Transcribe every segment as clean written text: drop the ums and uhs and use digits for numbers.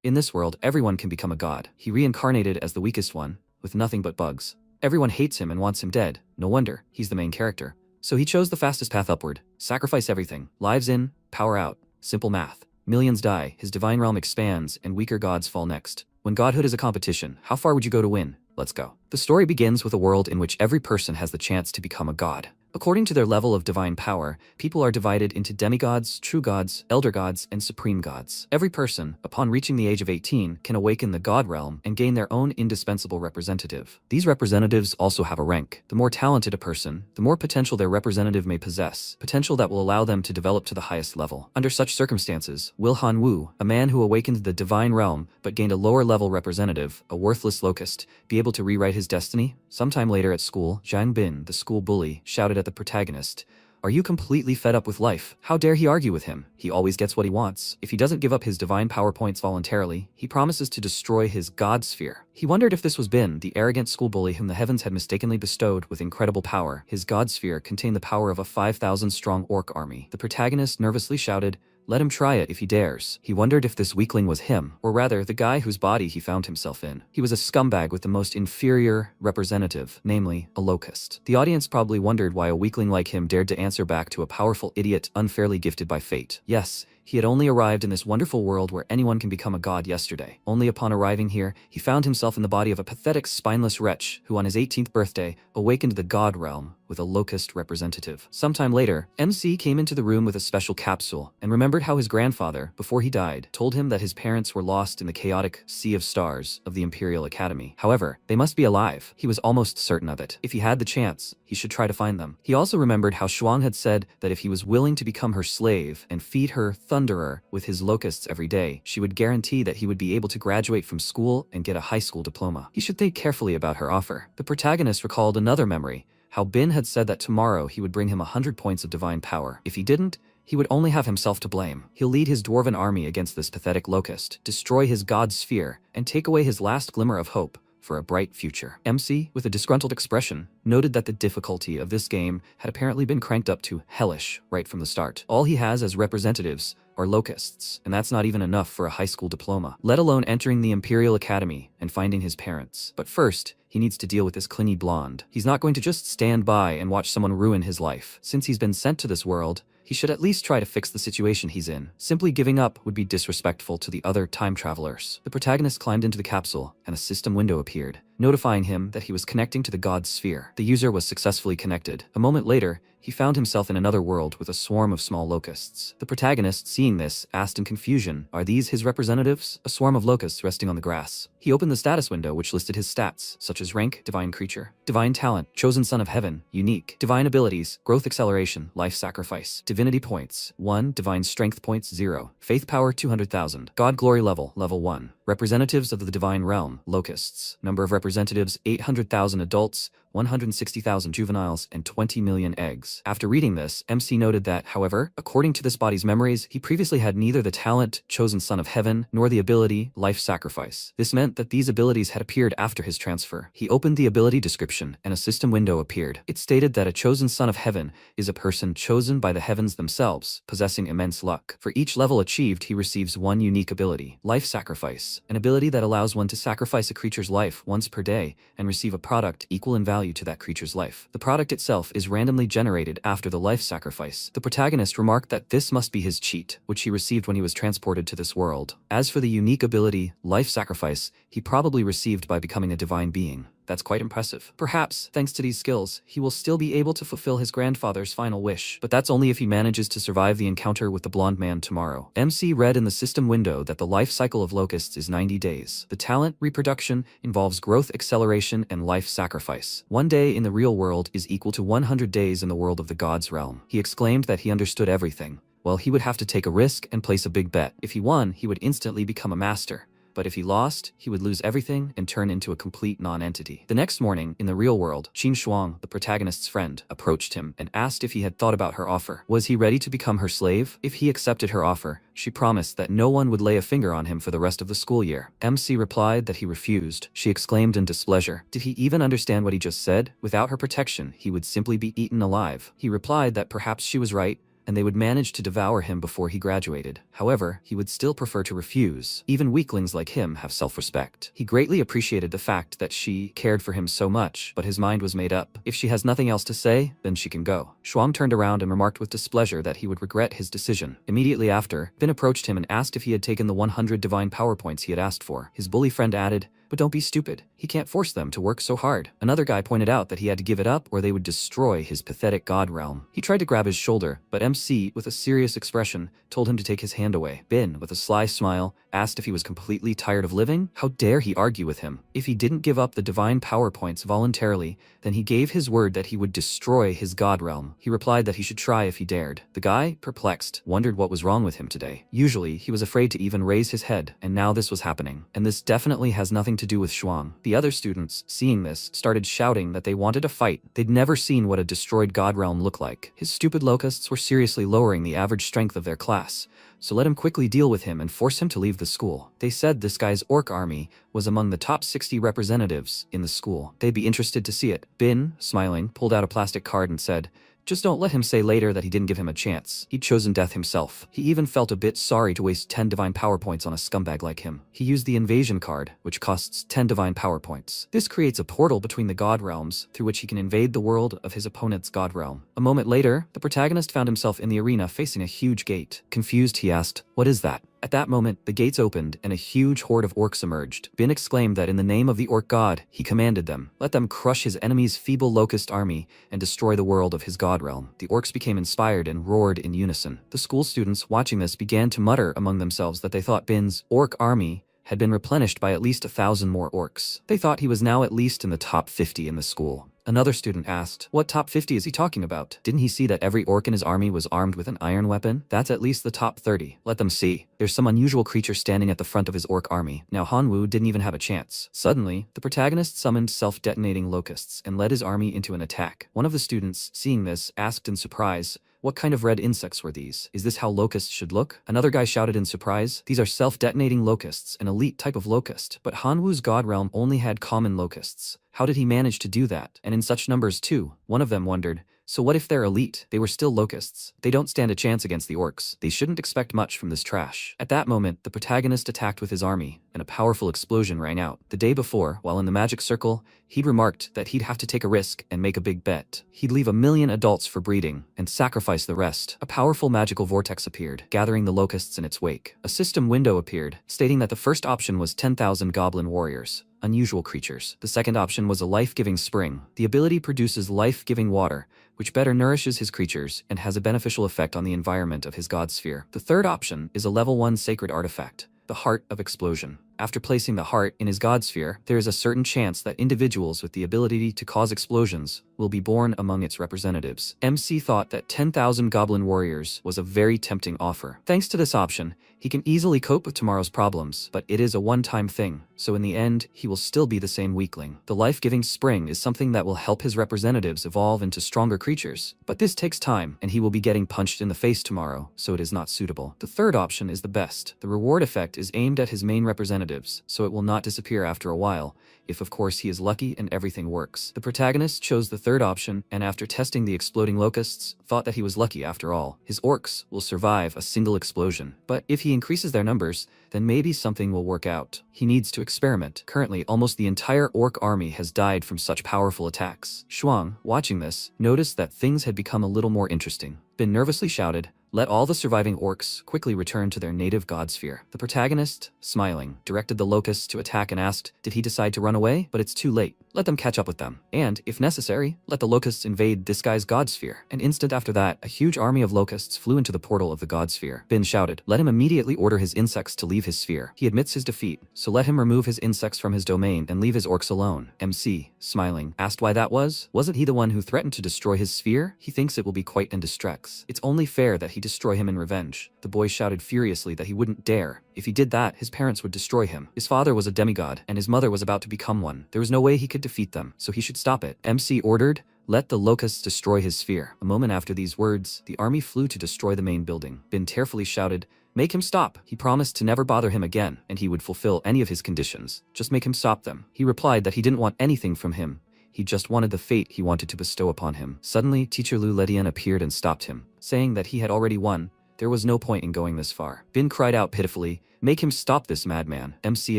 In this world, everyone can become a god. He reincarnated as the weakest one, with nothing but bugs. Everyone hates him and wants him dead. No wonder, he's the main character. So he chose the fastest path upward. Sacrifice everything. Lives in, power out. Simple math. Millions die, his divine realm expands, and weaker gods fall next. When godhood is a competition, how far would you go to win? Let's go. The story begins with a world in which every person has the chance to become a god. According to their level of divine power, people are divided into demigods, true gods, elder gods, and supreme gods. Every person, upon reaching the age of 18, can awaken the god realm and gain their own indispensable representative. These representatives also have a rank. The more talented a person, the more potential their representative may possess, potential that will allow them to develop to the highest level. Under such circumstances, will Han Wu, a man who awakened the divine realm but gained a lower level representative, a worthless locust, be able to rewrite his destiny? Sometime later at school, Zhang Bin, the school bully, shouted at the protagonist, "Are you completely fed up with life? How dare he argue with him? He always gets what he wants. If he doesn't give up his divine power points voluntarily, he promises to destroy his god sphere." He wondered if this was Bin, the arrogant school bully whom the heavens had mistakenly bestowed with incredible power. His god sphere contained the power of a 5,000-strong orc army. The protagonist nervously shouted, "Let him try it if he dares." He wondered if this weakling was him, or rather, the guy whose body he found himself in. He was a scumbag with the most inferior representative, namely, a locust. The audience probably wondered why a weakling like him dared to answer back to a powerful idiot unfairly gifted by fate. Yes, he had only arrived in this wonderful world where anyone can become a god yesterday. Only upon arriving here, he found himself in the body of a pathetic, spineless wretch who on his 18th birthday awakened the god realm with a locust representative. Sometime later, MC came into the room with a special capsule and remembered how his grandfather, before he died, told him that his parents were lost in the chaotic sea of stars of the Imperial Academy. However, they must be alive. He was almost certain of it. If he had the chance, he should try to find them. He also remembered how Shwang had said that if he was willing to become her slave and feed her Thunderer with his locusts every day, she would guarantee that he would be able to graduate from school and get a high school diploma. He should think carefully about her offer. The protagonist recalled another memory, how Bin had said that tomorrow he would bring him 100 points of divine power. If he didn't, he would only have himself to blame. He'll lead his dwarven army against this pathetic locust, destroy his god sphere, and take away his last glimmer of hope for a bright future. MC, with a disgruntled expression, noted that the difficulty of this game had apparently been cranked up to hellish right from the start. All he has as representatives are locusts, and that's not even enough for a high school diploma, let alone entering the Imperial Academy and finding his parents. But first, he needs to deal with this clingy blonde. He's not going to just stand by and watch someone ruin his life. Since he's been sent to this world, he should at least try to fix the situation he's in. Simply giving up would be disrespectful to the other time travelers. The protagonist climbed into the capsule, and a system window appeared, notifying him that he was connecting to the god sphere. The user was successfully connected. A moment later, he found himself in another world with a swarm of small locusts. The protagonist, seeing this, asked in confusion, "Are these his representatives?" A swarm of locusts resting on the grass. He opened the status window which listed his stats, such as rank, divine creature, divine talent, chosen son of heaven, unique, divine abilities, growth acceleration, life sacrifice, divinity points, 1, divine strength points 0, faith power 200,000, god glory level, level 1. Representatives of the divine realm, locusts. Number of representatives, 800,000 adults, 160,000 juveniles, and 20 million eggs. After reading this, MC noted that, however, according to this body's memories, he previously had neither the talent, chosen son of heaven, nor the ability, life sacrifice. This meant that these abilities had appeared after his transfer. He opened the ability description, and a system window appeared. It stated that a chosen son of heaven is a person chosen by the heavens themselves, possessing immense luck. For each level achieved, he receives one unique ability, life sacrifice, an ability that allows one to sacrifice a creature's life once per day and receive a product equal in value to that creature's life. The product itself is randomly generated after the life sacrifice. The protagonist remarked that this must be his cheat, which he received when he was transported to this world. As for the unique ability, life sacrifice, he probably received by becoming a divine being. That's quite impressive. Perhaps, thanks to these skills, he will still be able to fulfill his grandfather's final wish. But that's only if he manages to survive the encounter with the blonde man tomorrow. MC read in the system window that the life cycle of locusts is 90 days. The talent, reproduction, involves growth acceleration and life sacrifice. 1 day in the real world is equal to 100 days in the world of the god's realm. He exclaimed that he understood everything. Well, he would have to take a risk and place a big bet. If he won, he would instantly become a master. But if he lost, he would lose everything and turn into a complete non-entity. The next morning, in the real world, Shwang, the protagonist's friend, approached him and asked if he had thought about her offer. Was he ready to become her slave? If he accepted her offer, she promised that no one would lay a finger on him for the rest of the school year. MC replied that he refused. She exclaimed in displeasure. Did he even understand what he just said? Without her protection, he would simply be eaten alive. He replied that perhaps she was right, and they would manage to devour him before he graduated. However, he would still prefer to refuse. Even weaklings like him have self-respect. He greatly appreciated the fact that she cared for him so much, but his mind was made up. If she has nothing else to say, then she can go. Shwang turned around and remarked with displeasure that he would regret his decision. Immediately after, Bin approached him and asked if he had taken the 100 divine power points he had asked for. His bully friend added, "But don't be stupid. He can't force them to work so hard." Another guy pointed out that he had to give it up or they would destroy his pathetic god realm. He tried to grab his shoulder, but MC, with a serious expression, told him to take his hand away. Bin, with a sly smile, asked if he was completely tired of living. How dare he argue with him? If he didn't give up the divine power points voluntarily, then he gave his word that he would destroy his god realm. He replied that he should try if he dared. The guy, perplexed, wondered what was wrong with him today. Usually, he was afraid to even raise his head, and now this was happening. And this definitely has nothing to do with Shwang. The other students, seeing this, started shouting that they wanted a fight. They'd never seen what a destroyed god realm looked like. His stupid locusts were seriously lowering the average strength of their class, so let him quickly deal with him and force him to leave the school. They said this guy's orc army was among the top 60 representatives in the school. They'd be interested to see it. Bin, smiling, pulled out a plastic card and said, "Just don't let him say later that he didn't give him a chance. He'd chosen death himself." He even felt a bit sorry to waste 10 divine power points on a scumbag like him. He used the invasion card, which costs 10 divine power points. This creates a portal between the god realms, through which he can invade the world of his opponent's god realm. A moment later, the protagonist found himself in the arena facing a huge gate. Confused, he asked, "What is that?" At that moment, the gates opened and a huge horde of orcs emerged. Bin exclaimed that in the name of the orc god, he commanded them, let them crush his enemy's feeble locust army and destroy the world of his god realm. The orcs became inspired and roared in unison. The school students watching this began to mutter among themselves that they thought Bin's orc army had been replenished by at least 1,000 more orcs. They thought he was now at least in the top 50 in the school. Another student asked, "What top 50 is he talking about? Didn't he see that every orc in his army was armed with an iron weapon? That's at least the top 30. Let them see. There's some unusual creature standing at the front of his orc army." Now Hanwoo didn't even have a chance. Suddenly, the protagonist summoned self-detonating locusts and led his army into an attack. One of the students, seeing this, asked in surprise, "What kind of red insects were these? Is this how locusts should look?" Another guy shouted in surprise, "These are self-detonating locusts, an elite type of locust." But Hanwoo's god realm only had common locusts. How did he manage to do that? And in such numbers too? One of them wondered, so what if they're elite? They were still locusts. They don't stand a chance against the orcs. They shouldn't expect much from this trash. At that moment, the protagonist attacked with his army, and a powerful explosion rang out. The day before, while in the magic circle, he'd remarked that he'd have to take a risk and make a big bet. He'd leave 1,000,000 adults for breeding, and sacrifice the rest. A powerful magical vortex appeared, gathering the locusts in its wake. A system window appeared, stating that the first option was 10,000 goblin warriors. Unusual creatures. The second option was a life-giving spring. The ability produces life-giving water, which better nourishes his creatures and has a beneficial effect on the environment of his god sphere. The third option is a level 1 sacred artifact, the Heart of Explosion. After placing the heart in his god sphere, there is a certain chance that individuals with the ability to cause explosions will be born among its representatives. MC thought that 10,000 goblin warriors was a very tempting offer. Thanks to this option, he can easily cope with tomorrow's problems, but it is a one-time thing, so in the end, he will still be the same weakling. The life-giving spring is something that will help his representatives evolve into stronger creatures, but this takes time, and he will be getting punched in the face tomorrow, so it is not suitable. The third option is the best. The reward effect is aimed at his main representatives, so it will not disappear after a while, if of course he is lucky and everything works. The protagonist chose the third option, and after testing the exploding locusts, thought that he was lucky after all. His orcs will survive a single explosion, but if he increases their numbers, then maybe something will work out. He needs to experiment. Currently, almost the entire orc army has died from such powerful attacks. Shwang, watching this, noticed that things had become a little more interesting. Bin nervously shouted, "Let all the surviving orcs quickly return to their native god sphere." The protagonist, smiling, directed the locusts to attack and asked, did he decide to run away? But it's too late. Let them catch up with them. And, if necessary, let the locusts invade this guy's god sphere. An instant after that, a huge army of locusts flew into the portal of the god sphere. Bin shouted, "Let him immediately order his insects to leave his sphere." He admits his defeat, so let him remove his insects from his domain and leave his orcs alone. MC, smiling, asked why that was. Wasn't he the one who threatened to destroy his sphere? He thinks it will be quite in distress. It's only fair that he destroy him in revenge. The boy shouted furiously that he wouldn't dare. If he did that, his parents would destroy him. His father was a demigod, and his mother was about to become one. There was no way he could defeat them, so he should stop it. MC ordered, "Let the locusts destroy his sphere." A moment after these words, the army flew to destroy the main building. Bin tearfully shouted, "Make him stop." He promised to never bother him again, and he would fulfill any of his conditions. Just make him stop them. He replied that he didn't want anything from him. he just wanted the fate he wanted to bestow upon him. Suddenly, Teacher Lu Letian appeared and stopped him, saying that he had already won. There was no point in going this far. Bin cried out pitifully, "Make him stop this madman." MC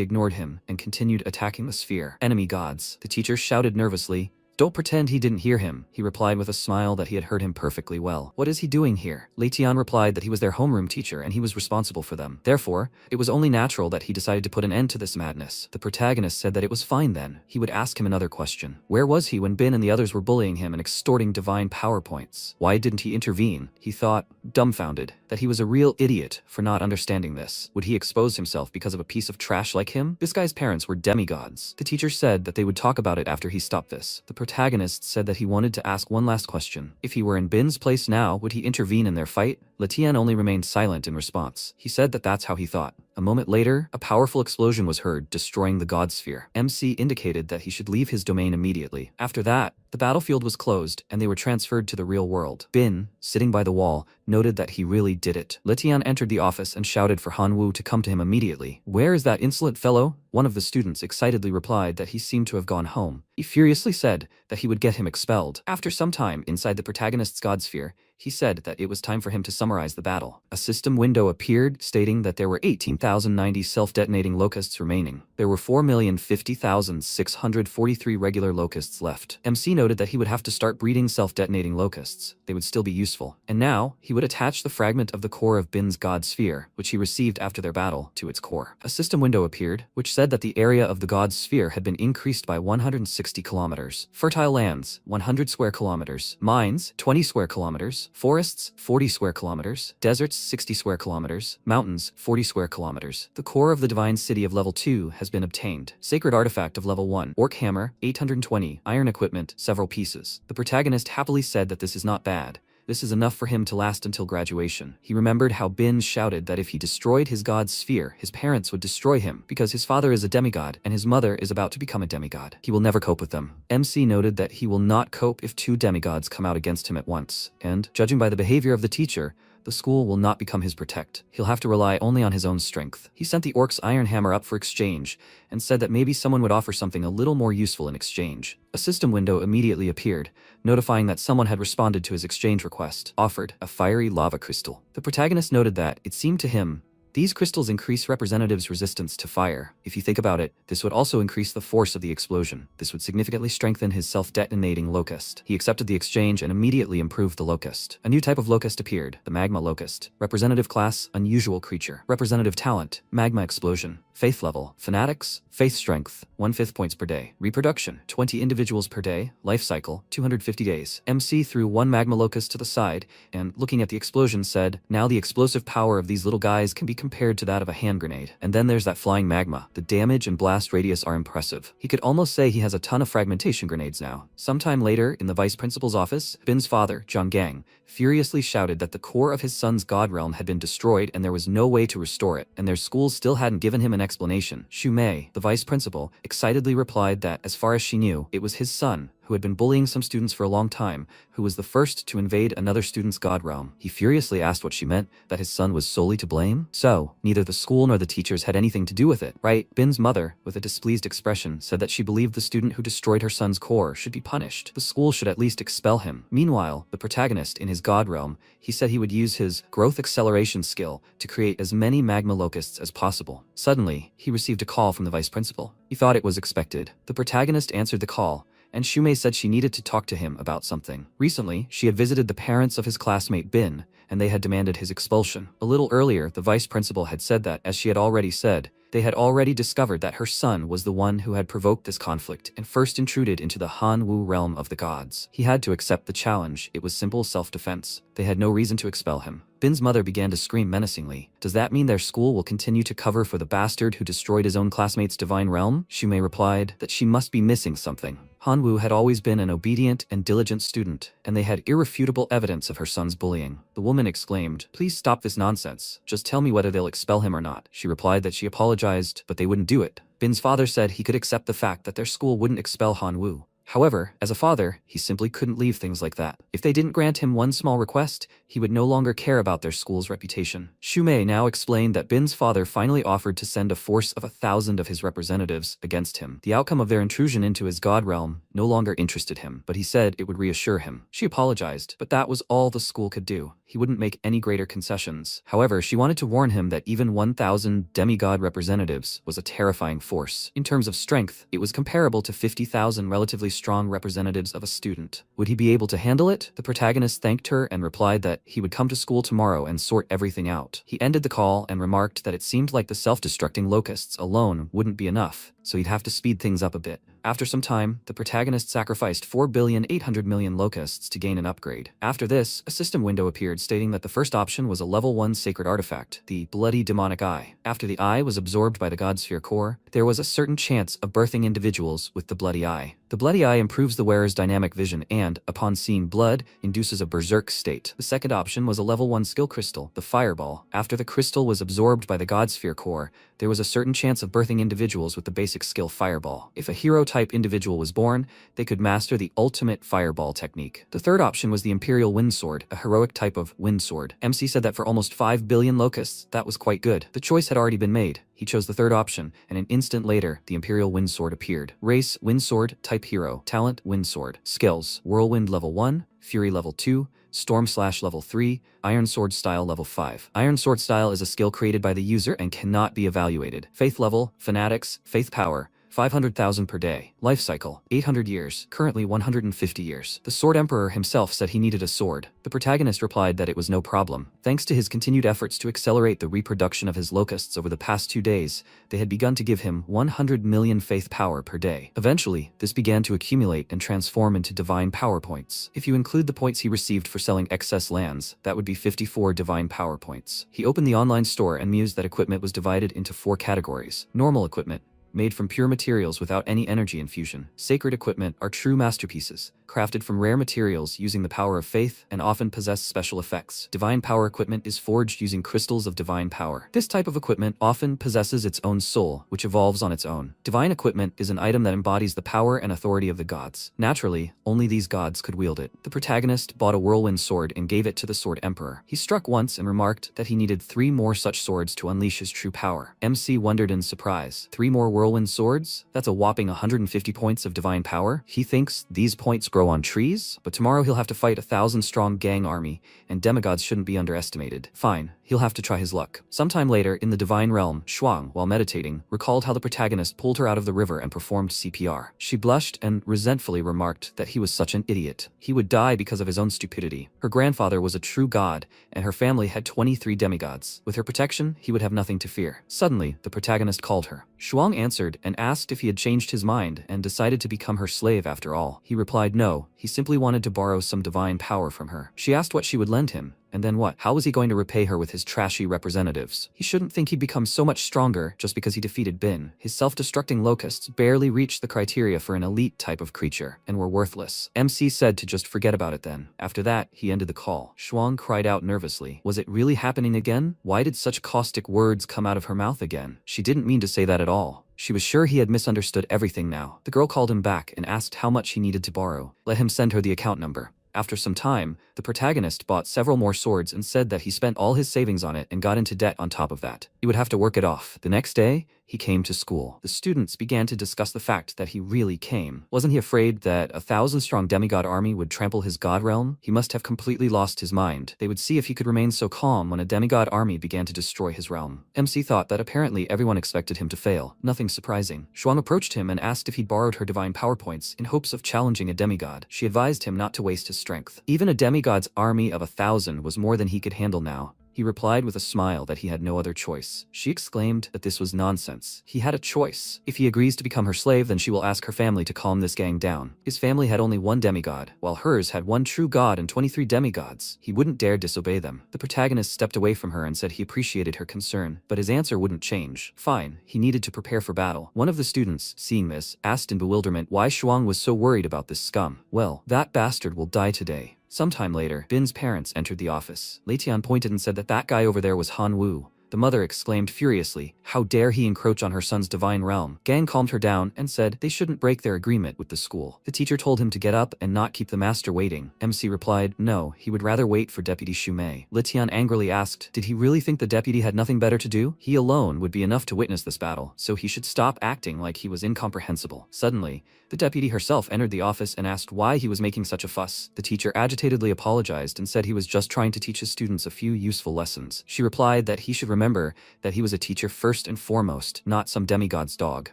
ignored him and continued attacking the sphere. "Enemy gods," the teacher shouted nervously. "Don't pretend he didn't hear him," he replied with a smile that he had heard him perfectly well. "What is he doing here?" Letian replied that he was their homeroom teacher and he was responsible for them. Therefore, it was only natural that he decided to put an end to this madness. The protagonist said that it was fine then. He would ask him another question. Where was he when Bin and the others were bullying him and extorting divine power points? Why didn't he intervene? He thought, dumbfounded, that he was a real idiot for not understanding this. Would he expose himself because of a piece of trash like him? This guy's parents were demigods. The teacher said that they would talk about it after he stopped this. The protagonist said that he wanted to ask one last question. If he were in Bin's place now, would he intervene in their fight? Letian only remained silent in response. He said that that's how he thought. A moment later, a powerful explosion was heard, destroying the god sphere. MC indicated that he should leave his domain immediately. After that, the battlefield was closed and they were transferred to the real world. Bin, sitting by the wall, noted that he really did it. Letian entered the office and shouted for Han Wu to come to him immediately. "Where is that insolent fellow?" One of the students excitedly replied that he seemed to have gone home. He furiously said that he would get him expelled. After some time inside the protagonist's god sphere, he said that it was time for him to summarize the battle. A system window appeared stating that there were 18,090 self-detonating locusts remaining. There were 4,050,643 regular locusts left. MC noted that he would have to start breeding self-detonating locusts. They would still be useful. And now, he would attach the fragment of the core of Bin's god sphere, which he received after their battle, to its core. A system window appeared, which said that the area of the god sphere had been increased by 160 kilometers. Fertile lands, 100 square kilometers. Mines, 20 square kilometers. Forests, 40 square kilometers. Deserts, 60 square kilometers. Mountains, 40 square kilometers. The core of the divine city of level 2 has been obtained. Sacred artifact of level 1. Orc hammer, 820. Iron equipment, several pieces. The protagonist happily said that this is not bad. This is enough for him to last until graduation. He remembered how Bin shouted that if he destroyed his god's sphere, his parents would destroy him because his father is a demigod and his mother is about to become a demigod. He will never cope with them. MC noted that he will not cope if two demigods come out against him at once, and, judging by the behavior of the teacher, the school will not become his protect. He'll have to rely only on his own strength. He sent the Orcs' iron hammer up for exchange and said that maybe someone would offer something a little more useful in exchange. A system window immediately appeared, notifying that someone had responded to his exchange request, offered a fiery lava crystal. The protagonist noted that, it seemed to him, these crystals increase representatives' resistance to fire. If you think about it, this would also increase the force of the explosion. This would significantly strengthen his self-detonating locust. He accepted the exchange and immediately improved the locust. A new type of locust appeared, the magma locust. Representative class, unusual creature. Representative talent, magma explosion. Faith level, fanatics, faith strength, 1/5 points per day. Reproduction, 20 individuals per day. Life cycle, 250 days. MC threw one magma locust to the side and, looking at the explosion, said, "Now the explosive power of these little guys can be compared to that of a hand grenade. And then there's that flying magma. The damage and blast radius are impressive." He could almost say he has a ton of fragmentation grenades now. Sometime later, in the vice principal's office, Bin's father, Zhang Gang, furiously shouted that the core of his son's god realm had been destroyed and there was no way to restore it, and their schools still hadn't given him an explanation. Xu Mei, the vice principal, excitedly replied that, as far as she knew, it was his son, who had been bullying some students for a long time, who was the first to invade another student's god realm. He furiously asked what she meant, that his son was solely to blame? So, neither the school nor the teachers had anything to do with it, right? Bin's mother, with a displeased expression, said that she believed the student who destroyed her son's core should be punished. The school should at least expel him. Meanwhile, the protagonist, in his god realm, he said he would use his growth acceleration skill to create as many magma locusts as possible. Suddenly, he received a call from the vice principal. He thought it was expected. The protagonist answered the call, and Shumei said she needed to talk to him about something. Recently, she had visited the parents of his classmate Bin, and they had demanded his expulsion. A little earlier, the vice principal had said that, as she had already said, they had already discovered that her son was the one who had provoked this conflict and first intruded into the Han Wu realm of the gods. He had to accept the challenge. It was simple self-defense. They had no reason to expel him. Bin's mother began to scream menacingly. Does that mean their school will continue to cover for the bastard who destroyed his own classmate's divine realm? Shumei replied that she must be missing something. Han Wu had always been an obedient and diligent student, and they had irrefutable evidence of her son's bullying. The woman exclaimed, "Please stop this nonsense. Just tell me whether they'll expel him or not." She replied that she apologized, but they wouldn't do it. Bin's father said he could accept the fact that their school wouldn't expel Han Wu. However, as a father, he simply couldn't leave things like that. If they didn't grant him one small request, he would no longer care about their school's reputation. Shumei now explained that Bin's father finally offered to send a force of 1,000 of his representatives against him. The outcome of their intrusion into his god realm no longer interested him, but he said it would reassure him. She apologized, but that was all the school could do. He wouldn't make any greater concessions. However, she wanted to warn him that even 1,000 demigod representatives was a terrifying force. In terms of strength, it was comparable to 50,000 relatively strong representatives of a student. Would he be able to handle it? The protagonist thanked her and replied that he would come to school tomorrow and sort everything out. He ended the call and remarked that it seemed like the self-destructing locusts alone wouldn't be enough, so he'd have to speed things up a bit. After some time, the protagonist sacrificed 4,800,000,000 locusts to gain an upgrade. After this, a system window appeared stating that the first option was a level 1 sacred artifact, the Bloody Demonic Eye. After the eye was absorbed by the Godsphere core, there was a certain chance of birthing individuals with the Bloody Eye. The Bloody Eye improves the wearer's dynamic vision and, upon seeing blood, induces a berserk state. The second option was a level 1 skill crystal, the Fireball. After the crystal was absorbed by the Godsphere core, there was a certain chance of birthing individuals with the basic skill Fireball. If a hero-type individual was born, they could master the ultimate Fireball technique. The third option was the Imperial Windsword, a heroic type of windsword. MC said that for almost 5 billion locusts, that was quite good. The choice had already been made. He chose the third option, and an instant later, the Imperial Windsword appeared. Race, Windsword, type hero. Talent, Windsword. Skills, Whirlwind level 1, Fury level 2, Storm Slash level 3, Iron Sword Style level 5. Iron Sword Style is a skill created by the user and cannot be evaluated. Faith level, Fanatics, Faith Power, 500,000 per day. Life cycle, 800 years, currently 150 years. The Sword Emperor himself said he needed a sword. The protagonist replied that it was no problem. Thanks to his continued efforts to accelerate the reproduction of his locusts over the past 2 days, they had begun to give him 100 million faith power per day. Eventually, this began to accumulate and transform into divine power points. If you include the points he received for selling excess lands, that would be 54 divine power points. He opened the online store and mused that equipment was divided into 4 categories. Normal equipment, made from pure materials without any energy infusion. Sacred equipment are true masterpieces, crafted from rare materials using the power of faith and often possess special effects. Divine power equipment is forged using crystals of divine power. This type of equipment often possesses its own soul, which evolves on its own. Divine equipment is an item that embodies the power and authority of the gods. Naturally, only these gods could wield it. The protagonist bought a whirlwind sword and gave it to the Sword Emperor. He struck once and remarked that he needed 3 more such swords to unleash his true power. MC wondered in surprise. 3 more whirlwind swords? That's a whopping 150 points of divine power. He thinks these points grow on trees, but tomorrow he'll have to fight a 1,000-strong gang army, and demigods shouldn't be underestimated. Fine, he'll have to try his luck. Sometime later, in the divine realm, Shwang, while meditating, recalled how the protagonist pulled her out of the river and performed CPR. She blushed and resentfully remarked that he was such an idiot. He would die because of his own stupidity. Her grandfather was a true god, and her family had 23 demigods. With her protection, he would have nothing to fear. Suddenly, the protagonist called her. Shwang answered and asked if he had changed his mind and decided to become her slave after all. He replied no, he simply wanted to borrow some divine power from her. She asked what she would lend him, and then what? How was he going to repay her with his trashy representatives? He shouldn't think he'd become so much stronger just because he defeated Bin. His self-destructing locusts barely reached the criteria for an elite type of creature, and were worthless. MC said to just forget about it then. After that, he ended the call. Shwang cried out nervously. Was it really happening again? Why did such caustic words come out of her mouth again? She didn't mean to say that at all. She was sure he had misunderstood everything now. The girl called him back and asked how much he needed to borrow. Let him send her the account number. After some time, the protagonist bought several more swords and said that he spent all his savings on it and got into debt on top of that. He would have to work it off. The next day, he came to school. The students began to discuss the fact that he really came. Wasn't he afraid that a 1,000-strong demigod army would trample his god realm? He must have completely lost his mind. They would see if he could remain so calm when a demigod army began to destroy his realm. MC thought that apparently everyone expected him to fail. Nothing surprising. Shwang approached him and asked if he'd borrowed her divine power points in hopes of challenging a demigod. She advised him not to waste his strength. Even a demigod's army of 1,000 was more than he could handle now. He replied with a smile that he had no other choice. She exclaimed that this was nonsense. He had a choice. If he agrees to become her slave, then she will ask her family to calm this gang down. His family had only 1 demigod, while hers had 1 true god and 23 demigods. He wouldn't dare disobey them. The protagonist stepped away from her and said he appreciated her concern, but his answer wouldn't change. Fine, he needed to prepare for battle. One of the students, seeing this, asked in bewilderment why Shwang was so worried about this scum. Well, that bastard will die today. Sometime later, Bin's parents entered the office. Leitian pointed and said that guy over there was Han Wu, The mother exclaimed furiously, how dare he encroach on her son's divine realm. Gang calmed her down and said they shouldn't break their agreement with the school. The teacher told him to get up and not keep the master waiting. MC replied, no, he would rather wait for Deputy Shumei. Litian angrily asked, did he really think the deputy had nothing better to do? He alone would be enough to witness this battle, so he should stop acting like he was incomprehensible. Suddenly, the deputy herself entered the office and asked why he was making such a fuss. The teacher agitatedly apologized and said he was just trying to teach his students a few useful lessons. She replied that he should remember that he was a teacher first and foremost, not some demigod's dog.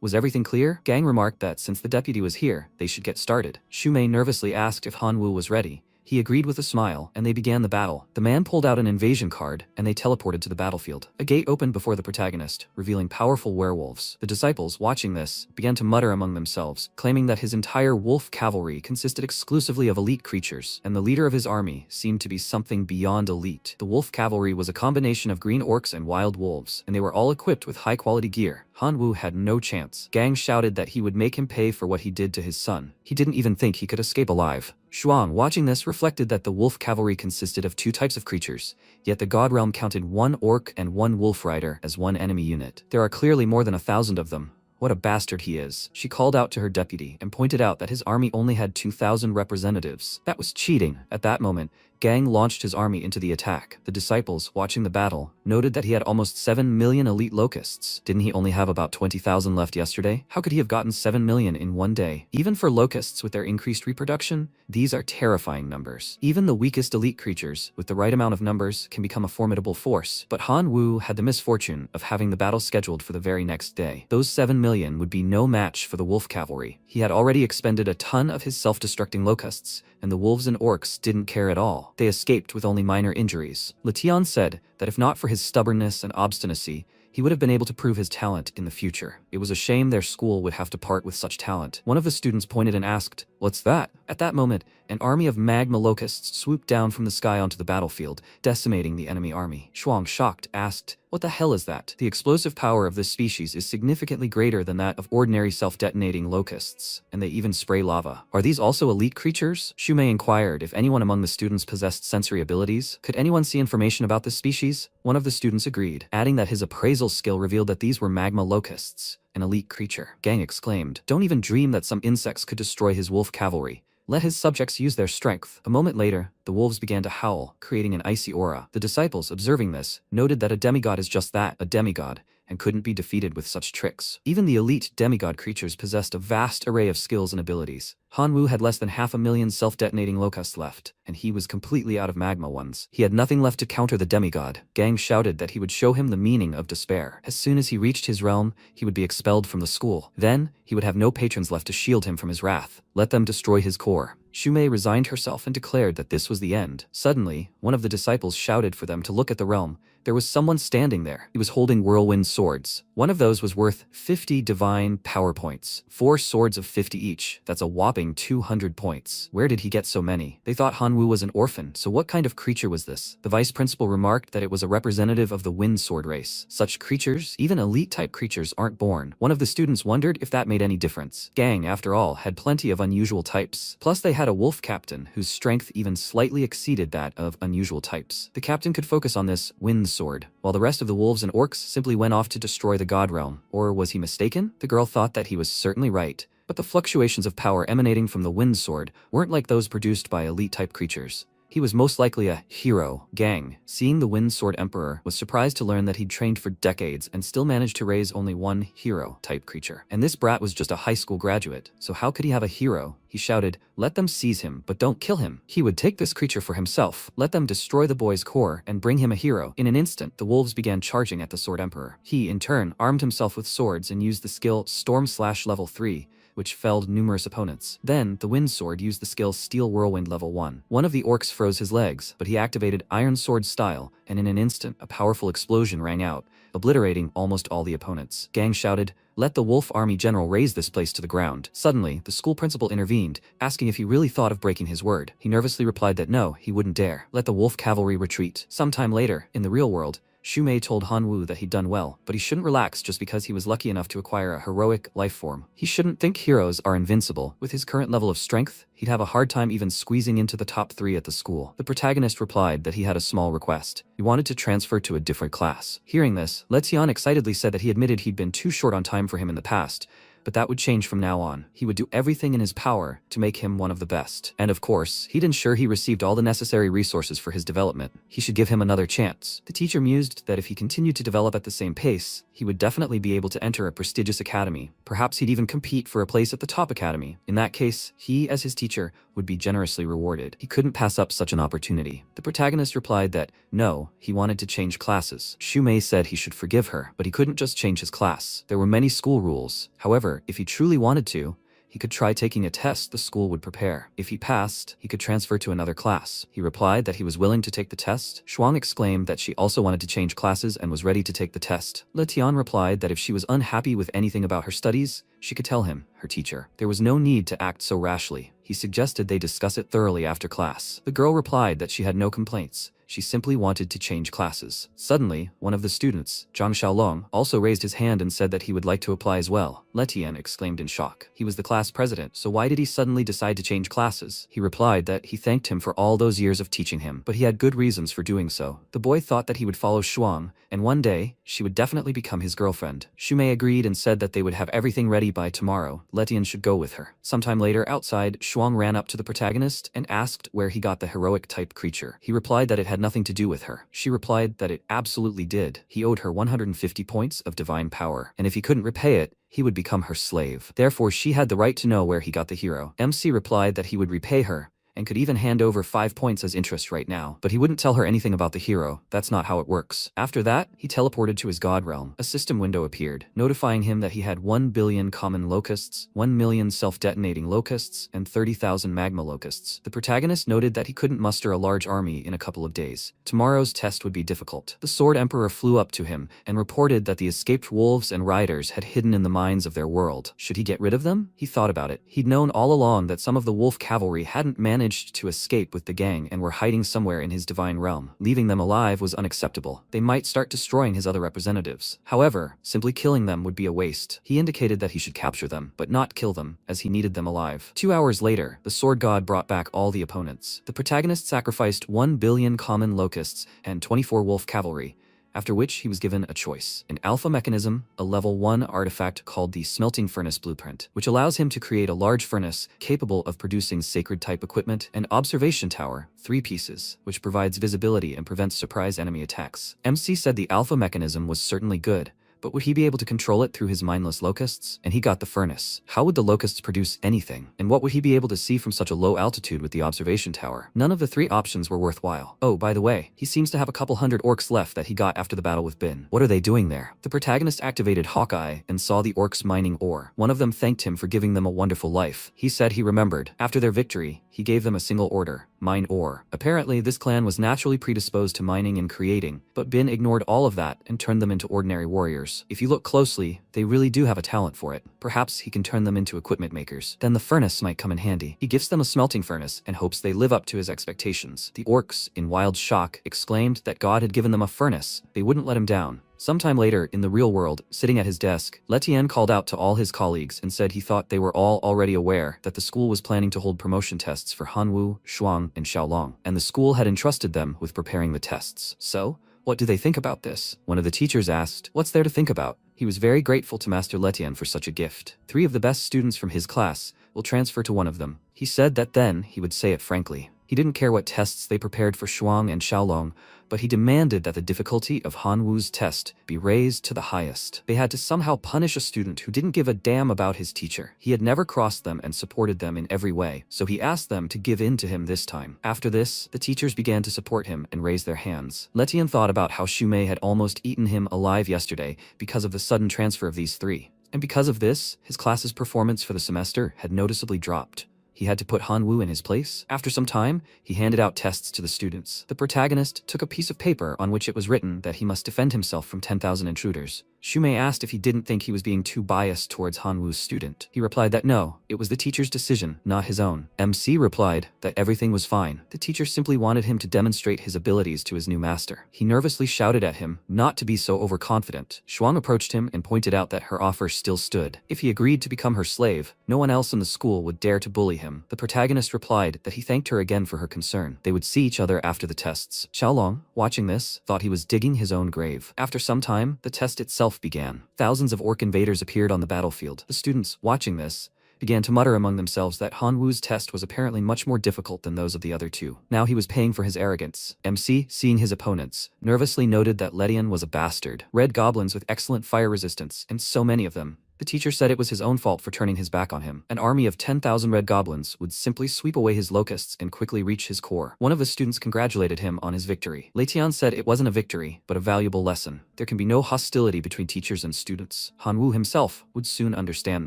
Was everything clear? Gang remarked that since the deputy was here, they should get started. Shumei nervously asked if Hanwoo was ready. He agreed with a smile, and they began the battle. The man pulled out an invasion card, and they teleported to the battlefield. A gate opened before the protagonist, revealing powerful werewolves. The disciples, watching this, began to mutter among themselves, claiming that his entire wolf cavalry consisted exclusively of elite creatures, and the leader of his army seemed to be something beyond elite. The wolf cavalry was a combination of green orcs and wild wolves, and they were all equipped with high-quality gear. Hanwoo had no chance. Gang shouted that he would make him pay for what he did to his son. He didn't even think he could escape alive. Shwang, watching this, reflected that the wolf cavalry consisted of two types of creatures, yet the god realm counted one orc and one wolf rider as one enemy unit. There are clearly more than 1,000 of them. What a bastard he is. She called out to her deputy and pointed out that his army only had 2,000 representatives. That was cheating. At that moment, Gang launched his army into the attack. The disciples, watching the battle, noted that he had almost 7 million elite locusts. Didn't he only have about 20,000 left yesterday? How could he have gotten 7 million in one day? Even for locusts with their increased reproduction, these are terrifying numbers. Even the weakest elite creatures, with the right amount of numbers, can become a formidable force. But Hanwoo had the misfortune of having the battle scheduled for the very next day. Those 7 million would be no match for the wolf cavalry. He had already expended a ton of his self-destructing locusts, and the wolves and orcs didn't care at all. They escaped with only minor injuries. Litian said that if not for his stubbornness and obstinacy, he would have been able to prove his talent in the future. It was a shame their school would have to part with such talent. One of the students pointed and asked, "What's that?" At that moment, an army of magma locusts swooped down from the sky onto the battlefield, decimating the enemy army. Shwang, shocked, asked, "What the hell is that?" The explosive power of this species is significantly greater than that of ordinary self-detonating locusts, and they even spray lava. Are these also elite creatures? Shumei inquired if anyone among the students possessed sensory abilities. Could anyone see information about this species? One of the students agreed, adding that his appraisal skill revealed that these were magma locusts, an elite creature. Gang exclaimed, "Don't even dream that some insects could destroy his wolf cavalry. Let his subjects use their strength." A moment later, the wolves began to howl, creating an icy aura. The disciples, observing this, noted that a demigod is just that, a demigod, and couldn't be defeated with such tricks. Even the elite demigod creatures possessed a vast array of skills and abilities. Hanwoo had less than 500,000 self-detonating locusts left, and he was completely out of magma ones. He had nothing left to counter the demigod. Gang shouted that he would show him the meaning of despair. As soon as he reached his realm, he would be expelled from the school. Then, he would have no patrons left to shield him from his wrath. Let them destroy his core. Shumei resigned herself and declared that this was the end. Suddenly, one of the disciples shouted for them to look at the realm. There was someone standing there. He was holding whirlwind swords. One of those was worth 50 divine power points. 4 swords of 50 each. That's a whopping 200 points. Where did he get so many? They thought Hanwoo was an orphan, so what kind of creature was this? The vice principal remarked that it was a representative of the wind sword race. Such creatures, even elite-type creatures, aren't born. One of the students wondered if that made any difference. Gang, after all, had plenty of unusual types. Plus, they had a wolf captain whose strength even slightly exceeded that of unusual types. The captain could focus on this wind sword, while the rest of the wolves and orcs simply went off to destroy the god realm. Or was he mistaken? The girl thought that he was certainly right, but the fluctuations of power emanating from the wind sword weren't like those produced by elite-type creatures. He was most likely a hero. Gang, seeing the Wind Sword Emperor, was surprised to learn that he'd trained for decades and still managed to raise only one hero-type creature. And this brat was just a high school graduate, so how could he have a hero? He shouted, "Let them seize him, but don't kill him. He would take this creature for himself. Let them destroy the boy's core and bring him a hero." In an instant, the wolves began charging at the Sword Emperor. He, in turn, armed himself with swords and used the skill Storm/Level 3, which felled numerous opponents. Then, the Wind Sword used the skill Steel Whirlwind Level 1. One of the orcs froze his legs, but he activated Iron Sword style, and in an instant, a powerful explosion rang out, obliterating almost all the opponents. Gang shouted, "Let the wolf army general raise this place to the ground." Suddenly, the school principal intervened, asking if he really thought of breaking his word. He nervously replied that no, he wouldn't dare. Let the wolf cavalry retreat. Sometime later, in the real world, Shumei told Hanwoo that he'd done well, but he shouldn't relax just because he was lucky enough to acquire a heroic life form. He shouldn't think heroes are invincible. With his current level of strength, he'd have a hard time even squeezing into the top 3 at the school. The protagonist replied that he had a small request. He wanted to transfer to a different class. Hearing this, Letian excitedly said that he admitted he'd been too short on time for him in the past, but that would change from now on. He would do everything in his power to make him one of the best. And of course, he'd ensure he received all the necessary resources for his development. He should give him another chance. The teacher mused that if he continued to develop at the same pace, he would definitely be able to enter a prestigious academy. Perhaps he'd even compete for a place at the top academy. In that case, he, as his teacher, would be generously rewarded. He couldn't pass up such an opportunity. The protagonist replied that, no, he wanted to change classes. Shumei said he should forgive her, but he couldn't just change his class. There were many school rules. However, if he truly wanted to, he could try taking a test the school would prepare. If he passed, he could transfer to another class. He replied that he was willing to take the test. Shwang exclaimed that she also wanted to change classes and was ready to take the test. Letian replied that if she was unhappy with anything about her studies, she could tell him, her teacher. There was no need to act so rashly. He suggested they discuss it thoroughly after class. The girl replied that she had no complaints. She simply wanted to change classes. Suddenly, one of the students, Zhang Shaolong, also raised his hand and said that he would like to apply as well. Letian exclaimed in shock. He was the class president, so why did he suddenly decide to change classes? He replied that he thanked him for all those years of teaching him, but he had good reasons for doing so. The boy thought that he would follow Shwang, and one day, she would definitely become his girlfriend. Shumei agreed and said that they would have everything ready by tomorrow. Letian should go with her. Sometime later, outside, Shwang ran up to the protagonist and asked where he got the heroic type creature. He replied that it had nothing to do with her. She replied that it absolutely did. He owed her 150 points of divine power, and if he couldn't repay it, he would become her slave. Therefore, she had the right to know where he got the hero. MC replied that he would repay her, and could even hand over 5 points as interest right now. But he wouldn't tell her anything about the hero. That's not how it works. After that, he teleported to his god realm. A system window appeared, notifying him that he had 1 billion common locusts, 1 million self-detonating locusts, and 30,000 magma locusts. The protagonist noted that he couldn't muster a large army in a couple of days. Tomorrow's test would be difficult. The Sword Emperor flew up to him and reported that the escaped wolves and riders had hidden in the mines of their world. Should he get rid of them? He thought about it. He'd known all along that some of the wolf cavalry hadn't managed to escape with the gang and were hiding somewhere in his divine realm. Leaving them alive was unacceptable. They might start destroying his other representatives. However, simply killing them would be a waste. He indicated that he should capture them, but not kill them, as he needed them alive. 2 hours later, the sword god brought back all the opponents. The protagonist sacrificed 1 billion common locusts and 24 wolf cavalry, after which he was given a choice: an alpha mechanism, a level 1 artifact called the Smelting Furnace Blueprint, which allows him to create a large furnace capable of producing sacred type equipment, and Observation Tower, 3 pieces, which provides visibility and prevents surprise enemy attacks. MC said the alpha mechanism was certainly good, but would he be able to control it through his mindless locusts? And he got the furnace. How would the locusts produce anything? And what would he be able to see from such a low altitude with the observation tower? None of the 3 options were worthwhile. Oh, by the way, he seems to have a couple hundred orcs left that he got after the battle with Bin. What are they doing there? The protagonist activated Hawkeye and saw the orcs mining ore. One of them thanked him for giving them a wonderful life. He said he remembered. After their victory, he gave them a single order: mine ore. Apparently, this clan was naturally predisposed to mining and creating, but Bin ignored all of that and turned them into ordinary warriors. If you look closely, they really do have a talent for it. Perhaps he can turn them into equipment makers. Then the furnace might come in handy. He gifts them a smelting furnace and hopes they live up to his expectations. The orcs, in wild shock, exclaimed that God had given them a furnace. They wouldn't let him down. Sometime later, in the real world, sitting at his desk, Letian called out to all his colleagues and said he thought they were all already aware that the school was planning to hold promotion tests for Hanwoo, Shwang, and Shaolong, and the school had entrusted them with preparing the tests. So, what do they think about this? One of the teachers asked, "What's there to think about?" He was very grateful to Master Letian for such a gift. 3 of the best students from his class will transfer to one of them. He said that then he would say it frankly. He didn't care what tests they prepared for Shwang and Shaolong, but he demanded that the difficulty of Hanwoo's test be raised to the highest. They had to somehow punish a student who didn't give a damn about his teacher. He had never crossed them and supported them in every way, so he asked them to give in to him this time. After this, the teachers began to support him and raise their hands. Letian thought about how Shumei had almost eaten him alive yesterday because of the sudden transfer of these 3. And because of this, his class's performance for the semester had noticeably dropped. He had to put Hanwoo in his place. After some time, he handed out tests to the students. The protagonist took a piece of paper on which it was written that he must defend himself from 10,000 intruders. Shumei asked if he didn't think he was being too biased towards Hanwoo's student. He replied that no, it was the teacher's decision, not his own. MC replied that everything was fine. The teacher simply wanted him to demonstrate his abilities to his new master. He nervously shouted at him not to be so overconfident. Shwang approached him and pointed out that her offer still stood. If he agreed to become her slave, no one else in the school would dare to bully him. The protagonist replied that he thanked her again for her concern. They would see each other after the tests. Shaolong, watching this, thought he was digging his own grave. After some time, the test itself began. Thousands of orc invaders appeared on the battlefield. The students, watching this, began to mutter among themselves that Hanwoo's test was apparently much more difficult than those of the other two. Now he was paying for his arrogance. MC, seeing his opponents, nervously noted that Letian was a bastard. Red goblins with excellent fire resistance, and so many of them. The teacher said it was his own fault for turning his back on him. An army of 10,000 red goblins would simply sweep away his locusts and quickly reach his core. One of the students congratulated him on his victory. Letian said it wasn't a victory, but a valuable lesson. There can be no hostility between teachers and students. Hanwoo himself would soon understand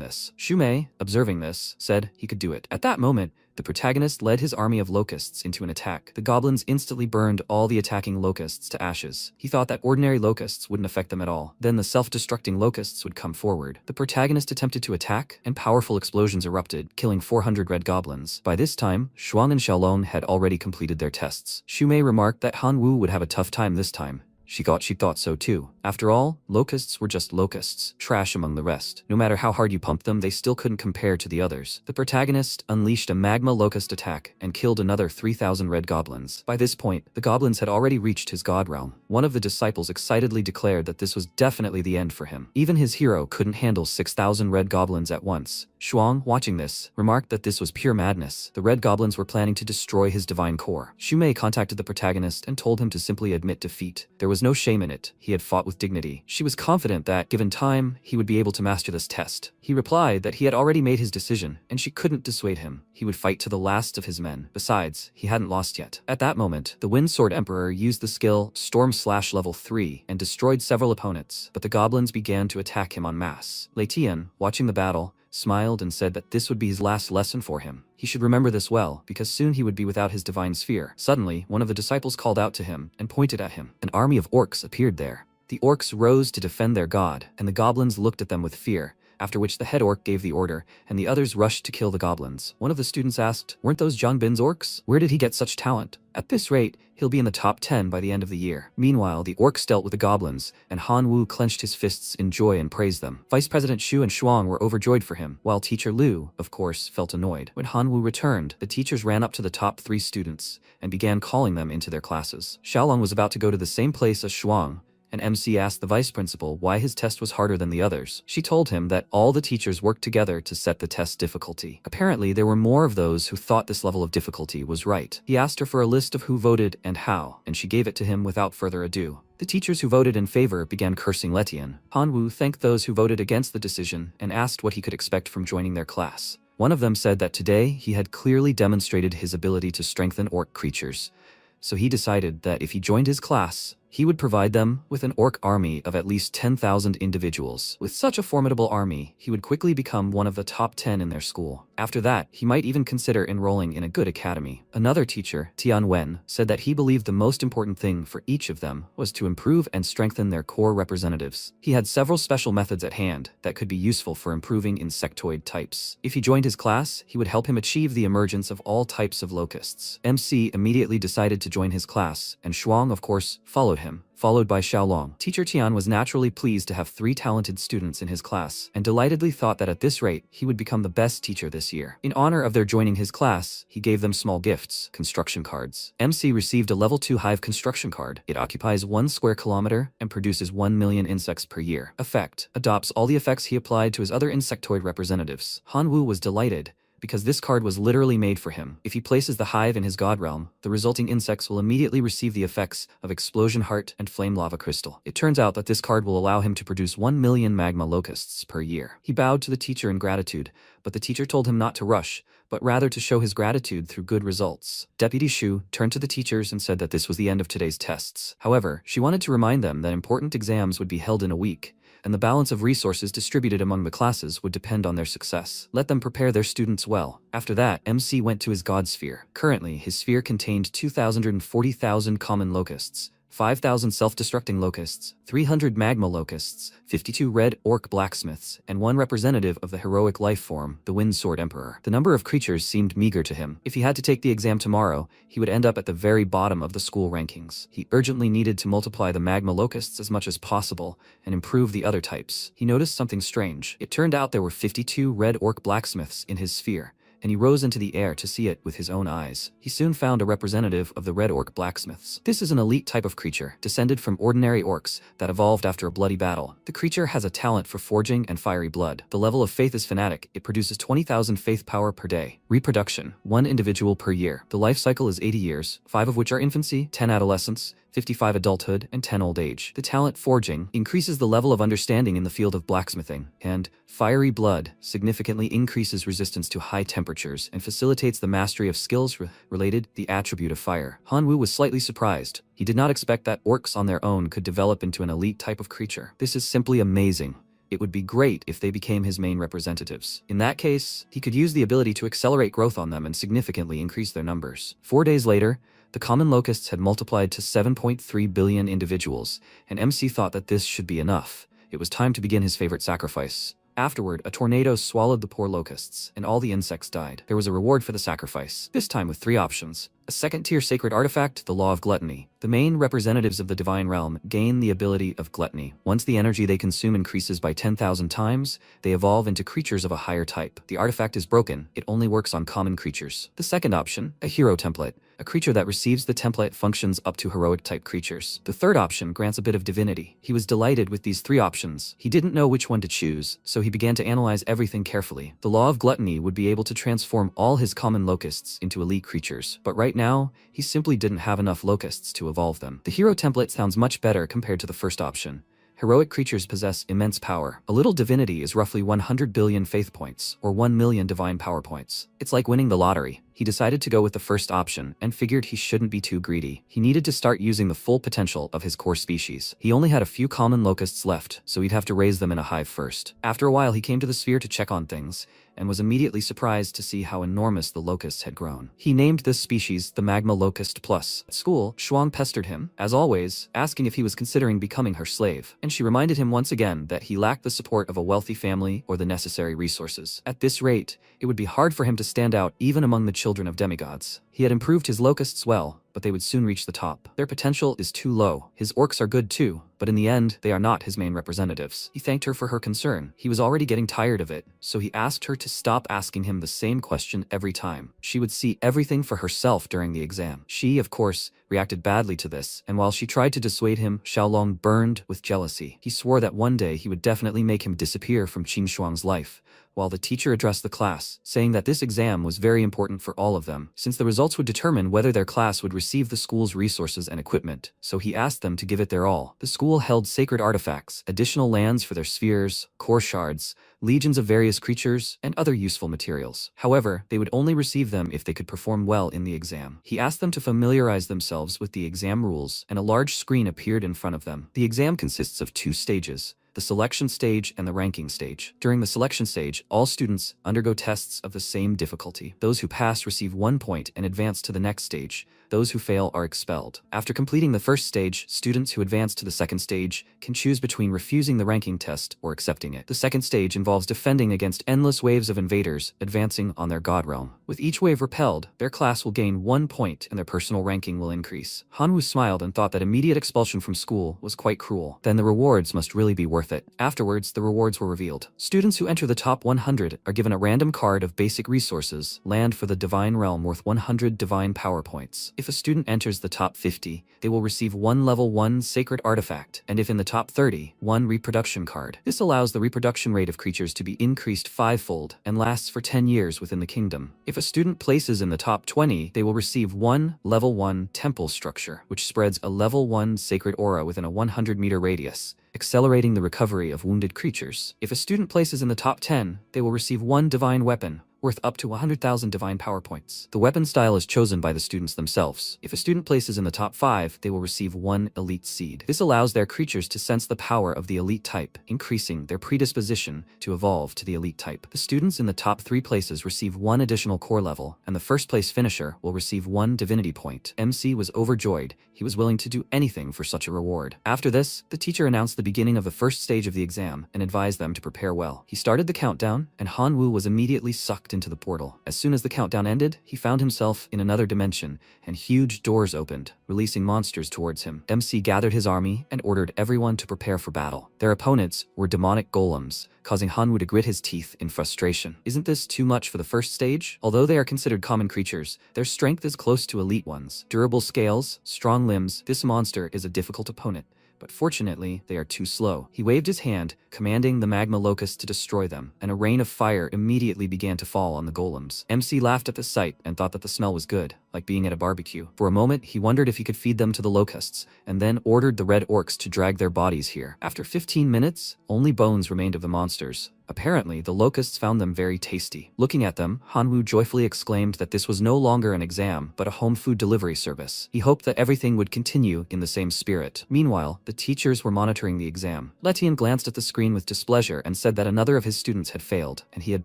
this. Shumei, observing this, said he could do it. At that moment, the protagonist led his army of locusts into an attack. The goblins instantly burned all the attacking locusts to ashes. He thought that ordinary locusts wouldn't affect them at all. Then the self-destructing locusts would come forward. The protagonist attempted to attack, and powerful explosions erupted, killing 400 red goblins. By this time, Shwang and Shaolong had already completed their tests. Shumei remarked that Hanwoo would have a tough time this time. She thought so too. After all, locusts were just locusts, trash among the rest. No matter how hard you pumped them, they still couldn't compare to the others. The protagonist unleashed a magma locust attack and killed another 3,000 red goblins. By this point, the goblins had already reached his god realm. One of the disciples excitedly declared that this was definitely the end for him. Even his hero couldn't handle 6,000 red goblins at once. Shwang, watching this, remarked that this was pure madness. The red goblins were planning to destroy his divine core. Shumei contacted the protagonist and told him to simply admit defeat. There was no shame in it. He had fought with dignity. She was confident that, given time, he would be able to master this test. He replied that he had already made his decision, and she couldn't dissuade him. He would fight to the last of his men. Besides, he hadn't lost yet. At that moment, the Windsword Emperor used the skill Storm/Level 3 and destroyed several opponents, but the goblins began to attack him en masse. Letian, watching the battle, smiled and said that this would be his last lesson for him. He should remember this well, because soon he would be without his divine sphere. Suddenly, one of the disciples called out to him and pointed at him. An army of orcs appeared there. The orcs rose to defend their god, and the goblins looked at them with fear, after which the head orc gave the order, and the others rushed to kill the goblins. One of the students asked, "Weren't those John Bin's orcs? Where did he get such talent? At this rate, he'll be in the top 10 by the end of the year." Meanwhile, the orcs dealt with the goblins, and Hanwoo clenched his fists in joy and praised them. Vice President Shu and Shwang were overjoyed for him, while Teacher Liu, of course, felt annoyed. When Hanwoo returned, the teachers ran up to the top 3 students and began calling them into their classes. Shaolong was about to go to the same place as Shwang, and MC asked the vice principal why his test was harder than the others. She told him that all the teachers worked together to set the test difficulty. Apparently, there were more of those who thought this level of difficulty was right. He asked her for a list of who voted and how, and she gave it to him without further ado. The teachers who voted in favor began cursing Letian. Hanwoo thanked those who voted against the decision and asked what he could expect from joining their class. One of them said that today he had clearly demonstrated his ability to strengthen orc creatures, so he decided that if he joined his class, he would provide them with an orc army of at least 10,000 individuals. With such a formidable army, he would quickly become one of the top 10 in their school. After that, he might even consider enrolling in a good academy. Another teacher, Tian Wen, said that he believed the most important thing for each of them was to improve and strengthen their core representatives. He had several special methods at hand that could be useful for improving insectoid types. If he joined his class, he would help him achieve the emergence of all types of locusts. MC immediately decided to join his class, and Shwang, of course, followed him, followed by Shaolong. Teacher Tian was naturally pleased to have 3 talented students in his class, and delightedly thought that at this rate, he would become the best teacher this year. In honor of their joining his class, he gave them small gifts, construction cards. MC received a level 2 hive construction card. It occupies 1 square kilometer and produces 1 million insects per year. Effect: adopts all the effects he applied to his other insectoid representatives. Hanwoo was delighted, because this card was literally made for him. If he places the hive in his god realm, the resulting insects will immediately receive the effects of Explosion Heart and Flame Lava Crystal. It turns out that this card will allow him to produce 1 million magma locusts per year. He bowed to the teacher in gratitude, but the teacher told him not to rush, but rather to show his gratitude through good results. Deputy Shu turned to the teachers and said that this was the end of today's tests. However, she wanted to remind them that important exams would be held in a week, and the balance of resources distributed among the classes would depend on their success. Let them prepare their students well. After that, MC went to his god sphere. Currently, his sphere contained 240,000 common locusts, 5,000 self-destructing locusts, 300 magma locusts, 52 red orc blacksmiths, and 1 representative of the heroic life form, the Wind Sword Emperor. The number of creatures seemed meager to him. If he had to take the exam tomorrow, he would end up at the very bottom of the school rankings. He urgently needed to multiply the magma locusts as much as possible and improve the other types. He noticed something strange. It turned out there were 52 red orc blacksmiths in his sphere, and he rose into the air to see it with his own eyes. He soon found a representative of the red orc blacksmiths. This is an elite type of creature, descended from ordinary orcs, that evolved after a bloody battle. The creature has a talent for forging and fiery blood. The level of faith is fanatic. It produces 20,000 faith power per day. Reproduction, 1 individual per year. The life cycle is 80 years, 5 of which are infancy, 10 adolescence, 55 adulthood, and 10 old age. The talent forging increases the level of understanding in the field of blacksmithing, and fiery blood significantly increases resistance to high temperatures and facilitates the mastery of skills related to the attribute of fire. Hanwoo was slightly surprised. He did not expect that orcs on their own could develop into an elite type of creature. This is simply amazing. It would be great if they became his main representatives. In that case, he could use the ability to accelerate growth on them and significantly increase their numbers. 4 days later, the common locusts had multiplied to 7.3 billion individuals, and MC thought that this should be enough. It was time to begin his favorite sacrifice. Afterward, a tornado swallowed the poor locusts, and all the insects died. There was a reward for the sacrifice, this time with 3 options. A second-tier sacred artifact, the Law of Gluttony. The main representatives of the divine realm gain the ability of gluttony. Once the energy they consume increases by 10,000 times, they evolve into creatures of a higher type. The artifact is broken. It only works on common creatures. The second option, a hero template. A creature that receives the template functions up to heroic-type creatures. The third option grants a bit of divinity. He was delighted with these 3 options. He didn't know which one to choose, so he began to analyze everything carefully. The Law of Gluttony would be able to transform all his common locusts into elite creatures, but right now, he simply didn't have enough locusts to evolve them. The hero template sounds much better compared to the first option. Heroic creatures possess immense power. A little divinity is roughly 100 billion faith points, or 1 million divine power points. It's like winning the lottery. He decided to go with the first option and figured he shouldn't be too greedy. He needed to start using the full potential of his core species. He only had a few common locusts left, so he'd have to raise them in a hive first. After a while, he came to the sphere to check on things, and was immediately surprised to see how enormous the locusts had grown. He named this species the Magma Locust Plus. At school, Shwang pestered him, as always, asking if he was considering becoming her slave, and she reminded him once again that he lacked the support of a wealthy family or the necessary resources. At this rate, it would be hard for him to stand out even among the children of demigods. He had improved his locusts well, but they would soon reach the top. Their potential is too low. His orcs are good too, but in the end, they are not his main representatives. He thanked her for her concern. He was already getting tired of it, so he asked her to stop asking him the same question every time. She would see everything for herself during the exam. She, of course, reacted badly to this, and while she tried to dissuade him, Shaolong burned with jealousy. He swore that one day he would definitely make him disappear from Qin Shuang's life, while the teacher addressed the class, saying that this exam was very important for all of them, since the results would determine whether their class would receive the school's resources and equipment, so he asked them to give it their all. The school held sacred artifacts, additional lands for their spheres, core shards, legions of various creatures, and other useful materials. However, they would only receive them if they could perform well in the exam. He asked them to familiarize themselves with the exam rules, and a large screen appeared in front of them. The exam consists of 2 stages: the selection stage and the ranking stage. During the selection stage, all students undergo tests of the same difficulty. Those who pass receive 1 point and advance to the next stage. Those who fail are expelled. After completing the first stage, students who advance to the second stage can choose between refusing the ranking test or accepting it. The second stage involves defending against endless waves of invaders advancing on their god realm. With each wave repelled, their class will gain 1 point and their personal ranking will increase. Hanwoo smiled and thought that immediate expulsion from school was quite cruel. Then the rewards must really be worth it. Afterwards, the rewards were revealed. Students who enter the top 100 are given a random card of basic resources, land for the divine realm worth 100 divine power points. If a student enters the top 50, they will receive 1 level 1 sacred artifact, and if in the top 30, 1 reproduction card. This allows the reproduction rate of creatures to be increased 5-fold and lasts for 10 years within the kingdom. If a student places in the top 20, they will receive 1 level 1 temple structure, which spreads a level 1 sacred aura within a 100-meter radius, accelerating the recovery of wounded creatures. If a student places in the top 10, they will receive 1 divine weapon, worth up to 100,000 divine power points. The weapon style is chosen by the students themselves. If a student places in the top 5, they will receive 1 elite seed. This allows their creatures to sense the power of the elite type, increasing their predisposition to evolve to the elite type. The students in the top 3 places receive 1 additional core level, and the first place finisher will receive 1 divinity point. MC was overjoyed. He was willing to do anything for such a reward. After this, the teacher announced the beginning of the first stage of the exam and advised them to prepare well. He started the countdown, and Hanwoo was immediately sucked into the portal. As soon as the countdown ended, he found himself in another dimension, and huge doors opened, releasing monsters towards him. MC gathered his army and ordered everyone to prepare for battle. Their opponents were demonic golems, causing Hanwoo to grit his teeth in frustration. Isn't this too much for the first stage? Although they are considered common creatures, their strength is close to elite ones. Durable scales, strong limbs, this monster is a difficult opponent. But fortunately, they are too slow. He waved his hand, commanding the magma locusts to destroy them, and a rain of fire immediately began to fall on the golems. MC laughed at the sight and thought that the smell was good, like being at a barbecue. For a moment, he wondered if he could feed them to the locusts, and then ordered the red orcs to drag their bodies here. After 15 minutes, only bones remained of the monsters. Apparently, the locusts found them very tasty. Looking at them, Hanwoo joyfully exclaimed that this was no longer an exam, but a home food delivery service. He hoped that everything would continue in the same spirit. Meanwhile, the teachers were monitoring the exam. Letian glanced at the screen with displeasure and said that another of his students had failed, and he had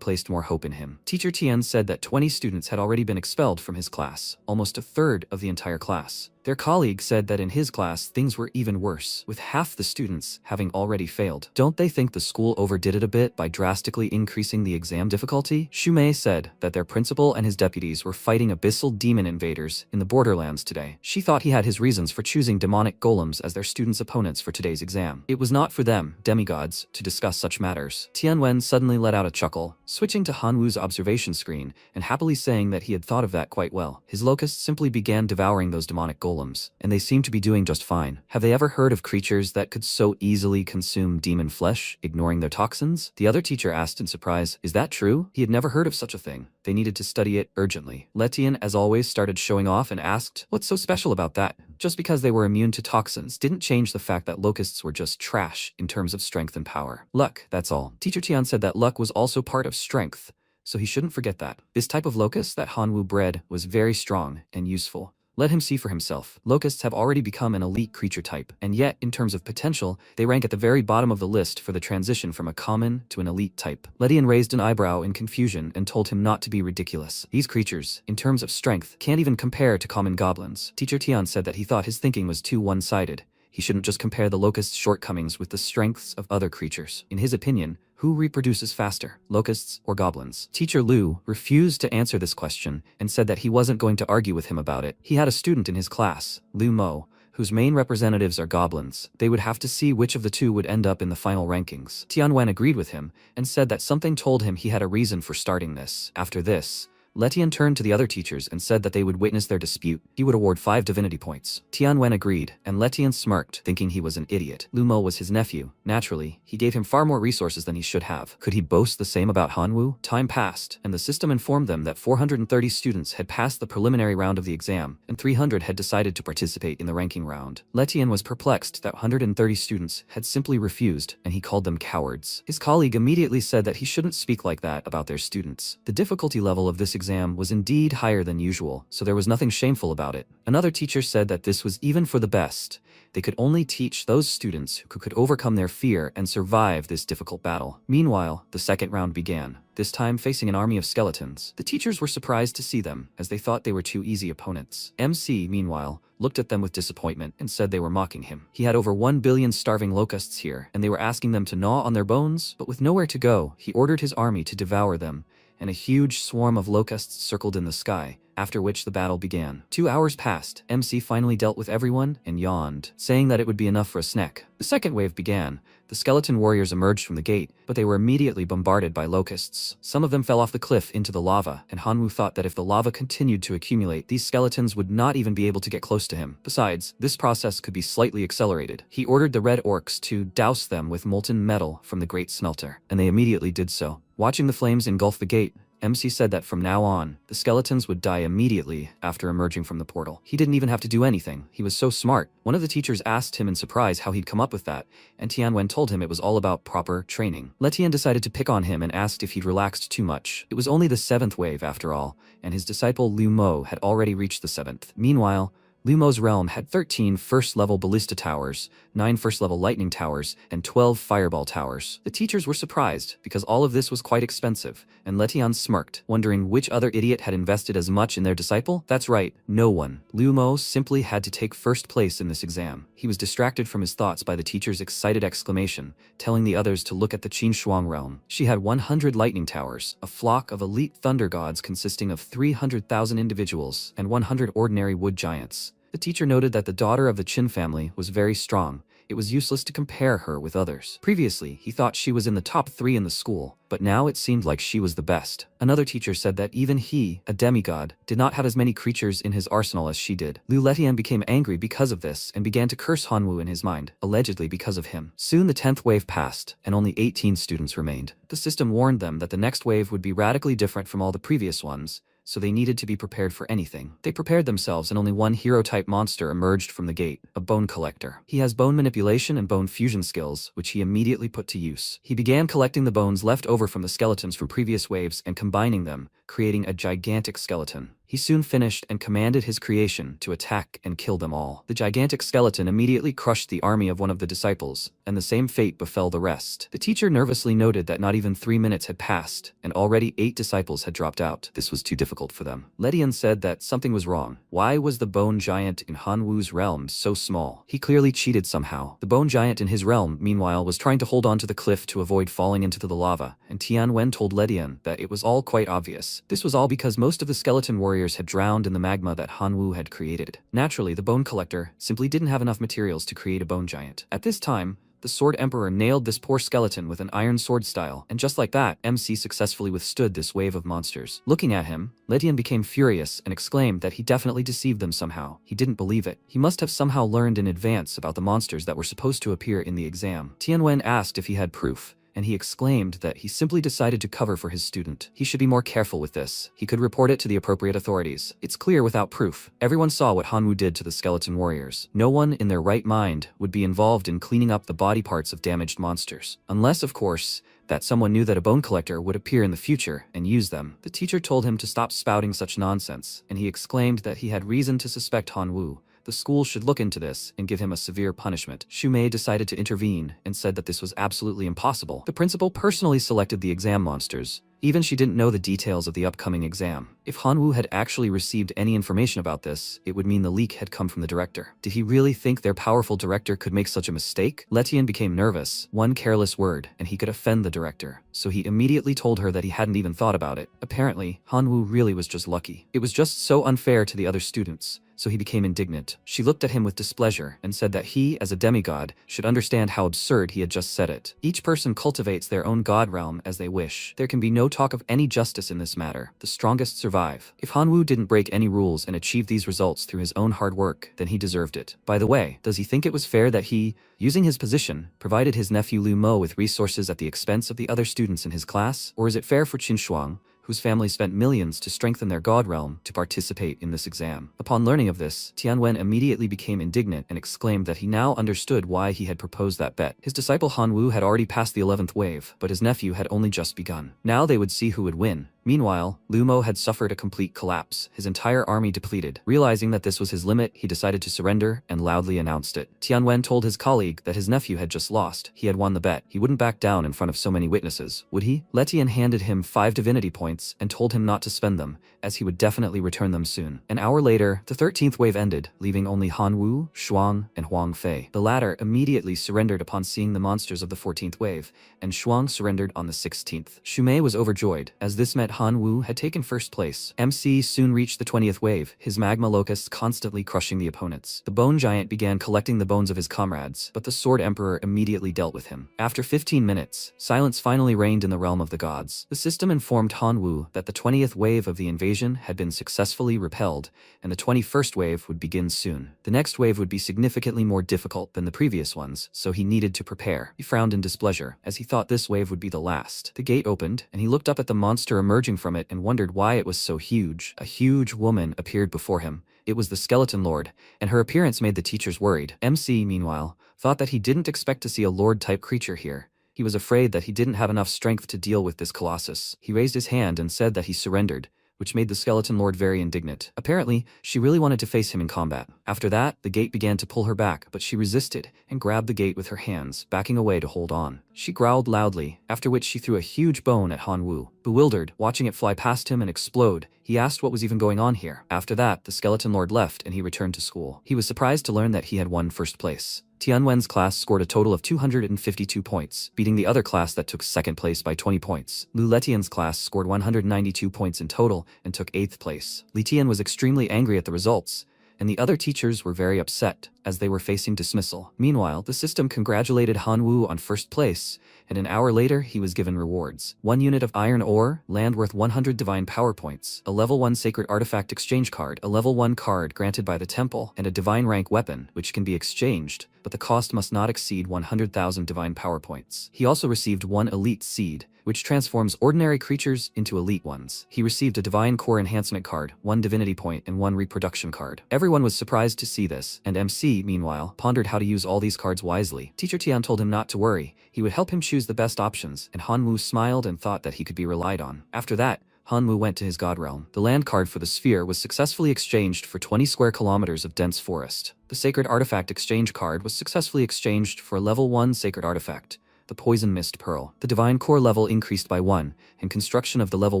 placed more hope in him. Teacher Tian said that 20 students had already been expelled from his class, almost a third of the entire class. Their colleague said that in his class, things were even worse, with half the students having already failed. Don't they think the school overdid it a bit by drastically increasing the exam difficulty? Shumei said that their principal and his deputies were fighting abyssal demon invaders in the borderlands today. She thought he had his reasons for choosing demonic golems as their students' opponents for today's exam. It was not for them, demigods, to discuss such matters. Tianwen suddenly let out a chuckle, switching to Hanwoo's observation screen, and happily saying that he had thought of that quite well. His locusts simply began devouring those demonic golems, and they seem to be doing just fine. Have they ever heard of creatures that could so easily consume demon flesh, ignoring their toxins? The other teacher asked in surprise, is that true? He had never heard of such a thing. They needed to study it urgently. Letian, as always, started showing off and asked, what's so special about that? Just because they were immune to toxins didn't change the fact that locusts were just trash in terms of strength and power. Luck, that's all. Teacher Tian said that luck was also part of strength, so he shouldn't forget that. This type of locust that Hanwoo bred was very strong and useful. Let him see for himself. Locusts have already become an elite creature type, and yet, in terms of potential, they rank at the very bottom of the list for the transition from a common to an elite type. Letian raised an eyebrow in confusion and told him not to be ridiculous. These creatures, in terms of strength, can't even compare to common goblins. Teacher Tian said that he thought his thinking was too one-sided. He shouldn't just compare the locust's shortcomings with the strengths of other creatures. In his opinion, who reproduces faster, locusts or goblins? Teacher Liu refused to answer this question and said that he wasn't going to argue with him about it. He had a student in his class, Liu Mo, whose main representatives are goblins. They would have to see which of the two would end up in the final rankings. Tianwen agreed with him and said that something told him he had a reason for starting this. After this, Letian turned to the other teachers and said that they would witness their dispute. He would award 5 divinity points. Tianwen agreed, and Letian smirked, thinking he was an idiot. Lu Mo was his nephew. Naturally, he gave him far more resources than he should have. Could he boast the same about Hanwoo? Time passed, and the system informed them that 430 students had passed the preliminary round of the exam, and 300 had decided to participate in the ranking round. Letian was perplexed that 130 students had simply refused, and he called them cowards. His colleague immediately said that he shouldn't speak like that about their students. The difficulty level of this exam was indeed higher than usual, so there was nothing shameful about it. Another teacher said that this was even for the best. They could only teach those students who could overcome their fear and survive this difficult battle. Meanwhile, the second round began, this time facing an army of skeletons. The teachers were surprised to see them, as they thought they were too easy opponents. MC, meanwhile, looked at them with disappointment and said they were mocking him. He had over 1 billion starving locusts here, and they were asking them to gnaw on their bones, but with nowhere to go, he ordered his army to devour them, and a huge swarm of locusts circled in the sky, after which the battle began. 2 hours passed. MC finally dealt with everyone and yawned, saying that it would be enough for a snack. The second wave began. The skeleton warriors emerged from the gate, but they were immediately bombarded by locusts. Some of them fell off the cliff into the lava, and Hanwoo thought that if the lava continued to accumulate, these skeletons would not even be able to get close to him. Besides, this process could be slightly accelerated. He ordered the red orcs to douse them with molten metal from the great smelter, and they immediately did so. Watching the flames engulf the gate, MC said that from now on, the skeletons would die immediately after emerging from the portal. He didn't even have to do anything. He was so smart. One of the teachers asked him in surprise how he'd come up with that, and Tianwen told him it was all about proper training. Letian decided to pick on him and asked if he'd relaxed too much. It was only the 7th wave after all, and his disciple Lu Mo had already reached the 7th. Meanwhile, Lu Mo's realm had 13 first-level ballista towers, 9 first-level lightning towers, and 12 fireball towers. The teachers were surprised, because all of this was quite expensive, and Letian smirked, wondering which other idiot had invested as much in their disciple. That's right, no one. Lu Mo simply had to take first place in this exam. He was distracted from his thoughts by the teacher's excited exclamation, telling the others to look at the Qin Shwang realm. She had 100 lightning towers, a flock of elite thunder gods consisting of 300,000 individuals, and 100 ordinary wood giants. The teacher noted that the daughter of the Qin family was very strong. It was useless to compare her with others. Previously, he thought she was in the top 3 in the school, but now it seemed like she was the best. Another teacher said that even he, a demigod, did not have as many creatures in his arsenal as she did. Lu Letian became angry because of this and began to curse Hanwu in his mind, allegedly because of him. Soon the 10th wave passed, and only 18 students remained. The system warned them that the next wave would be radically different from all the previous ones, so they needed to be prepared for anything. They prepared themselves, and only one hero-type monster emerged from the gate, a bone collector. He has bone manipulation and bone fusion skills, which he immediately put to use. He began collecting the bones left over from the skeletons from previous waves and combining them, creating a gigantic skeleton. He soon finished and commanded his creation to attack and kill them all. The gigantic skeleton immediately crushed the army of one of the disciples, and the same fate befell the rest. The teacher nervously noted that not even 3 minutes had passed, and already 8 disciples had dropped out. This was too difficult for them. Letian said that something was wrong. Why was the bone giant in Hanwu's realm so small? He clearly cheated somehow. The bone giant in his realm, meanwhile, was trying to hold on to the cliff to avoid falling into the lava, and Tianwen told Letian that it was all quite obvious. This was all because most of the skeleton warriors had drowned in the magma that Hanwu had created. Naturally, the bone collector simply didn't have enough materials to create a bone giant. At this time, the Sword Emperor nailed this poor skeleton with an iron sword style, and just like that, MC successfully withstood this wave of monsters. Looking at him, Letian became furious and exclaimed that he definitely deceived them somehow. He didn't believe it. He must have somehow learned in advance about the monsters that were supposed to appear in the exam. Tianwen asked if he had proof, and he exclaimed that he simply decided to cover for his student. He should be more careful with this. He could report it to the appropriate authorities. It's clear without proof. Everyone saw what Hanwu did to the skeleton warriors. No one in their right mind would be involved in cleaning up the body parts of damaged monsters. Unless, of course, that someone knew that a bone collector would appear in the future and use them. The teacher told him to stop spouting such nonsense, and he exclaimed that he had reason to suspect Hanwu. The school should look into this and give him a severe punishment. Shumei decided to intervene and said that this was absolutely impossible. The principal personally selected the exam monsters. Even she didn't know the details of the upcoming exam. If Hanwu had actually received any information about this, it would mean the leak had come from the director. Did he really think their powerful director could make such a mistake? Letian became nervous. One careless word, and he could offend the director. So he immediately told her that he hadn't even thought about it. Apparently, Hanwu really was just lucky. It was just so unfair to the other students. So he became indignant. She looked at him with displeasure and said that he, as a demigod, should understand how absurd he had just said it. Each person cultivates their own god realm as they wish. There can be no talk of any justice in this matter. The strongest survive. If Hanwu didn't break any rules and achieve these results through his own hard work, then he deserved it. By the way, does he think it was fair that he, using his position, provided his nephew Lu Mo with resources at the expense of the other students in his class? Or is it fair for Qin Shwang, whose family spent millions to strengthen their god realm, to participate in this exam? Upon learning of this, Tianwen immediately became indignant and exclaimed that he now understood why he had proposed that bet. His disciple Hanwu had already passed the 11th wave, but his nephew had only just begun. Now they would see who would win. Meanwhile, Lu Mo had suffered a complete collapse, his entire army depleted. Realizing that this was his limit, he decided to surrender and loudly announced it. Tianwen told his colleague that his nephew had just lost. He had won the bet. He wouldn't back down in front of so many witnesses, would he? Letian handed him 5 divinity points and told him not to spend them, as he would definitely return them soon. An hour later, the 13th wave ended, leaving only Hanwu, Shwang, and Huang Fei. The latter immediately surrendered upon seeing the monsters of the 14th wave, and Shwang surrendered on the 16th. Shumei was overjoyed, as this meant Hanwu had taken first place. MC soon reached the 20th wave, his magma locusts constantly crushing the opponents. The bone giant began collecting the bones of his comrades, but the Sword Emperor immediately dealt with him. After 15 minutes, silence finally reigned in the realm of the gods. The system informed Hanwu that the 20th wave of the invasion had been successfully repelled, and the 21st wave would begin soon. The next wave would be significantly more difficult than the previous ones, so he needed to prepare. He frowned in displeasure, as he thought this wave would be the last. The gate opened, and he looked up at the monster emerging emerging from it and wondered why it was so huge. A huge woman appeared before him. It was the Skeleton Lord, and her appearance made the teachers worried. MC, meanwhile, thought that he didn't expect to see a Lord-type creature here. He was afraid that he didn't have enough strength to deal with this colossus. He raised his hand and said that he surrendered, which made the Skeleton Lord very indignant. Apparently, she really wanted to face him in combat. After that, the gate began to pull her back, but she resisted and grabbed the gate with her hands, backing away to hold on. She growled loudly, after which she threw a huge bone at Hanwoo. Bewildered, watching it fly past him and explode, he asked what was even going on here. After that, the Skeleton Lord left and he returned to school. He was surprised to learn that he had won first place. Tianwen's class scored a total of 252 points, beating the other class that took second place by 20 points. Lu Letian's class scored 192 points in total and took 8th place. Li Tian was extremely angry at the results, and the other teachers were very upset, as they were facing dismissal. Meanwhile, the system congratulated Hanwoo on first place, and an hour later he was given rewards. 1 unit of iron ore, land worth 100 divine power points, a level 1 sacred artifact exchange card, a level 1 card granted by the temple, and a divine rank weapon, which can be exchanged, but the cost must not exceed 100,000 divine power points. He also received 1 elite seed, which transforms ordinary creatures into elite ones. He received a divine core enhancement card, 1 divinity point, and 1 reproduction card. Everyone was surprised to see this, and MC, meanwhile, pondered how to use all these cards wisely. Teacher Tian told him not to worry, he would help him choose the best options, and Hanwoo smiled and thought that he could be relied on. After that, Hanwoo went to his god realm. The land card for the sphere was successfully exchanged for 20 square kilometers of dense forest. The sacred artifact exchange card was successfully exchanged for a level 1 sacred artifact, the Poison Mist Pearl. The divine core level increased by 1, and construction of the level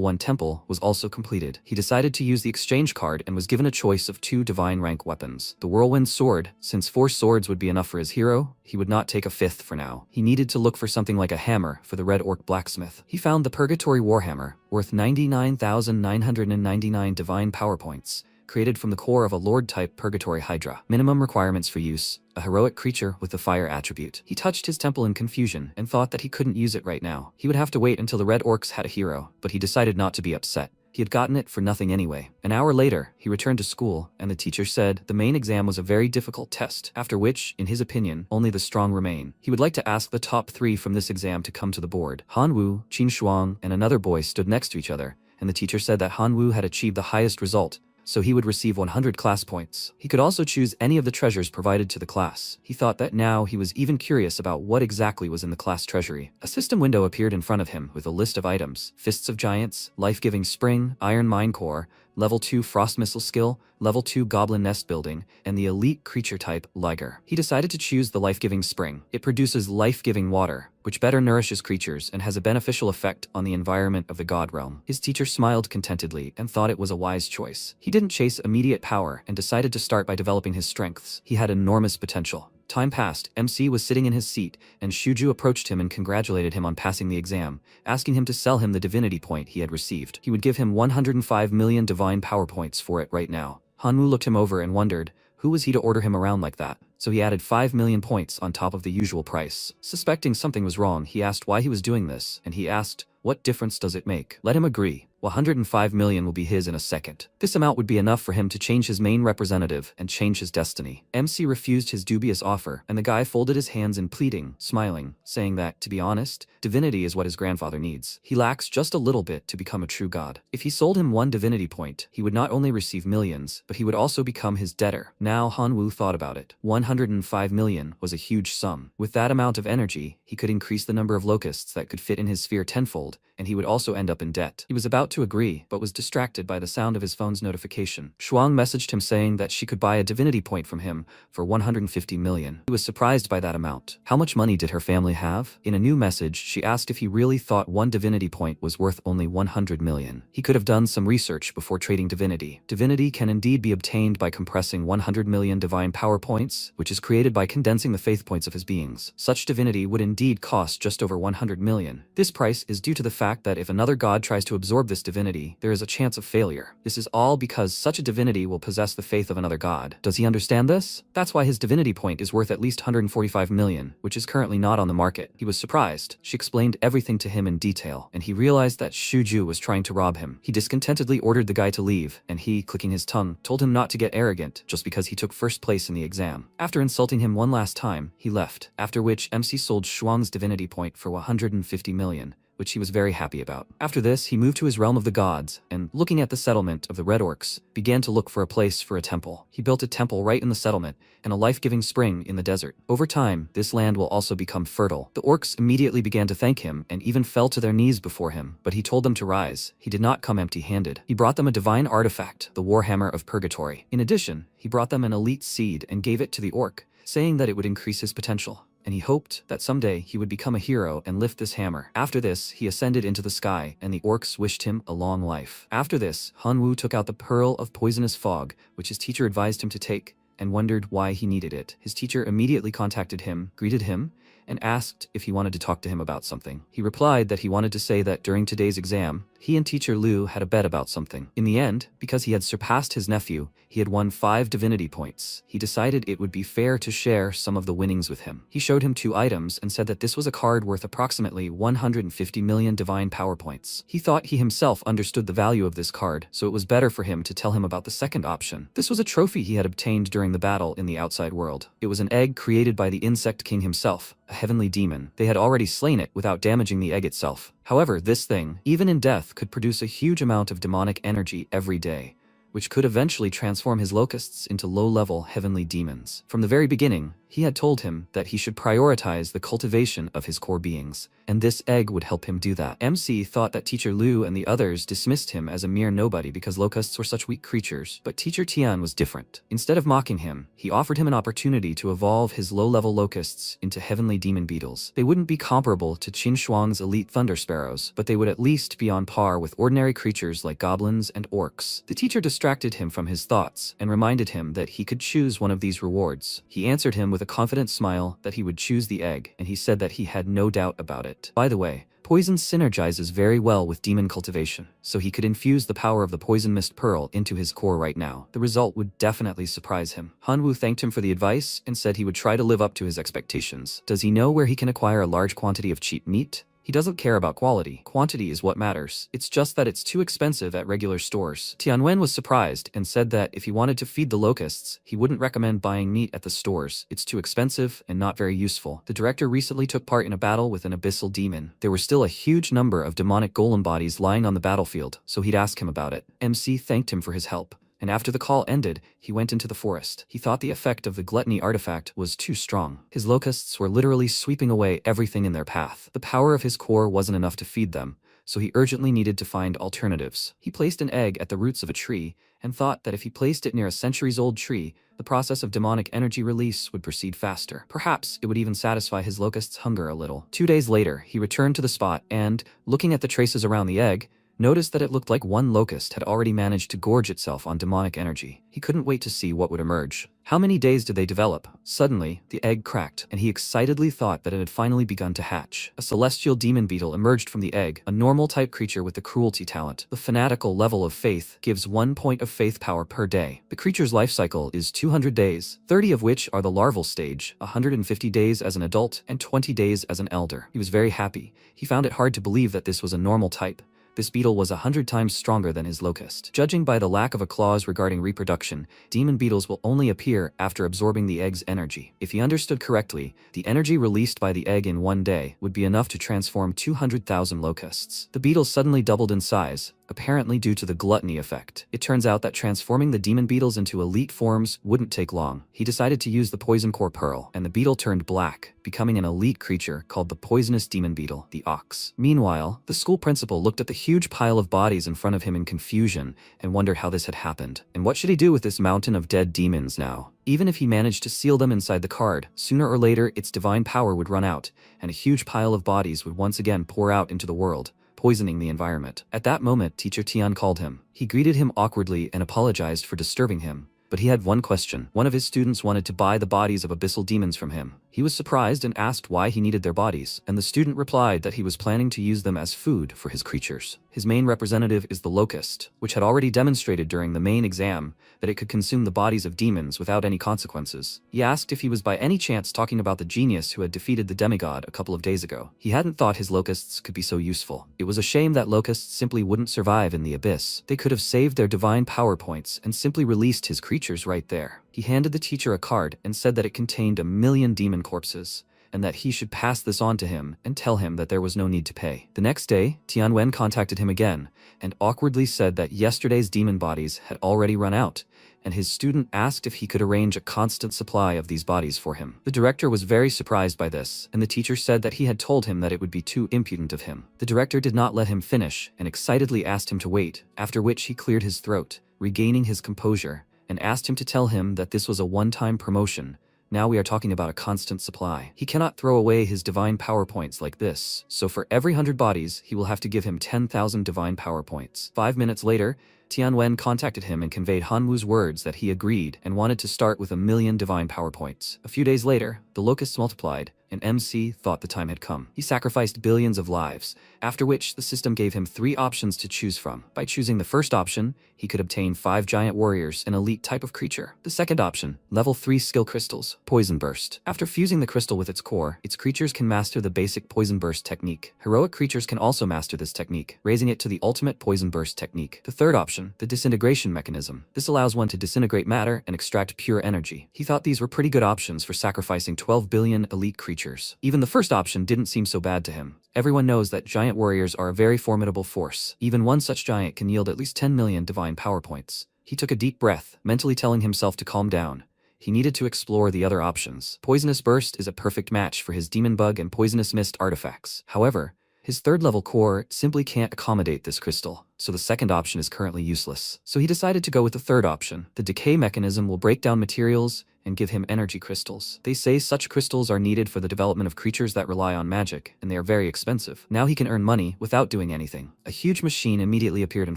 1 temple was also completed. He decided to use the exchange card and was given a choice of 2 divine rank weapons. The Whirlwind Sword, since 4 swords would be enough for his hero, he would not take a 5th for now. He needed to look for something like a hammer for the Red Orc blacksmith. He found the Purgatory Warhammer, worth 99,999 divine power points, created from the core of a Lord-type Purgatory Hydra. Minimum requirements for use: a heroic creature with the fire attribute. He touched his temple in confusion and thought that he couldn't use it right now. He would have to wait until the Red Orcs had a hero, but he decided not to be upset. He had gotten it for nothing anyway. An hour later, he returned to school, and the teacher said the main exam was a very difficult test, after which, in his opinion, only the strong remain. He would like to ask the top 3 from this exam to come to the board. Hanwoo, Shwang, and another boy stood next to each other, and the teacher said that Hanwoo had achieved the highest result, so he would receive 100 class points. He could also choose any of the treasures provided to the class. He thought that now he was even curious about what exactly was in the class treasury. A system window appeared in front of him with a list of items: Fists of Giants, Life-Giving Spring, Iron Mine Core, Level 2 Frost Missile Skill, Level 2 Goblin Nest Building, and the elite creature type, Liger. He decided to choose the Life-Giving Spring. It produces life-giving water, which better nourishes creatures and has a beneficial effect on the environment of the god realm. His teacher smiled contentedly and thought it was a wise choice. He didn't chase immediate power and decided to start by developing his strengths. He had enormous potential. Time passed, MC was sitting in his seat, and Shuju approached him and congratulated him on passing the exam, asking him to sell him the divinity point he had received. He would give him 105 million divine power points for it right now. Hanwoo looked him over and wondered, who was he to order him around like that? So he added 5 million points on top of the usual price. Suspecting something was wrong, he asked why he was doing this, and he asked, what difference does it make? Let him agree. 105 million will be his in a second. This amount would be enough for him to change his main representative and change his destiny. MC refused his dubious offer, and the guy folded his hands in pleading, smiling, saying that, to be honest, divinity is what his grandfather needs. He lacks just a little bit to become a true god. If he sold him 1 divinity point, he would not only receive millions, but he would also become his debtor. Now Hanwoo thought about it. 105 million was a huge sum. With that amount of energy, he could increase the number of locusts that could fit in his sphere tenfold, and he would also end up in debt. He was about to agree, but was distracted by the sound of his phone's notification. Shwang messaged him saying that she could buy a divinity point from him for 150 million. He was surprised by that amount. How much money did her family have? In a new message, she asked if he really thought 1 divinity point was worth only 100 million. He could have done some research before trading divinity. Divinity can indeed be obtained by compressing 100 million divine power points, which is created by condensing the faith points of his beings. Such divinity would indeed cost just over 100 million. This price is due to the fact that if another god tries to absorb this divinity, there is a chance of failure. This is all because such a divinity will possess the faith of another god. Does he understand this? That's why his divinity point is worth at least 145 million, which is currently not on the market. He was surprised. She explained everything to him in detail, and he realized that Shuju was trying to rob him. He discontentedly ordered the guy to leave, and he, clicking his tongue, told him not to get arrogant just because he took first place in the exam. After insulting him one last time, he left, after which MC sold Shwang's divinity point for 150 million, which he was very happy about. After this, he moved to his realm of the gods, and looking at the settlement of the Red Orcs, began to look for a place for a temple. He built a temple right in the settlement, and a life-giving spring in the desert. Over time, this land will also become fertile. The Orcs immediately began to thank him, and even fell to their knees before him, but he told them to rise. He did not come empty-handed. He brought them a divine artifact, the Warhammer of Purgatory. In addition, he brought them an elite seed and gave it to the Orc, saying that it would increase his potential, and he hoped that someday he would become a hero and lift this hammer. After this, he ascended into the sky, and the Orcs wished him a long life. After this, Hanwoo took out the Pearl of Poisonous Fog, which his teacher advised him to take, and wondered why he needed it. His teacher immediately contacted him, greeted him, and asked if he wanted to talk to him about something. He replied that he wanted to say that during today's exam, he and teacher Liu had a bet about something. In the end, because he had surpassed his nephew, he had won 5 divinity points. He decided it would be fair to share some of the winnings with him. He showed him 2 items and said that this was a card worth approximately 150 million divine power points. He thought he himself understood the value of this card, so it was better for him to tell him about the second option. This was a trophy he had obtained during the battle in the outside world. It was an egg created by the Insect King himself, a heavenly demon. They had already slain it without damaging the egg itself. However, this thing, even in death, could produce a huge amount of demonic energy every day, which could eventually transform his locusts into low-level heavenly demons. From the very beginning, he had told him that he should prioritize the cultivation of his core beings, and this egg would help him do that. MC thought that teacher Liu and the others dismissed him as a mere nobody because locusts were such weak creatures, but teacher Tian was different. Instead of mocking him, he offered him an opportunity to evolve his low-level locusts into heavenly demon beetles. They wouldn't be comparable to Qin Shuang's elite thunder sparrows, but they would at least be on par with ordinary creatures like goblins and orcs. The teacher distracted him from his thoughts and reminded him that he could choose one of these rewards. He answered him with a confident smile that he would choose the egg, and he said that he had no doubt about it. By the way, poison synergizes very well with demon cultivation, so he could infuse the power of the Poison Mist Pearl into his core right now. The result would definitely surprise him. Hanwoo thanked him for the advice and said he would try to live up to his expectations. Does he know where he can acquire a large quantity of cheap meat? He doesn't care about quality. Quantity is what matters. It's just that it's too expensive at regular stores. Tianwen was surprised and said that if he wanted to feed the locusts, he wouldn't recommend buying meat at the stores. It's too expensive and not very useful. The director recently took part in a battle with an abyssal demon. There were still a huge number of demonic golem bodies lying on the battlefield, so he'd ask him about it. MC thanked him for his help, and after the call ended, he went into the forest. He thought the effect of the gluttony artifact was too strong. His locusts were literally sweeping away everything in their path. The power of his core wasn't enough to feed them, so he urgently needed to find alternatives. He placed an egg at the roots of a tree, and thought that if he placed it near a centuries-old tree, the process of demonic energy release would proceed faster. Perhaps it would even satisfy his locust's hunger a little. 2 days later, he returned to the spot and, looking at the traces around the egg, noticed that it looked like one locust had already managed to gorge itself on demonic energy. He couldn't wait to see what would emerge. How many days did they develop? Suddenly, the egg cracked, and he excitedly thought that it had finally begun to hatch. A celestial demon beetle emerged from the egg, a normal-type creature with the cruelty talent. The fanatical level of faith gives 1 point of faith power per day. The creature's life cycle is 200 days, 30 of which are the larval stage, 150 days as an adult, and 20 days as an elder. He was very happy. He found it hard to believe that this was a normal type. This beetle was 100 times stronger than his locust. Judging by the lack of a clause regarding reproduction, demon beetles will only appear after absorbing the egg's energy. If he understood correctly, the energy released by the egg in 1 day would be enough to transform 200,000 locusts. The beetle suddenly doubled in size, apparently due to the gluttony effect. It turns out that transforming the demon beetles into elite forms wouldn't take long. He decided to use the Poison Core Pearl, and the beetle turned black, becoming an elite creature called the Poisonous Demon Beetle, the Ox. Meanwhile, the school principal looked at the huge pile of bodies in front of him in confusion and wondered how this had happened. And what should he do with this mountain of dead demons now? Even if he managed to seal them inside the card, sooner or later its divine power would run out, and a huge pile of bodies would once again pour out into the world, poisoning the environment. At that moment, teacher Tian called him. He greeted him awkwardly and apologized for disturbing him. But he had one question. One of his students wanted to buy the bodies of abyssal demons from him. He was surprised and asked why he needed their bodies, and the student replied that he was planning to use them as food for his creatures. His main representative is the locust, which had already demonstrated during the main exam that it could consume the bodies of demons without any consequences. He asked if he was by any chance talking about the genius who had defeated the demigod a couple of days ago. He hadn't thought his locusts could be so useful. It was a shame that locusts simply wouldn't survive in the abyss. They could have saved their divine power points and simply released his creatures right there. He handed the teacher a card and said that it contained 1,000,000 demon corpses, and that he should pass this on to him and tell him that there was no need to pay. The next day, Tianwen contacted him again and awkwardly said that yesterday's demon bodies had already run out, and his student asked if he could arrange a constant supply of these bodies for him. The director was very surprised by this, and the teacher said that he had told him that it would be too impudent of him. The director did not let him finish and excitedly asked him to wait, after which he cleared his throat, regaining his composure, and asked him to tell him that this was a one-time promotion. Now we are talking about a constant supply. He cannot throw away his divine power points like this, so for every 100 bodies, he will have to give him 10,000 divine power points. 5 minutes later, Tianwen contacted him and conveyed Hanwu's words that he agreed and wanted to start with 1,000,000 divine power points. A few days later, the locusts multiplied, and MC thought the time had come. He sacrificed billions of lives, after which the system gave him 3 options to choose from. By choosing the first option, he could obtain 5 giant warriors, an elite type of creature. The second option, level 3 skill crystals, Poison Burst. After fusing the crystal with its core, its creatures can master the basic Poison Burst technique. Heroic creatures can also master this technique, raising it to the ultimate Poison Burst technique. The third option, the disintegration mechanism. This allows one to disintegrate matter and extract pure energy. He thought these were pretty good options for sacrificing 12 billion elite creatures. Even the first option didn't seem so bad to him. Everyone knows that giant warriors are a very formidable force. Even one such giant can yield at least 10 million divine power points. He took a deep breath, mentally telling himself to calm down. He needed to explore the other options. Poisonous Burst is a perfect match for his Demon Bug and Poisonous Mist artifacts. However, his third-level core simply can't accommodate this crystal, so the second option is currently useless. So he decided to go with the third option. The decay mechanism will break down materials and give him energy crystals. They say such crystals are needed for the development of creatures that rely on magic, and they are very expensive. Now he can earn money without doing anything. A huge machine immediately appeared in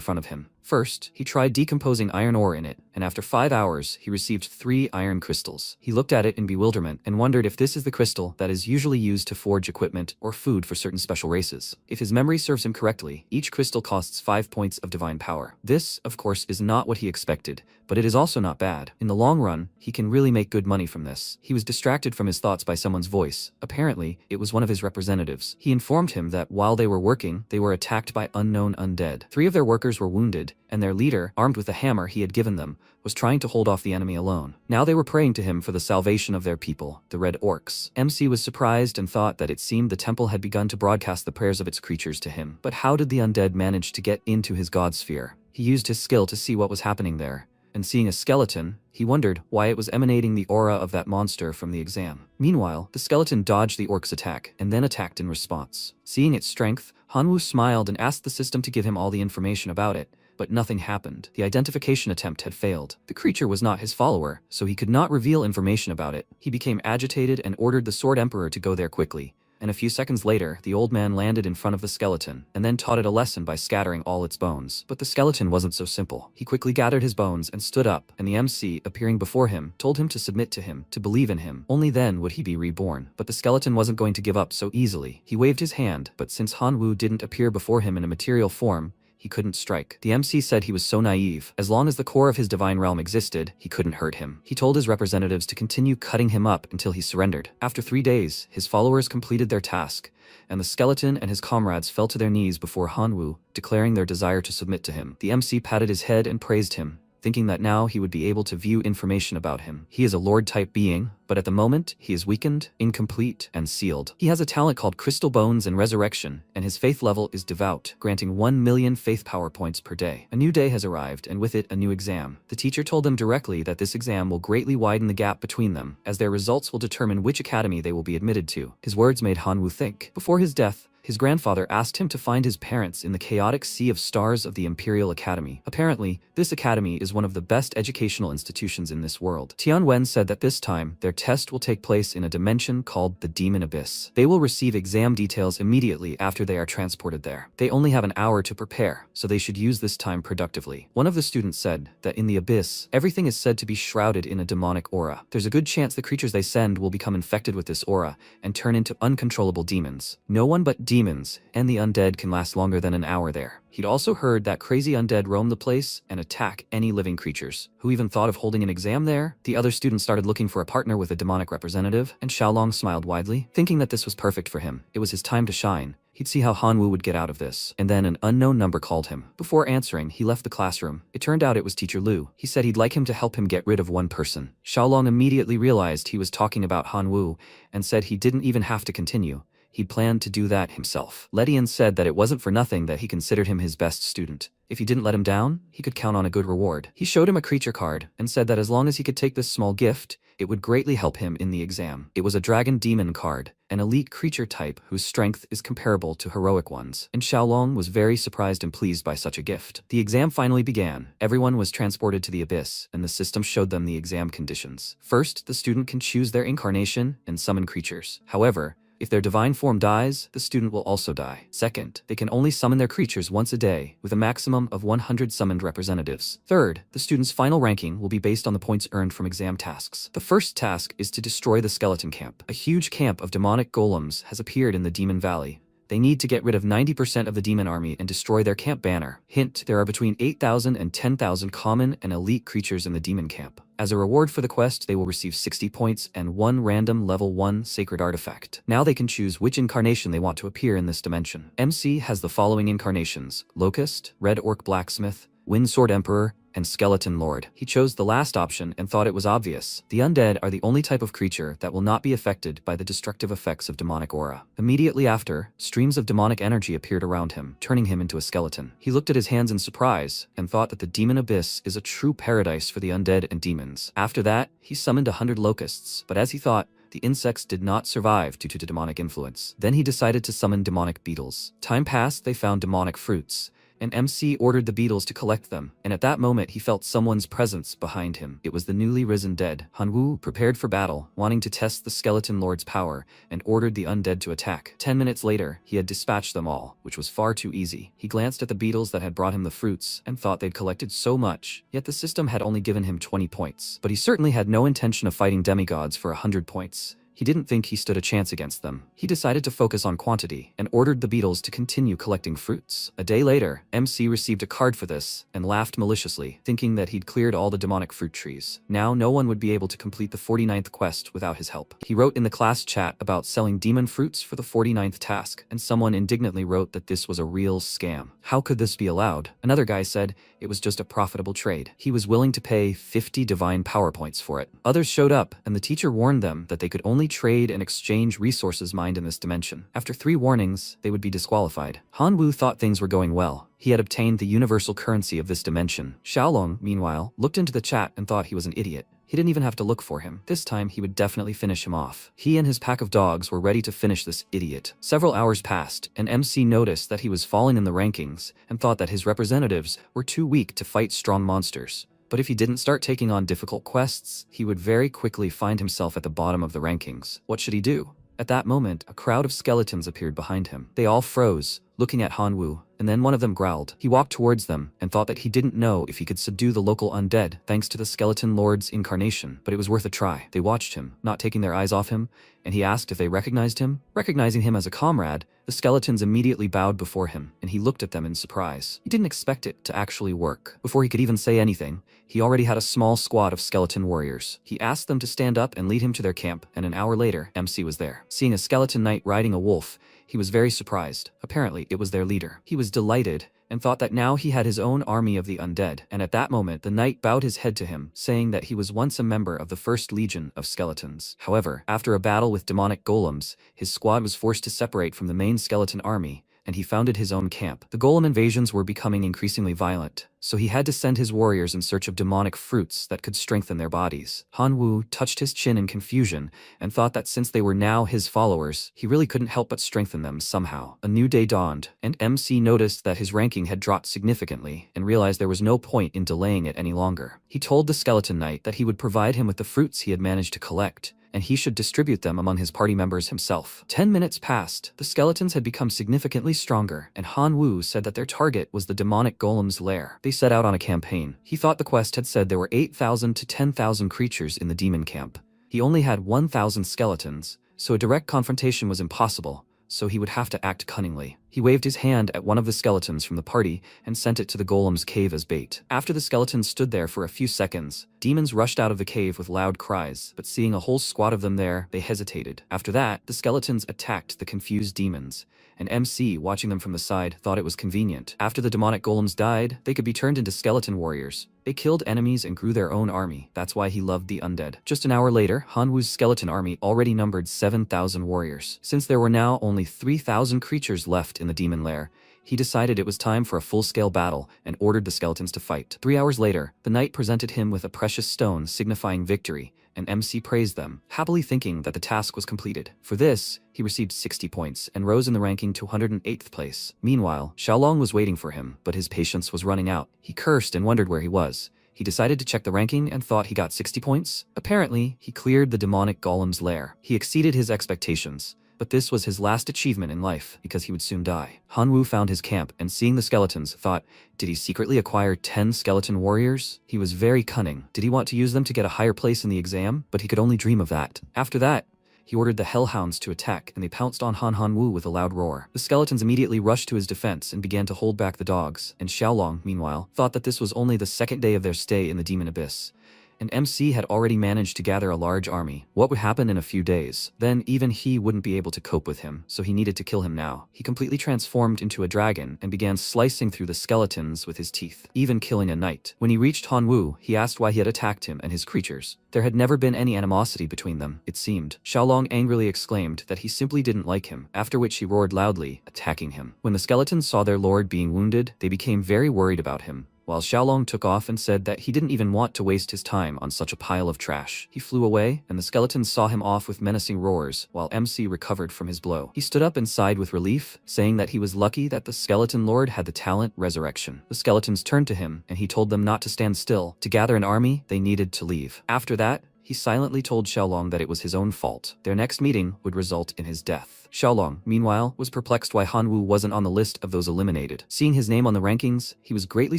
front of him. First, he tried decomposing iron ore in it, and after 5 hours, he received 3 iron crystals. He looked at it in bewilderment and wondered if this is the crystal that is usually used to forge equipment or food for certain special races. If his memory serves him correctly, each crystal costs 5 points of divine power. This, of course, is not what he expected, but it is also not bad. In the long run, he can really make good money from this. He was distracted from his thoughts by someone's voice. Apparently, it was one of his representatives. He informed him that while they were working, they were attacked by unknown undead. 3 of their workers were wounded, and their leader, armed with the hammer he had given them, was trying to hold off the enemy alone. Now they were praying to him for the salvation of their people, the Red Orcs. MC was surprised and thought that it seemed the temple had begun to broadcast the prayers of its creatures to him. But how did the undead manage to get into his god sphere? He used his skill to see what was happening there, and seeing a skeleton, he wondered why it was emanating the aura of that monster from the exam. Meanwhile, the skeleton dodged the orc's attack, and then attacked in response. Seeing its strength, Hanwoo smiled and asked the system to give him all the information about it, but nothing happened. The identification attempt had failed. The creature was not his follower, so he could not reveal information about it. He became agitated and ordered the Sword Emperor to go there quickly. And a few seconds later, the old man landed in front of the skeleton, and then taught it a lesson by scattering all its bones. But the skeleton wasn't so simple. He quickly gathered his bones and stood up, and the MC, appearing before him, told him to submit to him, to believe in him. Only then would he be reborn. But the skeleton wasn't going to give up so easily. He waved his hand, but since Hanwoo didn't appear before him in a material form, he couldn't strike. The MC said he was so naive. As long as the core of his divine realm existed, he couldn't hurt him. He told his representatives to continue cutting him up until he surrendered. After 3 days, his followers completed their task, and the skeleton and his comrades fell to their knees before Hanwoo, declaring their desire to submit to him. The MC patted his head and praised him, thinking that now he would be able to view information about him. He is a lord-type being, but at the moment, he is weakened, incomplete, and sealed. He has a talent called Crystal Bones and Resurrection, and his faith level is devout, granting 1,000,000 faith power points per day. A new day has arrived, and with it, a new exam. The teacher told them directly that this exam will greatly widen the gap between them, as their results will determine which academy they will be admitted to. His words made Hanwoo think. Before his death, his grandfather asked him to find his parents in the chaotic sea of stars of the Imperial Academy. Apparently, this academy is one of the best educational institutions in this world. Tianwen said that this time, their test will take place in a dimension called the Demon Abyss. They will receive exam details immediately after they are transported there. They only have an hour to prepare, so they should use this time productively. One of the students said that in the Abyss, everything is said to be shrouded in a demonic aura. There's a good chance the creatures they send will become infected with this aura and turn into uncontrollable demons. No one but demons and the undead can last longer than an hour there. He'd also heard that crazy undead roam the place and attack any living creatures. Who even thought of holding an exam there? The other students started looking for a partner with a demonic representative, and Shaolong smiled widely, thinking that this was perfect for him. It was his time to shine, He'd see how Hanwoo would get out of this. And then an unknown number called him. Before answering, he left the classroom. It turned out it was Teacher Lu. He said he'd like him to help him get rid of one person. Shaolong immediately realized he was talking about Hanwoo and said he didn't even have to continue. He'd planned to do that himself. Ledian said that it wasn't for nothing that he considered him his best student. If he didn't let him down, he could count on a good reward. He showed him a creature card and said that as long as he could take this small gift, it would greatly help him in the exam. It was a dragon demon card, an elite creature type whose strength is comparable to heroic ones, and Shaolong was very surprised and pleased by such a gift. The exam finally began. Everyone was transported to the abyss, and the system showed them the exam conditions. First, the student can choose their incarnation and summon creatures. However, if their divine form dies, the student will also die. Second, they can only summon their creatures once a day, with a maximum of 100 summoned representatives. Third, the student's final ranking will be based on the points earned from exam tasks. The first task is to destroy the skeleton camp. A huge camp of demonic golems has appeared in the Demon Valley. They need to get rid of 90% of the demon army and destroy their camp banner. Hint, there are between 8,000 and 10,000 common and elite creatures in the demon camp. As a reward for the quest, they will receive 60 points and one random level 1 sacred artifact. Now they can choose which incarnation they want to appear in this dimension. MC has the following incarnations: Locust, Red Orc Blacksmith, Windsword Emperor, and Skeleton Lord. He chose the last option and thought it was obvious. The undead are the only type of creature that will not be affected by the destructive effects of demonic aura. Immediately after, streams of demonic energy appeared around him, turning him into a skeleton. He looked at his hands in surprise and thought that the demon abyss is a true paradise for the undead and demons. After that, he summoned 100 locusts, but as he thought, the insects did not survive due to demonic influence. Then he decided to summon demonic beetles. Time passed, they found demonic fruits, and MC ordered the beetles to collect them, and at that moment he felt someone's presence behind him. It was the newly risen dead. Hanwoo prepared for battle, wanting to test the Skeleton Lord's power, and ordered the undead to attack. 10 minutes later, he had dispatched them all, which was far too easy. He glanced at the beetles that had brought him the fruits, and thought they'd collected so much, yet the system had only given him 20 points. But he certainly had no intention of fighting demigods for 100 points. He didn't think he stood a chance against them. He decided to focus on quantity, and ordered the beetles to continue collecting fruits. A day later, MC received a card for this, and laughed maliciously, thinking that he'd cleared all the demonic fruit trees. Now no one would be able to complete the 49th quest without his help. He wrote in the class chat about selling demon fruits for the 49th task, and someone indignantly wrote that this was a real scam. How could this be allowed? Another guy said it was just a profitable trade. He was willing to pay 50 divine power points for it. Others showed up, and the teacher warned them that they could only trade and exchange resources mined in this dimension. After 3 warnings, they would be disqualified. Hanwoo thought things were going well. He had obtained the universal currency of this dimension. Shaolong, meanwhile, looked into the chat and thought he was an idiot. He didn't even have to look for him. This time, he would definitely finish him off. He and his pack of dogs were ready to finish this idiot. Several hours passed, and MC noticed that he was falling in the rankings and thought that his representatives were too weak to fight strong monsters. But if he didn't start taking on difficult quests, he would very quickly find himself at the bottom of the rankings. What should he do? At that moment, a crowd of skeletons appeared behind him. They all froze, looking at Hanwoo, and then one of them growled. He walked towards them and thought that he didn't know if he could subdue the local undead thanks to the Skeleton Lord's incarnation, but it was worth a try. They watched him, not taking their eyes off him, and he asked if they recognized him. Recognizing him as a comrade, the skeletons immediately bowed before him, and he looked at them in surprise. He didn't expect it to actually work. Before he could even say anything, he already had a small squad of skeleton warriors. He asked them to stand up and lead him to their camp, and an hour later, MC was there. Seeing a skeleton knight riding a wolf, he was very surprised. Apparently, it was their leader. He was delighted and thought that now he had his own army of the undead, and at that moment the knight bowed his head to him, saying that he was once a member of the First Legion of Skeletons. However, after a battle with demonic golems, his squad was forced to separate from the main skeleton army, and he founded his own camp. The golem invasions were becoming increasingly violent, so he had to send his warriors in search of demonic fruits that could strengthen their bodies. Hanwoo touched his chin in confusion and thought that since they were now his followers, he really couldn't help but strengthen them somehow. A new day dawned, and MC noticed that his ranking had dropped significantly and realized there was no point in delaying it any longer. He told the skeleton knight that he would provide him with the fruits he had managed to collect, and he should distribute them among his party members himself. 10 minutes passed. The skeletons had become significantly stronger, and Hanwoo said that their target was the demonic golem's lair. They set out on a campaign. He thought the quest had said there were 8,000 to 10,000 creatures in the demon camp. He only had 1,000 skeletons, so a direct confrontation was impossible, so he would have to act cunningly. He waved his hand at one of the skeletons from the party and sent it to the golem's cave as bait. After the skeleton stood there for a few seconds, demons rushed out of the cave with loud cries, but seeing a whole squad of them there, they hesitated. After that, the skeletons attacked the confused demons, and MC, watching them from the side, thought it was convenient. After the demonic golems died, they could be turned into skeleton warriors. They killed enemies and grew their own army. That's why he loved the undead. Just an hour later, Hanwoo's skeleton army already numbered 7,000 warriors. Since there were now only 3,000 creatures left in the demon lair, he decided it was time for a full-scale battle and ordered the skeletons to fight. 3 hours later, the knight presented him with a precious stone signifying victory, and MC praised them, happily thinking that the task was completed. For this, he received 60 points and rose in the ranking to 108th place. Meanwhile, Shaolong was waiting for him, but his patience was running out. He cursed and wondered where he was. He decided to check the ranking and thought he got 60 points. Apparently, he cleared the demonic golem's lair. He exceeded his expectations. But this was his last achievement in life, because he would soon die. Hanwoo found his camp, and seeing the skeletons, thought, did he secretly acquire 10 skeleton warriors? He was very cunning. Did he want to use them to get a higher place in the exam? But he could only dream of that. After that, he ordered the hellhounds to attack, and they pounced on Hanwoo with a loud roar. The skeletons immediately rushed to his defense and began to hold back the dogs, and Shaolong, meanwhile, thought that this was only the second day of their stay in the demon abyss, and MC had already managed to gather a large army. What would happen in a few days? Then even he wouldn't be able to cope with him, so he needed to kill him now. He completely transformed into a dragon and began slicing through the skeletons with his teeth, even killing a knight. When he reached Hanwoo, he asked why he had attacked him and his creatures. There had never been any animosity between them, it seemed. Shaolong angrily exclaimed that he simply didn't like him, after which he roared loudly, attacking him. When the skeletons saw their lord being wounded, they became very worried about him, while Shaolong took off and said that he didn't even want to waste his time on such a pile of trash. He flew away, and the skeletons saw him off with menacing roars, while MC recovered from his blow. He stood up and sighed with relief, saying that he was lucky that the skeleton lord had the talent resurrection. The skeletons turned to him, and he told them not to stand still. To gather an army, they needed to leave. After that, he silently told Shaolong that it was his own fault. Their next meeting would result in his death. Shaolong, meanwhile, was perplexed why Hanwoo wasn't on the list of those eliminated. Seeing his name on the rankings, he was greatly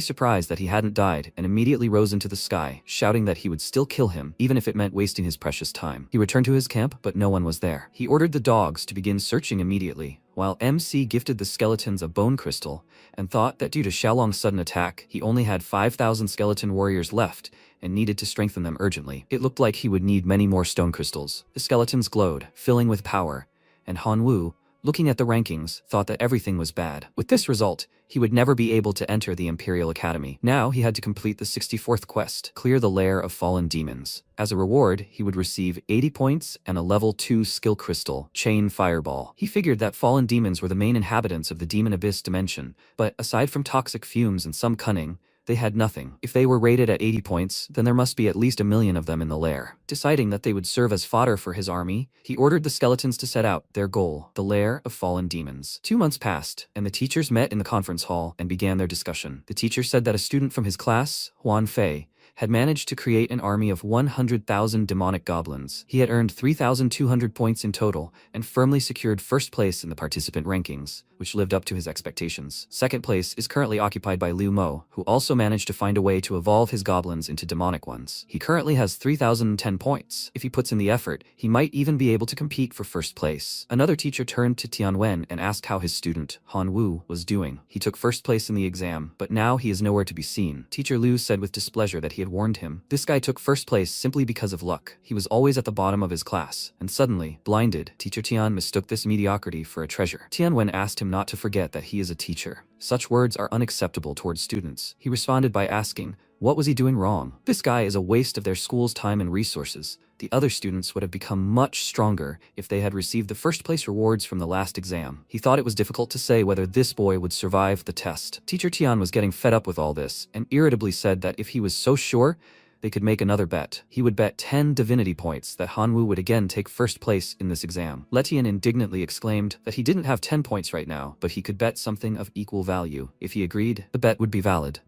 surprised that he hadn't died and immediately rose into the sky, shouting that he would still kill him, even if it meant wasting his precious time. He returned to his camp, but no one was there. He ordered the dogs to begin searching immediately, while MC gifted the skeletons a bone crystal and thought that due to Shaolong's sudden attack, he only had 5,000 skeleton warriors left and needed to strengthen them urgently. It looked like he would need many more stone crystals. The skeletons glowed, filling with power, and Hanwoo, looking at the rankings, thought that everything was bad. With this result, he would never be able to enter the Imperial Academy. Now he had to complete the 64th quest, clear the lair of fallen demons. As a reward, he would receive 80 points and a level 2 skill crystal, Chain Fireball. He figured that fallen demons were the main inhabitants of the Demon Abyss dimension, but aside from toxic fumes and some cunning, they had nothing. If they were rated at 80 points, then there must be at least 1 million of them in the lair. Deciding that they would serve as fodder for his army, he ordered the skeletons to set out their goal, the lair of fallen demons. 2 months passed, and the teachers met in the conference hall and began their discussion. The teacher said that a student from his class, Huan Fei, had managed to create an army of 100,000 demonic goblins. He had earned 3,200 points in total and firmly secured first place in the participant rankings, which lived up to his expectations. Second place is currently occupied by Liu Mo, who also managed to find a way to evolve his goblins into demonic ones. He currently has 3,010 points. If he puts in the effort, he might even be able to compete for first place. Another teacher turned to Tianwen and asked how his student, Hanwoo, was doing. He took first place in the exam, but now he is nowhere to be seen. Teacher Liu said with displeasure that he had warned him. This guy took first place simply because of luck. He was always at the bottom of his class, and suddenly, blinded, Teacher Tian mistook this mediocrity for a treasure. Tianwen asked him not to forget that he is a teacher. Such words are unacceptable towards students. He responded by asking, what was he doing wrong? This guy is a waste of their school's time and resources. The other students would have become much stronger if they had received the first place rewards from the last exam. He thought it was difficult to say whether this boy would survive the test. Teacher Tian was getting fed up with all this and irritably said that if he was so sure, they could make another bet. He would bet 10 divinity points that Hanwoo would again take first place in this exam. Letian indignantly exclaimed that he didn't have 10 points right now, but he could bet something of equal value. If he agreed, the bet would be valid.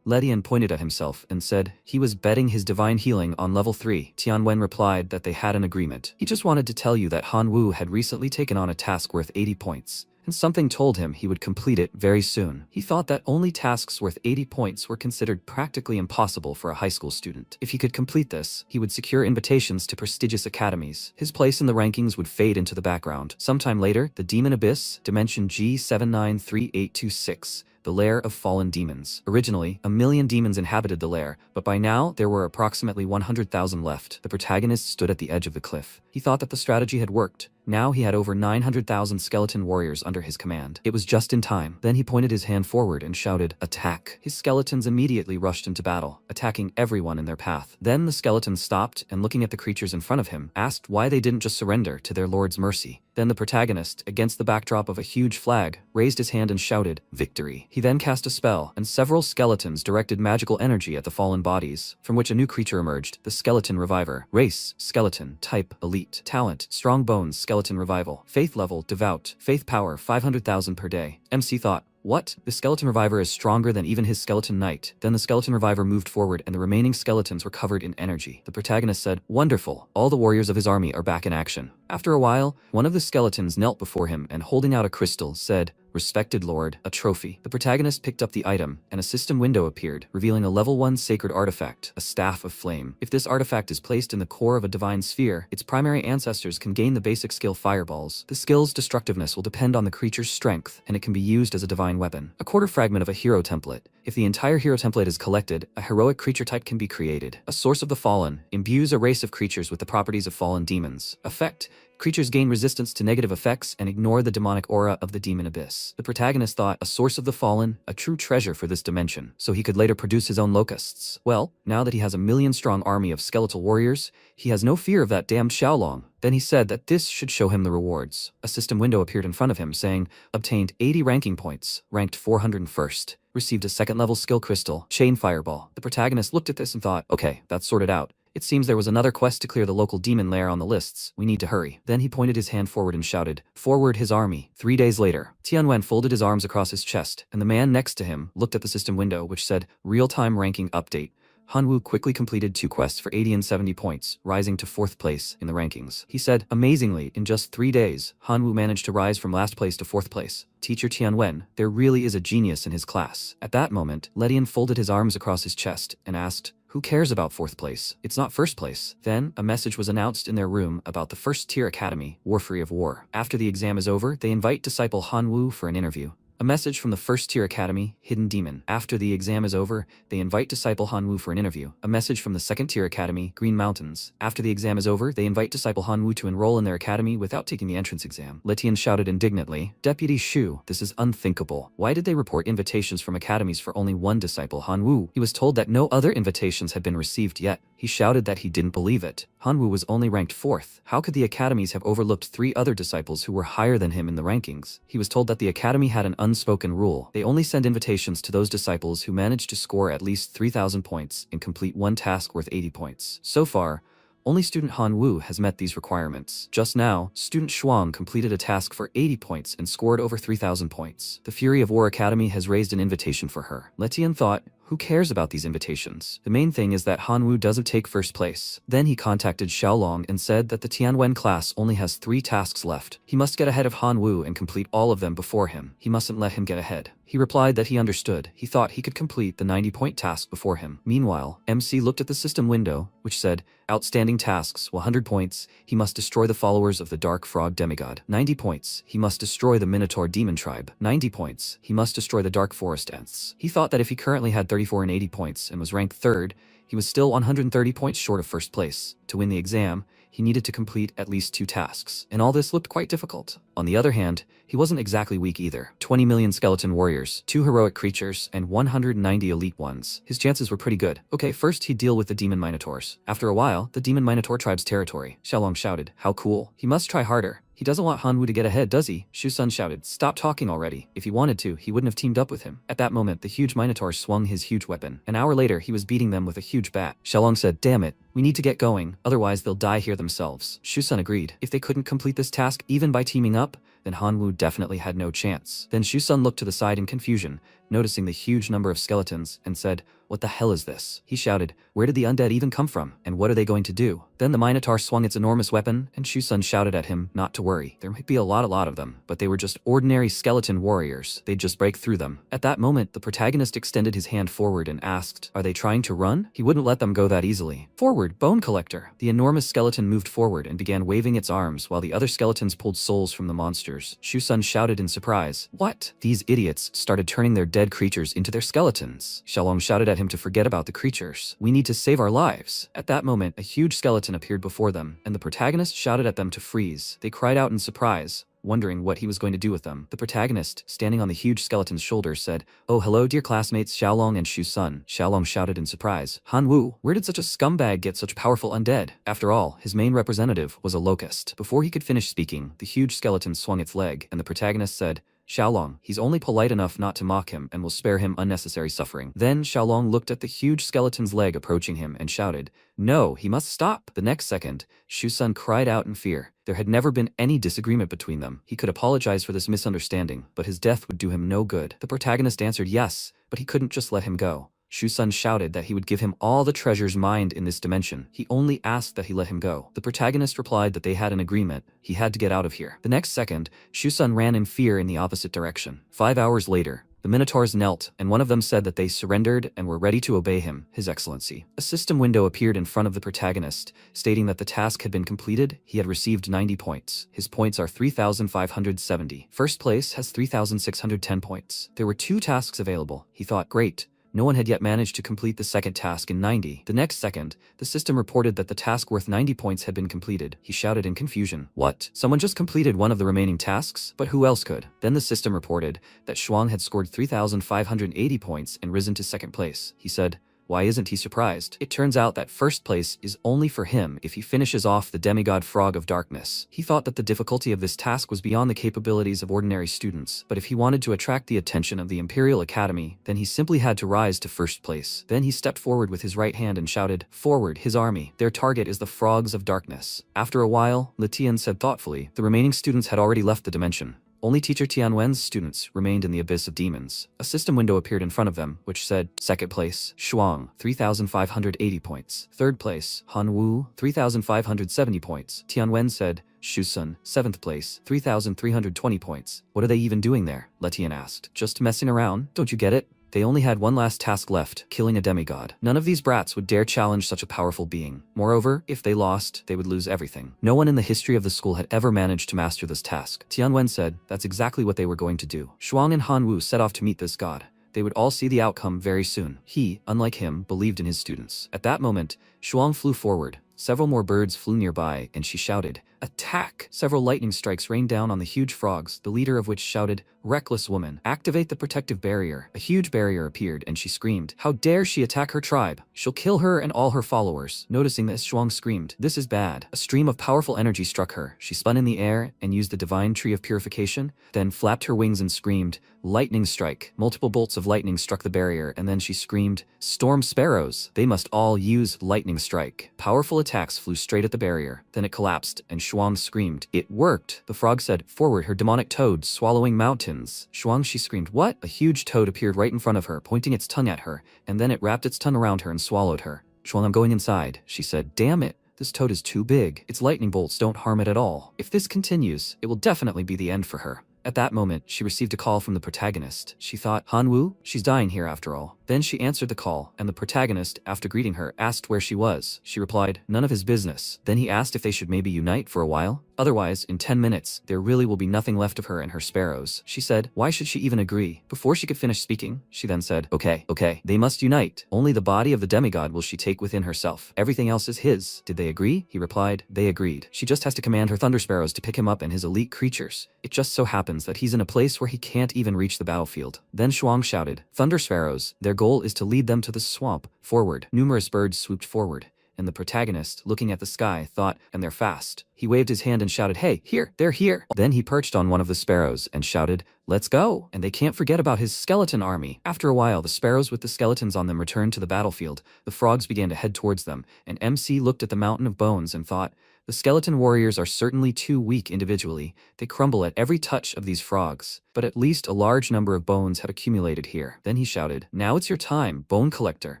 Letian pointed at himself and said he was betting his divine healing on level 3. Tianwen replied that they had an agreement. He just wanted to tell you that Hanwoo had recently taken on a task worth 80 points, and something told him he would complete it very soon. He thought that only tasks worth 80 points were considered practically impossible for a high school student. If he could complete this, he would secure invitations to prestigious academies. His place in the rankings would fade into the background. Sometime later, the Demon Abyss, Dimension G793826, the lair of fallen demons. Originally, 1,000,000 demons inhabited the lair, but by now there were approximately 100,000 left. The protagonist stood at the edge of the cliff. He thought that the strategy had worked. Now he had over 900,000 skeleton warriors under his command. It was just in time. Then he pointed his hand forward and shouted, "Attack!" His skeletons immediately rushed into battle, attacking everyone in their path. Then the skeletons stopped and, looking at the creatures in front of him, asked why they didn't just surrender to their lord's mercy. Then the protagonist, against the backdrop of a huge flag, raised his hand and shouted, "Victory!" He then cast a spell, and several skeletons directed magical energy at the fallen bodies, from which a new creature emerged, the Skeleton Reviver. Race, skeleton. Type, elite. Talent, strong bones, skeleton revival. Faith level, devout. Faith power, 500,000 per day. MC thought, "What? The Skeleton Reviver is stronger than even his Skeleton Knight." Then the Skeleton Reviver moved forward and the remaining skeletons were covered in energy. The protagonist said, "Wonderful. All the warriors of his army are back in action." After a while, one of the skeletons knelt before him and, holding out a crystal, said, "Respected Lord, a trophy." The protagonist picked up the item, and a system window appeared, revealing a level 1 sacred artifact, a Staff of Flame. If this artifact is placed in the core of a divine sphere, its primary ancestors can gain the basic skill Fireballs. The skill's destructiveness will depend on the creature's strength, and it can be used as a divine weapon. A quarter fragment of a hero template. If the entire hero template is collected, a heroic creature type can be created. A Source of the Fallen imbues a race of creatures with the properties of fallen demons. Effect: creatures gain resistance to negative effects and ignore the demonic aura of the Demon Abyss. The protagonist thought, a Source of the Fallen, a true treasure for this dimension, so he could later produce his own locusts. Well, now that he has a 1,000,000-strong army of skeletal warriors, he has no fear of that damned Shaolong. Then he said that this should show him the rewards. A system window appeared in front of him saying, obtained 80 ranking points, ranked 401st, received a second-level skill crystal, Chain Fireball. The protagonist looked at this and thought, okay, that's sorted out. It seems there was another quest to clear the local demon lair on the lists. We need to hurry. Then he pointed his hand forward and shouted, "Forward his army." 3 days later, Tianwen folded his arms across his chest, and the man next to him looked at the system window which said, "Real-time ranking update." Hanwoo quickly completed 2 quests for 80 and 70 points, rising to 4th place in the rankings. He said, amazingly, in just 3 days, Hanwoo managed to rise from last place to 4th place. Teacher Tianwen, there really is a genius in his class. At that moment, Ledian folded his arms across his chest and asked, "Who cares about 4th place? It's not 1st place." Then, a message was announced in their room about the 1st-tier academy, Warfree of War. After the exam is over, they invite disciple Hanwoo for an interview. A message from the 1st-tier academy, Hidden Demon. After the exam is over, they invite disciple Hanwoo for an interview. A message from the 2nd-tier academy, Green Mountains. After the exam is over, they invite disciple Hanwoo to enroll in their academy without taking the entrance exam. Letian shouted indignantly, "Deputy Shu, this is unthinkable. Why did they report invitations from academies for only one disciple Hanwoo? He was told that no other invitations had been received yet." He shouted that he didn't believe it. Hanwoo was only ranked 4th. How could the academies have overlooked 3 other disciples who were higher than him in the rankings? He was told that the academy had an unspoken rule. They only send invitations to those disciples who manage to score at least 3,000 points and complete one task worth 80 points. So far, only student Hanwoo has met these requirements. Just now, student Shwang completed a task for 80 points and scored over 3,000 points. The Fury of War Academy has raised an invitation for her. Letian thought, who cares about these invitations? The main thing is that Hanwoo doesn't take 1st place. Then he contacted Shaolong and said that the Tianwen class only has 3 tasks left. He must get ahead of Hanwoo and complete all of them before him. He mustn't let him get ahead. He replied that he understood. He thought he could complete the 90-point task before him. Meanwhile, MC looked at the system window, which said, outstanding tasks, 100 points, he must destroy the followers of the Dark Frog Demigod. 90 points, he must destroy the Minotaur Demon Tribe. 90 points, he must destroy the Dark Forest Ants. He thought that if he currently had 34 and 80 points and was ranked 3rd, he was still 130 points short of 1st place. To win the exam, he needed to complete at least 2 tasks, and all this looked quite difficult. On the other hand, he wasn't exactly weak either. 20 million skeleton warriors, 2 heroic creatures, and 190 elite ones. His chances were pretty good. Okay, first he'd deal with the demon minotaurs. After a while, the demon minotaur tribe's territory. Shaolong shouted, "How cool. He must try harder." He doesn't want Hanwoo to get ahead, does he? Shu-sun shouted, "Stop talking already. If he wanted to, he wouldn't have teamed up with him." At that moment, the huge Minotaur swung his huge weapon. An hour later, he was beating them with a huge bat. Shaolong said, "Damn it. We need to get going, otherwise they'll die here themselves." Shu-sun agreed. If they couldn't complete this task even by teaming up, then Hanwoo definitely had no chance. Then Shu-sun looked to the side in confusion. noticing the huge number of skeletons, and said, "What the hell is this?" He shouted, "Where did the undead even come from, and what are they going to do?" Then the Minotaur swung its enormous weapon, and Shusun shouted at him not to worry. There might be a lot of them, but they were just ordinary skeleton warriors. They'd just break through them. At that moment, the protagonist extended his hand forward and asked, "Are they trying to run?" He wouldn't let them go that easily. "Forward, Bone Collector!" The enormous skeleton moved forward and began waving its arms while the other skeletons pulled souls from the monsters. Shusun shouted in surprise, "What?" These idiots started turning their dead creatures into their skeletons. Shaolong shouted at him to forget about the creatures. "We need to save our lives." At that moment, a huge skeleton appeared before them, and the protagonist shouted at them to freeze. They cried out in surprise, wondering what he was going to do with them. The protagonist, standing on the huge skeleton's shoulder, said, "Oh, hello dear classmates Shaolong and Shusun." Shaolong shouted in surprise, "Han Wu, where did such a scumbag get such powerful undead?" After all, his main representative was a locust. Before he could finish speaking, the huge skeleton swung its leg, and the protagonist said, "Shaolong, he's only polite enough not to mock him and will spare him unnecessary suffering." Then Shaolong looked at the huge skeleton's leg approaching him and shouted, "No, he must stop." The next second, Shusun cried out in fear. There had never been any disagreement between them. He could apologize for this misunderstanding, but his death would do him no good. The protagonist answered yes, but he couldn't just let him go. Shusun shouted that he would give him all the treasures mined in this dimension. He only asked that he let him go. The protagonist replied that they had an agreement. He had to get out of here. The next second, Shusun ran in fear in the opposite direction. 5 hours later, the Minotaurs knelt, and one of them said that they surrendered and were ready to obey him, His Excellency. A system window appeared in front of the protagonist, stating that the task had been completed. He had received 90 points. His points are 3,570. First place has 3,610 points. There were 2 tasks available. He thought, great. No one had yet managed to complete the second task in 90. The next second, the system reported that the task worth 90 points had been completed. He shouted in confusion, "What? Someone just completed one of the remaining tasks? But who else could?" Then the system reported that Shwang had scored 3,580 points and risen to second place. He said, why isn't he surprised? It turns out that first place is only for him if he finishes off the Demigod Frog of Darkness. He thought that the difficulty of this task was beyond the capabilities of ordinary students, but if he wanted to attract the attention of the Imperial Academy, then he simply had to rise to first place. Then he stepped forward with his right hand and shouted, "Forward, his army. Their target is the Frogs of Darkness." After a while, Letian said thoughtfully, the remaining students had already left the dimension. Only teacher Tianwen's students remained in the Abyss of Demons. A system window appeared in front of them, which said, second place, Shwang, 3,580 points. Third place, Han Wu, 3,570 points. Tianwen said, Shusun, 7th place, 3,320 points. What are they even doing there? Letian asked. Just messing around, don't you get it? They only had one last task left, killing a demigod. None of these brats would dare challenge such a powerful being. Moreover, if they lost, they would lose everything. No one in the history of the school had ever managed to master this task. Tianwen said that's exactly what they were going to do. Shwang and Han Wu set off to meet this god. They would all see the outcome very soon. He, unlike him, believed in his students. At that moment, Shwang flew forward. Several more birds flew nearby, and she shouted, "Attack!" Several lightning strikes rained down on the huge frogs, the leader of which shouted, "Reckless woman, activate the protective barrier." A huge barrier appeared, and she screamed, "How dare she attack her tribe? She'll kill her and all her followers." Noticing this, Shwang screamed, "This is bad." A stream of powerful energy struck her. She spun in the air and used the divine tree of purification, then flapped her wings and screamed, "Lightning strike." Multiple bolts of lightning struck the barrier, and then she screamed, "Storm sparrows! They must all use lightning strike." Powerful attacks flew straight at the barrier. Then it collapsed, and Shwang screamed, "It worked!" The frog said, "Forward, her demonic toad, swallowing mountains." Shwang, she screamed, "What?" A huge toad appeared right in front of her, pointing its tongue at her, and then it wrapped its tongue around her and swallowed her. "Shwang, I'm going inside," she said. "Damn it! This toad is too big. Its lightning bolts don't harm it at all. If this continues, it will definitely be the end for her." At that moment, she received a call from the protagonist. She thought, Han Wu? She's dying here after all. Then she answered the call, and the protagonist, after greeting her, asked where she was. She replied, none of his business. Then he asked if they should maybe unite for a while. Otherwise, in 10 minutes, there really will be nothing left of her and her sparrows. She said, why should she even agree? Before she could finish speaking, she then said, okay, they must unite. Only the body of the demigod will she take within herself. Everything else is his. Did they agree? He replied, they agreed. She just has to command her thunder sparrows to pick him up and his elite creatures. It just so happens that he's in a place where he can't even reach the battlefield. Then Shwang shouted, thunder sparrows, their goal is to lead them to the swamp. Forward. Numerous birds swooped forward, and the protagonist, looking at the sky, thought, and they're fast. He waved his hand and shouted, hey, here, they're here. Then he perched on one of the sparrows and shouted, let's go. And they can't forget about his skeleton army. After a while, the sparrows with the skeletons on them returned to the battlefield. The frogs began to head towards them, and MC looked at the mountain of bones and thought, the skeleton warriors are certainly too weak individually. They crumble at every touch of these frogs. But at least a large number of bones had accumulated here. Then he shouted, now it's your time, Bone Collector.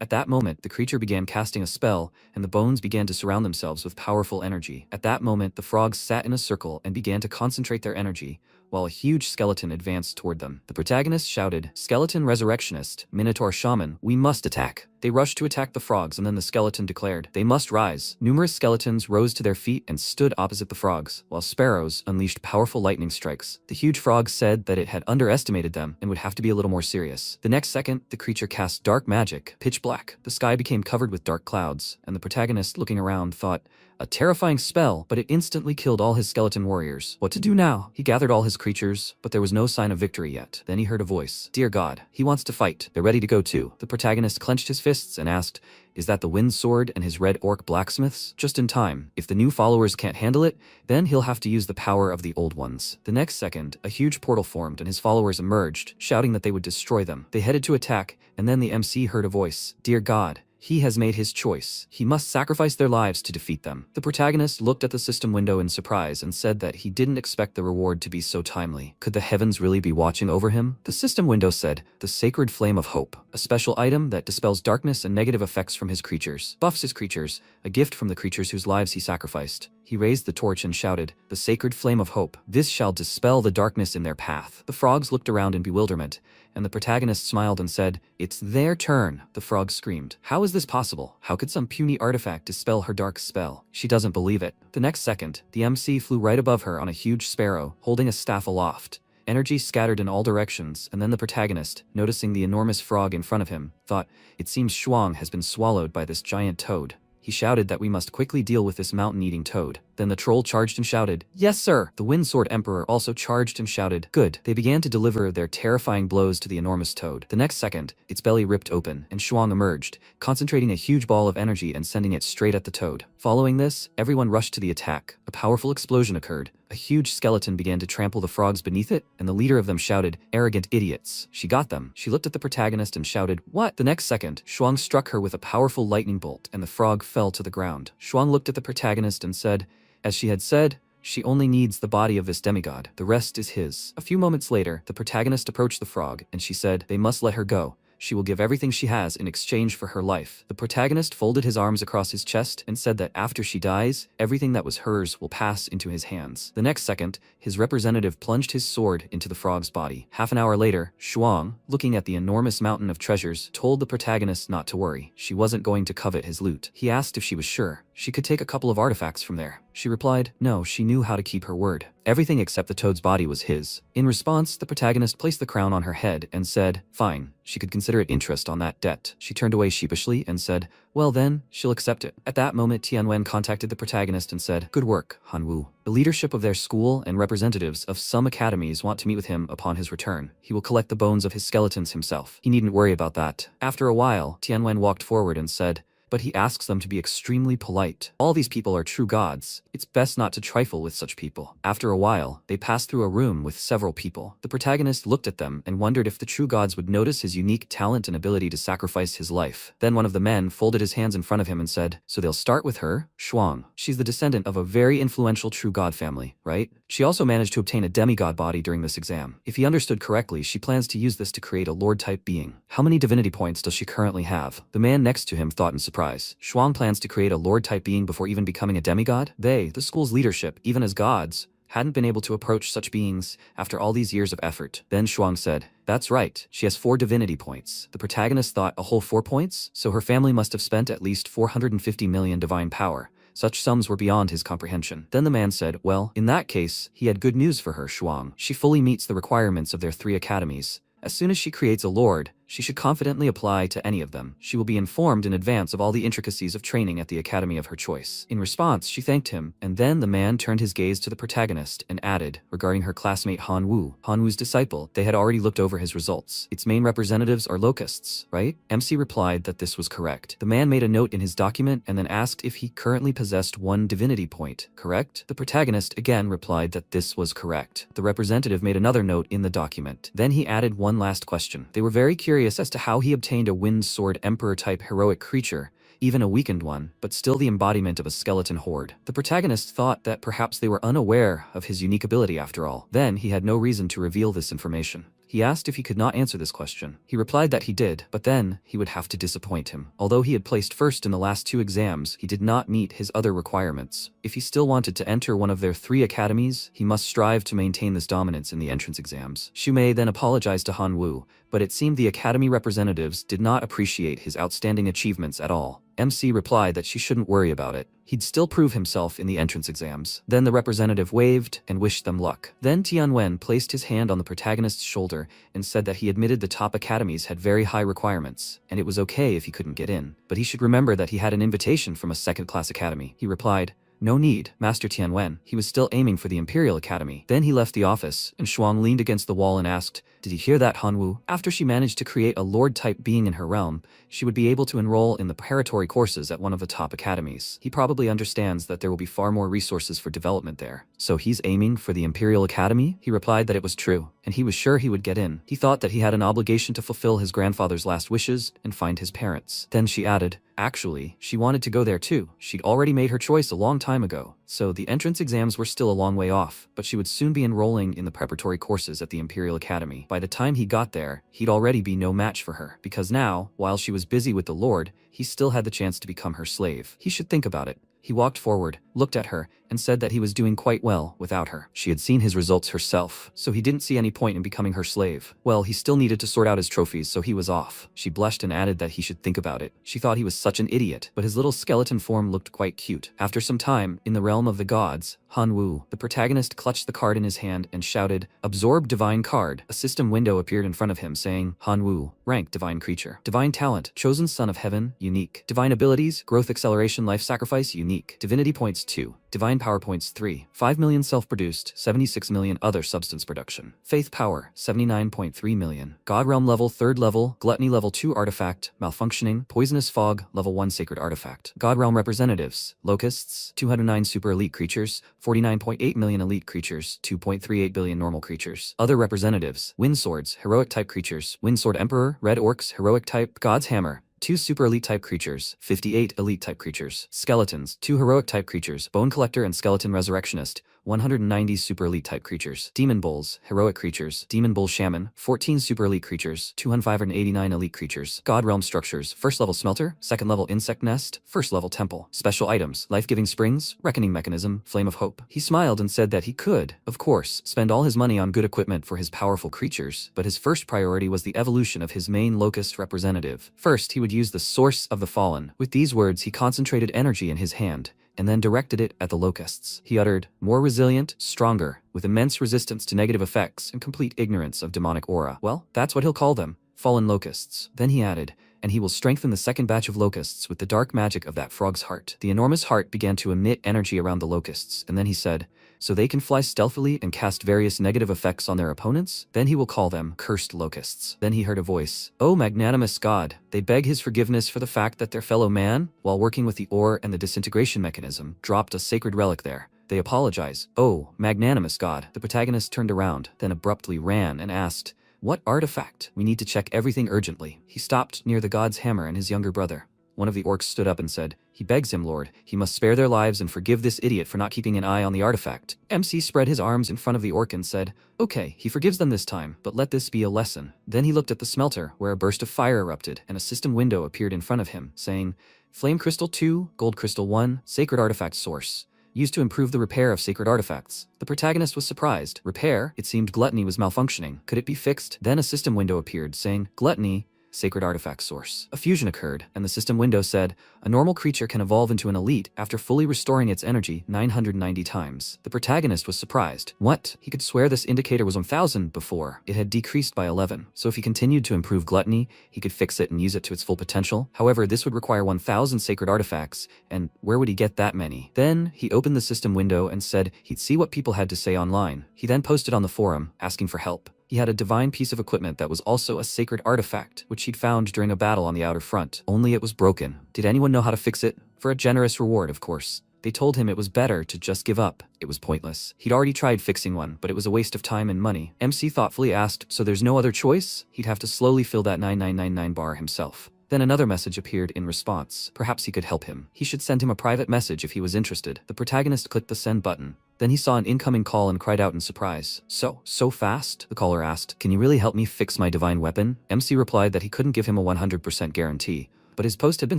At that moment, the creature began casting a spell, and the bones began to surround themselves with powerful energy. At that moment, the frogs sat in a circle and began to concentrate their energy, while a huge skeleton advanced toward them. The protagonist shouted, Skeleton Resurrectionist, Minotaur Shaman, we must attack. They rushed to attack the frogs, and then the skeleton declared, they must rise. Numerous skeletons rose to their feet and stood opposite the frogs, while sparrows unleashed powerful lightning strikes. The huge frog said that it had underestimated them and would have to be a little more serious. The next second, the creature cast dark magic, pitch black. The sky became covered with dark clouds, and the protagonist, looking around, thought, a terrifying spell, but it instantly killed all his skeleton warriors. What to do now? He gathered all his creatures, but there was no sign of victory yet. Then he heard a voice. Dear God, he wants to fight. They're ready to go too. The protagonist clenched his fists and asked, is that the Wind Sword and his red orc blacksmiths? Just in time. If the new followers can't handle it, then he'll have to use the power of the old ones. The next second, a huge portal formed and his followers emerged, shouting that they would destroy them. They headed to attack, and then the MC heard a voice. Dear God, he has made his choice. He must sacrifice their lives to defeat them. The protagonist looked at the system window in surprise and said that he didn't expect the reward to be so timely. Could the heavens really be watching over him? The system window said, the Sacred Flame of Hope, a special item that dispels darkness and negative effects from his creatures, buffs his creatures, a gift from the creatures whose lives he sacrificed. He raised the torch and shouted, the Sacred Flame of Hope. This shall dispel the darkness in their path. The frogs looked around in bewilderment, and the protagonist smiled and said, it's their turn. The frog screamed, how is this possible? How could some puny artifact dispel her dark spell? She doesn't believe it. The next second, the MC flew right above her on a huge sparrow, holding a staff aloft. Energy scattered in all directions, and then the protagonist, noticing the enormous frog in front of him, thought, it seems Shwang has been swallowed by this giant toad. He shouted that we must quickly deal with this mountain-eating toad. Then the troll charged and shouted, yes sir! The Wind Sword Emperor also charged and shouted, good. They began to deliver their terrifying blows to the enormous toad. The next second, its belly ripped open, and Shwang emerged, concentrating a huge ball of energy and sending it straight at the toad. Following this, everyone rushed to the attack. A powerful explosion occurred. A huge skeleton began to trample the frogs beneath it, and the leader of them shouted, arrogant idiots. She got them. She looked at the protagonist and shouted, what? The next second, Shwang struck her with a powerful lightning bolt, and the frog fell to the ground. Shwang looked at the protagonist and said, as she had said, she only needs the body of this demigod. The rest is his. A few moments later, the protagonist approached the frog, and she said, they must let her go. She will give everything she has in exchange for her life. The protagonist folded his arms across his chest and said that after she dies, everything that was hers will pass into his hands. The next second, his representative plunged his sword into the frog's body. Half an hour later, Shwang, looking at the enormous mountain of treasures, told the protagonist not to worry. She wasn't going to covet his loot. He asked if she was sure she could take a couple of artifacts from there. She replied, no, she knew how to keep her word. Everything except the toad's body was his. In response, the protagonist placed the crown on her head and said, fine, she could consider it interest on that debt. She turned away sheepishly and said, well then, she'll accept it. At that moment, Tianwen contacted the protagonist and said, good work, Hanwu. The leadership of their school and representatives of some academies want to meet with him upon his return. He will collect the bones of his skeletons himself. He needn't worry about that. After a while, Tianwen walked forward and said, but he asks them to be extremely polite. All these people are true gods. It's best not to trifle with such people. After a while, they passed through a room with several people. The protagonist looked at them and wondered if the true gods would notice his unique talent and ability to sacrifice his life. Then one of the men folded his hands in front of him and said, so they'll start with her? Shwang. She's the descendant of a very influential true god family, right? She also managed to obtain a demigod body during this exam. If he understood correctly, she plans to use this to create a lord-type being. How many divinity points does she currently have? The man next to him thought in surprise. Shwang plans to create a lord-type being before even becoming a demigod? They, the school's leadership, even as gods, hadn't been able to approach such beings after all these years of effort. Then Shwang said, that's right, she has 4 divinity points. The protagonist thought a whole 4 points? So her family must have spent at least 450 million divine power. Such sums were beyond his comprehension. Then the man said, well, in that case, he had good news for her, Shwang. She fully meets the requirements of their 3 academies. As soon as she creates a lord, she should confidently apply to any of them. She will be informed in advance of all the intricacies of training at the academy of her choice. In response, she thanked him, and then the man turned his gaze to the protagonist and added, regarding her classmate Han Wu, Han Wu's disciple, they had already looked over his results. Its main representatives are locusts, right? MC replied that this was correct. The man made a note in his document and then asked if he currently possessed 1 divinity point, correct? The protagonist again replied that this was correct. The representative made another note in the document. Then he added one last question. They were very curious as to how he obtained a wind sword emperor-type heroic creature, even a weakened one, but still the embodiment of a skeleton horde. The protagonist thought that perhaps they were unaware of his unique ability after all. Then he had no reason to reveal this information. He asked if he could not answer this question. He replied that he did, but then he would have to disappoint him. Although he had placed first in the last 2 exams, he did not meet his other requirements. If he still wanted to enter one of their 3 academies, he must strive to maintain this dominance in the entrance exams. Shumei then apologized to Han Wu, but it seemed the academy representatives did not appreciate his outstanding achievements at all. MC replied that she shouldn't worry about it. He'd still prove himself in the entrance exams. Then the representative waved and wished them luck. Then Tianwen placed his hand on the protagonist's shoulder and said that he admitted the top academies had very high requirements, and it was okay if he couldn't get in. But he should remember that he had an invitation from a second-class academy. He replied, "No need, Master Tianwen." He was still aiming for the Imperial Academy. Then he left the office, and Shwang leaned against the wall and asked, "Did you hear that, Hanwu?" After she managed to create a Lord-type being in her realm, she would be able to enroll in the preparatory courses at one of the top academies. He probably understands that there will be far more resources for development there. So he's aiming for the Imperial Academy? He replied that it was true, and he was sure he would get in. He thought that he had an obligation to fulfill his grandfather's last wishes and find his parents. Then she added, actually, she wanted to go there too. She'd already made her choice a long time ago. So the entrance exams were still a long way off, but she would soon be enrolling in the preparatory courses at the Imperial Academy. By the time he got there, he'd already be no match for her, because now, while she was busy with the Lord, he still had the chance to become her slave. He should think about it. He walked forward, looked at her, and said that he was doing quite well without her. She had seen his results herself, so he didn't see any point in becoming her slave. Well, he still needed to sort out his trophies, so he was off. She blushed and added that he should think about it. She thought he was such an idiot, but his little skeleton form looked quite cute. After some time, in the realm of the gods, Han Wu, the protagonist, clutched the card in his hand and shouted, "Absorb divine card." A system window appeared in front of him saying, Han Wu, rank divine creature. Divine talent, chosen son of heaven, unique. Divine abilities, growth acceleration, life sacrifice, unique. Divinity points 2. Divine power points 3. 5 million self-produced, 76 million other substance production. Faith power, 79.3 million. God realm level 3rd level, gluttony level 2 artifact, malfunctioning, poisonous fog, level 1 sacred artifact. God realm representatives, locusts, 209 super elite creatures, 49.8 million elite creatures, 2.38 billion normal creatures. Other representatives, wind swords, heroic type creatures, wind sword emperor, red orcs, heroic type, god's hammer, 2 super elite type creatures, 58 elite type creatures, skeletons, 2 heroic type creatures, bone collector and skeleton resurrectionist, 190 super elite type creatures, demon bulls, heroic creatures, demon bull shaman, 14 super elite creatures, 289 elite creatures, god realm structures, 1st level smelter, 2nd level insect nest, 1st level temple, special items, life-giving springs, reckoning mechanism, flame of hope. He smiled and said that he could, of course, spend all his money on good equipment for his powerful creatures, but his first priority was the evolution of his main locust representative. First, he would use the source of the fallen. With these words, he concentrated energy in his hand, and then directed it at the locusts. He uttered, more resilient, stronger, with immense resistance to negative effects and complete ignorance of demonic aura. Well, that's what he'll call them, fallen locusts. Then he added, and he will strengthen the second batch of locusts with the dark magic of that frog's heart. The enormous heart began to emit energy around the locusts, and then he said, so they can fly stealthily and cast various negative effects on their opponents? Then he will call them cursed locusts. Then he heard a voice, "O magnanimous God." They beg his forgiveness for the fact that their fellow man, while working with the ore and the disintegration mechanism, dropped a sacred relic there. They apologize. "Oh, magnanimous God." The protagonist turned around, then abruptly ran and asked, "What artifact? We need to check everything urgently." He stopped near the god's hammer and his younger brother. One of the orcs stood up and said, "He begs him, Lord. He must spare their lives and forgive this idiot for not keeping an eye on the artifact." MC spread his arms in front of the orc and said, "Okay, he forgives them this time, but let this be a lesson." Then he looked at the smelter, where a burst of fire erupted, and a system window appeared in front of him, saying, Flame Crystal 2, Gold Crystal 1, Sacred Artifact Source. Used to improve the repair of sacred artifacts. The protagonist was surprised. Repair? It seemed gluttony was malfunctioning. Could it be fixed? Then a system window appeared, saying, Gluttony, sacred artifact source. A fusion occurred, and the system window said, a normal creature can evolve into an elite after fully restoring its energy 990 times. The protagonist was surprised. What? He could swear this indicator was 1000 before. It had decreased by 11. So if he continued to improve gluttony, he could fix it and use it to its full potential. However, this would require 1000 sacred artifacts, and where would he get that many? Then, he opened the system window and said he'd see what people had to say online. He then posted on the forum, asking for help. He had a divine piece of equipment that was also a sacred artifact, which he'd found during a battle on the outer front. Only it was broken. Did anyone know how to fix it? For a generous reward, of course. They told him it was better to just give up. It was pointless. He'd already tried fixing one, but it was a waste of time and money. MC thoughtfully asked, so there's no other choice? He'd have to slowly fill that 9999 bar himself. Then another message appeared in response. Perhaps he could help him. He should send him a private message if he was interested. The protagonist clicked the send button. Then he saw an incoming call and cried out in surprise. So fast? The caller asked, can you really help me fix my divine weapon? MC replied that he couldn't give him a 100% guarantee, but his post had been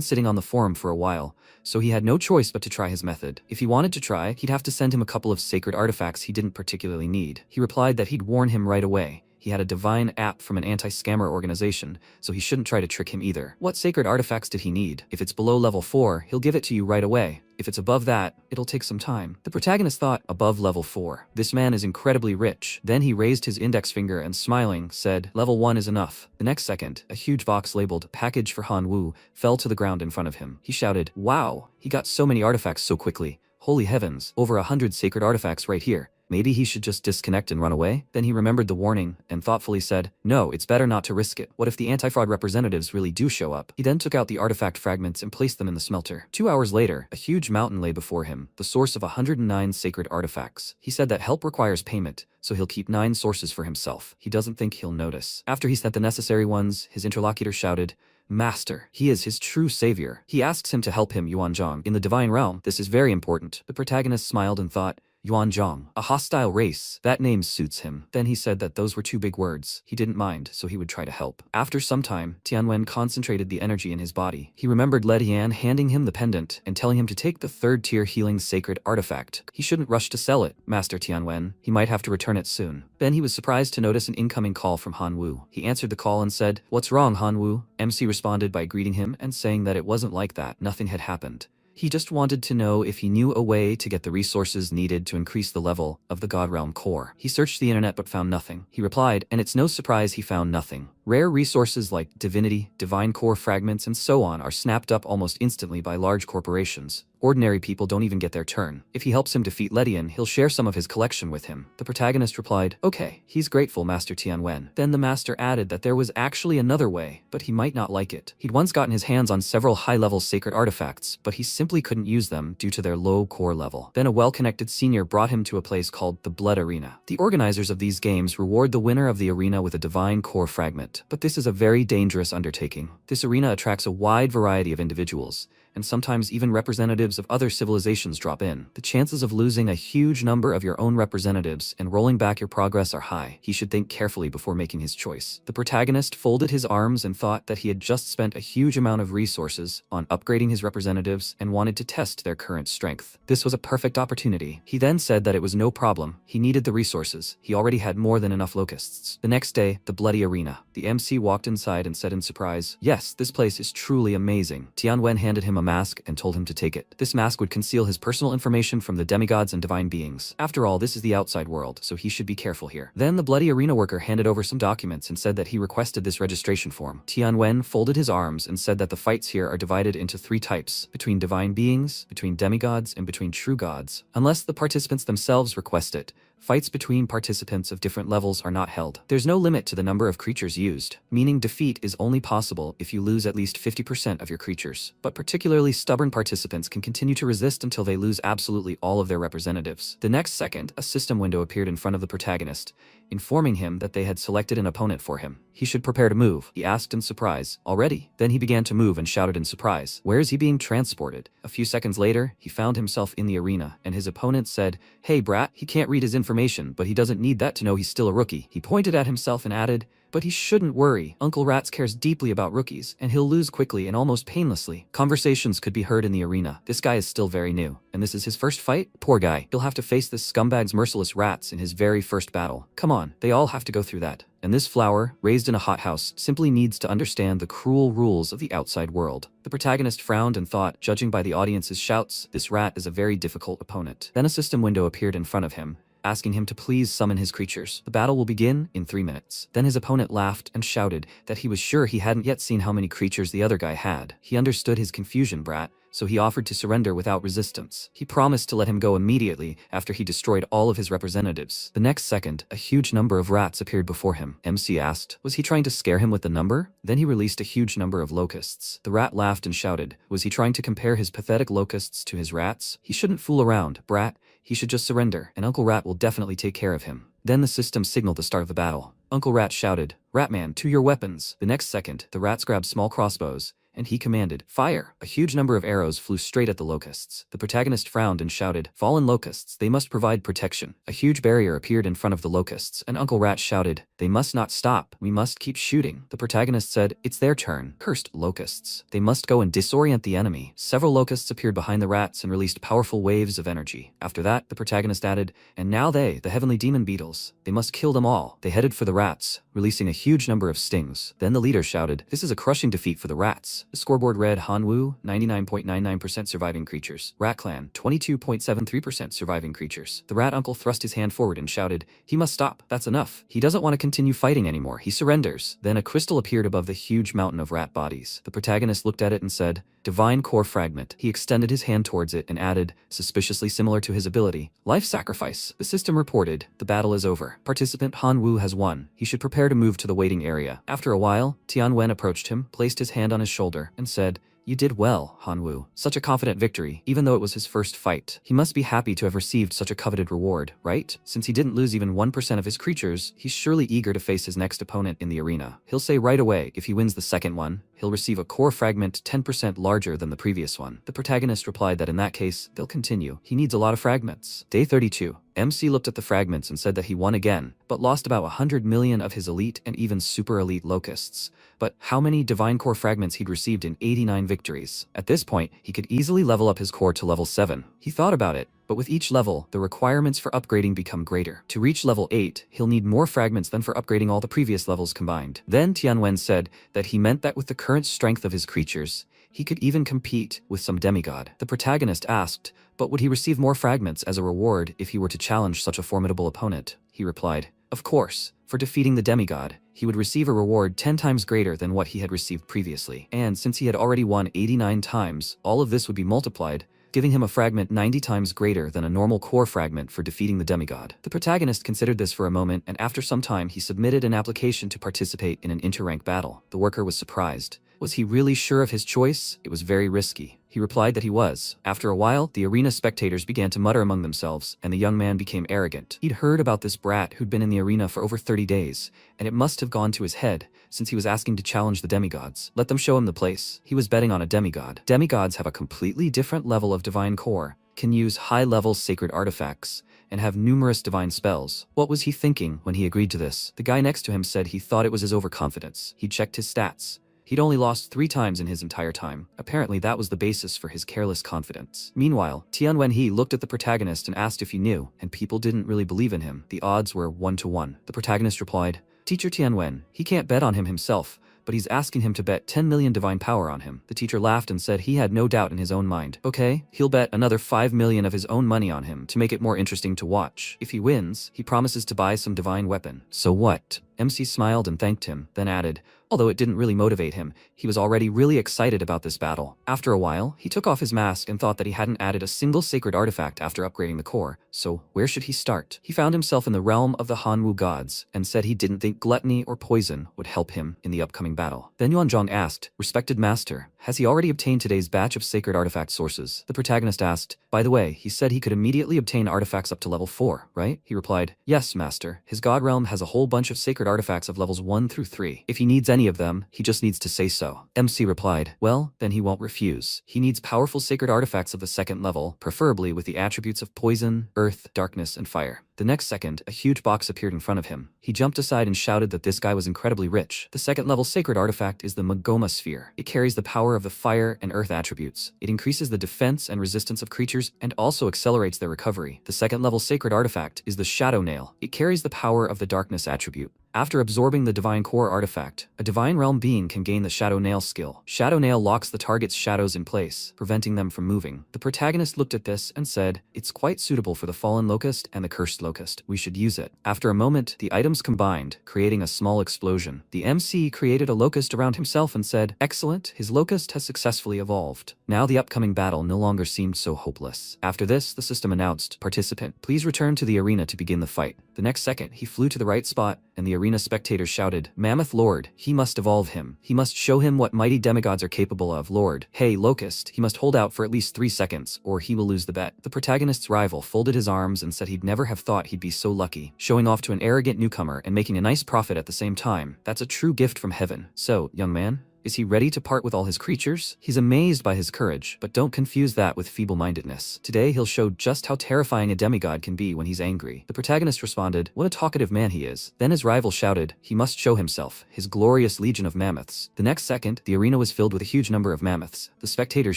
sitting on the forum for a while, so he had no choice but to try his method. If he wanted to try, he'd have to send him a couple of sacred artifacts he didn't particularly need. He replied that he'd warn him right away. He had a divine app from an anti-scammer organization, so he shouldn't try to trick him either. What sacred artifacts did he need? If it's below level 4, he'll give it to you right away. If it's above that, it'll take some time. The protagonist thought, above level 4. This man is incredibly rich. Then he raised his index finger and smiling, said, level 1 is enough. The next second, a huge box labeled, package for Han Wu, fell to the ground in front of him. He shouted, wow, he got so many artifacts so quickly. Holy heavens, over 100 sacred artifacts right here. Maybe he should just disconnect and run away? Then he remembered the warning and thoughtfully said, no, it's better not to risk it. What if the anti-fraud representatives really do show up? He then took out the artifact fragments and placed them in the smelter. 2 hours later, a huge mountain lay before him, the source of 109 sacred artifacts. He said that help requires payment, so he'll keep 9 sources for himself. He doesn't think he'll notice. After he sent the necessary ones, his interlocutor shouted, Master, he is his true savior. He asks him to help him Yuanzhang in the divine realm. This is very important. The protagonist smiled and thought, Yuanzhang, a hostile race. That name suits him. Then he said that those were 2 big words. He didn't mind, so he would try to help. After some time, Tianwen concentrated the energy in his body. He remembered Ledian handing him the pendant and telling him to take the 3rd-tier healing sacred artifact. He shouldn't rush to sell it, Master Tianwen. He might have to return it soon. Then he was surprised to notice an incoming call from Han Wu. He answered the call and said, what's wrong, Han Wu? MC responded by greeting him and saying that it wasn't like that. Nothing had happened. He just wanted to know if he knew a way to get the resources needed to increase the level of the God Realm core. He searched the internet but found nothing. He replied, and it's no surprise he found nothing. Rare resources like divinity, divine core fragments, and so on are snapped up almost instantly by large corporations. Ordinary people don't even get their turn. If he helps him defeat Ledian, he'll share some of his collection with him. The protagonist replied, okay, he's grateful, Master Tianwen. Then the master added that there was actually another way, but he might not like it. He'd once gotten his hands on several high-level sacred artifacts, but he simply couldn't use them due to their low core level. Then a well-connected senior brought him to a place called the Blood Arena. The organizers of these games reward the winner of the arena with a divine core fragment, but this is a very dangerous undertaking. This arena attracts a wide variety of individuals, and sometimes even representatives of other civilizations drop in. The chances of losing a huge number of your own representatives and rolling back your progress are high. He should think carefully before making his choice. The protagonist folded his arms and thought that he had just spent a huge amount of resources on upgrading his representatives and wanted to test their current strength. This was a perfect opportunity. He then said that it was no problem. He needed the resources. He already had more than enough locusts. The next day, the Bloody Arena. The MC walked inside and said in surprise, yes, this place is truly amazing. Tianwen handed him a mask and told him to take it. This mask would conceal his personal information from the demigods and divine beings. After all, this is the outside world, so he should be careful here. Then the Bloody Arena worker handed over some documents and said that he requested this registration form. Tianwen folded his arms and said that the fights here are divided into 3 types, between divine beings, between demigods, and between true gods. Unless the participants themselves request it, fights between participants of different levels are not held. There's no limit to the number of creatures used, meaning defeat is only possible if you lose at least 50% of your creatures. But particularly stubborn participants can continue to resist until they lose absolutely all of their representatives. The next second, a system window appeared in front of the protagonist, informing him that they had selected an opponent for him. He should prepare to move, he asked in surprise. Already? Then he began to move and shouted in surprise. Where is he being transported? A few seconds later, he found himself in the arena, and his opponent said, hey brat, he can't read his information, but he doesn't need that to know he's still a rookie. He pointed at himself and added, But he shouldn't worry. Uncle Rats cares deeply about rookies, and he'll lose quickly and almost painlessly. Conversations could be heard in the arena. This guy is still very new, and this is his first fight? Poor guy. He'll have to face this scumbag's merciless rats in his very first battle. Come on, they all have to go through that. And this flower, raised in a hothouse, simply needs to understand the cruel rules of the outside world. The protagonist frowned and thought, judging by the audience's shouts, this rat is a very difficult opponent. Then a system window appeared in front of him, asking him to please summon his creatures. The battle will begin in 3 minutes. Then his opponent laughed and shouted that he was sure he hadn't yet seen how many creatures the other guy had. He understood his confusion, brat, so he offered to surrender without resistance. He promised to let him go immediately after he destroyed all of his representatives. The next second, a huge number of rats appeared before him. MC asked, was he trying to scare him with the number? Then he released a huge number of locusts. The rat laughed and shouted, was he trying to compare his pathetic locusts to his rats? He shouldn't fool around, brat. He should just surrender, and Uncle Rat will definitely take care of him. Then the system signaled the start of the battle. Uncle Rat shouted, Ratman, to your weapons. The next second, the rats grabbed small crossbows, and he commanded, fire! A huge number of arrows flew straight at the locusts. The protagonist frowned and shouted, fallen locusts, they must provide protection. A huge barrier appeared in front of the locusts, and Uncle Rat shouted, they must not stop, we must keep shooting. The protagonist said, it's their turn. Cursed locusts. They must go and disorient the enemy. Several locusts appeared behind the rats and released powerful waves of energy. After that, the protagonist added, and now they, the heavenly demon beetles, they must kill them all. They headed for the rats, releasing a huge number of stings. Then the leader shouted, this is a crushing defeat for the rats. The scoreboard read Hanwoo, 99.99% surviving creatures. Rat Clan, 22.73% surviving creatures. The rat uncle thrust his hand forward and shouted, he must stop. That's enough. He doesn't want to continue fighting anymore. He surrenders. Then a crystal appeared above the huge mountain of rat bodies. The protagonist looked at it and said, Divine Core Fragment. He extended his hand towards it and added, suspiciously similar to his ability, Life Sacrifice. The system reported, the battle is over. Participant Han Wu has won. He should prepare to move to the waiting area. After a while, Tian Wen approached him, placed his hand on his shoulder, and said, you did well, Han Wu. Such a confident victory, even though it was his first fight. He must be happy to have received such a coveted reward, right? Since he didn't lose even 1% of his creatures, he's surely eager to face his next opponent in the arena. He'll say right away, if he wins the second one, he'll receive a core fragment 10% larger than the previous one. The protagonist replied that in that case, they'll continue. He needs a lot of fragments. Day 32. MC looked at the fragments and said that he won again, but lost about 100 million of his elite and even super elite locusts. But how many divine core fragments he'd received in 89 victories? At this point, he could easily level up his core to level 7. He thought about it, but with each level, the requirements for upgrading become greater. To reach level 8, he'll need more fragments than for upgrading all the previous levels combined. Then Tianwen said that he meant that with the current strength of his creatures, he could even compete with some demigod. The protagonist asked, but would he receive more fragments as a reward if he were to challenge such a formidable opponent? He replied, of course. For defeating the demigod, he would receive a reward 10 times greater than what he had received previously. And since he had already won 89 times, all of this would be multiplied, giving him a fragment 90 times greater than a normal core fragment for defeating the demigod. The protagonist considered this for a moment, and after some time he submitted an application to participate in an inter-rank battle. The worker was surprised. Was he really sure of his choice? It was very risky. He replied that he was. After a while, the arena spectators began to mutter among themselves, and the young man became arrogant. He'd heard about this brat who'd been in the arena for over 30 days, and it must have gone to his head, since he was asking to challenge the demigods. Let them show him the place. He was betting on a demigod. Demigods have a completely different level of divine core, can use high-level sacred artifacts, and have numerous divine spells. What was he thinking when he agreed to this? The guy next to him said he thought it was his overconfidence. He checked his stats. He'd only lost 3 times in his entire time. Apparently that was the basis for his careless confidence. Meanwhile, Tian Wenhe looked at the protagonist and asked if he knew, and people didn't really believe in him. The odds were 1-to-1. The protagonist replied, Teacher Tian Wen, he can't bet on him himself, but he's asking him to bet 10 million divine power on him. The teacher laughed and said he had no doubt in his own mind. Okay, he'll bet another 5 million of his own money on him to make it more interesting to watch. If he wins, he promises to buy some divine weapon. So what? MC smiled and thanked him, then added, although it didn't really motivate him, he was already really excited about this battle. After a while, he took off his mask and thought that he hadn't added a single sacred artifact after upgrading the core, so where should he start? He found himself in the realm of the Hanwu gods, and said he didn't think gluttony or poison would help him in the upcoming battle. Then Yuanzhong asked, respected master, has he already obtained today's batch of sacred artifact sources? The protagonist asked, by the way, he said he could immediately obtain artifacts up to level 4, right? He replied, yes, master. His god realm has a whole bunch of sacred artifacts of levels 1 through 3. If he needs any of them, he just needs to say so. MC replied, well, then he won't refuse. He needs powerful sacred artifacts of the 2nd level, preferably with the attributes of poison, earth, darkness, and fire. The next second, a huge box appeared in front of him. He jumped aside and shouted that this guy was incredibly rich. The second-level sacred artifact is the Magoma Sphere. It carries the power of the fire and earth attributes. It increases the defense and resistance of creatures and also accelerates their recovery. The second-level sacred artifact is the Shadow Nail. It carries the power of the darkness attribute. After absorbing the Divine Core artifact, a Divine Realm being can gain the Shadow Nail skill. Shadow Nail locks the target's shadows in place, preventing them from moving. The protagonist looked at this and said, "It's quite suitable for the Fallen Locust and the Cursed Locust. We should use it." After a moment, the items combined, creating a small explosion. The MC created a locust around himself and said, "Excellent, his locust has successfully evolved." Now the upcoming battle no longer seemed so hopeless. After this, the system announced, "Participant, please return to the arena to begin the fight." The next second, he flew to the right spot, and the arena spectators shouted, "Mammoth Lord, he must evolve him. He must show him what mighty demigods are capable of. Lord, hey, Locust, he must hold out for at least 3 seconds, or he will lose the bet." The protagonist's rival folded his arms and said he'd never have thought he'd be so lucky, showing off to an arrogant newcomer and making a nice profit at the same time. That's a true gift from heaven. So, young man, is he ready to part with all his creatures? He's amazed by his courage, but don't confuse that with feeble-mindedness. Today he'll show just how terrifying a demigod can be when he's angry. The protagonist responded, "What a talkative man he is." Then his rival shouted, "He must show himself, his glorious legion of mammoths." The next second, the arena was filled with a huge number of mammoths. The spectators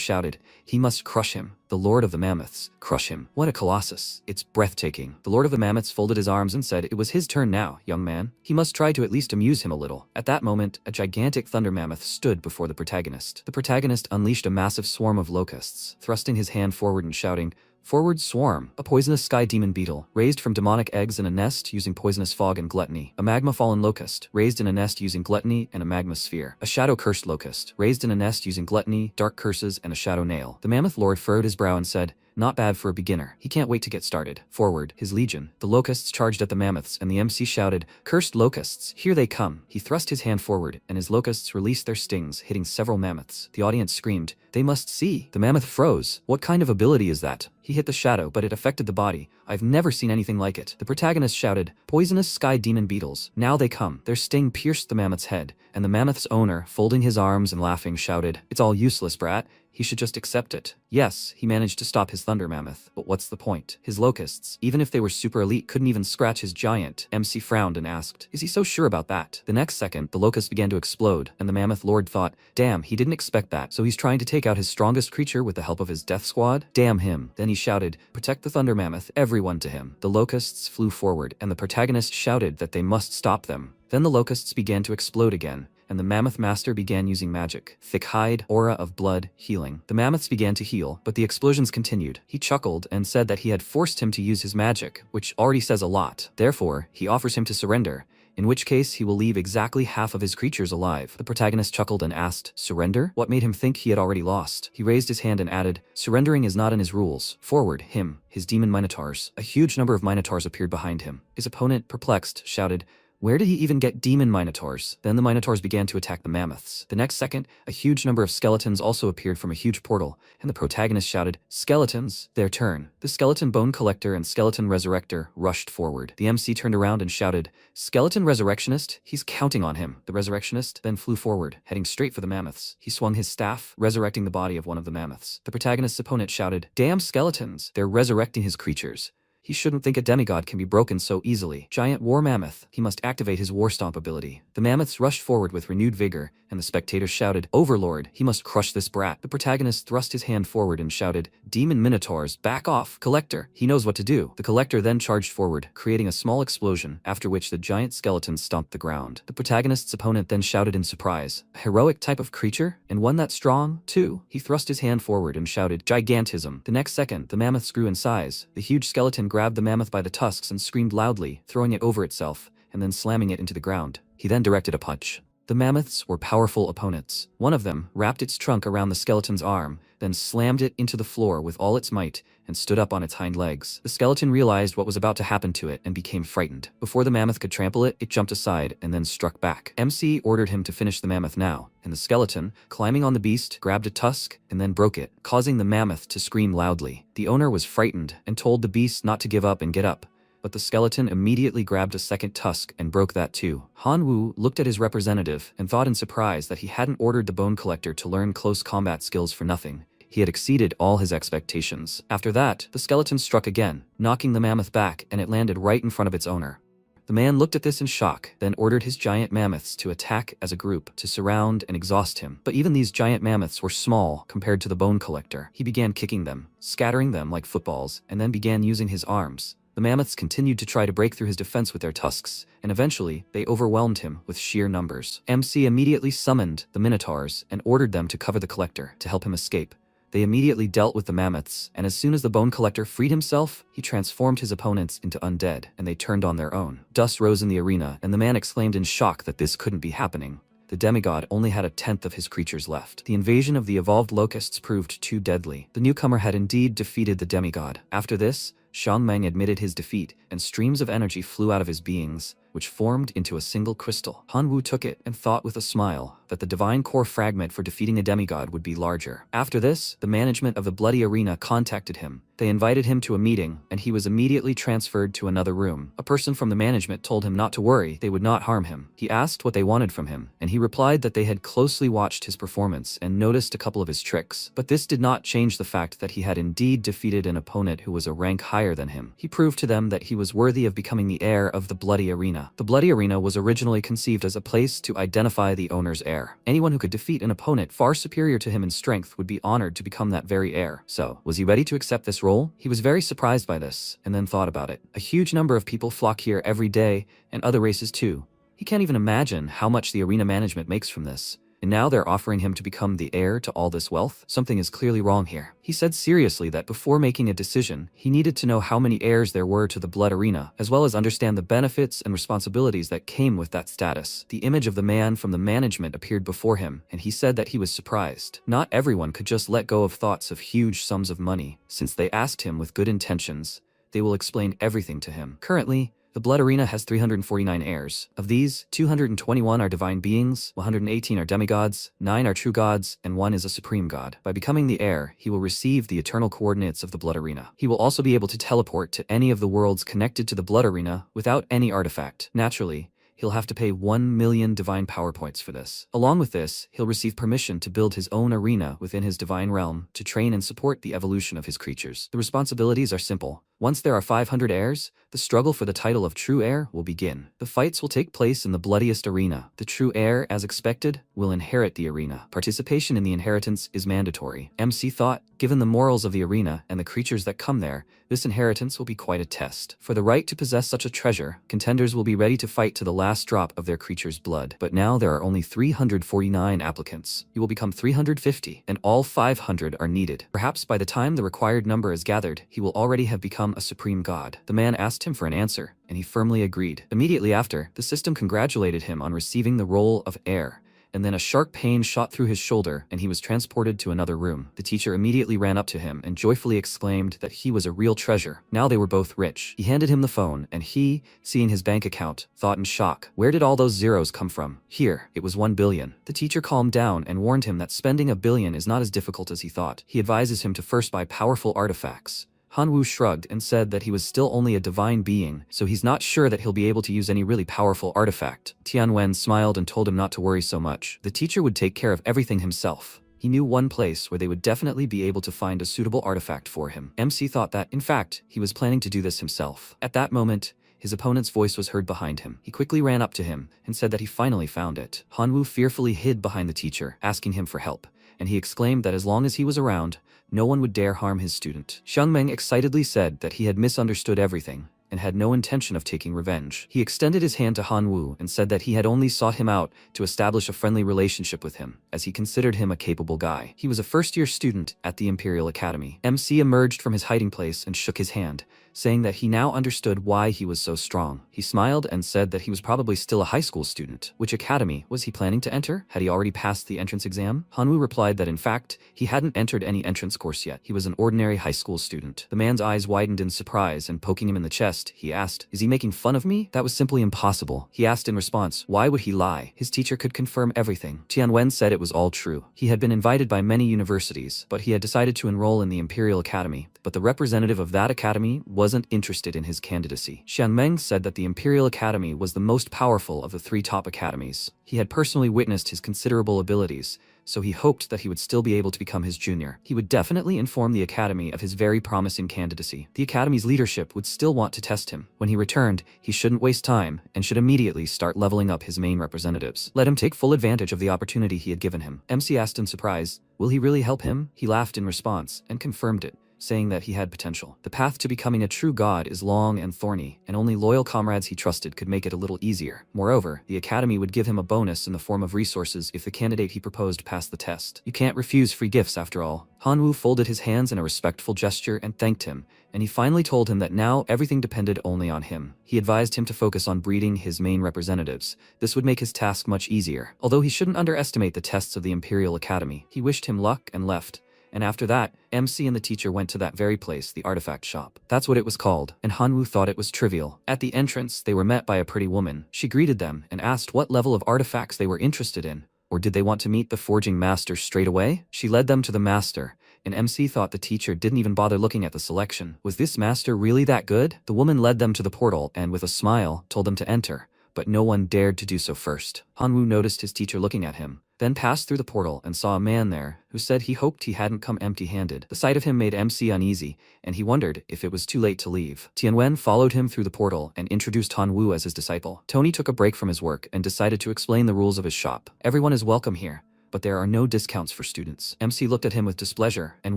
shouted, "He must crush him. The Lord of the Mammoths, crush him." What a colossus. It's breathtaking. The Lord of the Mammoths folded his arms and said it was his turn now, young man. He must try to at least amuse him a little. At that moment, a gigantic thunder mammoth stood before the protagonist. The protagonist unleashed a massive swarm of locusts, thrusting his hand forward and shouting, "Forward Swarm," a poisonous sky demon beetle, raised from demonic eggs in a nest using poisonous fog and gluttony. A magma fallen locust, raised in a nest using gluttony and a magma sphere. A shadow cursed locust, raised in a nest using gluttony, dark curses, and a shadow nail. The mammoth lord furrowed his brow and said, "Not bad for a beginner. He can't wait to get started." Forward, his legion. The locusts charged at the mammoths, and the MC shouted, "Cursed locusts, here they come." He thrust his hand forward, and his locusts released their stings, hitting several mammoths. The audience screamed, "They must see." The mammoth froze. What kind of ability is that? He hit the shadow, but it affected the body. I've never seen anything like it. The protagonist shouted, "Poisonous sky demon beetles. Now they come." Their sting pierced the mammoth's head, and the mammoth's owner, folding his arms and laughing, shouted, "It's all useless, brat. He should just accept it." Yes, he managed to stop his thunder mammoth, but what's the point? His locusts, even if they were super elite, couldn't even scratch his giant. MC frowned and asked, "Is he so sure about that?" The next second, the locust began to explode, and the mammoth lord thought, "Damn, he didn't expect that, so he's trying to take out his strongest creature with the help of his death squad? Damn him." Then he shouted, "Protect the thunder mammoth, everyone to him." The locusts flew forward, and the protagonist shouted that they must stop them. Then the locusts began to explode again, and the mammoth master began using magic. Thick hide, aura of blood, healing. The mammoths began to heal, but the explosions continued. He chuckled and said that he had forced him to use his magic, which already says a lot. Therefore, he offers him to surrender, in which case he will leave exactly half of his creatures alive. The protagonist chuckled and asked, "Surrender?" What made him think he had already lost? He raised his hand and added, "Surrendering is not in his rules." Forward, him, his demon minotaurs. A huge number of minotaurs appeared behind him. His opponent, perplexed, shouted, "Where did he even get demon minotaurs?" Then the minotaurs began to attack the mammoths. The next second, a huge number of skeletons also appeared from a huge portal, and the protagonist shouted, "Skeletons, their turn." The skeleton bone collector and skeleton resurrector rushed forward. The MC turned around and shouted, "Skeleton resurrectionist, he's counting on him." The resurrectionist then flew forward, heading straight for the mammoths. He swung his staff, resurrecting the body of one of the mammoths. The protagonist's opponent shouted, "Damn skeletons, they're resurrecting his creatures. He shouldn't think a demigod can be broken so easily." Giant war mammoth, he must activate his war stomp ability. The mammoths rushed forward with renewed vigor, and the spectators shouted, "Overlord, he must crush this brat." The protagonist thrust his hand forward and shouted, "Demon minotaurs, back off. Collector, he knows what to do." The collector then charged forward, creating a small explosion, after which the giant skeleton stomped the ground. The protagonist's opponent then shouted in surprise, "A heroic type of creature? And one that strong, too?" He thrust his hand forward and shouted, "Gigantism." The next second, the mammoths grew in size. The huge skeleton grabbed the mammoth by the tusks and screamed loudly, throwing it over itself, and then slamming it into the ground. He then directed a punch. The mammoths were powerful opponents. One of them wrapped its trunk around the skeleton's arm, then slammed it into the floor with all its might, and stood up on its hind legs. The skeleton realized what was about to happen to it and became frightened. Before the mammoth could trample it, it jumped aside and then struck back. MC ordered him to finish the mammoth now, and the skeleton, climbing on the beast, grabbed a tusk and then broke it, causing the mammoth to scream loudly. The owner was frightened and told the beast not to give up and get up, but the skeleton immediately grabbed a second tusk and broke that too. Han Wu looked at his representative and thought in surprise that he hadn't ordered the bone collector to learn close combat skills for nothing. He had exceeded all his expectations. After that, the skeleton struck again, knocking the mammoth back, and it landed right in front of its owner. The man looked at this in shock, then ordered his giant mammoths to attack as a group to surround and exhaust him. But even these giant mammoths were small compared to the bone collector. He began kicking them, scattering them like footballs, and then began using his arms. The mammoths continued to try to break through his defense with their tusks, and eventually, they overwhelmed him with sheer numbers. MC immediately summoned the minotaurs and ordered them to cover the collector to help him escape. They immediately dealt with the mammoths, and as soon as the bone collector freed himself, he transformed his opponents into undead, and they turned on their own. Dust rose in the arena, and the man exclaimed in shock that this couldn't be happening. The demigod only had a tenth of his creatures left. The invasion of the evolved locusts proved too deadly. The newcomer had indeed defeated the demigod. After this, Shwang admitted his defeat, and streams of energy flew out of his beings, which formed into a single crystal. Hanwoo took it and thought with a smile that the divine core fragment for defeating a demigod would be larger. After this, the management of the bloody arena contacted him. They invited him to a meeting, and he was immediately transferred to another room. A person from the management told him not to worry, they would not harm him. He asked what they wanted from him, and he replied that they had closely watched his performance and noticed a couple of his tricks. But this did not change the fact that he had indeed defeated an opponent who was a rank higher than him. He proved to them that he was worthy of becoming the heir of the bloody arena. The bloody arena was originally conceived as a place to identify the owner's heir. Anyone who could defeat an opponent far superior to him in strength would be honored to become that very heir. So, was he ready to accept this role? He was very surprised by this, and then thought about it. A huge number of people flock here every day, and other races too. He can't even imagine how much the arena management makes from this. And now they're offering him to become the heir to all this wealth? Something is clearly wrong here. He said seriously that before making a decision, he needed to know how many heirs there were to the blood arena, as well as understand the benefits and responsibilities that came with that status. The image of the man from the management appeared before him, and he said that he was surprised. Not everyone could just let go of thoughts of huge sums of money. Since they asked him with good intentions, they will explain everything to him. Currently, the Blood Arena has 349 heirs. Of these, 221 are divine beings, 118 are demigods, 9 are true gods, and 1 is a supreme god. By becoming the heir, he will receive the eternal coordinates of the Blood Arena. He will also be able to teleport to any of the worlds connected to the Blood Arena without any artifact. Naturally, he'll have to pay 1 million divine power points for this. Along with this, he'll receive permission to build his own arena within his divine realm to train and support the evolution of his creatures. The responsibilities are simple. Once there are 500 heirs, the struggle for the title of true heir will begin. The fights will take place in the bloodiest arena. The true heir, as expected, will inherit the arena. Participation in the inheritance is mandatory. MC thought, given the morals of the arena and the creatures that come there, this inheritance will be quite a test. For the right to possess such a treasure, contenders will be ready to fight to the last drop of their creature's blood. But now there are only 349 applicants. You will become 350, and all 500 are needed. Perhaps by the time the required number is gathered, he will already have become a supreme god. The man asked him for an answer, and he firmly agreed. Immediately after, the system congratulated him on receiving the role of heir, and then a sharp pain shot through his shoulder and he was transported to another room. The teacher immediately ran up to him and joyfully exclaimed that he was a real treasure. Now they were both rich. He handed him the phone, and he, seeing his bank account, thought in shock, where did all those zeros come from? Here, it was 1 billion. The teacher calmed down and warned him that spending 1 billion is not as difficult as he thought. He advises him to first buy powerful artifacts. Hanwoo shrugged and said that he was still only a divine being, so he's not sure that he'll be able to use any really powerful artifact. Tianwen smiled and told him not to worry so much. The teacher would take care of everything himself. He knew one place where they would definitely be able to find a suitable artifact for him. MC thought that, in fact, he was planning to do this himself. At that moment, his opponent's voice was heard behind him. He quickly ran up to him and said that he finally found it. Hanwoo fearfully hid behind the teacher, asking him for help, and he exclaimed that as long as he was around, no one would dare harm his student. Shwang excitedly said that he had misunderstood everything and had no intention of taking revenge. He extended his hand to Hanwoo and said that he had only sought him out to establish a friendly relationship with him, as he considered him a capable guy. He was a first-year student at the Imperial Academy. MC emerged from his hiding place and shook his hand, saying that he now understood why he was so strong. He smiled and said that he was probably still a high school student. Which academy was he planning to enter? Had he already passed the entrance exam? Hanwoo replied that in fact, he hadn't entered any entrance course yet. He was an ordinary high school student. The man's eyes widened in surprise, and poking him in the chest, he asked, "Is he making fun of me?" That was simply impossible. He asked in response, why would he lie? His teacher could confirm everything. Tianwen said it was all true. He had been invited by many universities, but he had decided to enroll in the Imperial Academy. But the representative of that academy wasn't interested in his candidacy. Shwang said that the Imperial Academy was the most powerful of the 3 top academies. He had personally witnessed his considerable abilities, so he hoped that he would still be able to become his junior. He would definitely inform the academy of his very promising candidacy. The academy's leadership would still want to test him. When he returned, he shouldn't waste time and should immediately start leveling up his main representatives. Let him take full advantage of the opportunity he had given him. MC asked in surprise, "Will he really help him?" He laughed in response and confirmed it, saying that he had potential. The path to becoming a true god is long and thorny, and only loyal comrades he trusted could make it a little easier. Moreover, the academy would give him a bonus in the form of resources if the candidate he proposed passed the test. You can't refuse free gifts after all. Hanwoo folded his hands in a respectful gesture and thanked him, and he finally told him that now everything depended only on him. He advised him to focus on breeding his main representatives. This would make his task much easier. Although he shouldn't underestimate the tests of the Imperial Academy, he wished him luck and left. And after that, MC and the teacher went to that very place, the artifact shop. That's what it was called, and Hanwoo thought it was trivial. At the entrance, they were met by a pretty woman. She greeted them and asked what level of artifacts they were interested in, or did they want to meet the forging master straight away? She led them to the master, and MC thought the teacher didn't even bother looking at the selection. Was this master really that good? The woman led them to the portal and with a smile, told them to enter, but no one dared to do so first. Hanwoo noticed his teacher looking at him, then passed through the portal and saw a man there who said he hoped he hadn't come empty-handed. The sight of him made MC uneasy, and he wondered if it was too late to leave. Tianwen followed him through the portal and introduced Hanwoo as his disciple. Tony took a break from his work and decided to explain the rules of his shop. Everyone is welcome here, but there are no discounts for students. MC looked at him with displeasure and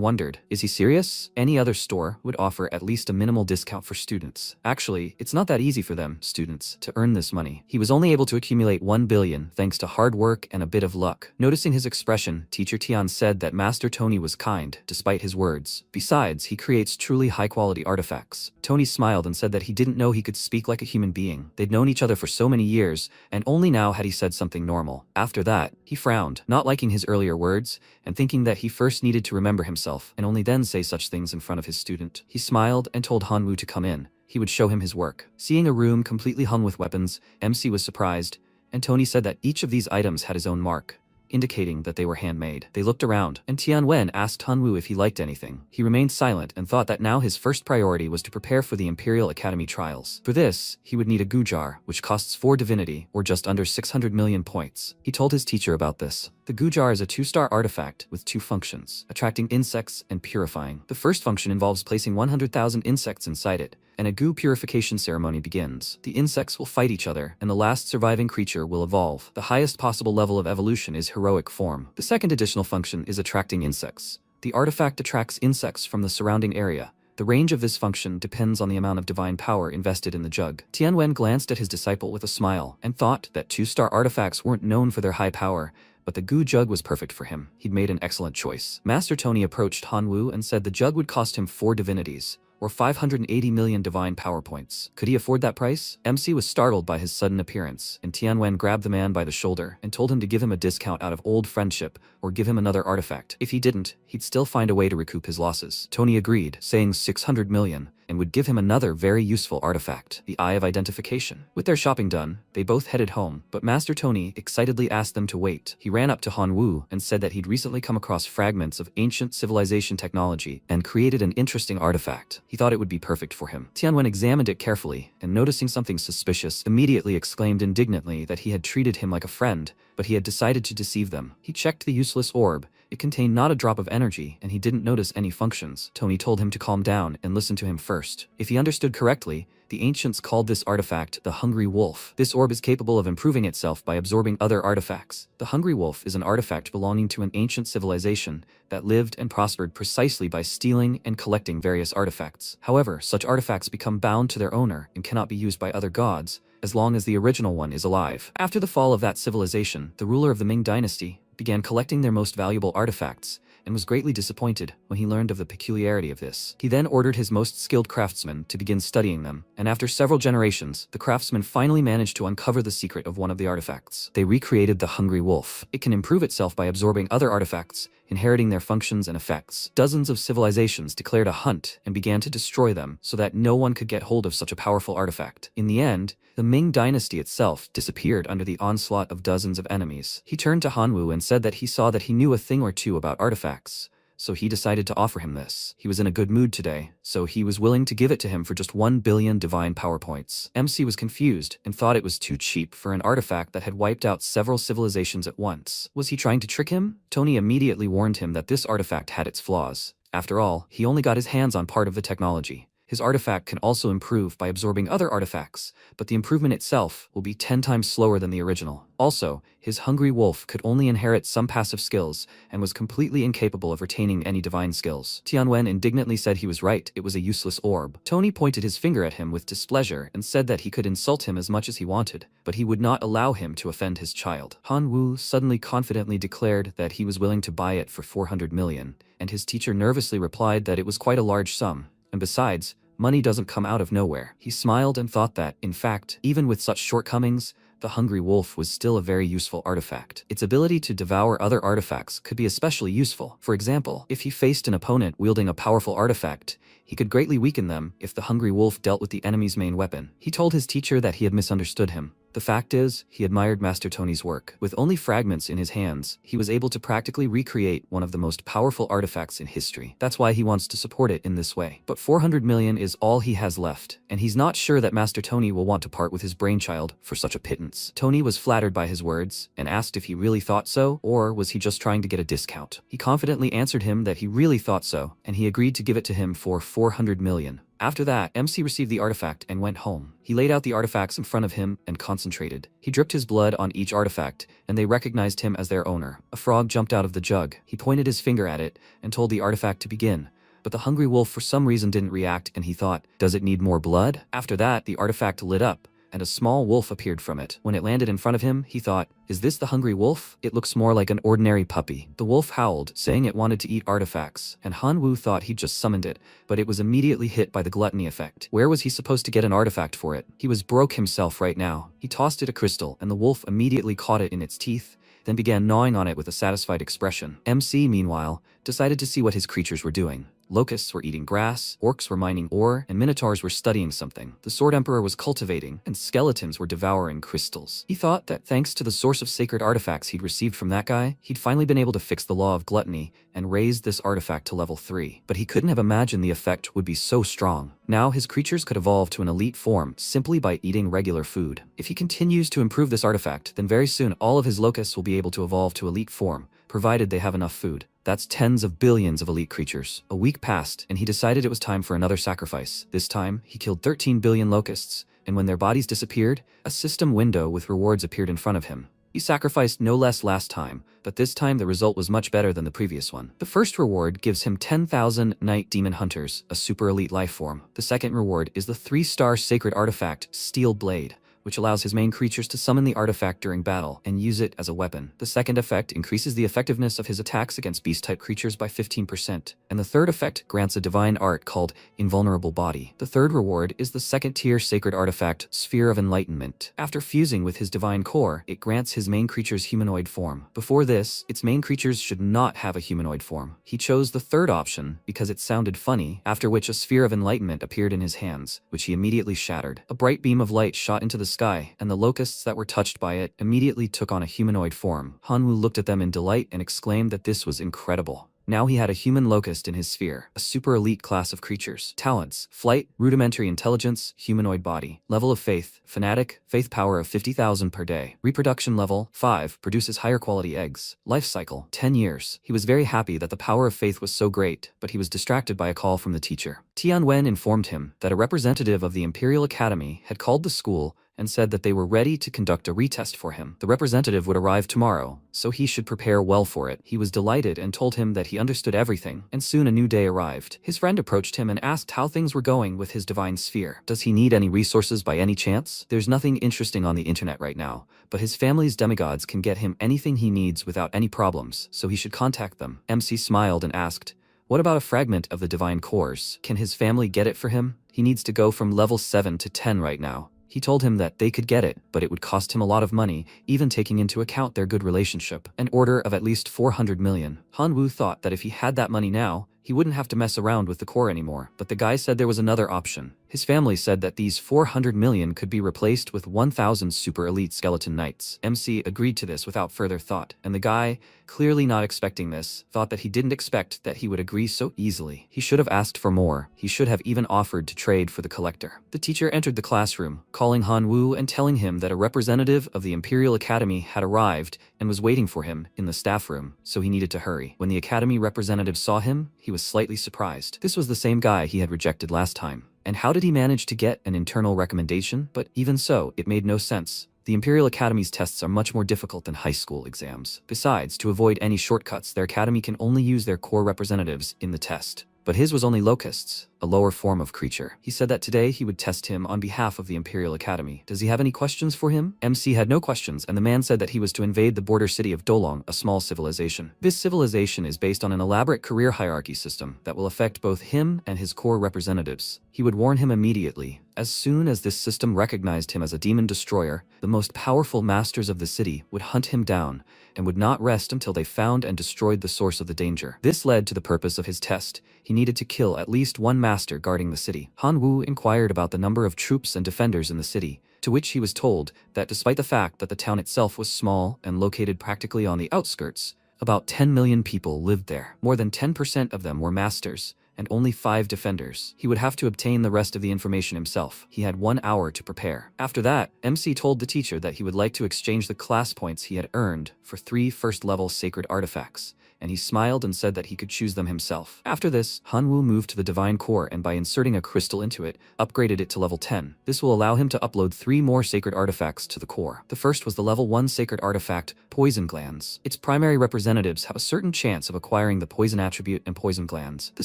wondered, is he serious? Any other store would offer at least a minimal discount for students. Actually, it's not that easy for them, students, to earn this money. He was only able to accumulate 1 billion thanks to hard work and a bit of luck. Noticing his expression, Teacher Tian said that Master Tony was kind, despite his words. Besides, he creates truly high-quality artifacts. Tony smiled and said that he didn't know he could speak like a human being. They'd known each other for so many years, and only now had he said something normal. After that, he frowned, not liking his earlier words, and thinking that he first needed to remember himself, and only then say such things in front of his student. He smiled and told Hanwoo to come in. He would show him his work. Seeing a room completely hung with weapons, MC was surprised, and Tony said that each of these items had his own mark, indicating that they were handmade. They looked around, and Tianwen asked Hanwoo if he liked anything. He remained silent and thought that now his first priority was to prepare for the Imperial Academy trials. For this, he would need a goo jar, which costs 4 divinity, or just under 600 million points. He told his teacher about this. The goo jar is a 2-star artifact with 2 functions, attracting insects and purifying. The first function involves placing 100,000 insects inside it, and a goo purification ceremony begins. The insects will fight each other, and the last surviving creature will evolve. The highest possible level of evolution is heroic form. The second additional function is attracting insects. The artifact attracts insects from the surrounding area. The range of this function depends on the amount of divine power invested in the jug. Tianwen glanced at his disciple with a smile, and thought that 2-star artifacts weren't known for their high power, but the goo jug was perfect for him. He'd made an excellent choice. Master Tony approached Hanwoo and said the jug would cost him 4 divinities, or 580 million divine power points. Could he afford that price? MC was startled by his sudden appearance, and Tianwen grabbed the man by the shoulder and told him to give him a discount out of old friendship, or give him another artifact. If he didn't, he'd still find a way to recoup his losses. Tony agreed, saying 600 million, and would give him another very useful artifact, the Eye of Identification. With their shopping done, they both headed home, but Master Tony excitedly asked them to wait. He ran up to Hanwoo and said that he'd recently come across fragments of ancient civilization technology and created an interesting artifact. He thought it would be perfect for him. Tianwen examined it carefully, and noticing something suspicious, immediately exclaimed indignantly that he had treated him like a friend, but he had decided to deceive them. He checked the useless orb. It contained not a drop of energy, and he didn't notice any functions. Tony told him to calm down and listen to him first. If he understood correctly, the ancients called this artifact the Hungry Wolf. This orb is capable of improving itself by absorbing other artifacts. The Hungry Wolf is an artifact belonging to an ancient civilization that lived and prospered precisely by stealing and collecting various artifacts. However, such artifacts become bound to their owner and cannot be used by other gods, as long as the original one is alive. After the fall of that civilization, the ruler of the Ming dynasty began collecting their most valuable artifacts, and was greatly disappointed when he learned of the peculiarity of this. He then ordered his most skilled craftsmen to begin studying them, and after several generations, the craftsmen finally managed to uncover the secret of one of the artifacts. They recreated the Hungry Wolf. It can improve itself by absorbing other artifacts, inheriting their functions and effects. Dozens of civilizations declared a hunt and began to destroy them so that no one could get hold of such a powerful artifact. In the end, the Ming dynasty itself disappeared under the onslaught of dozens of enemies. He turned to Hanwoo and said that he saw that he knew a thing or two about artifacts. so he decided to offer him this. He was in a good mood today, so he was willing to give it to him for just 1 billion divine power points. MC was confused and thought it was too cheap for an artifact that had wiped out several civilizations at once. Was he trying to trick him? Tony immediately warned him that this artifact had its flaws. After all, he only got his hands on part of the technology. His artifact can also improve by absorbing other artifacts, but the improvement itself will be 10 times slower than the original. Also, his hungry wolf could only inherit some passive skills and was completely incapable of retaining any divine skills. Tianwen indignantly said he was right, it was a useless orb. Tony pointed his finger at him with displeasure and said that he could insult him as much as he wanted, but he would not allow him to offend his child. Han Wu suddenly confidently declared that he was willing to buy it for 400 million, and his teacher nervously replied that it was quite a large sum. And besides, money doesn't come out of nowhere. He smiled and thought that, in fact, even with such shortcomings, the hungry wolf was still a very useful artifact. Its ability to devour other artifacts could be especially useful. For example, if he faced an opponent wielding a powerful artifact, he could greatly weaken them if the hungry wolf dealt with the enemy's main weapon. He told his teacher that he had misunderstood him. The fact is, he admired Master Tony's work. With only fragments in his hands, he was able to practically recreate one of the most powerful artifacts in history. That's why he wants to support it in this way. But 400 million is all he has left, and he's not sure that Master Tony will want to part with his brainchild for such a pittance. Tony was flattered by his words, and asked if he really thought so, or was he just trying to get a discount. He confidently answered him that he really thought so, and he agreed to give it to him for 400 million. After that, MC received the artifact and went home. He laid out the artifacts in front of him and concentrated. He dripped his blood on each artifact, and they recognized him as their owner. A frog jumped out of the jug. He pointed his finger at it and told the artifact to begin. But the hungry wolf for some reason didn't react, and he thought, does it need more blood? After that, the artifact lit up, and a small wolf appeared from it. When it landed in front of him, he thought, is this the hungry wolf? It looks more like an ordinary puppy. The wolf howled, saying it wanted to eat artifacts, and Han Wu thought he'd just summoned it, but it was immediately hit by the gluttony effect. Where was he supposed to get an artifact for it? He was broke himself right now. He tossed it a crystal, and the wolf immediately caught it in its teeth, then began gnawing on it with a satisfied expression. MC, meanwhile, decided to see what his creatures were doing. Locusts were eating grass, orcs were mining ore, and minotaurs were studying something. The Sword Emperor was cultivating, and skeletons were devouring crystals. He thought that thanks to the source of sacred artifacts he'd received from that guy, he'd finally been able to fix the law of gluttony and raise this artifact to level 3. But he couldn't have imagined the effect would be so strong. Now his creatures could evolve to an elite form simply by eating regular food. If he continues to improve this artifact, then very soon all of his locusts will be able to evolve to elite form, provided they have enough food. That's tens of billions of elite creatures. A week passed, and he decided it was time for another sacrifice. This time, he killed 13 billion locusts, and when their bodies disappeared, a system window with rewards appeared in front of him. He sacrificed no less last time, but this time the result was much better than the previous one. The first reward gives him 10,000 Night Demon Hunters, a super elite life form. The second reward is the 3-star sacred artifact, Steel Blade, which allows his main creatures to summon the artifact during battle and use it as a weapon. The second effect increases the effectiveness of his attacks against beast-type creatures by 15%, and the third effect grants a divine art called Invulnerable Body. The third reward is the second-tier sacred artifact, Sphere of Enlightenment. After fusing with his divine core, it grants his main creature's humanoid form. Before this, its main creatures should not have a humanoid form. He chose the third option because it sounded funny, after which a Sphere of Enlightenment appeared in his hands, which he immediately shattered. A bright beam of light shot into the sky, and the locusts that were touched by it immediately took on a humanoid form. Han Wu looked at them in delight and exclaimed that this was incredible. Now he had a human locust in his sphere, a super elite class of creatures. Talents: flight, rudimentary intelligence, humanoid body. Level of faith: fanatic, faith power of 50,000 per day. Reproduction level: 5, produces higher quality eggs. Life cycle: 10 years. He was very happy that the power of faith was so great, but he was distracted by a call from the teacher. Tianwen informed him that a representative of the Imperial Academy had called the school and said that they were ready to conduct a retest for him. The representative would arrive tomorrow, so he should prepare well for it. He was delighted and told him that he understood everything, and soon a new day arrived. His friend approached him and asked how things were going with his divine sphere. Does he need any resources by any chance? There's nothing interesting on the internet right now, but his family's demigods can get him anything he needs without any problems, so he should contact them. MC smiled and asked, what about a fragment of the divine cores? Can his family get it for him? He needs to go from level 7 to 10 right now. He told him that they could get it, but it would cost him a lot of money, even taking into account their good relationship. An order of at least 400 million. Han Wu thought that if he had that money now, he wouldn't have to mess around with the core anymore, but the guy said there was another option. His family said that these 400 million could be replaced with 1,000 super elite skeleton knights. MC agreed to this without further thought, and the guy, clearly not expecting this, thought that he didn't expect that he would agree so easily. He should have asked for more. He should have even offered to trade for the collector. The teacher entered the classroom, calling Han Wu and telling him that a representative of the Imperial Academy had arrived and was waiting for him in the staff room, so he needed to hurry. When the Academy representative saw him, he was slightly surprised. This was the same guy he had rejected last time. And how did he manage to get an internal recommendation? But even so, it made no sense. The Imperial Academy's tests are much more difficult than high school exams. Besides, to avoid any shortcuts, their academy can only use their core representatives in the test. But his was only locusts, a lower form of creature. He said that today he would test him on behalf of the Imperial Academy. Does he have any questions for him? MC had no questions, and the man said that he was to invade the border city of Dolong, a small civilization. This civilization is based on an elaborate career hierarchy system that will affect both him and his core representatives. He would warn him immediately. As soon as this system recognized him as a demon destroyer, the most powerful masters of the city would hunt him down and would not rest until they found and destroyed the source of the danger. This led to the purpose of his test. He needed to kill at least one master guarding the city. Han Wu inquired about the number of troops and defenders in the city, to which he was told that despite the fact that the town itself was small and located practically on the outskirts, about 10 million people lived there. More than 10% of them were masters, and only 5 defenders. He would have to obtain the rest of the information himself. He had 1 hour to prepare. After that, MC told the teacher that he would like to exchange the class points he had earned for 3 first-level sacred artifacts, and he smiled and said that he could choose them himself. After this, Han Wu moved to the Divine Core and by inserting a crystal into it, upgraded it to level 10. This will allow him to upload 3 more sacred artifacts to the core. The first was the level 1 sacred artifact, Poison Glands. Its primary representatives have a certain chance of acquiring the poison attribute and poison glands. The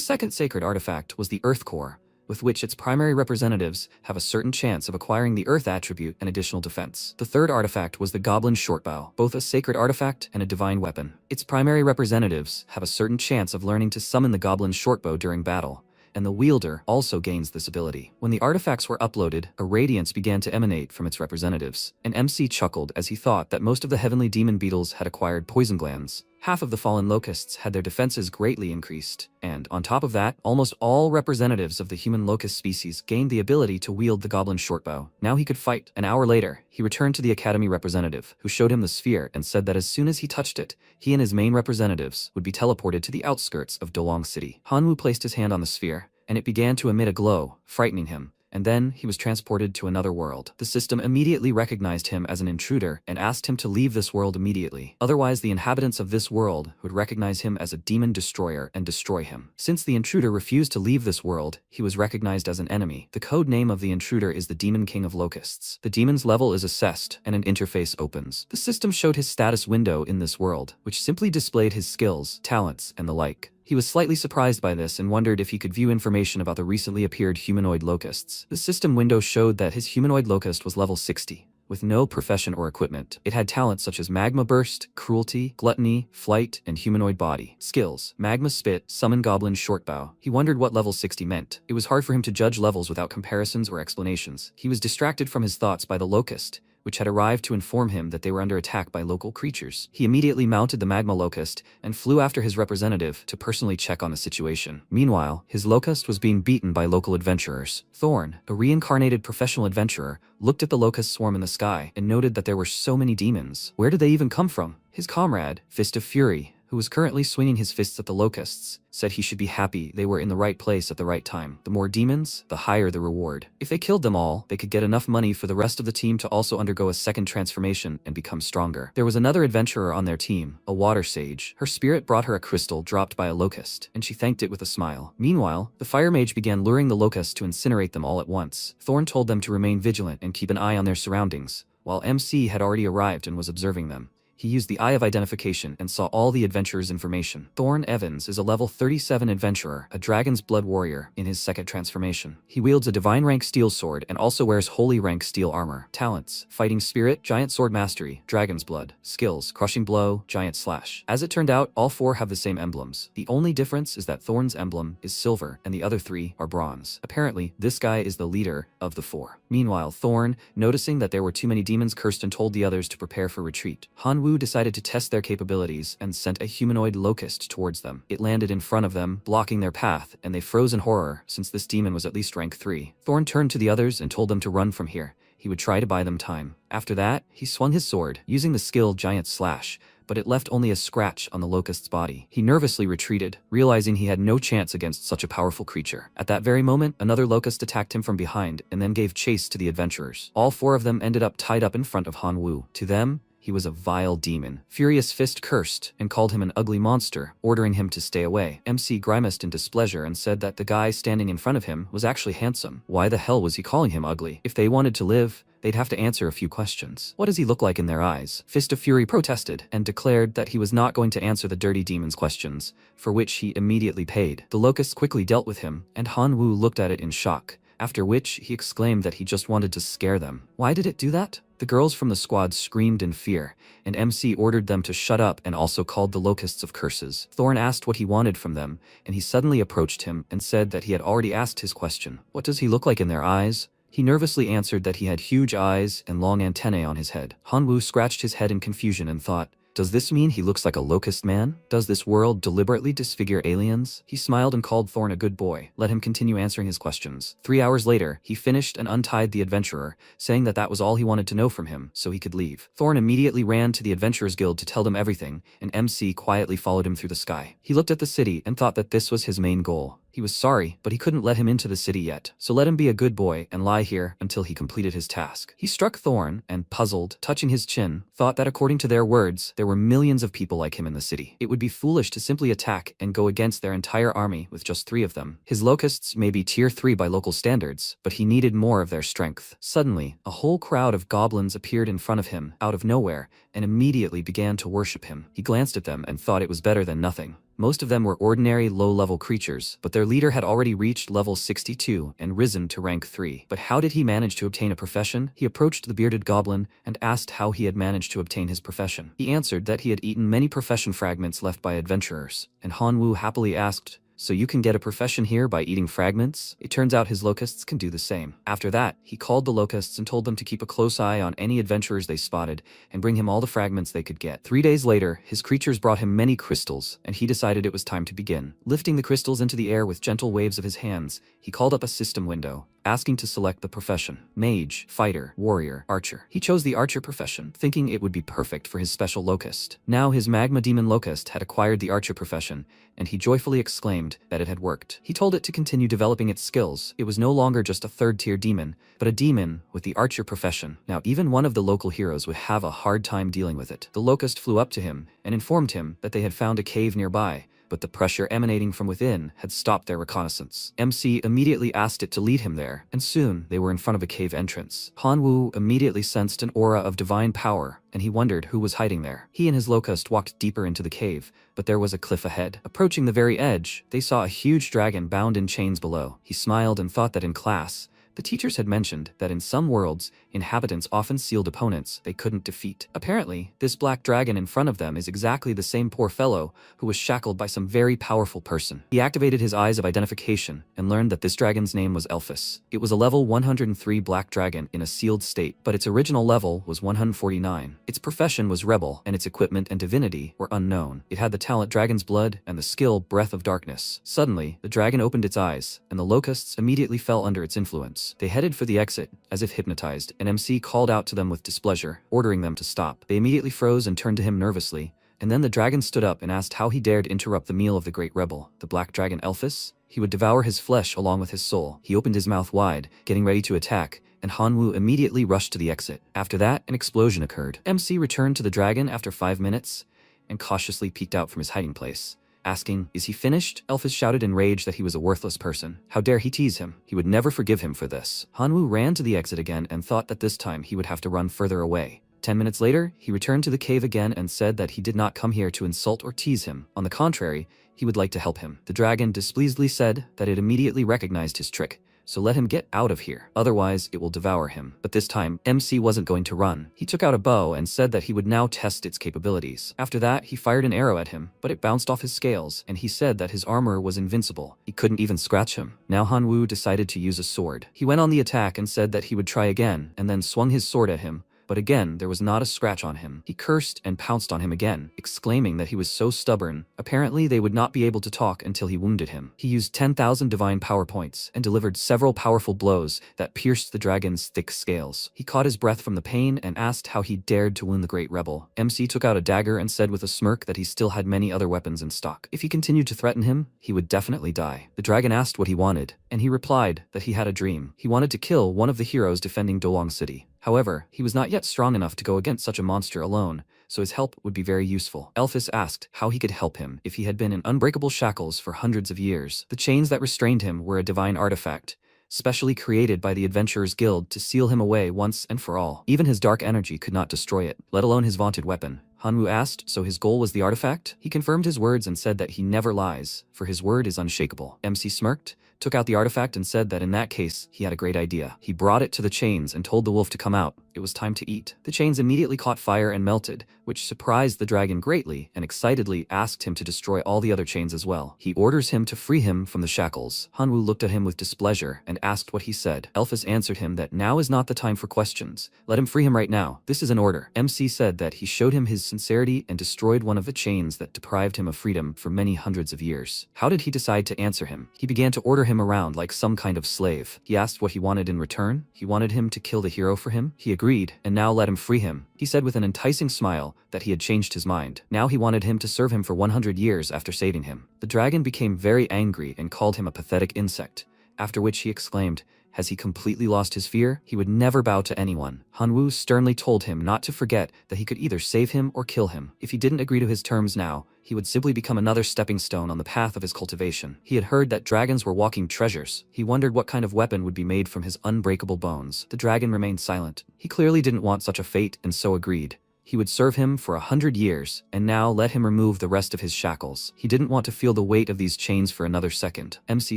second sacred artifact was the Earth Core, with which its primary representatives have a certain chance of acquiring the Earth attribute and additional defense. The third artifact was the Goblin Shortbow, both a sacred artifact and a divine weapon. Its primary representatives have a certain chance of learning to summon the Goblin Shortbow during battle, and the wielder also gains this ability. When the artifacts were uploaded, a radiance began to emanate from its representatives, and MC chuckled as he thought that most of the heavenly demon beetles had acquired poison glands. Half of the fallen locusts had their defenses greatly increased, and on top of that, almost all representatives of the human locust species gained the ability to wield the Goblin Shortbow. Now he could fight. An hour later, he returned to the Academy representative, who showed him the sphere and said that as soon as he touched it, he and his main representatives would be teleported to the outskirts of Dolong City. Han Wu placed his hand on the sphere, and it began to emit a glow, frightening him. And then he was transported to another world. The system immediately recognized him as an intruder and asked him to leave this world immediately. Otherwise, the inhabitants of this world would recognize him as a demon destroyer and destroy him. Since the intruder refused to leave this world, he was recognized as an enemy. The code name of the intruder is the Demon King of Locusts. The demon's level is assessed, and an interface opens. The system showed his status window in this world, which simply displayed his skills, talents, and the like. He was slightly surprised by this and wondered if he could view information about the recently appeared humanoid locusts. The system window showed that his humanoid locust was level 60. With no profession or equipment. It had talents such as Magma Burst, Cruelty, Gluttony, Flight, and Humanoid Body. Skills: Magma Spit, Summon Goblin Shortbow. He wondered what level 60 meant. It was hard for him to judge levels without comparisons or explanations. He was distracted from his thoughts by the locust, which had arrived to inform him that they were under attack by local creatures. He immediately mounted the Magma Locust and flew after his representative to personally check on the situation. Meanwhile, his locust was being beaten by local adventurers. Thorn, a reincarnated professional adventurer, looked at the locust swarm in the sky and noted that there were so many demons. Where did they even come from? His comrade, Fist of Fury, who was currently swinging his fists at the locusts, said he should be happy they were in the right place at the right time. The more demons, the higher the reward. If they killed them all, they could get enough money for the rest of the team to also undergo a second transformation and become stronger. There was another adventurer on their team, a water sage. Her spirit brought her a crystal dropped by a locust, and she thanked it with a smile. Meanwhile, the fire mage began luring the locusts to incinerate them all at once. Thorn told them to remain vigilant and keep an eye on their surroundings, while MC had already arrived and was observing them. He used the Eye of Identification and saw all the adventurers' information. Thorn Evans is a level 37 adventurer, a Dragon's Blood warrior, in his second transformation. He wields a Divine Rank Steel Sword and also wears Holy Rank Steel Armor. Talents: Fighting Spirit, Giant Sword Mastery, Dragon's Blood. Skills: Crushing Blow, Giant Slash. As it turned out, all 4 have the same emblems. The only difference is that Thorn's emblem is silver and the other 3 are bronze. Apparently, this guy is the leader of the 4. Meanwhile, Thorn, noticing that there were too many demons cursed, and told the others to prepare for retreat. Han Wu Hanwoo decided to test their capabilities and sent a humanoid locust towards them. It landed in front of them, blocking their path, and they froze in horror since this demon was at least rank 3. Thorn turned to the others and told them to run from here. He would try to buy them time. After that, he swung his sword, using the skill Giant Slash, but it left only a scratch on the locust's body. He nervously retreated, realizing he had no chance against such a powerful creature. At that very moment, another locust attacked him from behind and then gave chase to the adventurers. All 4 of them ended up tied up in front of Hanwoo. To them, he was a vile demon. Furious Fist cursed and called him an ugly monster, ordering him to stay away. MC grimaced in displeasure and said that the guy standing in front of him was actually handsome. Why the hell was he calling him ugly? If they wanted to live, they'd have to answer a few questions. What does he look like in their eyes? Fist of Fury protested and declared that he was not going to answer the dirty demon's questions, for which he immediately paid. The locusts quickly dealt with him, and Hanwoo looked at it in shock, after which he exclaimed that he just wanted to scare them. Why did it do that? The girls from the squad screamed in fear, and MC ordered them to shut up and also called the locusts of curses. Thorn asked what he wanted from them, and he suddenly approached him and said that he had already asked his question. What does he look like in their eyes? He nervously answered that he had huge eyes and long antennae on his head. Hanwoo scratched his head in confusion and thought, does this mean he looks like a locust man? Does this world deliberately disfigure aliens? He smiled and called Thorn a good boy. Let him continue answering his questions. 3 hours later, he finished and untied the adventurer, saying that that was all he wanted to know from him, so he could leave. Thorn immediately ran to the Adventurers Guild to tell them everything, and MC quietly followed him through the sky. He looked at the city and thought that this was his main goal. He was sorry, but he couldn't let him into the city yet, so let him be a good boy and lie here until he completed his task. He struck Thorn and, puzzled, touching his chin, thought that according to their words, there were millions of people like him in the city. It would be foolish to simply attack and go against their entire army with just 3 of them. His locusts may be tier 3 by local standards, but he needed more of their strength. Suddenly, a whole crowd of goblins appeared in front of him, out of nowhere, and immediately began to worship him. He glanced at them and thought it was better than nothing. Most of them were ordinary low-level creatures, but their leader had already reached level 62 and risen to rank 3. But how did he manage to obtain a profession? He approached the bearded goblin and asked how he had managed to obtain his profession. He answered that he had eaten many profession fragments left by adventurers, and Hanwoo happily asked, so you can get a profession here by eating fragments? It turns out his locusts can do the same. After that, he called the locusts and told them to keep a close eye on any adventurers they spotted and bring him all the fragments they could get. 3 days later, his creatures brought him many crystals, and he decided it was time to begin. Lifting the crystals into the air with gentle waves of his hands, he called up a system window, asking to select the profession: mage, fighter, warrior, archer. He chose the archer profession, thinking it would be perfect for his special locust. Now his magma demon locust had acquired the archer profession, and he joyfully exclaimed that it had worked. He told it to continue developing its skills. It was no longer just a 3rd-tier demon, but a demon with the archer profession. Now even one of the local heroes would have a hard time dealing with it. The locust flew up to him and informed him that they had found a cave nearby, but the pressure emanating from within had stopped their reconnaissance. MC immediately asked it to lead him there, and soon they were in front of a cave entrance. Hanwoo immediately sensed an aura of divine power, and he wondered who was hiding there. He and his locust walked deeper into the cave, but there was a cliff ahead. Approaching the very edge, they saw a huge dragon bound in chains below. He smiled and thought that in class, the teachers had mentioned that in some worlds, inhabitants often sealed opponents they couldn't defeat. Apparently, this black dragon in front of them is exactly the same poor fellow who was shackled by some very powerful person. He activated his eyes of identification and learned that this dragon's name was Elphus. It was a level 103 black dragon in a sealed state, but its original level was 149. Its profession was rebel, and its equipment and divinity were unknown. It had the talent Dragon's Blood and the skill Breath of Darkness. Suddenly, the dragon opened its eyes, and the locusts immediately fell under its influence. They headed for the exit, as if hypnotized, and MC called out to them with displeasure, ordering them to stop. They immediately froze and turned to him nervously, and then the dragon stood up and asked how he dared interrupt the meal of the great rebel, the black dragon Elphus. He would devour his flesh along with his soul. He opened his mouth wide, getting ready to attack, and Hanwoo immediately rushed to the exit. After that, an explosion occurred. MC returned to the dragon after 5 minutes, and cautiously peeked out from his hiding place, asking, "Is he finished?" Elphus shouted in rage that he was a worthless person. How dare he tease him? He would never forgive him for this. Hanwoo ran to the exit again and thought that this time he would have to run further away. 10 minutes later, he returned to the cave again and said that he did not come here to insult or tease him. On the contrary, he would like to help him. The dragon displeasedly said that it immediately recognized his trick, so let him get out of here, otherwise it will devour him. But this time, MC wasn't going to run. He took out a bow and said that he would now test its capabilities. After that, he fired an arrow at him, but it bounced off his scales, and he said that his armor was invincible. He couldn't even scratch him. Now Hanwoo decided to use a sword. He went on the attack and said that he would try again, and then swung his sword at him, but again there was not a scratch on him. He cursed and pounced on him again, exclaiming that he was so stubborn. Apparently they would not be able to talk until he wounded him. He used 10,000 divine power points and delivered several powerful blows that pierced the dragon's thick scales. He caught his breath from the pain and asked how he dared to wound the great rebel. MC took out a dagger and said with a smirk that he still had many other weapons in stock. If he continued to threaten him, he would definitely die. The dragon asked what he wanted, and he replied that he had a dream. He wanted to kill one of the heroes defending Dolong City. However, he was not yet strong enough to go against such a monster alone, so his help would be very useful. Elphys asked how he could help him if he had been in unbreakable shackles for hundreds of years. The chains that restrained him were a divine artifact, specially created by the Adventurers Guild to seal him away once and for all. Even his dark energy could not destroy it, let alone his vaunted weapon. Hanwoo asked, so his goal was the artifact? He confirmed his words and said that he never lies, for his word is unshakable. MC smirked, took out the artifact and said that in that case, he had a great idea. He brought it to the chains and told the wolf to come out. It was time to eat. The chains immediately caught fire and melted, which surprised the dragon greatly and excitedly asked him to destroy all the other chains as well. He orders him to free him from the shackles. Hanwoo looked at him with displeasure and asked what he said. Elphys answered him that now is not the time for questions. Let him free him right now. This is an order. MC said that he showed him his sincerity and destroyed one of the chains that deprived him of freedom for many hundreds of years. How did he decide to answer him? He began to order him around like some kind of slave. He asked what he wanted in return. He wanted him to kill the hero for him. He agreed, and now let him free him. He said with an enticing smile that he had changed his mind. Now he wanted him to serve him for 100 years after saving him. The dragon became very angry and called him a pathetic insect, after which he exclaimed, has he completely lost his fear? He would never bow to anyone. Hanwoo sternly told him not to forget that he could either save him or kill him. If he didn't agree to his terms now, he would simply become another stepping stone on the path of his cultivation. He had heard that dragons were walking treasures. He wondered what kind of weapon would be made from his unbreakable bones. The dragon remained silent. He clearly didn't want such a fate and so agreed. He would serve him for 100 years, and now let him remove the rest of his shackles. He didn't want to feel the weight of these chains for another second. MC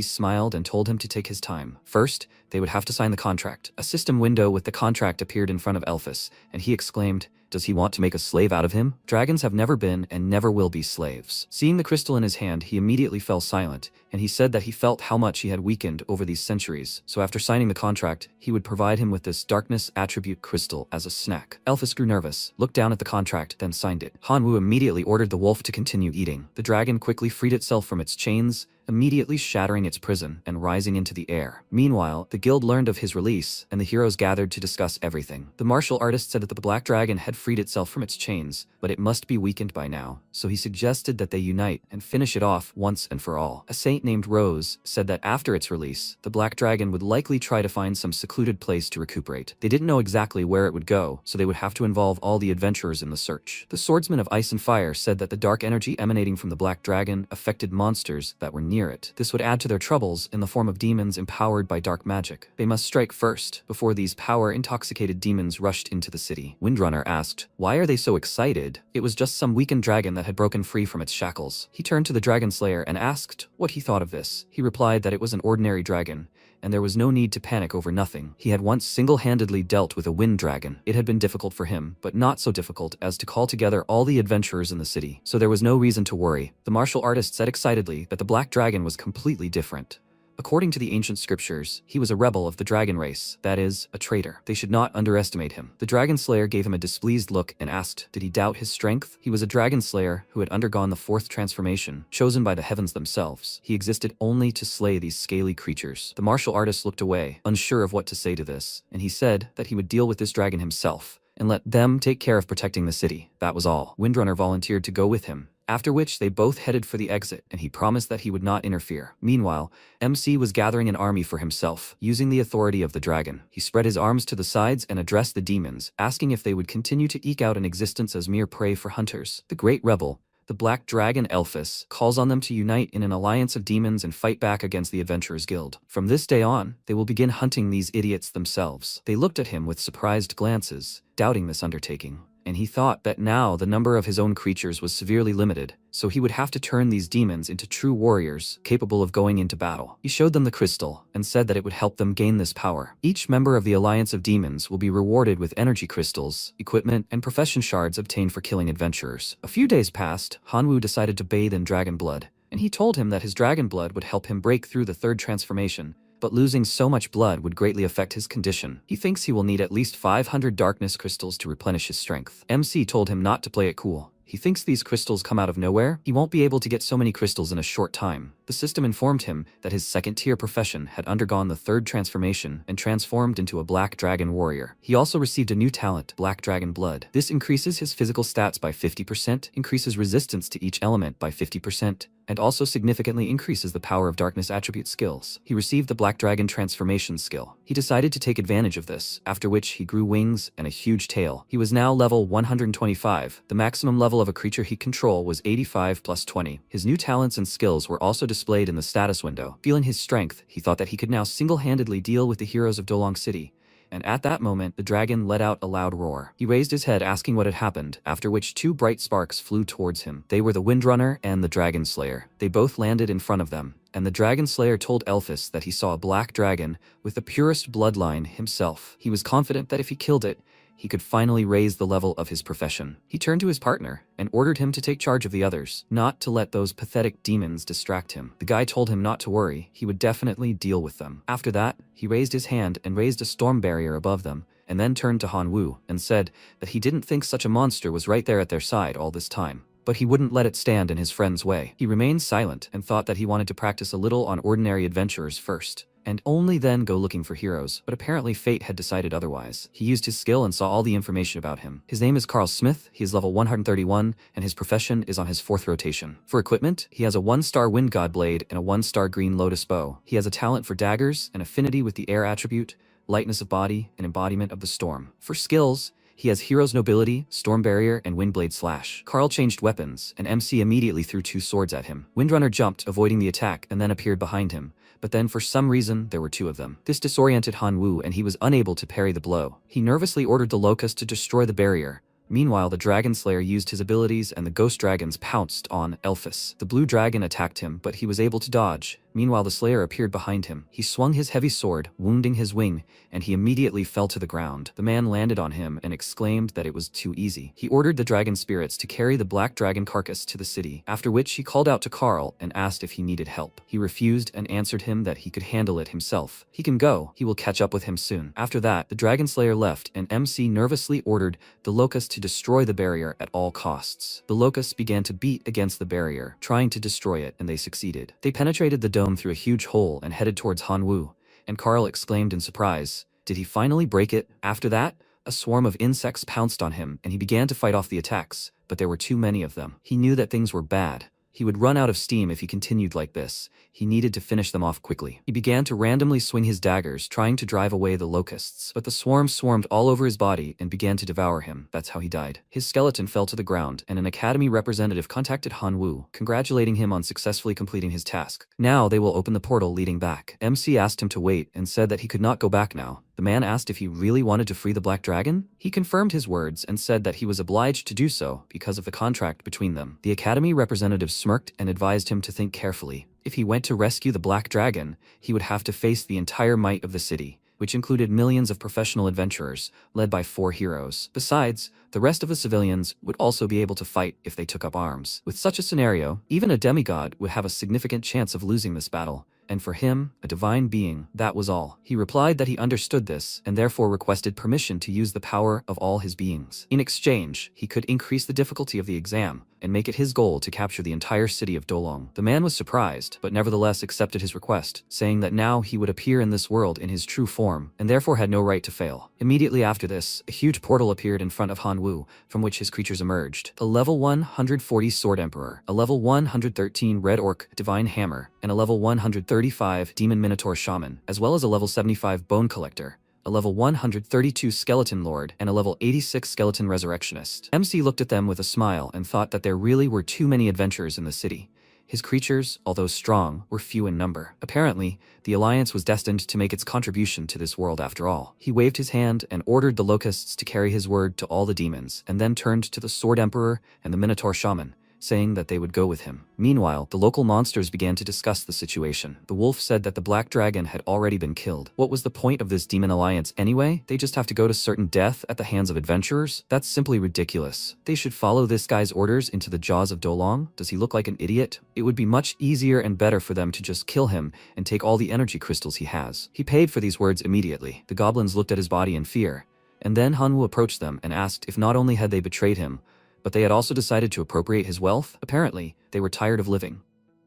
smiled and told him to take his time. First, they would have to sign the contract. A system window with the contract appeared in front of Elphys, and he exclaimed, does he want to make a slave out of him? Dragons have never been and never will be slaves. Seeing the crystal in his hand, he immediately fell silent, and he said that he felt how much he had weakened over these centuries, so after signing the contract, he would provide him with this darkness attribute crystal as a snack. Elphys grew nervous, looked down at the contract, then signed it. Hanwoo immediately ordered the wolf to continue eating. The dragon quickly freed itself from its chains, immediately shattering its prison and rising into the air. Meanwhile, the guild learned of his release, and the heroes gathered to discuss everything. The martial artist said that the black dragon had freed itself from its chains, but it must be weakened by now, so he suggested that they unite and finish it off once and for all. A saint named Rose said that after its release, the black dragon would likely try to find some secluded place to recuperate. They didn't know exactly where it would go, so they would have to involve all the adventurers in the search. The swordsman of ice and fire said that the dark energy emanating from the black dragon affected monsters that were near it. This would add to their troubles in the form of demons empowered by dark magic. They must strike first, before these power-intoxicated demons rushed into the city. Windrunner asked, why are they so excited? It was just some weakened dragon that had broken free from its shackles. He turned to the dragon slayer and asked what he thought of this. He replied that it was an ordinary dragon, and there was no need to panic over nothing. He had once single-handedly dealt with a wind dragon. It had been difficult for him, but not so difficult as to call together all the adventurers in the city, so there was no reason to worry. The martial artist said excitedly that the black dragon was completely different. According to the ancient scriptures, he was a rebel of the dragon race, that is, a traitor. They should not underestimate him. The dragon slayer gave him a displeased look and asked, did he doubt his strength? He was a dragon slayer who had undergone the fourth transformation, chosen by the heavens themselves. He existed only to slay these scaly creatures. The martial artist looked away, unsure of what to say to this, and he said that he would deal with this dragon himself, and let them take care of protecting the city. That was all. Windrunner volunteered to go with him, after which they both headed for the exit, and he promised that he would not interfere. Meanwhile, MC was gathering an army for himself, using the authority of the dragon. He spread his arms to the sides and addressed the demons, asking if they would continue to eke out an existence as mere prey for hunters. The great rebel, the black dragon Elphys, calls on them to unite in an alliance of demons and fight back against the Adventurers Guild. From this day on, they will begin hunting these idiots themselves. They looked at him with surprised glances, doubting this undertaking, and he thought that now the number of his own creatures was severely limited, so he would have to turn these demons into true warriors capable of going into battle. He showed them the crystal and said that it would help them gain this power. Each member of the Alliance of Demons will be rewarded with energy crystals, equipment, and profession shards obtained for killing adventurers. A few days passed. Hanwoo decided to bathe in dragon blood, and he told him that his dragon blood would help him break through the third transformation but losing so much blood would greatly affect his condition. He thinks he will need at least 500 darkness crystals to replenish his strength. MC told him not to play it cool. He thinks these crystals come out of nowhere. He won't be able to get so many crystals in a short time. The system informed him that his second-tier profession had undergone the third transformation and transformed into a Black Dragon warrior. He also received a new talent, Black Dragon Blood. This increases his physical stats by 50%, increases resistance to each element by 50%, and also significantly increases the power of darkness attribute skills. He received the Black Dragon transformation skill. He decided to take advantage of this, after which he grew wings and a huge tail. He was now level 125. The maximum level of a creature he control was 85 plus 20. His new talents and skills were also displayed in the status window. Feeling his strength, he thought that he could now single-handedly deal with the heroes of Dolong City. And at that moment, the dragon let out a loud roar. He raised his head asking what had happened, after which two bright sparks flew towards him. They were the Windrunner and the Dragon Slayer. They both landed in front of them, and the Dragon Slayer told Elphys that he saw a black dragon with the purest bloodline himself. He was confident that if he killed it, he could finally raise the level of his profession. He turned to his partner and ordered him to take charge of the others, not to let those pathetic demons distract him. The guy told him not to worry, he would definitely deal with them. After that, he raised his hand and raised a storm barrier above them, and then turned to Han Wu and said that he didn't think such a monster was right there at their side all this time. But he wouldn't let it stand in his friend's way. He remained silent and thought that he wanted to practice a little on ordinary adventurers first, and only then go looking for heroes, but apparently fate had decided otherwise. He used his skill and saw all the information about him. His name is Carl Smith, he is level 131, and his profession is on his 4th rotation. For equipment, he has a 1-star Wind God Blade and a 1-star Green Lotus Bow. He has a talent for daggers, an affinity with the air attribute, lightness of body, and embodiment of the storm. For skills, he has Hero's Nobility, Storm Barrier, and Windblade Slash. Carl changed weapons, and MC immediately threw 2 swords at him. Windrunner jumped, avoiding the attack, and then appeared behind him. But then for some reason, there were 2 of them. This disoriented Han Wu and he was unable to parry the blow. He nervously ordered the Locust to destroy the barrier. Meanwhile, the Dragon Slayer used his abilities and the Ghost Dragons pounced on Elphys. The Blue Dragon attacked him, but he was able to dodge. Meanwhile, the Slayer appeared behind him. He swung his heavy sword, wounding his wing, and he immediately fell to the ground. The man landed on him and exclaimed that it was too easy. He ordered the dragon spirits to carry the black dragon carcass to the city, after which he called out to Carl and asked if he needed help. He refused and answered him that he could handle it himself. He can go, he will catch up with him soon. After that, the Dragon Slayer left and MC nervously ordered the Locust to destroy the barrier at all costs. The Locusts began to beat against the barrier, trying to destroy it, and they succeeded. They penetrated the dome through a huge hole and headed towards Han Wu, and Carl exclaimed in surprise, "Did he finally break it?" After that, a swarm of insects pounced on him and he began to fight off the attacks, but there were too many of them. He knew that things were bad. He would run out of steam if he continued like this. He needed to finish them off quickly. He began to randomly swing his daggers, trying to drive away the locusts, but the swarm swarmed all over his body and began to devour him. That's how he died. His skeleton fell to the ground, and an academy representative contacted Han Wu, congratulating him on successfully completing his task. Now they will open the portal leading back. MC asked him to wait and said that he could not go back now. The man asked if he really wanted to free the Black Dragon. He confirmed his words and said that he was obliged to do so because of the contract between them. The Academy representative smirked and advised him to think carefully. If he went to rescue the Black Dragon, he would have to face the entire might of the city, which included millions of professional adventurers, led by 4 heroes. Besides, the rest of the civilians would also be able to fight if they took up arms. With such a scenario, even a demigod would have a significant chance of losing this battle. And for him, a divine being, that was all. He replied that he understood this, and therefore requested permission to use the power of all his beings. In exchange, he could increase the difficulty of the exam, and make it his goal to capture the entire city of Dolong. The man was surprised, but nevertheless accepted his request, saying that now he would appear in this world in his true form, and therefore had no right to fail. Immediately after this, a huge portal appeared in front of Han Wu, from which his creatures emerged. A level 140 Sword Emperor, a level 113 Red Orc Divine Hammer, and a level 135 Demon Minotaur Shaman, as well as a level 75 Bone Collector, a level 132 Skeleton Lord, and a level 86 Skeleton Resurrectionist. MC looked at them with a smile and thought that there really were too many adventurers in the city. His creatures, although strong, were few in number. Apparently, the Alliance was destined to make its contribution to this world after all. He waved his hand and ordered the Locusts to carry his word to all the demons, and then turned to the Sword Emperor and the Minotaur Shaman, saying that they would go with him. Meanwhile, the local monsters began to discuss the situation. The wolf said that the black dragon had already been killed. What was the point of this demon alliance anyway? They just have to go to certain death at the hands of adventurers? That's simply ridiculous. They should follow this guy's orders into the jaws of Dolong. Does he look like an idiot? It would be much easier and better for them to just kill him and take all the energy crystals he has. He paid for these words immediately. The goblins looked at his body in fear, and then Hanwoo approached them and asked if not only had they betrayed him, but they had also decided to appropriate his wealth. Apparently, they were tired of living.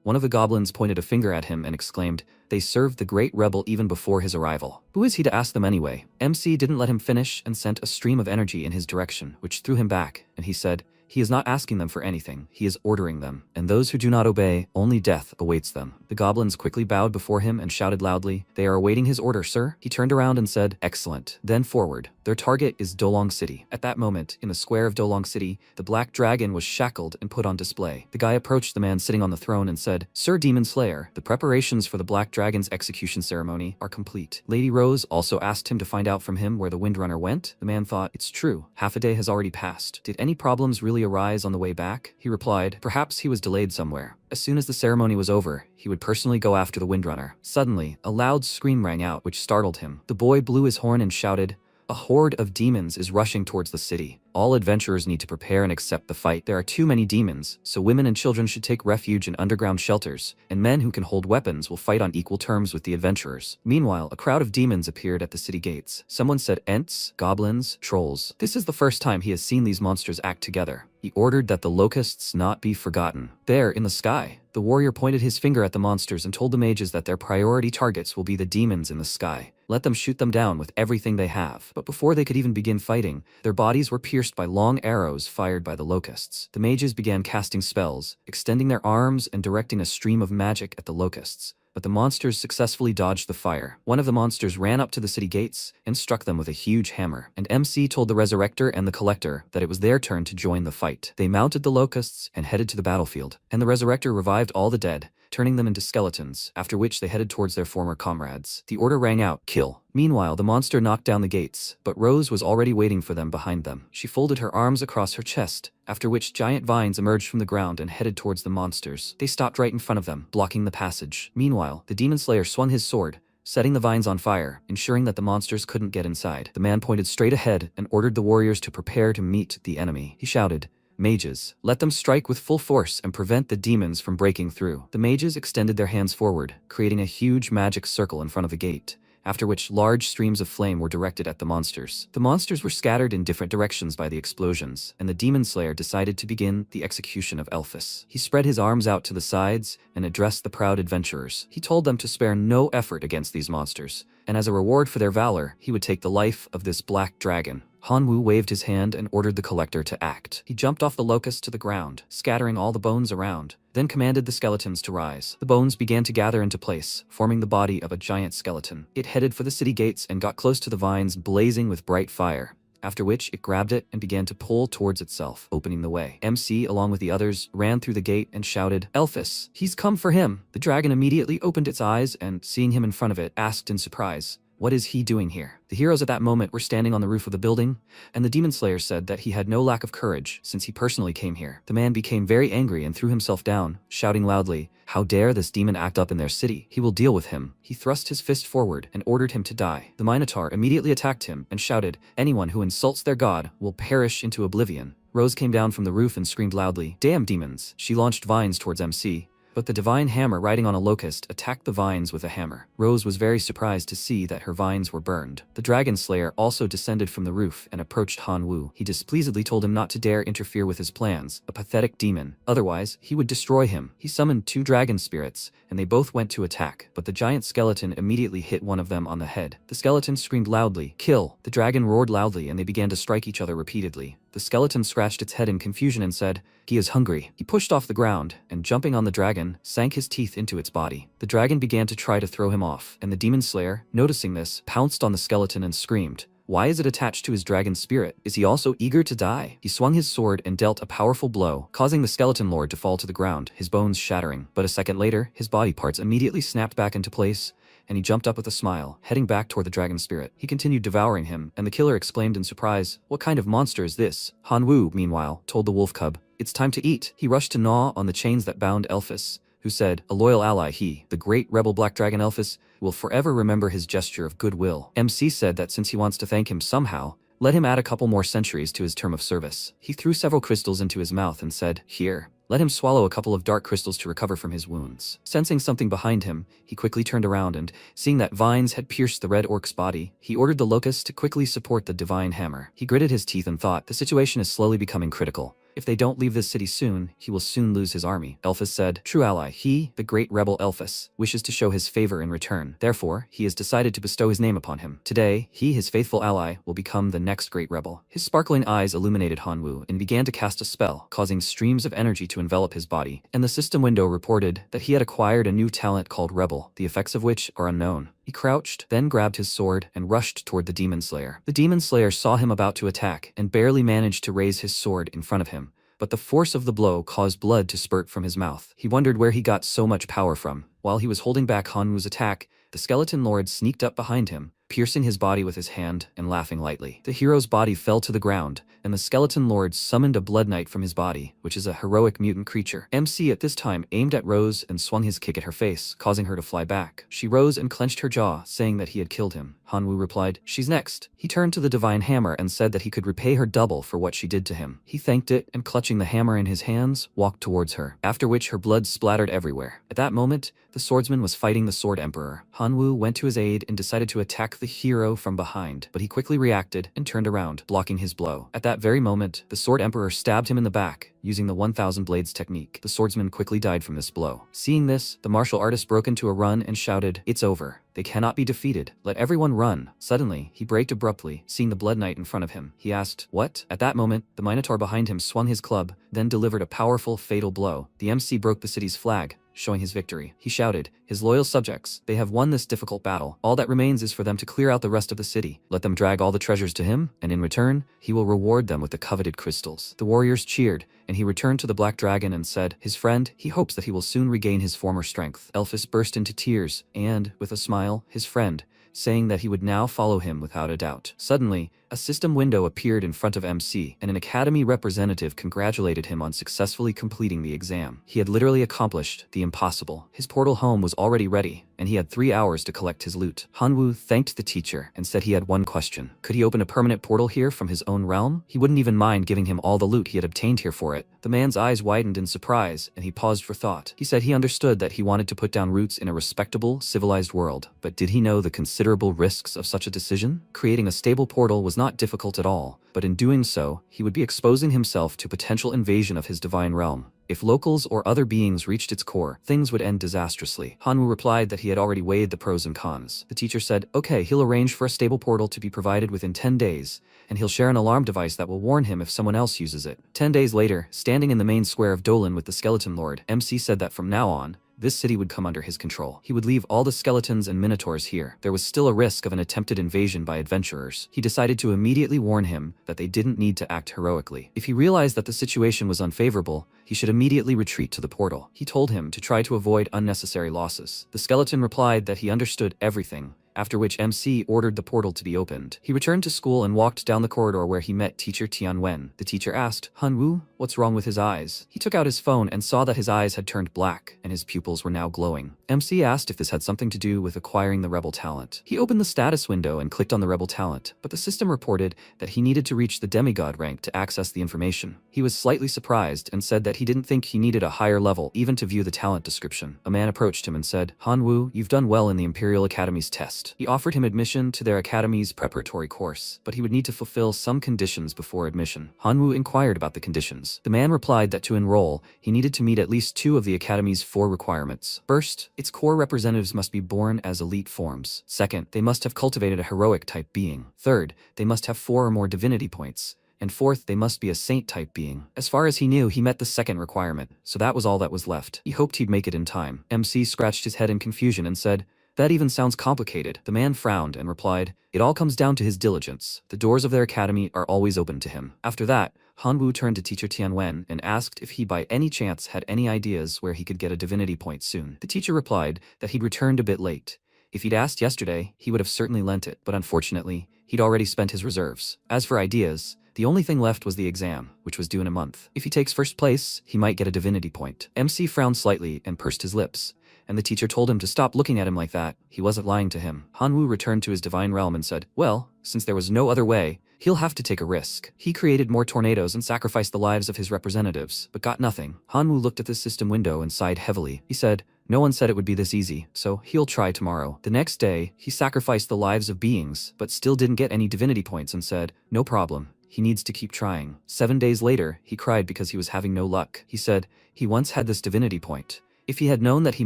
One of the goblins pointed a finger at him and exclaimed, "They served the great rebel even before his arrival." Who is he to ask them anyway? MC didn't let him finish and sent a stream of energy in his direction, which threw him back, and he said, "He is not asking them for anything, he is ordering them, and those who do not obey, only death awaits them." The goblins quickly bowed before him and shouted loudly, "They are awaiting his order, sir." He turned around and said, "Excellent. Then forward. Their target is Dolong City." At that moment, in the square of Dolong City, the black dragon was shackled and put on display. The guy approached the man sitting on the throne and said, "Sir Demon Slayer, the preparations for the black dragon's execution ceremony are complete." Lady Rose also asked him to find out from him where the Windrunner went. The man thought, "It's true. Half a day has already passed. Did any problems really arise on the way back?" He replied, "Perhaps he was delayed somewhere. As soon as the ceremony was over, he would personally go after the Windrunner." Suddenly, a loud scream rang out, which startled him. The boy blew his horn and shouted, "A horde of demons is rushing towards the city. All adventurers need to prepare and accept the fight. There are too many demons, so women and children should take refuge in underground shelters, and men who can hold weapons will fight on equal terms with the adventurers." Meanwhile, a crowd of demons appeared at the city gates. Someone said Ents, goblins, trolls. This is the first time he has seen these monsters act together. He ordered that the locusts not be forgotten. There, in the sky, the warrior pointed his finger at the monsters and told the mages that their priority targets will be the demons in the sky. Let them shoot them down with everything they have. But before they could even begin fighting, their bodies were pierced by long arrows fired by the locusts. The mages began casting spells, extending their arms and directing a stream of magic at the locusts. But the monsters successfully dodged the fire. One of the monsters ran up to the city gates and struck them with a huge hammer. And MC told the Resurrector and the Collector that it was their turn to join the fight. They mounted the locusts and headed to the battlefield. And the Resurrector revived all the dead, turning them into skeletons, after which they headed towards their former comrades. The order rang out, "Kill." Meanwhile, the monster knocked down the gates, but Rose was already waiting for them behind them. She folded her arms across her chest, after which giant vines emerged from the ground and headed towards the monsters. They stopped right in front of them, blocking the passage. Meanwhile, the Demon Slayer swung his sword, setting the vines on fire, ensuring that the monsters couldn't get inside. The man pointed straight ahead and ordered the warriors to prepare to meet the enemy. He shouted, "Mages, let them strike with full force and prevent the demons from breaking through." The mages extended their hands forward, creating a huge magic circle in front of the gate, after which large streams of flame were directed at the monsters. The monsters were scattered in different directions by the explosions, and the Demon Slayer decided to begin the execution of Elphys. He spread his arms out to the sides and addressed the proud adventurers. He told them to spare no effort against these monsters, and as a reward for their valor, he would take the life of this black dragon. Hanwoo waved his hand and ordered the Collector to act. He jumped off the locust to the ground, scattering all the bones around, then commanded the skeletons to rise. The bones began to gather into place, forming the body of a giant skeleton. It headed for the city gates and got close to the vines blazing with bright fire, after which it grabbed it and began to pull towards itself, opening the way. MC, along with the others, ran through the gate and shouted, "Elphys, he's come for him!" The dragon immediately opened its eyes and, seeing him in front of it, asked in surprise, "What is he doing here?" The heroes at that moment were standing on the roof of the building, and the Demon Slayer said that he had no lack of courage since he personally came here. The man became very angry and threw himself down, shouting loudly, "How dare this demon act up in their city? He will deal with him." He thrust his fist forward and ordered him to die. The Minotaur immediately attacked him and shouted, "Anyone who insults their god will perish into oblivion." Rose came down from the roof and screamed loudly, "Damn demons!" She launched vines towards MC, but the divine hammer riding on a locust attacked the vines with a hammer. Rose was very surprised to see that her vines were burned. The Dragon Slayer also descended from the roof and approached Hanwoo. He displeasedly told him not to dare interfere with his plans, a pathetic demon. Otherwise, he would destroy him. He summoned 2 dragon spirits, and they both went to attack, but the giant skeleton immediately hit one of them on the head. The skeleton screamed loudly, "Kill!" The dragon roared loudly and they began to strike each other repeatedly. The skeleton scratched its head in confusion and said, "He is hungry." He pushed off the ground, and jumping on the dragon, sank his teeth into its body. The dragon began to try to throw him off, and the Demon Slayer, noticing this, pounced on the skeleton and screamed, "Why is it attached to his dragon spirit? Is he also eager to die?" He swung his sword and dealt a powerful blow, causing the skeleton lord to fall to the ground, his bones shattering. But a second later, his body parts immediately snapped back into place, and he jumped up with a smile, heading back toward the dragon spirit. He continued devouring him, and the killer exclaimed in surprise, "What kind of monster is this?" Hanwoo, meanwhile, told the wolf cub, "It's time to eat." He rushed to gnaw on the chains that bound Elphys, who said, "A loyal ally he, the great rebel black dragon Elphys, will forever remember his gesture of goodwill." MC said that since he wants to thank him somehow, let him add a couple more centuries to his term of service. He threw several crystals into his mouth and said, "Here." Let him swallow a couple of dark crystals to recover from his wounds. Sensing something behind him, he quickly turned around and, seeing that vines had pierced the red orc's body, he ordered the locust to quickly support the divine hammer. He gritted his teeth and thought, the situation is slowly becoming critical. If they don't leave this city soon, he will soon lose his army. Elphys said, "True ally, he, the great rebel Elphys, wishes to show his favor in return. Therefore, he has decided to bestow his name upon him. Today, he, his faithful ally, will become the next great rebel." His sparkling eyes illuminated Hanwoo and began to cast a spell, causing streams of energy to envelop his body, and the system window reported that he had acquired a new talent called Rebel, the effects of which are unknown. He crouched, then grabbed his sword and rushed toward the Demon Slayer. The Demon Slayer saw him about to attack and barely managed to raise his sword in front of him, but the force of the blow caused blood to spurt from his mouth. He wondered where he got so much power from. While he was holding back Hanwoo's attack, the Skeleton Lord sneaked up behind him, piercing his body with his hand and laughing lightly. The hero's body fell to the ground, and the Skeleton Lord summoned a Blood Knight from his body, which is a heroic mutant creature. MC at this time aimed at Rose and swung his kick at her face, causing her to fly back. She rose and clenched her jaw, saying that he had killed him. Hanwoo replied, "She's next." He turned to the Divine Hammer and said that he could repay her double for what she did to him. He thanked it and, clutching the hammer in his hands, walked towards her, after which her blood splattered everywhere. At that moment, the swordsman was fighting the Sword Emperor. Hanwoo went to his aid and decided to attack the hero from behind, but he quickly reacted and turned around, blocking his blow. At that very moment, the Sword Emperor stabbed him in the back, using the 1,000 Blades technique. The swordsman quickly died from this blow. Seeing this, the martial artist broke into a run and shouted, "It's over. They cannot be defeated. Let everyone run." Suddenly, he braked abruptly, seeing the Blood Knight in front of him. He asked, "What?" At that moment, the Minotaur behind him swung his club, then delivered a powerful, fatal blow. The MC broke the city's flag, showing his victory. He shouted, "His loyal subjects, they have won this difficult battle. All that remains is for them to clear out the rest of the city. Let them drag all the treasures to him, and in return, he will reward them with the coveted crystals." The warriors cheered, and he returned to the Black Dragon and said, his friend, he hopes that he will soon regain his former strength. Elphys burst into tears, and, with a smile, his friend, saying that he would now follow him without a doubt. Suddenly, a system window appeared in front of MC, and an academy representative congratulated him on successfully completing the exam. He had literally accomplished the impossible. His portal home was already ready, and he had 3 hours to collect his loot. Hanwoo thanked the teacher and said he had one question. Could he open a permanent portal here from his own realm? He wouldn't even mind giving him all the loot he had obtained here for it. The man's eyes widened in surprise, and he paused for thought. He said he understood that he wanted to put down roots in a respectable, civilized world, but did he know the considerable risks of such a decision? Creating a stable portal was not difficult at all, but in doing so, he would be exposing himself to potential invasion of his divine realm. If locals or other beings reached its core, things would end disastrously. Hanwoo replied that he had already weighed the pros and cons. The teacher said, "Okay, he'll arrange for a stable portal to be provided within 10 days, and he'll share an alarm device that will warn him if someone else uses it." 10 days later, standing in the main square of Dolan with the Skeleton Lord, MC said that from now on, this city would come under his control. He would leave all the skeletons and minotaurs here. There was still a risk of an attempted invasion by adventurers. He decided to immediately warn him that they didn't need to act heroically. If he realized that the situation was unfavorable, he should immediately retreat to the portal. He told him to try to avoid unnecessary losses. The skeleton replied that he understood everything, after which MC ordered the portal to be opened. He returned to school and walked down the corridor where he met teacher Tianwen. The teacher asked, "Hanwoo, what's wrong with his eyes?" He took out his phone and saw that his eyes had turned black, and his pupils were now glowing. MC asked if this had something to do with acquiring the rebel talent. He opened the status window and clicked on the rebel talent, but the system reported that he needed to reach the demigod rank to access the information. He was slightly surprised and said that he didn't think he needed a higher level even to view the talent description. A man approached him and said, "Hanwoo, you've done well in the Imperial Academy's test." He offered him admission to their academy's preparatory course, but he would need to fulfill some conditions before admission. Hanwoo inquired about the conditions. The man replied that to enroll, he needed to meet at least 2 of the academy's 4 requirements. First, its core representatives must be born as elite forms. Second, they must have cultivated a heroic-type being. Third, they must have 4 or more divinity points. And fourth, they must be a saint-type being. As far as he knew, he met the second requirement, so that was all that was left. He hoped he'd make it in time. MC scratched his head in confusion and said, "That even sounds complicated." The man frowned and replied, "It all comes down to his diligence. The doors of their academy are always open to him." After that, Hanwoo turned to teacher Tianwen and asked if he by any chance had any ideas where he could get a divinity point soon. The teacher replied that he'd returned a bit late. If he'd asked yesterday, he would have certainly lent it, but unfortunately, he'd already spent his reserves. As for ideas, the The only thing left was the exam, which was due in a month. If he takes first place, he might get a divinity point. MC frowned slightly and pursed his lips, and the teacher told him to stop looking at him like that. He wasn't lying to him. Hanwoo returned to his divine realm and said, well, since there was no other way, he'll have to take a risk. He created more tornadoes and sacrificed the lives of his representatives, but got nothing. Hanwoo looked at the system window and sighed heavily. He said, no one said it would be this easy, so he'll try tomorrow. The next day, he sacrificed the lives of beings, but still didn't get any divinity points and said, no problem. He needs to keep trying. 7 days later, he cried because he was having no luck. He said, he once had this divinity point. If he had known that he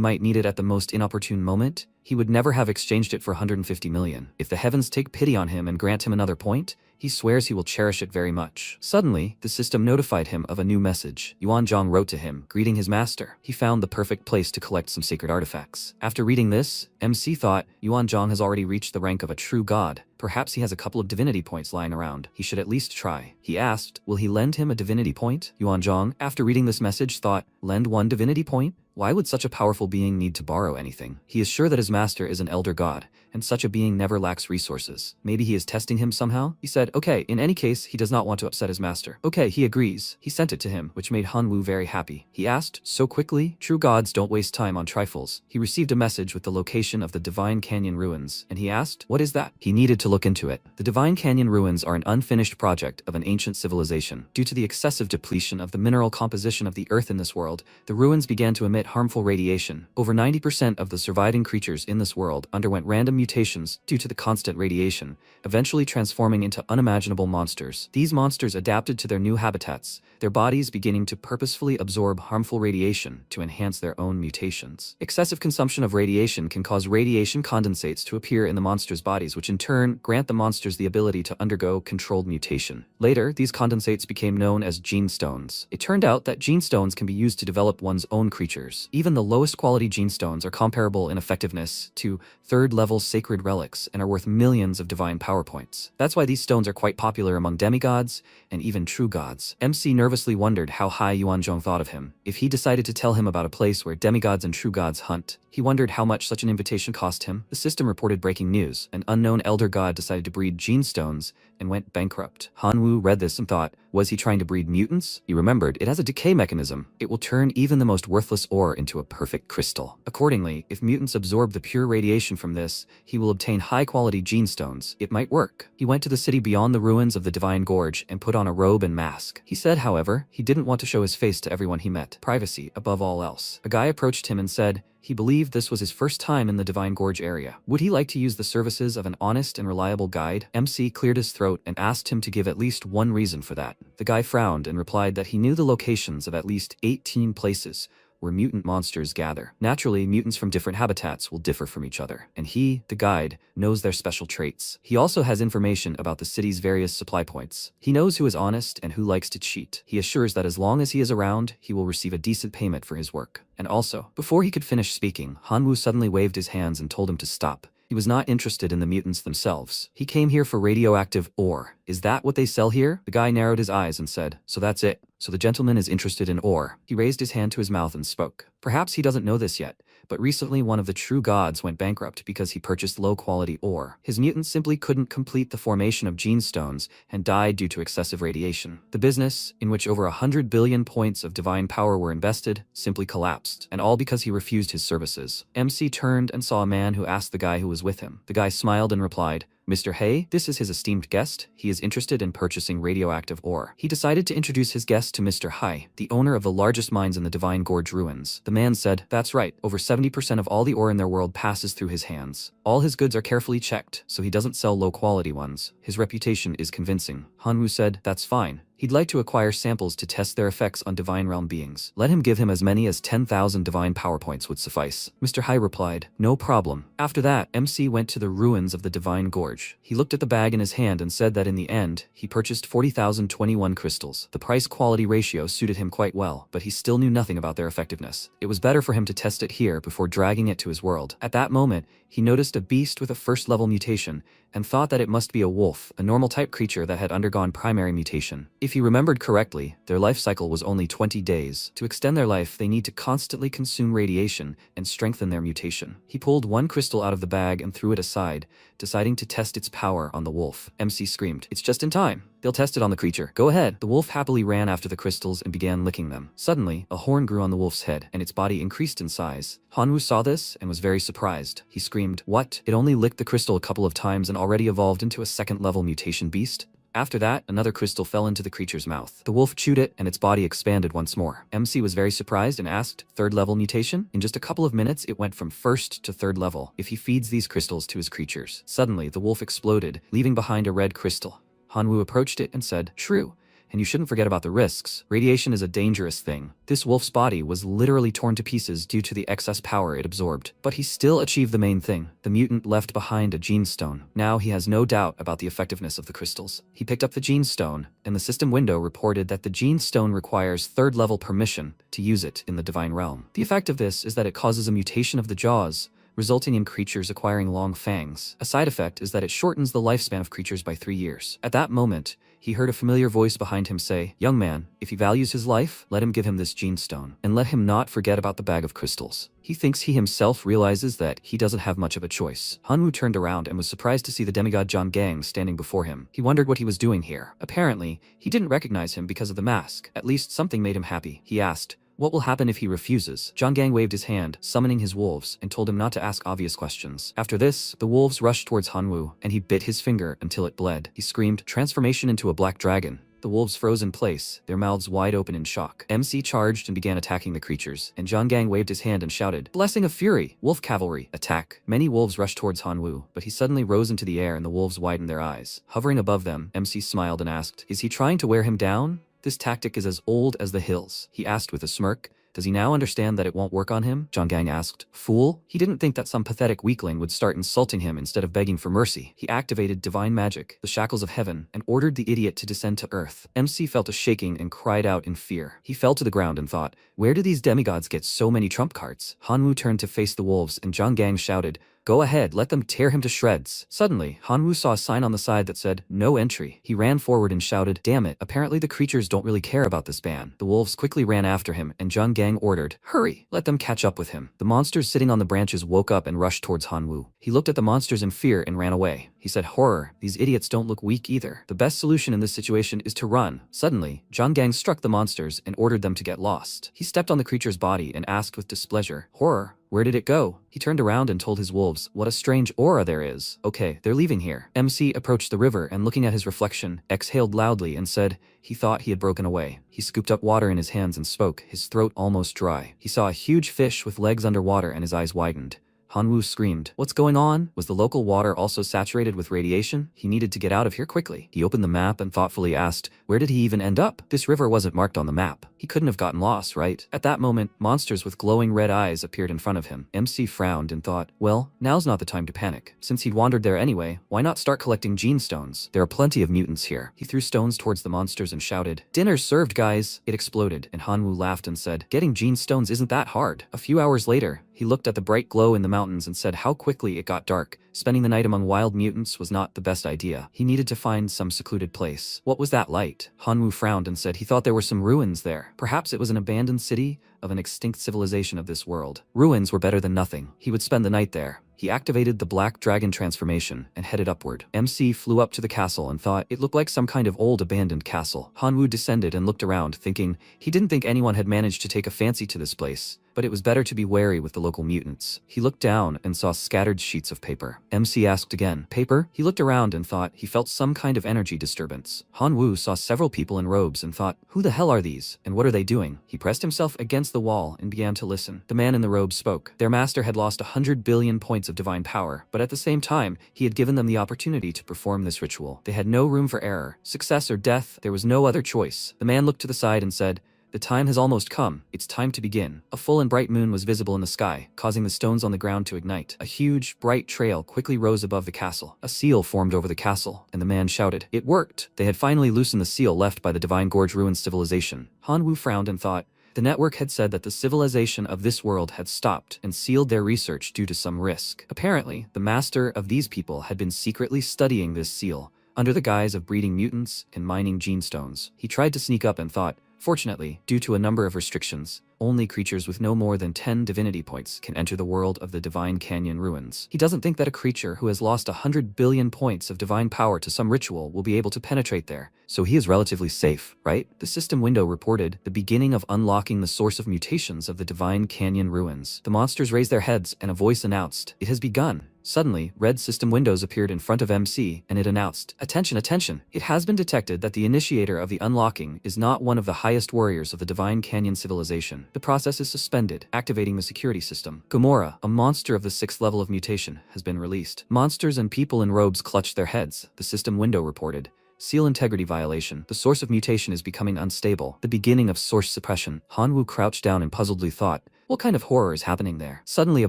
might need it at the most inopportune moment, he would never have exchanged it for 150 million. If the heavens take pity on him and grant him another point, he swears he will cherish it very much. Suddenly, the system notified him of a new message. Yuanzhang wrote to him, greeting his master. He found the perfect place to collect some sacred artifacts. After reading this, MC thought Yuanzhang has already reached the rank of a true god. Perhaps he has a couple of divinity points lying around. He should at least try. He asked, will he lend him a divinity point? Yuanzhang, after reading this message, thought, lend 1 divinity point? Why would such a powerful being need to borrow anything? He is sure that his master is an elder god, and such a being never lacks resources. Maybe he is testing him somehow? He said, okay, in any case, he does not want to upset his master. Okay, he agrees. He sent it to him, which made Hanwoo very happy. He asked, so quickly? True gods don't waste time on trifles. He received a message with the location of the Divine Canyon ruins, and he asked, what is that? He needed to look into it. The Divine Canyon ruins are an unfinished project of an ancient civilization. Due to the excessive depletion of the mineral composition of the earth in this world, the ruins began to emit harmful radiation. Over 90% of the surviving creatures in this world underwent random mutations due to the constant radiation, eventually transforming into unimaginable monsters. These monsters adapted to their new habitats, their bodies beginning to purposefully absorb harmful radiation to enhance their own mutations. Excessive consumption of radiation can cause radiation condensates to appear in the monsters' bodies, which in turn grant the monsters the ability to undergo controlled mutation. Later, these condensates became known as gene stones. It turned out that gene stones can be used to develop one's own creatures. Even the lowest quality gene stones are comparable in effectiveness to third-level sacred relics and are worth millions of divine power points. That's why these stones are quite popular among demigods and even true gods. MC nervously wondered how high Yuanzhong thought of him. If he decided to tell him about a place where demigods and true gods hunt, he wondered how much such an invitation cost him. The system reported breaking news. An unknown elder god decided to breed gene stones and went bankrupt. Hanwoo read this and thought, was he trying to breed mutants? He remembered, it has a decay mechanism. It will turn even the most worthless ore into a perfect crystal. Accordingly, if mutants absorb the pure radiation from this, he will obtain high-quality gene stones. It might work. He went to the city beyond the ruins of the Divine Gorge and put on a robe and mask. He said, however, he didn't want to show his face to everyone he met. Privacy, above all else. A guy approached him and said, he believed this was his first time in the Divine Gorge area. Would he like to use the services of an honest and reliable guide? MC cleared his throat and asked him to give at least one reason for that. The guy frowned and replied that he knew the locations of at least 18 places where mutant monsters gather. Naturally, mutants from different habitats will differ from each other, and he, the guide, knows their special traits. He also has information about the city's various supply points. He knows who is honest and who likes to cheat. He assures that as long as he is around, he will receive a decent payment for his work. And also, before he could finish speaking, Hanwoo suddenly waved his hands and told him to stop. He was not interested in the mutants themselves. He came here for radioactive ore. Is that what they sell here? The guy narrowed his eyes and said, so that's it. So the gentleman is interested in ore. He raised his hand to his mouth and spoke. Perhaps he doesn't know this yet, but recently one of the true gods went bankrupt because he purchased low-quality ore. His mutants simply couldn't complete the formation of gene stones and died due to excessive radiation. The business, in which over 100 billion points of divine power were invested, simply collapsed, and all because he refused his services. MC turned and saw a man who asked the guy who was with him. The guy smiled and replied, Mr. Hay, this is his esteemed guest. He is interested in purchasing radioactive ore. He decided to introduce his guest to Mr. Hai, the owner of the largest mines in the Divine Gorge ruins. The man said, that's right, over 70% of all the ore in their world passes through his hands. All his goods are carefully checked, so he doesn't sell low-quality ones. His reputation is convincing. Hanwoo said, that's fine. He'd like to acquire samples to test their effects on Divine Realm beings. Let him give him as many as 10,000 Divine Power Points would suffice. Mr. Hai replied, no problem. After that, MC went to the ruins of the Divine Gorge. He looked at the bag in his hand and said that in the end, he purchased 40,021 crystals. The price-quality ratio suited him quite well, but he still knew nothing about their effectiveness. It was better for him to test it here before dragging it to his world. At that moment, he noticed a beast with a first-level mutation and thought that it must be a wolf, a normal-type creature that had undergone primary mutation. If he remembered correctly, their life cycle was only 20 days. To extend their life, they need to constantly consume radiation and strengthen their mutation. He pulled one crystal out of the bag and threw it aside, deciding to test its power on the wolf. MC screamed, "It's just in time. They'll test it on the creature. Go ahead." The wolf happily ran after the crystals and began licking them. Suddenly, a horn grew on the wolf's head, and its body increased in size. Hanwoo saw this and was very surprised. He screamed, "What? It only licked the crystal a couple of times and already evolved into a second-level mutation beast?" After that, another crystal fell into the creature's mouth. The wolf chewed it, and its body expanded once more. MC was very surprised and asked, "Third-level mutation?" In just a couple of minutes, it went from first to third level if he feeds these crystals to his creatures. Suddenly, the wolf exploded, leaving behind a red crystal. Hanwoo approached it and said, "True. And you shouldn't forget about the risks. Radiation is a dangerous thing." This wolf's body was literally torn to pieces due to the excess power it absorbed. But he still achieved the main thing. The mutant left behind a gene stone. Now he has no doubt about the effectiveness of the crystals. He picked up the gene stone, and the system window reported that the gene stone requires third-level permission to use it in the divine realm. The effect of this is that it causes a mutation of the jaws, resulting in creatures acquiring long fangs. A side effect is that it shortens the lifespan of creatures by 3 years. At that moment, he heard a familiar voice behind him say, "Young man, if he values his life, let him give him this gene stone, and let him not forget about the bag of crystals." He thinks he himself realizes that he doesn't have much of a choice. Hanwoo turned around and was surprised to see the demigod John Gang standing before him. He wondered what he was doing here. Apparently, he didn't recognize him because of the mask. At least something made him happy. He asked, "What will happen if he refuses?" John Gang waved his hand, summoning his wolves, and told him not to ask obvious questions. After this, the wolves rushed towards Hanwoo, and he bit his finger until it bled. He screamed, "Transformation into a black dragon." The wolves froze in place, their mouths wide open in shock. MC charged and began attacking the creatures, and John Gang waved his hand and shouted, "Blessing of Fury! Wolf Cavalry, attack!" Many wolves rushed towards Hanwoo, but he suddenly rose into the air and the wolves widened their eyes. Hovering above them, MC smiled and asked, "Is he trying to wear him down? This tactic is as old as the hills." He asked with a smirk, "Does he now understand that it won't work on him?" John Gang asked. "Fool?" He didn't think that some pathetic weakling would start insulting him instead of begging for mercy. He activated divine magic, the shackles of heaven, and ordered the idiot to descend to earth. MC felt a shaking and cried out in fear. He fell to the ground and thought, "Where do these demigods get so many trump cards?" Hanwoo turned to face the wolves, and John Gang shouted, "Go ahead, let them tear him to shreds." Suddenly, Hanwoo saw a sign on the side that said, "No entry." He ran forward and shouted, "Damn it, apparently the creatures don't really care about this ban." The wolves quickly ran after him, and John Gang ordered, "Hurry, let them catch up with him." The monsters sitting on the branches woke up and rushed towards Hanwoo. He looked at the monsters in fear and ran away. He said, "Horror, these idiots don't look weak either. The best solution in this situation is to run." Suddenly, John Gang struck the monsters and ordered them to get lost. He stepped on the creature's body and asked with displeasure, "Horror, where did it go?" He turned around and told his wolves, "What a strange aura there is. Okay, they're leaving here." MC approached the river and looking at his reflection, exhaled loudly and said he thought he had broken away. He scooped up water in his hands and spoke, his throat almost dry. He saw a huge fish with legs underwater and his eyes widened. Hanwoo screamed, "What's going on?" Was the local water also saturated with radiation? He needed to get out of here quickly. He opened the map and thoughtfully asked, where did he even end up? This river wasn't marked on the map. He couldn't have gotten lost, right? At that moment, monsters with glowing red eyes appeared in front of him. MC frowned and thought, well, now's not the time to panic. Since he'd wandered there anyway, why not start collecting gene stones? There are plenty of mutants here. He threw stones towards the monsters and shouted, "Dinner's served, guys!" It exploded, and Hanwoo laughed and said, "Getting gene stones isn't that hard." A few hours later, he looked at the bright glow in the mountains and said how quickly it got dark. Spending the night among wild mutants was not the best idea. He needed to find some secluded place. What was that light? Hanwoo frowned and said he thought there were some ruins there. Perhaps it was an abandoned city of an extinct civilization of this world. Ruins were better than nothing. He would spend the night there. He activated the black dragon transformation and headed upward. MC flew up to the castle and thought it looked like some kind of old abandoned castle. Hanwoo descended and looked around, thinking he didn't think anyone had managed to take a fancy to this place, but it was better to be wary with the local mutants. He looked down and saw scattered sheets of paper. MC asked again, "Paper?" He looked around and thought he felt some kind of energy disturbance. Hanwoo saw several people in robes and thought, who the hell are these, and what are they doing? He pressed himself against the wall and began to listen. The man in the robe spoke. Their master had lost 100 billion points of divine power, but at the same time, he had given them the opportunity to perform this ritual. They had no room for error. Success or death, there was no other choice. The man looked to the side and said, "The time has almost come. It's time to begin." A full and bright moon was visible in the sky, causing the stones on the ground to ignite. A huge, bright trail quickly rose above the castle. A seal formed over the castle, and the man shouted, "It worked!" They had finally loosened the seal left by the Divine Gorge ruined civilization. Hanwoo frowned and thought, the network had said that the civilization of this world had stopped and sealed their research due to some risk. Apparently, the master of these people had been secretly studying this seal, under the guise of breeding mutants and mining gene stones. He tried to sneak up and thought, fortunately, due to a number of restrictions, only creatures with no more than 10 divinity points can enter the world of the Divine Canyon ruins. He doesn't think that a creature who has lost 100 billion points of divine power to some ritual will be able to penetrate there, so he is relatively safe, right? The system window reported the beginning of unlocking the source of mutations of the Divine Canyon ruins. The monsters raised their heads and a voice announced, "It has begun." Suddenly, red system windows appeared in front of MC, and it announced, "Attention, attention! It has been detected that the initiator of the unlocking is not one of the highest warriors of the Divine Canyon civilization. The process is suspended, activating the security system. Gamora, a monster of the 6th level of mutation, has been released." Monsters and people in robes clutched their heads, the system window reported. Seal integrity violation. The source of mutation is becoming unstable. The beginning of source suppression. Hanwoo crouched down and puzzledly thought, what kind of horror is happening there? Suddenly a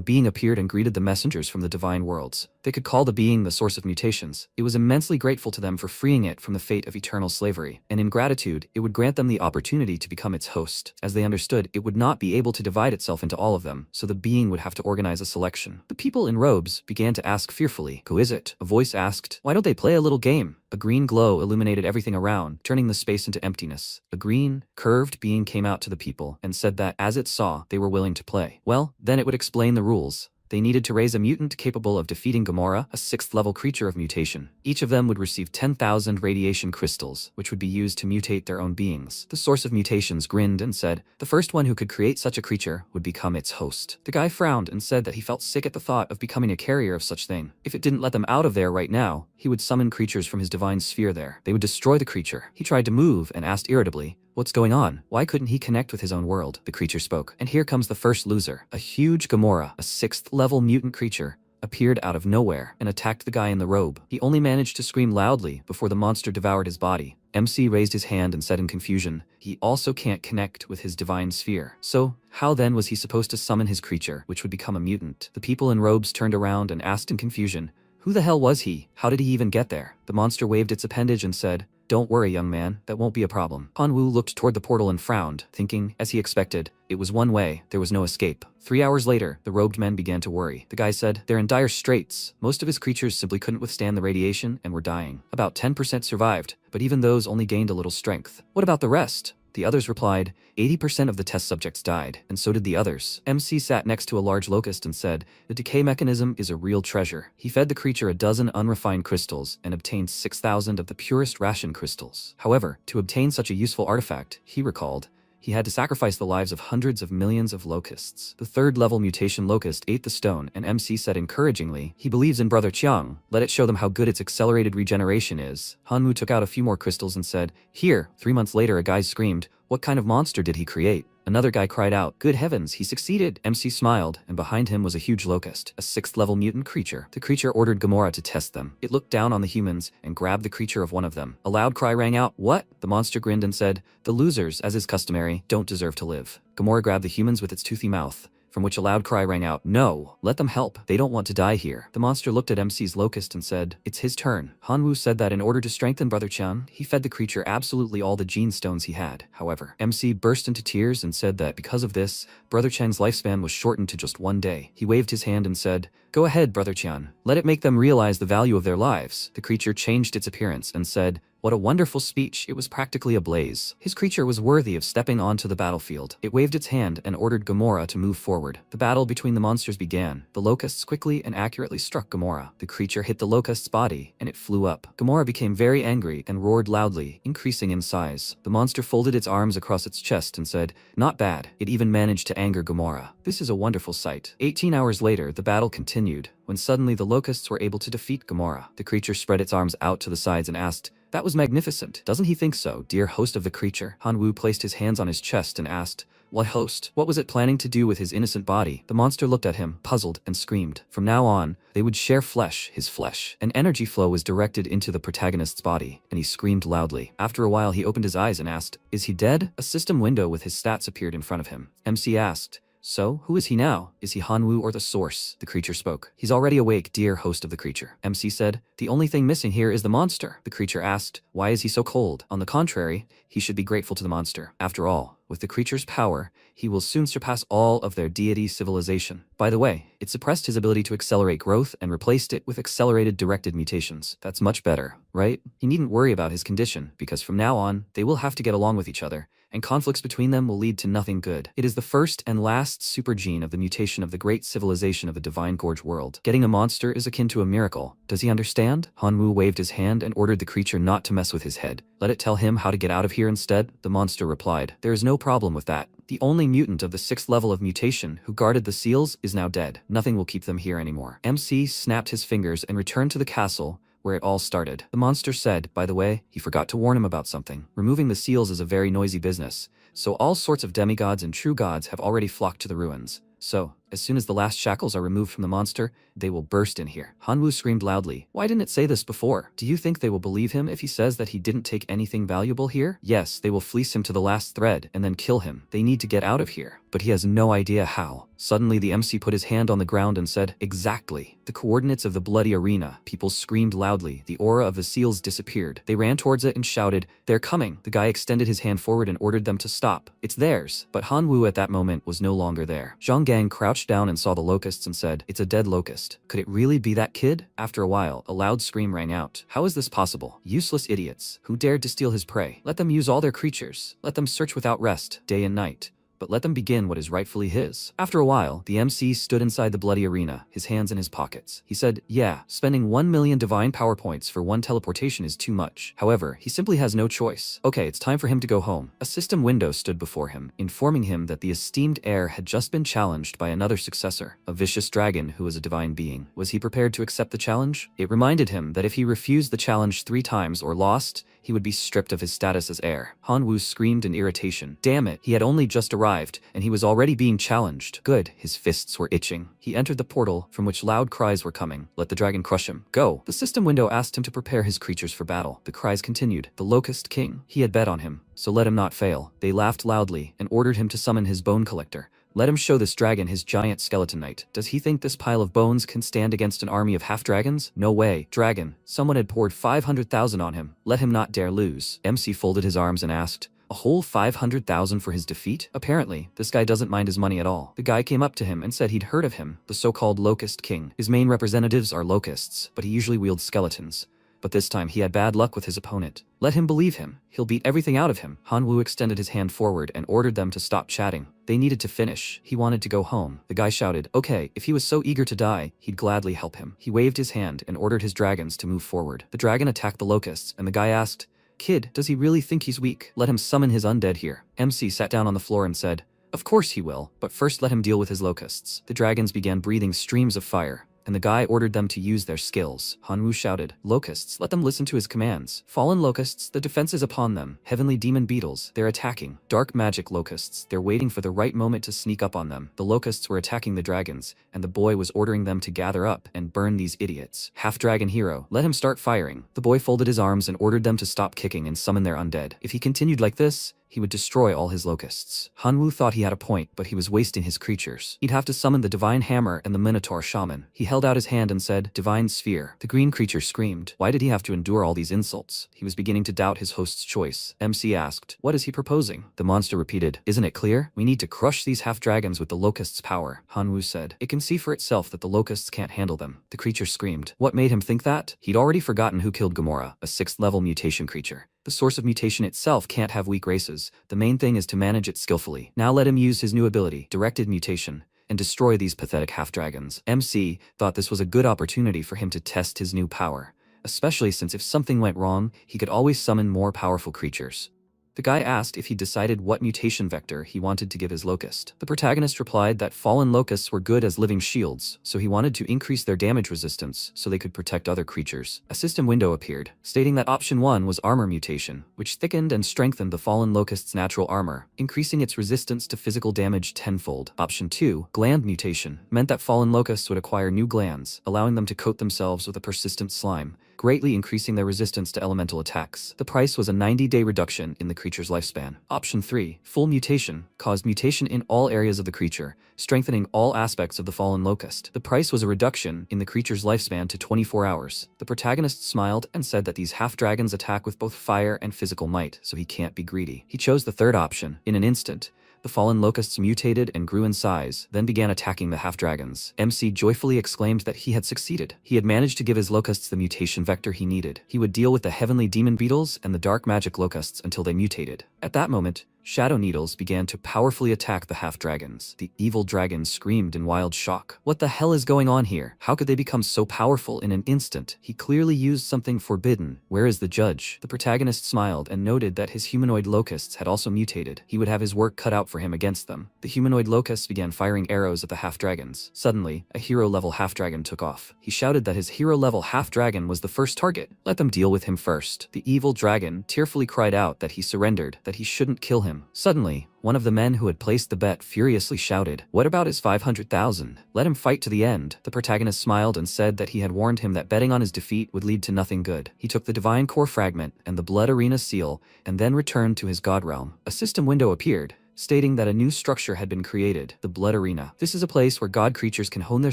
being appeared and greeted the messengers from the divine worlds. They could call the being the source of mutations. It was immensely grateful to them for freeing it from the fate of eternal slavery, and in gratitude, it would grant them the opportunity to become its host. As they understood, it would not be able to divide itself into all of them, so the being would have to organize a selection. The people in robes began to ask fearfully, "Who is it?" A voice asked, "Why don't they play a little game?" A green glow illuminated everything around, turning the space into emptiness. A green, curved being came out to the people and said that, as it saw, they were willing to play. Well, then it would explain the rules. They needed to raise a mutant capable of defeating Gamora, a 6th-level creature of mutation. Each of them would receive 10,000 radiation crystals, which would be used to mutate their own beings. The source of mutations grinned and said, the first one who could create such a creature would become its host. The guy frowned and said that he felt sick at the thought of becoming a carrier of such thing. If it didn't let them out of there right now, he would summon creatures from his divine sphere there. They would destroy the creature. He tried to move and asked irritably, "What's going on? Why couldn't he connect with his own world?" The creature spoke. And here comes the first loser. A huge Gamora, a 6th-level mutant creature, appeared out of nowhere and attacked the guy in the robe. He only managed to scream loudly before the monster devoured his body. MC raised his hand and said in confusion, he also can't connect with his divine sphere. So, how then was he supposed to summon his creature, which would become a mutant? The people in robes turned around and asked in confusion, who the hell was he? How did he even get there? The monster waved its appendage and said, "Don't worry, young man, that won't be a problem." Hanwoo looked toward the portal and frowned, thinking, as he expected, it was one way, there was no escape. 3 hours later, the robed men began to worry. The guy said, they're in dire straits. Most of his creatures simply couldn't withstand the radiation and were dying. About 10% survived, but even those only gained a little strength. What about the rest? The others replied, 80% of the test subjects died, and so did the others. MC sat next to a large locust and said, the decay mechanism is a real treasure. He fed the creature a dozen unrefined crystals and obtained 6,000 of the purest ration crystals. However, to obtain such a useful artifact, he recalled, he had to sacrifice the lives of hundreds of millions of locusts. The 3rd-level mutation locust ate the stone, and MC said encouragingly, he believes in Brother Chiang. Let it show them how good its accelerated regeneration is. Hanwoo took out a few more crystals and said, here. 3 months later, a guy screamed, what kind of monster did he create? Another guy cried out, good heavens, he succeeded. MC smiled, and behind him was a huge locust, a 6th-level mutant creature. The creature ordered Gamora to test them. It looked down on the humans and grabbed the creature of one of them. A loud cry rang out, what? The monster grinned and said, the losers, as is customary, don't deserve to live. Gamora grabbed the humans with its toothy mouth, from which a loud cry rang out, no, let them help, they don't want to die here. The monster looked at MC's locust and said, it's his turn. Hanwoo said that in order to strengthen Brother Chan, he fed the creature absolutely all the gene stones he had. However, MC burst into tears and said that because of this, Brother Chan's lifespan was shortened to just 1 day. He waved his hand and said, go ahead, Brother Chan, let it make them realize the value of their lives. The creature changed its appearance and said, what a wonderful speech, it was practically ablaze. His creature was worthy of stepping onto the battlefield. It waved its hand and ordered Gamora to move forward. The battle between the monsters began. The locusts quickly and accurately struck Gamora. The creature hit the locust's body, and it flew up. Gamora became very angry and roared loudly, increasing in size. The monster folded its arms across its chest and said, not bad. It even managed to anger Gamora. This is a wonderful sight. 18 hours later, the battle continued, when suddenly the locusts were able to defeat Gamora. The creature spread its arms out to the sides and asked, that was magnificent. Doesn't he think so, dear host of the creature? Hanwoo placed his hands on his chest and asked, what host? What was it planning to do with his innocent body? The monster looked at him, puzzled, and screamed. From now on, they would share flesh, his flesh. An energy flow was directed into the protagonist's body, and he screamed loudly. After a while, he opened his eyes and asked, is he dead? A system window with his stats appeared in front of him. MC asked, So, who is he now? Is he Hanwoo or the source? The creature spoke. He's already awake, dear host of the creature. MC said, the only thing missing here is the monster. The creature asked, why is he so cold? On the contrary, he should be grateful to the monster. After all, with the creature's power, he will soon surpass all of their deity civilization. By the way, it suppressed his ability to accelerate growth and replaced it with accelerated directed mutations. That's much better, right? He needn't worry about his condition, because from now on, they will have to get along with each other, and conflicts between them will lead to nothing good. It is the first and last super gene of the mutation of the great civilization of the Divine Gorge world. Getting a monster is akin to a miracle. Does he understand? Hanwoo waved his hand and ordered the creature not to mess with his head. Let it tell him how to get out of here instead, the monster replied. There is no problem with that. The only mutant of the 6th level of mutation who guarded the seals is now dead. Nothing will keep them here anymore. MC snapped his fingers and returned to the castle, where it all started. The monster said, by the way, he forgot to warn him about something. Removing the seals is a very noisy business, so all sorts of demigods and true gods have already flocked to the ruins. So, as soon as the last shackles are removed from the monster, they will burst in here. Hanwoo screamed loudly. Why didn't it say this before? Do you think they will believe him if he says that he didn't take anything valuable here? Yes, they will fleece him to the last thread and then kill him. They need to get out of here, but he has no idea how. Suddenly the MC put his hand on the ground and said, exactly. The coordinates of the bloody arena. People screamed loudly. The aura of the seals disappeared. They ran towards it and shouted, they're coming. The guy extended his hand forward and ordered them to stop. It's theirs. But Hanwoo at that moment was no longer there. Zhang Gang crouched down and saw the locusts and said, it's a dead locust. Could it really be that kid? After a while, a loud scream rang out. How is this possible? Useless idiots. Who dared to steal his prey? Let them use all their creatures. Let them search without rest, day and night. But let them begin what is rightfully his. After a while, the MC stood inside the bloody arena, his hands in his pockets. He said, yeah, spending 1 million divine power points for one teleportation is too much. However, he simply has no choice. Okay, it's time for him to go home. A system window stood before him, informing him that the esteemed heir had just been challenged by another successor, a vicious dragon who was a divine being. Was he prepared to accept the challenge? It reminded him that if he refused the challenge 3 times or lost, he would be stripped of his status as heir. Hanwoo screamed in irritation. Damn it, he had only just arrived, and he was already being challenged. Good, his fists were itching. He entered the portal, from which loud cries were coming. Let the dragon crush him. Go. The system window asked him to prepare his creatures for battle. The cries continued. The Locust King. He had bet on him, so let him not fail. They laughed loudly, and ordered him to summon his bone collector. Let him show this dragon his giant skeleton knight. Does he think this pile of bones can stand against an army of half-dragons? No way. Dragon. Someone had poured 500,000 on him. Let him not dare lose. MC folded his arms and asked, a whole 500,000 for his defeat? Apparently, this guy doesn't mind his money at all. The guy came up to him and said he'd heard of him, the so-called Locust King. His main representatives are locusts, but he usually wields skeletons. But this time he had bad luck with his opponent. Let him believe him. He'll beat everything out of him. Hanwoo extended his hand forward and ordered them to stop chatting. They needed to finish. He wanted to go home. The guy shouted, okay, if he was so eager to die, he'd gladly help him. He waved his hand and ordered his dragons to move forward. The dragon attacked the locusts, and the guy asked, kid, does he really think he's weak? Let him summon his undead here. MC sat down on the floor and said, of course he will, but first let him deal with his locusts. The dragons began breathing streams of fire, and the guy ordered them to use their skills. Hanwoo shouted, locusts, let them listen to his commands. Fallen locusts, the defense is upon them. Heavenly demon beetles, they're attacking. Dark magic locusts, they're waiting for the right moment to sneak up on them. The locusts were attacking the dragons, and the boy was ordering them to gather up and burn these idiots. Half-dragon hero, let him start firing. The boy folded his arms and ordered them to stop kicking and summon their undead. If he continued like this, he would destroy all his locusts. Hanwoo thought he had a point, but he was wasting his creatures. He'd have to summon the Divine Hammer and the Minotaur Shaman. He held out his hand and said, Divine Sphere. The green creature screamed. Why did he have to endure all these insults? He was beginning to doubt his host's choice. MC asked, what is he proposing? The monster repeated, isn't it clear? We need to crush these half-dragons with the locust's power. Hanwoo said, it can see for itself that the locusts can't handle them. The creature screamed. What made him think that? He'd already forgotten who killed Gamora, a 6th-level mutation creature. The source of mutation itself can't have weak races. The main thing is to manage it skillfully. Now let him use his new ability, Directed Mutation, and destroy these pathetic half-dragons. MC thought this was a good opportunity for him to test his new power, especially since if something went wrong, he could always summon more powerful creatures. The guy asked if he decided what mutation vector he wanted to give his locust. The protagonist replied that fallen locusts were good as living shields, so he wanted to increase their damage resistance so they could protect other creatures. A system window appeared, stating that option 1 was armor mutation, which thickened and strengthened the fallen locust's natural armor, increasing its resistance to physical damage tenfold. Option 2, gland mutation, meant that fallen locusts would acquire new glands, allowing them to coat themselves with a persistent slime, greatly increasing their resistance to elemental attacks. The price was a 90-day reduction in the creature's creature's lifespan. Option 3. Full mutation, caused mutation in all areas of the creature, strengthening all aspects of the fallen locust. The price was a reduction in the creature's lifespan to 24 hours. The protagonist smiled and said that these half-dragons attack with both fire and physical might, so he can't be greedy. He chose the third option. In an instant, the fallen locusts mutated and grew in size, then began attacking the half-dragons. MC joyfully exclaimed that he had succeeded. He had managed to give his locusts the mutation vector he needed. He would deal with the heavenly demon beetles and the dark magic locusts until they mutated. At that moment, shadow needles began to powerfully attack the half-dragons. The evil dragons screamed in wild shock. What the hell is going on here? How could they become so powerful in an instant? He clearly used something forbidden. Where is the judge? The protagonist smiled and noted that his humanoid locusts had also mutated. He would have his work cut out for him against them. The humanoid locusts began firing arrows at the half-dragons. Suddenly, a hero-level half-dragon took off. He shouted that his hero-level half-dragon was the first target. Let them deal with him first. The evil dragon tearfully cried out that he surrendered, that he shouldn't kill him. Suddenly, one of the men who had placed the bet furiously shouted, "What about his 500,000? Let him fight to the end." The protagonist smiled and said that he had warned him that betting on his defeat would lead to nothing good. He took the Divine Core Fragment and the Blood Arena Seal and then returned to his God Realm. A system window appeared, stating that a new structure had been created, the Blood Arena. This is a place where god creatures can hone their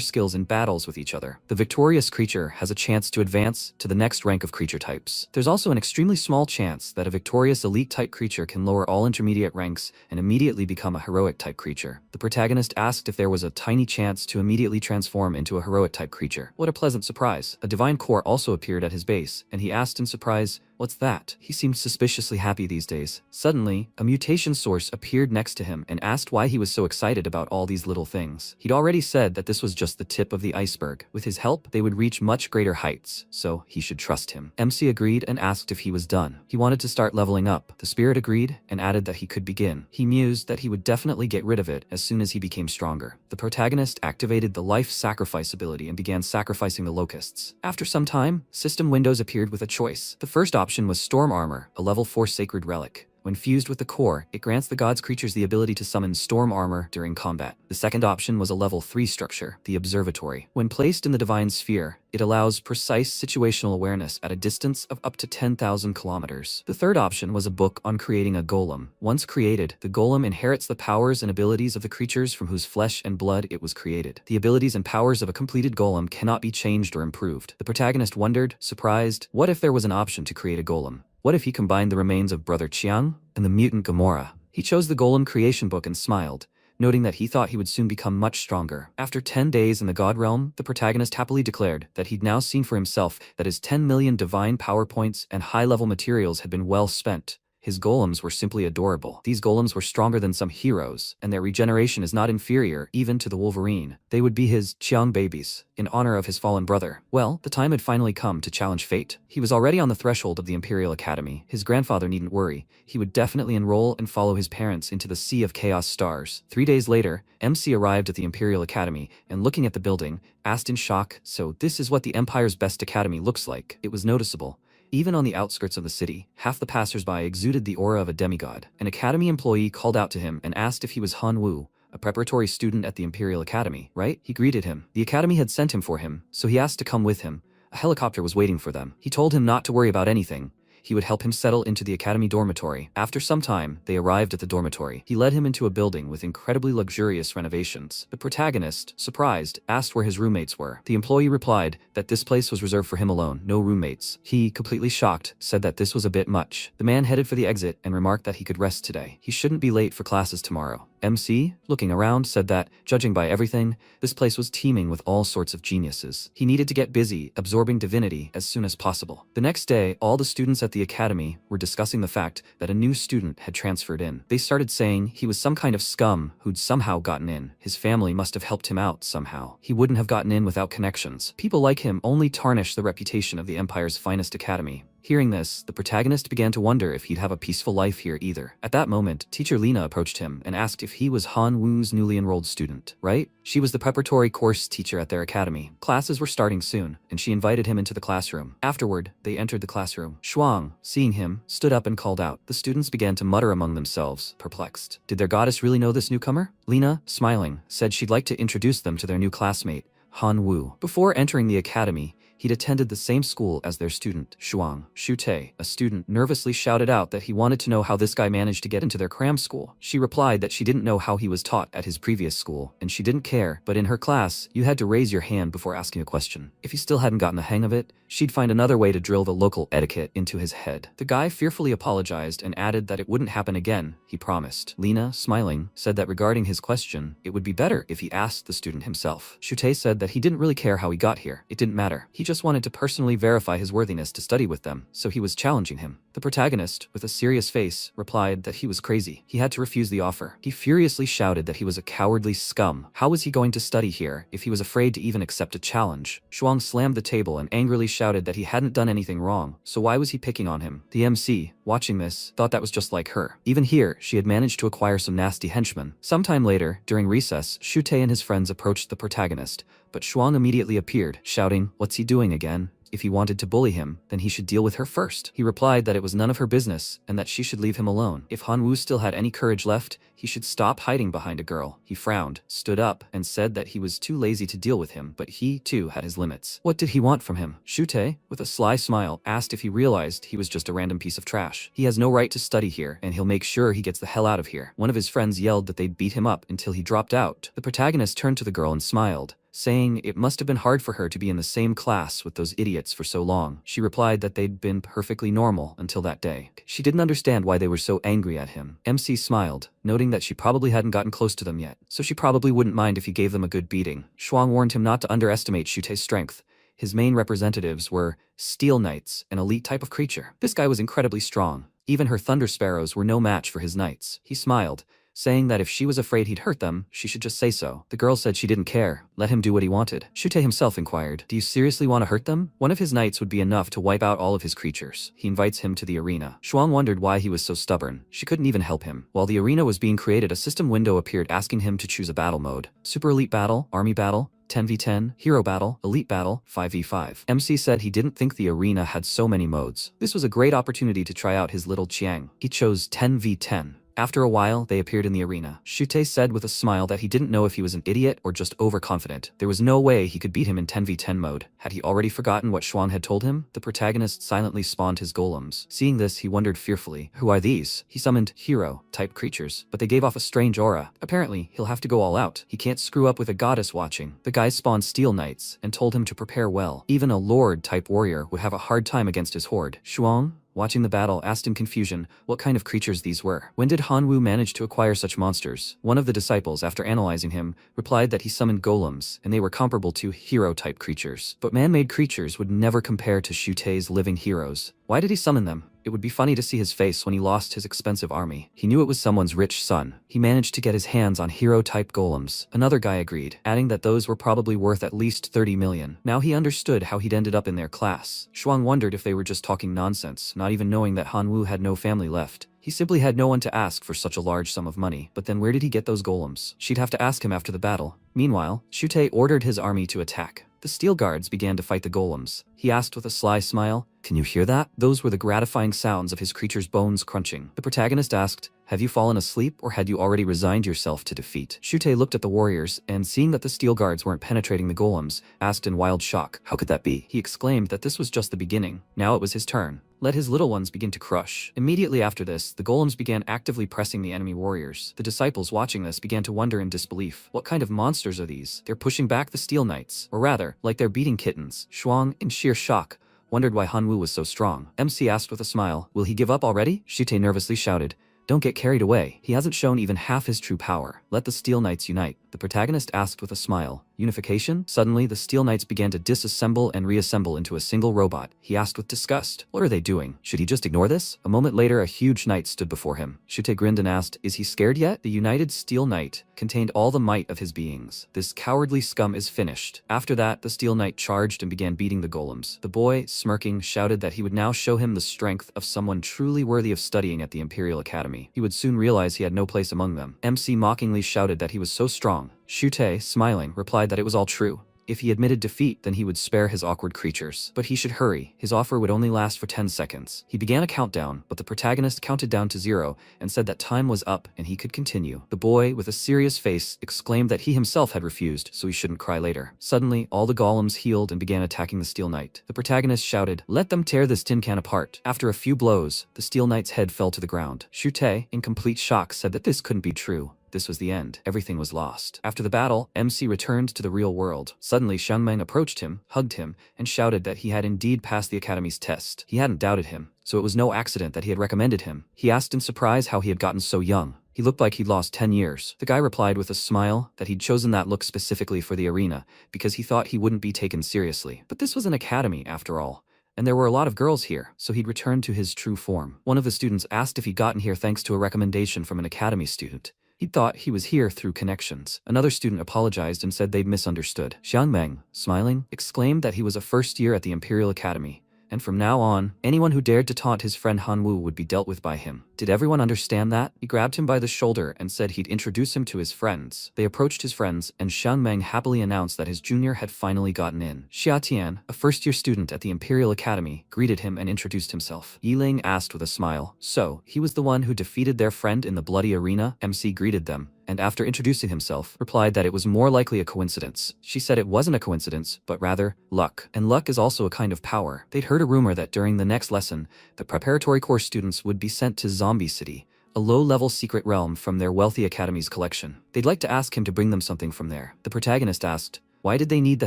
skills in battles with each other. The victorious creature has a chance to advance to the next rank of creature types. There's also an extremely small chance that a victorious elite type creature can lower all intermediate ranks and immediately become a heroic type creature. The protagonist asked if there was a tiny chance to immediately transform into a heroic type creature. What a pleasant surprise. A divine core also appeared at his base, and he asked in surprise, "What's that?" He seemed suspiciously happy these days. Suddenly, a mutation source appeared next to him and asked why he was so excited about all these little things. He'd already said that this was just the tip of the iceberg. With his help, they would reach much greater heights, so he should trust him. MC agreed and asked if he was done. He wanted to start leveling up. The spirit agreed and added that he could begin. He mused that he would definitely get rid of it as soon as he became stronger. The protagonist activated the life sacrifice ability and began sacrificing the locusts. After some time, system windows appeared with a choice. The first option was Storm Armor, a level 4 sacred relic. When fused with the core, it grants the god's creatures the ability to summon storm armor during combat. The second option was a level 3 structure, the Observatory. When placed in the divine sphere, it allows precise situational awareness at a distance of up to 10,000 kilometers. The third option was a book on creating a golem. Once created, the golem inherits the powers and abilities of the creatures from whose flesh and blood it was created. The abilities and powers of a completed golem cannot be changed or improved. The protagonist wondered, surprised, what if there was an option to create a golem? What if he combined the remains of Brother Chiang and the mutant Gamora? He chose the Golem creation book and smiled, noting that he thought he would soon become much stronger. After 10 days in the God Realm, the protagonist happily declared that he'd now seen for himself that his 10 million divine power points and high-level materials had been well spent. His golems were simply adorable. These golems were stronger than some heroes, and their regeneration is not inferior even to the Wolverine. They would be his Chiang babies, in honor of his fallen brother. Well, the time had finally come to challenge fate. He was already on the threshold of the Imperial Academy. His grandfather needn't worry. He would definitely enroll and follow his parents into the Sea of Chaos stars. 3 days later, MC arrived at the Imperial Academy, and looking at the building, asked in shock, "So this is what the Empire's best academy looks like?" It was noticeable. Even on the outskirts of the city, half the passers-by exuded the aura of a demigod. An academy employee called out to him and asked if he was Han Wu, a preparatory student at the Imperial Academy, right? He greeted him. The academy had sent him for him, so he asked to come with him. A helicopter was waiting for them. He told him not to worry about anything. He would help him settle into the academy dormitory. After some time, they arrived at the dormitory. He led him into a building with incredibly luxurious renovations. The protagonist, surprised, asked where his roommates were. The employee replied that this place was reserved for him alone, no roommates. He, completely shocked, said that this was a bit much. The man headed for the exit and remarked that he could rest today. He shouldn't be late for classes tomorrow. MC, looking around, said that, judging by everything, this place was teeming with all sorts of geniuses. He needed to get busy, absorbing divinity as soon as possible. The next day, all the students at the academy were discussing the fact that a new student had transferred in. They started saying he was some kind of scum who'd somehow gotten in. His family must have helped him out somehow. He wouldn't have gotten in without connections. People like him only tarnish the reputation of the Empire's finest academy. Hearing this, the protagonist began to wonder if he'd have a peaceful life here either. At that moment, teacher Lena approached him and asked if he was Han Wu's newly enrolled student, right? She was the preparatory course teacher at their academy. Classes were starting soon, and she invited him into the classroom. Afterward, they entered the classroom. Shwang, seeing him, stood up and called out. The students began to mutter among themselves, perplexed. Did their goddess really know this newcomer? Lena, smiling, said she'd like to introduce them to their new classmate, Han Wu. Before entering the academy, He'd attended the same school as their student, Shwang. Shute, a student, nervously shouted out that he wanted to know how this guy managed to get into their cram school. She replied that she didn't know how he was taught at his previous school, and she didn't care, but in her class, you had to raise your hand before asking a question. If he still hadn't gotten the hang of it, she'd find another way to drill the local etiquette into his head. The guy fearfully apologized and added that it wouldn't happen again, he promised. Lena, smiling, said that regarding his question, it would be better if he asked the student himself. Shute said that he didn't really care how he got here. It didn't matter. He just wanted to personally verify his worthiness to study with them, so he was challenging him. The protagonist, with a serious face, replied that he was crazy. He had to refuse the offer. He furiously shouted that he was a cowardly scum. How was he going to study here if he was afraid to even accept a challenge? Shwang slammed the table and angrily shouted that he hadn't done anything wrong, so why was he picking on him? The MC, watching this, thought that was just like her. Even here, she had managed to acquire some nasty henchmen. Sometime later, during recess, Shute and his friends approached the protagonist, but Shwang immediately appeared, shouting, "What's he doing again? If he wanted to bully him, then he should deal with her first." He replied that it was none of her business and that she should leave him alone. If Hanwoo still had any courage left, he should stop hiding behind a girl. He frowned, stood up, and said that he was too lazy to deal with him, but he, too, had his limits. What did he want from him? Shute, with a sly smile, asked if he realized he was just a random piece of trash. He has no right to study here, and he'll make sure he gets the hell out of here. One of his friends yelled that they'd beat him up until he dropped out. The protagonist turned to the girl and smiled, saying it must have been hard for her to be in the same class with those idiots for so long. She replied that they'd been perfectly normal until that day. She didn't understand why they were so angry at him. MC smiled, noting that she probably hadn't gotten close to them yet, so she probably wouldn't mind if he gave them a good beating. Shwang warned him not to underestimate Shute's strength. His main representatives were Steel Knights, an elite type of creature. This guy was incredibly strong. Even her Thunder Sparrows were no match for his knights. He smiled, saying that if she was afraid he'd hurt them, she should just say so. The girl said she didn't care. Let him do what he wanted. Shute himself inquired, "Do you seriously want to hurt them?" One of his knights would be enough to wipe out all of his creatures. He invites him to the arena. Shwang wondered why he was so stubborn. She couldn't even help him. While the arena was being created, a system window appeared asking him to choose a battle mode. Super Elite Battle, Army Battle, 10v10, Hero Battle, Elite Battle, 5v5. MC said he didn't think the arena had so many modes. This was a great opportunity to try out his little Chiang. He chose 10v10. After a while, they appeared in the arena. Shute said with a smile that he didn't know if he was an idiot or just overconfident. There was no way he could beat him in 10v10 mode. Had he already forgotten what Shwang had told him? The protagonist silently spawned his golems. Seeing this, he wondered fearfully, who are these? He summoned hero-type creatures, but they gave off a strange aura. Apparently, he'll have to go all out. He can't screw up with a goddess watching. The guys spawned Steel Knights and told him to prepare well. Even a lord-type warrior would have a hard time against his horde. Shwang, watching the battle, asked in confusion what kind of creatures these were. When did Hanwoo manage to acquire such monsters? One of the disciples, after analyzing him, replied that he summoned golems, and they were comparable to hero-type creatures. But man-made creatures would never compare to Shute's living heroes. Why did he summon them? It would be funny to see his face when he lost his expensive army. He knew it was someone's rich son. He managed to get his hands on hero-type golems. Another guy agreed, adding that those were probably worth at least 30 million. Now he understood how he'd ended up in their class. Shwang wondered if they were just talking nonsense, not even knowing that Hanwoo had no family left. He simply had no one to ask for such a large sum of money. But then where did he get those golems? She'd have to ask him after the battle. Meanwhile, Shute ordered his army to attack. The steel guards began to fight the golems. He asked with a sly smile, "Can you hear that?" Those were the gratifying sounds of his creature's bones crunching. The protagonist asked, "Have you fallen asleep or had you already resigned yourself to defeat?" Shute looked at the warriors and, seeing that the steel guards weren't penetrating the golems, asked in wild shock, "How could that be?" He exclaimed that this was just the beginning. Now it was his turn. Let his little ones begin to crush. Immediately after this, the golems began actively pressing the enemy warriors. The disciples watching this began to wonder in disbelief. What kind of monsters are these? They're pushing back the Steel Knights. Or rather, like they're beating kittens. Shwang, in sheer shock, wondered why Hanwoo was so strong. MC asked with a smile, "Will he give up already?" Shute nervously shouted, "Don't get carried away. He hasn't shown even half his true power. Let the Steel Knights unite." The protagonist asked with a smile, "Unification?" Suddenly, the Steel Knights began to disassemble and reassemble into a single robot. He asked with disgust, "What are they doing? Should he just ignore this?" A moment later, a huge knight stood before him. Shute grinned and asked, "Is he scared yet?" The united Steel Knight contained all the might of his beings. "This cowardly scum is finished." After that, the Steel Knight charged and began beating the golems. The boy, smirking, shouted that he would now show him the strength of someone truly worthy of studying at the Imperial Academy. He would soon realize he had no place among them. MC mockingly shouted that he was so strong. Shute, smiling, replied that it was all true. If he admitted defeat, then he would spare his awkward creatures. But he should hurry. His offer would only last for 10 seconds. He began a countdown, but the protagonist counted down to 0 and said that time was up and he could continue. The boy, with a serious face, exclaimed that he himself had refused, so he shouldn't cry later. Suddenly, all the golems healed and began attacking the Steel Knight. The protagonist shouted, "Let them tear this tin can apart." After a few blows, the Steel Knight's head fell to the ground. Shute, in complete shock, said that this couldn't be true. This was the end. Everything was lost. After the battle, MC returned to the real world. Suddenly, Shwang approached him, hugged him, and shouted that he had indeed passed the Academy's test. He hadn't doubted him, so it was no accident that he had recommended him. He asked in surprise how he had gotten so young. He looked like he'd lost 10 years. The guy replied with a smile that he'd chosen that look specifically for the arena because he thought he wouldn't be taken seriously. But this was an academy, after all. And there were a lot of girls here, so he'd returned to his true form. One of the students asked if he'd gotten here thanks to a recommendation from an academy student. He thought he was here through connections. Another student apologized and said they'd misunderstood. Shwang, smiling, exclaimed that he was a first year at the Imperial Academy, and from now on, anyone who dared to taunt his friend Hanwoo would be dealt with by him. Did everyone understand that? He grabbed him by the shoulder and said he'd introduce him to his friends. They approached his friends, and Shwang happily announced that his junior had finally gotten in. Xiatian, a first-year student at the Imperial Academy, greeted him and introduced himself. Yiling asked with a smile, "So, he was the one who defeated their friend in the bloody arena?" MC greeted them, and after introducing himself, replied that it was more likely a coincidence. She said it wasn't a coincidence, but rather, luck. And luck is also a kind of power. They'd heard a rumor that during the next lesson, the preparatory course students would be sent to Zombie City, a low-level secret realm from their wealthy academy's collection. They'd like to ask him to bring them something from there. The protagonist asked, why did they need the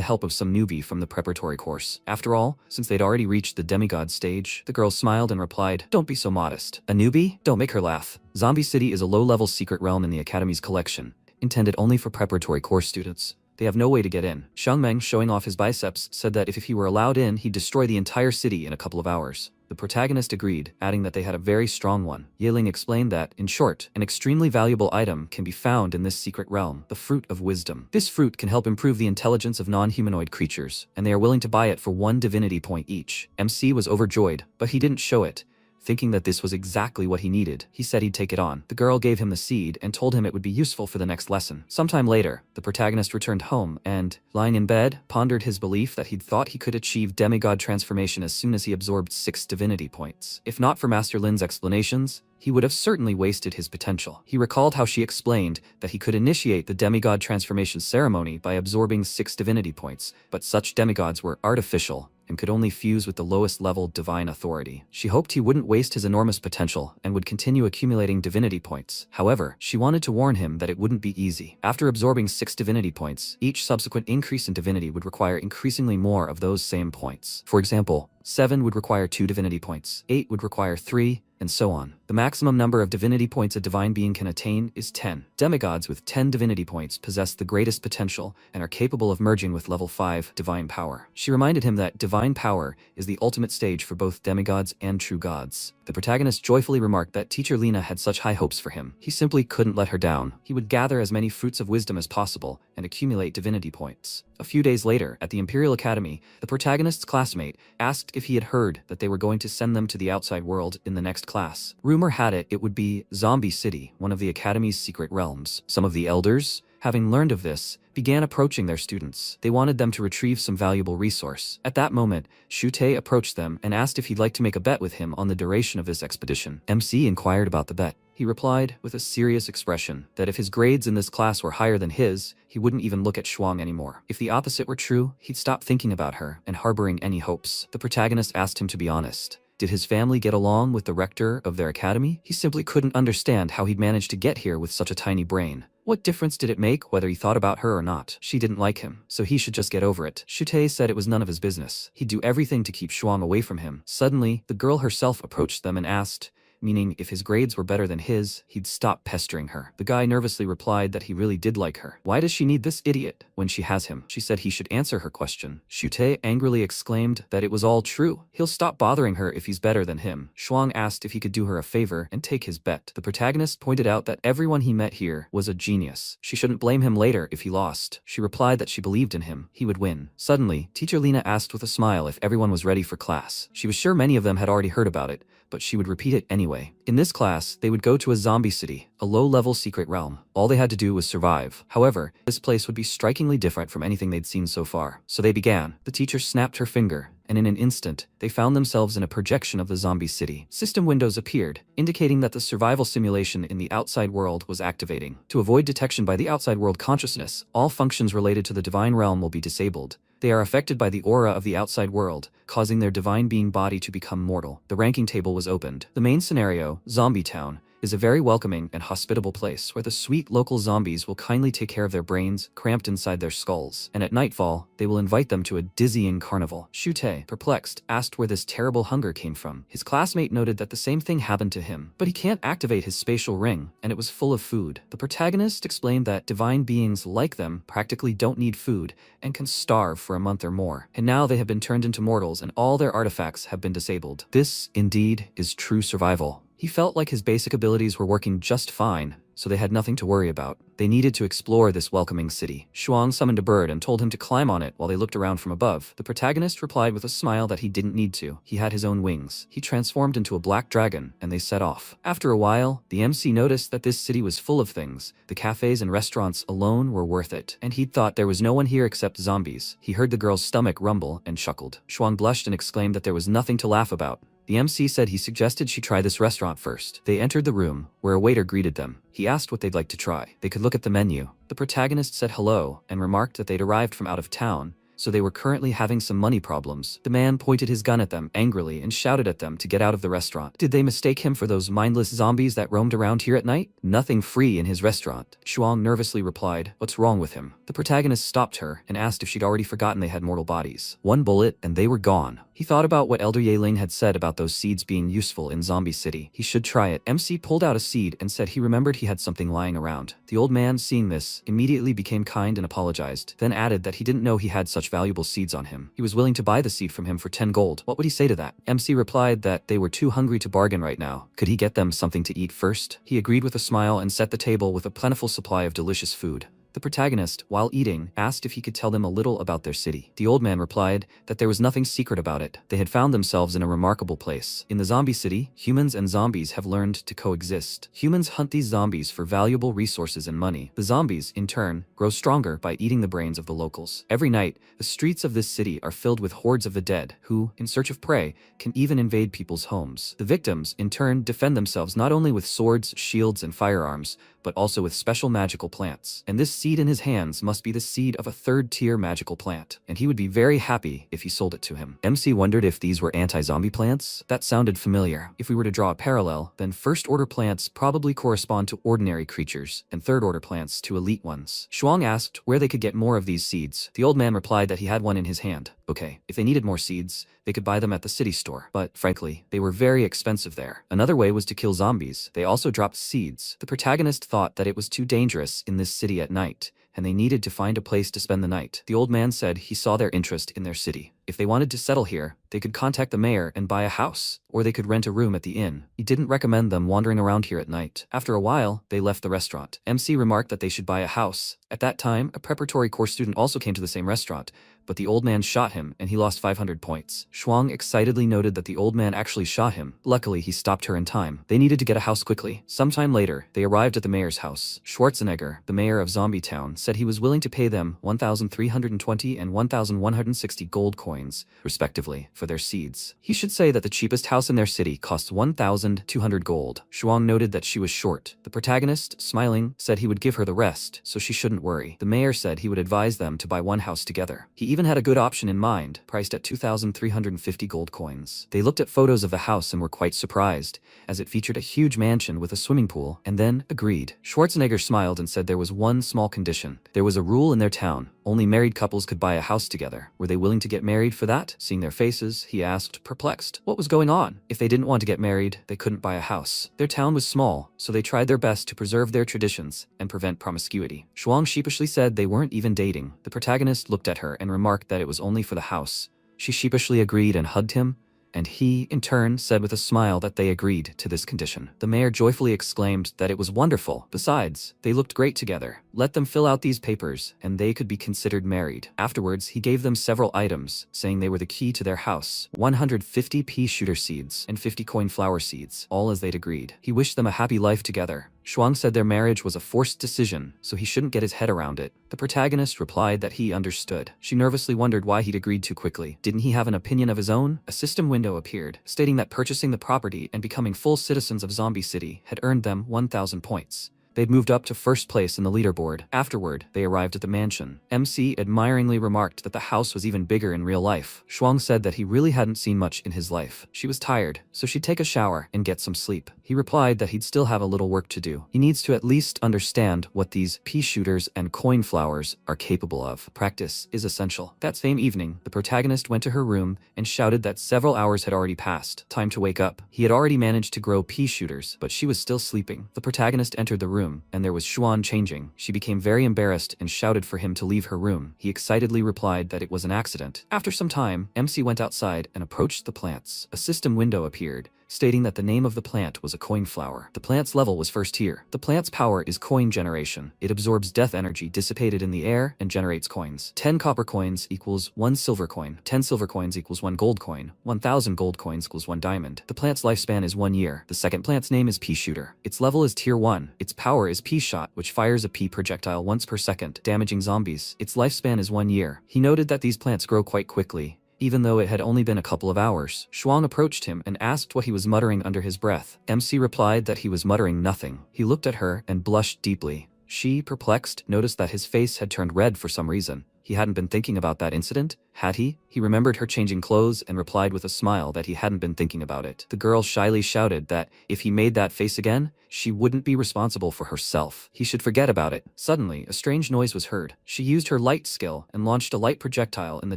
help of some newbie from the preparatory course? After all, since they'd already reached the demigod stage, the girl smiled and replied, "Don't be so modest. A newbie? Don't make her laugh. Zombie City is a low-level secret realm in the Academy's collection, intended only for preparatory course students. They have no way to get in." Shwang, showing off his biceps, said that if he were allowed in, he'd destroy the entire city in a couple of hours. The protagonist agreed, adding that they had a very strong one. Yiling explained that, in short, an extremely valuable item can be found in this secret realm, the Fruit of Wisdom. This fruit can help improve the intelligence of non-humanoid creatures, and they are willing to buy it for 1 divinity point each. MC was overjoyed, but he didn't show it. Thinking that this was exactly what he needed, he said he'd take it on. The girl gave him the seed and told him it would be useful for the next lesson. Sometime later, the protagonist returned home and, lying in bed, pondered his belief that he'd thought he could achieve demigod transformation as soon as he absorbed 6 divinity points. If not for Master Lin's explanations, he would have certainly wasted his potential. He recalled how she explained that he could initiate the demigod transformation ceremony by absorbing 6 divinity points, but such demigods were artificial and could only fuse with the lowest level divine authority. She hoped he wouldn't waste his enormous potential and would continue accumulating divinity points. However, she wanted to warn him that it wouldn't be easy. After absorbing 6 divinity points, each subsequent increase in divinity would require increasingly more of those same points. For example, 7 would require 2 divinity points, 8 would require 3, and so on. The maximum number of divinity points a divine being can attain is 10. Demigods with 10 divinity points possess the greatest potential and are capable of merging with level 5 divine power. She reminded him that divine power is the ultimate stage for both demigods and true gods. The protagonist joyfully remarked that teacher Lena had such high hopes for him. He simply couldn't let her down. He would gather as many fruits of wisdom as possible and accumulate divinity points. A few days later, at the Imperial Academy, the protagonist's classmate asked if he had heard that they were going to send them to the outside world in the next class. Rumor had it would be Zombie City, one of the Academy's secret realms. Some of the elders, having learned of this, began approaching their students. They wanted them to retrieve some valuable resource. At that moment, Shute approached them and asked if he'd like to make a bet with him on the duration of this expedition. MC inquired about the bet. He replied, with a serious expression, that if his grades in this class were higher than his, he wouldn't even look at Shwang anymore. If the opposite were true, he'd stop thinking about her and harboring any hopes. The protagonist asked him to be honest. Did his family get along with the rector of their academy? He simply couldn't understand how he'd managed to get here with such a tiny brain. What difference did it make whether he thought about her or not? She didn't like him, so he should just get over it. Shute said it was none of his business. He'd do everything to keep Shwang away from him. Suddenly, the girl herself approached them and asked, meaning if his grades were better than his, he'd stop pestering her. The guy nervously replied that he really did like her. Why does she need this idiot when she has him? She said he should answer her question. Shute angrily exclaimed that it was all true. He'll stop bothering her if he's better than him. Shwang asked if he could do her a favor and take his bet. The protagonist pointed out that everyone he met here was a genius. She shouldn't blame him later if he lost. She replied that she believed in him. He would win. Suddenly, teacher Lena asked with a smile if everyone was ready for class. She was sure many of them had already heard about it, but she would repeat it anyway. In this class, they would go to a zombie city, a low-level secret realm. All they had to do was survive. However, this place would be strikingly different from anything they'd seen so far. So they began. The teacher snapped her finger, and in an instant, they found themselves in a projection of the zombie city. System windows appeared, indicating that the survival simulation in the outside world was activating. To avoid detection by the outside world consciousness, all functions related to the divine realm will be disabled. They are affected by the aura of the outside world, causing their divine being body to become mortal. The ranking table was opened. The main scenario, Zombie Town, is a very welcoming and hospitable place where the sweet local zombies will kindly take care of their brains cramped inside their skulls, and at nightfall, they will invite them to a dizzying carnival. Shute, perplexed, asked where this terrible hunger came from. His classmate noted that the same thing happened to him, but he can't activate his spatial ring, and it was full of food. The protagonist explained that divine beings like them practically don't need food and can starve for a month or more, and now they have been turned into mortals and all their artifacts have been disabled. This, indeed, is true survival. He felt like his basic abilities were working just fine, so they had nothing to worry about. They needed to explore this welcoming city. Shwang summoned a bird and told him to climb on it while they looked around from above. The protagonist replied with a smile that he didn't need to. He had his own wings. He transformed into a black dragon, and they set off. After a while, the MC noticed that this city was full of things. The cafes and restaurants alone were worth it, and he'd thought there was no one here except zombies. He heard the girl's stomach rumble and chuckled. Shwang blushed and exclaimed that there was nothing to laugh about. The MC said he suggested she try this restaurant first. They entered the room, where a waiter greeted them. He asked what they'd like to try. They could look at the menu. The protagonist said hello, and remarked that they'd arrived from out of town, so they were currently having some money problems. The man pointed his gun at them angrily and shouted at them to get out of the restaurant. Did they mistake him for those mindless zombies that roamed around here at night? Nothing free in his restaurant. Shwang nervously replied, "What's wrong with him?" The protagonist stopped her and asked if she'd already forgotten they had mortal bodies. One bullet and they were gone. He thought about what Elder Yahello had said about those seeds being useful in Zombie City. He should try it. MC pulled out a seed and said he remembered he had something lying around. The old man, seeing this, immediately became kind and apologized, then added that he didn't know he had such valuable seeds on him. He was willing to buy the seed from him for 10 gold. What would he say to that? MC replied that they were too hungry to bargain right now. Could he get them something to eat first? He agreed with a smile and set the table with a plentiful supply of delicious food. The protagonist, while eating, asked if he could tell them a little about their city. The old man replied that there was nothing secret about it. They had found themselves in a remarkable place. In the zombie city, humans and zombies have learned to coexist. Humans hunt these zombies for valuable resources and money. The zombies, in turn, grow stronger by eating the brains of the locals. Every night, the streets of this city are filled with hordes of the dead, who, in search of prey, can even invade people's homes. The victims, in turn, defend themselves not only with swords, shields, and firearms, but also with special magical plants. And this seed in his hands must be the seed of a third-tier magical plant, and he would be very happy if he sold it to him. MC wondered if these were anti-zombie plants? That sounded familiar. If we were to draw a parallel, then first-order plants probably correspond to ordinary creatures, and third-order plants to elite ones. Shwang asked where they could get more of these seeds. The old man replied that he had one in his hand. Okay, if they needed more seeds, they could buy them at the city store, but frankly, they were very expensive there. Another way was to kill zombies. They also dropped seeds. The protagonist thought that it was too dangerous in this city at night, and they needed to find a place to spend the night. The old man said he saw their interest in their city. If they wanted to settle here, they could contact the mayor and buy a house, or they could rent a room at the inn. He didn't recommend them wandering around here at night. After a while, they left the restaurant. MC remarked that they should buy a house. At that time, a preparatory course student also came to the same restaurant, but the old man shot him and he lost 500 points. Shwang excitedly noted that the old man actually shot him. Luckily, he stopped her in time. They needed to get a house quickly. Sometime later, they arrived at the mayor's house. Schwarzenegger, the mayor of Zombie Town, said he was willing to pay them 1,320 and 1,160 gold coins, respectively, for their seeds. He should say that the cheapest house in their city costs 1,200 gold. Shwang noted that she was short. The protagonist, smiling, said he would give her the rest, so she shouldn't worry. The mayor said he would advise them to buy one house together. He even had a good option in mind, priced at 2,350 gold coins. They looked at photos of the house and were quite surprised, as it featured a huge mansion with a swimming pool, and then agreed. Schwarzenegger smiled and said there was one small condition. There was a rule in their town. Only married couples could buy a house together. Were they willing to get married for that? Seeing their faces, he asked, perplexed, what was going on? If they didn't want to get married, they couldn't buy a house. Their town was small, so they tried their best to preserve their traditions and prevent promiscuity. Shwang sheepishly said they weren't even dating. The protagonist looked at her and remarked that it was only for the house. She sheepishly agreed and hugged him. and he, in turn, said with a smile that they agreed to this condition. The mayor joyfully exclaimed that it was wonderful. Besides, they looked great together. Let them fill out these papers, and they could be considered married. Afterwards, he gave them several items, saying they were the key to their house: 150 pea shooter seeds and 50 coin flower seeds, all as they'd agreed. He wished them a happy life together. Shwang said their marriage was a forced decision, so he shouldn't get his head around it. The protagonist replied that he understood. She nervously wondered why he'd agreed too quickly. Didn't he have an opinion of his own? A system window appeared, stating that purchasing the property and becoming full citizens of Zombie City had earned them 1,000 points. They'd moved up to first place in the leaderboard. Afterward, they arrived at the mansion. MC admiringly remarked that the house was even bigger in real life. Shwang said that he really hadn't seen much in his life. She was tired, so she'd take a shower and get some sleep. He replied that he'd still have a little work to do. He needs to at least understand what these pea shooters and coin flowers are capable of. Practice is essential. That same evening, the protagonist went to her room and shouted that several hours had already passed. Time to wake up. He had already managed to grow pea shooters, but she was still sleeping. The protagonist entered the room, and there was Shwang changing. She became very embarrassed and shouted for him to leave her room. He excitedly replied that it was an accident. After some time, MC went outside and approached the plants. A system window appeared, stating that the name of the plant was a coin flower. The plant's level was first tier. The plant's power is coin generation. It absorbs death energy dissipated in the air and generates coins. 10 copper coins equals 1 silver coin. 10 silver coins equals 1 gold coin. 1,000 gold coins equals 1 diamond. The plant's lifespan is 1 year. The second plant's name is Pea Shooter. Its level is tier 1. Its power is Pea Shot, which fires a pea projectile once per second, damaging zombies. Its lifespan is 1 year. He noted that these plants grow quite quickly, even though it had only been a couple of hours. Shwang approached him and asked what he was muttering under his breath. MC replied that he was muttering nothing. He looked at her and blushed deeply. She, perplexed, noticed that his face had turned red for some reason. He hadn't been thinking about that incident, had he? He remembered her changing clothes and replied with a smile that he hadn't been thinking about it. The girl shyly shouted that if he made that face again, she wouldn't be responsible for herself. He should forget about it. Suddenly, a strange noise was heard. She used her light skill and launched a light projectile in the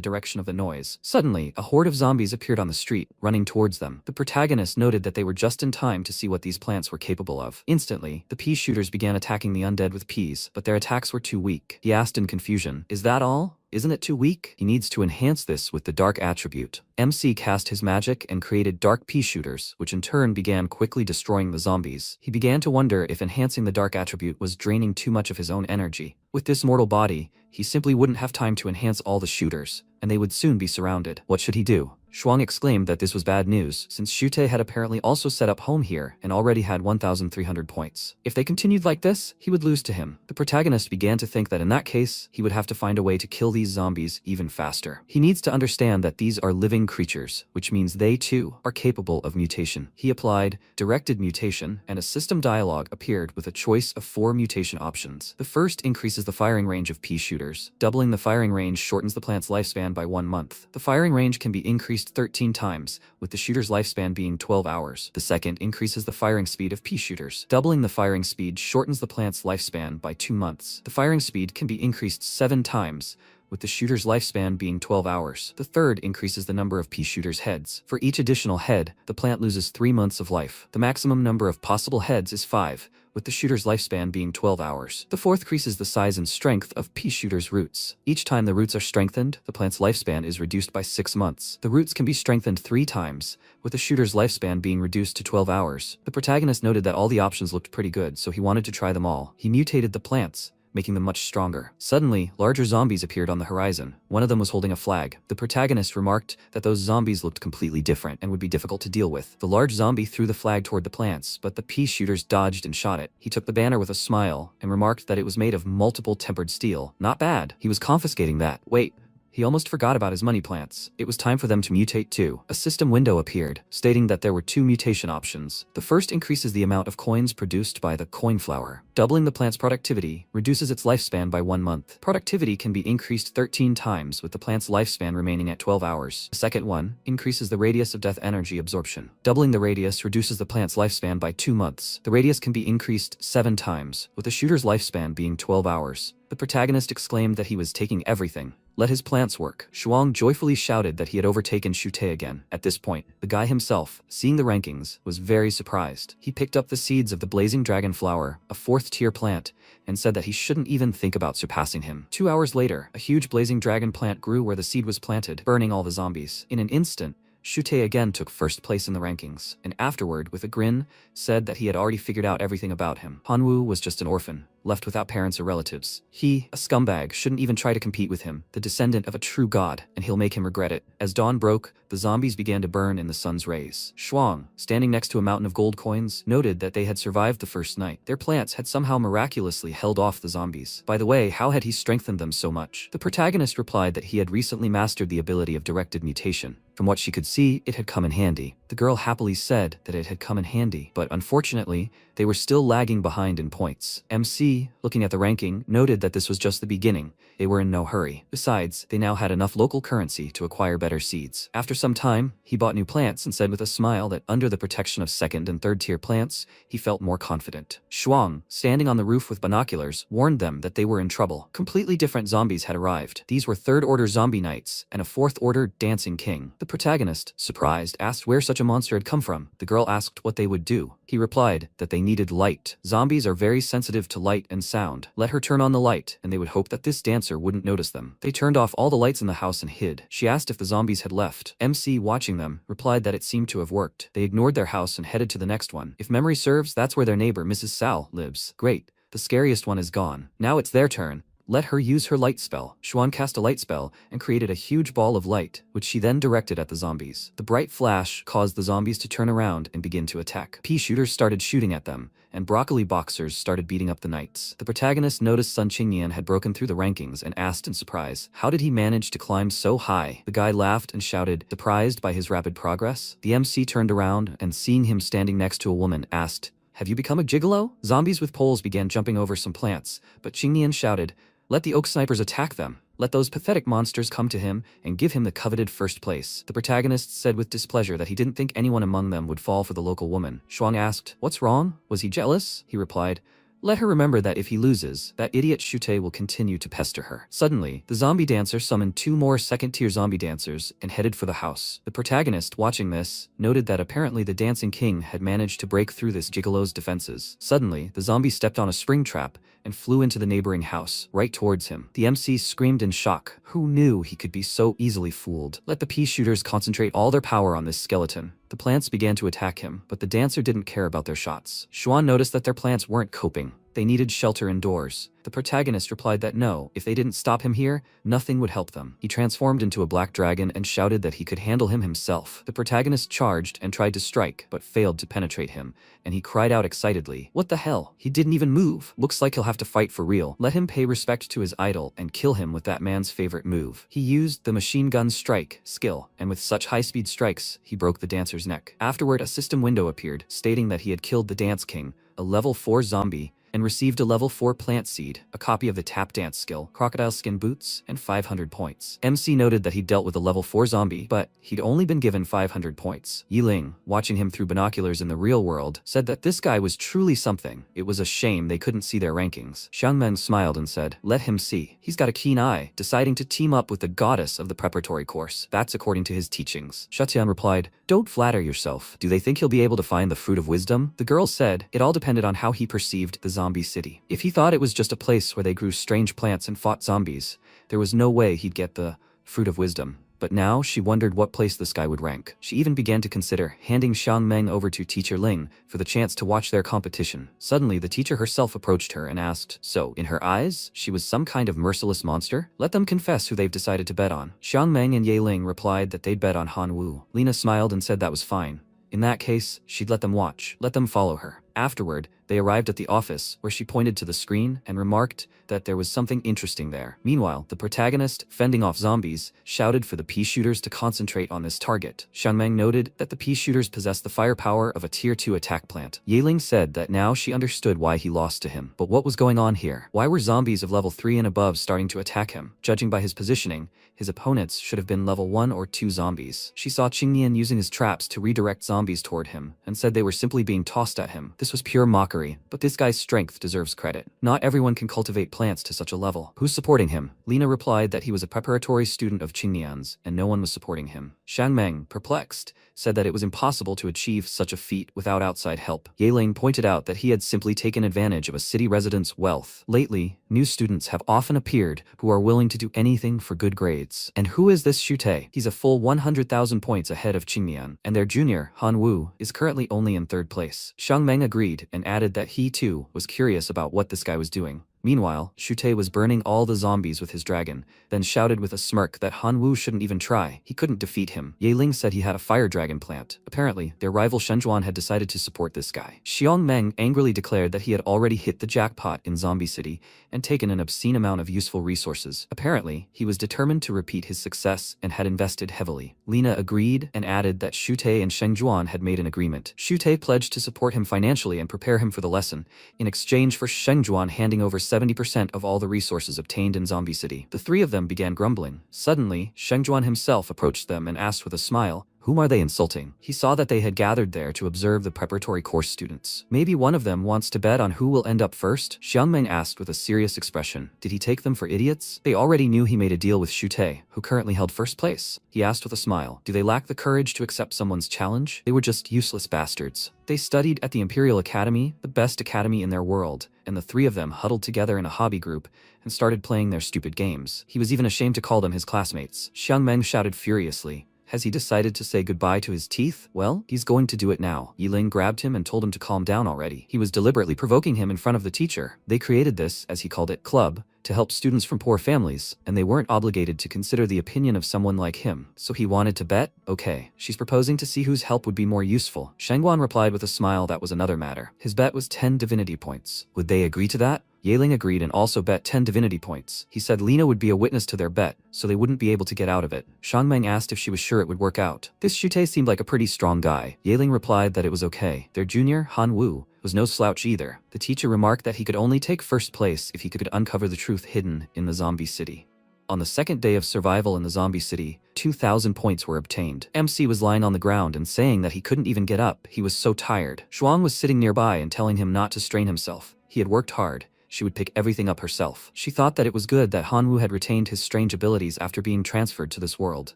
direction of the noise. Suddenly, a horde of zombies appeared on the street, running towards them. The protagonist noted that they were just in time to see what these plants were capable of. Instantly, the pea shooters began attacking the undead with peas, but their attacks were too weak. He asked in confusion, "Is that all? Isn't it too weak?" He needs to enhance this with the dark attribute. MC cast his magic and created dark pea shooters, which in turn began quickly destroying the zombies. He began to wonder if enhancing the dark attribute was draining too much of his own energy. With this mortal body, he simply wouldn't have time to enhance all the shooters, and they would soon be surrounded. What should he do? Shwang exclaimed that this was bad news, since Shute had apparently also set up home here and already had 1,300 points. If they continued like this, he would lose to him. The protagonist began to think that in that case, he would have to find a way to kill these zombies even faster. He needs to understand that these are living creatures, which means they too are capable of mutation. He applied directed mutation, and a system dialog appeared with a choice of 4 mutation options. The first increases the firing range of pea shooters. Doubling the firing range shortens the plant's lifespan by 1 month. The firing range can be increased 13 times, with the shooter's lifespan being 12 hours. The second increases the firing speed of pea shooters. Doubling the firing speed shortens the plant's lifespan by 2 months. The firing speed can be increased 7 times, with the shooter's lifespan being 12 hours. The third increases the number of pea shooters' heads. For each additional head, the plant loses 3 months of life. The maximum number of possible heads is 5, with the shooter's lifespan being 12 hours. The fourth increases the size and strength of pea shooters' roots. Each time the roots are strengthened, the plant's lifespan is reduced by 6 months. The roots can be strengthened 3 times, with the shooter's lifespan being reduced to 12 hours. The protagonist noted that all the options looked pretty good, so he wanted to try them all. He mutated the plants, making them much stronger. Suddenly, larger zombies appeared on the horizon. One of them was holding a flag. The protagonist remarked that those zombies looked completely different and would be difficult to deal with. The large zombie threw the flag toward the plants, but the pea shooters dodged and shot it. He took the banner with a smile and remarked that it was made of multiple tempered steel. Not bad. He was confiscating that. Wait. He almost forgot about his money plants. It was time for them to mutate too. A system window appeared, stating that there were 2 mutation options. The first increases the amount of coins produced by the coin flower. Doubling the plant's productivity reduces its lifespan by 1 month. Productivity can be increased 13 times, with the plant's lifespan remaining at 12 hours. The second one increases the radius of death energy absorption. Doubling the radius reduces the plant's lifespan by 2 months. The radius can be increased 7 times, with the shooter's lifespan being 12 hours. The protagonist exclaimed that he was taking everything. Let his plants work. Shwang joyfully shouted that he had overtaken Shute again. At this point, the guy himself, seeing the rankings, was very surprised. He picked up the seeds of the blazing dragon flower, a 4th-tier plant, and said that he shouldn't even think about surpassing him. 2 hours later, a huge blazing dragon plant grew where the seed was planted, burning all the zombies. In an instant, Shute again took first place in the rankings, and afterward, with a grin, said that he had already figured out everything about him. Hanwoo was just an orphan, left without parents or relatives. He, a scumbag, shouldn't even try to compete with him, the descendant of a true god, and he'll make him regret it. As dawn broke, the zombies began to burn in the sun's rays. Shwang, standing next to a mountain of gold coins, noted that they had survived the first night. Their plants had somehow miraculously held off the zombies. By the way, how had he strengthened them so much? The protagonist replied that he had recently mastered the ability of directed mutation. From what she could see, it had come in handy. The girl happily said that it had come in handy, but unfortunately, they were still lagging behind in points. MC, looking at the ranking, noted that this was just the beginning. They were in no hurry. Besides, they now had enough local currency to acquire better seeds. After some time, he bought new plants and said with a smile that under the protection of second and third tier plants, he felt more confident. Shwang, standing on the roof with binoculars, warned them that they were in trouble. Completely different zombies had arrived. These were third order zombie knights and a fourth order dancing king. The protagonist, surprised, asked where such a monster had come from. The girl asked what they would do. He replied that they needed light. Zombies are very sensitive to light and sound. Let her turn on the light, and they would hope that this dancer wouldn't notice them. They turned off all the lights in the house and hid. She asked if the zombies had left. MC, watching them, replied that it seemed to have worked. They ignored their house and headed to the next one. If memory serves, that's where their neighbor, Mrs. Sal, lives. Great. The scariest one is gone. Now it's their turn. Let her use her light spell. Shwang cast a light spell and created a huge ball of light, which she then directed at the zombies. The bright flash caused the zombies to turn around and begin to attack. Pea shooters started shooting at them, and broccoli boxers started beating up the knights. The protagonist noticed Sun Qingnian had broken through the rankings and asked in surprise, how did he manage to climb so high? The guy laughed and shouted, surprised by his rapid progress. The MC turned around and seeing him standing next to a woman asked, have you become a gigolo? Zombies with poles began jumping over some plants, but Qingnian shouted, let the oak snipers attack them. Let those pathetic monsters come to him and give him the coveted first place. The protagonist said with displeasure that he didn't think anyone among them would fall for the local woman. Shwang asked, what's wrong? Was he jealous? He replied, let her remember that if he loses, that idiot Shute will continue to pester her. Suddenly, the zombie dancer summoned 2 more second-tier zombie dancers and headed for the house. The protagonist, watching this, noted that apparently the dancing king had managed to break through this gigolo's defenses. Suddenly, the zombie stepped on a spring trap and flew into the neighboring house, right towards him. The MC screamed in shock. Who knew he could be so easily fooled? Let the pea shooters concentrate all their power on this skeleton. The plants began to attack him, but the dancer didn't care about their shots. Shwang noticed that their plants weren't coping. They needed shelter indoors. The protagonist replied that no, if they didn't stop him here, nothing would help them. He transformed into a black dragon and shouted that he could handle him himself. The protagonist charged and tried to strike, but failed to penetrate him, and he cried out excitedly, what the hell? He didn't even move. Looks like he'll have to fight for real. Let him pay respect to his idol and kill him with that man's favorite move. He used the machine gun strike skill, and with such high-speed strikes, he broke the dancer's neck. Afterward, a system window appeared, stating that he had killed the Dance King, a level 4 zombie, and received a level 4 plant seed, a copy of the tap dance skill, crocodile skin boots, and 500 points. MC noted that he'd dealt with a level 4 zombie, but he'd only been given 500 points. Yiling, watching him through binoculars in the real world, said that this guy was truly something. It was a shame they couldn't see their rankings. Xiangmen smiled and said, let him see. He's got a keen eye, deciding to team up with the goddess of the preparatory course. That's according to his teachings. Shutian replied, don't flatter yourself. Do they think he'll be able to find the fruit of wisdom? The girl said, it all depended on how he perceived the zombie city. If he thought it was just a place where they grew strange plants and fought zombies, there was no way he'd get the fruit of wisdom. But now she wondered what place this guy would rank. She even began to consider handing Xiangmeng over to teacher Ling for the chance to watch their competition. Suddenly, the teacher herself approached her and asked, so, in her eyes, she was some kind of merciless monster? Let them confess who they've decided to bet on. Xiangmeng and Yiling replied that they'd bet on Han Wu. Lena smiled and said that was fine. In that case, she'd let them watch, let them follow her. Afterward, they arrived at the office, where she pointed to the screen and remarked that there was something interesting there. Meanwhile, the protagonist, fending off zombies, shouted for the pea shooters to concentrate on this target. Xiangmeng noted that the pea shooters possessed the firepower of a tier 2 attack plant. Yiling said that now she understood why he lost to him. But what was going on here? Why were zombies of level 3 and above starting to attack him? Judging by his positioning, his opponents should have been level 1 or 2 zombies. She saw Qingnian using his traps to redirect zombies toward him, and said they were simply being tossed at him. This was pure mockery, but this guy's strength deserves credit. Not everyone can cultivate plants to such a level. Who's supporting him? Lena replied that he was a preparatory student of Qingnian's, and no one was supporting him. Xiangmeng, perplexed, said that it was impossible to achieve such a feat without outside help. Yahello pointed out that he had simply taken advantage of a city resident's wealth. Lately, new students have often appeared who are willing to do anything for good grades. And who is this Shute? He's a full 100,000 points ahead of Qingmian, and their junior, Han Wu, is currently only in 3rd place. Shwang agreed and added that he too was curious about what this guy was doing. Meanwhile, Shute was burning all the zombies with his dragon, then shouted with a smirk that Han Wu shouldn't even try. He couldn't defeat him. Yahello said he had a fire dragon plant. Apparently, their rival Shenjuan had decided to support this guy. Xiongmeng angrily declared that he had already hit the jackpot in Zombie City and taken an obscene amount of useful resources. Apparently, he was determined to repeat his success and had invested heavily. Lina agreed and added that Shute and Shengjuan had made an agreement. Shute pledged to support him financially and prepare him for the lesson, in exchange for Shengjuan handing over 70% of all the resources obtained in Zombie City. The three of them began grumbling. Suddenly, Shengjuan himself approached them and asked with a smile, whom are they insulting? He saw that they had gathered there to observe the preparatory course students. Maybe one of them wants to bet on who will end up first? Xiangmeng asked with a serious expression. Did he take them for idiots? They already knew he made a deal with Shute, who currently held 1st place. He asked with a smile. Do they lack the courage to accept someone's challenge? They were just useless bastards. They studied at the Imperial Academy, the best academy in their world, and the three of them huddled together in a hobby group and started playing their stupid games. He was even ashamed to call them his classmates. Xiangmeng shouted furiously. Has he decided to say goodbye to his teeth? Well, he's going to do it now. Yiling grabbed him and told him to calm down already. He was deliberately provoking him in front of the teacher. They created this, as he called it, club, to help students from poor families, and they weren't obligated to consider the opinion of someone like him. So he wanted to bet? Okay. She's proposing to see whose help would be more useful. Shengguan replied with a smile that was another matter. His bet was 10 divinity points. Would they agree to that? Yahello agreed and also bet 10 divinity points. He said Lina would be a witness to their bet, so they wouldn't be able to get out of it. Xiangmeng asked if she was sure it would work out. This Shute seemed like a pretty strong guy. Yahello replied that it was okay. Their junior, Han Wu, was no slouch either. The teacher remarked that he could only take 1st place if he could uncover the truth hidden in the zombie city. On the 2nd day of survival in the zombie city, 2,000 points were obtained. MC was lying on the ground and saying that he couldn't even get up. He was so tired. Shwang was sitting nearby and telling him not to strain himself. He had worked hard. She would pick everything up herself. She thought that it was good that Han Wu had retained his strange abilities after being transferred to this world.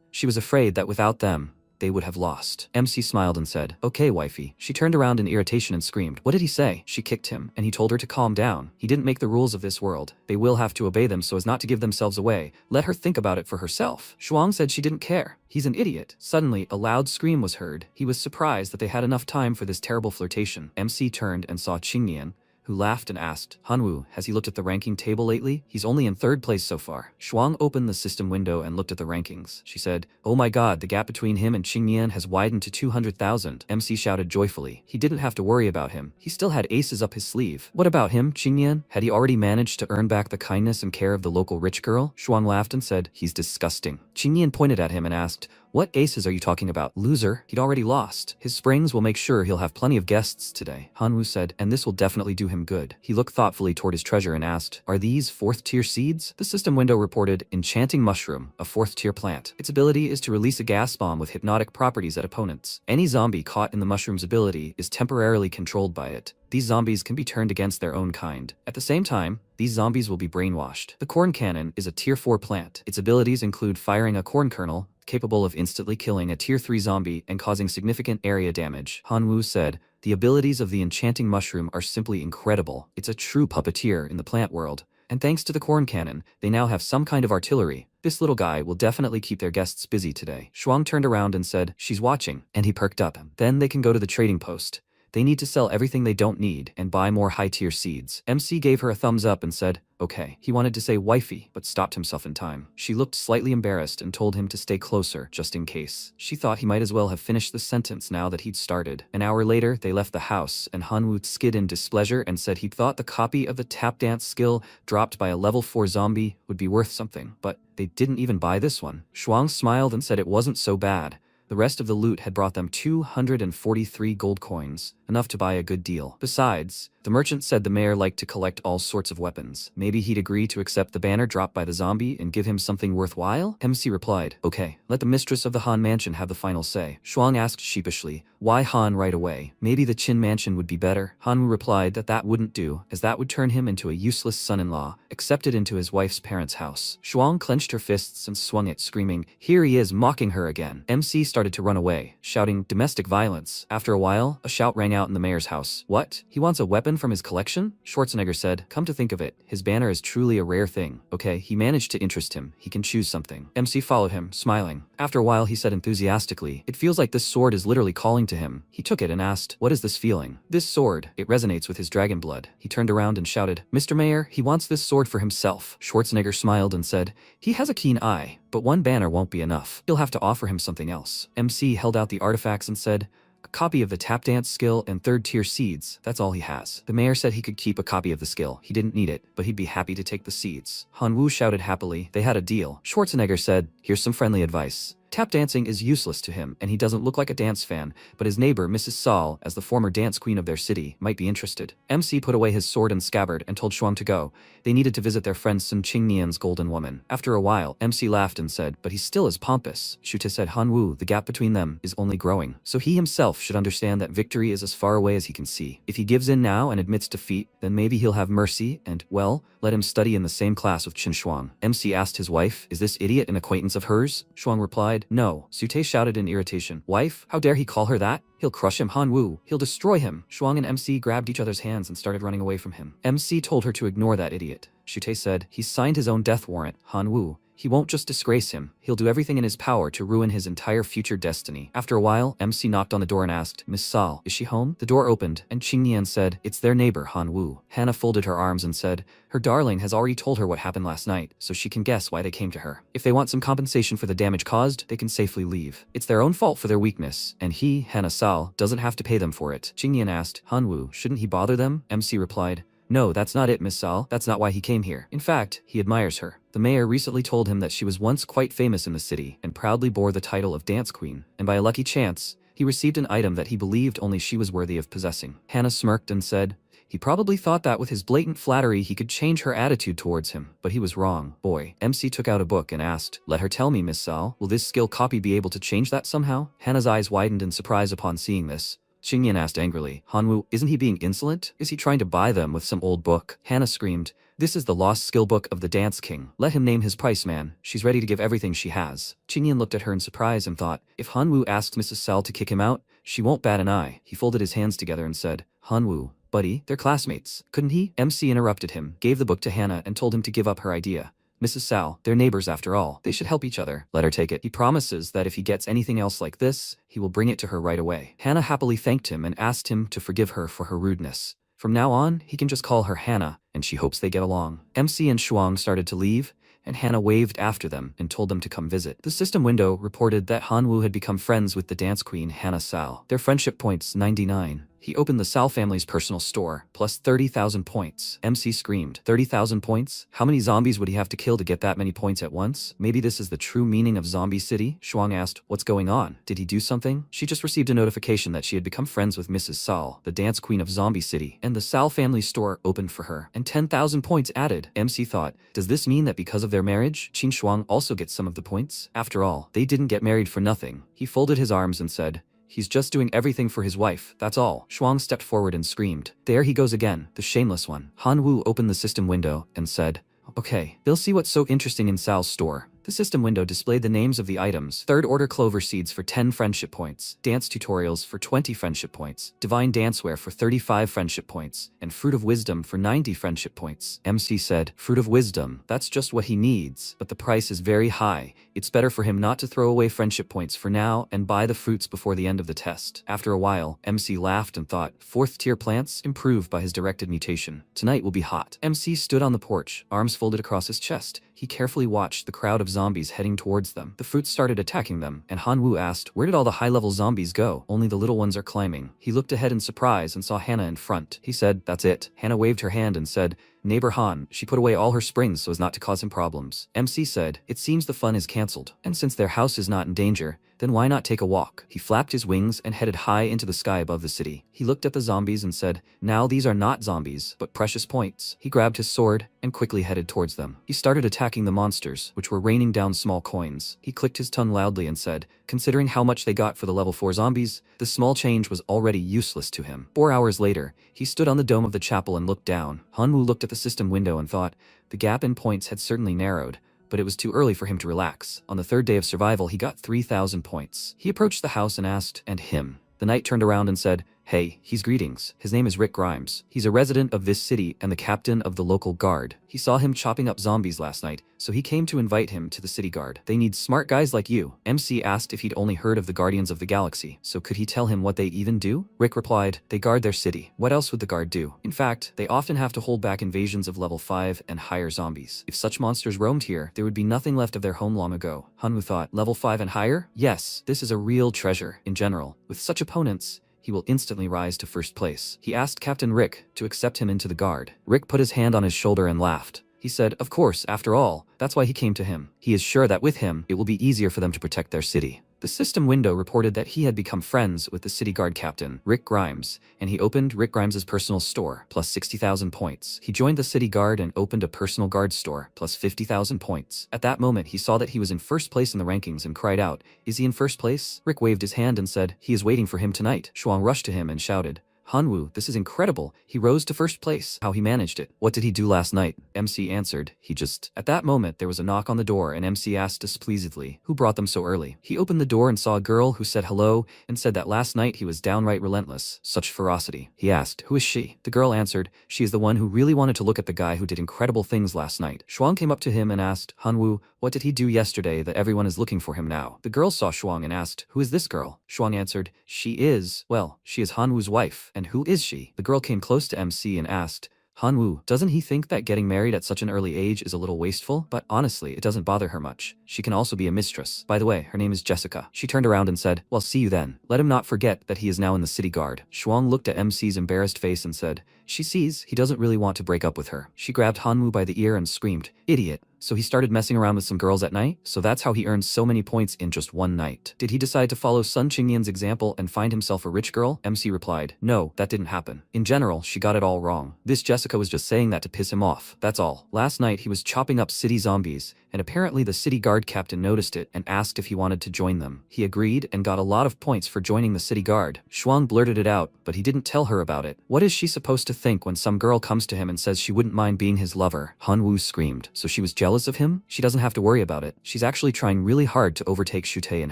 She was afraid that without them, they would have lost. MC smiled and said, okay, wifey. She turned around in irritation and screamed. What did he say? She kicked him, and he told her to calm down. He didn't make the rules of this world. They will have to obey them so as not to give themselves away. Let her think about it for herself. Shwang said she didn't care. He's an idiot. Suddenly, a loud scream was heard. He was surprised that they had enough time for this terrible flirtation. MC turned and saw Qingnian, who laughed and asked, Hanwu, has he looked at the ranking table lately? He's only in 3rd place so far. Shwang opened the system window and looked at the rankings. She said, oh my god, the gap between him and Qingmian has widened to 200,000. MC shouted joyfully. He didn't have to worry about him. He still had aces up his sleeve. What about him, Qingmian? Had he already managed to earn back the kindness and care of the local rich girl? Shwang laughed and said, he's disgusting. Qingmian pointed at him and asked, what aces are you talking about? Loser, he'd already lost. His springs will make sure he'll have plenty of guests today. Hanwu said, and this will definitely do him good. He looked thoughtfully toward his treasure and asked, are these 4th tier seeds? The system window reported, Enchanting Mushroom, a 4th tier plant. Its ability is to release a gas bomb with hypnotic properties at opponents. Any zombie caught in the mushroom's ability is temporarily controlled by it. These zombies can be turned against their own kind. At the same time, these zombies will be brainwashed. The corn cannon is a tier 4 plant. Its abilities include firing a corn kernel, capable of instantly killing a tier 3 zombie and causing significant area damage. Hanwu said, the abilities of the enchanting mushroom are simply incredible. It's a true puppeteer in the plant world. And thanks to the corn cannon, they now have some kind of artillery. This little guy will definitely keep their guests busy today. Shwang turned around and said, she's watching, and he perked up. Then they can go to the trading post. They need to sell everything they don't need and buy more high-tier seeds. MC gave her a thumbs up and said, okay. He wanted to say wifey, but stopped himself in time. She looked slightly embarrassed and told him to stay closer, just in case. She thought he might as well have finished the sentence now that he'd started. An hour later, they left the house, and Hanwu skid in displeasure and said he'd thought the copy of the tap dance skill dropped by a level 4 zombie would be worth something, but they didn't even buy this one. Shwang smiled and said it wasn't so bad. The rest of the loot had brought them 243 gold coins. enough to buy a good deal. Besides, the merchant said the mayor liked to collect all sorts of weapons. Maybe he'd agree to accept the banner dropped by the zombie and give him something worthwhile? MC replied, okay, let the mistress of the Han mansion have the final say. Shwang asked sheepishly, why Han right away? Maybe the Qin mansion would be better. Han replied that that wouldn't do, as that would turn him into a useless son-in-law, accepted into his wife's parents' house. Shwang clenched her fists and swung it, screaming, here he is mocking her again. MC started to run away, shouting, domestic violence. After a while, a shout rang out in the mayor's house. What? He wants a weapon from his collection? Schwarzenegger said, come to think of it, his banner is truly a rare thing. Okay, he managed to interest him. He can choose something. MC followed him, smiling. After a while he said enthusiastically, it feels like this sword is literally calling to him. He took it and asked, what is this feeling? This sword, it resonates with his dragon blood. He turned around and shouted, Mr. Mayor, he wants this sword for himself. Schwarzenegger smiled and said, he has a keen eye, but one banner won't be enough. You'll have to offer him something else. MC held out the artifacts and said, a copy of the tap dance skill and third-tier seeds, that's all he has. The mayor said he could keep a copy of the skill. He didn't need it, but he'd be happy to take the seeds. Han Wu shouted happily, they had a deal. Schwarzenegger said, here's some friendly advice. Tap dancing is useless to him, and he doesn't look like a dance fan, but his neighbor, Mrs. Saul, as the former dance queen of their city, might be interested. MC put away his sword and scabbard and told Shwang to go. They needed to visit their friend Sun Qingnian's golden woman. After a while, MC laughed and said, but he's still as pompous. Shute said, Han Wu, the gap between them is only growing, so he himself should understand that victory is as far away as he can see. If he gives in now and admits defeat, then maybe he'll have mercy and, well, let him study in the same class with Qin Shuang. MC asked his wife, is this idiot an acquaintance of hers? Shuang replied, no. Sute shouted in irritation, wife, how dare he call her that? He'll crush him, Han Wu. He'll destroy him. Shuang and MC grabbed each other's hands and started running away from him. MC told her to ignore that idiot. Shute said, he's signed his own death warrant, Han Wu. He won't just disgrace him, he'll do everything in his power to ruin his entire future destiny. After a while, MC knocked on the door and asked, Miss Saul, is she home? The door opened, and Qingnian said, it's their neighbor, Han Wu. Hannah folded her arms and said, her darling has already told her what happened last night, so she can guess why they came to her. If they want some compensation for the damage caused, they can safely leave. It's their own fault for their weakness, and he, Hannah Saul, doesn't have to pay them for it. Qingnian asked, Han Wu, shouldn't he bother them? MC replied, no, that's not it, Miss Saul. That's not why he came here. In fact, he admires her. The mayor recently told him that she was once quite famous in the city and proudly bore the title of Dance Queen, and by a lucky chance, he received an item that he believed only she was worthy of possessing. Hannah smirked and said, he probably thought that with his blatant flattery he could change her attitude towards him, but he was wrong. Boy, MC took out a book and asked, let her tell me, Miss Saul, will this skill copy be able to change that somehow? Hannah's eyes widened in surprise upon seeing this. Qingnian asked angrily, Han Wu, isn't he being insolent? Is he trying to buy them with some old book? Hannah screamed, this is the lost skill book of the Dance King. Let him name his price, man. She's ready to give everything she has. Qingnian looked at her in surprise and thought, if Han Wu asks Mrs. Saul to kick him out, she won't bat an eye. He folded his hands together and said, Han Wu, buddy, they're classmates. Couldn't he? MC interrupted him, gave the book to Hannah and told him to give up her idea. Mrs. Saul, they're neighbors after all. They should help each other. Let her take it. He promises that if he gets anything else like this, he will bring it to her right away. Hannah happily thanked him and asked him to forgive her for her rudeness. From now on, he can just call her Hannah, and she hopes they get along. MC and Shwang started to leave, and Hannah waved after them and told them to come visit. The system window reported that Han Wu had become friends with the dance queen Hannah Saul. Their friendship points 99. He opened the Saul family's personal store, plus 30,000 points. MC screamed, 30,000 points? How many zombies would he have to kill to get that many points at once? Maybe this is the true meaning of Zombie City? Shwang asked, what's going on? Did he do something? She just received a notification that she had become friends with Mrs. Saul, the dance queen of Zombie City, and the Saul family store opened for her, and 10,000 points added. MC thought, does this mean that because of their marriage, Qin Shuang also gets some of the points? After all, they didn't get married for nothing. He folded his arms and said, he's just doing everything for his wife, that's all. Shwang stepped forward and screamed, there he goes again, the shameless one. Han Wu opened the system window and said, okay, they'll see what's so interesting in Sal's store. The system window displayed the names of the items: Third Order Clover Seeds for 10 friendship points, Dance Tutorials for 20 friendship points, Divine Danceware for 35 friendship points, and Fruit of Wisdom for 90 friendship points. MC said, Fruit of Wisdom, that's just what he needs, but the price is very high. It's better for him not to throw away friendship points for now and buy the fruits before the end of the test. After a while, MC laughed and thought, 4th tier plants improved by his directed mutation. Tonight will be hot. MC stood on the porch, arms folded across his chest. He carefully watched the crowd of zombies heading towards them. The fruits started attacking them, and Han Wu asked, where did all the high-level zombies go? Only the little ones are climbing. He looked ahead in surprise and saw Hannah in front. He said, that's it. Hannah waved her hand and said, Neighbor Han, she put away all her springs so as not to cause him problems. MC said, it seems the fun is cancelled, and since their house is not in danger, then why not take a walk? He flapped his wings and headed high into the sky above the city. He looked at the zombies and said, now these are not zombies, but precious points. He grabbed his sword and quickly headed towards them. He started attacking the monsters, which were raining down small coins. He clicked his tongue loudly and said, considering how much they got for the level 4 zombies, the small change was already useless to him. 4 hours later, he stood on the dome of the chapel and looked down. Hanwoo looked at the system window and thought, the gap in points had certainly narrowed, but it was too early for him to relax. On the 3rd day of survival, he got 3,000 points. He approached the house and asked, and him. The knight turned around and said, hey, he's greetings. His name is Rick Grimes. He's a resident of this city and the captain of the local guard. He saw him chopping up zombies last night, so he came to invite him to the city guard. They need smart guys like you. MC asked if he'd only heard of the Guardians of the Galaxy, so could he tell him what they even do? Rick replied, they guard their city. What else would the guard do? In fact, they often have to hold back invasions of level 5 and higher zombies. If such monsters roamed here, there would be nothing left of their home long ago. Hanwoo thought, level 5 and higher? Yes, this is a real treasure. In general, with such opponents, he will instantly rise to first place. He asked Captain Rick to accept him into the guard. Rick put his hand on his shoulder and laughed. He said, of course, after all, that's why he came to him. He is sure that with him, it will be easier for them to protect their city. The system window reported that he had become friends with the city guard captain, Rick Grimes, and he opened Rick Grimes's personal store, plus 60,000 points. He joined the city guard and opened a personal guard store, plus 50,000 points. At that moment, he saw that he was in first place in the rankings and cried out, is he in first place? Rick waved his hand and said, he is waiting for him tonight. Shwang rushed to him and shouted, Hanwoo, this is incredible. He rose to first place. How he managed it. What did he do last night? MC answered, he just... At that moment, there was a knock on the door and MC asked displeasedly, who brought them so early? He opened the door and saw a girl who said hello and said that last night he was downright relentless. Such ferocity. He asked, who is she? The girl answered, she is the one who really wanted to look at the guy who did incredible things last night. Shwang came up to him and asked, Hanwoo, what did he do yesterday that everyone is looking for him now? The girl saw Shwang and asked, who is this girl? Shwang answered, she is Hanwoo's wife. And who is she? The girl came close to MC and asked, Hanwoo, doesn't he think that getting married at such an early age is a little wasteful? But honestly, it doesn't bother her much. She can also be a mistress. By the way, her name is Jessica. She turned around and said, well, see you then. Let him not forget that he is now in the city guard. Shwang looked at MC's embarrassed face and said, she sees he doesn't really want to break up with her. She grabbed Hanwoo by the ear and screamed, idiot. So he started messing around with some girls at night? So that's how he earned so many points in just one night. Did he decide to follow Sun Qingyan's example and find himself a rich girl? MC replied, no, that didn't happen. In general, she got it all wrong. This Jessica was just saying that to piss him off. That's all. Last night he was chopping up city zombies, and apparently the city guard captain noticed it and asked if he wanted to join them. He agreed and got a lot of points for joining the city guard. Shwang blurted it out, but he didn't tell her about it. What is she supposed to think when some girl comes to him and says she wouldn't mind being his lover? Hanwoo screamed. So she was jealous of him? She doesn't have to worry about it. She's actually trying really hard to overtake Shute and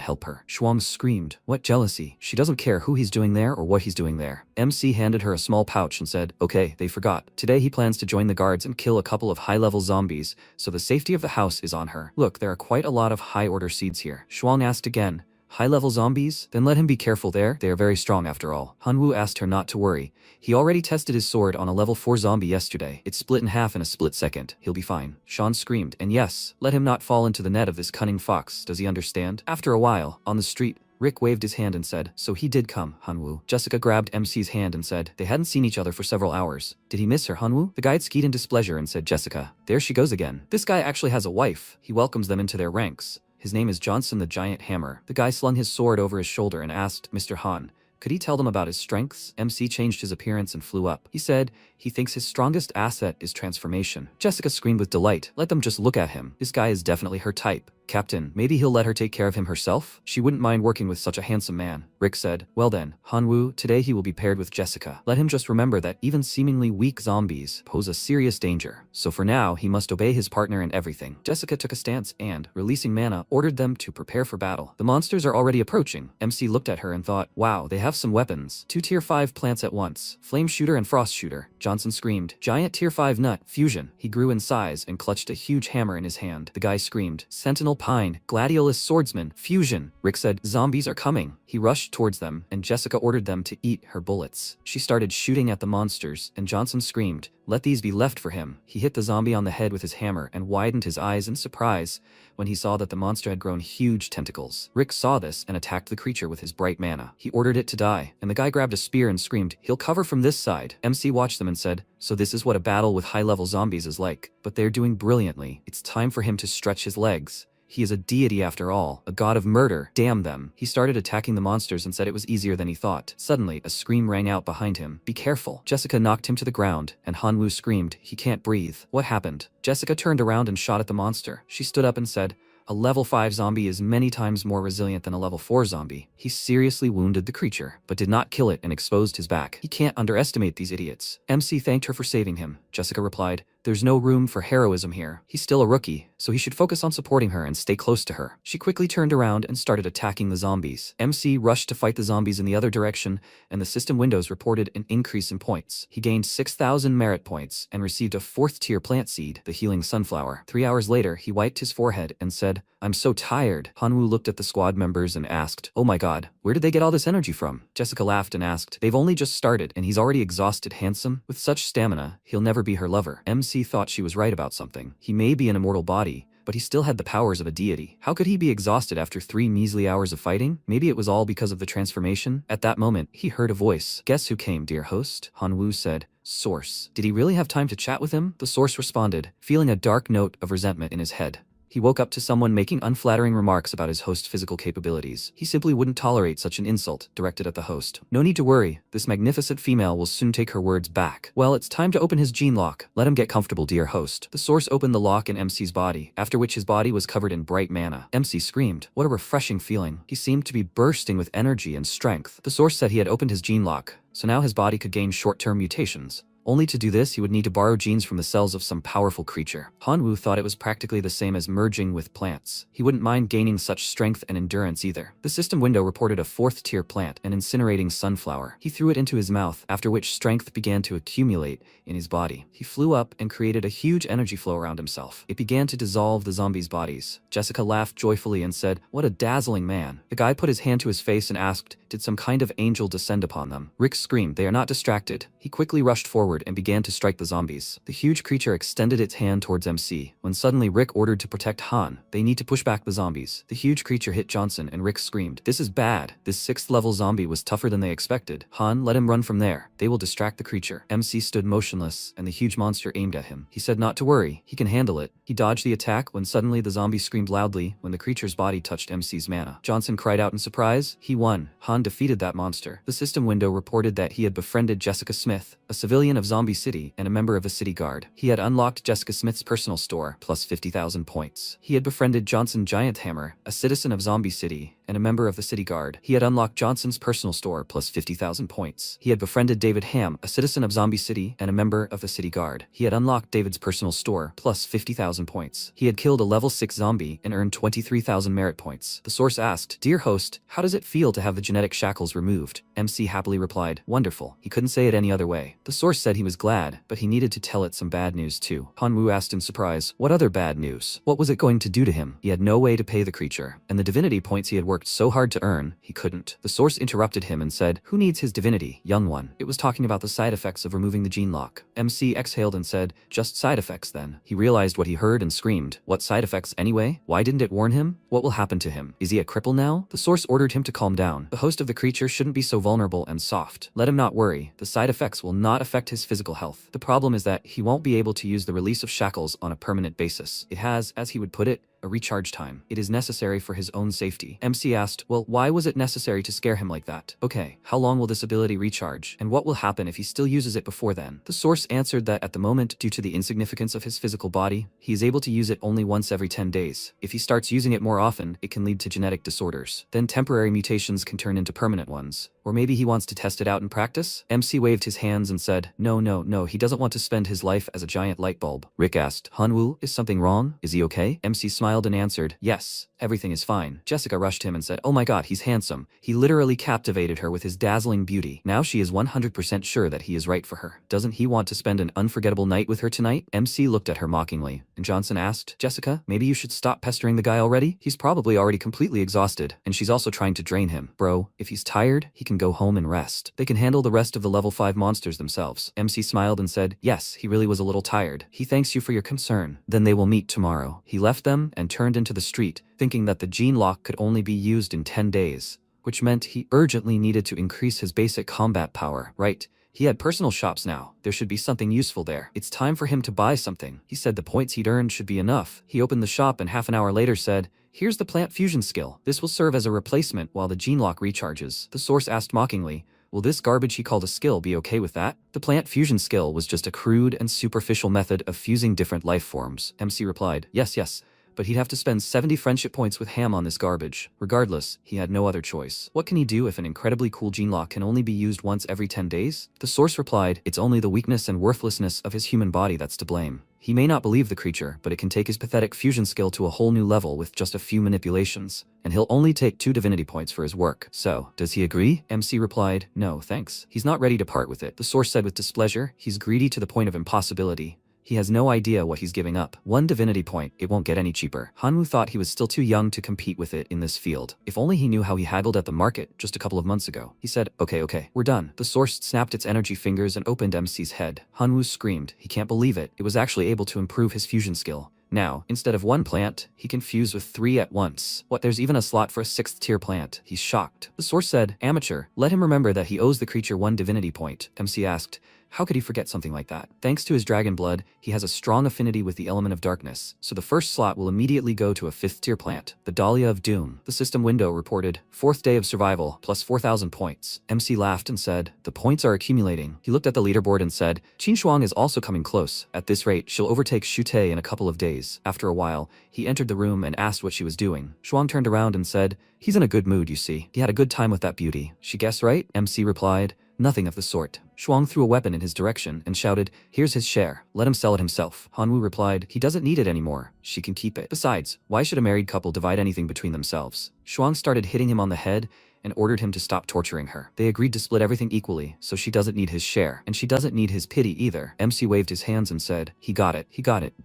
help her. Shwang screamed. What jealousy? She doesn't care who he's doing there or what he's doing there. MC handed her a small pouch and said, okay, they forgot. Today he plans to join the guards and kill a couple of high-level zombies, so the safety of the house is on her. Look, there are quite a lot of high-order seeds here. Shwang asked again, high-level zombies? Then let him be careful there. They are very strong after all. Hanwoo asked her not to worry. He already tested his sword on a level 4 zombie yesterday. It split in half in a split second. He'll be fine. Sean screamed. And yes, let him not fall into the net of this cunning fox. Does he understand? After a while, on the street, Rick waved his hand and said, so he did come, Hanwoo. Jessica grabbed MC's hand and said, they hadn't seen each other for several hours. Did he miss her, Hanwoo? The guide skied in displeasure and said, Jessica, there she goes again. This guy actually has a wife. He welcomes them into their ranks. His name is Johnson the Giant Hammer. The guy slung his sword over his shoulder and asked, Mr. Han, could he tell them about his strengths? MC changed his appearance and flew up. He said he thinks his strongest asset is transformation. Jessica screamed with delight. Let them just look at him. This guy is definitely her type. Captain, maybe he'll let her take care of him herself? She wouldn't mind working with such a handsome man. Rick said, well then, Hanwoo, today he will be paired with Jessica. Let him just remember that even seemingly weak zombies pose a serious danger. So for now, he must obey his partner in everything. Jessica took a stance and, releasing mana, ordered them to prepare for battle. The monsters are already approaching. MC looked at her and thought, wow, they have some weapons. 2 tier 5 plants at once. Flame Shooter and Frost Shooter. Johnson screamed, giant tier 5 nut, fusion. He grew in size and clutched a huge hammer in his hand. The guy screamed, Sentinel Pine, Gladiolus Swordsman, fusion. Rick said, zombies are coming. He rushed towards them, and Jessica ordered them to eat her bullets. She started shooting at the monsters, and Johnson screamed, Let these be left for him. He hit the zombie on the head with his hammer and widened his eyes in surprise when he saw that the monster had grown huge tentacles. Rick saw this and attacked the creature with his bright mana. He ordered it to die, and the guy grabbed a spear and screamed, "He'll cover from this side." MC watched them and said, "So this is what a battle with high-level zombies is like. But they're doing brilliantly. It's time for him to stretch his legs. He is a deity after all, a god of murder. Damn them." He started attacking the monsters and said it was easier than he thought. Suddenly, a scream rang out behind him. "Be careful." Jessica knocked him to the ground, and Hanwoo screamed, "He can't breathe." What happened? Jessica turned around and shot at the monster. She stood up and said, "A level 5 zombie is many times more resilient than a level 4 zombie." He seriously wounded the creature, but did not kill it and exposed his back. He can't underestimate these idiots. MC thanked her for saving him. Jessica replied, "There's no room for heroism here. He's still a rookie, so he should focus on supporting her and stay close to her." She quickly turned around and started attacking the zombies. MC rushed to fight the zombies in the other direction, and the system windows reported an increase in points. He gained 6,000 merit points and received a 4th tier plant seed, the healing sunflower. 3 hours later, he wiped his forehead and said, "I'm so tired." Hanwoo looked at the squad members and asked, "Oh my god, where did they get all this energy from?" Jessica laughed and asked, "They've only just started, and he's already exhausted handsome. With such stamina, he'll never be her lover." MC thought she was right about something. He may be an immortal body, but he still had the powers of a deity. How could he be exhausted after 3 measly hours of fighting? Maybe it was all because of the transformation? At that moment, he heard a voice. "Guess who came, dear host?" Hanwoo said. "Source." Did he really have time to chat with him? The source responded, feeling a dark note of resentment in his head. He woke up to someone making unflattering remarks about his host's physical capabilities. He simply wouldn't tolerate such an insult directed at the host. "No need to worry. This magnificent female will soon take her words back." "Well, it's time to open his gene lock. Let him get comfortable, dear host." The source opened the lock in MC's body, after which his body was covered in bright mana. MC screamed. What a refreshing feeling. He seemed to be bursting with energy and strength. The source said he had opened his gene lock, so now his body could gain short-term mutations. Only to do this, he would need to borrow genes from the cells of some powerful creature. Hanwoo thought it was practically the same as merging with plants. He wouldn't mind gaining such strength and endurance either. The system window reported a 4th tier plant, an incinerating sunflower. He threw it into his mouth, after which strength began to accumulate in his body. He flew up and created a huge energy flow around himself. It began to dissolve the zombies' bodies. Jessica laughed joyfully and said, "What a dazzling man." The guy put his hand to his face and asked, "Did some kind of angel descend upon them?" Rick screamed, "They are not distracted." He quickly rushed forward and began to strike the zombies. The huge creature extended its hand towards MC, when suddenly Rick ordered to protect Han. They need to push back the zombies. The huge creature hit Johnson and Rick screamed, "This is bad." This 6th level zombie was tougher than they expected. Han, let him run from there. They will distract the creature. MC stood motionless, and the huge monster aimed at him. He said not to worry, he can handle it. He dodged the attack when suddenly the zombie screamed loudly when the creature's body touched MC's mana. Johnson cried out in surprise. He won. Han defeated that monster. The system window reported that he had befriended Jessica Smith, a civilian of Zombie City and a member of the city guard. He had unlocked Jessica Smith's personal store, plus 50,000 points. He had befriended Johnson Giant Hammer, a citizen of Zombie City and a member of the city guard. He had unlocked Johnson's personal store, plus 50,000 points. He had befriended David Ham, a citizen of Zombie City and a member of the city guard. He had unlocked David's personal store, plus 50,000 points. He had killed a level 6 zombie and earned 23,000 merit points. The source asked, "Dear host, how does it feel to have the genetic shackles removed?" MC happily replied, "Wonderful." He couldn't say it any other way. The source said he was glad, but he needed to tell it some bad news too. Hanwoo asked in surprise, "What other bad news?" What was it going to do to him? He had no way to pay the creature, and the divinity points he had worked so hard to earn, he couldn't. The source interrupted him and said, "Who needs his divinity, young one?" It was talking about the side effects of removing the gene lock. MC exhaled and said, "Just side effects then." He realized what he heard and screamed, "What side effects anyway? Why didn't it warn him? What will happen to him? Is he a cripple now?" The source ordered him to calm down. The host of the creature shouldn't be so vulnerable and soft. Let him not worry. The side effects will not affect his physical health. The problem is that he won't be able to use the release of shackles on a permanent basis. It has, as he would put it, a recharge time. It is necessary for his own safety. MC asked, "Well, why was it necessary to scare him like that?" "Okay, how long will this ability recharge? And what will happen if he still uses it before then?" The source answered that at the moment, due to the insignificance of his physical body, he is able to use it only once every 10 days. If he starts using it more often, it can lead to genetic disorders. Then temporary mutations can turn into permanent ones. Or maybe he wants to test it out in practice? MC waved his hands and said, No, he doesn't want to spend his life as a giant light bulb." Rick asked, "Hanwoo, is something wrong? Is he okay?" MC smiled smiled and answered, yes, everything is fine. Jessica rushed him and said, oh my god, he's handsome. He literally captivated her with his dazzling beauty. Now she is 100% sure that he is right for her. Doesn't he want to spend an unforgettable night with her tonight? MC looked at her mockingly, and Johnson asked, Jessica, maybe you should stop pestering the guy already? He's probably already completely exhausted, and she's also trying to drain him. Bro, if he's tired, he can go home and rest. They can handle the rest of the level 5 monsters themselves. MC smiled and said, yes, he really was a little tired. He thanks you for your concern. Then they will meet tomorrow. He left them and turned into the street, thinking that the gene lock could only be used in 10 days, which meant he urgently needed to increase his basic combat power, right? He had personal shops now. There should be something useful there. It's time for him to buy something. He said the points he'd earned should be enough. He opened the shop and half an hour later said, here's the plant fusion skill. This will serve as a replacement while the gene lock recharges. The source asked mockingly, will this garbage he called a skill be okay with that? The plant fusion skill was just a crude and superficial method of fusing different life forms. MC replied, yes, but he'd have to spend 70 friendship points with Ham on this garbage. Regardless, he had no other choice. What can he do if an incredibly cool gene lock can only be used once every 10 days? The source replied, it's only the weakness and worthlessness of his human body that's to blame. He may not believe the creature, but it can take his pathetic fusion skill to a whole new level with just a few manipulations, and he'll only take 2 divinity points for his work. So, does he agree? MC replied, no, thanks. He's not ready to part with it. The source said with displeasure, he's greedy to the point of impossibility. He has no idea what he's giving up. 1 divinity point, it won't get any cheaper. Hanwoo thought he was still too young to compete with it in this field. If only he knew how he haggled at the market just a couple of months ago. He said, okay, we're done. The source snapped its energy fingers and opened MC's head. Hanwoo screamed. He can't believe it. It was actually able to improve his fusion skill. Now, instead of 1 plant, he can fuse with 3 at once. What, there's even a slot for a 6th tier plant. He's shocked. The source said, amateur, let him remember that he owes the creature 1 divinity point. MC asked, how could he forget something like that? Thanks to his dragon blood, he has a strong affinity with the element of darkness, so the first slot will immediately go to a 5th tier plant, the Dahlia of Doom. The system window reported, 4th day of survival, plus 4,000 points. MC laughed and said, the points are accumulating. He looked at the leaderboard and said, Shwang is also coming close. At this rate, she'll overtake Shute in a couple of days. After a while, he entered the room and asked what she was doing. Shwang turned around and said, he's in a good mood, you see. He had a good time with that beauty. She guessed right? MC replied, nothing of the sort. Shwang threw a weapon in his direction and shouted, here's his share, let him sell it himself. Hanwoo replied, he doesn't need it anymore, she can keep it. Besides, why should a married couple divide anything between themselves? Shwang started hitting him on the head and ordered him to stop torturing her. They agreed to split everything equally, so she doesn't need his share, and she doesn't need his pity either. MC waved his hands and said, he got it.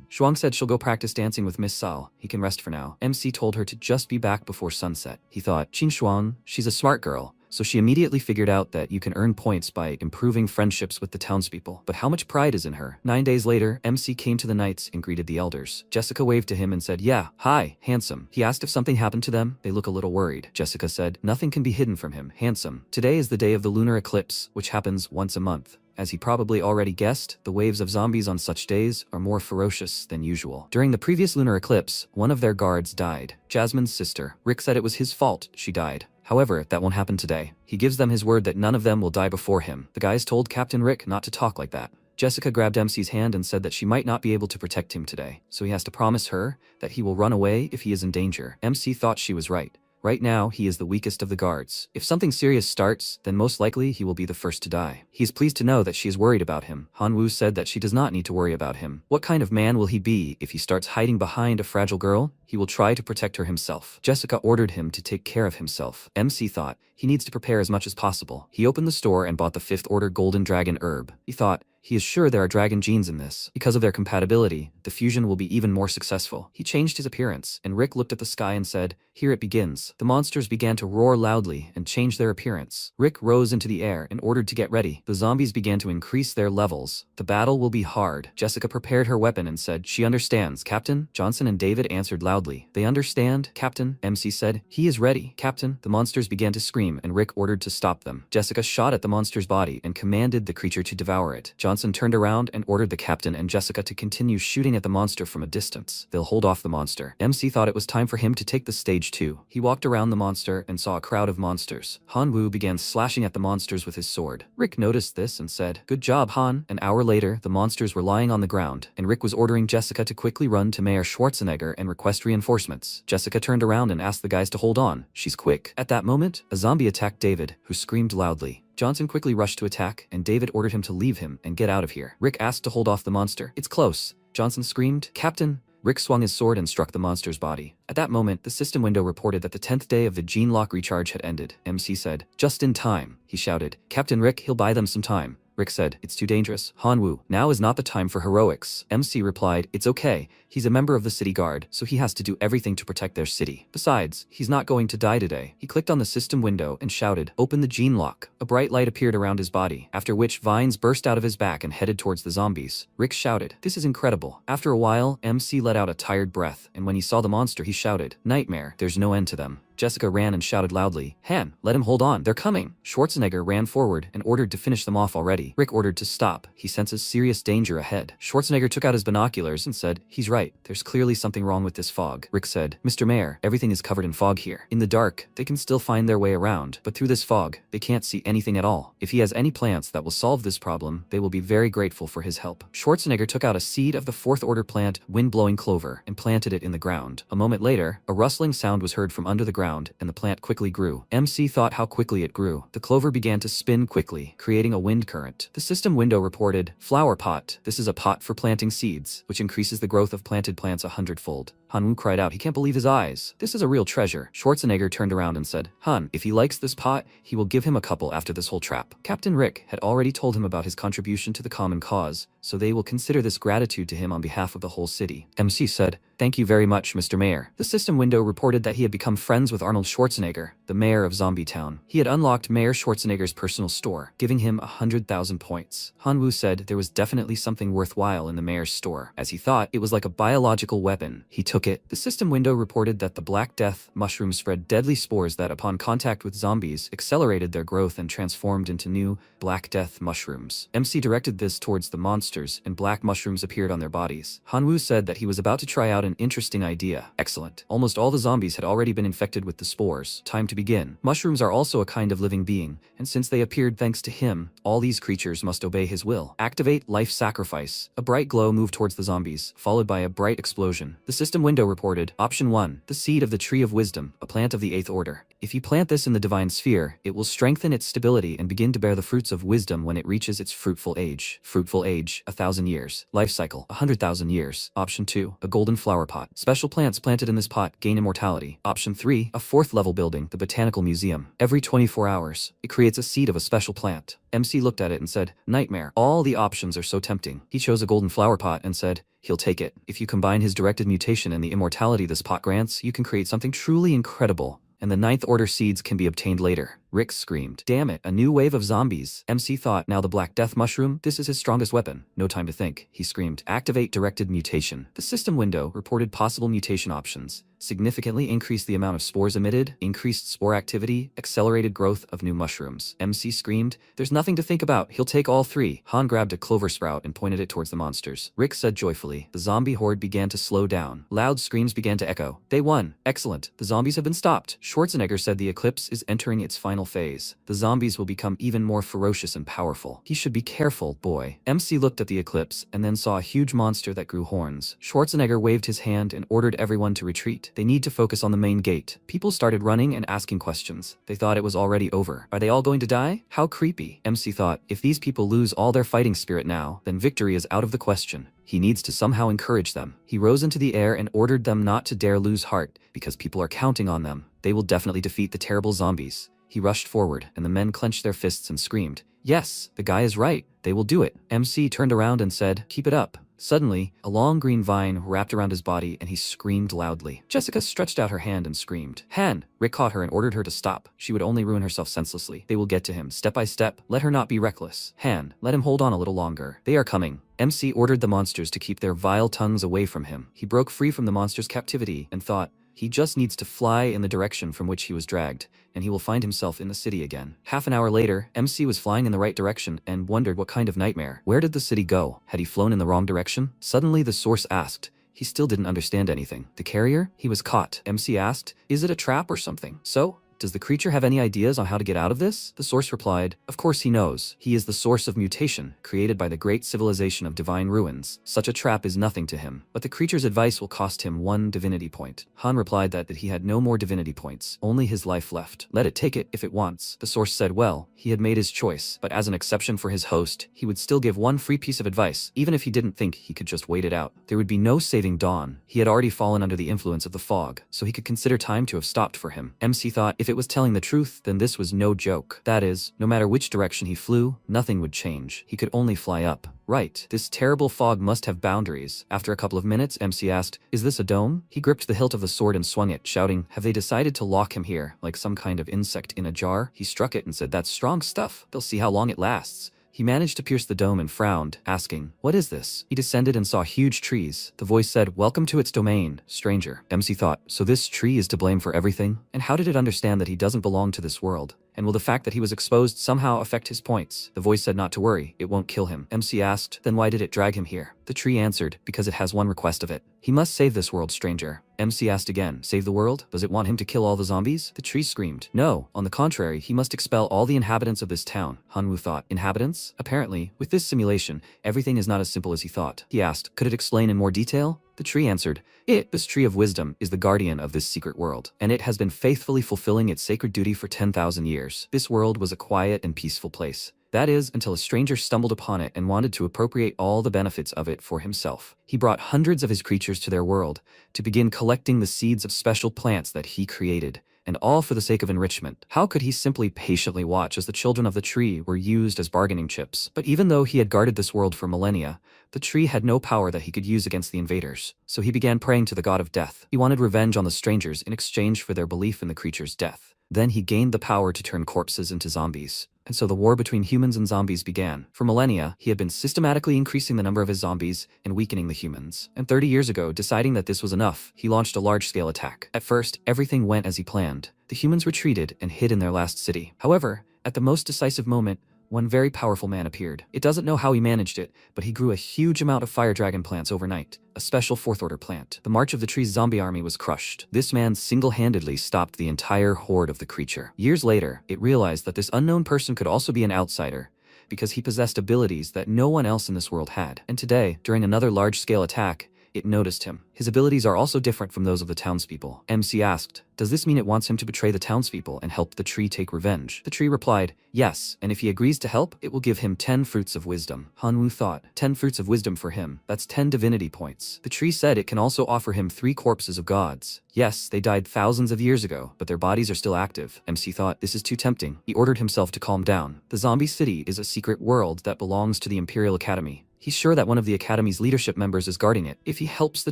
Shwang said she'll go practice dancing with Miss Sal. He can rest for now. MC told her to just be back before sunset. He thought, Shwang, she's a smart girl. So she immediately figured out that you can earn points by improving friendships with the townspeople. But how much pride is in her? 9 days later, MC came to the knights and greeted the elders. Jessica waved to him and said, yeah, hi, handsome. He asked if something happened to them. They look a little worried. Jessica said, nothing can be hidden from him, handsome. Today is the day of the lunar eclipse, which happens once a month. As he probably already guessed, the waves of zombies on such days are more ferocious than usual. During the previous lunar eclipse, one of their guards died. Jasmine's sister. Rick said it was his fault she died. However, that won't happen today. He gives them his word that none of them will die before him. The guys told Captain Rick not to talk like that. Jessica grabbed MC's hand and said that she might not be able to protect him today, so he has to promise her that he will run away if he is in danger. MC thought she was right. Right now, he is the weakest of the guards. If something serious starts, then most likely he will be the first to die. He is pleased to know that she is worried about him. Hanwoo said that she does not need to worry about him. What kind of man will he be if he starts hiding behind a fragile girl? He will try to protect her himself. Jessica ordered him to take care of himself. MC thought, he needs to prepare as much as possible. He opened the store and bought the 5th order golden dragon herb. He thought, he is sure there are dragon genes in this. Because of their compatibility, the fusion will be even more successful. He changed his appearance, and Rick looked at the sky and said, here it begins. The monsters began to roar loudly and change their appearance. Rick rose into the air and ordered to get ready. The zombies began to increase their levels. The battle will be hard. Jessica prepared her weapon and said, she understands, Captain. Johnson and David answered loudly. They understand, Captain. MC said, he is ready, Captain. The monsters began to scream and Rick ordered to stop them. Jessica shot at the monster's body and commanded the creature to devour it. Johnson turned around and ordered the captain and Jessica to continue shooting at the monster from a distance. They'll hold off the monster. MC thought it was time for him to take the stage too. He walked around the monster and saw a crowd of monsters. Hanwoo began slashing at the monsters with his sword. Rick noticed this and said, good job, Han. An hour later, the monsters were lying on the ground, and Rick was ordering Jessica to quickly run to Mayor Schwarzenegger and request reinforcements. Jessica turned around and asked the guys to hold on. She's quick. At that moment, a zombie attacked David, who screamed loudly. Johnson quickly rushed to attack, and David ordered him to leave him and get out of here. Rick asked to hold off the monster. It's close. Johnson screamed, Captain, Rick swung his sword and struck the monster's body. At that moment, the system window reported that the 10th day of the gene lock recharge had ended. MC said, "Just in time," he shouted. "Captain Rick, he'll buy them some time." Rick said, "It's too dangerous. Hanwoo, now is not the time for heroics." MC replied, "It's okay. He's a member of the city guard, so he has to do everything to protect their city. Besides, he's not going to die today." He clicked on the system window and shouted, "Open the gene lock." A bright light appeared around his body, after which vines burst out of his back and headed towards the zombies. Rick shouted, "This is incredible." After a while, MC let out a tired breath, and when he saw the monster he shouted, "Nightmare, there's no end to them." Jessica ran and shouted loudly, "Han, let him hold on, they're coming." Schwarzenegger ran forward and ordered to finish them off already. Rick ordered to stop. He senses serious danger ahead. Schwarzenegger took out his binoculars and said, "He's right, there's clearly something wrong with this fog." Rick said, "Mr. Mayor, everything is covered in fog here. In the dark, they can still find their way around, but through this fog, they can't see anything at all. If he has any plants that will solve this problem, they will be very grateful for his help." Schwarzenegger took out a seed of the 4th order plant, wind-blowing clover, and planted it in the ground. A moment later, a rustling sound was heard from under the ground, and the plant quickly grew. MC thought how quickly it grew. The clover began to spin quickly, creating a wind current. The system window reported, "Flower pot. This is a pot for planting seeds, which increases the growth of planted plants 100-fold. Hanwoo cried out. He can't believe his eyes. "This is a real treasure." Schwarzenegger turned around and said, "Han, if he likes this pot, he will give him a couple after this whole trap." Captain Rick had already told him about his contribution to the common cause, so they will consider this gratitude to him on behalf of the whole city. MC said, "Thank you very much, Mr. Mayor." The system window reported that he had become friends with Arnold Schwarzenegger, the mayor of Zombie Town. He had unlocked Mayor Schwarzenegger's personal store, giving him 100,000 points. Hanwoo said there was definitely something worthwhile in the mayor's store. As he thought, it was like a biological weapon. He took it. The system window reported that the Black Death mushroom spread deadly spores that, upon contact with zombies, accelerated their growth and transformed into new Black Death mushrooms. MC directed this towards the monsters, and black mushrooms appeared on their bodies. Hanwoo said that he was about to try out an interesting idea. Excellent. Almost all the zombies had already been infected with the spores. Time to begin. Mushrooms are also a kind of living being, and since they appeared thanks to him, all these creatures must obey his will. Activate life sacrifice. A bright glow moved towards the zombies, followed by a bright explosion. The system window reported, Option 1, the seed of the tree of wisdom, a plant of the 8th order. If you plant this in the divine sphere, it will strengthen its stability and begin to bear the fruits of wisdom when it reaches its fruitful age. Fruitful age, 1,000 years. Life cycle, 100,000 years. Option 2, a golden flower pot. Special plants planted in this pot gain immortality. Option 3, a 4th level building, the Botanical Museum. Every 24 hours, it creates a seed of a special plant. MC looked at it and said, "Nightmare. All the options are so tempting." He chose a golden flower pot and said, he'll take it. If you combine his directed mutation and the immortality this pot grants, you can create something truly incredible. And the 9th order seeds can be obtained later. Rick screamed, "Damn it, a new wave of zombies." MC thought, now the Black Death mushroom, this is his strongest weapon. No time to think. He screamed, "Activate directed mutation." The system window reported possible mutation options. Significantly increased the amount of spores emitted, increased spore activity, accelerated growth of new mushrooms. MC screamed, "There's nothing to think about. He'll take all 3. Han grabbed a clover sprout and pointed it towards the monsters. Rick said joyfully. The zombie horde began to slow down. Loud screams began to echo. They won. Excellent. The zombies have been stopped. Schwarzenegger said the eclipse is entering its final phase. The zombies will become even more ferocious and powerful. He should be careful, boy. MC looked at the eclipse and then saw a huge monster that grew horns. Schwarzenegger waved his hand and ordered everyone to retreat. They need to focus on the main gate. People started running and asking questions. They thought it was already over. Are they all going to die? How creepy. MC thought, if these people lose all their fighting spirit now, then victory is out of the question. He needs to somehow encourage them. He rose into the air and ordered them not to dare lose heart, because people are counting on them. They will definitely defeat the terrible zombies. He rushed forward, and the men clenched their fists and screamed, "Yes, the guy is right. They will do it." MC turned around and said, "Keep it up." Suddenly, a long green vine wrapped around his body and he screamed loudly. Jessica stretched out her hand and screamed. "Han!" Rick caught her and ordered her to stop. She would only ruin herself senselessly. They will get to him, step by step. Let her not be reckless. Han, let him hold on a little longer. They are coming. MC ordered the monsters to keep their vile tongues away from him. He broke free from the monster's captivity and thought, he just needs to fly in the direction from which he was dragged, and he will find himself in the city again. Half an hour later, MC was flying in the right direction and wondered what kind of nightmare. Where did the city go? Had he flown in the wrong direction? Suddenly the source asked. He still didn't understand anything. The carrier? He was caught. MC asked, "Is it a trap or something?" "So? does the creature have any ideas on how to get out of this? The source replied, of course he knows. He is the source of mutation, created by the great civilization of divine ruins. Such a trap is nothing to him, but the creature's advice will cost him 1 divinity point. Han replied that he had no more divinity points, only his life left. Let it take it if it wants. The source said, well, he had made his choice, but as an exception for his host, he would still give 1 free piece of advice, even if he didn't think he could just wait it out. There would be no saving Dawn. He had already fallen under the influence of the fog, so he could consider time to have stopped for him. MC thought if it was telling the truth, then this was no joke. That is, no matter which direction he flew, nothing would change. He could only fly up. Right, this terrible fog must have boundaries. After a couple of minutes, MC asked, is this a dome? He gripped the hilt of the sword and swung it, shouting, have they decided to lock him here, like some kind of insect in a jar? He struck it and said, that's strong stuff. They'll see how long it lasts. He managed to pierce the dome and frowned, asking, what is this? He descended and saw huge trees. The voice said, welcome to its domain, stranger. MC thought, so this tree is to blame for everything? And how did it understand that he doesn't belong to this world? And will the fact that he was exposed somehow affect his points? The voice said not to worry, it won't kill him. MC asked, then why did it drag him here? The tree answered, because it has one request of it. He must save this world, stranger. MC asked again, save the world? Does it want him to kill all the zombies? The tree screamed, no, on the contrary, he must expel all the inhabitants of this town. Hanwoo thought, inhabitants? Apparently, with this simulation, everything is not as simple as he thought. He asked, could it explain in more detail? The tree answered, this tree of wisdom, is the guardian of this secret world, and it has been faithfully fulfilling its sacred duty for 10,000 years. This world was a quiet and peaceful place. That is, until a stranger stumbled upon it and wanted to appropriate all the benefits of it for himself. He brought hundreds of his creatures to their world to begin collecting the seeds of special plants that he created, and all for the sake of enrichment. How could he simply patiently watch as the children of the tree were used as bargaining chips? But even though he had guarded this world for millennia, the tree had no power that he could use against the invaders. So he began praying to the god of death. He wanted revenge on the strangers in exchange for their belief in the creature's death. Then he gained the power to turn corpses into zombies. And so the war between humans and zombies began. For millennia, he had been systematically increasing the number of his zombies and weakening the humans. And 30 years ago, deciding that this was enough, he launched a large-scale attack. At first, everything went as he planned. The humans retreated and hid in their last city. However, at the most decisive moment, one very powerful man appeared. It doesn't know how he managed it, but he grew a huge amount of fire dragon plants overnight, a special 4th order plant. The march of the tree's zombie army was crushed. This man single-handedly stopped the entire horde of the creature. Years later, it realized that this unknown person could also be an outsider, because he possessed abilities that no one else in this world had. And today, during another large-scale attack, it noticed him. His abilities are also different from those of the townspeople. MC asked, does this mean it wants him to betray the townspeople and help the tree take revenge? The tree replied, yes, and if he agrees to help, it will give him 10 fruits of wisdom. Hanwoo thought, 10 fruits of wisdom for him, that's 10 divinity points. The tree said it can also offer him 3 corpses of gods. Yes, they died thousands of years ago, but their bodies are still active. MC thought, this is too tempting. He ordered himself to calm down. The zombie city is a secret world that belongs to the Imperial Academy. He's sure that one of the Academy's leadership members is guarding it. If he helps the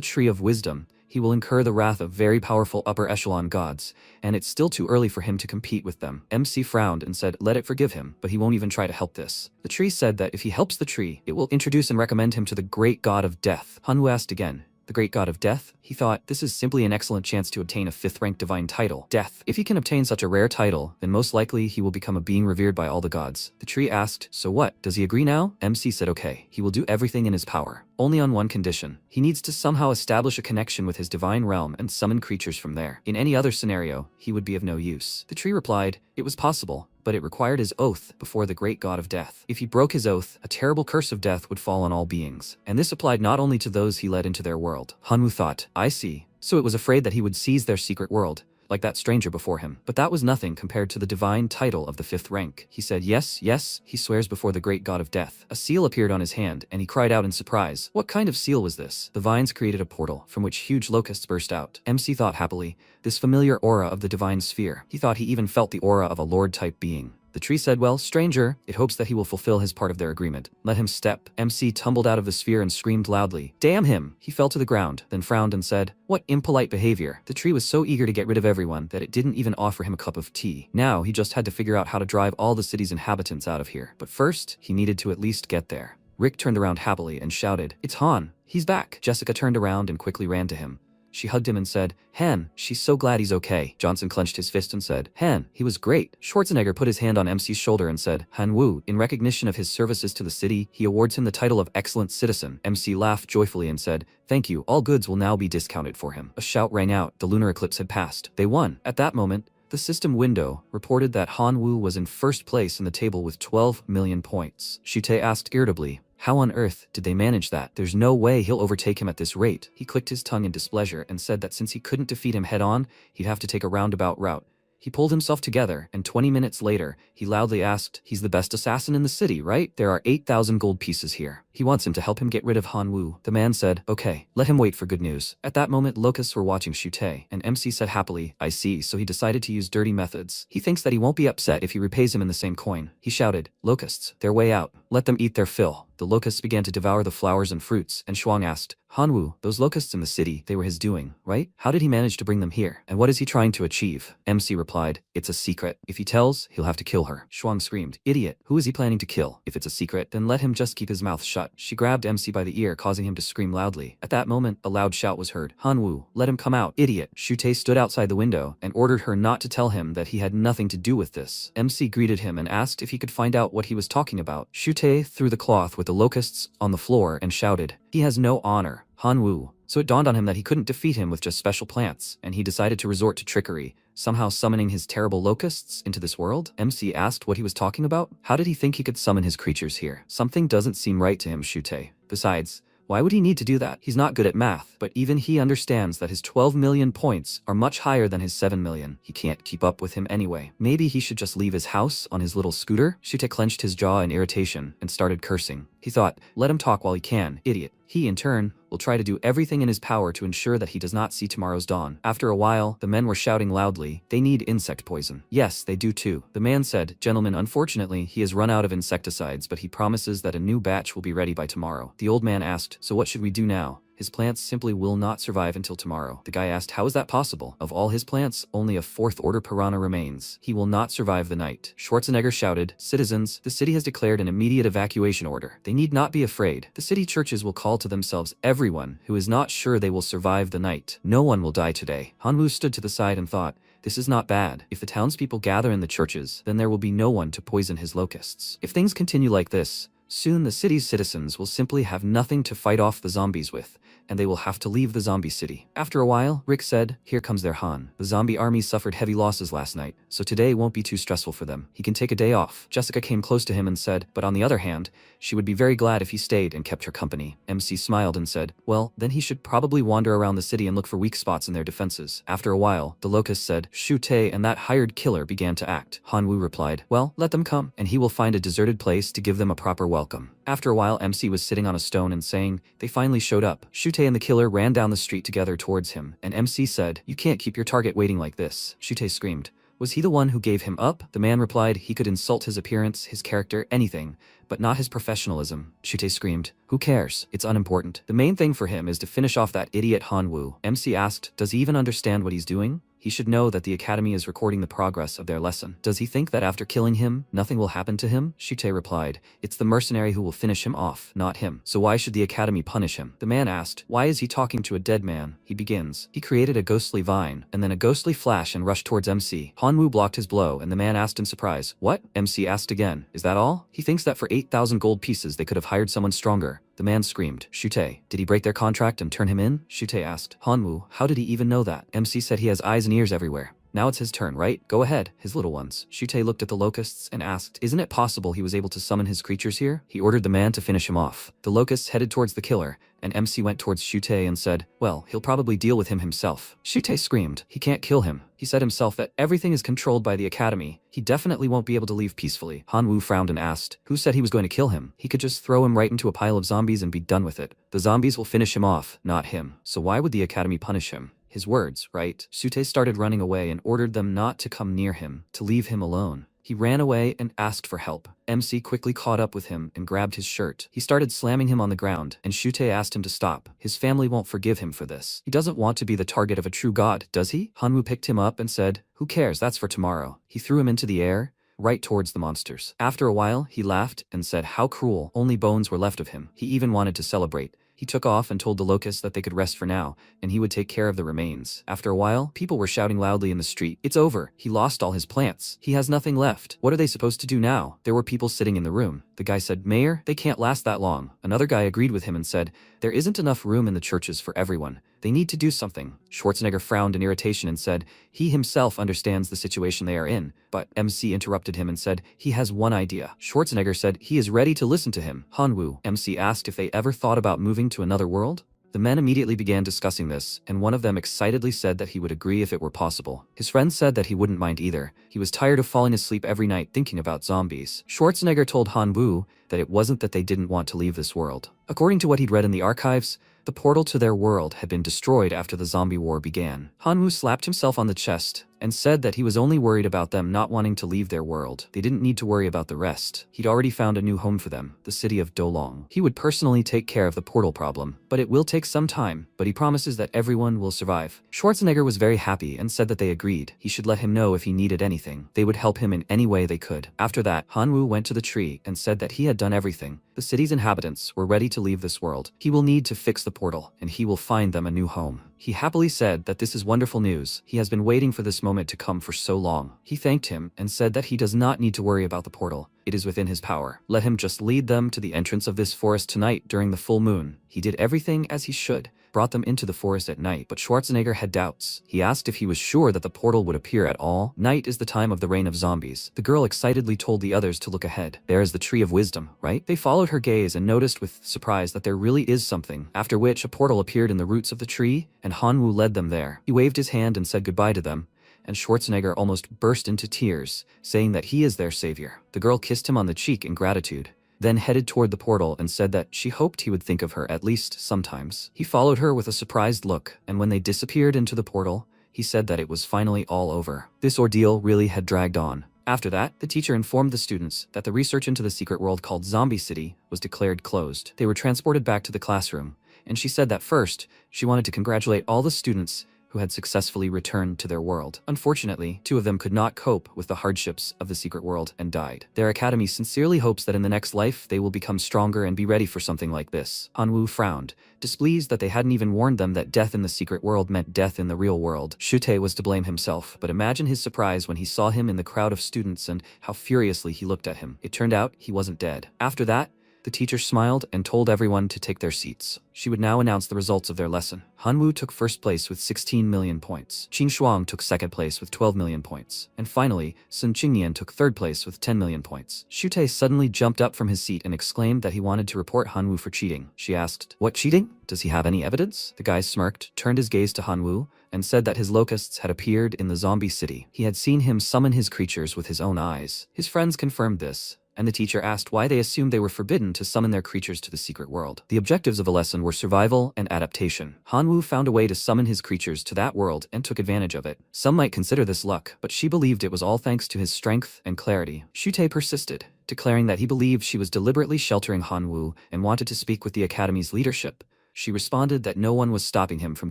Tree of Wisdom, he will incur the wrath of very powerful upper echelon gods, and it's still too early for him to compete with them. MC frowned and said, let it forgive him, but he won't even try to help this. The tree said that if he helps the tree, it will introduce and recommend him to the great god of death. Hanwoo asked again, the great god of death? He thought, this is simply an excellent chance to obtain a 5th rank divine title, death. If he can obtain such a rare title, then most likely he will become a being revered by all the gods. The tree asked, so what, does he agree now? MC said okay, he will do everything in his power. Only on one condition. He needs to somehow establish a connection with his divine realm and summon creatures from there. In any other scenario, he would be of no use. The tree replied, it was possible, but it required his oath before the great god of death. If he broke his oath, a terrible curse of death would fall on all beings. And this applied not only to those he led into their world. Hanwoo thought, I see. So it was afraid that he would seize their secret world, like that stranger before him. But that was nothing compared to the divine title of the 5th rank. He said, yes, yes, he swears before the great god of death. A seal appeared on his hand, and he cried out in surprise. What kind of seal was this? The vines created a portal, from which huge locusts burst out. MC thought happily, this familiar aura of the divine sphere. He thought he even felt the aura of a lord-type being. The tree said, well, stranger, it hopes that he will fulfill his part of their agreement. Let him step. MC tumbled out of the sphere and screamed loudly, damn him! He fell to the ground, then frowned and said, what impolite behavior. The tree was so eager to get rid of everyone that it didn't even offer him a cup of tea. Now he just had to figure out how to drive all the city's inhabitants out of here. But first, he needed to at least get there. Rick turned around happily and shouted, it's Han. He's back. Jessica turned around and quickly ran to him. She hugged him and said, Han, she's so glad he's okay. Johnson clenched his fist and said, Han, he was great. Schwarzenegger put his hand on MC's shoulder and said, Hanwoo, in recognition of his services to the city, he awards him the title of Excellent Citizen. MC laughed joyfully and said, thank you, all goods will now be discounted for him. A shout rang out, the lunar eclipse had passed. They won. At that moment, The system window reported that Han Wu was in first place in the table with 12 million points. Shute asked irritably, how on earth did they manage that? There's no way he'll overtake him at this rate. He clicked his tongue in displeasure and said that since he couldn't defeat him head-on, he'd have to take a roundabout route. He pulled himself together, and 20 minutes later, he loudly asked, he's the best assassin in the city, right? There are 8,000 gold pieces here. He wants him to help him get rid of Han Wu. The man said, okay, let him wait for good news. At that moment, locusts were watching Shute, and MC said happily, I see, so he decided to use dirty methods. He thinks that he won't be upset if he repays him in the same coin. He shouted, locusts, their way out. Let them eat their fill. The locusts began to devour the flowers and fruits, and Shwang asked, Han Wu, those locusts in the city, they were his doing, right? How did he manage to bring them here? And what is he trying to achieve? MC replied, it's a secret. If he tells, he'll have to kill her. Shwang screamed, idiot, who is he planning to kill? If it's a secret, then let him just keep his mouth shut. She grabbed MC by the ear, causing him to scream loudly. At that moment, a loud shout was heard. Han Wu, let him come out, idiot. Shute stood outside the window and ordered her not to tell him that he had nothing to do with this. MC greeted him and asked if he could find out what he was talking about. Shute threw the cloth with the locusts on the floor and shouted, he has no honor, Han Wu. So it dawned on him that he couldn't defeat him with just special plants, and he decided to resort to trickery, somehow summoning his terrible locusts into this world. MC asked what he was talking about. How did he think he could summon his creatures here? Something doesn't seem right to him, Shute. Besides, why would he need to do that? He's not good at math, but even he understands that his 12 million points are much higher than his 7 million. He can't keep up with him anyway. Maybe he should just leave his house on his little scooter? Shute clenched his jaw in irritation and started cursing. He thought, let him talk while he can, idiot. He, in turn, will try to do everything in his power to ensure that he does not see tomorrow's dawn. After a while, the men were shouting loudly, they need insect poison. Yes, they do too. The man said, gentlemen, unfortunately, he has run out of insecticides, but he promises that a new batch will be ready by tomorrow. The old man asked, so what should we do now? His plants simply will not survive until tomorrow. The guy asked, how is that possible? Of all his plants, only a 4th order piranha remains. He will not survive the night. Schwarzenegger shouted, citizens, the city has declared an immediate evacuation order. They need not be afraid. The city churches will call to themselves everyone who is not sure they will survive the night. No one will die today. Han Wu stood to the side and thought, this is not bad. If the townspeople gather in the churches, then there will be no one to poison his locusts. If things continue like this, soon the city's citizens will simply have nothing to fight off the zombies with, and they will have to leave the zombie city. After a while, Rick said, here comes their Han. The zombie army suffered heavy losses last night, so today won't be too stressful for them. He can take a day off. Jessica came close to him and said, but on the other hand, she would be very glad if he stayed and kept her company. MC smiled and said, well, then he should probably wander around the city and look for weak spots in their defenses. After a while, the locust said, Shute and that hired killer began to act. Han Wu replied, well, let them come, and he will find a deserted place to give them a proper welcome. After a while, MC was sitting on a stone and saying, they finally showed up. Shute and the killer ran down the street together towards him, and MC said, you can't keep your target waiting like this. Shute screamed, was he the one who gave him up? The man replied, he could insult his appearance, his character, anything, but not his professionalism. Shute screamed, who cares? It's unimportant. The main thing for him is to finish off that idiot Han Wu. MC asked, does he even understand what he's doing? He should know that the Academy is recording the progress of their lesson. Does he think that after killing him, nothing will happen to him? Shute replied, it's the mercenary who will finish him off, not him. So why should the Academy punish him? The man asked, why is he talking to a dead man? He begins. He created a ghostly vine, and then a ghostly flash and rushed towards MC. Han Wu blocked his blow, and the man asked in surprise, what? MC asked again, is that all? He thinks that for 8,000 gold pieces they could have hired someone stronger. The man screamed, Shute, did he break their contract and turn him in? Shute asked, Han Wu, how did he even know that? MC said he has eyes and ears everywhere. Now it's his turn, right? Go ahead, his little ones. Shute looked at the locusts and asked, isn't it possible he was able to summon his creatures here? He ordered the man to finish him off. The locusts headed towards the killer, and MC went towards Shute and said, well, he'll probably deal with him himself. Shute screamed, he can't kill him. He said himself that everything is controlled by the Academy. He definitely won't be able to leave peacefully. Han Wu frowned and asked, who said he was going to kill him? He could just throw him right into a pile of zombies and be done with it. The zombies will finish him off, not him. So why would the Academy punish him? His words, right? Shute started running away and ordered them not to come near him, to leave him alone. He ran away and asked for help. MC quickly caught up with him and grabbed his shirt. He started slamming him on the ground, and Shute asked him to stop. His family won't forgive him for this. He doesn't want to be the target of a true god, does he? Han Wu picked him up and said, who cares, that's for tomorrow. He threw him into the air, right towards the monsters. After a while, he laughed and said how cruel, only bones were left of him. He even wanted to celebrate. He took off and told the locusts that they could rest for now, and he would take care of the remains. After a while, people were shouting loudly in the street, it's over, he lost all his plants. He has nothing left. What are they supposed to do now? There were people sitting in the room. The guy said, Mayor, they can't last that long. Another guy agreed with him and said, there isn't enough room in the churches for everyone. They need to do something. Schwarzenegger frowned in irritation and said he himself understands the situation they are in, but MC interrupted him and said he has one idea. Schwarzenegger said he is ready to listen to him. Hanwoo, MC asked if they ever thought about moving to another world. The men immediately began discussing this, and one of them excitedly said that he would agree if it were possible. His friend said that he wouldn't mind either. He was tired of falling asleep every night thinking about zombies. Schwarzenegger told Hanwoo that it wasn't that they didn't want to leave this world. According to what he'd read in the archives, the portal to their world had been destroyed after the zombie war began. Hanwoo slapped himself on the chest and said that he was only worried about them not wanting to leave their world. They didn't need to worry about the rest. He'd already found a new home for them, the city of Dolong. He would personally take care of the portal problem, but it will take some time, but he promises that everyone will survive. Schwarzenegger was very happy and said that they agreed. He should let him know if he needed anything. They would help him in any way they could. After that, Hanwoo went to the tree and said that he had done everything. The city's inhabitants were ready to leave this world. He will need to fix the portal, and he will find them a new home. He happily said that this is wonderful news. He has been waiting for this moment to come for so long. He thanked him and said that he does not need to worry about the portal. It is within his power. Let him just lead them to the entrance of this forest tonight during the full moon. He did everything as he should, brought them into the forest at night, but Schwarzenegger had doubts. He asked if he was sure that the portal would appear at all. Night is the time of the reign of zombies. The girl excitedly told the others to look ahead. There is the tree of wisdom, right? They followed her gaze and noticed with surprise that there really is something, after which a portal appeared in the roots of the tree, and Hanwoo led them there. He waved his hand and said goodbye to them, and Schwarzenegger almost burst into tears, saying that he is their savior. The girl kissed him on the cheek in gratitude, then headed toward the portal and said that she hoped he would think of her at least sometimes. He followed her with a surprised look, and when they disappeared into the portal, he said that it was finally all over. This ordeal really had dragged on. After that, the teacher informed the students that the research into the secret world called Zombie City was declared closed. They were transported back to the classroom, and she said that first, she wanted to congratulate all the students who had successfully returned to their world. Unfortunately, 2 of them could not cope with the hardships of the secret world and died. Their academy sincerely hopes that in the next life they will become stronger and be ready for something like this. Hanwoo frowned, displeased that they hadn't even warned them that death in the secret world meant death in the real world. Shute was to blame himself, but imagine his surprise when he saw him in the crowd of students and how furiously he looked at him. It turned out he wasn't dead. After that, the teacher smiled and told everyone to take their seats. She would now announce the results of their lesson. Hanwoo took first place with 16 million points. Shwang took second place with 12 million points. And finally, Sun Qingnian took third place with 10 million points. Shute suddenly jumped up from his seat and exclaimed that he wanted to report Hanwoo for cheating. She asked, "What cheating? Does he have any evidence?" The guy smirked, turned his gaze to Hanwoo, and said that his locusts had appeared in the zombie city. He had seen him summon his creatures with his own eyes. His friends confirmed this, and the teacher asked why they assumed they were forbidden to summon their creatures to the secret world. The objectives of the lesson were survival and adaptation. Hanwoo found a way to summon his creatures to that world and took advantage of it. Some might consider this luck, but she believed it was all thanks to his strength and clarity. Shute persisted, declaring that he believed she was deliberately sheltering Hanwoo and wanted to speak with the academy's leadership. She responded that no one was stopping him from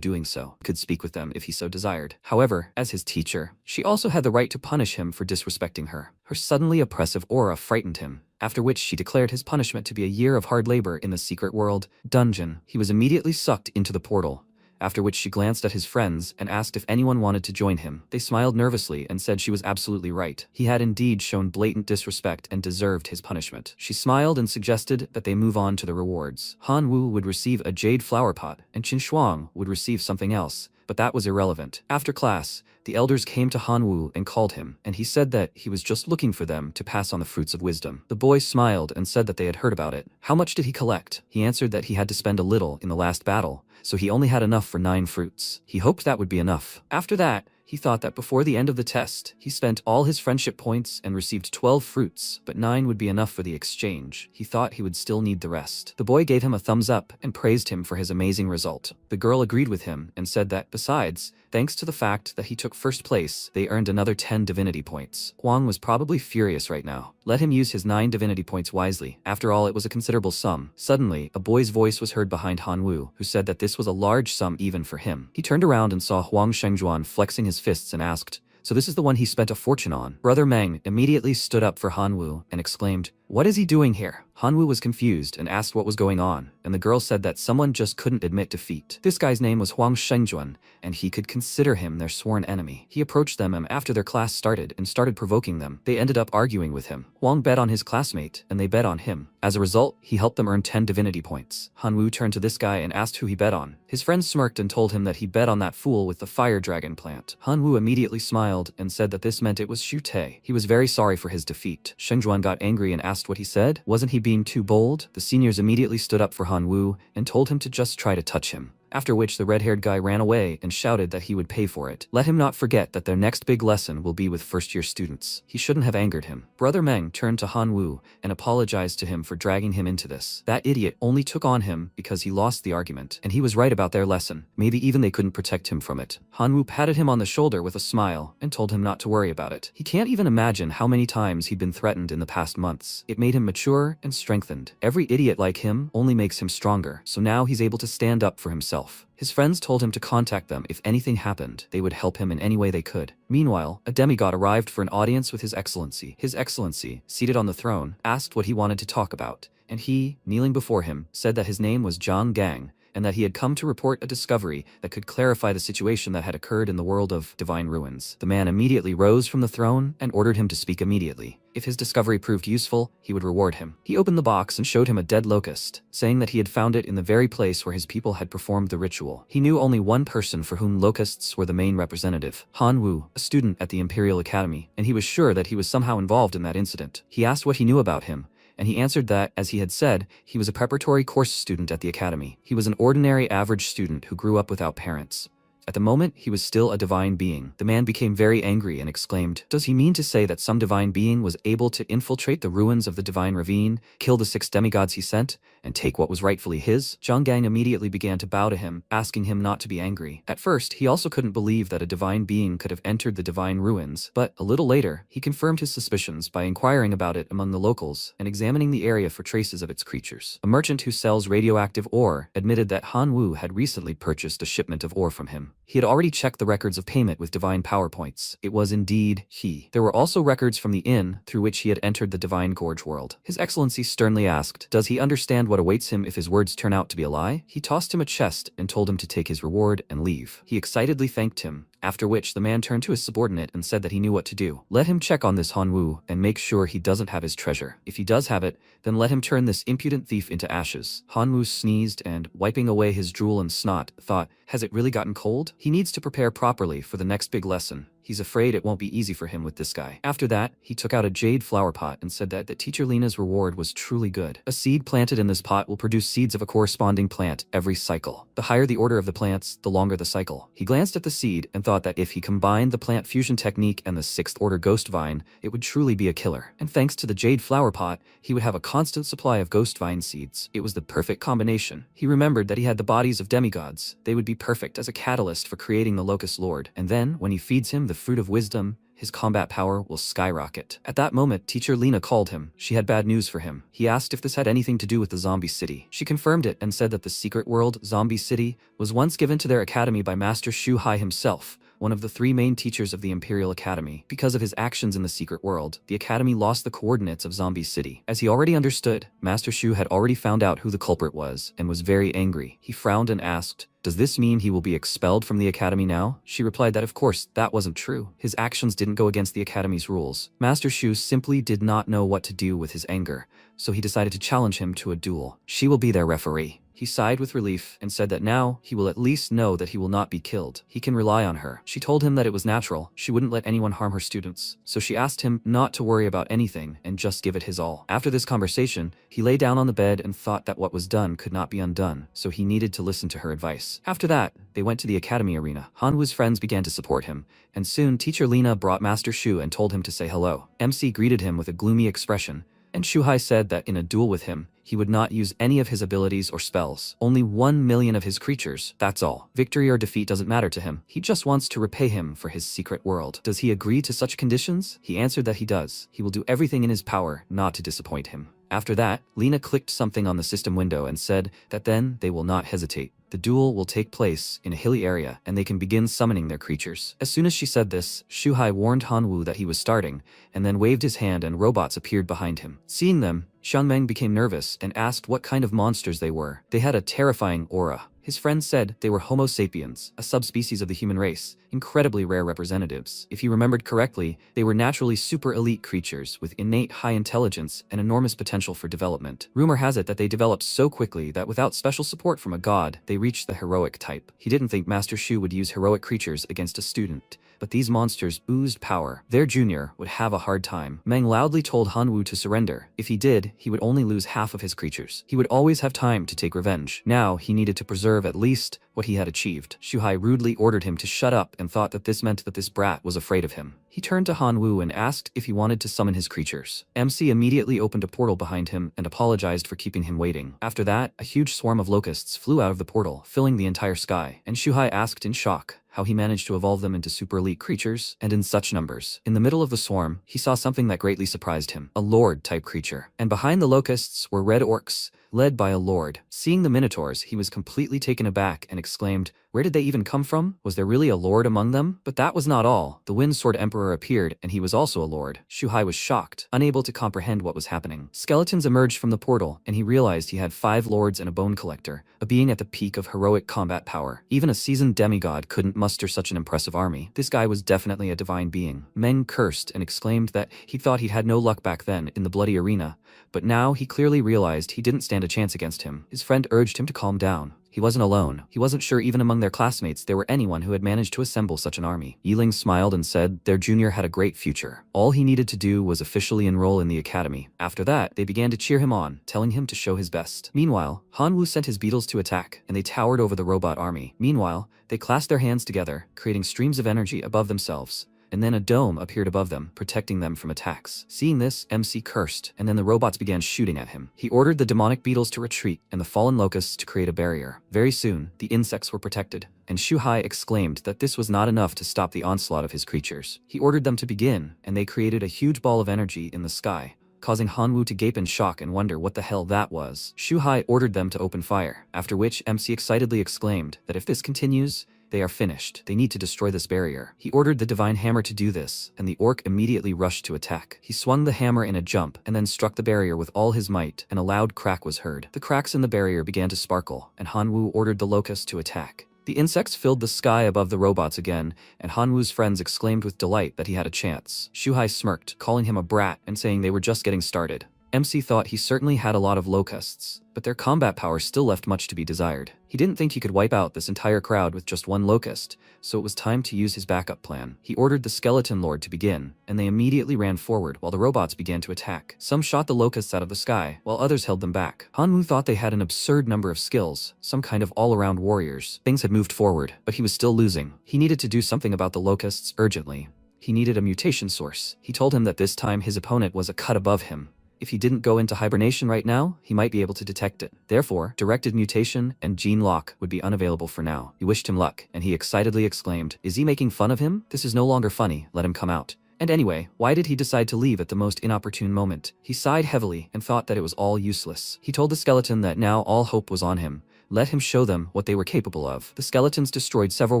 doing so, could speak with them if he so desired. However, as his teacher, she also had the right to punish him for disrespecting her. Her suddenly oppressive aura frightened him, after which she declared his punishment to be a year of hard labor in the secret world dungeon. He was immediately sucked into the portal, after which she glanced at his friends and asked if anyone wanted to join him. They smiled nervously and said she was absolutely right. He had indeed shown blatant disrespect and deserved his punishment. She smiled and suggested that they move on to the rewards. Hanwoo would receive a jade flower pot, and Shwang would receive something else, but that was irrelevant. After class, the elders came to Hanwoo and called him, and he said that he was just looking for them to pass on the fruits of wisdom. The boy smiled and said that they had heard about it. How much did he collect? He answered that he had to spend a little in the last battle, so he only had enough for 9 fruits. He hoped that would be enough. After that, he thought that before the end of the test, he spent all his friendship points and received 12 fruits, but 9 would be enough for the exchange. He thought he would still need the rest. The boy gave him a thumbs up and praised him for his amazing result. The girl agreed with him and said that, besides, thanks to the fact that he took first place, they earned another 10 divinity points. Huang was probably furious right now. Let him use his 9 divinity points wisely. After all, it was a considerable sum. Suddenly, a boy's voice was heard behind Hanwoo, who said that this was a large sum even for him. He turned around and saw Huang Shengjuan flexing his fists and asked, "So this is the one he spent a fortune on?" Brother Meng immediately stood up for Hanwoo and exclaimed, "What is he doing here?" Hanwoo was confused and asked what was going on, and the girl said that someone just couldn't admit defeat. This guy's name was Huang Shengjuan, and he could consider him their sworn enemy. He approached them after their class started and started provoking them. They ended up arguing with him. Huang bet on his classmate, and they bet on him. As a result, he helped them earn 10 divinity points. Hanwoo turned to this guy and asked who he bet on. His friend smirked and told him that he bet on that fool with the fire dragon plant. Hanwoo immediately smiled and said that this meant it was Xu Te. He was very sorry for his defeat. Shengjuan got angry and asked what he said. Wasn't he being too bold? The seniors immediately stood up for Hanwoo and told him to just try to touch him. After which the red-haired guy ran away and shouted that he would pay for it. Let him not forget that their next big lesson will be with first-year students. He shouldn't have angered him. Brother Meng turned to Hanwoo and apologized to him for dragging him into this. That idiot only took on him because he lost the argument, and he was right about their lesson. Maybe even they couldn't protect him from it. Hanwoo patted him on the shoulder with a smile and told him not to worry about it. He can't even imagine how many times he'd been threatened in the past months. It made him mature and strengthened. Every idiot like him only makes him stronger, so now he's able to stand up for himself. His friends told him to contact them if anything happened. They would help him in any way they could. Meanwhile, a demigod arrived for an audience with His Excellency. His Excellency, seated on the throne, asked what he wanted to talk about, and he, kneeling before him, said that his name was Zhang Gang, and that he had come to report a discovery that could clarify the situation that had occurred in the world of divine ruins. The man immediately rose from the throne and ordered him to speak immediately. If his discovery proved useful, he would reward him. He opened the box and showed him a dead locust, saying that he had found it in the very place where his people had performed the ritual. He knew only one person for whom locusts were the main representative, Hanwoo, a student at the Imperial Academy, and he was sure that he was somehow involved in that incident. He asked what he knew about him, and he answered that, as he had said, he was a preparatory course student at the academy. He was an ordinary average student who grew up without parents. At the moment, he was still a divine being. The man became very angry and exclaimed, "Does he mean to say that some divine being was able to infiltrate the ruins of the divine ravine, kill the 6 demigods he sent, and take what was rightfully his?" Zhang Gang immediately began to bow to him, asking him not to be angry. At first, he also couldn't believe that a divine being could have entered the divine ruins, but a little later, he confirmed his suspicions by inquiring about it among the locals and examining the area for traces of its creatures. A merchant who sells radioactive ore admitted that Hanwoo had recently purchased a shipment of ore from him. He had already checked the records of payment with divine power points. It was indeed he. There were also records from the inn through which he had entered the divine gorge world. His Excellency sternly asked, does he understand what awaits him if his words turn out to be a lie? He tossed him a chest and told him to take his reward and leave. He excitedly thanked him, after which the man turned to his subordinate and said that he knew what to do. Let him check on this Hanwoo and make sure he doesn't have his treasure. If he does have it, then let him turn this impudent thief into ashes. Hanwoo sneezed and, wiping away his drool and snot, thought, has it really gotten cold? He needs to prepare properly for the next big lesson. He's afraid it won't be easy for him with this guy. After that, he took out a jade flower pot and said that Teacher Lena's reward was truly good. A seed planted in this pot will produce seeds of a corresponding plant every cycle. The higher the order of the plants, the longer the cycle. He glanced at the seed and thought that if he combined the plant fusion technique and the 6th order ghost vine, it would truly be a killer. And thanks to the jade flower pot, he would have a constant supply of ghost vine seeds. It was the perfect combination. He remembered that he had the bodies of demigods. They would be perfect as a catalyst for creating the Locust Lord. And then, when he feeds him the fruit of wisdom, his combat power will skyrocket. At that moment, Teacher Lena called him. She had bad news for him. He asked if this had anything to do with the zombie city. She confirmed it and said that the secret world, Zombie City, was once given to their academy by Master Shu Hai himself, one of the 3 main teachers of the Imperial Academy. Because of his actions in the secret world, the Academy lost the coordinates of Zombie City. As he already understood, Master Shu had already found out who the culprit was and was very angry. He frowned and asked, does this mean he will be expelled from the Academy now? She replied that of course, that wasn't true. His actions didn't go against the Academy's rules. Master Shu simply did not know what to do with his anger, so he decided to challenge him to a duel. She will be their referee. He sighed with relief and said that now he will at least know that he will not be killed. He can rely on her. She told him that it was natural. She wouldn't let anyone harm her students. So she asked him not to worry about anything and just give it his all. After this conversation, he lay down on the bed and thought that what was done could not be undone, so he needed to listen to her advice. After that, they went to the academy arena. Hanwoo's friends began to support him, and soon Teacher Lena brought Master Shu and told him to say hello. MC greeted him with a gloomy expression, and Shu Hai said that in a duel with him, he would not use any of his abilities or spells. Only 1 million of his creatures, that's all. Victory or defeat doesn't matter to him. He just wants to repay him for his secret world. Does he agree to such conditions? He answered that he does. He will do everything in his power not to disappoint him. After that, Lena clicked something on the system window and said that then they will not hesitate. The duel will take place in a hilly area and they can begin summoning their creatures. As soon as she said this, Shuhai warned Hanwoo that he was starting, and then waved his hand and robots appeared behind him. Seeing them, Xiangmeng became nervous and asked what kind of monsters they were. They had a terrifying aura. His friends said they were Homo sapiens, a subspecies of the human race, incredibly rare representatives. If he remembered correctly, they were naturally super elite creatures with innate high intelligence and enormous potential for development. Rumor has it that they developed so quickly that without special support from a god, they reached the heroic type. He didn't think Master Shu would use heroic creatures against a student, but these monsters oozed power. Their junior would have a hard time. Meng loudly told Hanwoo to surrender. If he did, he would only lose half of his creatures. He would always have time to take revenge. Now he needed to preserve at least what he had achieved. Shuhai rudely ordered him to shut up and thought that this meant that this brat was afraid of him. He turned to Hanwoo and asked if he wanted to summon his creatures. MC immediately opened a portal behind him and apologized for keeping him waiting. After that, a huge swarm of locusts flew out of the portal, filling the entire sky, and Shuhai asked in shock how he managed to evolve them into super elite creatures, and in such numbers. In the middle of the swarm, he saw something that greatly surprised him, a lord-type creature. And behind the locusts were red orcs, led by a lord. Seeing the minotaurs, he was completely taken aback and exclaimed, "Where did they even come from? Was there really a lord among them?" But that was not all. The Wind Sword Emperor appeared, and he was also a lord. Shuhai was shocked, unable to comprehend what was happening. Skeletons emerged from the portal, and he realized he had 5 lords and a bone collector, a being at the peak of heroic combat power. Even a seasoned demigod couldn't muster such an impressive army. This guy was definitely a divine being. Meng cursed and exclaimed that he thought he'd had no luck back then in the bloody arena, but now he clearly realized he didn't stand a chance against him. His friend urged him to calm down. He wasn't alone. He wasn't sure even among their classmates there were anyone who had managed to assemble such an army. Yiling smiled and said their junior had a great future. All he needed to do was officially enroll in the academy. After that, they began to cheer him on, telling him to show his best. Meanwhile, Hanwoo sent his beetles to attack, and they towered over the robot army. Meanwhile, they clasped their hands together, creating streams of energy above themselves. And then a dome appeared above them, protecting them from attacks. Seeing this, MC cursed, and then the robots began shooting at him. He ordered the demonic beetles to retreat and the fallen locusts to create a barrier. Very soon, the insects were protected, and Shuhai exclaimed that this was not enough to stop the onslaught of his creatures. He ordered them to begin, and they created a huge ball of energy in the sky, causing Hanwoo to gape in shock and wonder what the hell that was. Shuhai ordered them to open fire, after which MC excitedly exclaimed that if this continues, they are finished. They need to destroy this barrier. He ordered the divine hammer to do this, and the orc immediately rushed to attack. He swung the hammer in a jump and then struck the barrier with all his might, and a loud crack was heard. The cracks in the barrier began to sparkle, and Hanwoo ordered the locusts to attack. The insects filled the sky above the robots again, and Hanwoo's friends exclaimed with delight that he had a chance. Shuhai smirked, calling him a brat and saying they were just getting started. MC thought he certainly had a lot of locusts, but their combat power still left much to be desired. He didn't think he could wipe out this entire crowd with just one locust, so it was time to use his backup plan. He ordered the skeleton lord to begin, and they immediately ran forward while the robots began to attack. Some shot the locusts out of the sky, while others held them back. Hanwoo thought they had an absurd number of skills, some kind of all-around warriors. Things had moved forward, but he was still losing. He needed to do something about the locusts urgently. He needed a mutation source. He told him that this time his opponent was a cut above him. If he didn't go into hibernation right now, he might be able to detect it. Therefore, directed mutation and gene lock would be unavailable for now. He wished him luck, and he excitedly exclaimed, "Is he making fun of him? This is no longer funny, let him come out." And anyway, why did he decide to leave at the most inopportune moment? He sighed heavily and thought that it was all useless. He told the skeleton that now all hope was on him. Let him show them what they were capable of. The skeletons destroyed several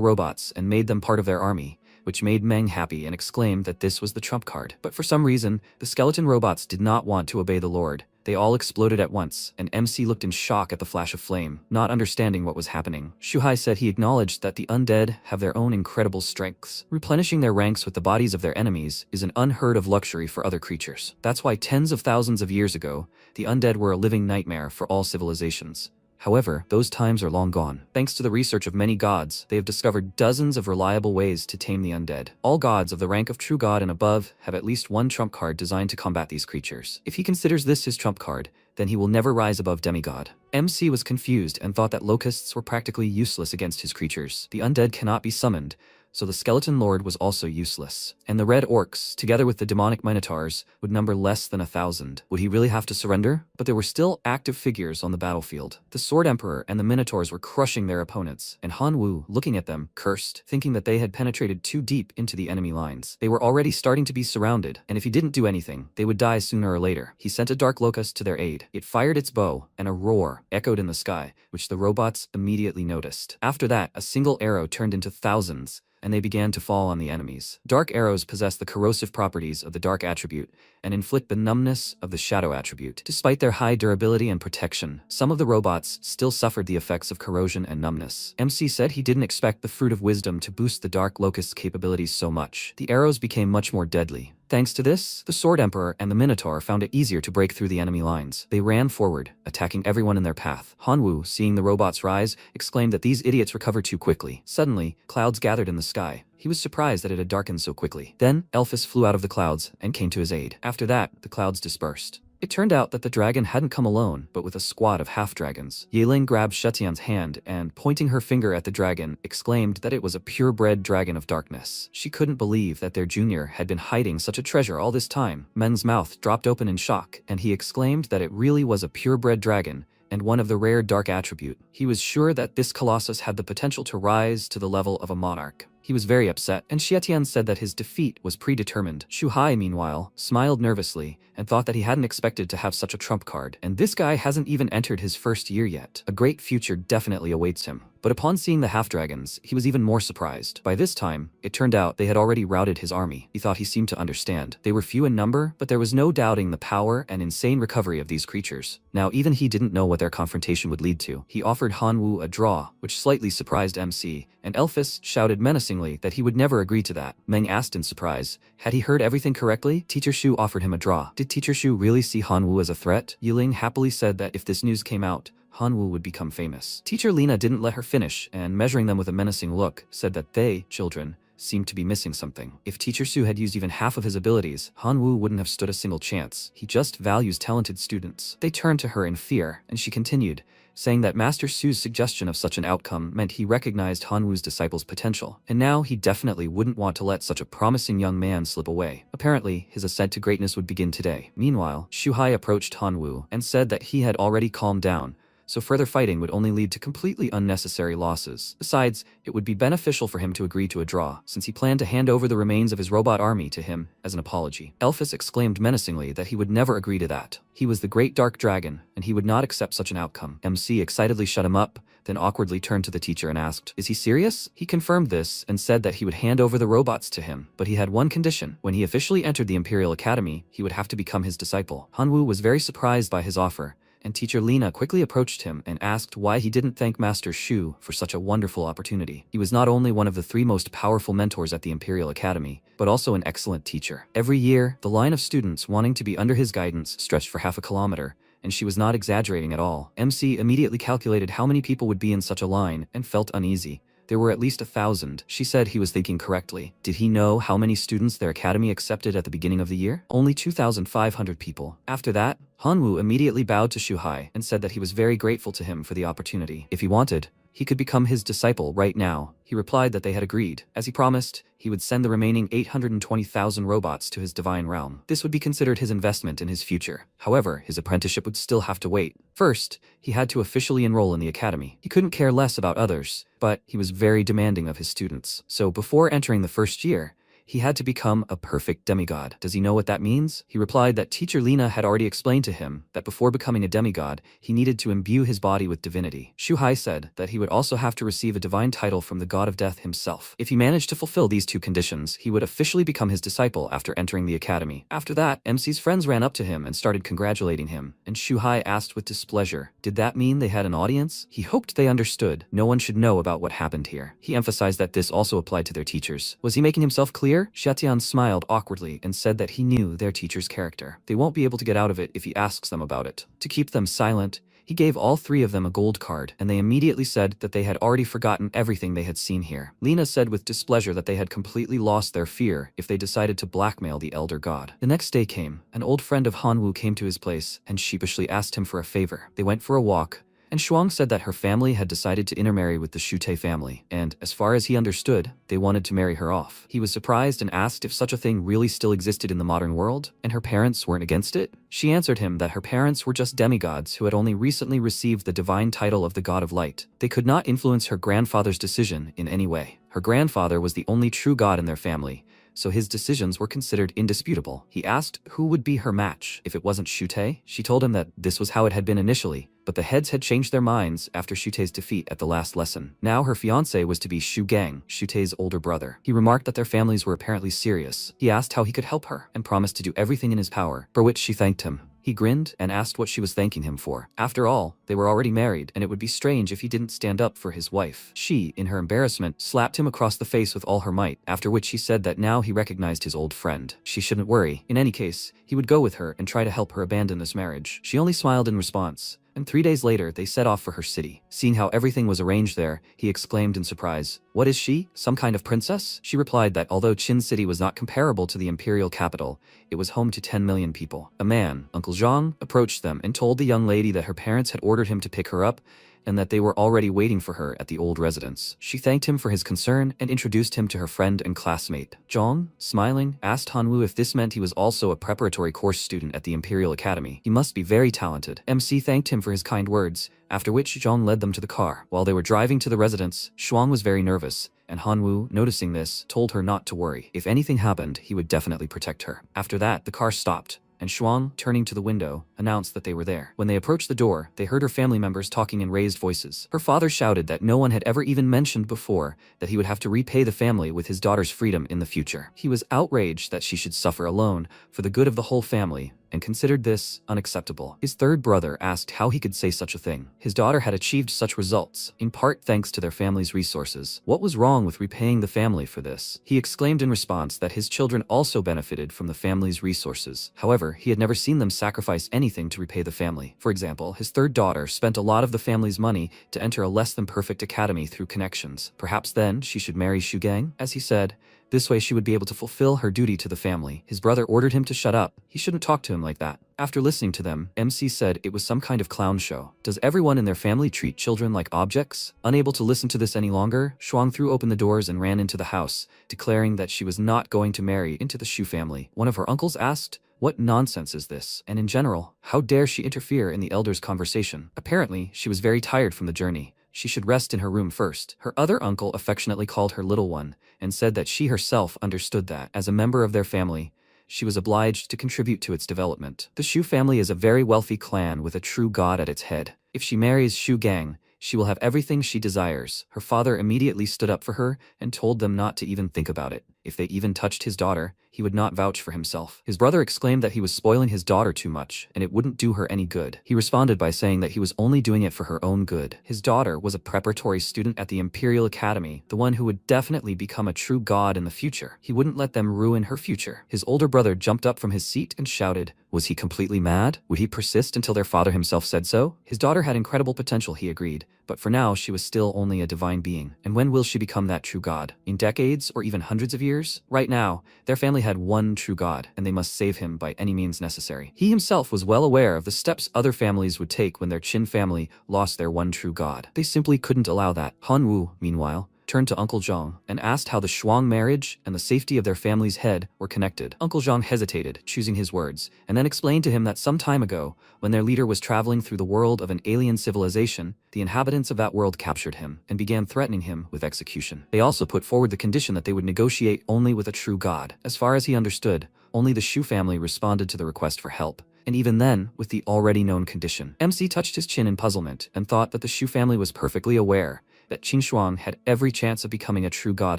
robots and made them part of their army, which made Meng happy and exclaimed that this was the trump card. But for some reason, the skeleton robots did not want to obey the Lord. They all exploded at once, and MC looked in shock at the flash of flame, not understanding what was happening. Shuhai said he acknowledged that the undead have their own incredible strengths. Replenishing their ranks with the bodies of their enemies is an unheard of luxury for other creatures. That's why tens of thousands of years ago, the undead were a living nightmare for all civilizations. However, those times are long gone. Thanks to the research of many gods, they have discovered dozens of reliable ways to tame the undead. All gods of the rank of true god and above have at least one trump card designed to combat these creatures. If he considers this his trump card, then he will never rise above demigod. MC was confused and thought that locusts were practically useless against his creatures. The undead cannot be summoned, so the Skeleton Lord was also useless. And the Red Orcs, together with the demonic Minotaurs, would number less than 1,000. Would he really have to surrender? But there were still active figures on the battlefield. The Sword Emperor and the Minotaurs were crushing their opponents, and Han Wu, looking at them, cursed, thinking that they had penetrated too deep into the enemy lines. They were already starting to be surrounded, and if he didn't do anything, they would die sooner or later. He sent a dark locust to their aid. It fired its bow, and a roar echoed in the sky, which the robots immediately noticed. After that, a single arrow turned into thousands, and they began to fall on the enemies. Dark arrows possess the corrosive properties of the dark attribute and inflict the numbness of the shadow attribute. Despite their high durability and protection, some of the robots still suffered the effects of corrosion and numbness. MC said he didn't expect the Fruit of Wisdom to boost the Dark Locust's capabilities so much. The arrows became much more deadly. Thanks to this, the Sword Emperor and the Minotaur found it easier to break through the enemy lines. They ran forward, attacking everyone in their path. Han Wu, seeing the robots rise, exclaimed that these idiots recovered too quickly. Suddenly, clouds gathered in the sky. He was surprised that it had darkened so quickly. Then, Elphys flew out of the clouds and came to his aid. After that, the clouds dispersed. It turned out that the dragon hadn't come alone, but with a squad of half-dragons. Yahello grabbed Shetian's hand and, pointing her finger at the dragon, exclaimed that it was a purebred dragon of darkness. She couldn't believe that their junior had been hiding such a treasure all this time. Men's mouth dropped open in shock, and he exclaimed that it really was a purebred dragon, and one of the rare dark attribute. He was sure that this colossus had the potential to rise to the level of a monarch. He was very upset, and Xietian said that his defeat was predetermined. Shu Hai, meanwhile, smiled nervously and thought that he hadn't expected to have such a trump card. And this guy hasn't even entered his first year yet. A great future definitely awaits him. But upon seeing the half-dragons, he was even more surprised. By this time, it turned out they had already routed his army. He thought he seemed to understand. They were few in number, but there was no doubting the power and insane recovery of these creatures. Now, even he didn't know what their confrontation would lead to. He offered Han Wu a draw, which slightly surprised MC, and Elphys shouted menacingly that he would never agree to that. Meng asked in surprise, had he heard everything correctly? Teacher Shu offered him a draw. Did Teacher Shu really see Han Wu as a threat? Yiling happily said that if this news came out, Han Wu would become famous. Teacher Lena didn't let her finish, and measuring them with a menacing look, said that they, children, seemed to be missing something. If Teacher Su had used even half of his abilities, Han Wu wouldn't have stood a single chance. He just values talented students. They turned to her in fear, and she continued, saying that Master Su's suggestion of such an outcome meant he recognized Han Wu's disciple's potential, and now he definitely wouldn't want to let such a promising young man slip away. Apparently, his ascent to greatness would begin today. Meanwhile, Shu Hai approached Han Wu and said that he had already calmed down, so further fighting would only lead to completely unnecessary losses. Besides, it would be beneficial for him to agree to a draw, since he planned to hand over the remains of his robot army to him as an apology. Elphys exclaimed menacingly that he would never agree to that. He was the great dark dragon, and he would not accept such an outcome. MC excitedly shut him up, then awkwardly turned to the teacher and asked, "Is he serious?" He confirmed this and said that he would hand over the robots to him, but he had one condition. When he officially entered the Imperial Academy, he would have to become his disciple. Han Wu was very surprised by his offer, and Teacher Lena quickly approached him and asked why he didn't thank Master Shu for such a wonderful opportunity. He was not only one of the 3 most powerful mentors at the Imperial Academy, but also an excellent teacher. Every year, the line of students wanting to be under his guidance stretched for half a kilometer, and she was not exaggerating at all. MC immediately calculated how many people would be in such a line and felt uneasy. There were at least 1,000. She said he was thinking correctly. Did he know how many students their academy accepted at the beginning of the year? Only 2,500 people. After that, Han Wu immediately bowed to Shu Hai and said that he was very grateful to him for the opportunity. If he wanted, he could become his disciple right now. He replied that they had agreed. As he promised, he would send the remaining 820,000 robots to his divine realm. This would be considered his investment in his future. However, his apprenticeship would still have to wait. First, he had to officially enroll in the academy. He couldn't care less about others, but he was very demanding of his students. So before entering the first year, he had to become a perfect demigod. Does he know what that means? He replied that Teacher Lena had already explained to him that before becoming a demigod, he needed to imbue his body with divinity. Shu Hai said that he would also have to receive a divine title from the god of death himself. If he managed to fulfill these 2 conditions, he would officially become his disciple after entering the academy. After that, MC's friends ran up to him and started congratulating him, and Shu Hai asked with displeasure, did that mean they had an audience? He hoped they understood. No one should know about what happened here. He emphasized that this also applied to their teachers. Was he making himself clear? Xiatian smiled awkwardly and said that he knew their teacher's character. They won't be able to get out of it if he asks them about it. To keep them silent, he gave all 3 of them a gold card, and they immediately said that they had already forgotten everything they had seen here. Lena said with displeasure that they had completely lost their fear if they decided to blackmail the Elder God. The next day came. An old friend of Han Wu came to his place and sheepishly asked him for a favor. They went for a walk, And Shwang said that her family had decided to intermarry with the Shute family, and, as far as he understood, they wanted to marry her off. He was surprised and asked if such a thing really still existed in the modern world, and her parents weren't against it. She answered him that her parents were just demigods who had only recently received the divine title of the God of Light. They could not influence her grandfather's decision in any way. Her grandfather was the only true god in their family, so his decisions were considered indisputable. He asked who would be her match if it wasn't Shute. She told him that this was how it had been initially, but the heads had changed their minds after Shute's defeat at the last lesson. Now her fiancé was to be Shu Gang, Shute's older brother. He remarked that their families were apparently serious. He asked how he could help her, and promised to do everything in his power, for which she thanked him. He grinned and asked what she was thanking him for. After all, they were already married, and it would be strange if he didn't stand up for his wife. She, in her embarrassment, slapped him across the face with all her might, after which he said that now he recognized his old friend. She shouldn't worry. In any case, he would go with her and try to help her abandon this marriage. She only smiled in response. And 3 days later, they set off for her city. Seeing how everything was arranged there, he exclaimed in surprise, "What is she? Some kind of princess?" She replied that although Qin City was not comparable to the imperial capital, it was home to 10 million people. A man, Uncle Zhang, approached them and told the young lady that her parents had ordered him to pick her up, and that they were already waiting for her at the old residence. She thanked him for his concern and introduced him to her friend and classmate. Zhang, smiling, asked Hanwu if this meant he was also a preparatory course student at the Imperial Academy. He must be very talented. MC thanked him for his kind words, after which Zhang led them to the car. While they were driving to the residence, Shwang was very nervous, and Hanwu, noticing this, told her not to worry. If anything happened, he would definitely protect her. After that, the car stopped, and Shwang, turning to the window, announced that they were there. When they approached the door, they heard her family members talking in raised voices. Her father shouted that no one had ever even mentioned before that he would have to repay the family with his daughter's freedom in the future. He was outraged that she should suffer alone for the good of the whole family, and considered this unacceptable. His third brother asked how he could say such a thing. His daughter had achieved such results, in part thanks to their family's resources. What was wrong with repaying the family for this? He exclaimed in response that his children also benefited from the family's resources. However, he had never seen them sacrifice anything to repay the family. For example, his third daughter spent a lot of the family's money to enter a less than perfect academy through connections. Perhaps then she should marry Shugang, as he said. This way she would be able to fulfill her duty to the family. His brother ordered him to shut up. He shouldn't talk to him like that. After listening to them, MC said it was some kind of clown show. Does everyone in their family treat children like objects? Unable to listen to this any longer, Shwang threw open the doors and ran into the house, declaring that she was not going to marry into the Shu family. One of her uncles asked, "What nonsense is this? And in general, how dare she interfere in the elders' conversation?" Apparently, she was very tired from the journey. She should rest in her room first. Her other uncle affectionately called her little one, and said that she herself understood that, as a member of their family, she was obliged to contribute to its development. The Shu family is a very wealthy clan with a true god at its head. If she marries Shu Gang, she will have everything she desires. Her father immediately stood up for her and told them not to even think about it. If they even touched his daughter, he would not vouch for himself. His brother exclaimed that he was spoiling his daughter too much, and it wouldn't do her any good. He responded by saying that he was only doing it for her own good. His daughter was a preparatory student at the Imperial Academy, the one who would definitely become a true god in the future. He wouldn't let them ruin her future. His older brother jumped up from his seat and shouted, was he completely mad? Would he persist until their father himself said so? His daughter had incredible potential, he agreed, but for now she was still only a divine being. And when will she become that true god? In decades or even hundreds of years? Right now, their family had one true god, and they must save him by any means necessary. He himself was well aware of the steps other families would take when their Qin family lost their one true god. They simply couldn't allow that. Han Wu, meanwhile, turned to Uncle Zhang and asked how the Shwang marriage and the safety of their family's head were connected. Uncle Zhang hesitated, choosing his words, and then explained to him that some time ago, when their leader was traveling through the world of an alien civilization, the inhabitants of that world captured him and began threatening him with execution. They also put forward the condition that they would negotiate only with a true god. As far as he understood, only the Shu family responded to the request for help, and even then, with the already known condition. MC touched his chin in puzzlement and thought that the Shu family was perfectly aware that Qin Shuang had every chance of becoming a true god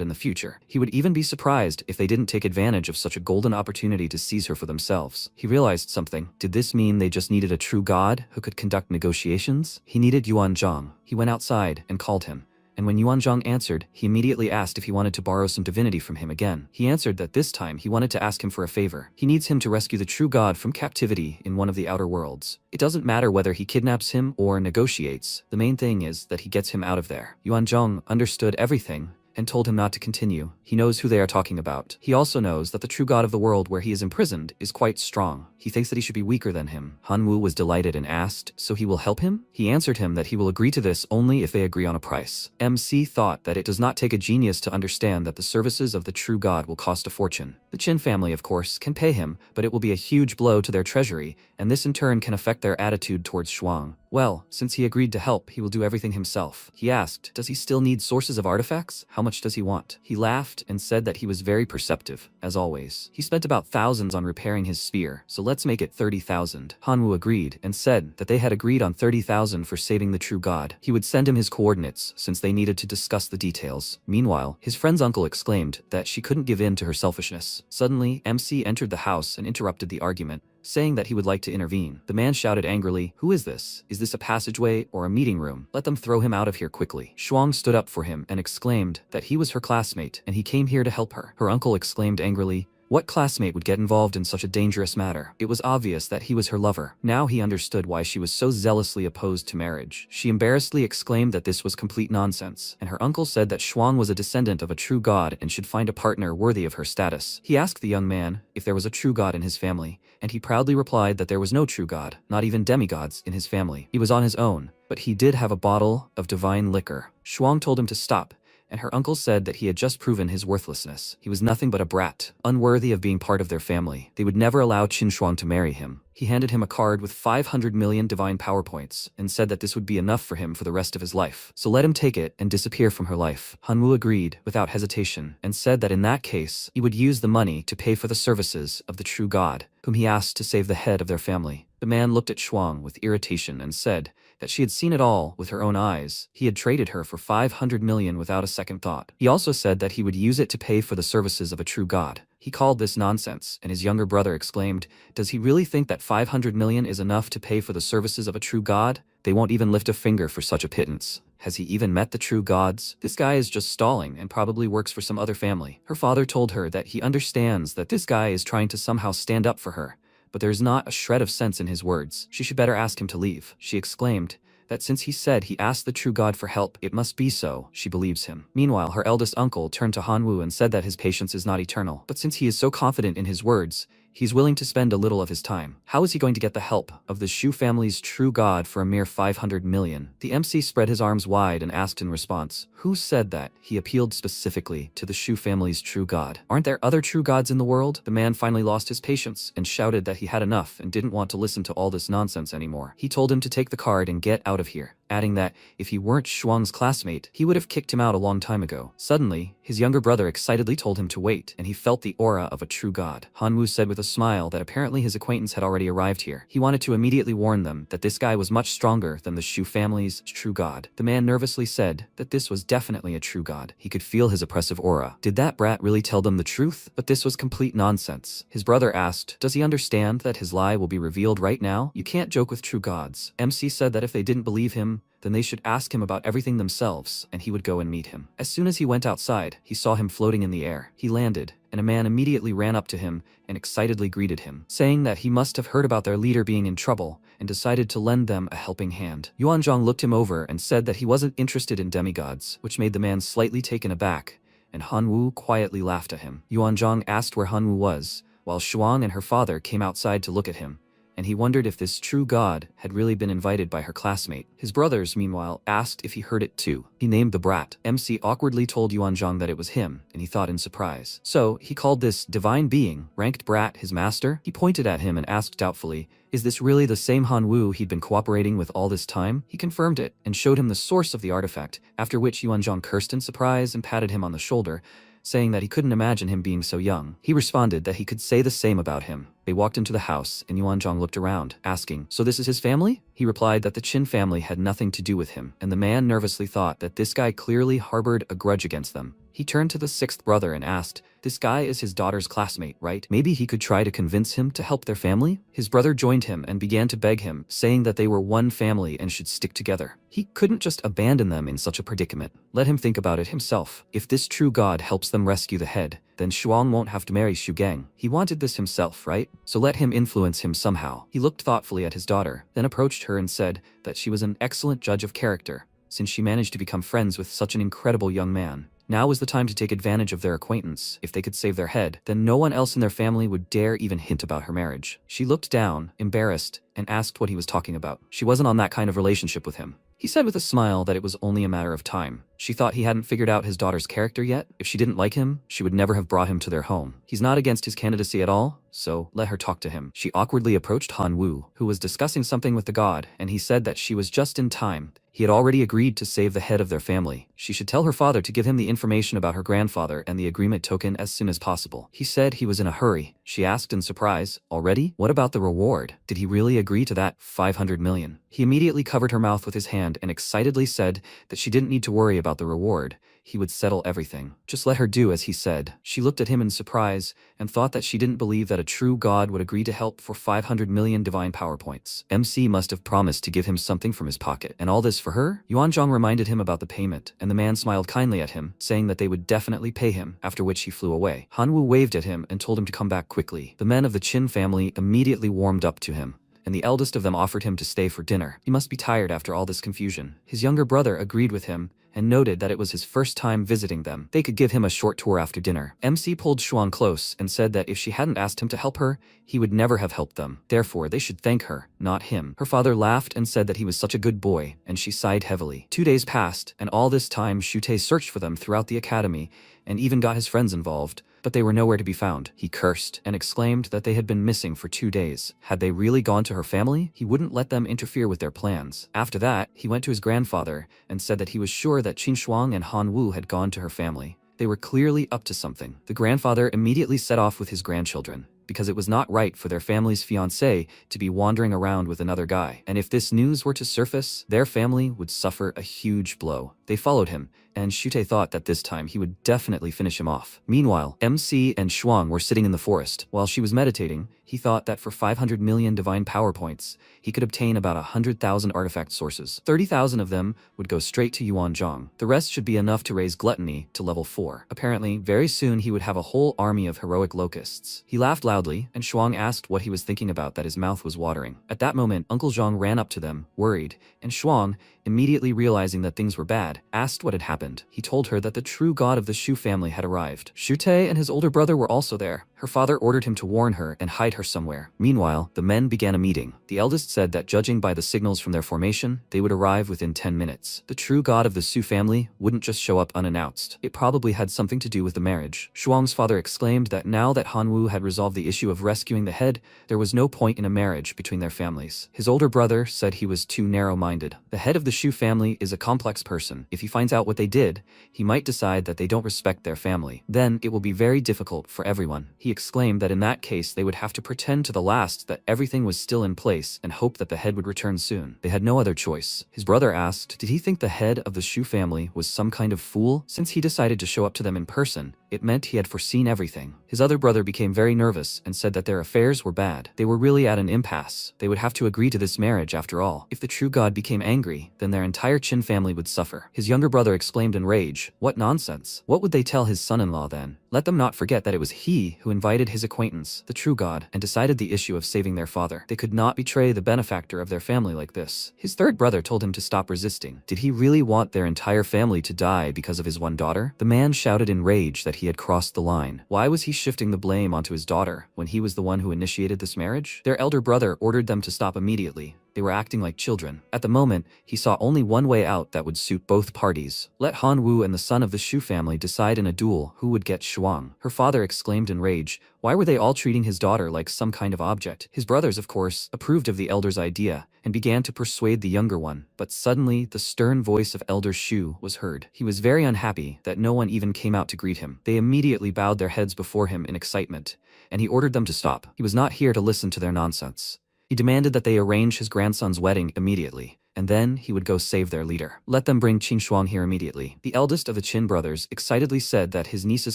in the future. He would even be surprised if they didn't take advantage of such a golden opportunity to seize her for themselves. He realized something. Did this mean they just needed a true god who could conduct negotiations? He needed Yuan Zhang. He went outside and called him. And when Yuan Zhang answered, he immediately asked if he wanted to borrow some divinity from him again. He answered that this time he wanted to ask him for a favor. He needs him to rescue the true god from captivity in one of the outer worlds. It doesn't matter whether he kidnaps him or negotiates. The main thing is that he gets him out of there. Yuan Zhang understood everything and told him not to continue. He knows who they are talking about. He also knows that the true god of the world where he is imprisoned is quite strong. He thinks that he should be weaker than him. Hanwoo was delighted and asked, so he will help him? He answered him that he will agree to this only if they agree on a price. MC thought that it does not take a genius to understand that the services of the true god will cost a fortune. The Chin family, of course, can pay him, but it will be a huge blow to their treasury, and this in turn can affect their attitude towards Shwang. Well, since he agreed to help, he will do everything himself. He asked, does he still need sources of artifacts? How much does he want? He laughed and said that he was very perceptive, as always. He spent about thousands on repairing his spear, so let's make it 30,000. Hanwoo agreed and said that they had agreed on 30,000 for saving the true god. He would send him his coordinates since they needed to discuss the details. Meanwhile, his friend's uncle exclaimed that she couldn't give in to her selfishness. Suddenly, MC entered the house and interrupted the argument, saying that he would like to intervene. The man shouted angrily, who is this? Is this a passageway or a meeting room? Let them throw him out of here quickly. Shwang stood up for him and exclaimed that he was her classmate and he came here to help her. Her uncle exclaimed angrily, what classmate would get involved in such a dangerous matter? It was obvious that he was her lover. Now he understood why she was so zealously opposed to marriage. She embarrassedly exclaimed that this was complete nonsense, and her uncle said that Shwang was a descendant of a true god and should find a partner worthy of her status. He asked the young man if there was a true god in his family, and he proudly replied that there was no true god, not even demigods, in his family. He was on his own, but he did have a bottle of divine liquor. Shwang told him to stop, and her uncle said that he had just proven his worthlessness. He was nothing but a brat, unworthy of being part of their family. They would never allow Qin Shuang to marry him. He handed him a card with 500 million divine power points and said that this would be enough for him for the rest of his life. So let him take it and disappear from her life. Hanwoo agreed without hesitation and said that in that case, he would use the money to pay for the services of the true god, whom he asked to save the head of their family. The man looked at Shwang with irritation and said that she had seen it all with her own eyes. He had traded her for 500 million without a second thought. He also said that he would use it to pay for the services of a true god. He called this nonsense, and his younger brother exclaimed, does he really think that 500 million is enough to pay for the services of a true god? They won't even lift a finger for such a pittance. Has he even met the true gods? This guy is just stalling and probably works for some other family. Her father told her that he understands that this guy is trying to somehow stand up for her, but there's not a shred of sense in his words. She should better ask him to leave. She exclaimed that since he said he asked the true god for help, it must be so. She believes him. Meanwhile, her eldest uncle turned to Hanwoo and said that his patience is not eternal, but since he is so confident in his words, he's willing to spend a little of his time. How is he going to get the help of the Shu family's true god for a mere 500 million? The MC spread his arms wide and asked in response, who said that? He appealed specifically to the Shu family's true god. Aren't there other true gods in the world? The man finally lost his patience and shouted that he had enough and didn't want to listen to all this nonsense anymore. He told him to take the card and get out of here, adding that if he weren't Shwang's classmate, he would have kicked him out a long time ago. Suddenly, his younger brother excitedly told him to wait, and he felt the aura of a true god. Hanwoo said with a smile that apparently his acquaintance had already arrived here. He wanted to immediately warn them that this guy was much stronger than the Shu family's true god. The man nervously said that this was definitely a true god. He could feel his oppressive aura. Did that brat really tell them the truth? But this was complete nonsense. His brother asked, does he understand that his lie will be revealed right now? You can't joke with true gods. MC said that if they didn't believe him, then they should ask him about everything themselves, and he would go and meet him. As soon as he went outside, he saw him floating in the air. He landed, and a man immediately ran up to him and excitedly greeted him, saying that he must have heard about their leader being in trouble and decided to lend them a helping hand. Yuanzhang looked him over and said that he wasn't interested in demigods, which made the man slightly taken aback, and Hanwoo quietly laughed at him. Yuanzhang asked where Hanwoo was, while Shwang and her father came outside to look at him, and he wondered if this true god had really been invited by her classmate. His brothers, meanwhile, asked if he heard it too. He named the brat. MC awkwardly told Yuanzhang that it was him, and he thought in surprise. So, he called this divine being, ranked brat, his master? He pointed at him and asked doubtfully, is this really the same Hanwoo he'd been cooperating with all this time? He confirmed it, and showed him the source of the artifact, after which Yuanzhang cursed in surprise and patted him on the shoulder, saying that he couldn't imagine him being so young. He responded that he could say the same about him. They walked into the house, and Yuanzhang looked around, asking, so this is his family? He replied that the Qin family had nothing to do with him, and the man nervously thought that this guy clearly harbored a grudge against them. He turned to the sixth brother and asked, this guy is his daughter's classmate, right? Maybe he could try to convince him to help their family? His brother joined him and began to beg him, saying that they were one family and should stick together. He couldn't just abandon them in such a predicament. Let him think about it himself. If this true god helps them rescue the head, then Shwang won't have to marry Shugang. He wanted this himself, right? So let him influence him somehow. He looked thoughtfully at his daughter, then approached her and said that she was an excellent judge of character, since she managed to become friends with such an incredible young man. Now was the time to take advantage of their acquaintance. If they could save their head, then no one else in their family would dare even hint about her marriage. She looked down, embarrassed, and asked what he was talking about. She wasn't on that kind of relationship with him. He said with a smile that it was only a matter of time. She thought he hadn't figured out his daughter's character yet. If she didn't like him, she would never have brought him to their home. He's not against his candidacy at all, so let her talk to him. She awkwardly approached Han Wu, who was discussing something with the god, and he said that she was just in time. He had already agreed to save the head of their family. She should tell her father to give him the information about her grandfather and the agreement token as soon as possible. He said he was in a hurry. She asked in surprise, already? What about the reward? Did he really agree to that 500 million? He immediately covered her mouth with his hand and excitedly said that she didn't need to worry about the reward. He would settle everything. Just let her do as he said. She looked at him in surprise and thought that she didn't believe that a true god would agree to help for 500 million divine power points. MC must have promised to give him something from his pocket. And all this for her? Yuanzhong reminded him about the payment, and the man smiled kindly at him, saying that they would definitely pay him, after which he flew away. Hanwu waved at him and told him to come back quickly. The men of the Qin family immediately warmed up to him, and the eldest of them offered him to stay for dinner. He must be tired after all this confusion. His younger brother agreed with him and noted that it was his first time visiting them. They could give him a short tour after dinner. MC pulled Shwang close and said that if she hadn't asked him to help her, he would never have helped them. Therefore, they should thank her, not him. Her father laughed and said that he was such a good boy, and she sighed heavily. 2 days passed, and all this time Shute searched for them throughout the academy and even got his friends involved, but they were nowhere to be found. He cursed and exclaimed that they had been missing for 2 days. Had they really gone to her family? He wouldn't let them interfere with their plans. After that, he went to his grandfather and said that he was sure that Qin Shuang and Han Wu had gone to her family. They were clearly up to something. The grandfather immediately set off with his grandchildren, because it was not right for their family's fiancé to be wandering around with another guy. And if this news were to surface, their family would suffer a huge blow. They followed him, and Shute thought that this time he would definitely finish him off. Meanwhile, MC and Shwang were sitting in the forest. While she was meditating, he thought that for 500 million divine power points, he could obtain about 100,000 artifact sources. 30,000 of them would go straight to Yuanzhong. The rest should be enough to raise gluttony to level 4. Apparently, very soon he would have a whole army of heroic locusts. He laughed loudly, and Shwang asked what he was thinking about that his mouth was watering. At that moment, Uncle Zhang ran up to them, worried, and Shwang, immediately realizing that things were bad, asked what had happened. He told her that the true god of the Shu family had arrived. Shute and his older brother were also there. Her father ordered him to warn her and hide her somewhere. Meanwhile, the men began a meeting. The eldest said that judging by the signals from their formation, they would arrive within 10 minutes. The true god of the Su family wouldn't just show up unannounced. It probably had something to do with the marriage. Shuang's father exclaimed that now that Han Wu had resolved the issue of rescuing the head, there was no point in a marriage between their families. His older brother said he was too narrow-minded. The head of the Shu family is a complex person. If he finds out what they did, he might decide that they don't respect their family. Then it will be very difficult for everyone. He exclaimed that in that case they would have to pretend to the last that everything was still in place and hope that the head would return soon. They had no other choice. His brother asked, did he think the head of the Shu family was some kind of fool? Since he decided to show up to them in person, it meant he had foreseen everything. His other brother became very nervous and said that their affairs were bad. They were really at an impasse. They would have to agree to this marriage after all. If the true god became angry, then their entire Qin family would suffer. His younger brother exclaimed in rage, what nonsense? What would they tell his son-in-law then? Let them not forget that it was he who invited his acquaintance, the true god, and decided the issue of saving their father. They could not betray the benefactor of their family like this. His third brother told him to stop resisting. Did he really want their entire family to die because of his one daughter? The man shouted in rage that he had crossed the line. Why was he shifting the blame onto his daughter when he was the one who initiated this marriage? Their elder brother ordered them to stop immediately. They were acting like children. At the moment, he saw only one way out that would suit both parties. Let Han Wu and the son of the Shu family decide in a duel who would get Shwang. Her father exclaimed in rage, why were they all treating his daughter like some kind of object? His brothers, of course, approved of the elder's idea and began to persuade the younger one. But suddenly, the stern voice of Elder Shu was heard. He was very unhappy that no one even came out to greet him. They immediately bowed their heads before him in excitement, and he ordered them to stop. He was not here to listen to their nonsense. He demanded that they arrange his grandson's wedding immediately, and then he would go save their leader. Let them bring Qin Shuang here immediately. The eldest of the Qin brothers excitedly said that his niece's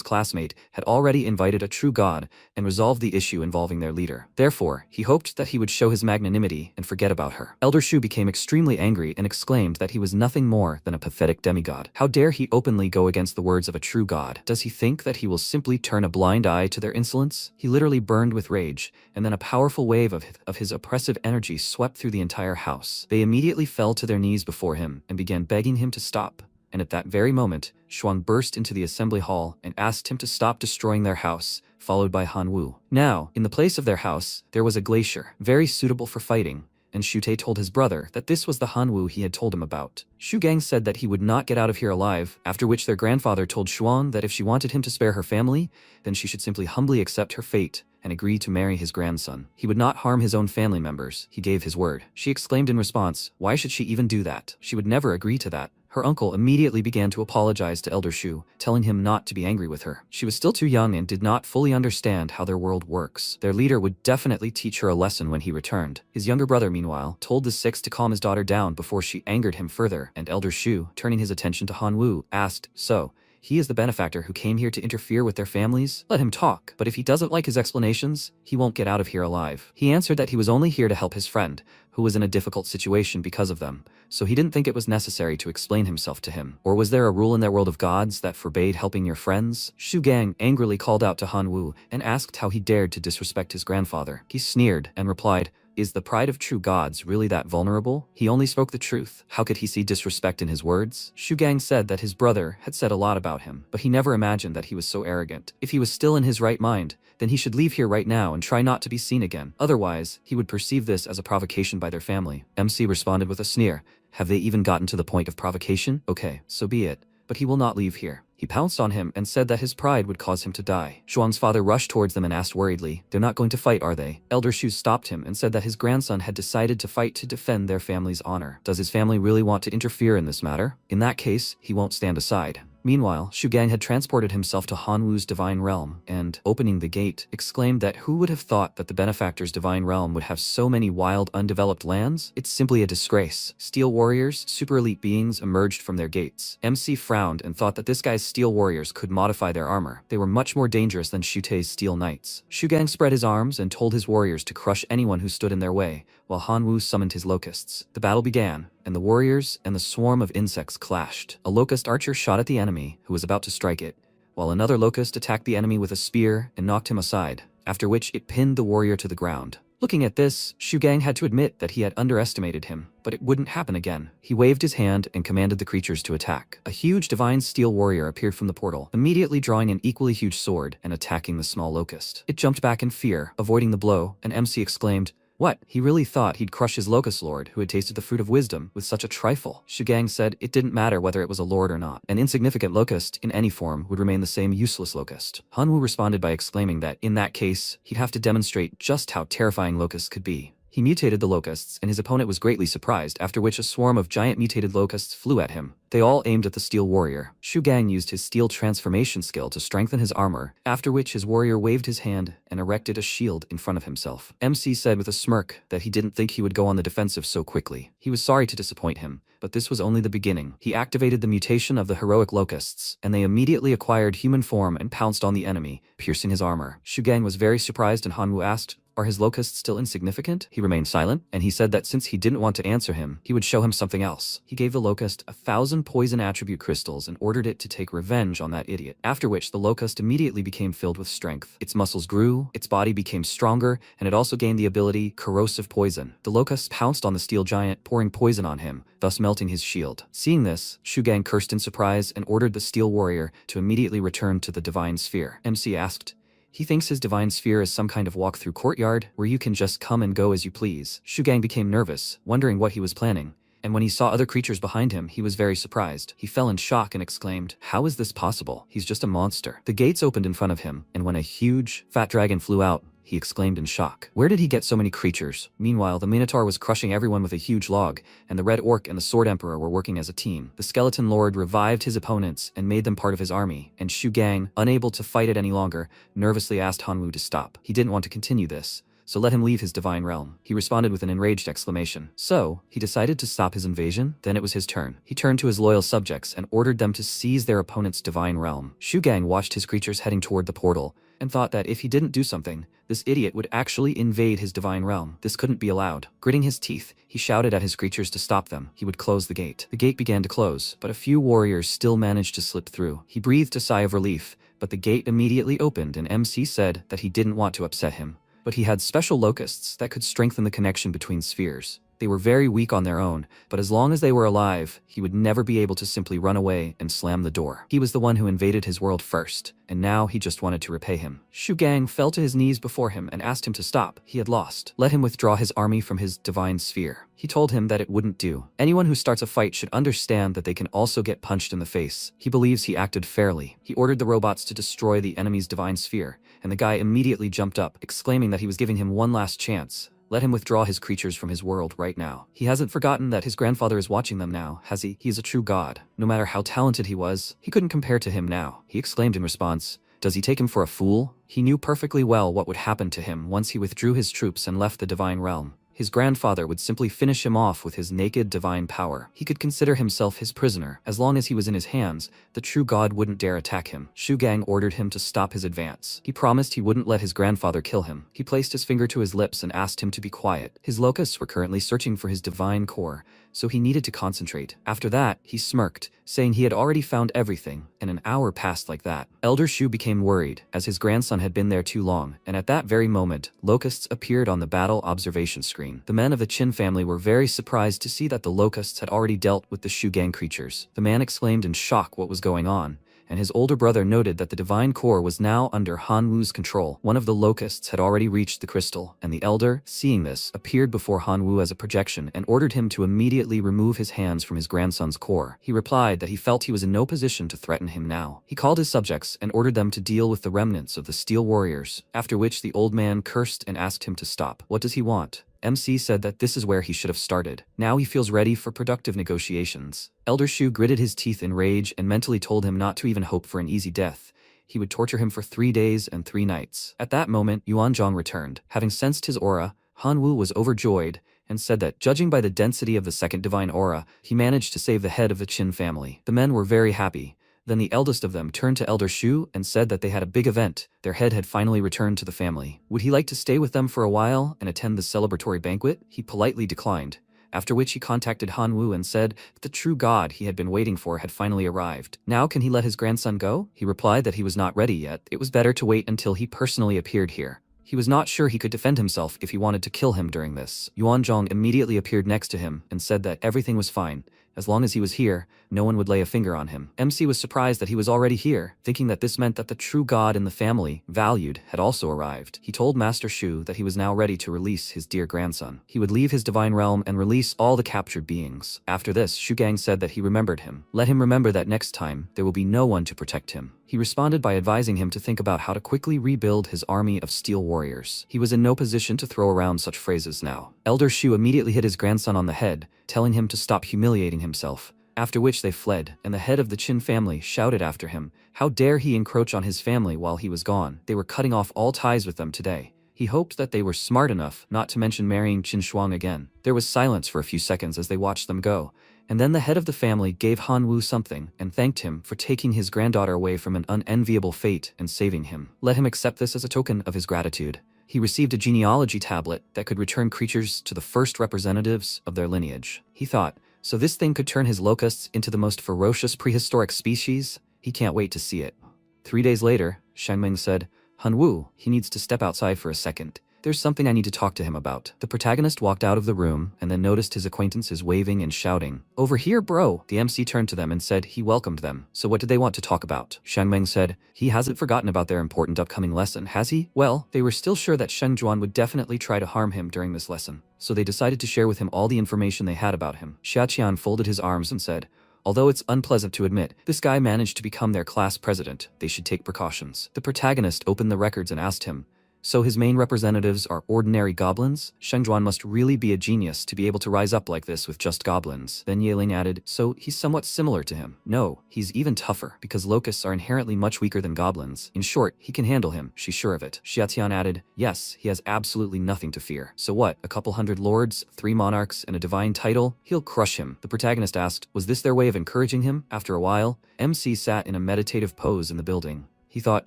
classmate had already invited a true god and resolved the issue involving their leader. Therefore, he hoped that he would show his magnanimity and forget about her. Elder Shu became extremely angry and exclaimed that he was nothing more than a pathetic demigod. How dare he openly go against the words of a true god? Does he think that he will simply turn a blind eye to their insolence? He literally burned with rage, and then a powerful wave of his oppressive energy swept through the entire house. They immediately fell to their knees before him and began begging him to stop and at that very moment, Shwang burst into the assembly hall and asked him to stop destroying their house, followed by Hanwoo. Now, in the place of their house, there was a glacier, very suitable for fighting, and Shute told his brother that this was the Hanwoo he had told him about. Shugang said that he would not get out of here alive, after which their grandfather told Shwang that if she wanted him to spare her family, then she should simply humbly accept her fate and agree to marry his grandson. He would not harm his own family members, he gave his word. She exclaimed in response, why should she even do that? She would never agree to that. Her uncle immediately began to apologize to Elder Shu, telling him not to be angry with her. She was still too young and did not fully understand how their world works. Their leader would definitely teach her a lesson when he returned. His younger brother, meanwhile, told the six to calm his daughter down before she angered him further, and Elder Shu, turning his attention to Hanwoo, asked, so, he is the benefactor who came here to interfere with their families? Let him talk, but if he doesn't like his explanations, he won't get out of here alive. He answered that he was only here to help his friend, who was in a difficult situation because of them, so he didn't think it was necessary to explain himself to him. Or was there a rule in their world of gods that forbade helping your friends? Shu Gang angrily called out to Hanwoo and asked how he dared to disrespect his grandfather. He sneered and replied, is the pride of true gods really that vulnerable? He only spoke the truth. How could he see disrespect in his words? Shugang said that his brother had said a lot about him, but he never imagined that he was so arrogant. If he was still in his right mind, then he should leave here right now and try not to be seen again. Otherwise, he would perceive this as a provocation by their family. MC responded with a sneer. Have they even gotten to the point of provocation? Okay, so be it. But he will not leave here. He pounced on him and said that his pride would cause him to die. Shuang's father rushed towards them and asked worriedly, they're not going to fight, are they? Elder Shu stopped him and said that his grandson had decided to fight to defend their family's honor. Does his family really want to interfere in this matter? In that case, he won't stand aside. Meanwhile, Shugang had transported himself to Hanwoo's divine realm and, opening the gate, exclaimed that who would have thought that the benefactor's divine realm would have so many wild, undeveloped lands? It's simply a disgrace. Steel warriors, super elite beings, emerged from their gates. MC frowned and thought that this guy's steel warriors could modify their armor. They were much more dangerous than Shute's steel knights. Shugang spread his arms and told his warriors to crush anyone who stood in their way, while Hanwoo summoned his locusts. The battle began, and the warriors and the swarm of insects clashed. A locust archer shot at the enemy, who was about to strike it, while another locust attacked the enemy with a spear and knocked him aside, after which it pinned the warrior to the ground. Looking at this, Shugang had to admit that he had underestimated him, but it wouldn't happen again. He waved his hand and commanded the creatures to attack. A huge divine steel warrior appeared from the portal, immediately drawing an equally huge sword and attacking the small locust. It jumped back in fear, avoiding the blow, and MC exclaimed, what? He really thought he'd crush his locust lord who had tasted the fruit of wisdom with such a trifle. Shugang said it didn't matter whether it was a lord or not. An insignificant locust in any form would remain the same useless locust. Hanwoo responded by exclaiming that in that case, he'd have to demonstrate just how terrifying locusts could be. He mutated the locusts, and his opponent was greatly surprised, after which a swarm of giant mutated locusts flew at him. They all aimed at the steel warrior. Shugang used his steel transformation skill to strengthen his armor, after which his warrior waved his hand and erected a shield in front of himself. MC said with a smirk that he didn't think he would go on the defensive so quickly. He was sorry to disappoint him, but this was only the beginning. He activated the mutation of the heroic locusts, and they immediately acquired human form and pounced on the enemy, piercing his armor. Shugang was very surprised, and Hanwoo asked, are his locusts still insignificant? He remained silent, and he said that since he didn't want to answer him, he would show him something else. He gave the locust 1,000 poison attribute crystals and ordered it to take revenge on that idiot, after which the locust immediately became filled with strength. Its muscles grew, its body became stronger, and it also gained the ability corrosive poison. The locust pounced on the steel giant, pouring poison on him, thus melting his shield. Seeing this, Shugang cursed in surprise and ordered the steel warrior to immediately return to the divine sphere. MC asked, he thinks his divine sphere is some kind of walk-through courtyard where you can just come and go as you please. Shugang became nervous, wondering what he was planning, and when he saw other creatures behind him, he was very surprised. He fell in shock and exclaimed, how is this possible? He's just a monster. The gates opened in front of him, and when a huge, fat dragon flew out, he exclaimed in shock. Where did he get so many creatures? Meanwhile, the Minotaur was crushing everyone with a huge log, and the Red Orc and the Sword Emperor were working as a team. The Skeleton Lord revived his opponents and made them part of his army, and Shugang, unable to fight it any longer, nervously asked Hanwoo to stop. He didn't want to continue this, so let him leave his divine realm. He responded with an enraged exclamation. So, he decided to stop his invasion? Then it was his turn. He turned to his loyal subjects and ordered them to seize their opponent's divine realm. Shugang watched his creatures heading toward the portal, and thought that if he didn't do something, this idiot would actually invade his divine realm. This couldn't be allowed. Gritting his teeth, he shouted at his creatures to stop them. He would close the gate. The gate began to close, but a few warriors still managed to slip through. He breathed a sigh of relief, but the gate immediately opened, and MC said that he didn't want to upset him, but he had special locusts that could strengthen the connection between spheres. They were very weak on their own, but as long as they were alive, he would never be able to simply run away and slam the door. He was the one who invaded his world first, and now he just wanted to repay him. Shwang fell to his knees before him and asked him to stop. He had lost. Let him withdraw his army from his divine sphere. He told him that it wouldn't do. Anyone who starts a fight should understand that they can also get punched in the face. He believes he acted fairly. He ordered the robots to destroy the enemy's divine sphere, and the guy immediately jumped up, exclaiming that he was giving him one last chance. Let him withdraw his creatures from his world right now. He hasn't forgotten that his grandfather is watching them now, has he? He is a true god. No matter how talented he was, he couldn't compare to him now. He exclaimed in response, "Does he take him for a fool?" He knew perfectly well what would happen to him once he withdrew his troops and left the divine realm. His grandfather would simply finish him off with his naked divine power. He could consider himself his prisoner. As long as he was in his hands, the true god wouldn't dare attack him. Shwang ordered him to stop his advance. He promised he wouldn't let his grandfather kill him. He placed his finger to his lips and asked him to be quiet. His locusts were currently searching for his divine core, so he needed to concentrate. After that, he smirked, saying he had already found everything, and an hour passed like that. Elder Shu became worried, as his grandson had been there too long, and at that very moment, locusts appeared on the battle observation screen. The men of the Qin family were very surprised to see that the locusts had already dealt with the Shwang creatures. The man exclaimed in shock what was going on, and his older brother noted that the divine core was now under Han Wu's control. One of the locusts had already reached the crystal, and the elder, seeing this, appeared before Han Wu as a projection and ordered him to immediately remove his hands from his grandson's core. He replied that he felt he was in no position to threaten him now. He called his subjects and ordered them to deal with the remnants of the Steel Warriors, after which the old man cursed and asked him to stop. What does he want? MC said that this is where he should have started. Now he feels ready for productive negotiations. Elder Shu gritted his teeth in rage and mentally told him not to even hope for an easy death. He would torture him for 3 days and 3 nights. At that moment, Yuanzhong returned. Having sensed his aura, Han Wu was overjoyed and said that, judging by the density of the second divine aura, he managed to save the head of the Qin family. The men were very happy. Then the eldest of them turned to Elder Shu and said that they had a big event. Their head had finally returned to the family. Would he like to stay with them for a while and attend the celebratory banquet? He politely declined, after which he contacted Han Wu and said that the true god he had been waiting for had finally arrived. Now can he let his grandson go? He replied that he was not ready yet. It was better to wait until he personally appeared here. He was not sure he could defend himself if he wanted to kill him during this. Yuanzhong immediately appeared next to him and said that everything was fine. As long as he was here, no one would lay a finger on him. MC was surprised that he was already here, thinking that this meant that the true god in the family, valued, had also arrived. He told Master Shu that he was now ready to release his dear grandson. He would leave his divine realm and release all the captured beings. After this, Shwang said that he remembered him. Let him remember that next time, there will be no one to protect him. He responded by advising him to think about how to quickly rebuild his army of steel warriors. He was in no position to throw around such phrases now. Elder Shu immediately hit his grandson on the head, telling him to stop humiliating himself, after which they fled, and the head of the Qin family shouted after him, how dare he encroach on his family while he was gone. They were cutting off all ties with them today. He hoped that they were smart enough not to mention marrying Qin Shwang again. There was silence for a few seconds as they watched them go, and then the head of the family gave Han Wu something and thanked him for taking his granddaughter away from an unenviable fate and saving him. Let him accept this as a token of his gratitude. He received a genealogy tablet that could return creatures to the first representatives of their lineage. He thought, so this thing could turn his locusts into the most ferocious prehistoric species? He can't wait to see it. 3 days later, Shangming said, Han Wu, he needs to step outside for a second. There's something I need to talk to him about. The protagonist walked out of the room and then noticed his acquaintances waving and shouting. Over here, bro! The MC turned to them and said he welcomed them. So what did they want to talk about? Shangmeng said, he hasn't forgotten about their important upcoming lesson, has he? Well, they were still sure that Sheng Juan would definitely try to harm him during this lesson. So they decided to share with him all the information they had about him. Xiaqian folded his arms and said, although it's unpleasant to admit, this guy managed to become their class president. They should take precautions. The protagonist opened the records and asked him, so his main representatives are ordinary goblins? Shengjuan must really be a genius to be able to rise up like this with just goblins. Then Yeling added, so he's somewhat similar to him. No, he's even tougher, because locusts are inherently much weaker than goblins. In short, he can handle him, she's sure of it. Xiatian added, yes, he has absolutely nothing to fear. So what, a couple hundred lords, 3 monarchs, and a divine title? He'll crush him. The protagonist asked, was this their way of encouraging him? After a while, MC sat in a meditative pose in the building. He thought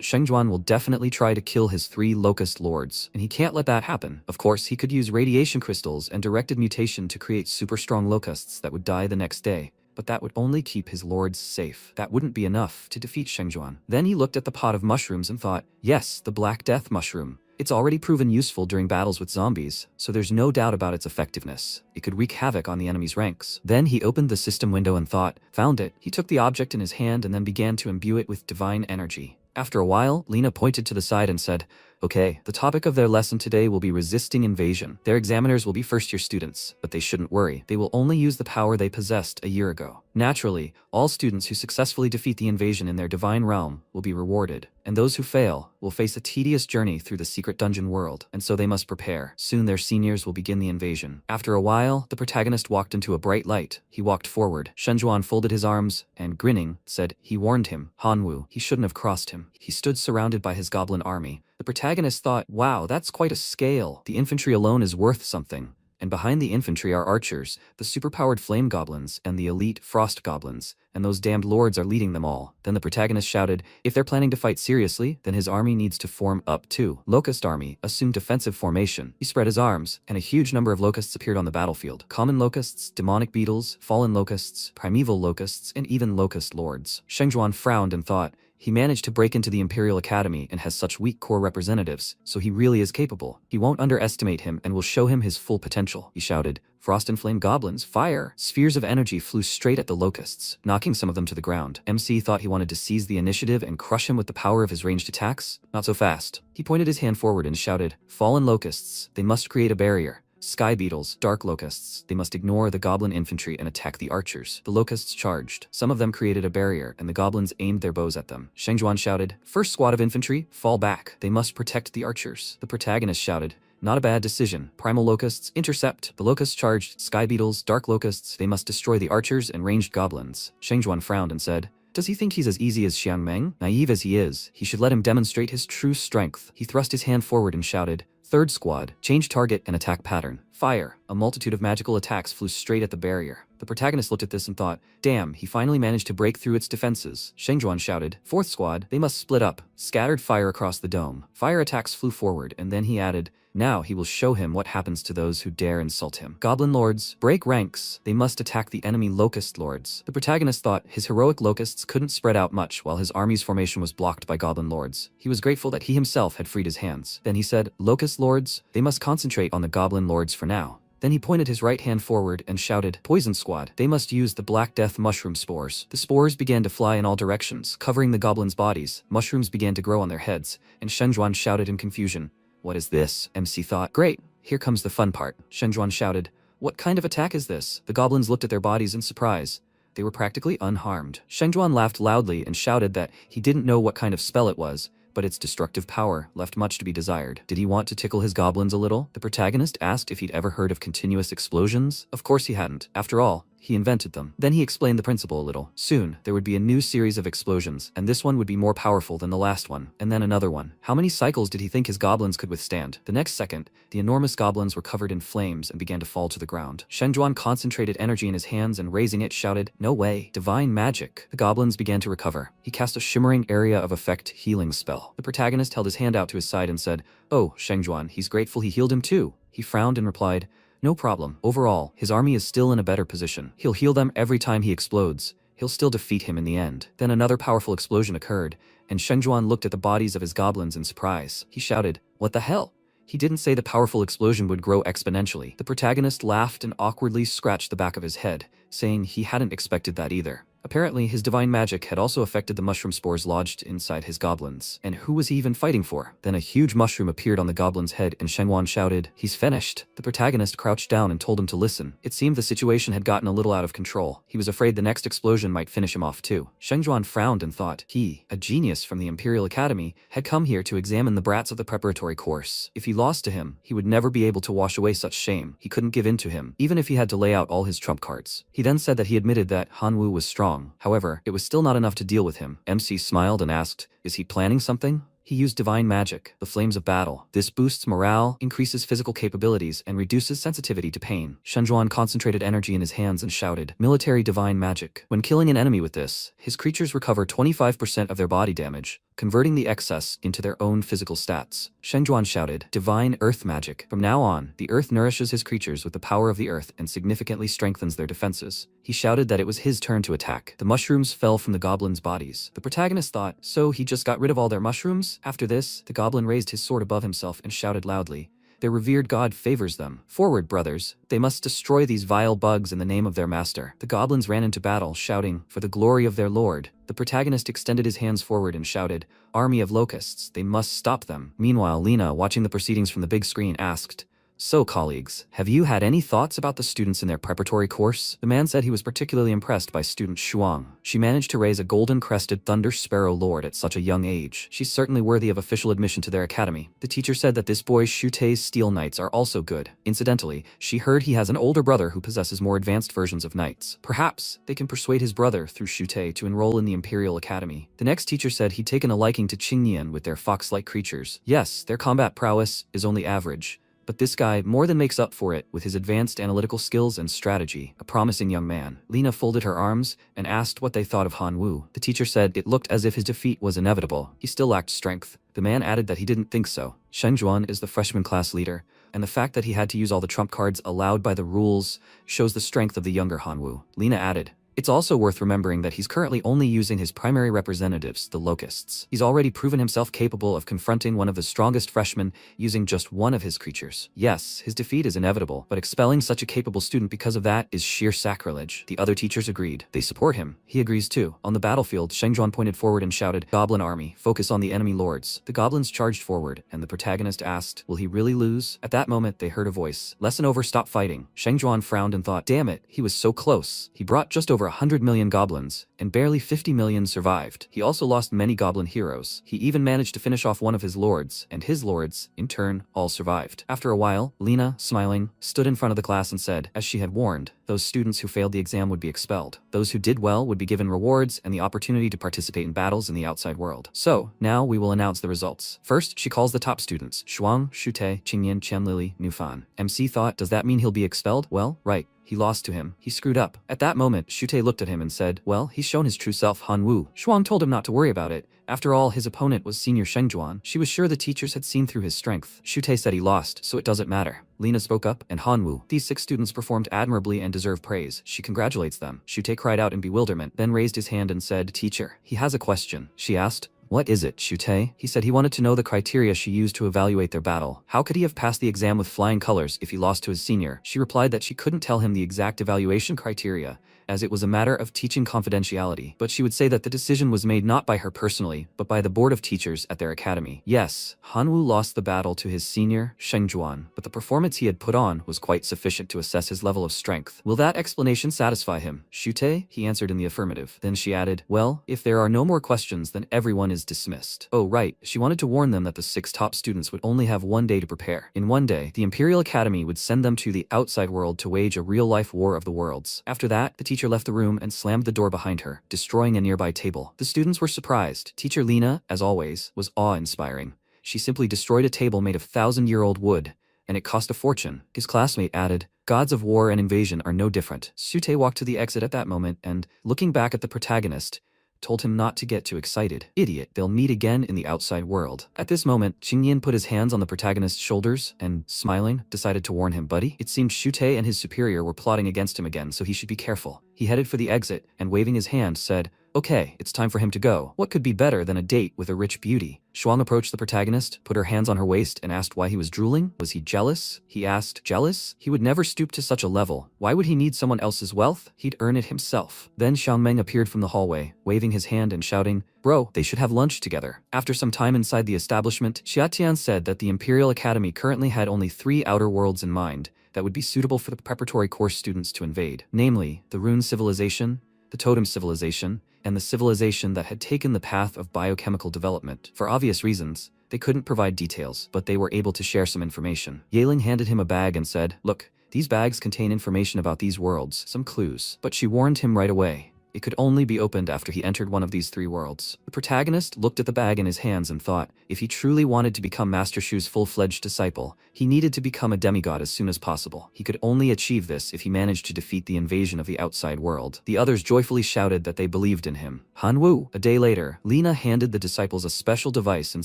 Shengjuan will definitely try to kill his 3 locust lords, and he can't let that happen. Of course, he could use radiation crystals and directed mutation to create super strong locusts that would die the next day, but that would only keep his lords safe. That wouldn't be enough to defeat Shengjuan. Then he looked at the pot of mushrooms and thought, yes, the Black Death mushroom. It's already proven useful during battles with zombies, so there's no doubt about its effectiveness. It could wreak havoc on the enemy's ranks. Then he opened the system window and found it. He took the object in his hand and then began to imbue it with divine energy. After a while, Lena pointed to the side and said, "Okay, the topic of their lesson today will be resisting invasion. Their examiners will be first-year students, but they shouldn't worry. They will only use the power they possessed a year ago. Naturally, all students who successfully defeat the invasion in their divine realm will be rewarded, and those who fail will face a tedious journey through the secret dungeon world, and so they must prepare. Soon their seniors will begin the invasion." After a while, the protagonist walked into a bright light. He walked forward. Shenjuan folded his arms and, grinning, said, "He warned him. Hanwoo. He shouldn't have crossed him." He stood surrounded by his goblin army. The protagonist thought, wow, that's quite a scale. The infantry alone is worth something. And behind the infantry are archers, the superpowered flame goblins, and the elite frost goblins, and those damned lords are leading them all. Then the protagonist shouted, if they're planning to fight seriously, then his army needs to form up too. Locust army assumed defensive formation. He spread his arms, and a huge number of locusts appeared on the battlefield. Common locusts, demonic beetles, fallen locusts, primeval locusts, and even locust lords. Shengjuan frowned and thought, he managed to break into the Imperial Academy and has such weak core representatives, so he really is capable. He won't underestimate him and will show him his full potential. He shouted, "Frost and flame goblins, fire!" Spheres of energy flew straight at the locusts, knocking some of them to the ground. MC thought he wanted to seize the initiative and crush him with the power of his ranged attacks. Not so fast. He pointed his hand forward and shouted, "Fallen locusts, they must create a barrier. Sky beetles, dark locusts, they must ignore the goblin infantry and attack the archers." The locusts charged. Some of them created a barrier, and the goblins aimed their bows at them. Shengjuan shouted, "First squad of infantry, fall back. They must protect the archers." The protagonist shouted, "Not a bad decision. Primal locusts, intercept." The locusts charged. Sky beetles, dark locusts, they must destroy the archers and ranged goblins. Shengjuan frowned and said, "Does he think he's as easy as Xiang Meng? Naive as he is, he should let him demonstrate his true strength." He thrust his hand forward and shouted, "Third squad, change target and attack pattern. Fire." A multitude of magical attacks flew straight at the barrier. The protagonist looked at this and thought, damn, he finally managed to break through its defenses. Shengjuan shouted, "Fourth squad, they must split up." Scattered fire across the dome. Fire attacks flew forward, and then he added, "Now he will show him what happens to those who dare insult him. Goblin lords, break ranks. They must attack the enemy locust lords." The protagonist thought his heroic locusts couldn't spread out much while his army's formation was blocked by goblin lords. He was grateful that he himself had freed his hands. Then he said, "Locust lords, they must concentrate on the goblin lords for now." Then he pointed his right hand forward and shouted, "Poison squad, they must use the Black Death mushroom spores." The spores began to fly in all directions, covering the goblins' bodies. Mushrooms began to grow on their heads, and Shengjuan shouted in confusion, "What is this?" MC thought, "Great, here comes the fun part." Shengjuan shouted, "What kind of attack is this?" The goblins looked at their bodies in surprise. They were practically unharmed. Shengjuan laughed loudly and shouted that he didn't know what kind of spell it was, but its destructive power left much to be desired. Did he want to tickle his goblins a little? The protagonist asked if he'd ever heard of continuous explosions. Of course he hadn't. After all, he invented them. Then he explained the principle a little. Soon, there would be a new series of explosions, and this one would be more powerful than the last one, and then another one. How many cycles did he think his goblins could withstand? The next second, the enormous goblins were covered in flames and began to fall to the ground. Shengjuan concentrated energy in his hands and raising it shouted, "No way, divine magic." The goblins began to recover. He cast a shimmering area of effect healing spell. The protagonist held his hand out to his side and said, "Oh, Shengjuan, he's grateful he healed him too." He frowned and replied, "No problem. Overall, his army is still in a better position. He'll heal them every time he explodes. He'll still defeat him in the end." Then another powerful explosion occurred, and Shengjuan looked at the bodies of his goblins in surprise. He shouted, "What the hell?" He didn't say the powerful explosion would grow exponentially. The protagonist laughed and awkwardly scratched the back of his head, saying he hadn't expected that either. Apparently, his divine magic had also affected the mushroom spores lodged inside his goblins. And who was he even fighting for? Then a huge mushroom appeared on the goblin's head and Shengjuan shouted, "He's finished." The protagonist crouched down and told him to listen. It seemed the situation had gotten a little out of control. He was afraid the next explosion might finish him off too. Shengjuan frowned and thought, he, a genius from the Imperial Academy, had come here to examine the brats of the preparatory course. If he lost to him, he would never be able to wash away such shame. He couldn't give in to him, even if he had to lay out all his trump cards. He then said that he admitted that Hanwoo was strong. However, it was still not enough to deal with him. MC smiled and asked, "Is he planning something?" He used divine magic, the flames of battle. This boosts morale, increases physical capabilities, and reduces sensitivity to pain. Shengjuan concentrated energy in his hands and shouted, "Military divine magic." When killing an enemy with this, his creatures recover 25% of their body damage. converting the excess into their own physical stats. Shengjuan shouted, "Divine Earth Magic. From now on, the Earth nourishes his creatures with the power of the Earth and significantly strengthens their defenses." He shouted that it was his turn to attack. The mushrooms fell from the goblins' bodies. The protagonist thought, so he just got rid of all their mushrooms? After this, the goblin raised his sword above himself and shouted loudly, "Their revered god favors them. Forward, brothers. They must destroy these vile bugs in the name of their master." The goblins ran into battle, shouting, "For the glory of their lord." The protagonist extended his hands forward and shouted, "Army of locusts, they must stop them." Meanwhile, Lena, watching the proceedings from the big screen, asked, "So, colleagues, have you had any thoughts about the students in their preparatory course?" The man said he was particularly impressed by student Shwang. She managed to raise a golden-crested thunder sparrow lord at such a young age. She's certainly worthy of official admission to their academy. The teacher said that this boy Shute's steel knights are also good. Incidentally, she heard he has an older brother who possesses more advanced versions of knights. Perhaps they can persuade his brother through Shute to enroll in the Imperial Academy. The next teacher said he'd taken a liking to Qingnian with their fox-like creatures. Yes, their combat prowess is only average, but this guy more than makes up for it with his advanced analytical skills and strategy. A promising young man. Lena folded her arms and asked what they thought of Han Wu. The teacher said it looked as if his defeat was inevitable. He still lacked strength. The man added that he didn't think so. Shengjuan is the freshman class leader, and the fact that he had to use all the trump cards allowed by the rules shows the strength of the younger Han Wu. Lena added, "It's also worth remembering that he's currently only using his primary representatives, the Locusts. He's already proven himself capable of confronting one of the strongest freshmen using just one of his creatures. Yes, his defeat is inevitable, but expelling such a capable student because of that is sheer sacrilege." The other teachers agreed. They support him. He agrees too. On the battlefield, Shengjuan pointed forward and shouted, "Goblin army, focus on the enemy lords." The goblins charged forward, and the protagonist asked, "Will he really lose?" At that moment, they heard a voice. "Lesson over, stop fighting." Shengjuan frowned and thought, damn it, he was so close. He brought just over 100 million goblins, and barely 50 million survived. He also lost many goblin heroes. He even managed to finish off one of his lords, and his lords, in turn, all survived. After a while, Lena, smiling, stood in front of the class and said, as she had warned, those students who failed the exam would be expelled. Those who did well would be given rewards and the opportunity to participate in battles in the outside world. So, now we will announce the results. First, she calls the top students, Shwang, Shute, Qingyan, Qianlili, Nufan. MC thought, does that mean he'll be expelled? Well, right. He lost to him. He screwed up. At that moment, Shute looked at him and said, well, he's shown his true self, Han Wu. Shwang told him not to worry about it. After all, his opponent was senior Shengjuan. She was sure the teachers had seen through his strength. Shute said he lost, so it doesn't matter. Lena spoke up, and Han Wu. These 6 students performed admirably and deserve praise. She congratulates them. Shute cried out in bewilderment, then raised his hand and said, teacher, he has a question. She asked, what is it, Shute? He said he wanted to know the criteria she used to evaluate their battle. How could he have passed the exam with flying colors if he lost to his senior? She replied that she couldn't tell him the exact evaluation criteria, as it was a matter of teaching confidentiality, but she would say that the decision was made not by her personally, but by the board of teachers at their academy. Yes, Han Wu lost the battle to his senior, Shengjuan, but the performance he had put on was quite sufficient to assess his level of strength. Will that explanation satisfy him, Shute? He answered in the affirmative. Then she added, well, if there are no more questions, then everyone is dismissed. Oh right, she wanted to warn them that the 6 top students would only have 1 day to prepare. In 1 day, the Imperial Academy would send them to the outside world to wage a real-life war of the worlds. After that, the teacher left the room and slammed the door behind her, destroying a nearby table. The students were surprised. Teacher Lena, as always, was awe-inspiring. She simply destroyed a table made of 1,000-year-old wood, and it cost a fortune. His classmate added, gods of war and invasion are no different. Shute walked to the exit at that moment and, looking back at the protagonist, told him not to get too excited. Idiot, they'll meet again in the outside world. At this moment, Qingyan put his hands on the protagonist's shoulders and, smiling, decided to warn him, buddy. It seemed Shute and his superior were plotting against him again, so he should be careful. He headed for the exit and, waving his hand, said, okay, it's time for him to go. What could be better than a date with a rich beauty? Shwang approached the protagonist, put her hands on her waist, and asked why he was drooling. Was he jealous? He asked, jealous? He would never stoop to such a level. Why would he need someone else's wealth? He'd earn it himself. Then Xiangmeng appeared from the hallway, waving his hand and shouting, bro, they should have lunch together. After some time inside the establishment, Xiatian said that the Imperial Academy currently had only 3 outer worlds in mind that would be suitable for the preparatory course students to invade, namely, the Rune civilization, the Totem civilization, and the civilization that had taken the path of biochemical development. For obvious reasons, they couldn't provide details, but they were able to share some information. Yahello handed him a bag and said, look, these bags contain information about these worlds, some clues. But she warned him right away. It could only be opened after he entered one of these 3 worlds. The protagonist looked at the bag in his hands and thought, if he truly wanted to become Master Shu's full-fledged disciple, he needed to become a demigod as soon as possible. He could only achieve this if he managed to defeat the invasion of the outside world. The others joyfully shouted that they believed in him. Hanwoo. A day later, Lena handed the disciples a special device and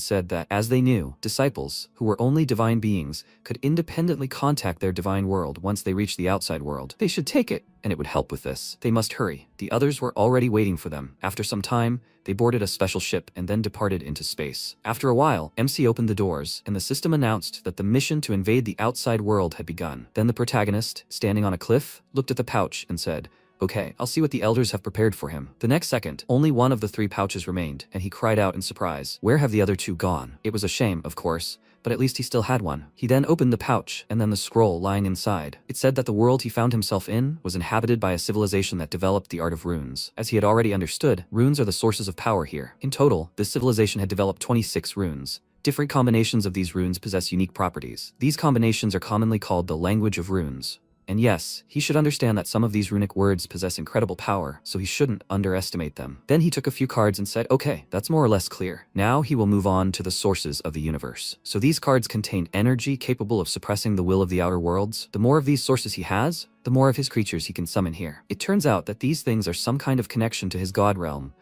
said that, as they knew, disciples, who were only divine beings, could independently contact their divine world once they reached the outside world. They should take it, and it would help with this. They must hurry. The others were already waiting for them. After some time, they boarded a special ship and then departed into space. After a while, MC opened the doors, and the system announced that the mission to invade the outside world had begun. Then the protagonist, standing on a cliff, looked at the pouch and said, "Okay, I'll see what the elders have prepared for him." The next second, only one of the 3 pouches remained, and he cried out in surprise, "Where have the other 2 gone?" It was a shame, of course, but at least he still had one. He then opened the pouch, and then the scroll lying inside. It said that the world he found himself in was inhabited by a civilization that developed the art of runes. As he had already understood, runes are the sources of power here. In total, this civilization had developed 26 runes. Different combinations of these runes possess unique properties. These combinations are commonly called the language of runes. And yes, he should understand that some of these runic words possess incredible power, so he shouldn't underestimate them. Then he took a few cards and said, okay, that's more or less clear. Now he will move on to the sources of the universe. So these cards contain energy capable of suppressing the will of the outer worlds. The more of these sources he has, the more of his creatures he can summon here. It turns out that these things are some kind of connection to his god realm.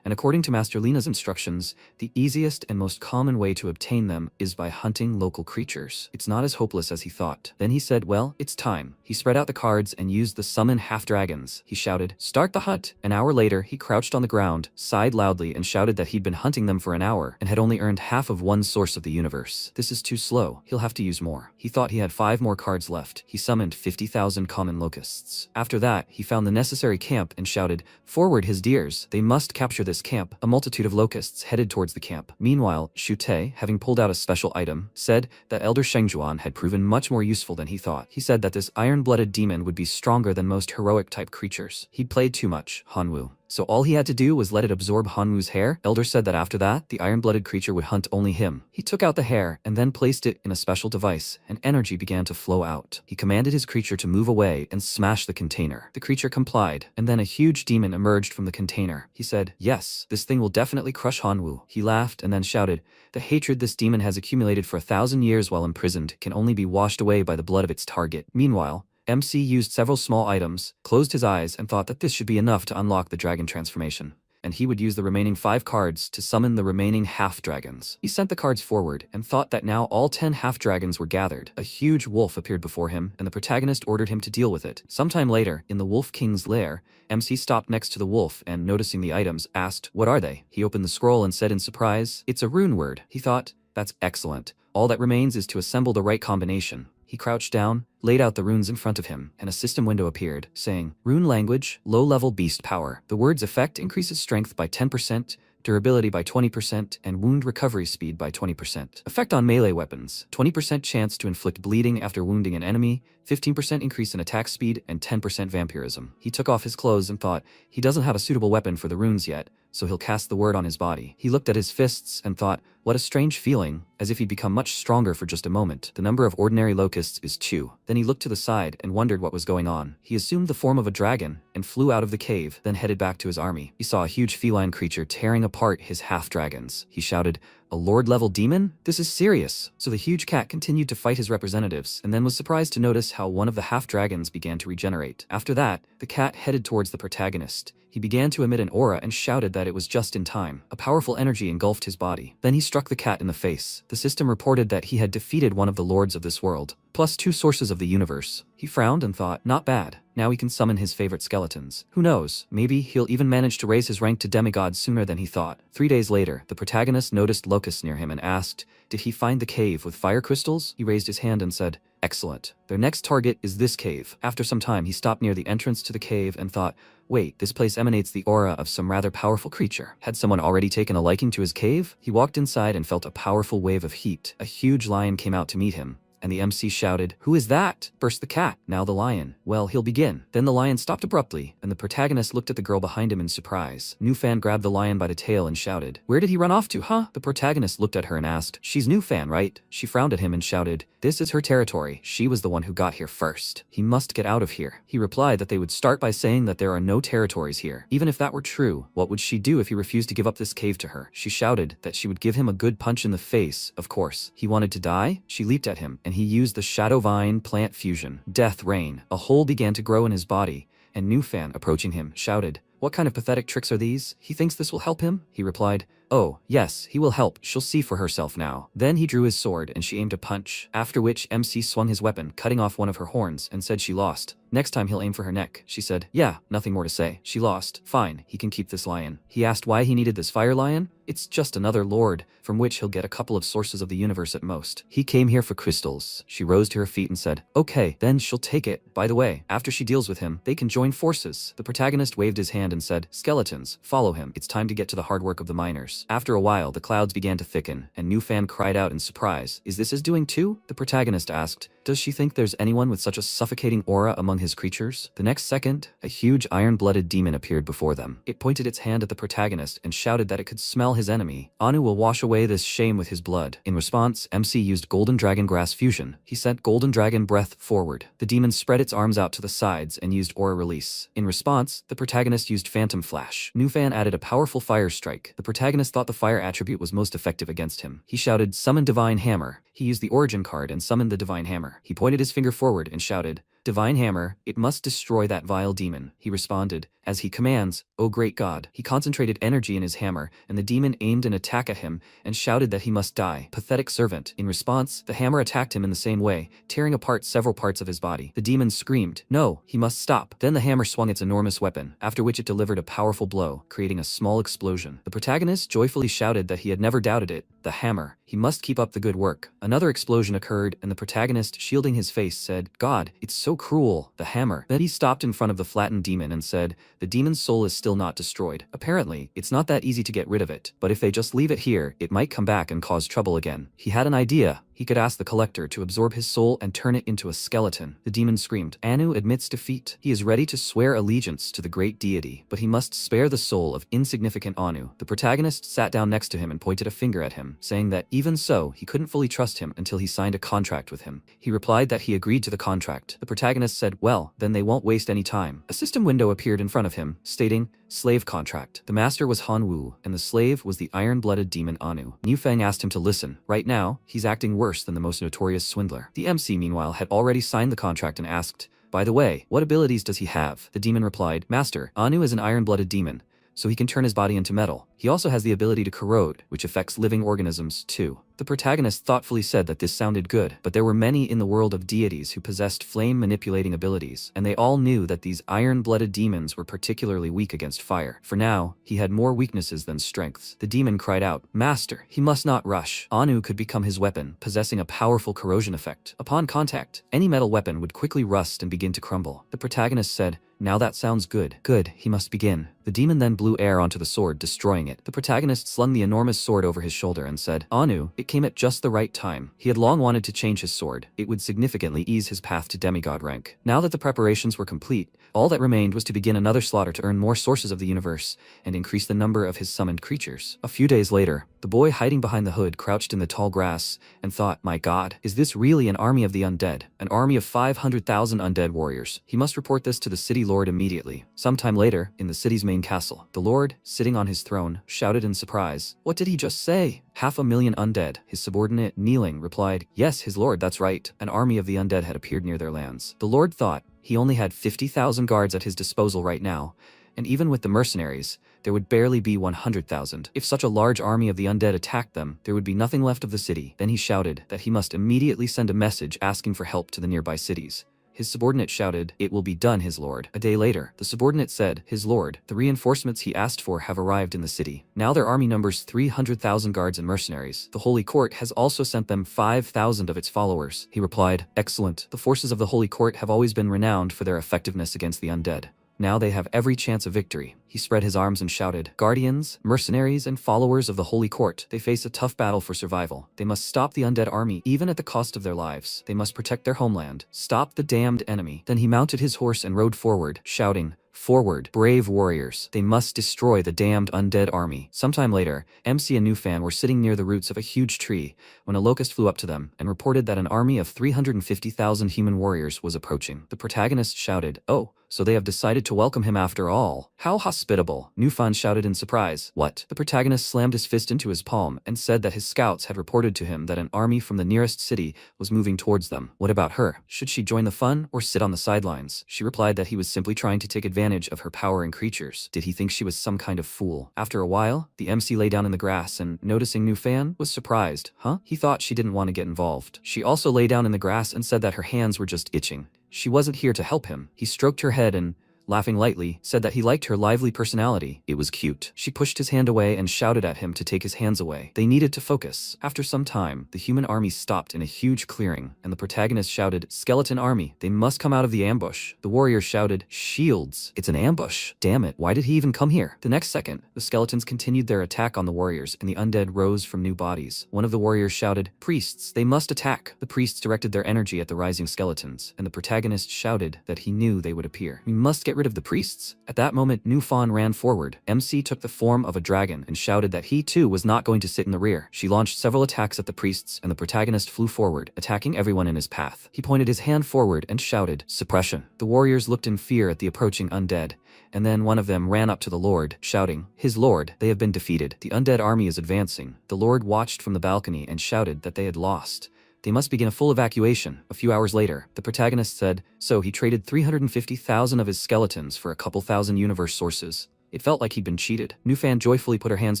And according to Master Lena's instructions, the easiest and most common way to obtain them is by hunting local creatures. It's not as hopeless as he thought. Then he said, well, it's time. He spread out the cards and used the summon half-dragons. He shouted, start the hunt. An hour later, he crouched on the ground, sighed loudly, and shouted that he'd been hunting them for an hour and had only earned half of one source of the universe. This is too slow. He'll have to use more. He thought he had 5 more cards left. He summoned 50,000 common locusts. After that, he found the necessary camp and shouted, forward his deers. They must capture this camp. A multitude of locusts headed towards the camp. Meanwhile, Shu Te, having pulled out a special item, said that Elder Shengjuan had proven much more useful than he thought. He said that this iron-blooded demon would be stronger than most heroic-type creatures. He'd played too much, Hanwoo. So all he had to do was let it absorb Hanwoo's hair. Elder said that after that, the iron-blooded creature would hunt only him. He took out the hair and then placed it in a special device, and energy began to flow out. He commanded his creature to move away and smash the container. The creature complied, and then a huge demon emerged from the container. He said, yes, this thing will definitely crush Hanwoo. He laughed and then shouted, the hatred this demon has accumulated for 1,000 years while imprisoned can only be washed away by the blood of its target. Meanwhile, MC used several small items, closed his eyes, and thought that this should be enough to unlock the dragon transformation. And he would use the remaining 5 cards to summon the remaining half-dragons. He sent the cards forward and thought that now all 10 half-dragons were gathered. A huge wolf appeared before him, and the protagonist ordered him to deal with it. Sometime later, in the Wolf King's lair, MC stopped next to the wolf and, noticing the items, asked, what are they? He opened the scroll and said in surprise, it's a rune word. He thought, that's excellent. All that remains is to assemble the right combination. He crouched down, laid out the runes in front of him, and a system window appeared, saying, Rune language, low-level beast power. The word's effect increases strength by 10%, durability by 20%, and wound recovery speed by 20%. Effect on melee weapons, 20% chance to inflict bleeding after wounding an enemy, 15% increase in attack speed, and 10% vampirism. He took off his clothes and thought, he doesn't have a suitable weapon for the runes yet, so he'll cast the word on his body. He looked at his fists and thought, what a strange feeling, as if he'd become much stronger for just a moment. The number of ordinary locusts is 2. Then he looked to the side and wondered what was going on. He assumed the form of a dragon and flew out of the cave, then headed back to his army. He saw a huge feline creature tearing apart his half-dragons. He shouted, a lord-level demon? This is serious. So the huge cat continued to fight his representatives, and then was surprised to notice how one of the half-dragons began to regenerate. After that, the cat headed towards the protagonist. He began to emit an aura and shouted that it was just in time. A powerful energy engulfed his body. Then he struck the cat in the face. The system reported that he had defeated one of the lords of this world, plus 2 sources of the universe. He frowned and thought, not bad. Now he can summon his favorite skeletons. Who knows, maybe he'll even manage to raise his rank to demigod sooner than he thought. 3 days later, the protagonist noticed locusts near him and asked, did he find the cave with fire crystals? He raised his hand and said, excellent. Their next target is this cave. After some time, he stopped near the entrance to the cave and thought, wait, this place emanates the aura of some rather powerful creature. Had someone already taken a liking to his cave? He walked inside and felt a powerful wave of heat. A huge lion came out to meet him, and the MC shouted, who is that? Burst the cat. Now the lion. Well, he'll begin. Then the lion stopped abruptly, and the protagonist looked at the girl behind him in surprise. Newfan grabbed the lion by the tail and shouted, where did he run off to, huh? The protagonist looked at her and asked, she's Newfan, right? She frowned at him and shouted, This is her territory. She was the one who got here first. He must get out of here. He replied that they would start by saying that there are no territories here. Even if that were true, what would she do if he refused to give up this cave to her? She shouted that she would give him a good punch in the face, of course. He wanted to die? She leaped at him, and he used the Shadow Vine plant fusion. Death Rain. A hole began to grow in his body, and Newfan, approaching him, shouted, "What kind of pathetic tricks are these? He thinks this will help him?" He replied, "Oh, yes, he will help. She'll see for herself now." Then he drew his sword and she aimed a punch, after which MC swung his weapon, cutting off one of her horns, and said she lost. "Next time he'll aim for her neck." She said, "Yeah, nothing more to say. She lost. Fine, he can keep this lion." He asked why he needed this fire lion. "It's just another lord, from which he'll get a couple of sources of the universe at most. He came here for crystals." She rose to her feet and said, "Okay, then she'll take it. By the way, after she deals with him, they can join forces." The protagonist waved his hand and said, "Skeletons, follow him. It's time to get to the hard work of the miners." After a while, the clouds began to thicken, and Newfan cried out in surprise, "Is this his doing too?" The protagonist asked, "Does she think there's anyone with such a suffocating aura among his creatures?" The next second, a huge iron-blooded demon appeared before them. It pointed its hand at the protagonist and shouted that it could smell his enemy. Anu will wash away this shame with his blood. In response, MC used Golden Dragon Grass Fusion. He sent Golden Dragon Breath forward. The demon spread its arms out to the sides and used Aura Release. In response, the protagonist used Phantom Flash. Newfan added a powerful Fire Strike. The protagonist thought the fire attribute was most effective against him. He shouted, "Summon Divine Hammer." He used the Origin card and summoned the Divine Hammer. He pointed his finger forward and shouted, "Divine Hammer, it must destroy that vile demon." He responded, "As he commands, O great God." He concentrated energy in his hammer, and the demon aimed an attack at him and shouted that he must die. Pathetic servant. In response, the hammer attacked him in the same way, tearing apart several parts of his body. The demon screamed, "No, he must stop." Then the hammer swung its enormous weapon, after which it delivered a powerful blow, creating a small explosion. The protagonist joyfully shouted that he had never doubted it. The hammer. He must keep up the good work. Another explosion occurred, and the protagonist, shielding his face, said, "God, it's so cruel." The hammer. Then he stopped in front of the flattened demon and said, "The demon's soul is still not destroyed. Apparently, it's not that easy to get rid of it, but if they just leave it here, it might come back and cause trouble again." He had an idea. He could ask the collector to absorb his soul and turn it into a skeleton. The demon screamed. Anu admits defeat. He is ready to swear allegiance to the great deity, but he must spare the soul of insignificant Anu. The protagonist sat down next to him and pointed a finger at him, saying that even so, he couldn't fully trust him until he signed a contract with him. He replied that he agreed to the contract. The protagonist said, "Well, then they won't waste any time." A system window appeared in front of him, stating, "Slave contract." The master was Han Wu, and the slave was the iron-blooded demon Anu. Newfang asked him to listen. Right now, he's acting worse than the most notorious swindler. The MC, meanwhile, had already signed the contract and asked, "By the way, what abilities does he have?" The demon replied, "Master, Anu is an iron-blooded demon, so he can turn his body into metal. He also has the ability to corrode, which affects living organisms too." The protagonist thoughtfully said that this sounded good, but there were many in the world of deities who possessed flame-manipulating abilities, and they all knew that these iron-blooded demons were particularly weak against fire. For now, he had more weaknesses than strengths. The demon cried out, "Master, he must not rush." Anu could become his weapon, possessing a powerful corrosion effect. Upon contact, any metal weapon would quickly rust and begin to crumble. The protagonist said, "Now that sounds good. Good, he must begin." The demon then blew air onto the sword, destroying it. The protagonist slung the enormous sword over his shoulder and said, "Anu, it came at just the right time." He had long wanted to change his sword. It would significantly ease his path to demigod rank. Now that the preparations were complete, all that remained was to begin another slaughter to earn more sources of the universe and increase the number of his summoned creatures. A few days later, the boy hiding behind the hood crouched in the tall grass and thought, "My God, is this really an army of the undead? An army of 500,000 undead warriors? He must report this to the city lord immediately." Sometime later, in the city's main castle, the lord, sitting on his throne, shouted in surprise, "What did he just say? 500,000 undead?" His subordinate, kneeling, replied, "Yes, his lord, that's right." An army of the undead had appeared near their lands. The lord thought he only had 50,000 guards at his disposal right now, and even with the mercenaries, there would barely be 100,000. If such a large army of the undead attacked them, there would be nothing left of the city. Then he shouted that he must immediately send a message asking for help to the nearby cities. His subordinate shouted, "It will be done, his lord." A day later, the subordinate said, "His lord, the reinforcements he asked for have arrived in the city. Now their army numbers 300,000 guards and mercenaries. The Holy Court has also sent them 5,000 of its followers." He replied, "Excellent. The forces of the Holy Court have always been renowned for their effectiveness against the undead. Now they have every chance of victory." He spread his arms and shouted, "Guardians, mercenaries, and followers of the Holy Court, they face a tough battle for survival. They must stop the undead army, even at the cost of their lives. They must protect their homeland. Stop the damned enemy." Then he mounted his horse and rode forward, shouting, Forward, brave warriors. They must destroy the damned undead army. Sometime later, MC and Nufan were sitting near the roots of a huge tree when a locust flew up to them and reported that an army of 350,000 human warriors was approaching. The protagonist shouted, "Oh, so they have decided to welcome him after all. How hospitable." Nufan shouted in surprise. "What?" The protagonist slammed his fist into his palm and said that his scouts had reported to him that an army from the nearest city was moving towards them. What about her? Should she join the fun or sit on the sidelines? She replied that he was simply trying to take advantage of her power and creatures. Did he think she was some kind of fool? After a while, the MC lay down in the grass and, noticing Nufan, was surprised. He thought she didn't want to get involved. She also lay down in the grass and said that her hands were just itching. She wasn't here to help him. He stroked her head and, laughing lightly, said that he liked her lively personality. It was cute. She pushed his hand away and shouted at him to take his hands away. They needed to focus. After some time, the human army stopped in a huge clearing, and the protagonist shouted, "Skeleton army, they must come out of the ambush." The warriors shouted, "Shields, it's an ambush. Damn it, why did he even come here?" The next second, the skeletons continued their attack on the warriors, and the undead rose from new bodies. One of the warriors shouted, "Priests, they must attack." The priests directed their energy at the rising skeletons, and the protagonist shouted that he knew they would appear. "We must get rid of the priests." At that moment, Nufan ran forward. MC took the form of a dragon and shouted that he too was not going to sit in the rear. She launched several attacks at the priests, and the protagonist flew forward, attacking everyone in his path. He pointed his hand forward and shouted, "Suppression." The warriors looked in fear at the approaching undead, and then one of them ran up to the Lord, shouting, "His Lord, they have been defeated. The undead army is advancing." The Lord watched from the balcony and shouted that they had lost. They must begin a full evacuation. A few hours later, the protagonist said, so he traded 350,000 of his skeletons for a couple thousand universe sources. It felt like he'd been cheated. Nufan joyfully put her hands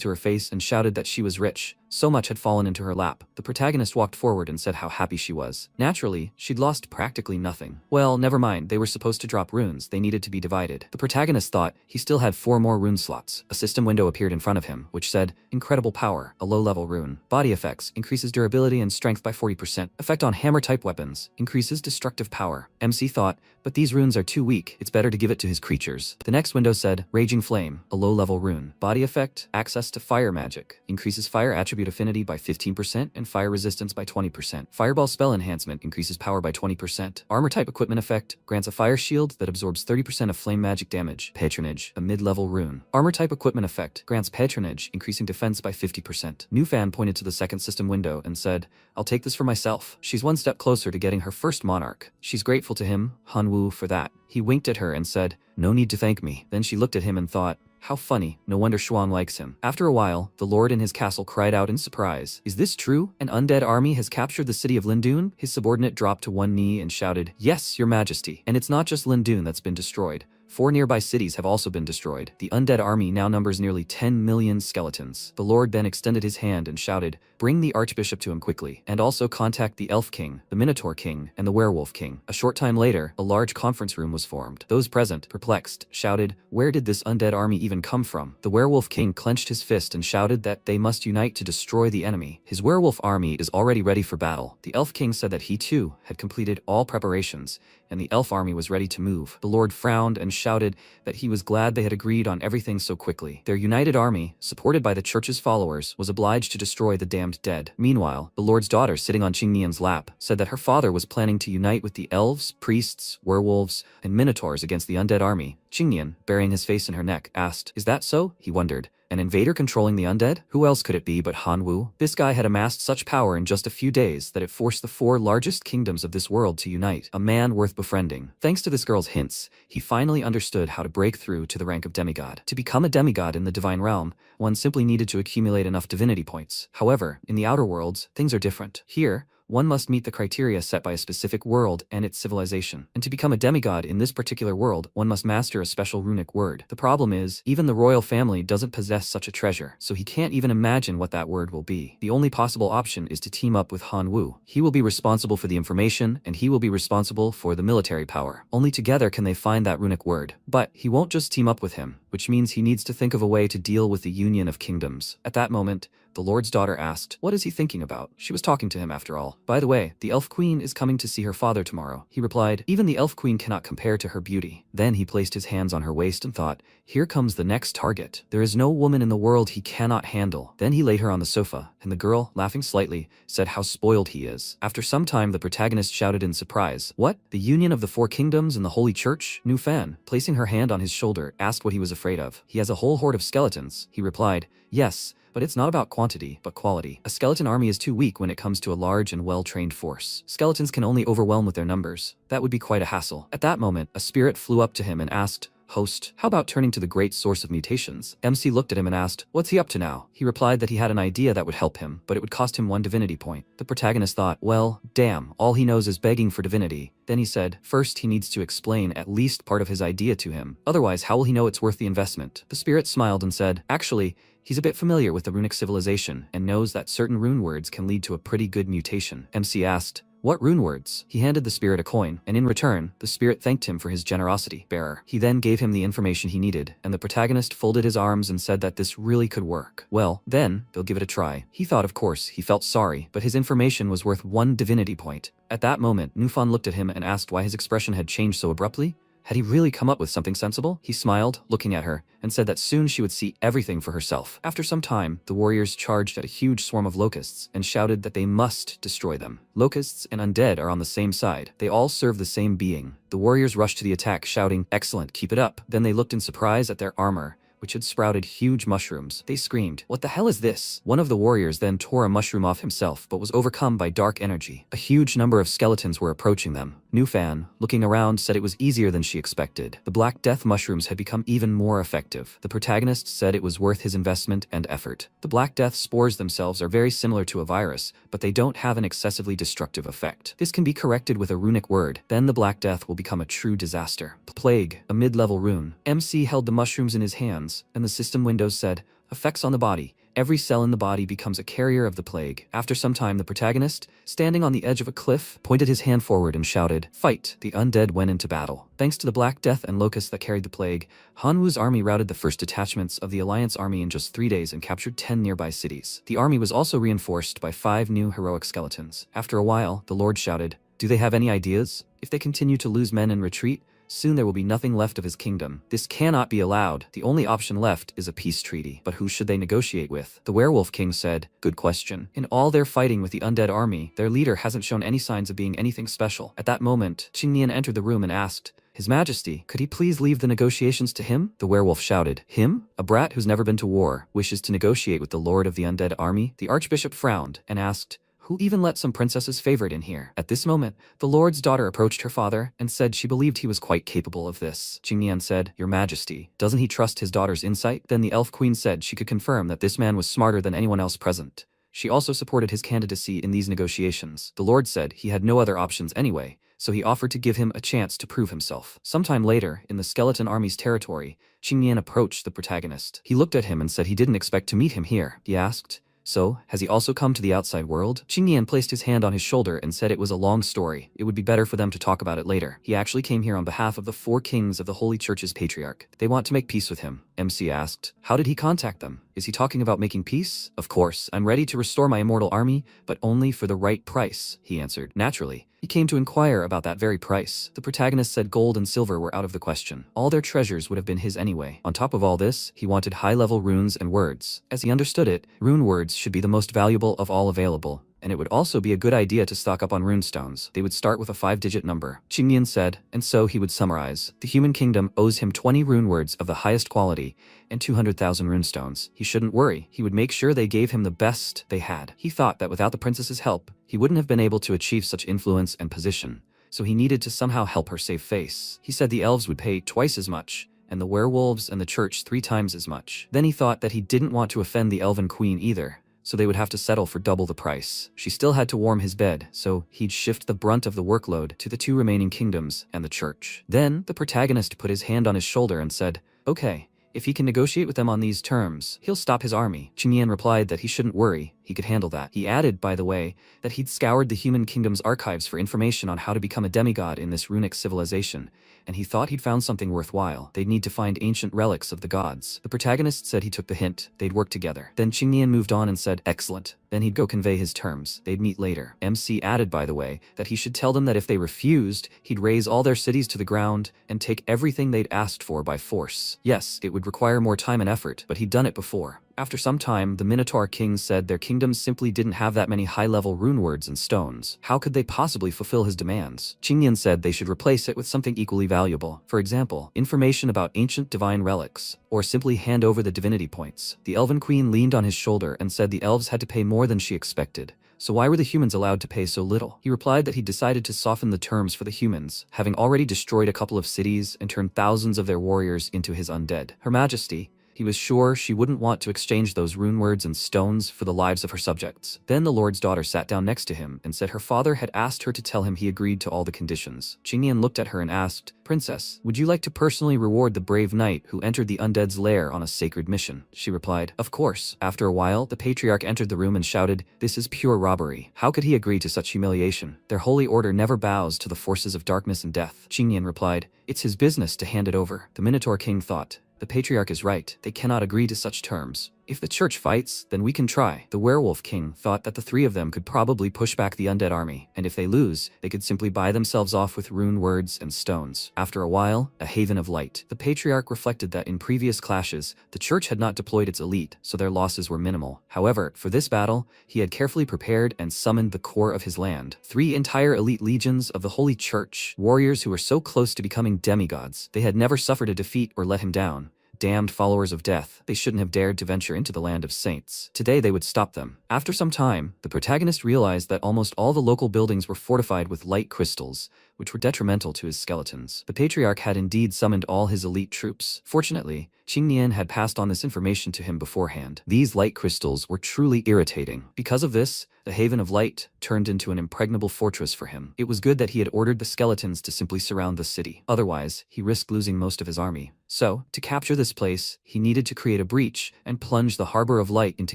to her face and shouted that she was rich. So much had fallen into her lap. The protagonist walked forward and said how happy she was. Naturally, she'd lost practically nothing. Well, never mind, they were supposed to drop runes. They needed to be divided. The protagonist thought he still had 4 more rune slots. A system window appeared in front of him, which said, "Incredible power, a low-level rune. Body effects, increases durability and strength by 40%. Effect on hammer-type weapons, increases destructive power." MC thought, but these runes are too weak. It's better to give it to his creatures. The next window said, "Raging Flame, a low-level rune. Body effect, access to fire magic. Increases fire attribute affinity by 15% and fire resistance by 20%. Fireball spell enhancement increases power by 20%. Armor type equipment effect grants a fire shield that absorbs 30% of flame magic damage. Patronage, a mid-level rune. Armor type equipment effect grants patronage, increasing defense by 50%. Nufan pointed to the second system window and said, "I'll take this for myself." She's one step closer to getting her first monarch. She's grateful to him, Hanwoo, for that. He winked at her and said, "No need to thank me." Then she looked at him and thought, how funny, no wonder Shwang likes him. After a while, the lord in his castle cried out in surprise, "Is this true? An undead army has captured the city of Lindun?" His subordinate dropped to one knee and shouted, "Yes, your majesty. And it's not just Lindun that's been destroyed. 4 nearby cities have also been destroyed. The undead army now numbers nearly 10 million skeletons." The lord then extended his hand and shouted, "Bring the archbishop to him quickly, and also contact the elf king, the minotaur king, and the werewolf king." A short time later, a large conference room was formed. Those present, perplexed, shouted, "Where did this undead army even come from?" The werewolf king clenched his fist and shouted that they must unite to destroy the enemy. His werewolf army is already ready for battle. The elf king said that he too had completed all preparations, and the elf army was ready to move. The lord frowned and shouted that he was glad they had agreed on everything so quickly. Their united army, supported by the church's followers, was obliged to destroy the damned dead. Meanwhile, the lord's daughter, sitting on Qingnian's lap, said that her father was planning to unite with the elves, priests, werewolves, and minotaurs against the undead army. Qingnian, burying his face in her neck, asked, "Is that so?" He wondered. An invader controlling the undead? Who else could it be but Hanwoo? This guy had amassed such power in just a few days that it forced the 4 largest kingdoms of this world to unite. A man worth befriending. Thanks to this girl's hints, he finally understood how to break through to the rank of demigod. To become a demigod in the divine realm, one simply needed to accumulate enough divinity points. However, in the outer worlds, things are different. Here, one must meet the criteria set by a specific world and its civilization. And to become a demigod in this particular world, one must master a special runic word. The problem is, even the royal family doesn't possess such a treasure, so he can't even imagine what that word will be. The only possible option is to team up with Hanwoo. He will be responsible for the information, and he will be responsible for the military power. Only together can they find that runic word. But he won't just team up with him, which means he needs to think of a way to deal with the union of kingdoms. At that moment, the Lord's daughter asked, "What is he thinking about?" She was talking to him after all. "By the way, the Elf Queen is coming to see her father tomorrow." He replied, "Even the Elf Queen cannot compare to her beauty." Then he placed his hands on her waist and thought, "Here comes the next target. There is no woman in the world he cannot handle." Then he laid her on the sofa, and the girl, laughing slightly, said how spoiled he is. After some time, the protagonist shouted in surprise, "What? The union of the four kingdoms and the Holy Church?" Nu Fan, placing her hand on his shoulder, asked what he was afraid of. "He has a whole horde of skeletons." He replied, "Yes, but it's not about quantity, but quality. A skeleton army is too weak when it comes to a large and well-trained force. Skeletons can only overwhelm with their numbers. That would be quite a hassle." At that moment, a spirit flew up to him and asked, "Host, how about turning to the great source of mutations?" MC looked at him and asked, "What's he up to now?" He replied that he had an idea that would help him, but it would cost him 1 divinity point. The protagonist thought, well, damn, all he knows is begging for divinity. Then he said, first he needs to explain at least part of his idea to him. Otherwise, how will he know it's worth the investment? The spirit smiled and said, actually, he's a bit familiar with the runic civilization and knows that certain rune words can lead to a pretty good mutation. MC asked, "What rune words?" He handed the spirit a coin, and in return, the spirit thanked him for his generosity. Bearer. He then gave him the information he needed, and the protagonist folded his arms and said that this really could work. Well, then, they'll give it a try. He thought, of course, he felt sorry, but his information was worth 1 divinity point. At that moment, Nufan looked at him and asked why his expression had changed so abruptly. Had he really come up with something sensible? He smiled, looking at her, and said that soon she would see everything for herself. After some time, the warriors charged at a huge swarm of locusts and shouted that they must destroy them. Locusts and undead are on the same side. They all serve the same being. The warriors rushed to the attack, shouting, "Excellent, keep it up." Then they looked in surprise at their armor, which had sprouted huge mushrooms. They screamed, "What the hell is this?" One of the warriors then tore a mushroom off himself, but was overcome by dark energy. A huge number of skeletons were approaching them. Nufan, looking around, said it was easier than she expected. The Black Death mushrooms had become even more effective. The protagonist said it was worth his investment and effort. The Black Death spores themselves are very similar to a virus, but they don't have an excessively destructive effect. This can be corrected with a runic word. Then the Black Death will become a true disaster. Plague, a mid-level rune. MC held the mushrooms in his hands, and the system windows said, "Effects on the body. Every cell in the body becomes a carrier of the plague." After some time, the protagonist, standing on the edge of a cliff, pointed his hand forward and shouted, "Fight!" The undead went into battle. Thanks to the Black Death and locusts that carried the plague, Hanwu's army routed the first detachments of the Alliance army in just 3 days and captured 10 nearby cities. The army was also reinforced by 5 new heroic skeletons. After a while, the Lord shouted, "Do they have any ideas? If they continue to lose men and retreat, soon there will be nothing left of his kingdom. This cannot be allowed. The only option left is a peace treaty. But who should they negotiate with?" The Werewolf King said, "Good question. In all their fighting with the undead army, their leader hasn't shown any signs of being anything special." At that moment, Qingnian entered the room and asked, "His Majesty, could he please leave the negotiations to him?" The werewolf shouted, "Him? A brat who's never been to war, wishes to negotiate with the lord of the undead army?" The archbishop frowned and asked, "Who even let some princess's favorite in here?" At this moment, the lord's daughter approached her father and said she believed he was quite capable of this. Qingnian said, "Your Majesty, doesn't he trust his daughter's insight?" Then the elf queen said she could confirm that this man was smarter than anyone else present. She also supported his candidacy in these negotiations. The lord said he had no other options anyway, so he offered to give him a chance to prove himself. Sometime later, in the skeleton army's territory, Qingnian approached the protagonist. He looked at him and said he didn't expect to meet him here. He asked, "So, has he also come to the outside world?" Qingnian placed his hand on his shoulder and said it was a long story. It would be better for them to talk about it later. He actually came here on behalf of the 4 kings of the Holy Church's patriarch. They want to make peace with him. MC asked, "How did he contact them? Is he talking about making peace?" "Of course, I'm ready to restore my immortal army, but only for the right price," he answered. Naturally, he came to inquire about that very price. The protagonist said gold and silver were out of the question. All their treasures would have been his anyway. On top of all this, he wanted high-level runes and words. As he understood it, rune words should be the most valuable of all available, and it would also be a good idea to stock up on runestones. They would start with a 5-digit number. Qingnian said, and so he would summarize. The human kingdom owes him 20 rune words of the highest quality and 200,000 runestones. He shouldn't worry. He would make sure they gave him the best they had. He thought that without the princess's help, he wouldn't have been able to achieve such influence and position, so he needed to somehow help her save face. He said the elves would pay twice as much, and the werewolves and the church 3 times as much. Then he thought that he didn't want to offend the elven queen either, so they would have to settle for double the price. She still had to warm his bed, so he'd shift the brunt of the workload to the 2 remaining kingdoms and the church. Then, the protagonist put his hand on his shoulder and said, "Okay, if he can negotiate with them on these terms, he'll stop his army." Qingnian replied that he shouldn't worry. he could handle that. He added, by the way, that he'd scoured the human kingdom's archives for information on how to become a demigod in this runic civilization, and he thought he'd found something worthwhile. They'd need to find ancient relics of the gods. The protagonist said he took the hint. They'd work together. Then Qingnian moved on and said, excellent. Then he'd go convey his terms. They'd meet later. MC added, by the way, that he should tell them that if they refused, he'd raze all their cities to the ground and take everything they'd asked for by force. Yes, it would require more time and effort, but he'd done it before. After some time, the Minotaur kings said their kingdoms simply didn't have that many high-level rune words and stones. How could they possibly fulfill his demands? Qingnian said they should replace it with something equally valuable. For example, information about ancient divine relics, or simply hand over the divinity points. The Elven Queen leaned on his shoulder and said the elves had to pay more than she expected. So why were the humans allowed to pay so little? He replied that he decided to soften the terms for the humans, having already destroyed a couple of cities and turned thousands of their warriors into his undead. Her Majesty, he was sure she wouldn't want to exchange those rune words and stones for the lives of her subjects. Then the Lord's daughter sat down next to him and said her father had asked her to tell him he agreed to all the conditions. Qingnian looked at her and asked, Princess, would you like to personally reward the brave knight who entered the undead's lair on a sacred mission? She replied, of course. After a while, the patriarch entered the room and shouted, this is pure robbery. How could he agree to such humiliation? Their holy order never bows to the forces of darkness and death. Qingnian replied, it's his business to hand it over. The Minotaur king thought, the patriarch is right. They cannot agree to such terms. If the church fights, then we can try. The werewolf king thought that the three of them could probably push back the undead army, and if they lose, they could simply buy themselves off with rune words and stones. After a while, a haven of light. The patriarch reflected that in previous clashes, the church had not deployed its elite, so their losses were minimal. However, for this battle, he had carefully prepared and summoned the core of his land. 3 entire elite legions of the Holy Church, warriors who were so close to becoming demigods. They had never suffered a defeat or let him down. Damned followers of death, they shouldn't have dared to venture into the land of saints. Today they would stop them. After some time, the protagonist realized that almost all the local buildings were fortified with light crystals, which were detrimental to his skeletons. The patriarch had indeed summoned all his elite troops. Fortunately, Qingnian had passed on this information to him beforehand. These light crystals were truly irritating. Because of this, the Haven of Light turned into an impregnable fortress for him. It was good that he had ordered the skeletons to simply surround the city. Otherwise, he risked losing most of his army. So, to capture this place, he needed to create a breach and plunge the Harbor of Light into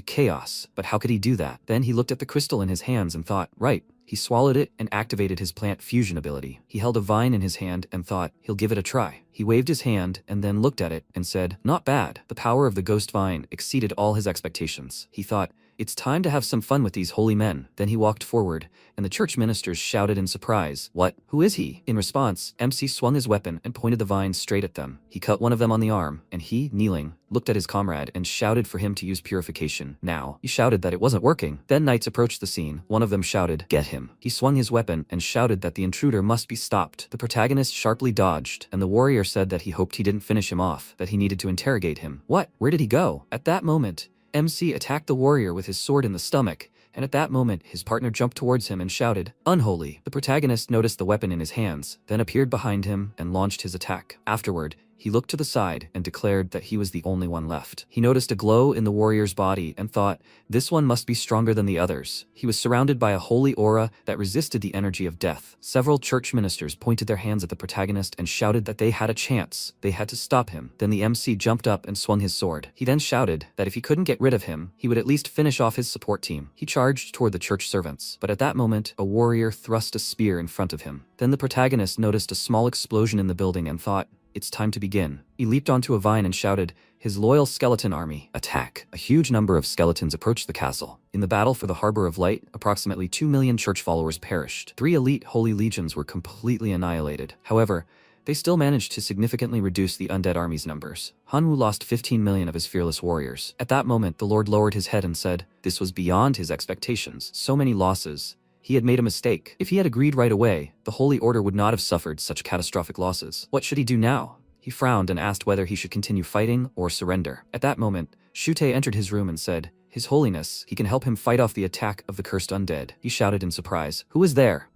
chaos. But how could he do that? Then he looked at the crystal in his hands and thought, right. He swallowed it and activated his plant fusion ability. He held a vine in his hand and thought, he'll give it a try. He waved his hand and then looked at it and said, not bad. The power of the ghost vine exceeded all his expectations. He thought, it's time to have some fun with these holy men. Then he walked forward, and the church ministers shouted in surprise, what? Who is he? In response, MC swung his weapon and pointed the vine straight at them. He cut one of them on the arm, and he, kneeling, looked at his comrade and shouted for him to use purification. Now, he shouted that it wasn't working. Then knights approached the scene. One of them shouted, get him. He swung his weapon and shouted that the intruder must be stopped. The protagonist sharply dodged, and the warrior said that he hoped he didn't finish him off, that he needed to interrogate him. What? Where did he go? At that moment, MC attacked the warrior with his sword in the stomach, and at that moment, his partner jumped towards him and shouted, unholy. The protagonist noticed the weapon in his hands, then appeared behind him and launched his attack. Afterward, he looked to the side and declared that he was the only one left. He noticed a glow in the warrior's body and thought, this one must be stronger than the others. He was surrounded by a holy aura that resisted the energy of death. Several church ministers pointed their hands at the protagonist and shouted that they had a chance. They had to stop him. Then the MC jumped up and swung his sword. He then shouted that if he couldn't get rid of him, he would at least finish off his support team. He charged toward the church servants, but at that moment, a warrior thrust a spear in front of him. Then the protagonist noticed a small explosion in the building and thought, it's time to begin. He leaped onto a vine and shouted, his loyal skeleton army, attack. A huge number of skeletons approached the castle. In the battle for the Harbor of Light, approximately 2 million church followers perished. 3 elite holy legions were completely annihilated. However, they still managed to significantly reduce the undead army's numbers. Hanwoo lost 15 million of his fearless warriors. At that moment, the Lord lowered his head and said, this was beyond his expectations. So many losses. He had made a mistake. If he had agreed right away, the Holy Order would not have suffered such catastrophic losses. What should he do now? He frowned and asked whether he should continue fighting or surrender. At that moment, Shute entered his room and said, His Holiness, he can help him fight off the attack of the cursed undead. He shouted in surprise, who is there?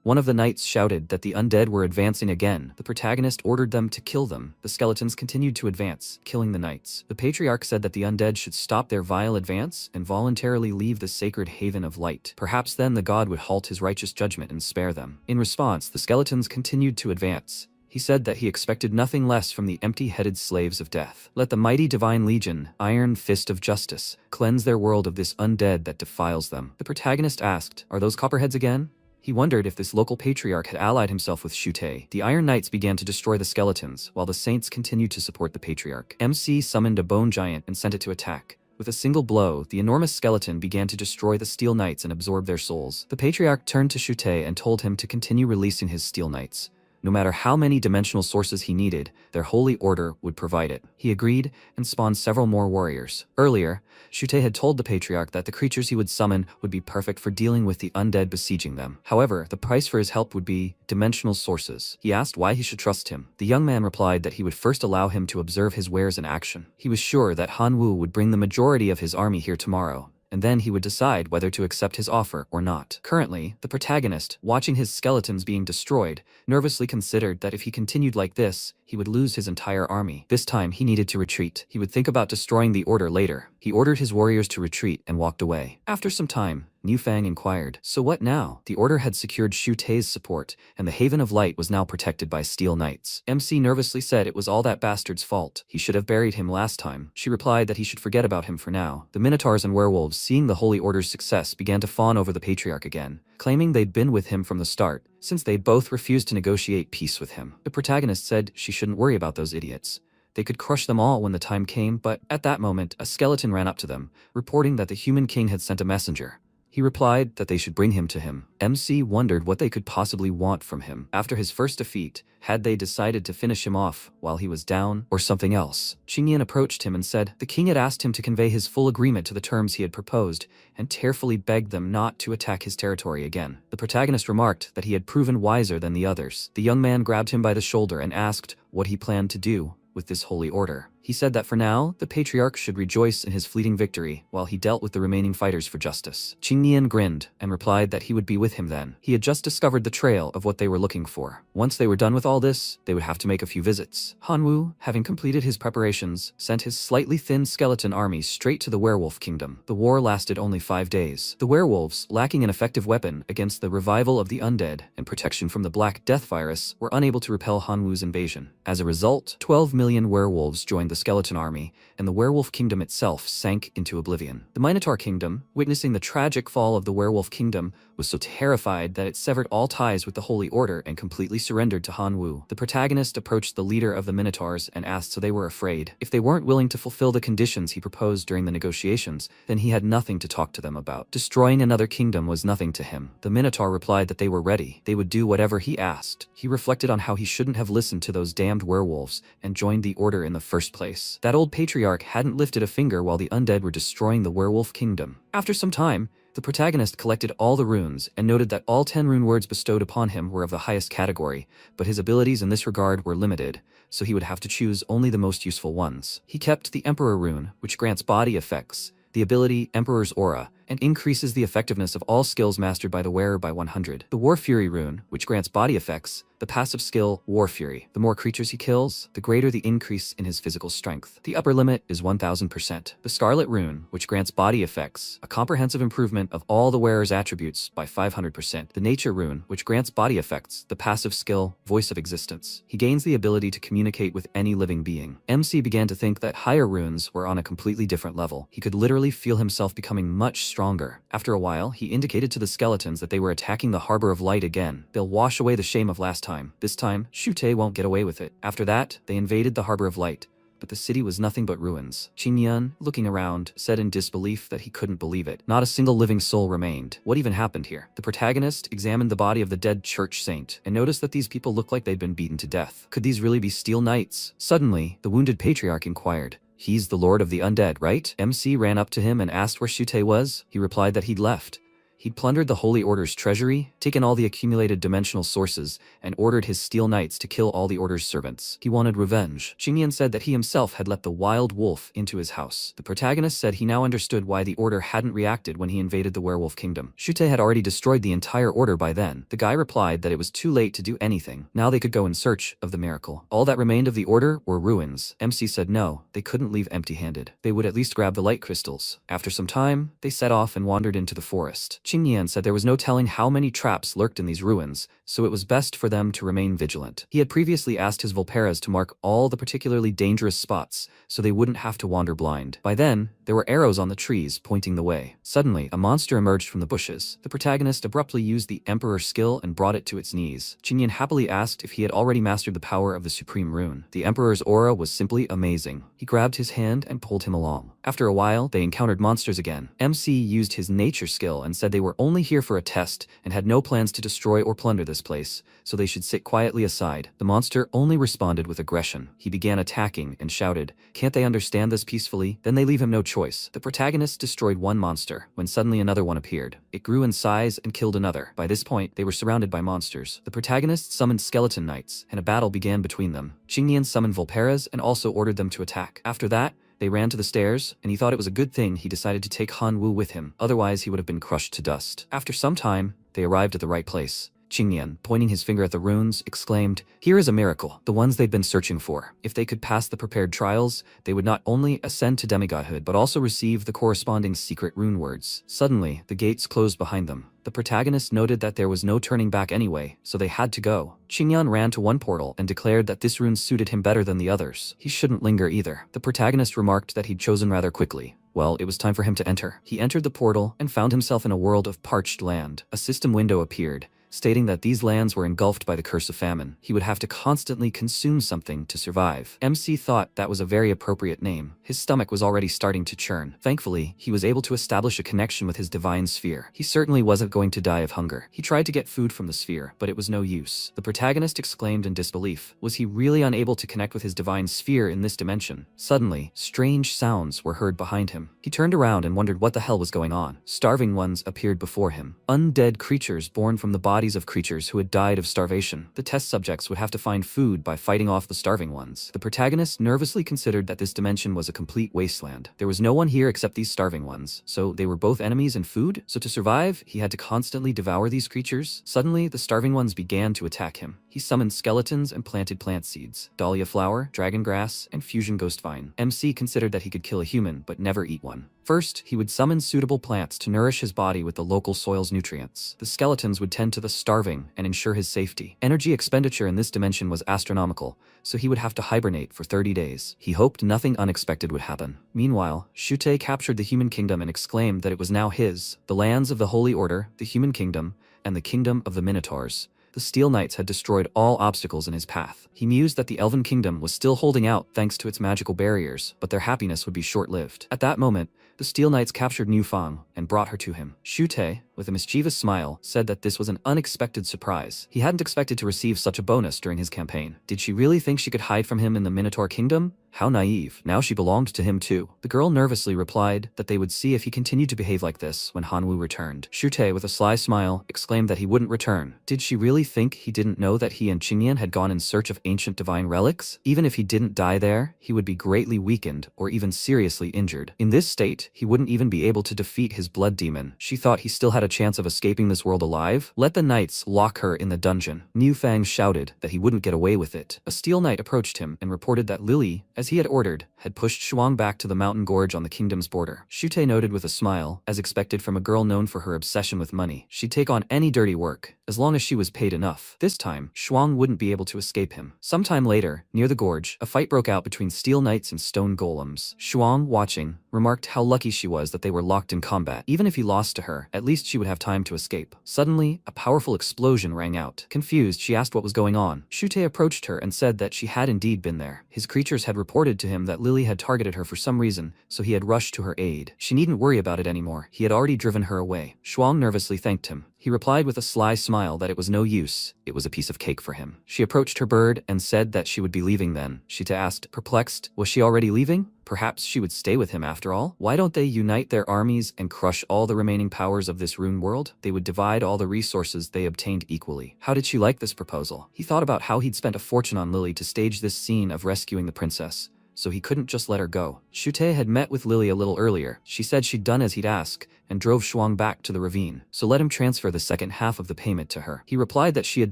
One of the knights shouted that the undead were advancing again. The protagonist ordered them to kill them. The skeletons continued to advance, killing the knights. The patriarch said that the undead should stop their vile advance and voluntarily leave the sacred haven of light. Perhaps then the god would halt his righteous judgment and spare them. In response, the skeletons continued to advance, He said that he expected nothing less from the empty-headed slaves of death. Let the mighty divine legion, Iron Fist of Justice, cleanse their world of this undead that defiles them. The protagonist asked, "Are those copperheads again?" He wondered if this local patriarch had allied himself with Shute. The Iron Knights began to destroy the skeletons, while the saints continued to support the patriarch. MC summoned a bone giant and sent it to attack. With a single blow, the enormous skeleton began to destroy the Steel Knights and absorb their souls. The patriarch turned to Shute and told him to continue releasing his Steel Knights. No matter how many dimensional sources he needed, their holy order would provide it. He agreed and spawned several more warriors. Earlier, Shute had told the patriarch that the creatures he would summon would be perfect for dealing with the undead besieging them. However, the price for his help would be dimensional sources. He asked why he should trust him. The young man replied that he would first allow him to observe his wares in action. He was sure that Han Wu would bring the majority of his army here tomorrow, and then he would decide whether to accept his offer or not. Currently, the protagonist, watching his skeletons being destroyed, nervously considered that if he continued like this, he would lose his entire army. This time, he needed to retreat. He would think about destroying the order later. He ordered his warriors to retreat and walked away. After some time, Niu Fang inquired, "So what now?" The order had secured Shu Tei's support, and the Haven of Light was now protected by Steel Knights. MC nervously said it was all that bastard's fault. He should have buried him last time. She replied that he should forget about him for now. The Minotaurs and werewolves, seeing the Holy Order's success, began to fawn over the patriarch again, claiming they'd been with him from the start, since they both refused to negotiate peace with him. The protagonist said she shouldn't worry about those idiots. They could crush them all when the time came, but at that moment, a skeleton ran up to them, reporting that the human king had sent a messenger. He replied that they should bring him to him. MC wondered what they could possibly want from him. After his first defeat, had they decided to finish him off while he was down, or something else? Qingyan approached him and said the king had asked him to convey his full agreement to the terms he had proposed, and tearfully begged them not to attack his territory again. The protagonist remarked that he had proven wiser than the others. The young man grabbed him by the shoulder and asked what he planned to do with this holy order. He said that for now, the patriarch should rejoice in his fleeting victory while he dealt with the remaining fighters for justice. Qingyan grinned and replied that he would be with him then. He had just discovered the trail of what they were looking for. Once they were done with all this, they would have to make a few visits. Han Wu, having completed his preparations, sent his slightly thin skeleton army straight to the werewolf kingdom. The war lasted only 5 days. The werewolves, lacking an effective weapon against the revival of the undead and protection from the Black Death virus, were unable to repel Han Wu's invasion. As a result, 12 million werewolves joined the skeleton army, and the werewolf kingdom itself sank into oblivion. The Minotaur kingdom, witnessing the tragic fall of the werewolf kingdom, was so terrified that it severed all ties with the Holy Order and completely surrendered to Han Wu. The protagonist approached the leader of the Minotaurs and asked so they were afraid. If they weren't willing to fulfill the conditions he proposed during the negotiations, then he had nothing to talk to them about. Destroying another kingdom was nothing to him. The Minotaur replied that they were ready. They would do whatever he asked. He reflected on how he shouldn't have listened to those damned werewolves and joined the order in the first place. That old patriarch hadn't lifted a finger while the undead were destroying the werewolf kingdom. After some time, the protagonist collected all the runes and noted that all 10 rune words bestowed upon him were of the highest category, but his abilities in this regard were limited, so he would have to choose only the most useful ones. He kept the Emperor rune, which grants body effects, the ability Emperor's Aura, and increases the effectiveness of all skills mastered by the wearer by 100. The War Fury rune, which grants body effects, the passive skill War Fury. The more creatures he kills, the greater the increase in his physical strength. The upper limit is 1000%. The Scarlet rune, which grants body effects, a comprehensive improvement of all the wearer's attributes by 500%. The Nature rune, which grants body effects, the passive skill Voice of Existence. He gains the ability to communicate with any living being. MC began to think that higher runes were on a completely different level. He could literally feel himself becoming much stronger. After a while, he indicated to the skeletons that they were attacking the Harbor of Light again. They'll wash away the shame of last time. This time, Shute won't get away with it. After that, they invaded the Harbor of Light, but the city was nothing but ruins. Qingyan, looking around, said in disbelief that he couldn't believe it. Not a single living soul remained. What even happened here? The protagonist examined the body of the dead church saint and noticed that these people looked like they'd been beaten to death. Could these really be Steel Knights? Suddenly, the wounded patriarch inquired, "He's the Lord of the Undead, right?" MC ran up to him and asked where Shute was. He replied that he'd left. He'd plundered the Holy Order's treasury, taken all the accumulated dimensional sources, and ordered his Steel Knights to kill all the Order's servants. He wanted revenge. Qingyan said that he himself had let the wild wolf into his house. The protagonist said he now understood why the Order hadn't reacted when he invaded the werewolf kingdom. Shute had already destroyed the entire Order by then. The guy replied that it was too late to do anything. Now they could go in search of the miracle. All that remained of the Order were ruins. MC said no, they couldn't leave empty-handed. They would at least grab the light crystals. After some time, they set off and wandered into the forest. Qingyan said there was no telling how many traps lurked in these ruins, so it was best for them to remain vigilant. He had previously asked his Volperas to mark all the particularly dangerous spots, so they wouldn't have to wander blind. By then, there were arrows on the trees pointing the way. Suddenly, a monster emerged from the bushes. The protagonist abruptly used the Emperor's skill and brought it to its knees. Qingyan happily asked if he had already mastered the power of the Supreme Rune. The Emperor's aura was simply amazing. He grabbed his hand and pulled him along. After a while, they encountered monsters again. MC used his nature skill and said they were only here for a test and had no plans to destroy or plunder this place, so they should sit quietly aside. The monster only responded with aggression. He began attacking and shouted, "Can't they understand this peacefully?" Then they leave him no choice. The protagonist destroyed one monster, when suddenly another one appeared. It grew in size and killed another. By this point, they were surrounded by monsters. The protagonist summoned skeleton knights, and a battle began between them. Qingyan summoned Volperas and also ordered them to attack. After that, they ran to the stairs, and he thought it was a good thing he decided to take Han Wu with him, otherwise he would have been crushed to dust. After some time, they arrived at the right place. Qingyan, pointing his finger at the runes, exclaimed, "Here is a miracle, the ones they'd been searching for. If they could pass the prepared trials, they would not only ascend to demigodhood but also receive the corresponding secret rune words." Suddenly, the gates closed behind them. The protagonist noted that there was no turning back anyway, so they had to go. Qingyan ran to one portal and declared that this rune suited him better than the others. He shouldn't linger either. The protagonist remarked that he'd chosen rather quickly. Well, it was time for him to enter. He entered the portal and found himself in a world of parched land. A system window appeared, stating that these lands were engulfed by the curse of famine. He would have to constantly consume something to survive. MC thought that was a very appropriate name. His stomach was already starting to churn. Thankfully, he was able to establish a connection with his divine sphere. He certainly wasn't going to die of hunger. He tried to get food from the sphere, but it was no use. The protagonist exclaimed in disbelief. Was he really unable to connect with his divine sphere in this dimension? Suddenly, strange sounds were heard behind him. He turned around and wondered what the hell was going on. Starving ones appeared before him. Undead creatures born from the bodies of creatures who had died of starvation. The test subjects would have to find food by fighting off the starving ones. The protagonist nervously considered that this dimension was a complete wasteland. There was no one here except these starving ones, so they were both enemies and food? So to survive, he had to constantly devour these creatures? Suddenly, the starving ones began to attack him. He summoned skeletons and planted plant seeds, dahlia flower, dragon grass, and fusion ghost vine. MC considered that he could kill a human, but never eat one. First, he would summon suitable plants to nourish his body with the local soil's nutrients. The skeletons would tend to the starving and ensure his safety. Energy expenditure in this dimension was astronomical, so he would have to hibernate for 30 days. He hoped nothing unexpected would happen. Meanwhile, Shute captured the human kingdom and exclaimed that it was now his, the lands of the Holy Order, the human kingdom, and the kingdom of the Minotaurs. The Steel Knights had destroyed all obstacles in his path. He mused that the Elven Kingdom was still holding out thanks to its magical barriers, but their happiness would be short-lived. At that moment, the Steel Knights captured Niu Fang and brought her to him. Shute, with a mischievous smile, said that this was an unexpected surprise. He hadn't expected to receive such a bonus during his campaign. Did she really think she could hide from him in the Minotaur Kingdom? How naive. Now she belonged to him too. The girl nervously replied that they would see if he continued to behave like this when Hanwu returned. Shute, with a sly smile, exclaimed that he wouldn't return. Did she really think he didn't know that he and Qingyan had gone in search of ancient divine relics? Even if he didn't die there, he would be greatly weakened or even seriously injured. In this state, he wouldn't even be able to defeat his blood demon. She thought he still had a chance of escaping this world alive. Let the knights lock her in the dungeon. Niu Fang shouted that he wouldn't get away with it. A steel knight approached him and reported that Lily, as he had ordered, had pushed Shwang back to the mountain gorge on the kingdom's border. Shute noted with a smile, as expected from a girl known for her obsession with money. She'd take on any dirty work, as long as she was paid enough. This time, Shwang wouldn't be able to escape him. Sometime later, near the gorge, a fight broke out between steel knights and stone golems. Shwang, watching, remarked how lucky she was that they were locked in combat. Even if he lost to her, at least she would have time to escape. Suddenly, a powerful explosion rang out. Confused, she asked what was going on. Shute approached her and said that she had indeed been there. His creatures had reported to him that Lily had targeted her for some reason, so he had rushed to her aid. She needn't worry about it anymore. He had already driven her away. Shwang nervously thanked him. He replied with a sly smile that it was no use. It was a piece of cake for him. She approached her bird and said that she would be leaving then. Shita asked, perplexed, was she already leaving? Perhaps she would stay with him after all? Why don't they unite their armies and crush all the remaining powers of this rune world? They would divide all the resources they obtained equally. How did she like this proposal? He thought about how he'd spent a fortune on Lily to stage this scene of rescuing the princess. so he couldn't just let her go. Shute had met with Lily a little earlier. She said she'd done as he'd asked, and drove Shwang back to the ravine, so let him transfer the second half of the payment to her. He replied that she had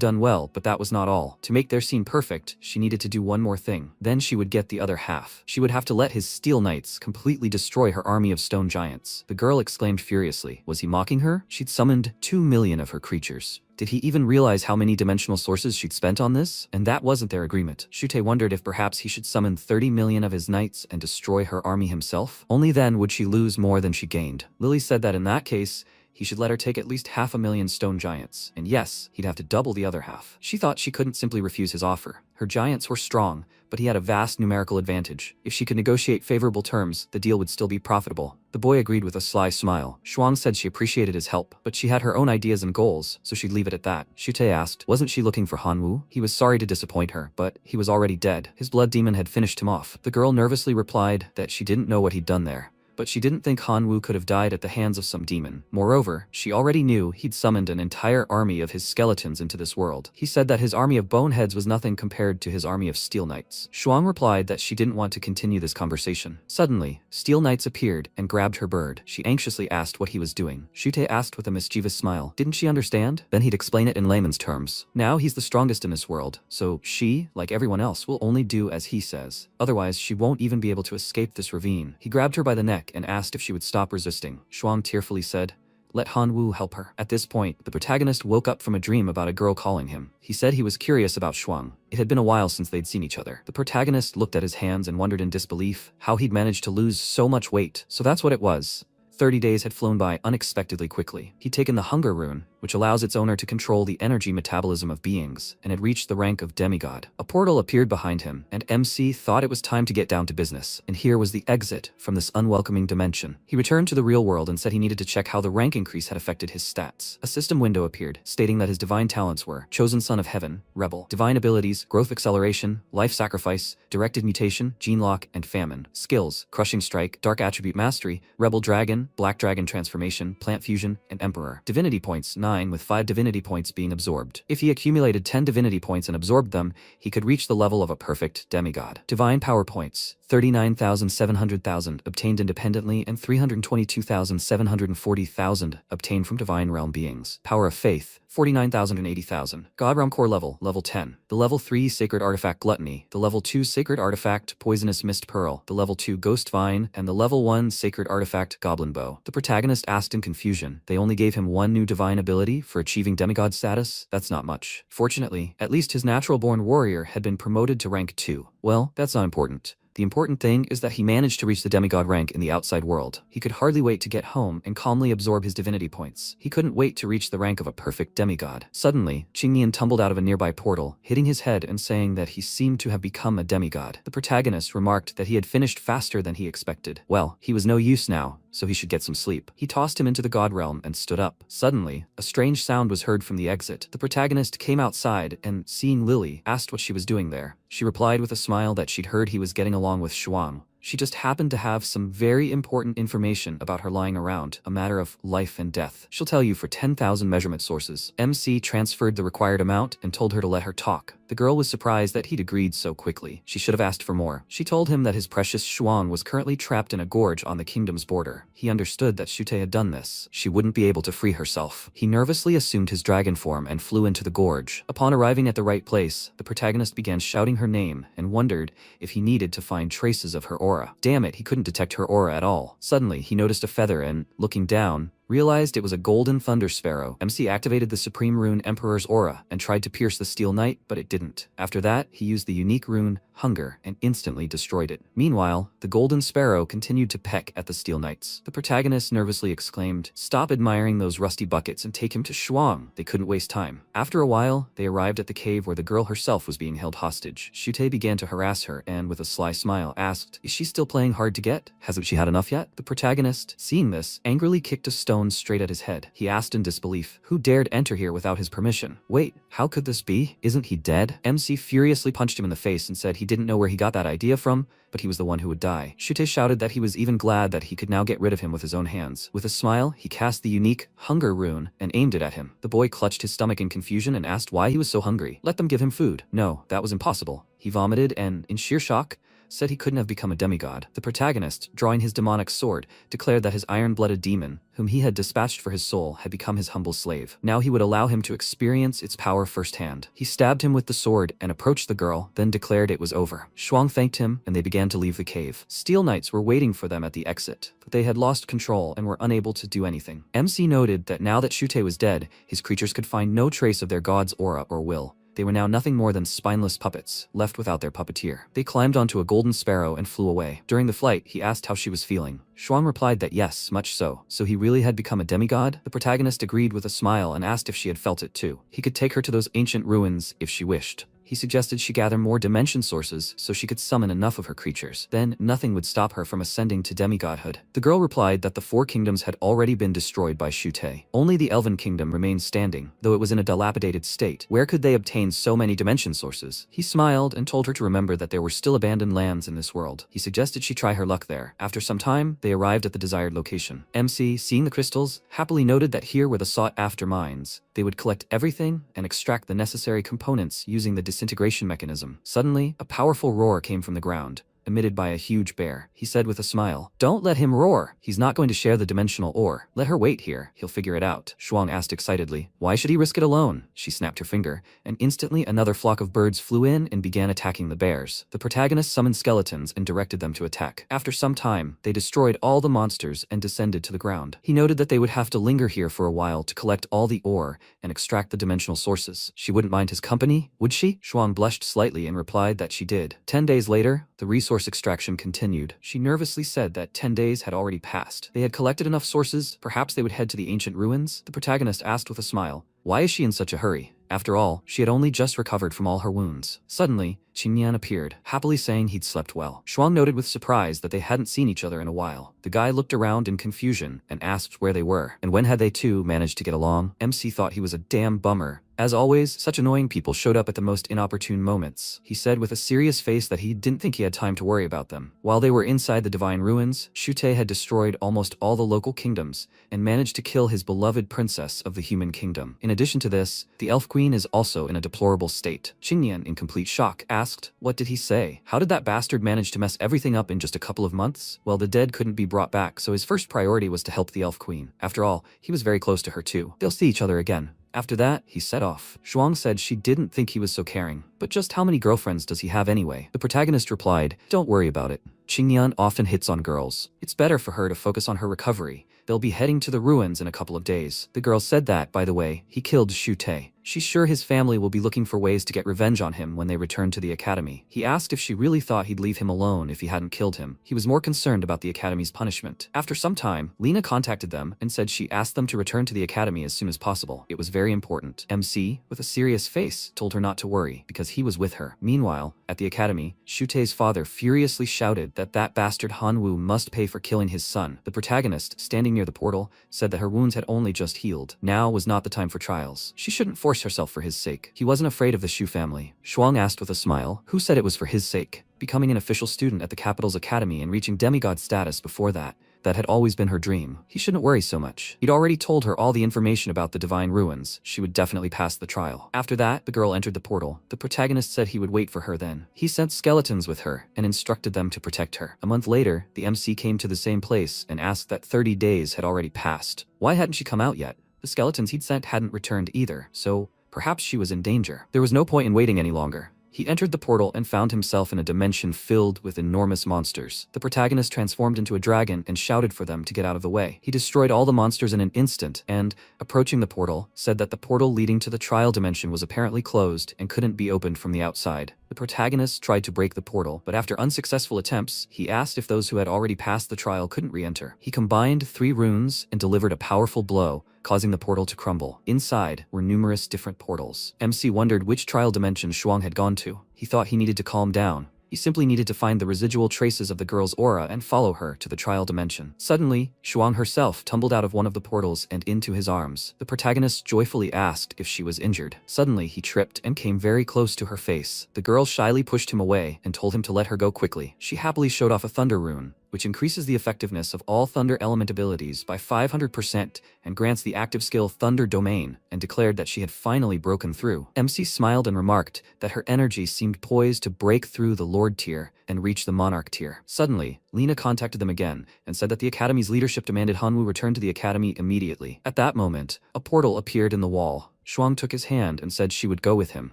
done well, but that was not all. To make their scene perfect, she needed to do one more thing. Then she would get the other half. She would have to let his steel knights completely destroy her army of stone giants. The girl exclaimed furiously. Was he mocking her? She'd summoned 2 million of her creatures. Did he even realize how many dimensional sources she'd spent on this? And that wasn't their agreement. Shute wondered if perhaps he should summon 30 million of his knights and destroy her army himself. Only then would she lose more than she gained. Lily said that in that case, he should let her take at least 500,000 stone giants. And yes, he'd have to double the other half. She thought she couldn't simply refuse his offer. Her giants were strong, but he had a vast numerical advantage. If she could negotiate favorable terms, the deal would still be profitable. The boy agreed with a sly smile. Shwang said she appreciated his help, but she had her own ideas and goals, so she'd leave it at that. Shute asked, wasn't she looking for Hanwoo? He was sorry to disappoint her, but he was already dead. His blood demon had finished him off. The girl nervously replied that she didn't know what he'd done there, but she didn't think Hanwoo could have died at the hands of some demon. Moreover, she already knew he'd summoned an entire army of his skeletons into this world. He said that his army of boneheads was nothing compared to his army of steel knights. Shwang replied that she didn't want to continue this conversation. Suddenly, steel knights appeared and grabbed her bird. She anxiously asked what he was doing. Shute asked with a mischievous smile. Didn't she understand? Then he'd explain it in layman's terms. Now he's the strongest in this world, so she, like everyone else, will only do as he says. Otherwise, she won't even be able to escape this ravine. He grabbed her by the neck and asked if she would stop resisting. Shwang tearfully said, let Hanwoo help her. At this point, the protagonist woke up from a dream about a girl calling him. He said he was curious about Shwang. It had been a while since they'd seen each other. The protagonist looked at his hands and wondered in disbelief how he'd managed to lose so much weight. So that's what it was. 30 days had flown by unexpectedly quickly. He'd taken the hunger rune, which allows its owner to control the energy metabolism of beings, and had reached the rank of demigod. A portal appeared behind him, and MC thought it was time to get down to business, and here was the exit from this unwelcoming dimension. He returned to the real world and said he needed to check how the rank increase had affected his stats. A system window appeared, stating that his divine talents were Chosen Son of Heaven, Rebel, Divine Abilities, Growth Acceleration, Life Sacrifice, Directed Mutation, Gene Lock, and Famine. Skills, Crushing Strike, Dark Attribute Mastery, Rebel Dragon, Black Dragon Transformation, Plant Fusion, and Emperor. Divinity points, 9, with 5 divinity points being absorbed. If he accumulated 10 divinity points and absorbed them, he could reach the level of a perfect demigod. Divine power points, 39,700,000 obtained independently and 322,740,000 obtained from divine realm beings. Power of faith, 49,000 and 80,000. God Realm Core level, level 10. The level 3 Sacred Artifact Gluttony, the level 2 Sacred Artifact Poisonous Mist Pearl, the level 2 Ghost Vine, and the level 1 Sacred Artifact Goblin Bow. The protagonist asked in confusion. They only gave him one new divine ability for achieving demigod status? That's not much. Fortunately, at least his natural-born warrior had been promoted to rank 2. Well, that's not important. The important thing is that he managed to reach the demigod rank in the outside world. He could hardly wait to get home and calmly absorb his divinity points. He couldn't wait to reach the rank of a perfect demigod. Suddenly, Qingnian tumbled out of a nearby portal, hitting his head and saying that he seemed to have become a demigod. The protagonist remarked that he had finished faster than he expected. Well, he was no use now, so he should get some sleep. He tossed him into the god realm and stood up. Suddenly, a strange sound was heard from the exit. The protagonist came outside and, seeing Lily, asked what she was doing there. She replied with a smile that she'd heard he was getting along with Shwang. She just happened to have some very important information about her lying around, a matter of life and death. She'll tell you for 10,000 measurement sources. MC transferred the required amount and told her to let her talk. The girl was surprised that he'd agreed so quickly. She should have asked for more. She told him that his precious Shwang was currently trapped in a gorge on the kingdom's border. He understood that Shute had done this. She wouldn't be able to free herself. He nervously assumed his dragon form and flew into the gorge. Upon arriving at the right place, the protagonist began shouting her name and wondered if he needed to find traces of her aura. Damn it, he couldn't detect her aura at all. Suddenly, he noticed a feather and, looking down, realized it was a golden thunder sparrow. MC activated the Supreme Rune Emperor's aura and tried to pierce the Steel Knight, but it didn't. After that, he used the unique rune Hunger and instantly destroyed it. Meanwhile, the golden sparrow continued to peck at the Steel Knights. The protagonist nervously exclaimed, "Stop admiring those rusty buckets and take him to Shwang." They couldn't waste time. After a while, they arrived at the cave where the girl herself was being held hostage. Shute began to harass her and, with a sly smile, asked, "Is she still playing hard to get? Hasn't she had enough yet?" The protagonist, seeing this, angrily kicked a stone straight at his head. He asked in disbelief, "Who dared enter here without his permission? Wait, how could this be? Isn't he dead?" MC furiously punched him in the face and said he didn't know where he got that idea from, but he was the one who would die. Shute shouted that he was even glad that he could now get rid of him with his own hands. With a smile, he cast the unique Hunger rune and aimed it at him. The boy clutched his stomach in confusion and asked why he was so hungry. Let them give him food. No, that was impossible. He vomited and, in sheer shock, said he couldn't have become a demigod. The protagonist, drawing his demonic sword, declared that his iron-blooded demon, whom he had dispatched for his soul, had become his humble slave. Now he would allow him to experience its power firsthand. He stabbed him with the sword and approached the girl, then declared it was over. Shwang thanked him, and they began to leave the cave. Steel Knights were waiting for them at the exit, but they had lost control and were unable to do anything. MC noted that now that Shute was dead, his creatures could find no trace of their god's aura or will. They were now nothing more than spineless puppets, left without their puppeteer. They climbed onto a golden sparrow and flew away. During the flight, he asked how she was feeling. Shwang replied that yes, much so. So he really had become a demigod? The protagonist agreed with a smile and asked if she had felt it too. He could take her to those ancient ruins if she wished. He suggested she gather more dimension sources so she could summon enough of her creatures. Then, nothing would stop her from ascending to demigodhood. The girl replied that the 4 kingdoms had already been destroyed by Shute. Only the Elven kingdom remained standing, though it was in a dilapidated state. Where could they obtain so many dimension sources? He smiled and told her to remember that there were still abandoned lands in this world. He suggested she try her luck there. After some time, they arrived at the desired location. MC, seeing the crystals, happily noted that here were the sought-after mines. They would collect everything and extract the necessary components using the disintegration mechanism. Suddenly, a powerful roar came from the ground, emitted by a huge bear. He said with a smile, "Don't let him roar. He's not going to share the dimensional ore. Let her wait here. He'll figure it out." Shwang asked excitedly, "Why should he risk it alone?" She snapped her finger, and instantly another flock of birds flew in and began attacking the bears. The protagonist summoned skeletons and directed them to attack. After some time, they destroyed all the monsters and descended to the ground. He noted that they would have to linger here for a while to collect all the ore and extract the dimensional sources. She wouldn't mind his company, would she? Shwang blushed slightly and replied that she did. 10 days later, the resource extraction continued. She nervously said that 10 days had already passed. They had collected enough sources, perhaps they would head to the ancient ruins? The protagonist asked with a smile. Why is she in such a hurry? After all, she had only just recovered from all her wounds. Suddenly, Qingyan appeared, happily saying he'd slept well. Shwang noted with surprise that they hadn't seen each other in a while. The guy looked around in confusion and asked where they were, and when had they two managed to get along. MC thought he was a damn bummer. As always, such annoying people showed up at the most inopportune moments. He said with a serious face that he didn't think he had time to worry about them. While they were inside the divine ruins, Shute had destroyed almost all the local kingdoms and managed to kill his beloved princess of the human kingdom. In addition to this, the elf queen is also in a deplorable state. Qingyan, in complete shock, asked, "What did he say? How did that bastard manage to mess everything up in just a couple of months?" Well, the dead couldn't be brought back, so his first priority was to help the elf queen. After all, he was very close to her too. They'll see each other again. After that, he set off. Shwang said she didn't think he was so caring. But just how many girlfriends does he have anyway? The protagonist replied, "Don't worry about it. Qingyan often hits on girls. It's better for her to focus on her recovery. They'll be heading to the ruins in a couple of days." The girl said that, by the way, he killed Shute. She's sure his family will be looking for ways to get revenge on him when they return to the academy. He asked if she really thought he'd leave him alone if he hadn't killed him. He was more concerned about the academy's punishment. After some time, Lena contacted them and said she asked them to return to the academy as soon as possible. It was very important. MC, with a serious face, told her not to worry because he was with her. Meanwhile, at the academy, Shute's father furiously shouted that bastard Hanwoo must pay for killing his son. The protagonist, standing near the portal, said that her wounds had only just healed. Now was not the time for trials. She shouldn't force herself for his sake. He wasn't afraid of the Shu family. Shwang asked with a smile, who said it was for his sake? Becoming an official student at the capital's academy and reaching demigod status before that had always been her dream. He shouldn't worry so much. He'd already told her all the information about the divine ruins. She would definitely pass the trial. After that, the girl entered the portal. The protagonist said he would wait for her then. He sent skeletons with her and instructed them to protect her. A month later, the MC came to the same place and asked that 30 days had already passed. Why hadn't she come out yet? The skeletons he'd sent hadn't returned either, so perhaps she was in danger. There was no point in waiting any longer. He entered the portal and found himself in a dimension filled with enormous monsters. The protagonist transformed into a dragon and shouted for them to get out of the way. He destroyed all the monsters in an instant and, approaching the portal, said that the portal leading to the trial dimension was apparently closed and couldn't be opened from the outside. The protagonist tried to break the portal, but after unsuccessful attempts, he asked if those who had already passed the trial couldn't re-enter. He combined 3 runes and delivered a powerful blow, causing the portal to crumble. Inside were numerous different portals. MC wondered which trial dimension Shwang had gone to. He thought he needed to calm down. He simply needed to find the residual traces of the girl's aura and follow her to the trial dimension. Suddenly, Shwang herself tumbled out of one of the portals and into his arms. The protagonist joyfully asked if she was injured. Suddenly, he tripped and came very close to her face. The girl shyly pushed him away and told him to let her go quickly. She happily showed off a thunder rune, which increases the effectiveness of all Thunder Element abilities by 500% and grants the active skill Thunder Domain, and declared that she had finally broken through. MC smiled and remarked that her energy seemed poised to break through the Lord tier and reach the Monarch tier. Suddenly, Lena contacted them again and said that the Academy's leadership demanded Hanwoo return to the Academy immediately. At that moment, a portal appeared in the wall. Shwang took his hand and said she would go with him.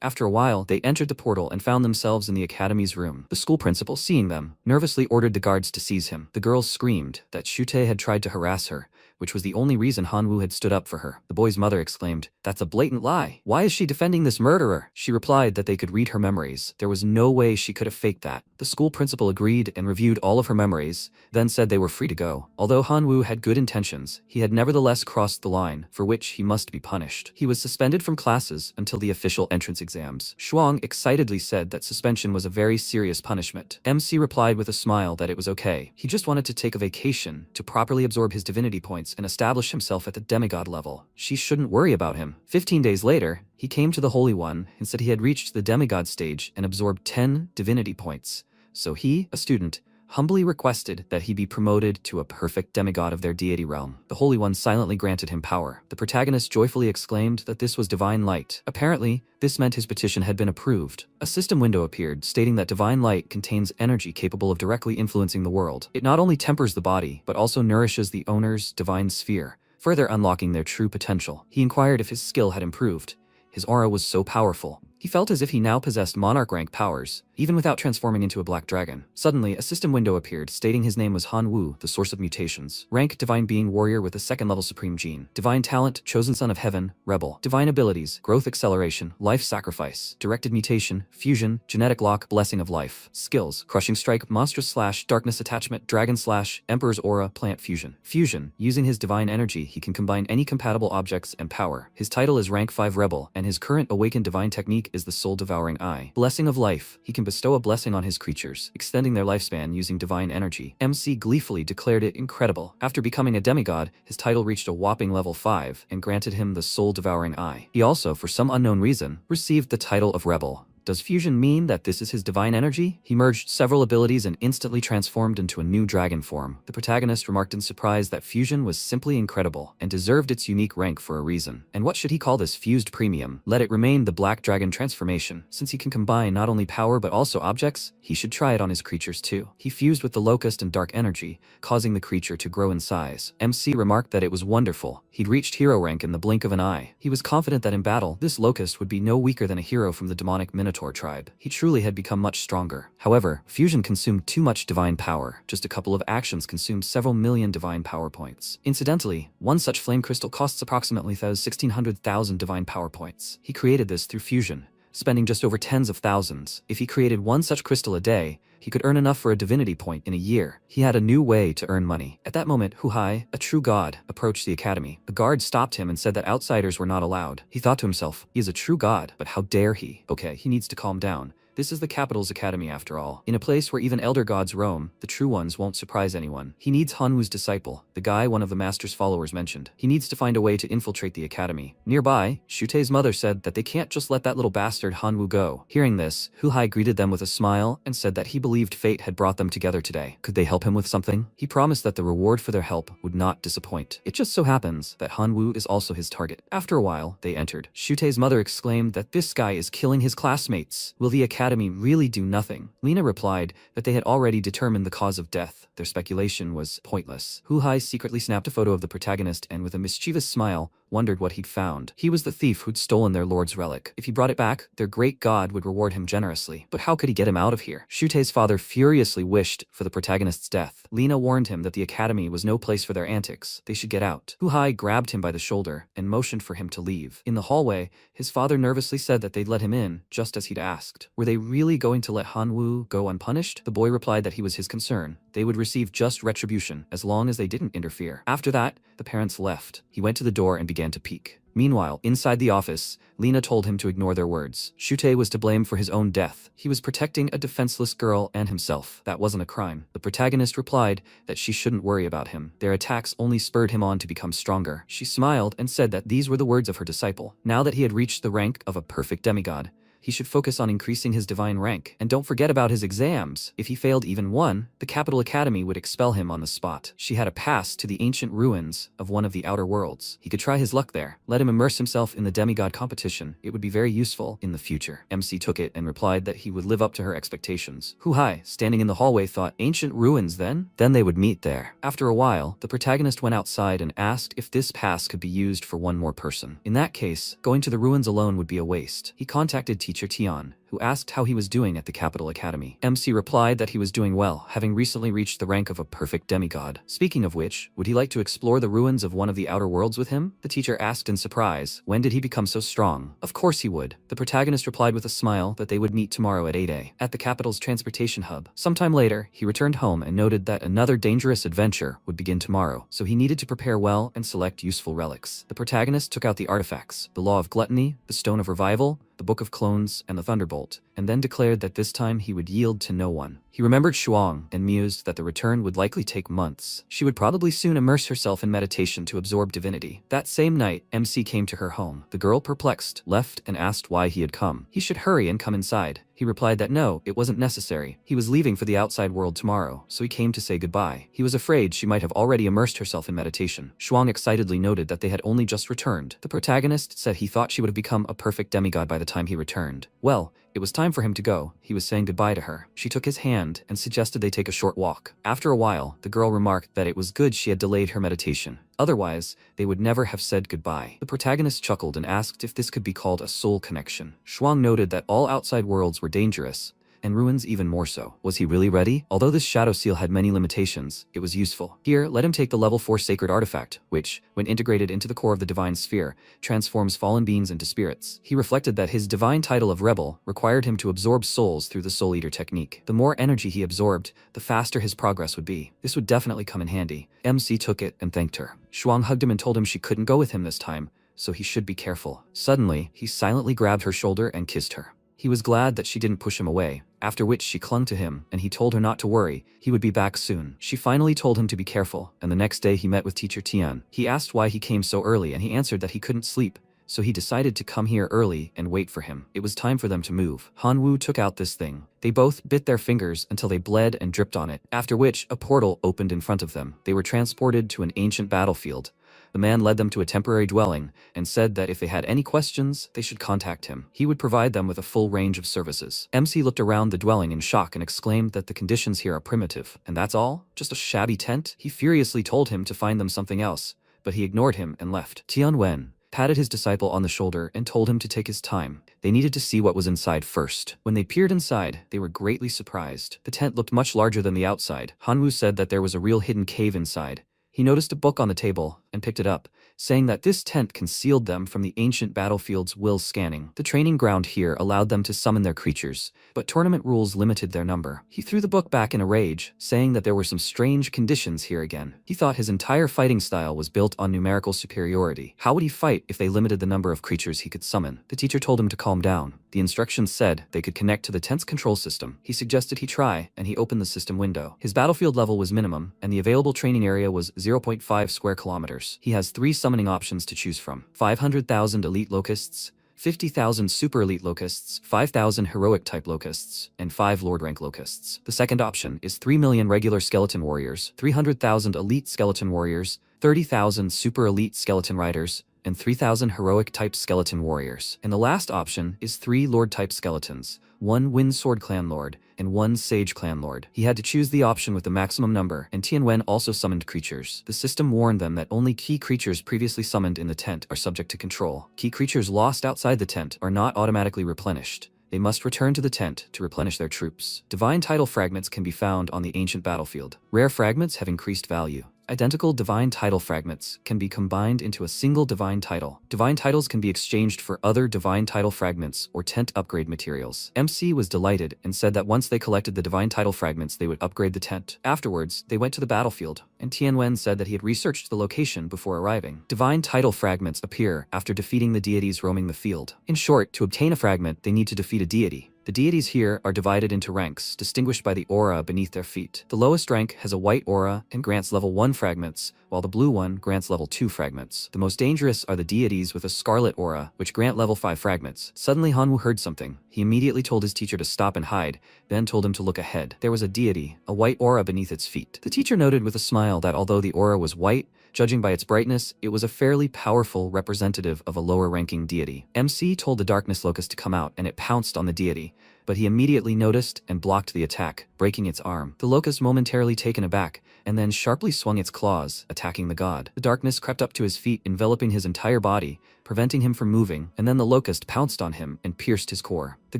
After a while, they entered the portal and found themselves in the Academy's room. The school principal, seeing them, nervously ordered the guards to seize him. The girls screamed that Shute had tried to harass her, which was the only reason Hanwoo had stood up for her. The boy's mother exclaimed, "That's a blatant lie. Why is she defending this murderer?" She replied that they could read her memories. There was no way she could have faked that. The school principal agreed and reviewed all of her memories, then said they were free to go. Although Hanwoo had good intentions, he had nevertheless crossed the line, for which he must be punished. He was suspended from classes until the official entrance exams. Shwang excitedly said that suspension was a very serious punishment. MC replied with a smile that it was okay. He just wanted to take a vacation to properly absorb his divinity points and establish himself at the demigod level. She shouldn't worry about him. 15 days later, he came to the Holy One and said he had reached the demigod stage and absorbed 10 divinity points. So he, a student, humbly requested that he be promoted to a perfect demigod of their deity realm. The Holy One silently granted him power. The protagonist joyfully exclaimed that this was divine light. Apparently, this meant his petition had been approved. A system window appeared stating that divine light contains energy capable of directly influencing the world. It not only tempers the body, but also nourishes the owner's divine sphere, further unlocking their true potential. He inquired if his skill had improved. His aura was so powerful. He felt as if he now possessed monarch rank powers, even without transforming into a black dragon. Suddenly, a system window appeared stating his name was Hanwoo, the source of mutations. Rank, divine being warrior with a second level supreme gene. Divine talent, chosen son of heaven, rebel. Divine abilities, growth acceleration, life sacrifice. Directed mutation, fusion, genetic lock, blessing of life. Skills, crushing strike, monstrous slash, darkness attachment, dragon slash, emperor's aura, plant fusion. Fusion, using his divine energy, he can combine any compatible objects and power. His title is rank 5 rebel, and his current awakened divine technique is the soul-devouring eye. Blessing of life, he can bestow a blessing on his creatures, extending their lifespan using divine energy. MC gleefully declared it incredible. After becoming a demigod, his title reached a whopping level 5 and granted him the soul-devouring eye. He also, for some unknown reason, received the title of rebel. Does fusion mean that this is his divine energy? He merged several abilities and instantly transformed into a new dragon form. The protagonist remarked in surprise that fusion was simply incredible and deserved its unique rank for a reason. And what should he call this fused premium? Let it remain the black dragon transformation. Since he can combine not only power but also objects, he should try it on his creatures too. He fused with the locust and dark energy, causing the creature to grow in size. MC remarked that it was wonderful. He'd reached hero rank in the blink of an eye. He was confident that in battle, this locust would be no weaker than a hero from the demonic Minotaur tribe. He truly had become much stronger. However, fusion consumed too much divine power. Just a couple of actions consumed several million divine power points. Incidentally, one such flame crystal costs approximately 1,600,000 divine power points. He created this through fusion, spending just over tens of thousands. If he created one such crystal a day, he could earn enough for a divinity point in a year. He had a new way to earn money. At that moment, Huhai, a true god, approached the academy. A guard stopped him and said that outsiders were not allowed. He thought to himself, he is a true god, but how dare he? Okay, he needs to calm down. This is the capital's academy after all. In a place where even elder gods roam, the true ones won't surprise anyone. He needs Hanwoo's disciple, the guy one of the master's followers mentioned. He needs to find a way to infiltrate the academy. Nearby, Shute's mother said that they can't just let that little bastard Hanwoo go. Hearing this, Huhai greeted them with a smile and said that he believed fate had brought them together today. Could they help him with something? He promised that the reward for their help would not disappoint. It just so happens that Hanwoo is also his target. After a while, they entered. Shute's mother exclaimed that this guy is killing his classmates. Will the academy really do nothing? Lena replied that they had already determined the cause of death. Their speculation was pointless. Huhai secretly snapped a photo of the protagonist and with a mischievous smile, wondered what he'd found. He was the thief who'd stolen their lord's relic. If he brought it back, their great god would reward him generously. But how could he get him out of here? Shute's father furiously wished for the protagonist's death. Lena warned him that the academy was no place for their antics. They should get out. Huhai grabbed him by the shoulder and motioned for him to leave. In the hallway, his father nervously said that they'd let him in, just as he'd asked. Were they really going to let Hanwoo go unpunished? The boy replied that he was his concern. They would receive just retribution, as long as they didn't interfere. After that, the parents left. He went to the door and began to peek. Meanwhile, inside the office, Lena told him to ignore their words. Shute was to blame for his own death. He was protecting a defenseless girl and himself. That wasn't a crime. The protagonist replied that she shouldn't worry about him. Their attacks only spurred him on to become stronger. She smiled and said that these were the words of her disciple. Now that he had reached the rank of a perfect demigod, he should focus on increasing his divine rank. And don't forget about his exams. If he failed even one, the capital academy would expel him on the spot. She had a pass to the ancient ruins of one of the outer worlds. He could try his luck there. Let him immerse himself in the demigod competition. It would be very useful in the future. MC took it and replied that he would live up to her expectations. Hu-hai, standing in the hallway, thought, ancient ruins then? Then they would meet there. After a while, the protagonist went outside and asked if this pass could be used for one more person. In that case, going to the ruins alone would be a waste. He contacted teacher Tian, who asked how he was doing at the Capital Academy. MC replied that he was doing well, having recently reached the rank of a perfect demigod. Speaking of which, would he like to explore the ruins of one of the outer worlds with him? The teacher asked in surprise, when did he become so strong? Of course he would. The protagonist replied with a smile that they would meet tomorrow at 8 a.m. at the capital's transportation hub. Sometime later, he returned home and noted that another dangerous adventure would begin tomorrow, so he needed to prepare well and select useful relics. The protagonist took out the artifacts, the Law of Gluttony, the Stone of Revival, the Book of Clones, and the Thunderbolt, and then declared that this time he would yield to no one. He remembered Shwang and mused that the return would likely take months. She would probably soon immerse herself in meditation to absorb divinity. That same night, MC came to her home. The girl, perplexed, left and asked why he had come. He should hurry and come inside. He replied that no, it wasn't necessary. He was leaving for the outside world tomorrow, so he came to say goodbye. He was afraid she might have already immersed herself in meditation. Shwang excitedly noted that they had only just returned. The protagonist said he thought she would have become a perfect demigod by the time he returned. Well, it was time for him to go. He was saying goodbye to her. She took his hand and suggested they take a short walk. After a while, the girl remarked that it was good she had delayed her meditation. Otherwise, they would never have said goodbye. The protagonist chuckled and asked if this could be called a soul connection. Shwang noted that all outside worlds were dangerous, and ruins even more so. Was he really ready? Although this shadow seal had many limitations, it was useful. Here, let him take the level 4 sacred artifact, which, when integrated into the core of the divine sphere, transforms fallen beings into spirits. He reflected that his divine title of rebel required him to absorb souls through the soul eater technique. The more energy he absorbed, the faster his progress would be. This would definitely come in handy. MC took it and thanked her. Shwang hugged him and told him she couldn't go with him this time, so he should be careful. Suddenly, he silently grabbed her shoulder and kissed her. He was glad that she didn't push him away, after which she clung to him, and he told her not to worry, he would be back soon. She finally told him to be careful, and the next day he met with teacher Tian. He asked why he came so early, and he answered that he couldn't sleep, so he decided to come here early and wait for him. It was time for them to move. Hanwoo took out this thing. They both bit their fingers until they bled and dripped on it, after which a portal opened in front of them. They were transported to an ancient battlefield. The man led them to a temporary dwelling and said that if they had any questions, they should contact him. He would provide them with a full range of services. MC looked around the dwelling in shock and exclaimed that the conditions here are primitive. And that's all? Just a shabby tent? He furiously told him to find them something else, but he ignored him and left. Tianwen patted his disciple on the shoulder and told him to take his time. They needed to see what was inside first. When they peered inside, they were greatly surprised. The tent looked much larger than the outside. Hanwoo said that there was a real hidden cave inside. He noticed a book on the table and picked it up, saying that this tent concealed them from the ancient battlefield's will scanning. The training ground here allowed them to summon their creatures, but tournament rules limited their number. He threw the book back in a rage, saying that there were some strange conditions here again. He thought his entire fighting style was built on numerical superiority. How would he fight if they limited the number of creatures he could summon? The teacher told him to calm down. The instructions said they could connect to the tent's control system. He suggested he try, and he opened the system window. His battlefield level was minimum, and the available training area was 0.5 square kilometers. He has 3 summoning options to choose from: 500,000 elite locusts, 50,000 super elite locusts, 5,000 heroic type locusts, and 5 lord rank locusts. The second option is 3 million regular skeleton warriors, 300,000 elite skeleton warriors, 30,000 super elite skeleton riders, and 3,000 heroic type skeleton warriors. And the last option is 3 lord type skeletons, 1 Wind Sword Clan Lord, and 1 Sage Clan Lord. He had to choose the option with the maximum number, and Tianwen also summoned creatures. The system warned them that only key creatures previously summoned in the tent are subject to control. Key creatures lost outside the tent are not automatically replenished. They must return to the tent to replenish their troops. Divine title fragments can be found on the ancient battlefield. Rare fragments have increased value. Identical divine title fragments can be combined into a single divine title. Divine titles can be exchanged for other divine title fragments or tent upgrade materials. MC was delighted and said that once they collected the divine title fragments, they would upgrade the tent. Afterwards, they went to the battlefield, and Tianwen said that he had researched the location before arriving. Divine title fragments appear after defeating the deities roaming the field. In short, to obtain a fragment, they need to defeat a deity. The deities here are divided into ranks, distinguished by the aura beneath their feet. The lowest rank has a white aura and grants level 1 fragments, while the blue one grants level 2 fragments. The most dangerous are the deities with a scarlet aura, which grant level 5 fragments. Suddenly Hanwoo heard something. He immediately told his teacher to stop and hide, then told him to look ahead. There was a deity, a white aura beneath its feet. The teacher noted with a smile that although the aura was white, judging by its brightness, it was a fairly powerful representative of a lower-ranking deity. MC told the Darkness Locust to come out, and it pounced on the deity, but he immediately noticed and blocked the attack, breaking its arm. The locust momentarily taken aback, and then sharply swung its claws, attacking the god. The darkness crept up to his feet, enveloping his entire body, preventing him from moving, and then the locust pounced on him and pierced his core. The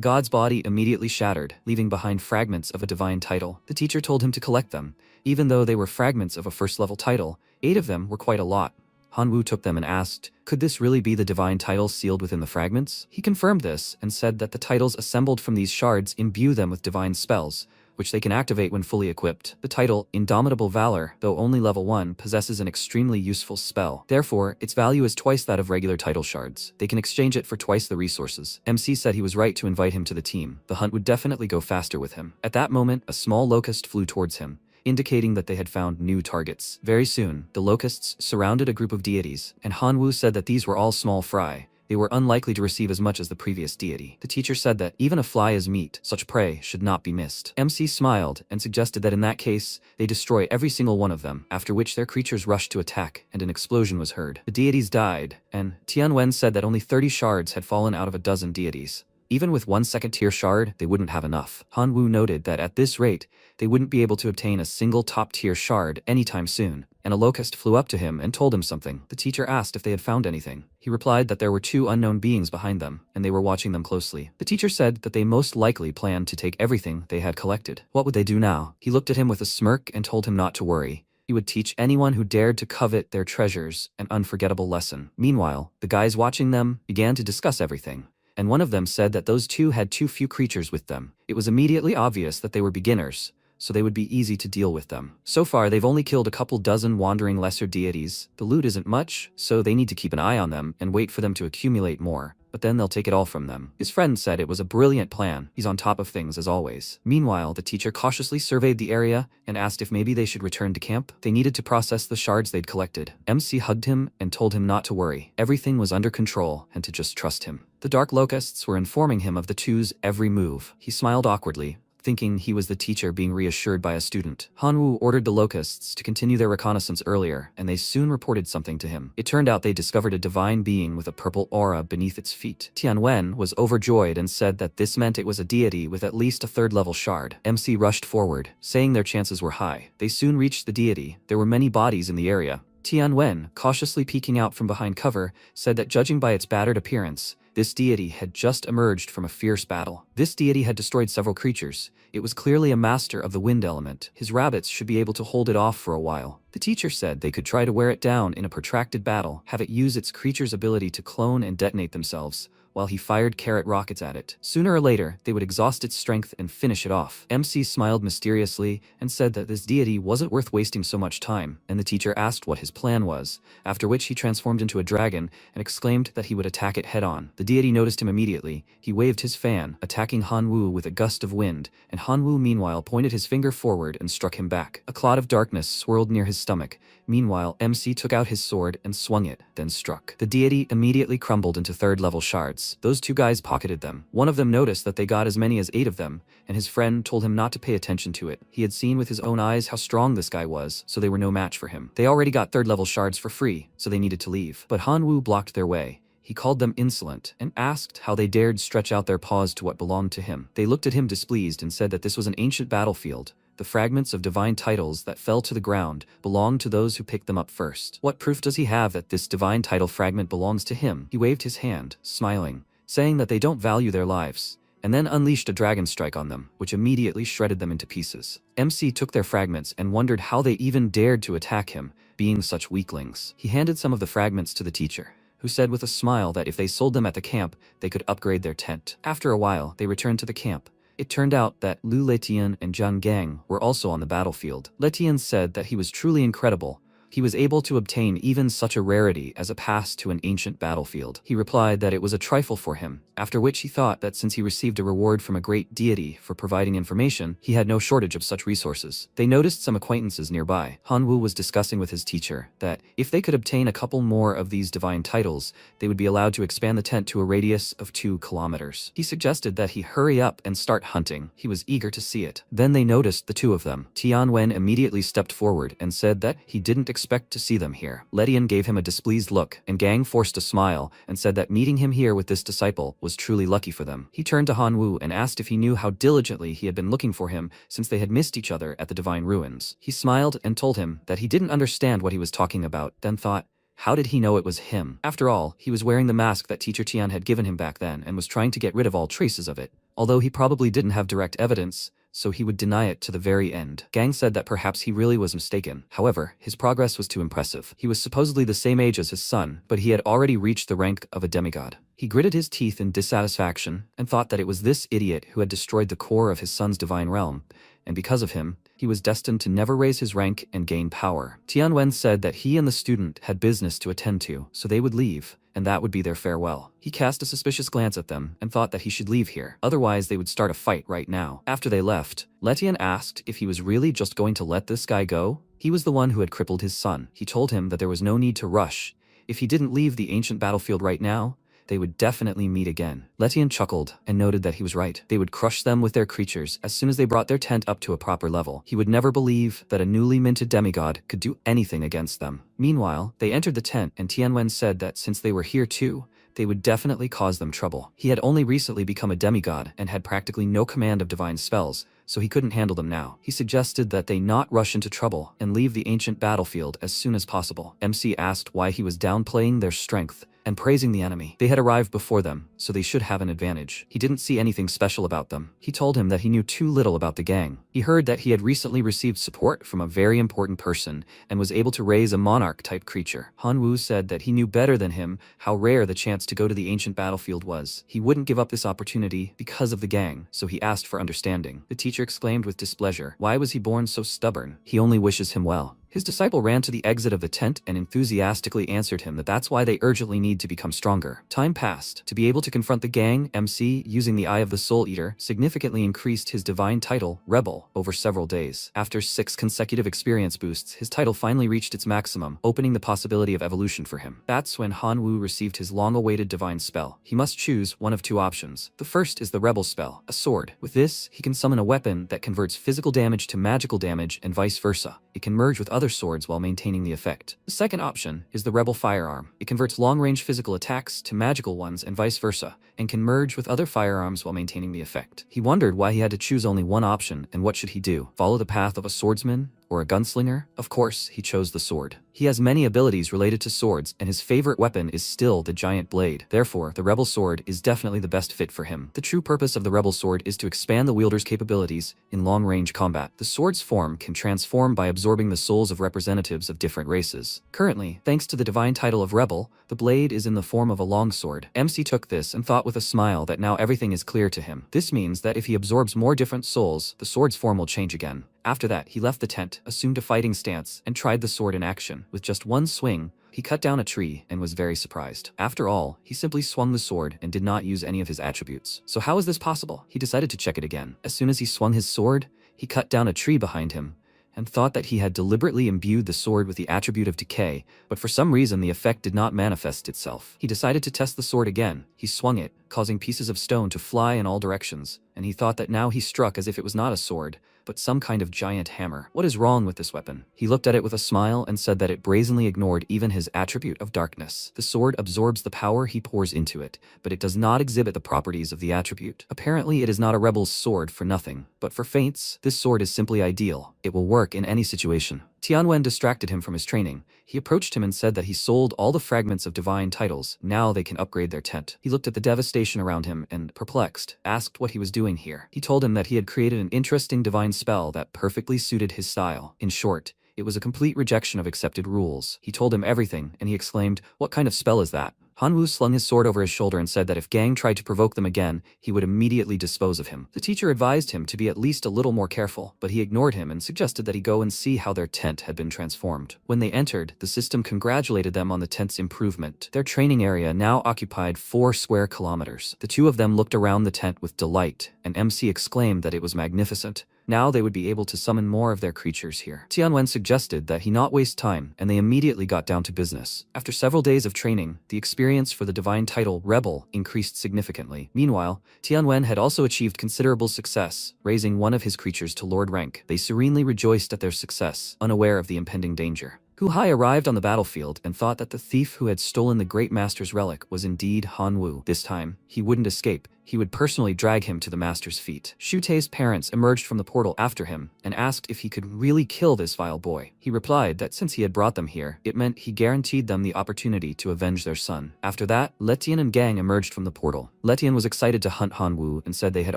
god's body immediately shattered, leaving behind fragments of a divine title. The teacher told him to collect them. Even though they were fragments of a first-level title, 8 of them were quite a lot. Hanwoo took them and asked, could this really be the divine title sealed within the fragments? He confirmed this and said that the titles assembled from these shards imbue them with divine spells, which they can activate when fully equipped. The title, Indomitable Valor, though only level 1, possesses an extremely useful spell. Therefore, its value is twice that of regular title shards. They can exchange it for twice the resources. MC said he was right to invite him to the team. The hunt would definitely go faster with him. At that moment, a small locust flew towards him, indicating that they had found new targets. Very soon, the locusts surrounded a group of deities, and Hanwoo said that these were all small fry. They were unlikely to receive as much as the previous deity. The teacher said that even a fly is meat, such prey should not be missed. MC smiled and suggested that in that case, they destroy every single one of them, after which their creatures rushed to attack, and an explosion was heard. The deities died, and Tianwen said that only 30 shards had fallen out of a dozen deities. Even with 1 second-tier shard, they wouldn't have enough. Hanwoo noted that at this rate, they wouldn't be able to obtain a single top-tier shard anytime soon, and a locust flew up to him and told him something. The teacher asked if they had found anything. He replied that there were 2 unknown beings behind them, and they were watching them closely. The teacher said that they most likely planned to take everything they had collected. What would they do now? He looked at him with a smirk and told him not to worry. He would teach anyone who dared to covet their treasures an unforgettable lesson. Meanwhile, the guys watching them began to discuss everything, and one of them said that those 2 had too few creatures with them. It was immediately obvious that they were beginners, so they would be easy to deal with them. So far, they've only killed a couple dozen wandering lesser deities. The loot isn't much, so they need to keep an eye on them and wait for them to accumulate more, but then they'll take it all from them. His friend said it was a brilliant plan. He's on top of things as always. Meanwhile, the teacher cautiously surveyed the area and asked if maybe they should return to camp. They needed to process the shards they'd collected. MC hugged him and told him not to worry. Everything was under control and to just trust him. The Dark Locusts were informing him of the 2's every move. He smiled awkwardly, thinking he was the teacher being reassured by a student. Hanwoo ordered the locusts to continue their reconnaissance earlier, and they soon reported something to him. It turned out they discovered a divine being with a purple aura beneath its feet. Tianwen was overjoyed and said that this meant it was a deity with at least a 3rd level shard. MC rushed forward, saying their chances were high. They soon reached the deity. There were many bodies in the area. Tianwen, cautiously peeking out from behind cover, said that judging by its battered appearance, this deity had just emerged from a fierce battle. This deity had destroyed several creatures. It was clearly a master of the wind element. His rabbits should be able to hold it off for a while. The teacher said they could try to wear it down in a protracted battle, have it use its creature's ability to clone and detonate themselves, while he fired carrot rockets at it. Sooner or later, they would exhaust its strength and finish it off. MC smiled mysteriously and said that this deity wasn't worth wasting so much time, and the teacher asked what his plan was, after which he transformed into a dragon and exclaimed that he would attack it head-on. The deity noticed him immediately. He waved his fan, attacking Hanwoo with a gust of wind, and Hanwoo meanwhile pointed his finger forward and struck him back. A cloud of darkness swirled near his stomach. Meanwhile, MC took out his sword and swung it, then struck. The deity immediately crumbled into 3rd level shards. Those 2 guys pocketed them. One of them noticed that they got as many as 8 of them, and his friend told him not to pay attention to it. He had seen with his own eyes how strong this guy was, so they were no match for him. They already got 3rd level shards for free, so they needed to leave. But Hanwoo blocked their way. He called them insolent and asked how they dared stretch out their paws to what belonged to him. They looked at him displeased and said that this was an ancient battlefield. The fragments of divine titles that fell to the ground belonged to those who picked them up first. What proof does he have that this divine title fragment belongs to him? He waved his hand, smiling, saying that they don't value their lives, and then unleashed a dragon strike on them, which immediately shredded them into pieces. MC took their fragments and wondered how they even dared to attack him, being such weaklings. He handed some of the fragments to the teacher, who said with a smile that if they sold them at the camp, they could upgrade their tent. After a while, they returned to the camp. It turned out that Lu Letian and Zhang Gang were also on the battlefield. Letian said that he was truly incredible, he was able to obtain even such a rarity as a pass to an ancient battlefield. He replied that it was a trifle for him, after which he thought that since he received a reward from a great deity for providing information, he had no shortage of such resources. They noticed some acquaintances nearby. Han Wu was discussing with his teacher that if they could obtain a couple more of these divine titles, they would be allowed to expand the tent to a radius of 2 kilometers. He suggested that he hurry up and start hunting. He was eager to see it. Then they noticed the two of them. Tianwen immediately stepped forward and said that he didn't expect to see them here. Letian gave him a displeased look, and Gang forced a smile and said that meeting him here with this disciple was truly lucky for them. He turned to Han Wu and asked if he knew how diligently he had been looking for him since they had missed each other at the Divine Ruins. He smiled and told him that he didn't understand what he was talking about, then thought, how did he know it was him? After all, he was wearing the mask that Teacher Tian had given him back then and was trying to get rid of all traces of it, although he probably didn't have direct evidence, so he would deny it to the very end. Gang said that perhaps he really was mistaken. However, his progress was too impressive. He was supposedly the same age as his son, but he had already reached the rank of a demigod. He gritted his teeth in dissatisfaction and thought that it was this idiot who had destroyed the core of his son's divine realm, and because of him, he was destined to never raise his rank and gain power. Tianwen said that he and the student had business to attend to, so they would leave, and that would be their farewell. He cast a suspicious glance at them and thought that he should leave here, otherwise they would start a fight right now. After they left, Letian asked if he was really just going to let this guy go. He was the one who had crippled his son. He told him that there was no need to rush. If he didn't leave the ancient battlefield right now, they would definitely meet again. Letian chuckled and noted that he was right. They would crush them with their creatures as soon as they brought their tent up to a proper level. He would never believe that a newly minted demigod could do anything against them. Meanwhile, they entered the tent and Tianwen said that since they were here too, they would definitely cause them trouble. He had only recently become a demigod and had practically no command of divine spells, so he couldn't handle them now. He suggested that they not rush into trouble and leave the ancient battlefield as soon as possible. MC asked why he was downplaying their strength and praising the enemy. They had arrived before them, so they should have an advantage. He didn't see anything special about them. He told him that he knew too little about the gang. He heard that he had recently received support from a very important person and was able to raise a monarch-type creature. Han Wu said that he knew better than him how rare the chance to go to the ancient battlefield was. He wouldn't give up this opportunity because of the gang, so he asked for understanding. The teacher exclaimed with displeasure, why was he born so stubborn? He only wishes him well. His disciple ran to the exit of the tent and enthusiastically answered him that that's why they urgently need to become stronger. Time passed. To be able to confront the gang, MC, using the Eye of the Soul Eater, significantly increased his divine title, Rebel, over several days. After 6 consecutive experience boosts, his title finally reached its maximum, opening the possibility of evolution for him. That's when Han Wu received his long-awaited divine spell. He must choose one of 2 options. The first is the Rebel spell, a sword. With this, he can summon a weapon that converts physical damage to magical damage and vice versa. It can merge with other swords while maintaining the effect. The second option is the Rebel firearm. It converts long-range physical attacks to magical ones and vice versa, and can merge with other firearms while maintaining the effect. He wondered why he had to choose only one option, and what should he do? Follow the path of a swordsman or a gunslinger? Of course, he chose the sword. He has many abilities related to swords, and his favorite weapon is still the giant blade. Therefore, the Rebel sword is definitely the best fit for him. The true purpose of the Rebel sword is to expand the wielder's capabilities in long-range combat. The sword's form can transform by absorbing the souls of representatives of different races. Currently, thanks to the divine title of Rebel, the blade is in the form of a longsword. MC took this and thought with a smile that now everything is clear to him. This means that if he absorbs more different souls, the sword's form will change again. After that, he left the tent, assumed a fighting stance, and tried the sword in action. With just one swing, he cut down a tree and was very surprised. After all, he simply swung the sword and did not use any of his attributes. So how is this possible? He decided to check it again. As soon as he swung his sword, he cut down a tree behind him and thought that he had deliberately imbued the sword with the attribute of decay, but for some reason the effect did not manifest itself. He decided to test the sword again. He swung it, causing pieces of stone to fly in all directions, and he thought that now he struck as if it was not a sword, but some kind of giant hammer. What is wrong with this weapon? He looked at it with a smile and said that it brazenly ignored even his attribute of darkness. The sword absorbs the power he pours into it, but it does not exhibit the properties of the attribute. Apparently it is not a rebel's sword for nothing, but for feints, this sword is simply ideal. It will work in any situation. Tianwen distracted him from his training. He approached him and said that he sold all the fragments of divine titles. Now they can upgrade their tent. He looked at the devastation around him and, perplexed, asked what he was doing here. He told him that he had created an interesting divine spell that perfectly suited his style. In short, it was a complete rejection of accepted rules. He told him everything, and he exclaimed, "What kind of spell is that?" Hanwoo slung his sword over his shoulder and said that if Gang tried to provoke them again, he would immediately dispose of him. The teacher advised him to be at least a little more careful, but he ignored him and suggested that he go and see how their tent had been transformed. When they entered, the system congratulated them on the tent's improvement. Their training area now occupied 4 square kilometers. The two of them looked around the tent with delight, and MC exclaimed that it was magnificent. Now they would be able to summon more of their creatures here. Tianwen suggested that he not waste time, and they immediately got down to business. After several days of training, the experience for the divine title Rebel increased significantly. Meanwhile, Tianwen had also achieved considerable success, raising one of his creatures to Lord rank. They serenely rejoiced at their success, unaware of the impending danger. Hu-hai arrived on the battlefield and thought that the thief who had stolen the Great Master's relic was indeed Hanwoo. This time, he wouldn't escape. He would personally drag him to the master's feet. Shu-tae's parents emerged from the portal after him and asked if he could really kill this vile boy. He replied that since he had brought them here, it meant he guaranteed them the opportunity to avenge their son. After that, Letian and Gang emerged from the portal. Letian was excited to hunt Hanwoo and said they had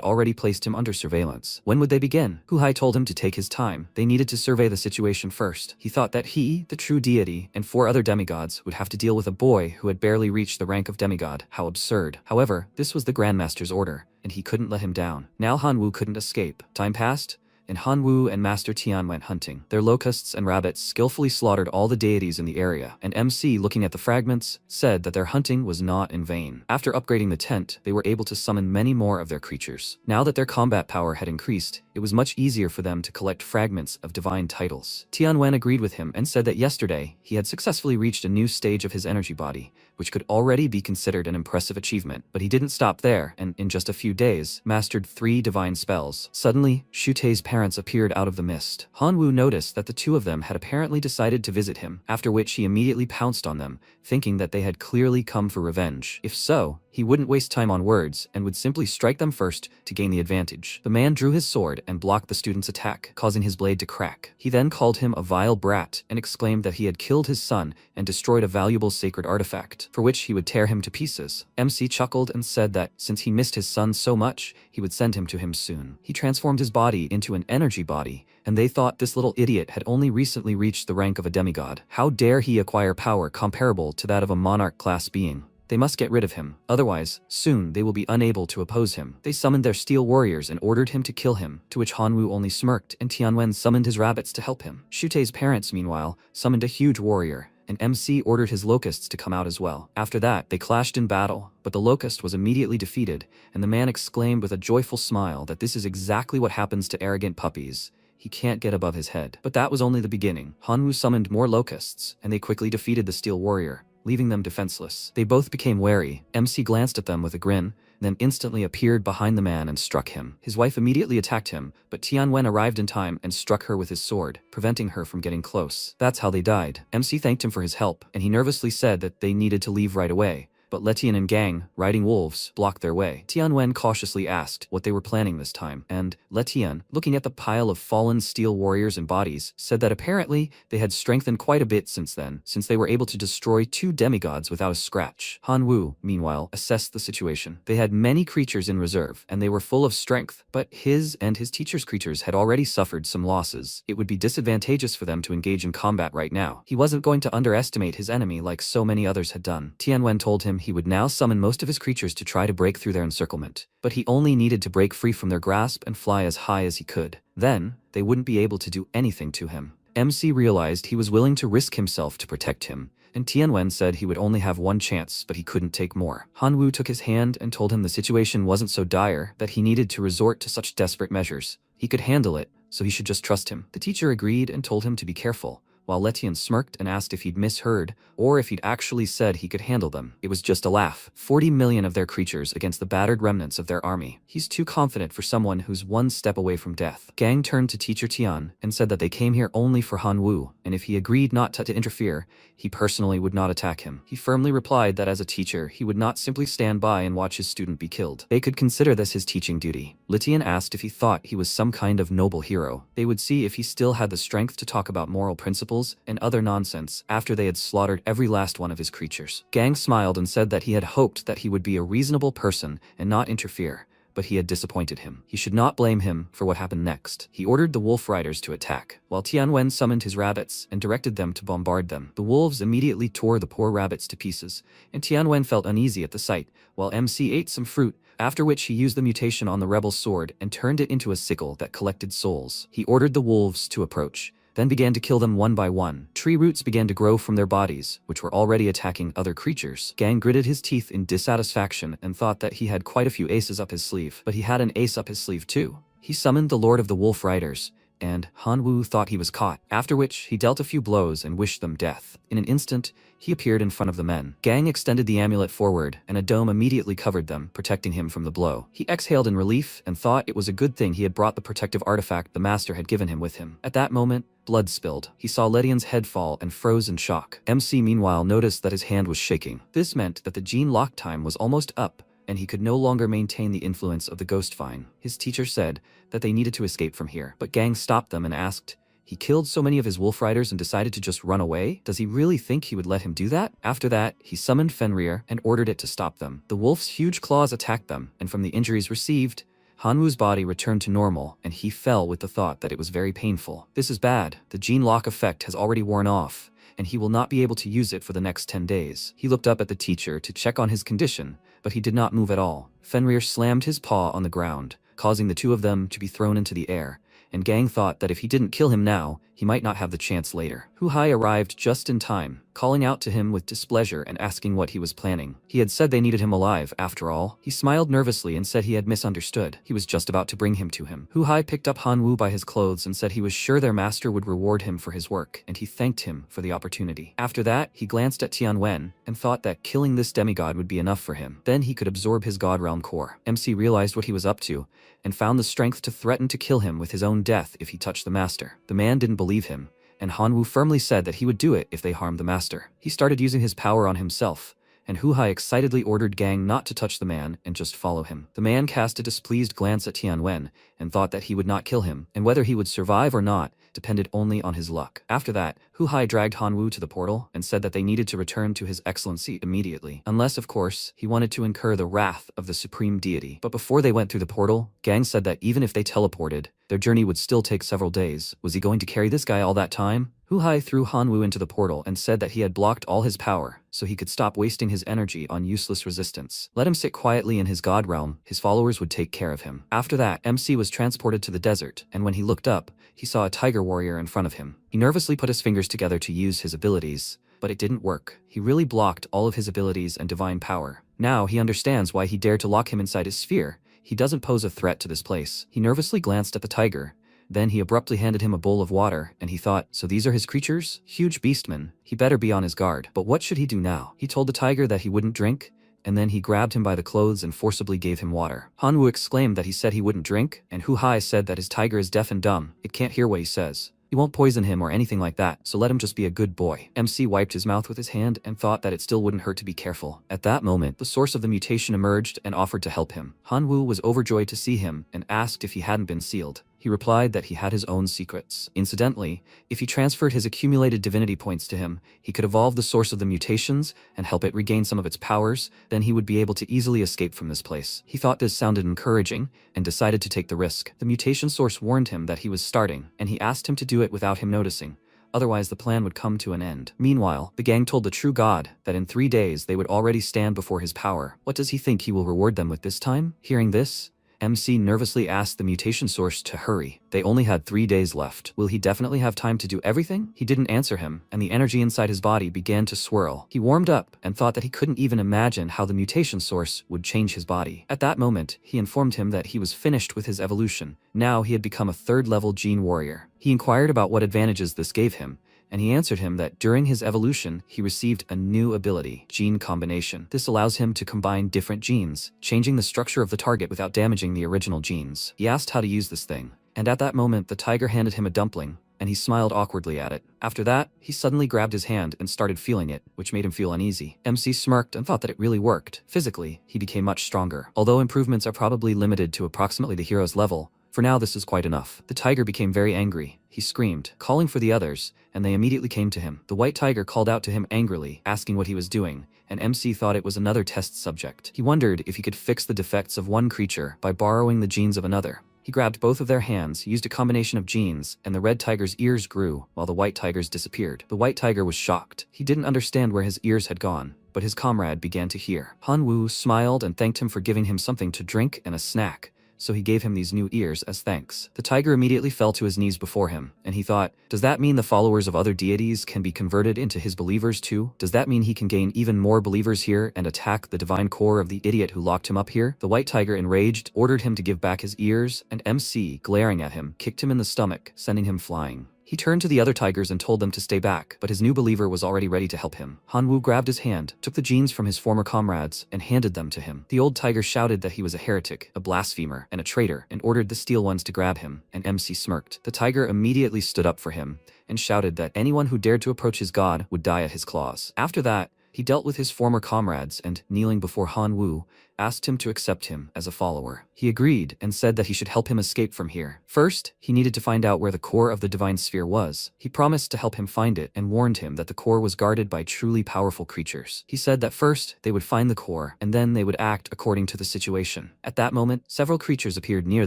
already placed him under surveillance. When would they begin? Hu-hai told him to take his time. They needed to survey the situation first. He thought that he, the true deity, and 4 other demigods would have to deal with a boy who had barely reached the rank of demigod. How absurd. However, this was the Grandmaster's order, and he couldn't let him down. Now Hanwoo couldn't escape. Time passed, and Hanwoo and Master Tian went hunting. Their locusts and rabbits skillfully slaughtered all the deities in the area, and MC, looking at the fragments, said that their hunting was not in vain. After upgrading the tent, they were able to summon many more of their creatures. Now that their combat power had increased, it was much easier for them to collect fragments of divine titles. Tianwen agreed with him and said that yesterday, he had successfully reached a new stage of his energy body, which could already be considered an impressive achievement. But he didn't stop there, and in just a few days, mastered 3 divine spells. Suddenly, Shu-tae's parents appeared out of the mist. Hanwoo noticed that the two of them had apparently decided to visit him, after which he immediately pounced on them, thinking that they had clearly come for revenge. If so, he wouldn't waste time on words and would simply strike them first to gain the advantage. The man drew his sword and blocked the student's attack, causing his blade to crack. He then called him a vile brat and exclaimed that he had killed his son and destroyed a valuable sacred artifact, for which he would tear him to pieces. MC chuckled and said that since he missed his son so much, he would send him to him soon. He transformed his body into an energy body, and they thought this little idiot had only recently reached the rank of a demigod. How dare he acquire power comparable to that of a monarch-class being? They must get rid of him, otherwise, soon they will be unable to oppose him. They summoned their steel warriors and ordered him to kill him, to which Hanwoo only smirked, and Tianwen summoned his rabbits to help him. Shu-tae's parents, meanwhile, summoned a huge warrior, and MC ordered his locusts to come out as well. After that, they clashed in battle, but the locust was immediately defeated, and the man exclaimed with a joyful smile that this is exactly what happens to arrogant puppies. He can't get above his head. But that was only the beginning. Hanwoo summoned more locusts, and they quickly defeated the steel warrior, leaving them defenseless. They both became wary. MC glanced at them with a grin, then instantly appeared behind the man and struck him. His wife immediately attacked him, but Tianwen arrived in time and struck her with his sword, preventing her from getting close. That's how they died. MC thanked him for his help, and he nervously said that they needed to leave right away. But Letian and Gang, riding wolves, blocked their way. Tianwen cautiously asked what they were planning this time, and Letian, looking at the pile of fallen steel warriors and bodies, said that apparently they had strengthened quite a bit since then, since they were able to destroy 2 demigods without a scratch. Hanwoo, meanwhile, assessed the situation. They had many creatures in reserve, and they were full of strength, but his and his teacher's creatures had already suffered some losses. It would be disadvantageous for them to engage in combat right now. He wasn't going to underestimate his enemy like so many others had done. Tianwen told him he would now summon most of his creatures to try to break through their encirclement, but he only needed to break free from their grasp and fly as high as he could. Then, they wouldn't be able to do anything to him. MC realized he was willing to risk himself to protect him, and Tianwen said he would only have one chance, but he couldn't take more. Hanwoo took his hand and told him the situation wasn't so dire that he needed to resort to such desperate measures. He could handle it, so he should just trust him. The teacher agreed and told him to be careful, while Letian smirked and asked if he'd misheard, or if he'd actually said he could handle them. It was just a laugh. 40 million of their creatures against the battered remnants of their army. He's too confident for someone who's one step away from death. Gang turned to teacher Tian and said that they came here only for Hanwoo, and if he agreed not to interfere, he personally would not attack him. He firmly replied that as a teacher, he would not simply stand by and watch his student be killed. They could consider this his teaching duty. Letian asked if he thought he was some kind of noble hero. They would see if he still had the strength to talk about moral principles and other nonsense after they had slaughtered every last one of his creatures. Gang smiled and said that he had hoped that he would be a reasonable person and not interfere, but he had disappointed him. He should not blame him for what happened next. He ordered the wolf riders to attack, while Tianwen summoned his rabbits and directed them to bombard them. The wolves immediately tore the poor rabbits to pieces, and Tianwen felt uneasy at the sight, while MC ate some fruit, after which he used the mutation on the rebel's sword and turned it into a sickle that collected souls. He ordered the wolves to approach, then began to kill them one by one. Tree roots began to grow from their bodies, which were already attacking other creatures. Gang gritted his teeth in dissatisfaction and thought that he had quite a few aces up his sleeve, but he had an ace up his sleeve too. He summoned the Lord of the Wolf Riders, and Hanwoo thought he was caught, after which he dealt a few blows and wished them death. In an instant, he appeared in front of the men. Gang extended the amulet forward, and a dome immediately covered them, protecting him from the blow. He exhaled in relief and thought it was a good thing he had brought the protective artifact the master had given him with him. At that moment, blood spilled. He saw Ledian's head fall and froze in shock. MC meanwhile noticed that his hand was shaking. This meant that the gene lock time was almost up, and he could no longer maintain the influence of the ghost vine. His teacher said that they needed to escape from here, but Gang stopped them and asked, "He killed so many of his wolf riders and decided to just run away? Does he really think he would let him do that?" After that, he summoned Fenrir and ordered it to stop them. The wolf's huge claws attacked them, and from the injuries received, Hanwoo's body returned to normal, and he fell with the thought that it was very painful. This is bad. The gene lock effect has already worn off, and he will not be able to use it for the next 10 days. He looked up at the teacher to check on his condition, but he did not move at all. Fenrir slammed his paw on the ground, causing the two of them to be thrown into the air, and Gang thought that if he didn't kill him now, he might not have the chance later. Hu-hai arrived just in time, calling out to him with displeasure and asking what he was planning. He had said they needed him alive, after all. He smiled nervously and said he had misunderstood. He was just about to bring him to him. Hu-hai picked up Hanwoo by his clothes and said he was sure their master would reward him for his work, and he thanked him for the opportunity. After that, he glanced at Tianwen and thought that killing this demigod would be enough for him. Then he could absorb his god realm core. MC realized what he was up to, and found the strength to threaten to kill him with his own death if he touched the master. The man didn't believe him, and Hanwoo firmly said that he would do it if they harmed the master. He started using his power on himself, and Hu-hai excitedly ordered Gang not to touch the man and just follow him. The man cast a displeased glance at Tianwen and thought that he would not kill him, and whether he would survive or not depended only on his luck. After that, Hu-hai dragged Hanwoo to the portal and said that they needed to return to his excellency immediately, unless, of course, he wanted to incur the wrath of the supreme deity. But before they went through the portal, Gang said that even if they teleported, their journey would still take several days. Was he going to carry this guy all that time? Hu-hai threw Hanwoo into the portal and said that he had blocked all his power, so he could stop wasting his energy on useless resistance. Let him sit quietly in his god realm, his followers would take care of him. After that, MC was transported to the desert, and when he looked up, he saw a tiger warrior in front of him. He nervously put his fingers together to use his abilities, but it didn't work. He really blocked all of his abilities and divine power. Now he understands why he dared to lock him inside his sphere. He doesn't pose a threat to this place. He nervously glanced at the tiger. Then he abruptly handed him a bowl of water, and he thought, so these are his creatures? Huge beastmen. He better be on his guard. But what should he do now? He told the tiger that he wouldn't drink, and then he grabbed him by the clothes and forcibly gave him water. Hanwoo exclaimed that he said he wouldn't drink, and Hu-hai said that his tiger is deaf and dumb. It can't hear what he says. He won't poison him or anything like that, so let him just be a good boy. MC wiped his mouth with his hand and thought that it still wouldn't hurt to be careful. At that moment, the source of the mutation emerged and offered to help him. Hanwoo was overjoyed to see him and asked if he hadn't been sealed. He replied that he had his own secrets. Incidentally, if he transferred his accumulated divinity points to him, he could evolve the source of the mutations and help it regain some of its powers, then he would be able to easily escape from this place. He thought this sounded encouraging and decided to take the risk. The mutation source warned him that he was starting, and he asked him to do it without him noticing. Otherwise, the plan would come to an end. Meanwhile, the gang told the true god that in 3 days they would already stand before his power. What does he think he will reward them with this time? Hearing this, MC nervously asked the mutation source to hurry. They only had 3 days left. Will he definitely have time to do everything? He didn't answer him, and the energy inside his body began to swirl. He warmed up and thought that he couldn't even imagine how the mutation source would change his body. At that moment, he informed him that he was finished with his evolution. Now he had become a 3rd-level gene warrior. He inquired about what advantages this gave him, and he answered him that during his evolution, he received a new ability, gene combination. This allows him to combine different genes, changing the structure of the target without damaging the original genes. He asked how to use this thing, and at that moment, the tiger handed him a dumpling, and he smiled awkwardly at it. After that, he suddenly grabbed his hand and started feeling it, which made him feel uneasy. MC smirked and thought that it really worked. Physically, he became much stronger. Although improvements are probably limited to approximately the hero's level, For now this is quite enough. The tiger became very angry. He screamed, calling for the others, and they immediately came to him. The white tiger called out to him angrily, asking what he was doing, and MC thought it was another test subject. He wondered if he could fix the defects of one creature by borrowing the genes of another. He grabbed both of their hands, used a combination of genes, and the red tiger's ears grew, while the white tiger's disappeared. The white tiger was shocked. He didn't understand where his ears had gone, but his comrade began to hear. Hanwoo smiled and thanked him for giving him something to drink and a snack, so he gave him these new ears as thanks. The tiger immediately fell to his knees before him, and he thought, does that mean the followers of other deities can be converted into his believers too? Does that mean he can gain even more believers here and attack the divine core of the idiot who locked him up here? The white tiger, enraged, ordered him to give back his ears, and MC, glaring at him, kicked him in the stomach, sending him flying. He turned to the other tigers and told them to stay back, but his new believer was already ready to help him. Hanwoo grabbed his hand, took the genes from his former comrades, and handed them to him. The old tiger shouted that he was a heretic, a blasphemer, and a traitor, and ordered the steel ones to grab him, and MC smirked. The tiger immediately stood up for him, and shouted that anyone who dared to approach his god would die at his claws. After that, he dealt with his former comrades and, kneeling before Hanwoo, asked him to accept him as a follower. He agreed and said that he should help him escape from here. First, he needed to find out where the core of the divine sphere was. He promised to help him find it and warned him that the core was guarded by truly powerful creatures. He said that first, they would find the core, and then they would act according to the situation. At that moment, several creatures appeared near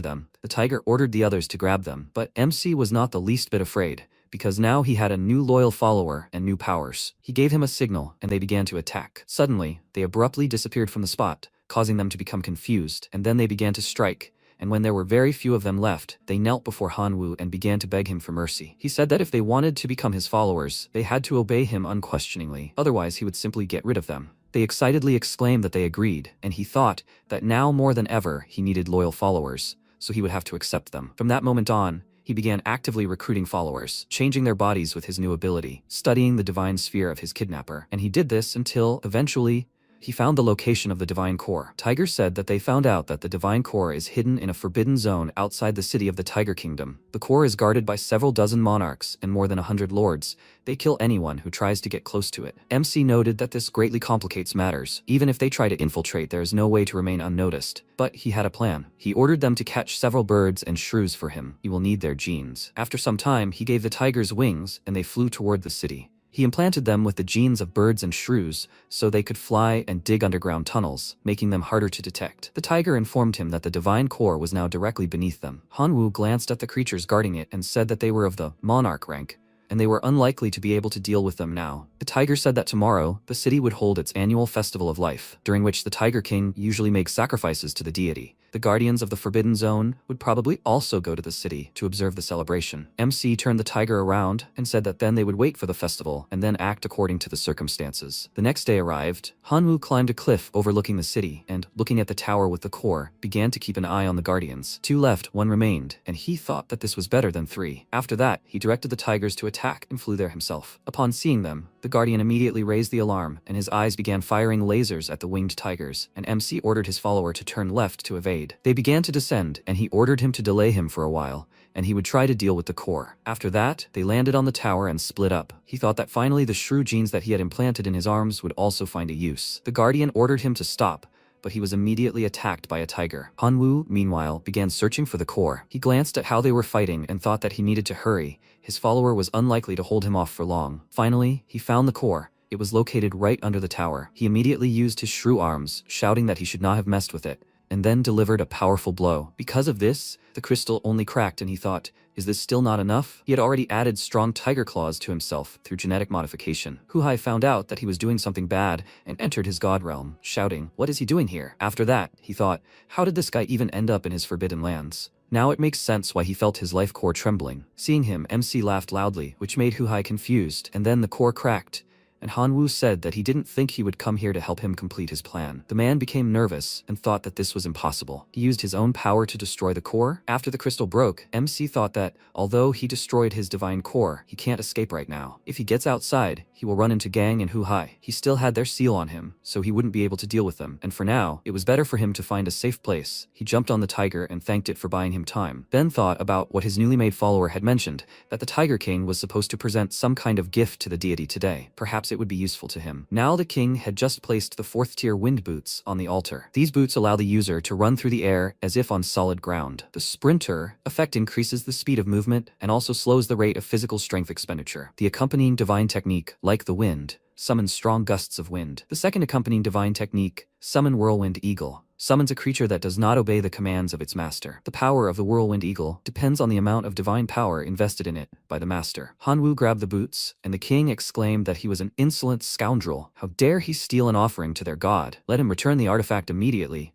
them. The tiger ordered the others to grab them, but MC was not the least bit afraid, because now he had a new loyal follower and new powers. He gave him a signal, and they began to attack. Suddenly, they abruptly disappeared from the spot, causing them to become confused, and then they began to strike, and when there were very few of them left, they knelt before Hanwoo and began to beg him for mercy. He said that if they wanted to become his followers, they had to obey him unquestioningly, otherwise he would simply get rid of them. They excitedly exclaimed that they agreed, and he thought that now more than ever he needed loyal followers, so he would have to accept them. From that moment on, he began actively recruiting followers, changing their bodies with his new ability, studying the divine sphere of his kidnapper, and he did this until, eventually, he found the location of the divine core. Tiger said that they found out that the divine core is hidden in a forbidden zone outside the city of the Tiger Kingdom. The core is guarded by several dozen monarchs and more than 100 lords. They kill anyone who tries to get close to it. MC noted that this greatly complicates matters. Even if they try to infiltrate, there is no way to remain unnoticed. But he had a plan. He ordered them to catch several birds and shrews for him. He will need their genes. After some time, he gave the tigers wings, and they flew toward the city. He implanted them with the genes of birds and shrews so they could fly and dig underground tunnels, making them harder to detect. The tiger informed him that the divine core was now directly beneath them. Hanwoo glanced at the creatures guarding it and said that they were of the monarch rank, and they were unlikely to be able to deal with them now. The tiger said that tomorrow, the city would hold its annual festival of life, during which the Tiger King usually makes sacrifices to the deity. The guardians of the Forbidden Zone would probably also go to the city to observe the celebration. MC turned the tiger around and said that then they would wait for the festival and then act according to the circumstances. The next day arrived. Hanwoo climbed a cliff overlooking the city and, looking at the tower with the core, began to keep an eye on the guardians. 2 left, 1 remained, and he thought that this was better than 3. After that, he directed the tigers to attack and flew there himself. Upon seeing them, the guardian immediately raised the alarm, and his eyes began firing lasers at the winged tigers, and MC ordered his follower to turn left to evade. They began to descend, and he ordered him to delay him for a while, and he would try to deal with the core. After that, they landed on the tower and split up. He thought that finally the shrew genes that he had implanted in his arms would also find a use. The guardian ordered him to stop, but he was immediately attacked by a tiger. Hanwoo, meanwhile, began searching for the core. He glanced at how they were fighting and thought that he needed to hurry. His follower was unlikely to hold him off for long. Finally, he found the core. It was located right under the tower. He immediately used his shrew arms, shouting that he should not have messed with it, and then delivered a powerful blow. Because of this, the crystal only cracked, and he thought, is this still not enough? He had already added strong tiger claws to himself through genetic modification. Huhai found out that he was doing something bad and entered his god realm, shouting, what is he doing here? After that, he thought, how did this guy even end up in his forbidden lands? Now it makes sense why he felt his life core trembling. Seeing him, MC laughed loudly, which made Huhai confused, and then the core cracked, and Hanwoo said that he didn't think he would come here to help him complete his plan. The man became nervous and thought that this was impossible. He used his own power to destroy the core. After the crystal broke, MC thought that, although he destroyed his divine core, he can't escape right now. If he gets outside, he will run into Gang and Huhai. He still had their seal on him, so he wouldn't be able to deal with them, and for now, it was better for him to find a safe place. He jumped on the tiger and thanked it for buying him time. Then thought about what his newly made follower had mentioned, that the Tiger King was supposed to present some kind of gift to the deity today. Perhaps perhaps it would be useful to him. Now the king had just placed the 4th tier wind boots on the altar. These boots allow the user to run through the air as if on solid ground. The sprinter effect increases the speed of movement and also slows the rate of physical strength expenditure. The accompanying divine technique, like the wind, summons strong gusts of wind. The second accompanying divine technique, Summon Whirlwind Eagle, summons a creature that does not obey the commands of its master. The power of the Whirlwind Eagle depends on the amount of divine power invested in it by the master. Hanwoo grabbed the boots, and the king exclaimed that he was an insolent scoundrel. How dare he steal an offering to their god? Let him return the artifact immediately,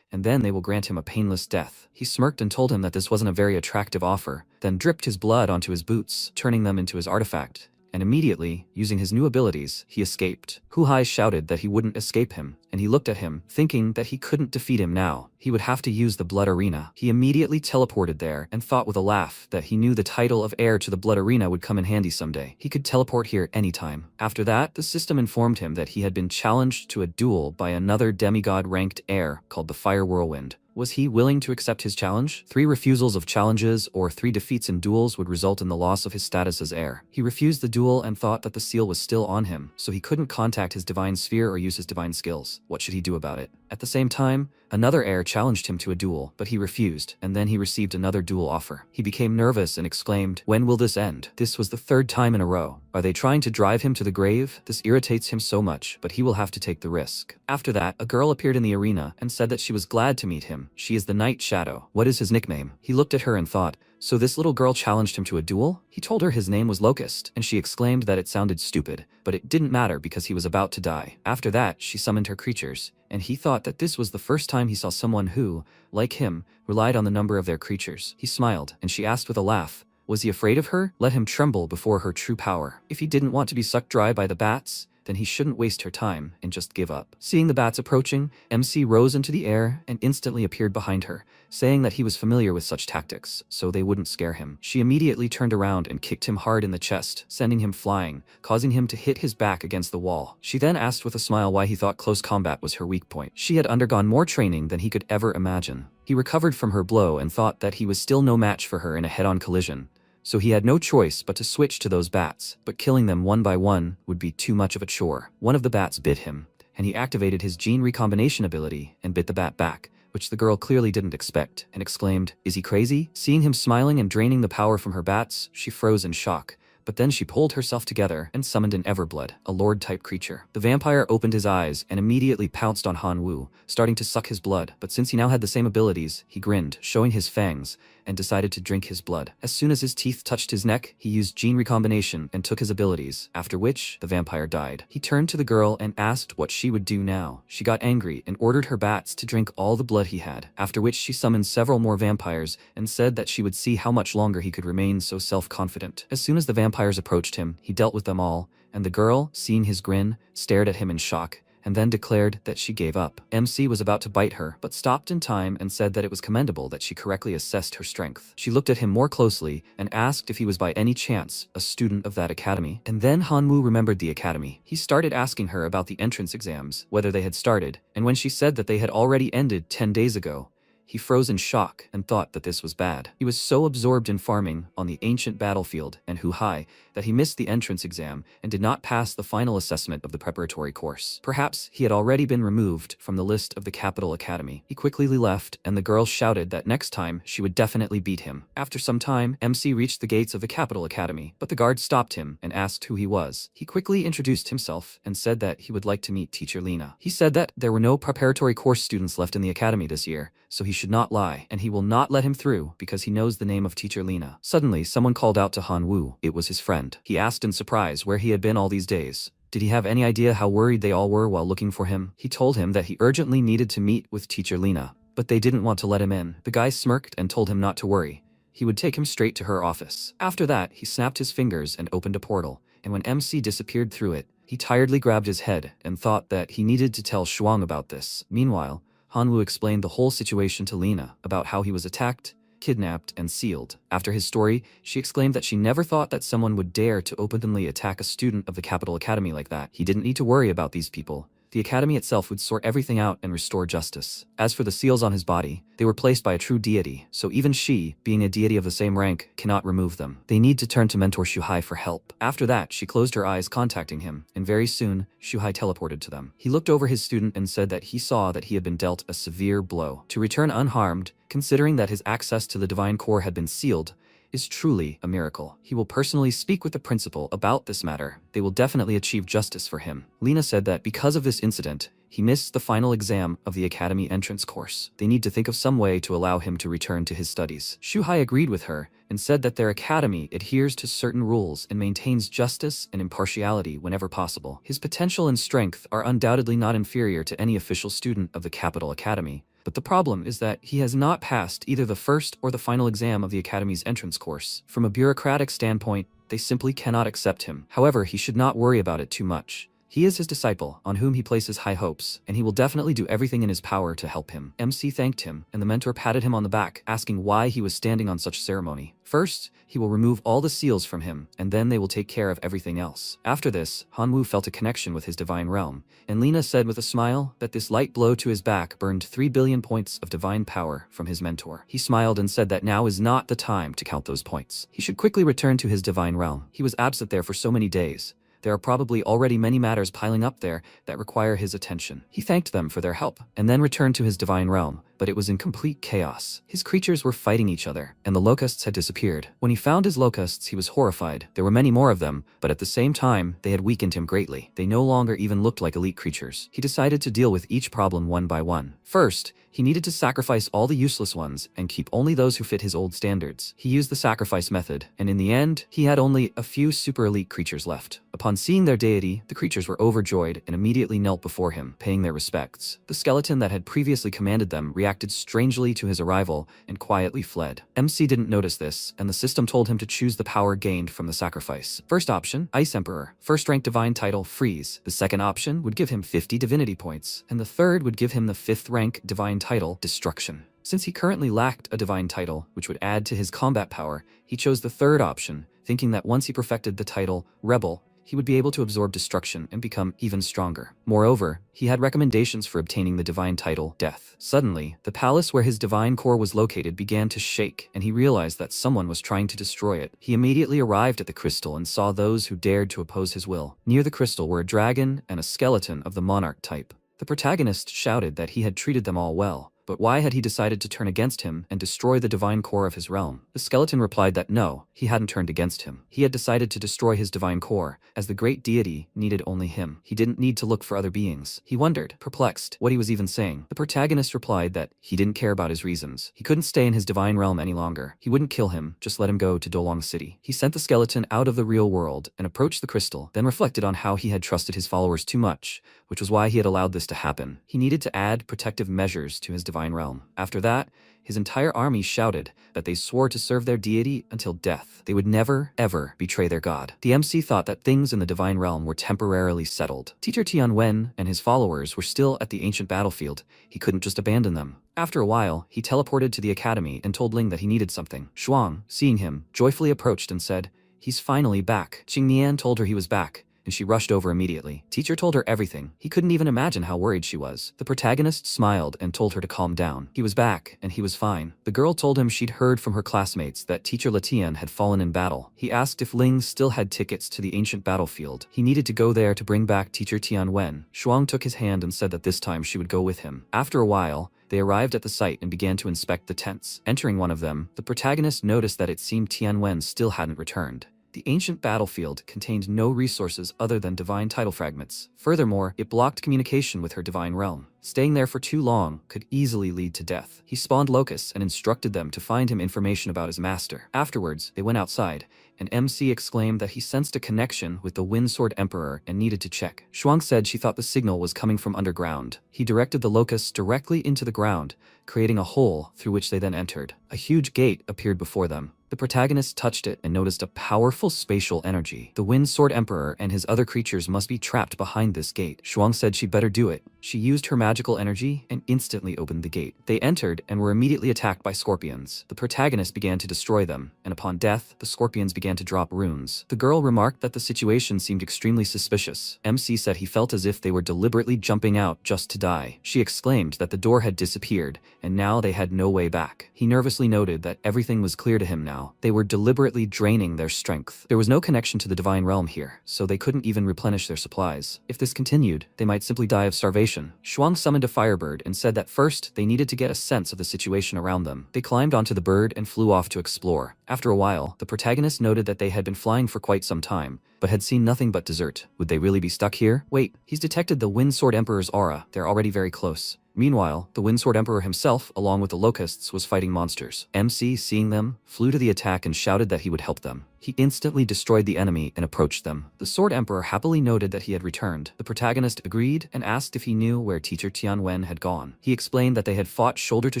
and then they will grant him a painless death. He smirked and told him that this wasn't a very attractive offer, then dripped his blood onto his boots, turning them into his artifact. And immediately, using his new abilities, he escaped. Hu-Hai shouted that he wouldn't escape him, and he looked at him, thinking that he couldn't defeat him now. He would have to use the Blood Arena. He immediately teleported there and thought with a laugh that he knew the title of heir to the Blood Arena would come in handy someday. He could teleport here anytime. After that, the system informed him that he had been challenged to a duel by another demigod-ranked heir called the Fire Whirlwind. Was he willing to accept his challenge? 3 refusals of challenges or 3 defeats in duels would result in the loss of his status as heir. He refused the duel and thought that the seal was still on him, so he couldn't contact his divine sphere or use his divine skills. What should he do about it? At the same time, another heir challenged him to a duel, but he refused, and then he received another duel offer. He became nervous and exclaimed, "When will this end?" This was the 3rd time in a row. Are they trying to drive him to the grave? This irritates him so much, but he will have to take the risk. After that, a girl appeared in the arena and said that she was glad to meet him. She is the Night Shadow. What is his nickname? He looked at her and thought, so this little girl challenged him to a duel? He told her his name was Locust, and she exclaimed that it sounded stupid, but it didn't matter because he was about to die. After that, she summoned her creatures, and he thought that this was the first time he saw someone who, like him, relied on the number of their creatures. He smiled, and she asked with a laugh, was he afraid of her? Let him tremble before her true power. If he didn't want to be sucked dry by the bats, then he shouldn't waste her time and just give up. Seeing the bats approaching, MC rose into the air and instantly appeared behind her, saying that he was familiar with such tactics, so they wouldn't scare him. She immediately turned around and kicked him hard in the chest, sending him flying, causing him to hit his back against the wall. She then asked with a smile why he thought close combat was her weak point. She had undergone more training than he could ever imagine. He recovered from her blow and thought that he was still no match for her in a head-on collision, so he had no choice but to switch to those bats, but killing them one by one would be too much of a chore. One of the bats bit him, and he activated his gene recombination ability and bit the bat back, which the girl clearly didn't expect, and exclaimed, "Is he crazy?" Seeing him smiling and draining the power from her bats, she froze in shock. But then she pulled herself together and summoned an Everblood, a lord-type creature. The vampire opened his eyes and immediately pounced on Hanwoo, starting to suck his blood. But since he now had the same abilities, he grinned, showing his fangs, and decided to drink his blood. As soon as his teeth touched his neck, he used gene recombination and took his abilities, after which the vampire died. He turned to the girl and asked what she would do now. She got angry and ordered her bats to drink all the blood he had, after which she summoned several more vampires and said that she would see how much longer he could remain so self-confident. As soon as the vampires approached him, he dealt with them all, and the girl, seeing his grin, stared at him in shock, and then declared that she gave up. MC was about to bite her, but stopped in time and said that it was commendable that she correctly assessed her strength. She looked at him more closely and asked if he was by any chance a student of that academy. And then Hanwoo remembered the academy. He started asking her about the entrance exams, whether they had started, and when she said that they had already ended 10 days ago, he froze in shock and thought that this was bad. He was so absorbed in farming on the ancient battlefield and Hu-Hai that he missed the entrance exam and did not pass the final assessment of the preparatory course. Perhaps he had already been removed from the list of the Capital Academy. He quickly left, and the girl shouted that next time she would definitely beat him. After some time, MC reached the gates of the Capital Academy, but the guard stopped him and asked who he was. He quickly introduced himself and said that he would like to meet Teacher Lena. He said that there were no preparatory course students left in the academy this year, so he should not lie, and he will not let him through because he knows the name of Teacher Lena. Suddenly, someone called out to Hanwoo. It was his friend. He asked in surprise where he had been all these days. Did he have any idea how worried they all were while looking for him? He told him that he urgently needed to meet with Teacher Lena, but they didn't want to let him in. The guy smirked and told him not to worry. He would take him straight to her office. After that, he snapped his fingers and opened a portal, and when MC disappeared through it, he tiredly grabbed his head and thought that he needed to tell Shwang about this. Meanwhile, Hanwoo explained the whole situation to Lena about how he was attacked, kidnapped, and sealed. After his story, she exclaimed that she never thought that someone would dare to openly attack a student of the Capital Academy like that. He didn't need to worry about these people. the academy itself would sort everything out and restore justice. As for the seals on his body, they were placed by a true deity, so even she, being a deity of the same rank, cannot remove them. They need to turn to Mentor Shuhai for help. After that, she closed her eyes contacting him, and very soon, Shuhai teleported to them. He looked over his student and said that he saw that he had been dealt a severe blow. To return unharmed, considering that his access to the divine core had been sealed, is truly a miracle. He will personally speak with the principal about this matter. They will definitely achieve justice for him. Lena said that because of this incident, he missed the final exam of the academy entrance course. They need to think of some way to allow him to return to his studies. Shuhai agreed with her and said that their academy adheres to certain rules and maintains justice and impartiality whenever possible. His potential and strength are undoubtedly not inferior to any official student of the capital academy. But the problem is that he has not passed either the first or the final exam of the Academy's entrance course. From a bureaucratic standpoint, they simply cannot accept him. However, he should not worry about it too much. He is his disciple, on whom he places high hopes, and he will definitely do everything in his power to help him. MC thanked him, and the mentor patted him on the back, asking why he was standing on such ceremony. First, he will remove all the seals from him, and then they will take care of everything else. After this, Hanwoo felt a connection with his divine realm, and Lena said with a smile that this light blow to his back burned 3 billion points of divine power from his mentor. He smiled and said that now is not the time to count those points. He should quickly return to his divine realm. He was absent there for so many days. There are probably already many matters piling up there that require his attention. He thanked them for their help, and then returned to his divine realm, but it was in complete chaos. His creatures were fighting each other, and the locusts had disappeared. When he found his locusts, he was horrified. There were many more of them, but at the same time, they had weakened him greatly. They no longer even looked like elite creatures. He decided to deal with each problem one by one. First, he needed to sacrifice all the useless ones and keep only those who fit his old standards. He used the sacrifice method, and in the end, he had only a few super elite creatures left. Upon seeing their deity, the creatures were overjoyed and immediately knelt before him, paying their respects. The skeleton that had previously commanded them reacted strangely to his arrival and quietly fled. MC didn't notice this, and the system told him to choose the power gained from the sacrifice. First option, Ice Emperor. First rank divine title, Freeze. The second option would give him 50 divinity points, and the third would give him the 5th rank divine title, Destruction. Since he currently lacked a divine title, which would add to his combat power, he chose the third option, thinking that once he perfected the title, Rebel, he would be able to absorb destruction and become even stronger. Moreover, he had recommendations for obtaining the divine title, Death. Suddenly, the palace where his divine core was located began to shake, and he realized that someone was trying to destroy it. He immediately arrived at the crystal and saw those who dared to oppose his will. Near the crystal were a dragon and a skeleton of the monarch type. The protagonist shouted that he had treated them all well, but why had he decided to turn against him and destroy the divine core of his realm? The skeleton replied that no, he hadn't turned against him. He had decided to destroy his divine core, as the great deity needed only him. He didn't need to look for other beings. He wondered, perplexed, what he was even saying. The protagonist replied that he didn't care about his reasons. He couldn't stay in his divine realm any longer. He wouldn't kill him, just let him go to Dolong City. He sent the skeleton out of the real world and approached the crystal, then reflected on how he had trusted his followers too much, which was why he had allowed this to happen. He needed to add protective measures to his divine realm. After that, his entire army shouted that they swore to serve their deity until death. They would never, ever betray their god. The MC thought that things in the divine realm were temporarily settled. Teacher Tianwen and his followers were still at the ancient battlefield. He couldn't just abandon them. After a while, he teleported to the academy and told Ling that he needed something. Shwang, seeing him, joyfully approached and said, "He's finally back." Qingnian told her he was back, and she rushed over immediately. Teacher told her everything. He couldn't even imagine how worried she was. The protagonist smiled and told her to calm down. He was back, and he was fine. The girl told him she'd heard from her classmates that Teacher Letian had fallen in battle. He asked if Ling still had tickets to the ancient battlefield. He needed to go there to bring back Teacher Tianwen. Shwang took his hand and said that this time she would go with him. After a while, they arrived at the site and began to inspect the tents. Entering one of them, the protagonist noticed that it seemed Tianwen still hadn't returned. The ancient battlefield contained no resources other than divine title fragments. Furthermore, it blocked communication with her divine realm. Staying there for too long could easily lead to death. He spawned locusts and instructed them to find him information about his master. Afterwards, they went outside, and MC exclaimed that he sensed a connection with the Windsword Emperor and needed to check. Shwang said she thought the signal was coming from underground. He directed the locusts directly into the ground, creating a hole through which they then entered. A huge gate appeared before them. The protagonist touched it and noticed a powerful spatial energy. The Windsword Emperor and his other creatures must be trapped behind this gate. Shwang said she'd better do it. She used her magical energy and instantly opened the gate. They entered and were immediately attacked by scorpions. The protagonist began to destroy them, and upon death, the scorpions began to drop runes. The girl remarked that the situation seemed extremely suspicious. MC said he felt as if they were deliberately jumping out just to die. She exclaimed that the door had disappeared, and now they had no way back. He nervously noted that everything was clear to him now. They were deliberately draining their strength. There was no connection to the divine realm here, so they couldn't even replenish their supplies. If this continued, they might simply die of starvation. Shwang summoned a firebird and said that first, they needed to get a sense of the situation around them. They climbed onto the bird and flew off to explore. After a while, the protagonist noted that they had been flying for quite some time, but had seen nothing but desert. Would they really be stuck here? Wait, he's detected the Windsword Emperor's aura. They're already very close. Meanwhile, the Windsword Emperor himself, along with the locusts, was fighting monsters. MC, seeing them, flew to the attack and shouted that he would help them. He instantly destroyed the enemy and approached them. The Sword Emperor happily noted that he had returned. The protagonist agreed and asked if he knew where teacher Tianwen had gone. He explained that they had fought shoulder to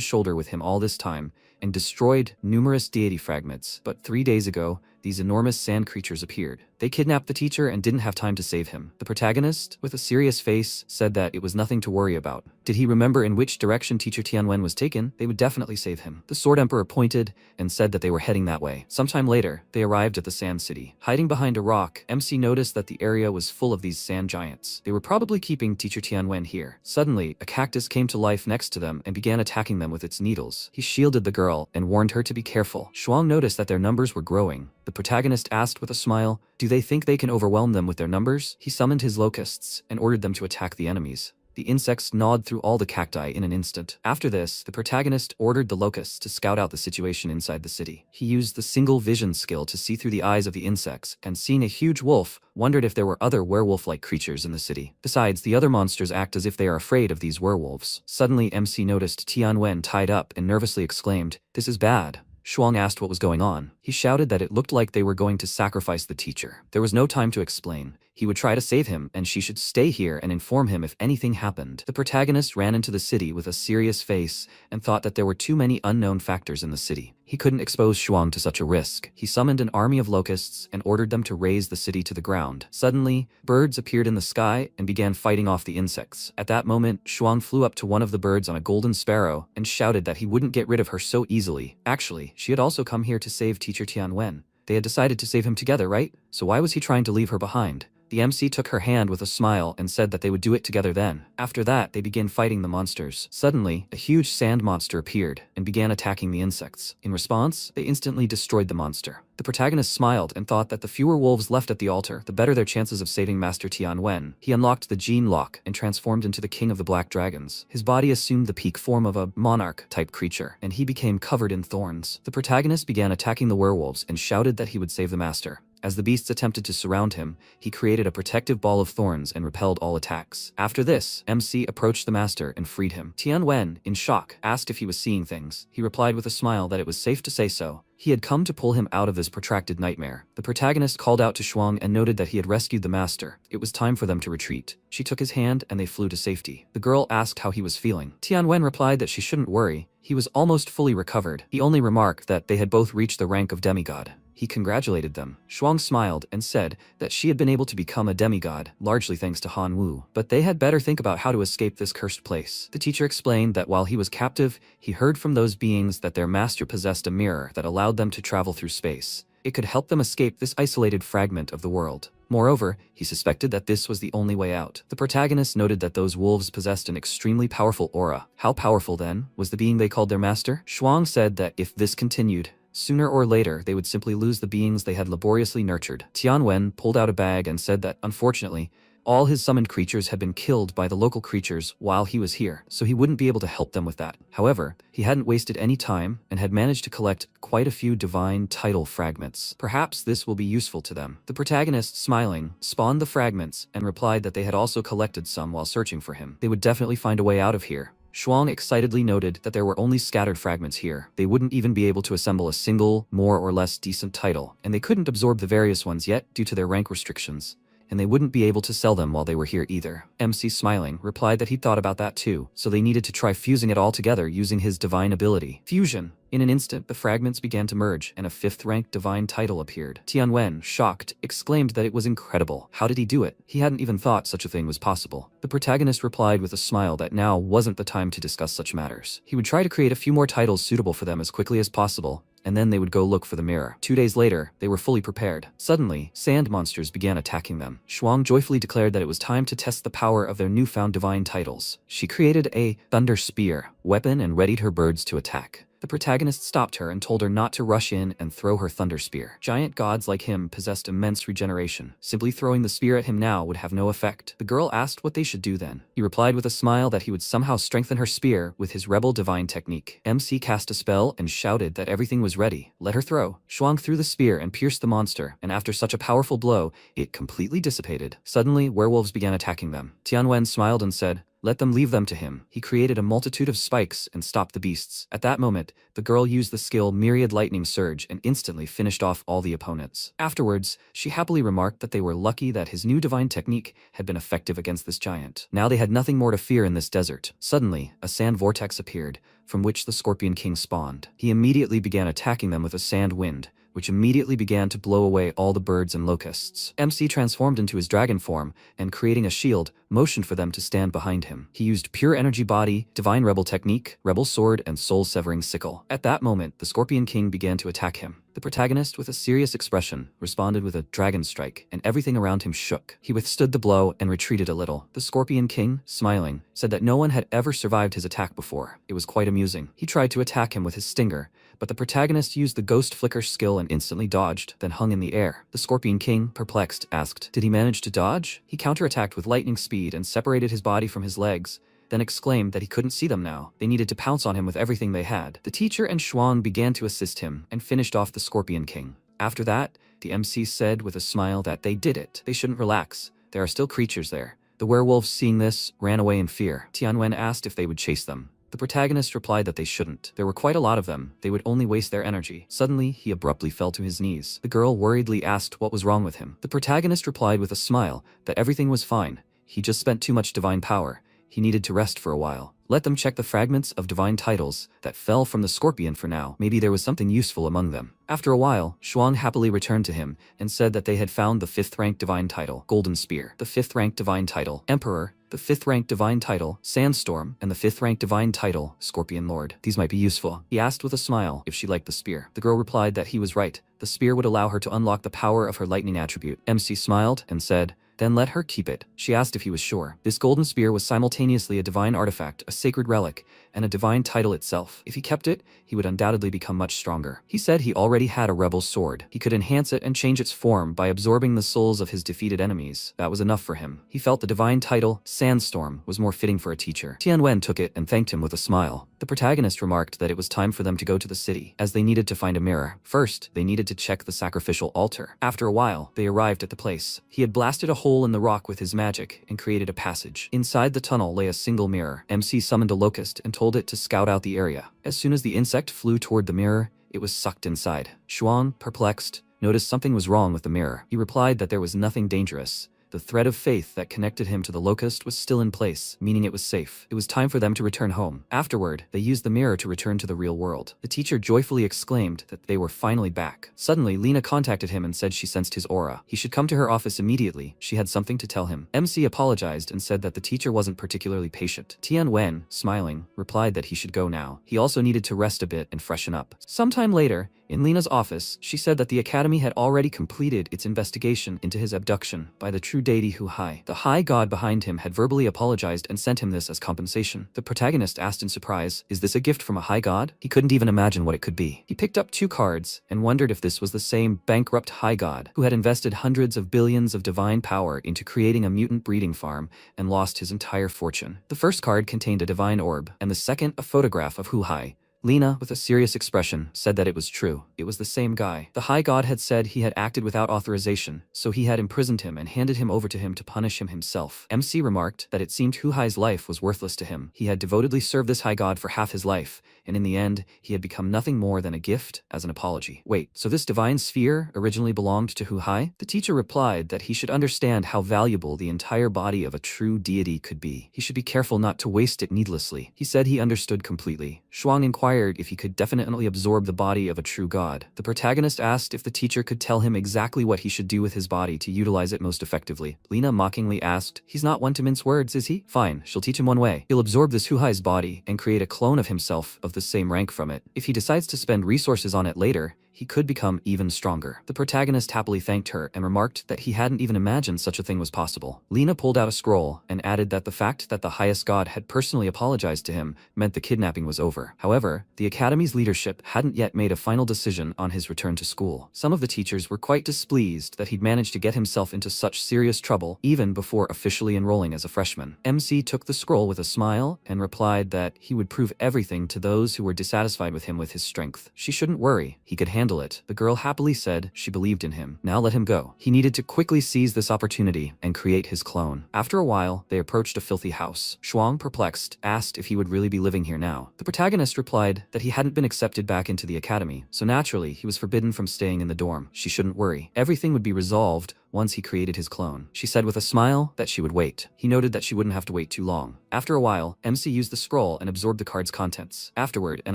shoulder with him all this time and destroyed numerous deity fragments, but 3 days ago, these enormous sand creatures appeared. They kidnapped the teacher and didn't have time to save him. The protagonist, with a serious face, said that it was nothing to worry about. Did he remember in which direction teacher Tianwen was taken? They would definitely save him. The Sword Emperor pointed and said that they were heading that way. Sometime later, they arrived at the Sand City. Hiding behind a rock, MC noticed that the area was full of these sand giants. They were probably keeping teacher Tianwen here. Suddenly, a cactus came to life next to them and began attacking them with its needles. He shielded the girl and warned her to be careful. Shwang noticed that their numbers were growing. The protagonist asked with a smile, "Do they think they can overwhelm them with their numbers?" He summoned his locusts and ordered them to attack the enemies. The insects gnawed through all the cacti in an instant. After this, the protagonist ordered the locusts to scout out the situation inside the city. He used the single vision skill to see through the eyes of the insects, and seeing a huge wolf, wondered if there were other werewolf-like creatures in the city. Besides, the other monsters act as if they are afraid of these werewolves. Suddenly, MC noticed Tianwen tied up and nervously exclaimed, "This is bad." Shwang asked what was going on. He shouted that it looked like they were going to sacrifice the teacher. There was no time to explain. He would try to save him, and she should stay here and inform him if anything happened. The protagonist ran into the city with a serious face and thought that there were too many unknown factors in the city. He couldn't expose Shwang to such a risk. He summoned an army of locusts and ordered them to raze the city to the ground. Suddenly, birds appeared in the sky and began fighting off the insects. At that moment, Shwang flew up to one of the birds on a golden sparrow and shouted that he wouldn't get rid of her so easily. Actually, she had also come here to save teacher Tianwen. They had decided to save him together, right? So why was he trying to leave her behind? The MC took her hand with a smile and said that they would do it together then. After that, they began fighting the monsters. Suddenly, a huge sand monster appeared and began attacking the insects. In response, they instantly destroyed the monster. The protagonist smiled and thought that the fewer wolves left at the altar, the better their chances of saving Master Tianwen. He unlocked the Gene Lock and transformed into the King of the Black Dragons. His body assumed the peak form of a monarch-type creature, and he became covered in thorns. The protagonist began attacking the werewolves and shouted that he would save the master. As the beasts attempted to surround him, he created a protective ball of thorns and repelled all attacks. After this, MC approached the master and freed him. Tianwen, in shock, asked if he was seeing things. He replied with a smile that it was safe to say so. He had come to pull him out of this protracted nightmare. The protagonist called out to Shwang and noted that he had rescued the master. It was time for them to retreat. She took his hand and they flew to safety. The girl asked how he was feeling. Tianwen replied that she shouldn't worry. He was almost fully recovered. He only remarked that they had both reached the rank of demigod. He congratulated them. Shwang smiled and said that she had been able to become a demigod, largely thanks to Han Wu, but they had better think about how to escape this cursed place. The teacher explained that while he was captive, he heard from those beings that their master possessed a mirror that allowed them to travel through space. It could help them escape this isolated fragment of the world. Moreover, he suspected that this was the only way out. The protagonist noted that those wolves possessed an extremely powerful aura. How powerful, then, was the being they called their master? Shwang said that if this continued, sooner or later, they would simply lose the beings they had laboriously nurtured. Tianwen pulled out a bag and said that, unfortunately, all his summoned creatures had been killed by the local creatures while he was here, so he wouldn't be able to help them with that. However, he hadn't wasted any time and had managed to collect quite a few divine title fragments. Perhaps this will be useful to them. The protagonist, smiling, spawned the fragments and replied that they had also collected some while searching for him. They would definitely find a way out of here. Shwang excitedly noted that there were only scattered fragments here. They wouldn't even be able to assemble a single, more or less decent title, and they couldn't absorb the various ones yet due to their rank restrictions. And they wouldn't be able to sell them while they were here either. MC, smiling, replied that he'd thought about that too, so they needed to try fusing it all together using his divine ability. Fusion. In an instant, the fragments began to merge, and a 5th-ranked divine title appeared. Tianwen, shocked, exclaimed that it was incredible. How did he do it? He hadn't even thought such a thing was possible. The protagonist replied with a smile that now wasn't the time to discuss such matters. He would try to create a few more titles suitable for them as quickly as possible, and then they would go look for the mirror. 2 days later, they were fully prepared. Suddenly, sand monsters began attacking them. Shwang joyfully declared that it was time to test the power of their newfound divine titles. She created a thunder spear weapon and readied her birds to attack. The protagonist stopped her and told her not to rush in and throw her thunder spear. Giant gods like him possessed immense regeneration. Simply throwing the spear at him now would have no effect. The girl asked what they should do then. He replied with a smile that he would somehow strengthen her spear with his rebel divine technique. MC cast a spell and shouted that everything was ready. Let her throw. Shwang threw the spear and pierced the monster, and after such a powerful blow, it completely dissipated. Suddenly, werewolves began attacking them. Tianwen smiled and said, "Let them leave them to him." He created a multitude of spikes and stopped the beasts. At that moment, the girl used the skill Myriad Lightning Surge and instantly finished off all the opponents. Afterwards, she happily remarked that they were lucky that his new divine technique had been effective against this giant. Now they had nothing more to fear in this desert. Suddenly, a sand vortex appeared, from which the Scorpion King spawned. He immediately began attacking them with a sand wind, which immediately began to blow away all the birds and locusts. MC transformed into his dragon form, and creating a shield, motioned for them to stand behind him. He used pure energy body, divine rebel technique, rebel sword, and soul-severing sickle. At that moment, the Scorpion King began to attack him. The protagonist, with a serious expression, responded with a dragon strike, and everything around him shook. He withstood the blow and retreated a little. The Scorpion King, smiling, said that no one had ever survived his attack before. It was quite amusing. He tried to attack him with his stinger, but the protagonist used the ghost flicker skill and instantly dodged, then hung in the air. The Scorpion King, perplexed, asked, "Did he manage to dodge?" He counterattacked with lightning speed and separated his body from his legs, then exclaimed that he couldn't see them now. They needed to pounce on him with everything they had. The teacher and Shwang began to assist him and finished off the Scorpion King. After that, the MC said with a smile that they did it. They shouldn't relax. There are still creatures there. The werewolves, seeing this, ran away in fear. Tianwen asked if they would chase them. The protagonist replied that they shouldn't. There were quite a lot of them. They would only waste their energy. Suddenly, he abruptly fell to his knees. The girl worriedly asked what was wrong with him. The protagonist replied with a smile that everything was fine. He just spent too much divine power. He needed to rest for a while. Let them check the fragments of divine titles that fell from the Scorpion for now. Maybe there was something useful among them. After a while, Shwang happily returned to him and said that they had found the 5th-ranked divine title, Golden Spear, the 5th-ranked divine title, Emperor, the 5th-ranked divine title, Sandstorm, and the 5th-ranked divine title, Scorpion Lord. These might be useful. He asked with a smile if she liked the spear. The girl replied that he was right. The spear would allow her to unlock the power of her lightning attribute. MC smiled and said, "Then let her keep it." She asked if he was sure. This golden spear was simultaneously a divine artifact, a sacred relic, and a divine title itself. If he kept it, he would undoubtedly become much stronger. He said he already had a rebel sword. He could enhance it and change its form by absorbing the souls of his defeated enemies. That was enough for him. He felt the divine title, Sandstorm, was more fitting for a teacher. Tianwen took it and thanked him with a smile. The protagonist remarked that it was time for them to go to the city, as they needed to find a mirror. First, they needed to check the sacrificial altar. After a while, they arrived at the place. He had blasted a hole in the rock with his magic and created a passage. Inside the tunnel lay a single mirror. MC summoned a locust and told it to scout out the area. As soon as the insect flew toward the mirror, it was sucked inside. Shwang, perplexed, noticed something was wrong with the mirror. He replied that there was nothing dangerous. The thread of faith that connected him to the locust was still in place, meaning it was safe. It was time for them to return home. Afterward, they used the mirror to return to the real world. The teacher joyfully exclaimed that they were finally back. Suddenly, Lena contacted him and said she sensed his aura. He should come to her office immediately. She had something to tell him. MC apologized and said that the teacher wasn't particularly patient. Tianwen, smiling, replied that he should go now. He also needed to rest a bit and freshen up. Sometime later, in Lena's office, she said that the academy had already completed its investigation into his abduction by the true deity Hu Hai. The high god behind him had verbally apologized and sent him this as compensation. The protagonist asked in surprise, "Is this a gift from a high god?" He couldn't even imagine what it could be. He picked up 2 cards and wondered if this was the same bankrupt high god who had invested hundreds of billions of divine power into creating a mutant breeding farm and lost his entire fortune. The first card contained a divine orb, and the second a photograph of Hu Hai. Lena, with a serious expression, said that it was true. It was the same guy. The high god had said he had acted without authorization, so he had imprisoned him and handed him over to him to punish him himself. MC remarked that it seemed Hu Hai's life was worthless to him. He had devotedly served this high god for half his life, and in the end, he had become nothing more than a gift as an apology. Wait, so this divine sphere originally belonged to Hu Hai? The teacher replied that he should understand how valuable the entire body of a true deity could be. He should be careful not to waste it needlessly. He said he understood completely. Shwang inquired inquired if he could definitely absorb the body of a true god. The protagonist asked if the teacher could tell him exactly what he should do with his body to utilize it most effectively. Lena mockingly asked, "He's not one to mince words, is he? Fine, she'll teach him one way. He'll absorb this Huhai's body and create a clone of himself of the same rank from it. If he decides to spend resources on it later, he could become even stronger." The protagonist happily thanked her and remarked that he hadn't even imagined such a thing was possible. Lena pulled out a scroll and added that the fact that the highest god had personally apologized to him meant the kidnapping was over. However, the academy's leadership hadn't yet made a final decision on his return to school. Some of the teachers were quite displeased that he'd managed to get himself into such serious trouble even before officially enrolling as a freshman. MC took the scroll with a smile and replied that he would prove everything to those who were dissatisfied with him with his strength. She shouldn't worry, he could handle it. The girl happily said she believed in him. Now let him go. He needed to quickly seize this opportunity and create his clone. After a while, they approached a filthy house. Shwang, perplexed, asked if he would really be living here now. The protagonist replied that he hadn't been accepted back into the academy, so naturally he was forbidden from staying in the dorm. She shouldn't worry. Everything would be resolved once he created his clone. She said with a smile that she would wait. He noted that she wouldn't have to wait too long. After a while, MC used the scroll and absorbed the card's contents. Afterward, an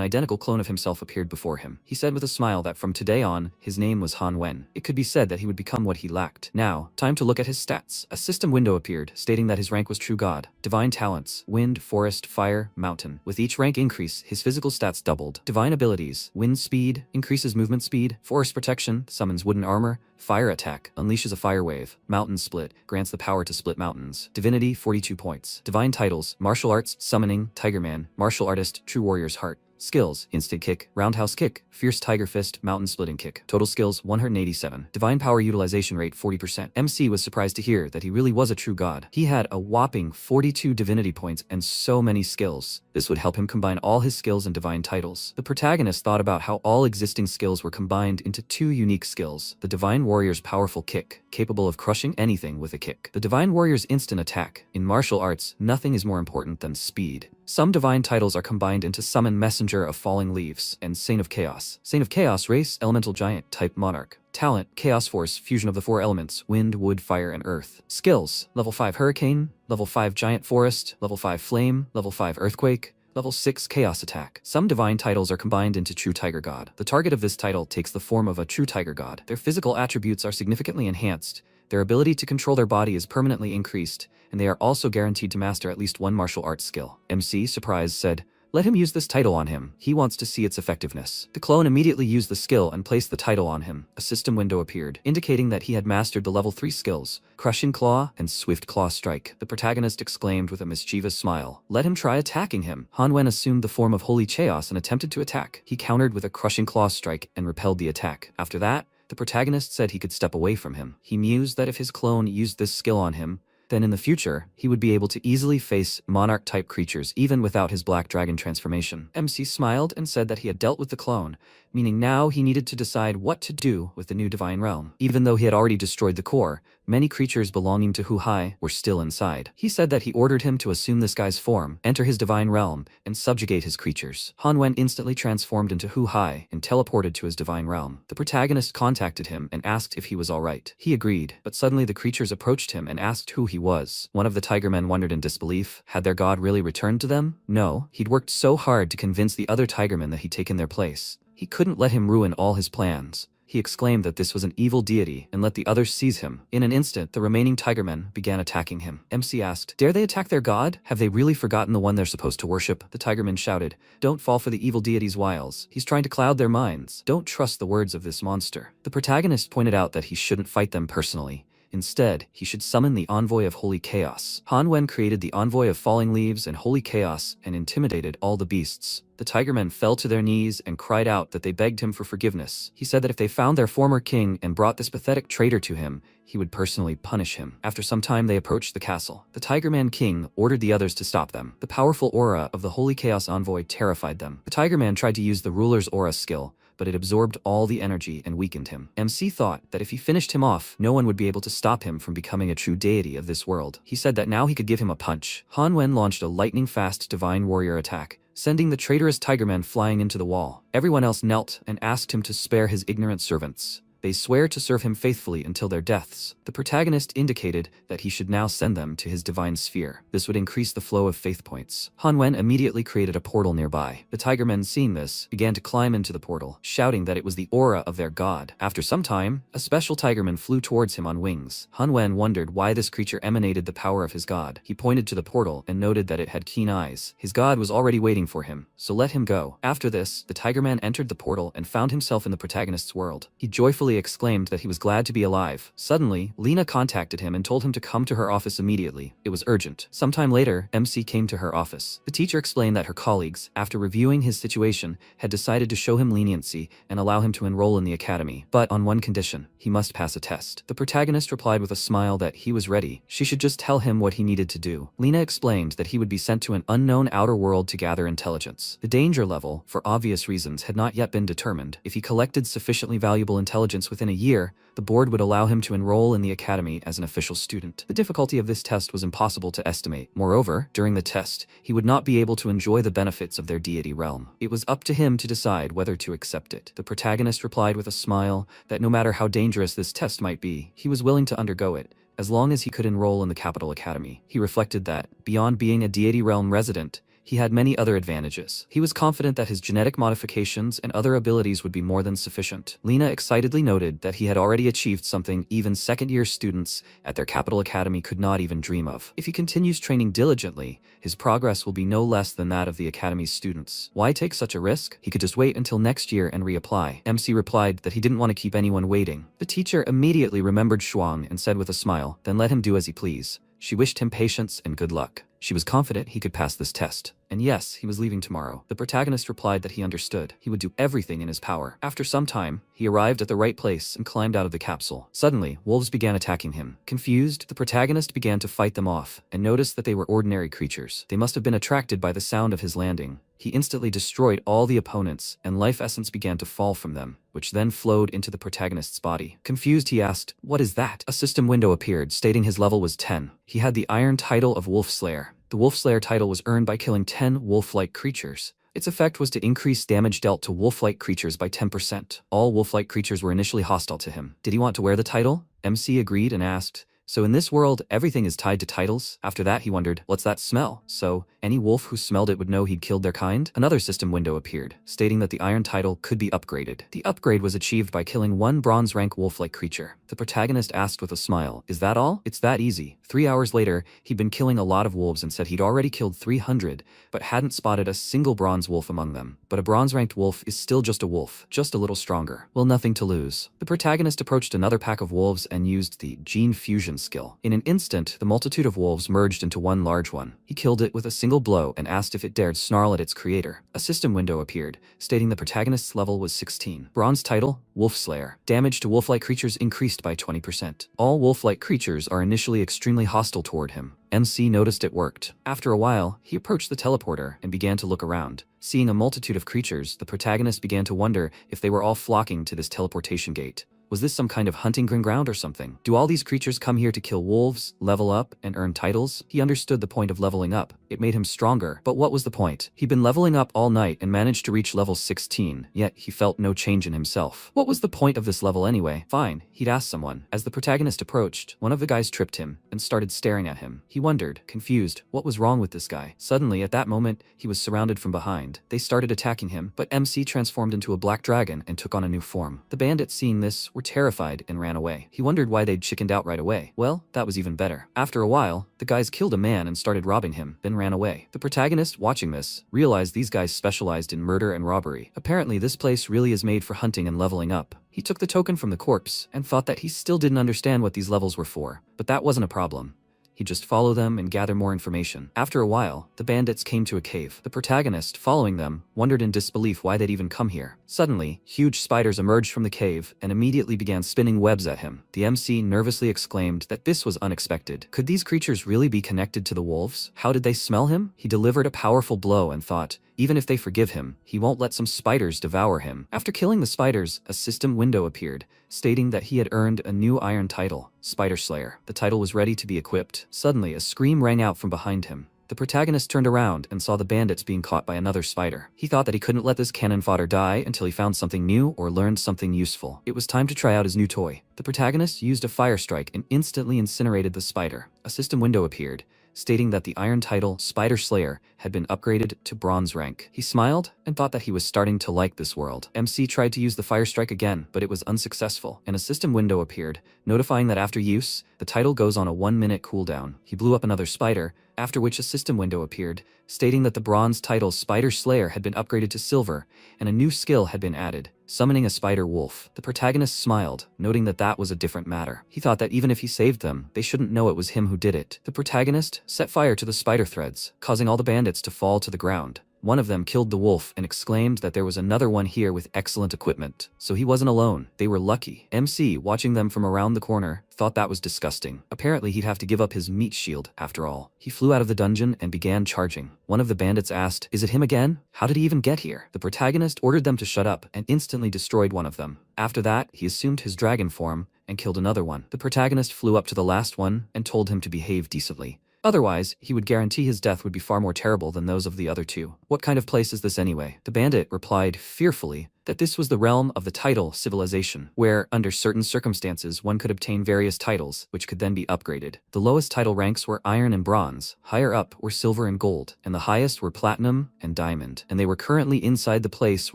identical clone of himself appeared before him. He said with a smile that from today on, his name was Han Wen. It could be said that he would become what he lacked. Now, time to look at his stats. A system window appeared, stating that his rank was True God. Divine talents: wind, forest, fire, mountain. With each rank increase, his physical stats doubled. Divine abilities: wind speed, increases movement speed; forest protection, summons wooden armor; fire attack, unleashes a fire wave; mountain split, grants the power to split mountains; divinity, 42 points. Divine titles: martial arts, summoning, Tiger Man; martial artist, True Warrior's Heart. Skills: instant kick, roundhouse kick, fierce tiger fist, mountain splitting kick. Total skills: 187. Divine power utilization rate 40%. MC was surprised to hear that he really was a true god. He had a whopping 42 divinity points and so many skills. This would help him combine all his skills and divine titles. The protagonist thought about how all existing skills were combined into two unique skills: the Divine Warrior's powerful kick, capable of crushing anything with a kick; the Divine Warrior's instant attack. In martial arts, nothing is more important than speed. Some divine titles are combined into Summon Messenger of Falling Leaves and Saint of Chaos. Saint of Chaos: race, elemental giant, type monarch. Talent: Chaos Force, fusion of the four elements, wind, wood, fire, and earth. Skills: level 5 Hurricane, level 5 Giant Forest, level 5 Flame, level 5 Earthquake, level 6 Chaos Attack. Some divine titles are combined into True Tiger God. The target of this title takes the form of a True Tiger God. Their physical attributes are significantly enhanced, their ability to control their body is permanently increased, and they are also guaranteed to master at least one martial arts skill. MC, surprised, said, "Let him use this title on him. He wants to see its effectiveness." The clone immediately used the skill and placed the title on him. A system window appeared, indicating that he had mastered the level 3 skills, Crushing Claw and Swift Claw Strike. The protagonist exclaimed with a mischievous smile, "Let him try attacking him." Han Wen assumed the form of Holy Chaos and attempted to attack. He countered with a Crushing Claw Strike and repelled the attack. After that, the protagonist said he could step away from him. He mused that if his clone used this skill on him, then in the future, he would be able to easily face monarch-type creatures even without his black dragon transformation. MC smiled and said that he had dealt with the clone, meaning now he needed to decide what to do with the new divine realm. Even though he had already destroyed the core, many creatures belonging to Hu Hai were still inside. He said that he ordered him to assume this guy's form, enter his divine realm, and subjugate his creatures. Han Wen instantly transformed into Hu Hai and teleported to his divine realm. The protagonist contacted him and asked if he was alright. He agreed, but suddenly the creatures approached him and asked who he was. One of the tiger men wondered in disbelief. Had their god really returned to them? No, he'd worked so hard to convince the other tigermen that he'd taken their place. He couldn't let him ruin all his plans. He exclaimed that this was an evil deity and let the others seize him. In an instant, the remaining tigermen began attacking him. MC asked, "Dare they attack their god? Have they really forgotten the one they're supposed to worship?" The tigermen shouted, "Don't fall for the evil deity's wiles. He's trying to cloud their minds. Don't trust the words of this monster." The protagonist pointed out that he shouldn't fight them personally. Instead, he should summon the Envoy of Holy Chaos. Han Wen created the Envoy of Falling Leaves and Holy Chaos and intimidated all the beasts. The tigermen fell to their knees and cried out that they begged him for forgiveness. He said that if they found their former king and brought this pathetic traitor to him, he would personally punish him. After some time, they approached the castle. The Tigerman King ordered the others to stop them. The powerful aura of the Holy Chaos Envoy terrified them. The Tigerman tried to use the ruler's aura skill, but it absorbed all the energy and weakened him. MC thought that if he finished him off, no one would be able to stop him from becoming a true deity of this world. He said that now he could give him a punch. Han Wen launched a lightning-fast divine warrior attack, sending the traitorous Tigerman flying into the wall. Everyone else knelt and asked him to spare his ignorant servants. They swear to serve him faithfully until their deaths. The protagonist indicated that he should now send them to his divine sphere. This would increase the flow of faith points. Han Wen immediately created a portal nearby. The Tigermen, seeing this, began to climb into the portal, shouting that it was the aura of their god. After some time, a special Tigerman flew towards him on wings. Han Wen wondered why this creature emanated the power of his god. He pointed to the portal and noted that it had keen eyes. His god was already waiting for him, so let him go. After this, the Tigerman entered the portal and found himself in the protagonist's world. He joyfully exclaimed that he was glad to be alive. Suddenly, Lena contacted him and told him to come to her office immediately. It was urgent. Sometime later, MC came to her office. The teacher explained that her colleagues, after reviewing his situation, had decided to show him leniency and allow him to enroll in the academy, but on one condition: he must pass a test. The protagonist replied with a smile that he was ready. She should just tell him what he needed to do. Lena explained that he would be sent to an unknown outer world to gather intelligence. The danger level, for obvious reasons, had not yet been determined. If he collected sufficiently valuable intelligence within a year, the board would allow him to enroll in the academy as an official student. The difficulty of this test was impossible to estimate. Moreover, during the test, he would not be able to enjoy the benefits of their deity realm. It was up to him to decide whether to accept it. The protagonist replied with a smile that no matter how dangerous this test might be, he was willing to undergo it, as long as he could enroll in the capital academy. He reflected that, beyond being a deity realm resident, he had many other advantages. He was confident that his genetic modifications and other abilities would be more than sufficient. Lena excitedly noted that he had already achieved something even second-year students at their capital academy could not even dream of. If he continues training diligently, his progress will be no less than that of the academy's students. Why take such a risk? He could just wait until next year and reapply. MC replied that he didn't want to keep anyone waiting. The teacher immediately remembered Shwang and said with a smile, "Then let him do as he please." She wished him patience and good luck. She was confident he could pass this test. And yes, he was leaving tomorrow. The protagonist replied that he understood. He would do everything in his power. After some time, he arrived at the right place and climbed out of the capsule. Suddenly, wolves began attacking him. Confused, the protagonist began to fight them off and noticed that they were ordinary creatures. They must have been attracted by the sound of his landing. He instantly destroyed all the opponents, and life essence began to fall from them, which then flowed into the protagonist's body. Confused, he asked, "What is that?" A system window appeared, stating his level was 10. He had the iron title of Wolf Slayer. The Wolf Slayer title was earned by killing 10 wolf-like creatures. Its effect was to increase damage dealt to wolf-like creatures by 10%. All wolf-like creatures were initially hostile to him. Did he want to wear the title? MC agreed and asked, "So in this world, everything is tied to titles?" After that, he wondered, what's that smell? So, any wolf who smelled it would know he'd killed their kind? Another system window appeared, stating that the iron title could be upgraded. The upgrade was achieved by killing one bronze rank wolf-like creature. The protagonist asked with a smile, "Is that all?" "It's that easy." 3 hours later, he'd been killing a lot of wolves and said he'd already killed 300, but hadn't spotted a single bronze wolf among them. But a bronze-ranked wolf is still just a wolf, just a little stronger. Well, nothing to lose. The protagonist approached another pack of wolves and used the gene fusion skill. In an instant, the multitude of wolves merged into one large one. He killed it with a single blow and asked if it dared snarl at its creator. A system window appeared, stating the protagonist's level was 16. Bronze title, Wolf Slayer. Damage to wolf-like creatures increased by 20%. All wolf-like creatures are initially extremely hostile toward him. MC noticed it worked. After a while, he approached the teleporter and began to look around. Seeing a multitude of creatures, the protagonist began to wonder if they were all flocking to this teleportation gate. Was this some kind of hunting ground or something? Do all these creatures come here to kill wolves, level up, and earn titles? He understood the point of leveling up. It made him stronger. But what was the point? He'd been leveling up all night and managed to reach level 16, yet he felt no change in himself. What was the point of this level anyway? Fine, he'd ask someone. As the protagonist approached, one of the guys tripped him and started staring at him. He wondered, confused, what was wrong with this guy? Suddenly, at that moment, he was surrounded from behind. They started attacking him, but MC transformed into a black dragon and took on a new form. The bandits, seeing this, were terrified and ran away. He wondered why they'd chickened out right away. Well, that was even better. After a while, the guys killed a man and started robbing him, then ran away. The protagonist, watching this, realized these guys specialized in murder and robbery. Apparently, this place really is made for hunting and leveling up. He took the token from the corpse and thought that he still didn't understand what these levels were for, but that wasn't a problem. He'd just follow them and gather more information. After a while, the bandits came to a cave. The protagonist, following them, wondered in disbelief why they'd even come here. Suddenly, huge spiders emerged from the cave and immediately began spinning webs at him. The MC nervously exclaimed that this was unexpected. Could these creatures really be connected to the wolves? How did they smell him? He delivered a powerful blow and thought, even if they forgive him, he won't let some spiders devour him. After killing the spiders, a system window appeared, stating that he had earned a new iron title, Spider Slayer. The title was ready to be equipped. Suddenly, a scream rang out from behind him. The protagonist turned around and saw the bandits being caught by another spider. He thought that he couldn't let this cannon fodder die until he found something new or learned something useful. It was time to try out his new toy. The protagonist used a fire strike and instantly incinerated the spider. A system window appeared, stating that the iron title Spider Slayer had been upgraded to bronze rank. He smiled and thought that he was starting to like this world. MC tried to use the fire strike again, but it was unsuccessful, and a system window appeared, notifying that after use, the title goes on a 1-minute cooldown. He blew up another spider, after which a system window appeared, stating that the bronze title Spider Slayer had been upgraded to silver, and a new skill had been added, summoning a spider wolf. The protagonist smiled, noting that that was a different matter. He thought that even if he saved them, they shouldn't know it was him who did it. The protagonist set fire to the spider threads, causing all the bandits to fall to the ground. One of them killed the wolf and exclaimed that there was another one here with excellent equipment. So he wasn't alone. They were lucky. MC, watching them from around the corner, thought that was disgusting. Apparently he'd have to give up his meat shield, after all. He flew out of the dungeon and began charging. One of the bandits asked, "Is it him again? How did he even get here?" The protagonist ordered them to shut up and instantly destroyed one of them. After that, he assumed his dragon form and killed another one. The protagonist flew up to the last one and told him to behave decently. Otherwise, he would guarantee his death would be far more terrible than those of the other two. What kind of place is this anyway? The bandit replied fearfully that this was the realm of the title civilization, where, under certain circumstances, one could obtain various titles, which could then be upgraded. The lowest title ranks were iron and bronze, higher up were silver and gold, and the highest were platinum and diamond, and they were currently inside the place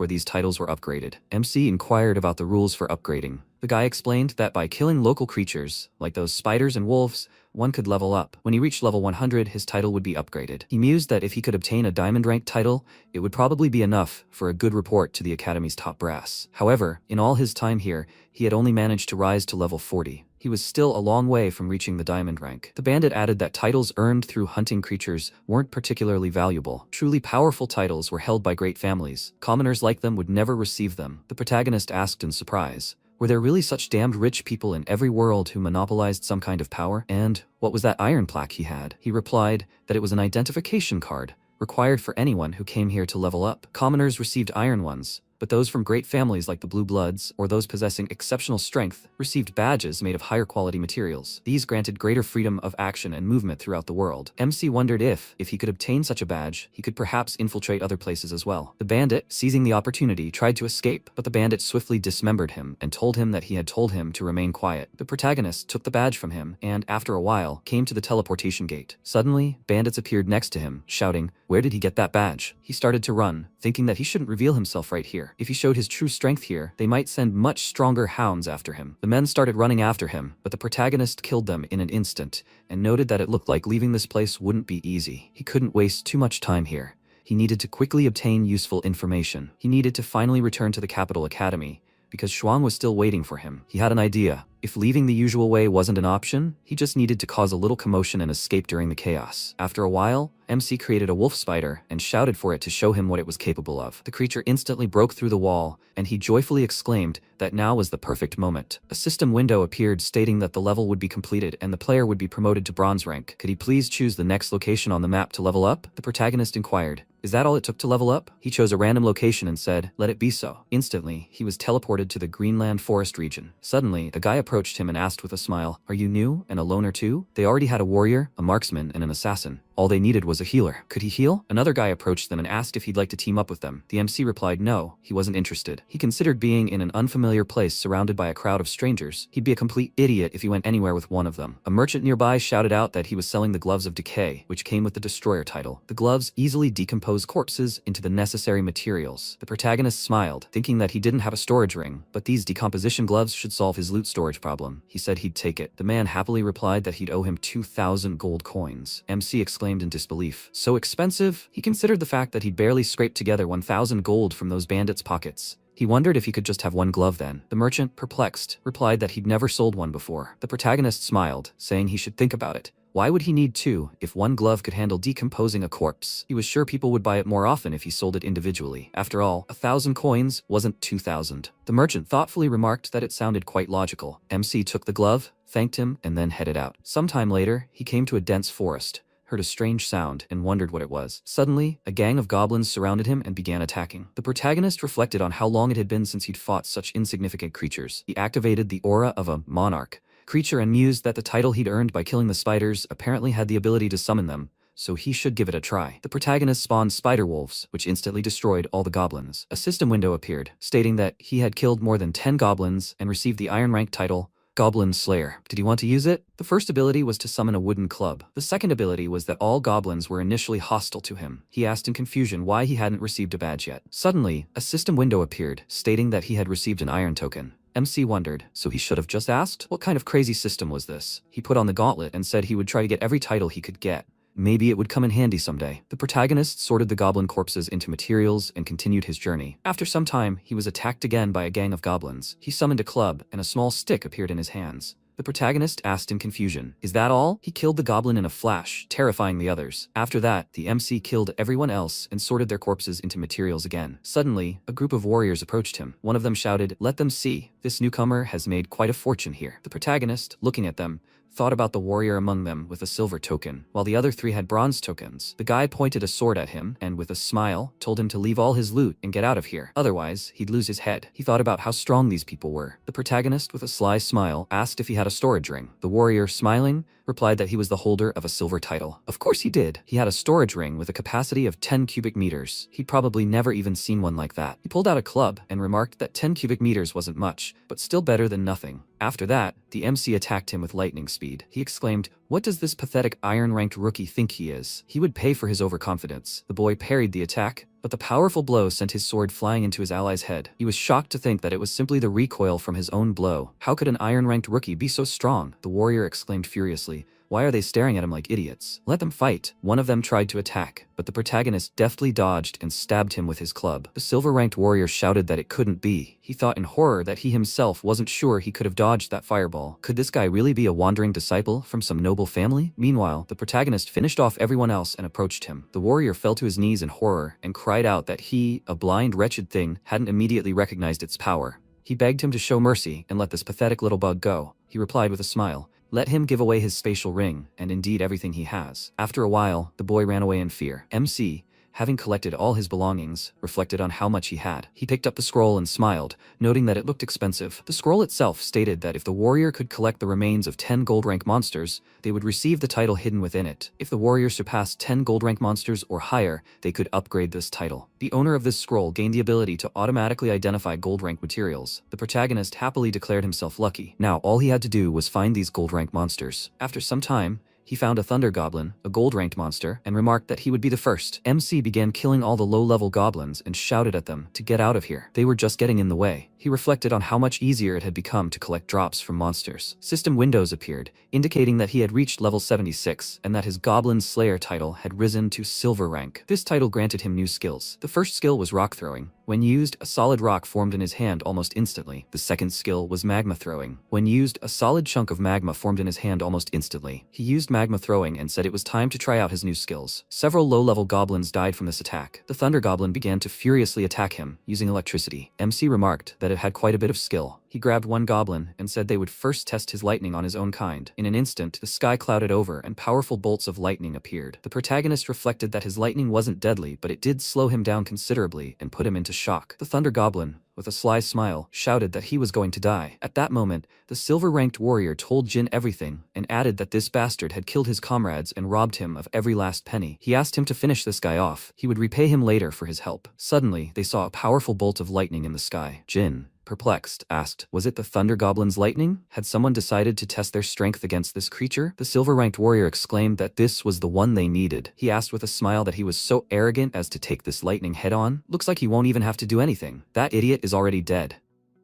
where these titles were upgraded. MC inquired about the rules for upgrading. The guy explained that by killing local creatures, like those spiders and wolves, one could level up. When he reached level 100, his title would be upgraded. He mused that if he could obtain a diamond rank title, it would probably be enough for a good report to the Academy's top brass. However, in all his time here, he had only managed to rise to level 40. He was still a long way from reaching the diamond rank. The bandit added that titles earned through hunting creatures weren't particularly valuable. Truly powerful titles were held by great families. Commoners like them would never receive them. The protagonist asked in surprise, were there really such damned rich people in every world who monopolized some kind of power? And what was that iron plaque he had? He replied that it was an identification card, required for anyone who came here to level up. Commoners received iron ones, but those from great families like the Blue Bloods, or those possessing exceptional strength, received badges made of higher quality materials. These granted greater freedom of action and movement throughout the world. MC wondered if he could obtain such a badge, he could perhaps infiltrate other places as well. The bandit, seizing the opportunity, tried to escape, but the bandit swiftly dismembered him and told him that he had told him to remain quiet. The protagonist took the badge from him and, after a while, came to the teleportation gate. Suddenly, bandits appeared next to him, shouting, "Where did he get that badge?" He started to run, thinking that he shouldn't reveal himself right here. If he showed his true strength here, they might send much stronger hounds after him. The men started running after him, but the protagonist killed them in an instant, and noted that it looked like leaving this place wouldn't be easy. He couldn't waste too much time here. He needed to quickly obtain useful information. He needed to finally return to the capital academy, because Shwang was still waiting for him. He had an idea. If leaving the usual way wasn't an option, he just needed to cause a little commotion and escape during the chaos. After a while, MC created a wolf spider and shouted for it to show him what it was capable of. The creature instantly broke through the wall, and he joyfully exclaimed that now was the perfect moment. A system window appeared stating that the level would be completed and the player would be promoted to bronze rank. Could he please choose the next location on the map to level up? The protagonist inquired. Is that all it took to level up? He chose a random location and said, "Let it be so." Instantly, he was teleported to the Greenland forest region. Suddenly, a guy approached him and asked with a smile, "Are you new and a loner too?" They already had a warrior, a marksman, and an assassin. All they needed was a healer. Could he heal? Another guy approached them and asked if he'd like to team up with them. The MC replied no, he wasn't interested. He considered being in an unfamiliar place surrounded by a crowd of strangers. He'd be a complete idiot if he went anywhere with one of them. A merchant nearby shouted out that he was selling the Gloves of Decay, which came with the Destroyer title. The gloves easily decompose corpses into the necessary materials. The protagonist smiled, thinking that he didn't have a storage ring, but these decomposition gloves should solve his loot storage problem. He said he'd take it. The man happily replied that he'd owe him 2,000 gold coins. MC exclaimed in disbelief. So expensive? He considered the fact that he'd barely scraped together 1,000 gold from those bandits' pockets. He wondered if he could just have one glove then. The merchant, perplexed, replied that he'd never sold one before. The protagonist smiled, saying he should think about it. Why would he need two if one glove could handle decomposing a corpse? He was sure people would buy it more often if he sold it individually. After all, 1,000 coins wasn't 2,000. The merchant thoughtfully remarked that it sounded quite logical. MC took the glove, thanked him, and then headed out. Sometime later, he came to a dense forest, heard a strange sound, and wondered what it was. Suddenly, a gang of goblins surrounded him and began attacking. The protagonist reflected on how long it had been since he'd fought such insignificant creatures. He activated the aura of a monarch creature and mused that the title he'd earned by killing the spiders apparently had the ability to summon them, so he should give it a try. The protagonist spawned spider wolves, which instantly destroyed all the goblins. A system window appeared, stating that he had killed more than 10 goblins and received the Iron Rank title, Goblin Slayer. Did he want to use it? The first ability was to summon a wooden club. The second ability was that all goblins were initially hostile to him. He asked in confusion why he hadn't received a badge yet. Suddenly, a system window appeared, stating that he had received an iron token. MC wondered, so he should have just asked? What kind of crazy system was this? He put on the gauntlet and said he would try to get every title he could get. Maybe it would come in handy someday. The protagonist sorted the goblin corpses into materials and continued his journey. After some time, he was attacked again by a gang of goblins. He summoned a club, and a small stick appeared in his hands. The protagonist asked in confusion, "Is that all?" He killed the goblin in a flash, terrifying the others. After that, the MC killed everyone else and sorted their corpses into materials again. Suddenly, a group of warriors approached him. One of them shouted, "Let them see. This newcomer has made quite a fortune here." The protagonist, looking at them, thought about the warrior among them with a silver token, while the other three had bronze tokens. The guy pointed a sword at him and, with a smile, told him to leave all his loot and get out of here. Otherwise, he'd lose his head. He thought about how strong these people were. The protagonist, with a sly smile, asked if he had a storage ring. The warrior, smiling, replied that he was the holder of a silver title. Of course he did. He had a storage ring with a capacity of 10 cubic meters. He'd probably never even seen one like that. He pulled out a club and remarked that 10 cubic meters wasn't much, but still better than nothing. After that, the MC attacked him with lightning speed. He exclaimed, "What does this pathetic iron-ranked rookie think he is? He would pay for his overconfidence." The boy parried the attack, but the powerful blow sent his sword flying into his ally's head. He was shocked to think that it was simply the recoil from his own blow. How could an iron-ranked rookie be so strong? The warrior exclaimed furiously, "Why are they staring at him like idiots? Let them fight." One of them tried to attack, but the protagonist deftly dodged and stabbed him with his club. The silver-ranked warrior shouted that it couldn't be. He thought in horror that he himself wasn't sure he could have dodged that fireball. Could this guy really be a wandering disciple from some noble family? Meanwhile, the protagonist finished off everyone else and approached him. The warrior fell to his knees in horror and cried out that he, a blind, wretched thing, hadn't immediately recognized its power. He begged him to show mercy and let this pathetic little bug go. He replied with a smile, "Let him give away his spatial ring, and indeed everything he has." After a while, the boy ran away in fear. MC, having collected all his belongings, reflected on how much he had. He picked up the scroll and smiled, noting that it looked expensive. The scroll itself stated that if the warrior could collect the remains of 10 gold rank monsters, they would receive the title hidden within it. If the warrior surpassed 10 gold rank monsters or higher, they could upgrade this title. The owner of this scroll gained the ability to automatically identify gold rank materials. The protagonist happily declared himself lucky. Now all he had to do was find these gold rank monsters. After some time, he found a thunder goblin, a gold-ranked monster, and remarked that he would be the first. MC began killing all the low-level goblins and shouted at them to get out of here. They were just getting in the way. He reflected on how much easier it had become to collect drops from monsters. System windows appeared, indicating that he had reached level 76 and that his Goblin Slayer title had risen to silver rank. This title granted him new skills. The first skill was rock throwing. When used, a solid rock formed in his hand almost instantly. The second skill was magma throwing. When used, a solid chunk of magma formed in his hand almost instantly. He used magma throwing and said it was time to try out his new skills. Several low-level goblins died from this attack. The thunder goblin began to furiously attack him, using electricity. MC remarked that it had quite a bit of skill. He grabbed one goblin and said they would first test his lightning on his own kind. In an instant, the sky clouded over and powerful bolts of lightning appeared. The protagonist reflected that his lightning wasn't deadly, but it did slow him down considerably and put him into shock. The thunder goblin, with a sly smile, shouted that he was going to die. At that moment, the silver-ranked warrior told Jin everything and added that this bastard had killed his comrades and robbed him of every last penny. He asked him to finish this guy off. He would repay him later for his help. Suddenly, they saw a powerful bolt of lightning in the sky. Jin, perplexed, asked, "Was it the Thunder Goblin's lightning? Had someone decided to test their strength against this creature?" The silver-ranked warrior exclaimed that this was the one they needed. He asked with a smile that he was so arrogant as to take this lightning head-on. "Looks like he won't even have to do anything. That idiot is already dead."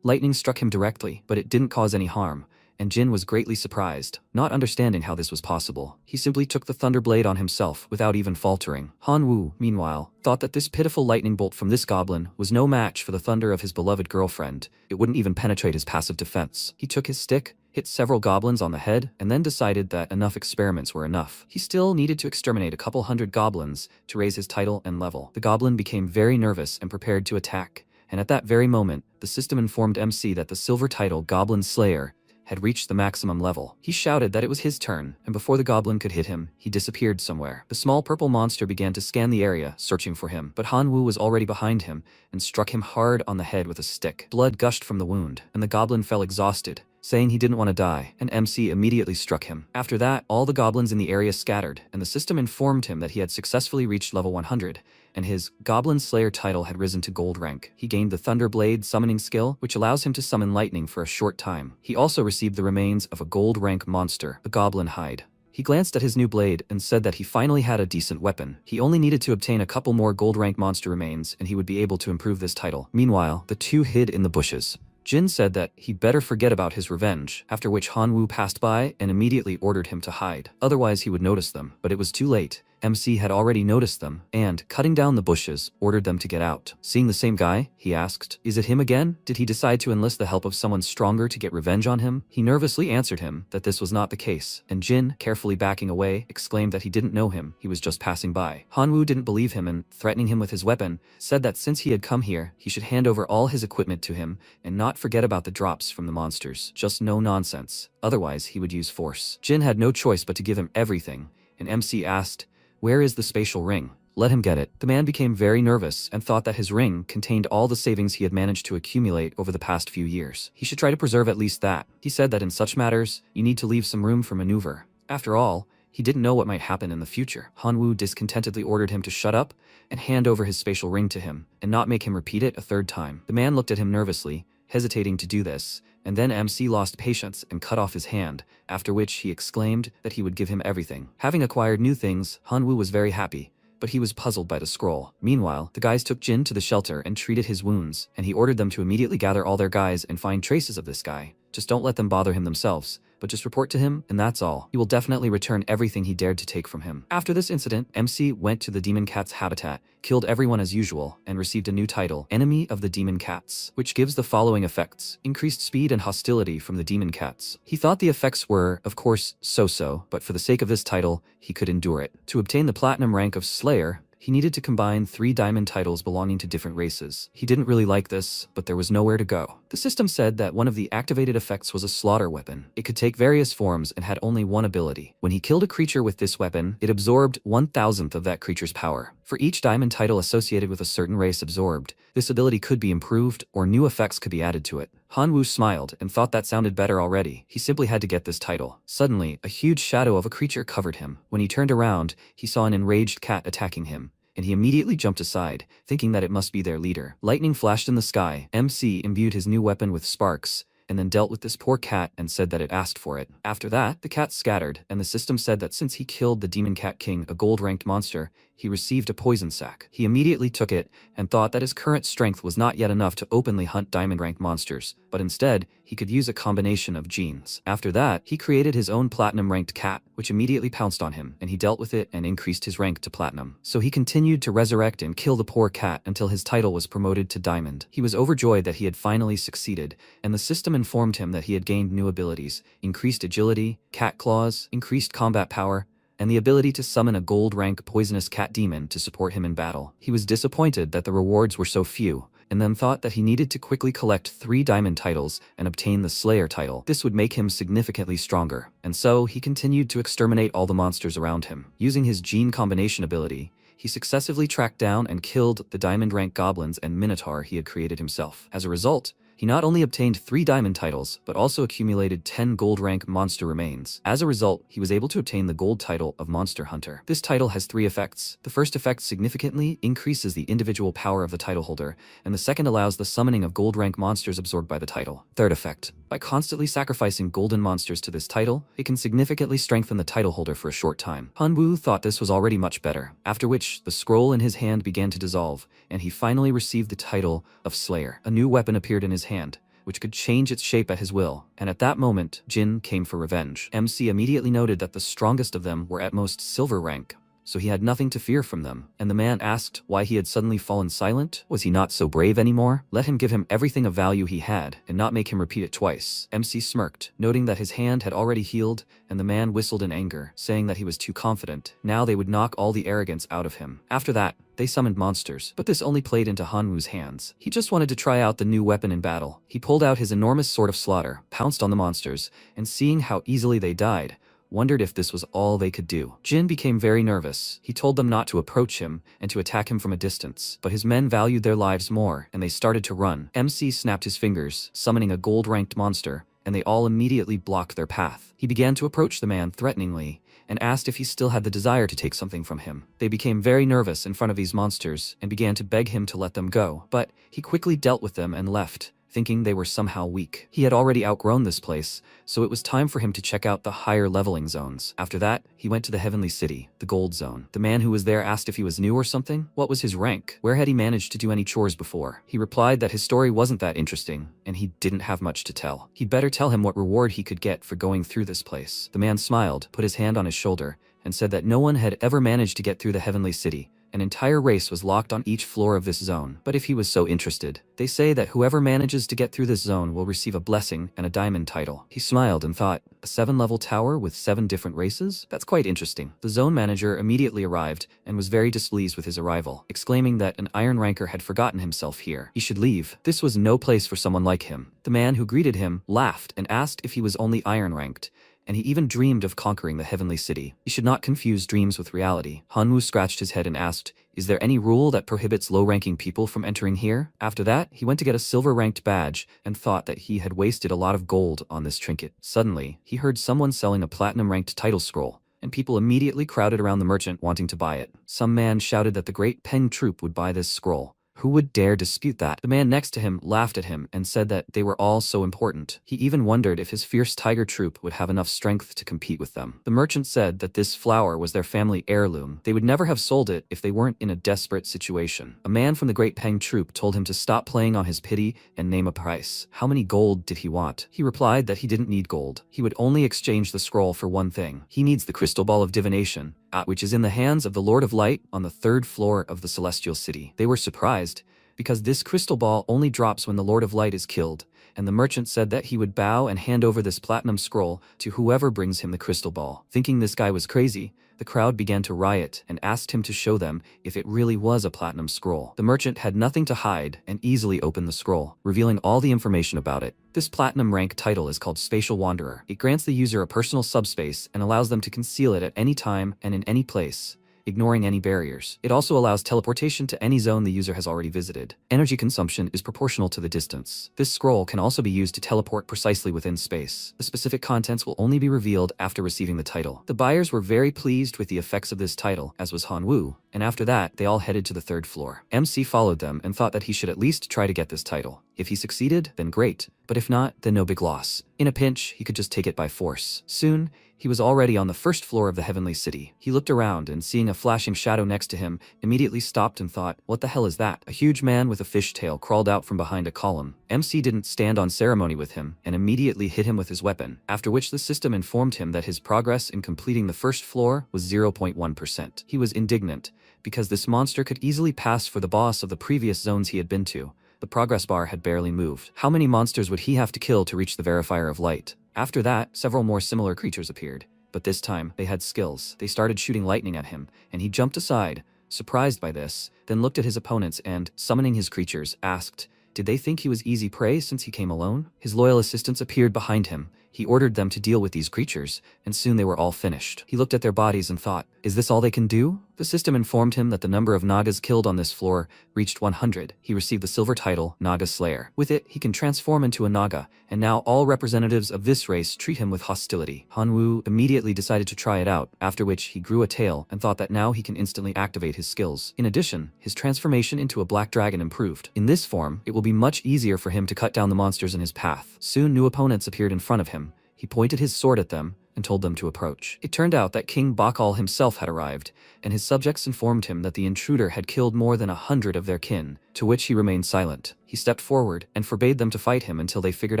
Lightning struck him directly, but it didn't cause any harm, and Jin was greatly surprised, not understanding how this was possible. He simply took the thunder blade on himself without even faltering. Han Wu, meanwhile, thought that this pitiful lightning bolt from this goblin was no match for the thunder of his beloved girlfriend. It wouldn't even penetrate his passive defense. He took his stick, hit several goblins on the head, and then decided that enough experiments were enough. He still needed to exterminate a couple hundred goblins to raise his title and level. The goblin became very nervous and prepared to attack, and at that very moment, the system informed MC that the silver title Goblin Slayer had reached the maximum level. He shouted that it was his turn, and before the goblin could hit him, he disappeared somewhere. The small purple monster began to scan the area, searching for him, but Han Wu was already behind him and struck him hard on the head with a stick. Blood gushed from the wound, and the goblin fell exhausted saying he didn't want to die, and MC immediately struck him. After that, all the goblins in the area scattered, and the system informed him that he had successfully reached level 100, and his Goblin Slayer title had risen to gold rank. He gained the Thunderblade summoning skill, which allows him to summon lightning for a short time. He also received the remains of a gold rank monster, the Goblin Hide. He glanced at his new blade and said that he finally had a decent weapon. He only needed to obtain a couple more gold rank monster remains and he would be able to improve this title. Meanwhile, the two hid in the bushes. Jin said that he better forget about his revenge, after which Hanwoo passed by and immediately ordered him to hide. Otherwise he would notice them, but it was too late. MC had already noticed them, and, cutting down the bushes, ordered them to get out. Seeing the same guy, he asked, "Is it him again? Did he decide to enlist the help of someone stronger to get revenge on him?" He nervously answered him that this was not the case, and Jin, carefully backing away, exclaimed that he didn't know him, he was just passing by. Hanwoo didn't believe him and, threatening him with his weapon, said that since he had come here, he should hand over all his equipment to him, and not forget about the drops from the monsters. Just no nonsense. Otherwise, he would use force. Jin had no choice but to give him everything, and MC asked, "Where is the spatial ring? Let him get it." The man became very nervous and thought that his ring contained all the savings he had managed to accumulate over the past few years. He should try to preserve at least that. He said that in such matters, you need to leave some room for maneuver. After all, he didn't know what might happen in the future. Hanwoo discontentedly ordered him to shut up and hand over his spatial ring to him, and not make him repeat it a third time. The man looked at him nervously, hesitating to do this, and then MC lost patience and cut off his hand, after which he exclaimed that he would give him everything. Having acquired new things, Hanwoo was very happy, but he was puzzled by the scroll. Meanwhile, the guys took Jin to the shelter and treated his wounds, and he ordered them to immediately gather all their guys and find traces of this guy. Just don't let them bother him themselves, but just report to him, and that's all. He will definitely return everything he dared to take from him. After this incident, MC went to the demon cat's habitat, killed everyone as usual, and received a new title, Enemy of the Demon Cats, which gives the following effects: increased speed and hostility from the demon cats. He thought the effects were, of course, so-so, but for the sake of this title, he could endure it. To obtain the platinum rank of Slayer, he needed to combine 3 diamond titles belonging to different races. He didn't really like this, but there was nowhere to go. The system said that one of the activated effects was a slaughter weapon. It could take various forms and had only one ability. When he killed a creature with this weapon, it absorbed 1,000th of that creature's power. For each diamond title associated with a certain race absorbed, this ability could be improved or new effects could be added to it. Hanwoo smiled and thought that sounded better already. He simply had to get this title. Suddenly, a huge shadow of a creature covered him. When he turned around, he saw an enraged cat attacking him, and he immediately jumped aside, thinking that it must be their leader. Lightning flashed in the sky. MC imbued his new weapon with sparks, and then dealt with this poor cat and said that it asked for it. After that, the cat scattered, and the system said that since he killed the Demon Cat King, a gold-ranked monster, he received a poison sac. He immediately took it and thought that his current strength was not yet enough to openly hunt diamond-ranked monsters, but instead, he could use a combination of genes. After that, he created his own platinum-ranked cat, which immediately pounced on him, and he dealt with it and increased his rank to platinum. So he continued to resurrect and kill the poor cat until his title was promoted to diamond. He was overjoyed that he had finally succeeded, and the system informed him that he had gained new abilities: increased agility, cat claws, increased combat power, and the ability to summon a gold-rank poisonous cat demon to support him in battle. He was disappointed that the rewards were so few, and then thought that he needed to quickly collect 3 diamond titles and obtain the Slayer title. This would make him significantly stronger, and so he continued to exterminate all the monsters around him. Using his gene combination ability, he successively tracked down and killed the diamond-rank goblins and minotaur he had created himself. As a result, he not only obtained 3 diamond titles, but also accumulated 10 gold-rank monster remains. As a result, he was able to obtain the gold title of Monster Hunter. This title has 3 effects. The first effect significantly increases the individual power of the title holder, and the second allows the summoning of gold-rank monsters absorbed by the title. Third effect: by constantly sacrificing golden monsters to this title, it can significantly strengthen the title holder for a short time. Hanwoo thought this was already much better, after which the scroll in his hand began to dissolve, and he finally received the title of Slayer. A new weapon appeared in his hand, which could change its shape at his will, and at that moment, Jin came for revenge. MC immediately noted that the strongest of them were at most silver rank, so he had nothing to fear from them, and the man asked why he had suddenly fallen silent. Was he not so brave anymore? Let him give him everything of value he had, and not make him repeat it twice. MC smirked, noting that his hand had already healed, and the man whistled in anger, saying that he was too confident. Now they would knock all the arrogance out of him. After that, they summoned monsters, but this only played into Hanwoo's hands. He just wanted to try out the new weapon in battle. He pulled out his enormous sword of slaughter, pounced on the monsters, and seeing how easily they died, wondered if this was all they could do. Jin became very nervous. He told them not to approach him and to attack him from a distance, but his men valued their lives more, and they started to run. MC snapped his fingers, summoning a gold-ranked monster, and they all immediately blocked their path. He began to approach the man threateningly, and asked if he still had the desire to take something from him. They became very nervous in front of these monsters, and began to beg him to let them go, but he quickly dealt with them and left, thinking they were somehow weak. He had already outgrown this place, so it was time for him to check out the higher leveling zones. After that, he went to the Heavenly City, the Gold Zone. The man who was there asked if he was new or something. What was his rank? Where had he managed to do any chores before? He replied that his story wasn't that interesting, and he didn't have much to tell. He'd better tell him what reward he could get for going through this place. The man smiled, put his hand on his shoulder, and said that no one had ever managed to get through the Heavenly City. An entire race was locked on each floor of this zone. But if he was so interested, they say that whoever manages to get through this zone will receive a blessing and a diamond title. He smiled and thought, a 7-level tower with 7 different races? That's quite interesting. The zone manager immediately arrived and was very displeased with his arrival, exclaiming that an iron ranker had forgotten himself here. He should leave. This was no place for someone like him. The man who greeted him laughed and asked if he was only iron ranked, and he even dreamed of conquering the Heavenly City. He should not confuse dreams with reality. Hanwoo scratched his head and asked, is there any rule that prohibits low-ranking people from entering here? After that, he went to get a silver-ranked badge and thought that he had wasted a lot of gold on this trinket. Suddenly, he heard someone selling a platinum-ranked title scroll, and people immediately crowded around the merchant wanting to buy it. Some man shouted that the Great Peng Troop would buy this scroll. Who would dare dispute that? The man next to him laughed at him and said that they were all so important. He even wondered if his fierce tiger troop would have enough strength to compete with them. The merchant said that this flower was their family heirloom. They would never have sold it if they weren't in a desperate situation. A man from the Great Peng Troop told him to stop playing on his pity and name a price. How many gold did he want? He replied that he didn't need gold. He would only exchange the scroll for one thing. He needs the crystal ball of divination, which is in the hands of the Lord of Light on the 3rd floor of the Celestial City. They were surprised, because this crystal ball only drops when the Lord of Light is killed, and the merchant said that he would bow and hand over this platinum scroll to whoever brings him the crystal ball. Thinking this guy was crazy, the crowd began to riot and asked him to show them if it really was a platinum scroll. The merchant had nothing to hide and easily opened the scroll, revealing all the information about it. This platinum rank title is called Spatial Wanderer. It grants the user a personal subspace and allows them to conceal it at any time and in any place, ignoring any barriers. It also allows teleportation to any zone the user has already visited. Energy consumption is proportional to the distance. This scroll can also be used to teleport precisely within space. The specific contents will only be revealed after receiving the title. The buyers were very pleased with the effects of this title, as was Hanwoo, and after that, they all headed to the 3rd floor. MC followed them and thought that he should at least try to get this title. If he succeeded, then great, but if not, then no big loss. In a pinch, he could just take it by force. Soon, he was already on the 1st floor of the Heavenly City. He looked around and seeing a flashing shadow next to him, immediately stopped and thought, what the hell is that? A huge man with a fish tail crawled out from behind a column. MC didn't stand on ceremony with him and immediately hit him with his weapon, after which the system informed him that his progress in completing the 1st floor was 0.1%. He was indignant, because this monster could easily pass for the boss of the previous zones he had been to. The progress bar had barely moved. How many monsters would he have to kill to reach the verifier of light? After that, several more similar creatures appeared, but this time, they had skills. They started shooting lightning at him, and he jumped aside, surprised by this, then looked at his opponents and, summoning his creatures, asked, did they think he was easy prey since he came alone? His loyal assistants appeared behind him. He ordered them to deal with these creatures, and soon they were all finished. He looked at their bodies and thought, is this all they can do? The system informed him that the number of Nagas killed on this floor reached 100. He received the silver title, Naga Slayer. With it, he can transform into a Naga, and now all representatives of this race treat him with hostility. Hanwoo immediately decided to try it out, after which he grew a tail and thought that now he can instantly activate his skills. In addition, his transformation into a black dragon improved. In this form, it will be much easier for him to cut down the monsters in his path. Soon new opponents appeared in front of him. He pointed his sword at them and told them to approach. It turned out that King Bakal himself had arrived, and his subjects informed him that the intruder had killed more than 100 of their kin, to which he remained silent. He stepped forward and forbade them to fight him until they figured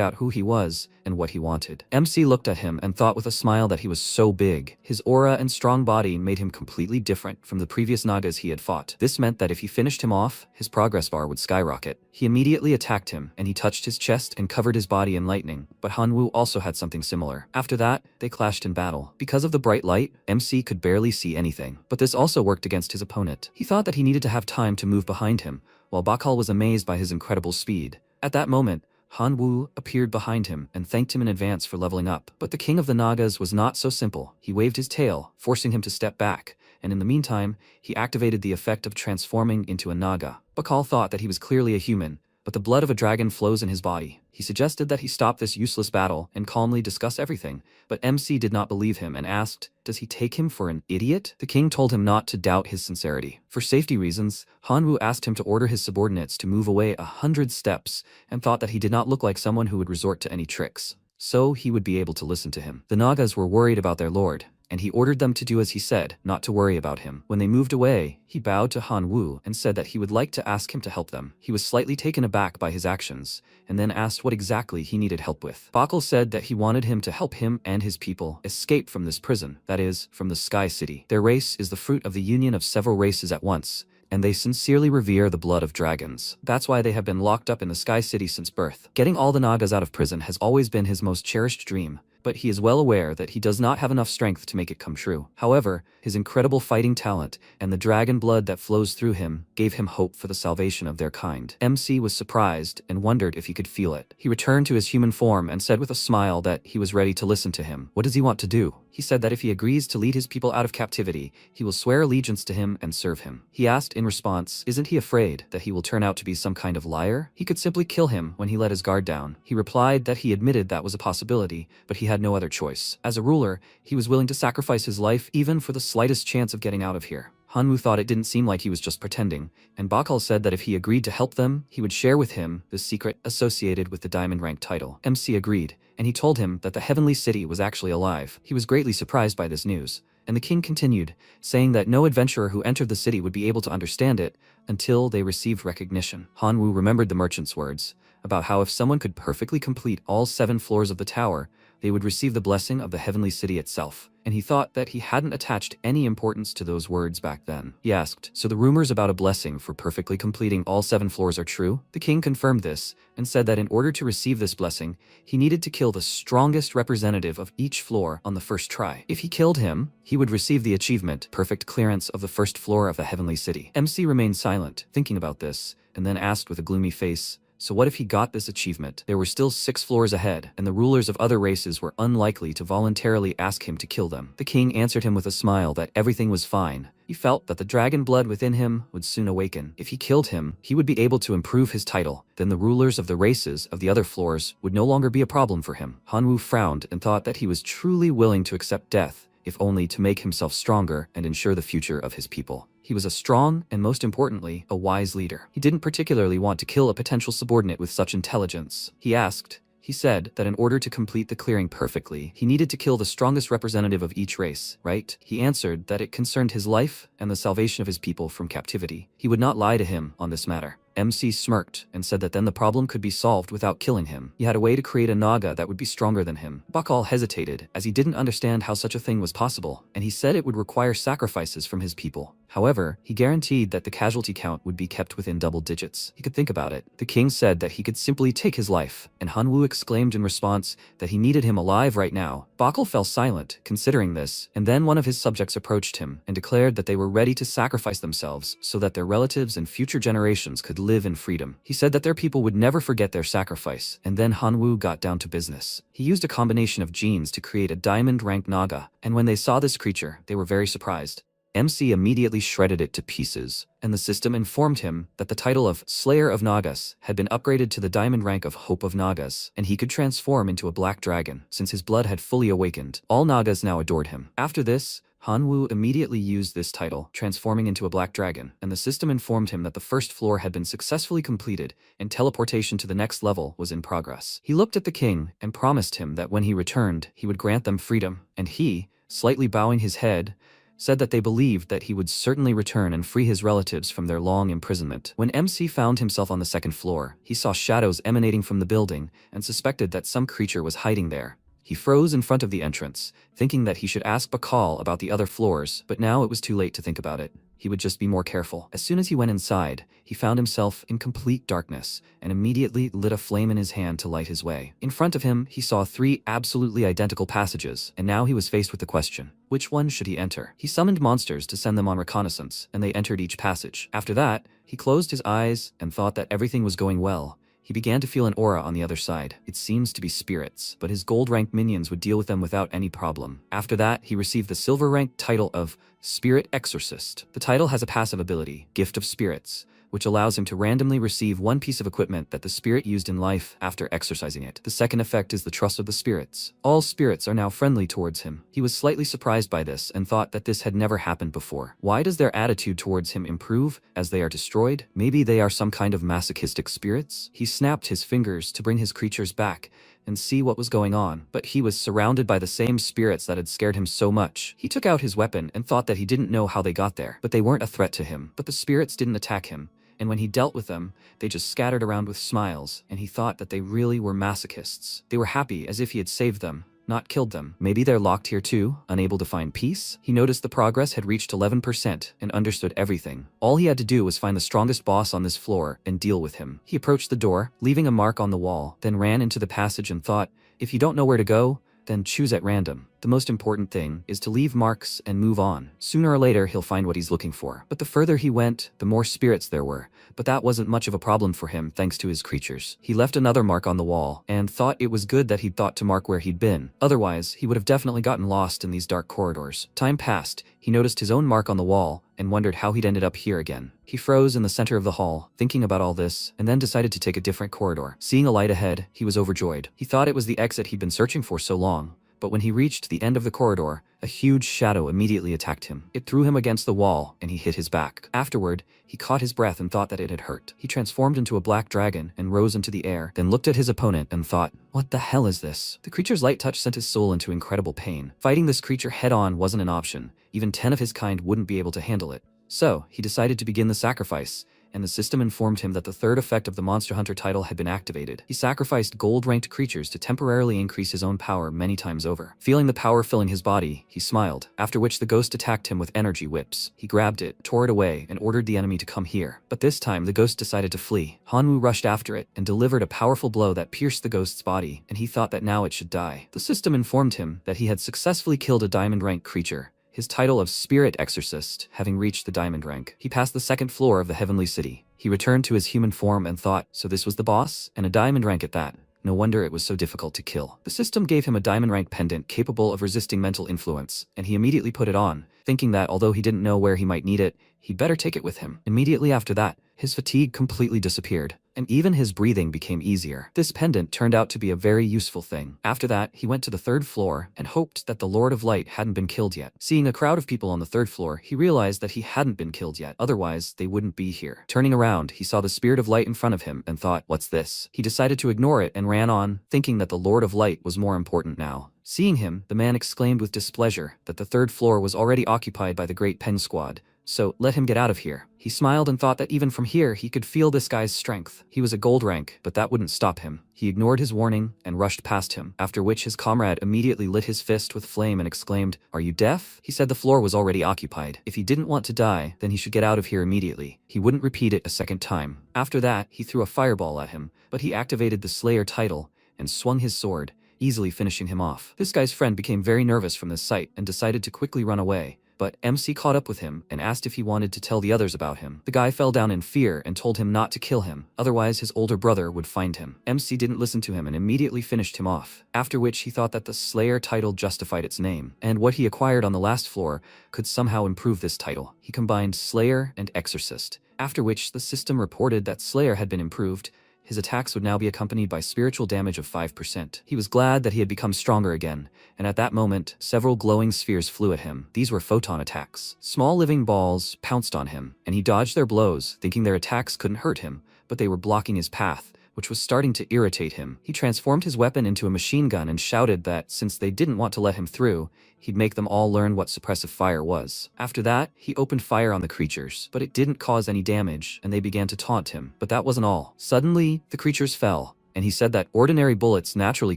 out who he was and what he wanted. MC looked at him and thought with a smile that he was so big. His aura and strong body made him completely different from the previous Nagas he had fought. This meant that if he finished him off, his progress bar would skyrocket. He immediately attacked him, and he touched his chest and covered his body in lightning, but Hanwoo also had something similar. After that, they clashed in battle. Because of the bright light, MC could barely see anything, but this also worked against his opponent. He thought that he needed to have time to move behind him, while Bakal was amazed by his incredible speed. At that moment, Hanwoo appeared behind him and thanked him in advance for leveling up. But the king of the Nagas was not so simple. He waved his tail, forcing him to step back, and in the meantime, he activated the effect of transforming into a Naga. Bakal thought that he was clearly a human, but the blood of a dragon flows in his body. He suggested that he stop this useless battle and calmly discuss everything, but MC did not believe him and asked, does he take him for an idiot? The king told him not to doubt his sincerity. For safety reasons, Hanwoo asked him to order his subordinates to move away 100 steps and thought that he did not look like someone who would resort to any tricks, so he would be able to listen to him. The Nagas were worried about their lord, and he ordered them to do as he said, not to worry about him. When they moved away, he bowed to Hanwoo and said that he would like to ask him to help them. He was slightly taken aback by his actions, and then asked what exactly he needed help with. Bakal said that he wanted him to help him and his people escape from this prison, that is, from the Sky City. Their race is the fruit of the union of several races at once, and they sincerely revere the blood of dragons. That's why they have been locked up in the Sky City since birth. Getting all the Nagas out of prison has always been his most cherished dream, but he is well aware that he does not have enough strength to make it come true. However, his incredible fighting talent and the dragon blood that flows through him gave him hope for the salvation of their kind. MC was surprised and wondered if he could feel it. He returned to his human form and said with a smile that he was ready to listen to him. What does he want to do? He said that if he agrees to lead his people out of captivity, he will swear allegiance to him and serve him. He asked in response, isn't he afraid that he will turn out to be some kind of liar? He could simply kill him when he let his guard down. He replied that he admitted that was a possibility, but he had no other choice. As a ruler, he was willing to sacrifice his life even for the slightest chance of getting out of here. Hanwoo thought it didn't seem like he was just pretending, and Bakal said that if he agreed to help them, he would share with him the secret associated with the diamond rank title. MC agreed, and he told him that the heavenly city was actually alive. He was greatly surprised by this news, and the king continued, saying that no adventurer who entered the city would be able to understand it until they received recognition. Hanwoo remembered the merchant's words about how if someone could perfectly complete all 7 floors of the tower, they would receive the blessing of the heavenly city itself, and he thought that he hadn't attached any importance to those words back then. He asked, so the rumors about a blessing for perfectly completing all 7 floors are true? The king confirmed this, and said that in order to receive this blessing, he needed to kill the strongest representative of each floor on the first try. If he killed him, he would receive the achievement, perfect clearance of the first floor of the heavenly city. MC remained silent, thinking about this, and then asked with a gloomy face, so what if he got this achievement? There were still 6 floors ahead, and the rulers of other races were unlikely to voluntarily ask him to kill them. The king answered him with a smile that everything was fine. He felt that the dragon blood within him would soon awaken. If he killed him, he would be able to improve his title. Then the rulers of the races of the other floors would no longer be a problem for him. Hanwoo frowned and thought that he was truly willing to accept death, if only to make himself stronger and ensure the future of his people. He was a strong, and most importantly, a wise leader. He didn't particularly want to kill a potential subordinate with such intelligence. He said that in order to complete the clearing perfectly, he needed to kill the strongest representative of each race, right? He answered that it concerned his life and the salvation of his people from captivity. He would not lie to him on this matter. MC smirked and said that then the problem could be solved without killing him. He had a way to create a Naga that would be stronger than him. Bakal hesitated, as he didn't understand how such a thing was possible, and he said it would require sacrifices from his people. However, he guaranteed that the casualty count would be kept within double digits. He could think about it. The king said that he could simply take his life, and Hanwoo exclaimed in response that he needed him alive right now. Bakal fell silent, considering this, and then one of his subjects approached him and declared that they were ready to sacrifice themselves so that their relatives and future generations could live in freedom. He said that their people would never forget their sacrifice, and then Hanwoo got down to business. He used a combination of genes to create a diamond-ranked Naga, and when they saw this creature, they were very surprised. MC immediately shredded it to pieces, and the system informed him that the title of Slayer of Nagas had been upgraded to the diamond rank of Hope of Nagas, and he could transform into a black dragon, since his blood had fully awakened. All Nagas now adored him. After this, Hanwoo immediately used this title, transforming into a black dragon, and the system informed him that the first floor had been successfully completed, and teleportation to the next level was in progress. He looked at the king and promised him that when he returned, he would grant them freedom, and he, slightly bowing his head, said that they believed that he would certainly return and free his relatives from their long imprisonment. When MC found himself on the 2nd floor, he saw shadows emanating from the building and suspected that some creature was hiding there. He froze in front of the entrance, thinking that he should ask Bakal about the other floors, but now it was too late to think about it. He would just be more careful. As soon as he went inside, he found himself in complete darkness and immediately lit a flame in his hand to light his way. In front of him, he saw 3 absolutely identical passages, and now he was faced with the question, which one should he enter? He summoned monsters to send them on reconnaissance, and they entered each passage. After that, he closed his eyes and thought that everything was going well. He began to feel an aura on the other side. It seems to be spirits, but his gold-ranked minions would deal with them without any problem. After that, he received the silver-ranked title of Spirit Exorcist. The title has a passive ability, Gift of Spirits, which allows him to randomly receive one piece of equipment that the spirit used in life after exercising it. The second effect is the trust of the spirits. All spirits are now friendly towards him. He was slightly surprised by this and thought that this had never happened before. Why does their attitude towards him improve as they are destroyed? Maybe they are some kind of masochistic spirits? He snapped his fingers to bring his creatures back and see what was going on, but he was surrounded by the same spirits that had scared him so much. He took out his weapon and thought that he didn't know how they got there, but they weren't a threat to him. But the spirits didn't attack him, and when he dealt with them, they just scattered around with smiles, and he thought that they really were masochists. They were happy as if he had saved them, not killed them. Maybe they're locked here too, unable to find peace? He noticed the progress had reached 11% and understood everything. All he had to do was find the strongest boss on this floor and deal with him. He approached the door, leaving a mark on the wall, then ran into the passage and thought, if you don't know where to go, then choose at random. The most important thing is to leave marks and move on. Sooner or later, he'll find what he's looking for. But the further he went, the more spirits there were. But that wasn't much of a problem for him thanks to his creatures. He left another mark on the wall and thought it was good that he'd thought to mark where he'd been. Otherwise, he would have definitely gotten lost in these dark corridors. Time passed. He noticed his own mark on the wall and wondered how he'd ended up here again. He froze in the center of the hall, thinking about all this, and then decided to take a different corridor. Seeing a light ahead, he was overjoyed. He thought it was the exit he'd been searching for so long. But when he reached the end of the corridor, a huge shadow immediately attacked him. It threw him against the wall, and he hit his back. Afterward, he caught his breath and thought that it had hurt. He transformed into a black dragon and rose into the air, then looked at his opponent and thought, what the hell is this? The creature's light touch sent his soul into incredible pain. Fighting this creature head-on wasn't an option. Even 10 of his kind wouldn't be able to handle it. So, he decided to begin the sacrifice, and the system informed him that the third effect of the Monster Hunter title had been activated. He sacrificed gold-ranked creatures to temporarily increase his own power many times over. Feeling the power filling his body, he smiled, after which the ghost attacked him with energy whips. He grabbed it, tore it away, and ordered the enemy to come here. But this time, the ghost decided to flee. Hanwoo rushed after it and delivered a powerful blow that pierced the ghost's body, and he thought that now it should die. The system informed him that he had successfully killed a diamond-ranked creature, his title of Spirit Exorcist having reached the diamond rank. He passed the second floor of the Heavenly City. He returned to his human form and thought, so this was the boss? And a diamond rank at that. No wonder it was so difficult to kill. The system gave him a diamond rank pendant capable of resisting mental influence, and he immediately put it on, thinking that although he didn't know where he might need it, he'd better take it with him. Immediately after that, his fatigue completely disappeared, and even his breathing became easier. This pendant turned out to be a very useful thing. After that, he went to the third floor and hoped that the Lord of Light hadn't been killed yet. Seeing a crowd of people on the third floor, he realized that he hadn't been killed yet, otherwise they wouldn't be here. Turning around, he saw the Spirit of Light in front of him and thought, what's this? He decided to ignore it and ran on, thinking that the Lord of Light was more important now. Seeing him, the man exclaimed with displeasure that the third floor was already occupied by the Great Pen Squad, so let him get out of here. He smiled and thought that even from here he could feel this guy's strength. He was a gold rank, but that wouldn't stop him. He ignored his warning and rushed past him, after which his comrade immediately lit his fist with flame and exclaimed, "Are you deaf?" He said the floor was already occupied. If he didn't want to die, then he should get out of here immediately. He wouldn't repeat it a second time. After that, he threw a fireball at him, but he activated the Slayer title and swung his sword, easily finishing him off. This guy's friend became very nervous from this sight and decided to quickly run away. But MC caught up with him and asked if he wanted to tell the others about him. The guy fell down in fear and told him not to kill him, otherwise his older brother would find him. MC didn't listen to him and immediately finished him off, after which he thought that the Slayer title justified its name, and what he acquired on the last floor could somehow improve this title. He combined Slayer and Exorcist, after which the system reported that Slayer had been improved. His attacks would now be accompanied by spiritual damage of 5%. He was glad that he had become stronger again, and at that moment, several glowing spheres flew at him. These were photon attacks. Small living balls pounced on him, and he dodged their blows, thinking their attacks couldn't hurt him, but they were blocking his path, which was starting to irritate him. He transformed his weapon into a machine gun and shouted that since they didn't want to let him through, he'd make them all learn what suppressive fire was. After that, he opened fire on the creatures, but it didn't cause any damage, and they began to taunt him. But that wasn't all. Suddenly, the creatures fell, and he said that ordinary bullets naturally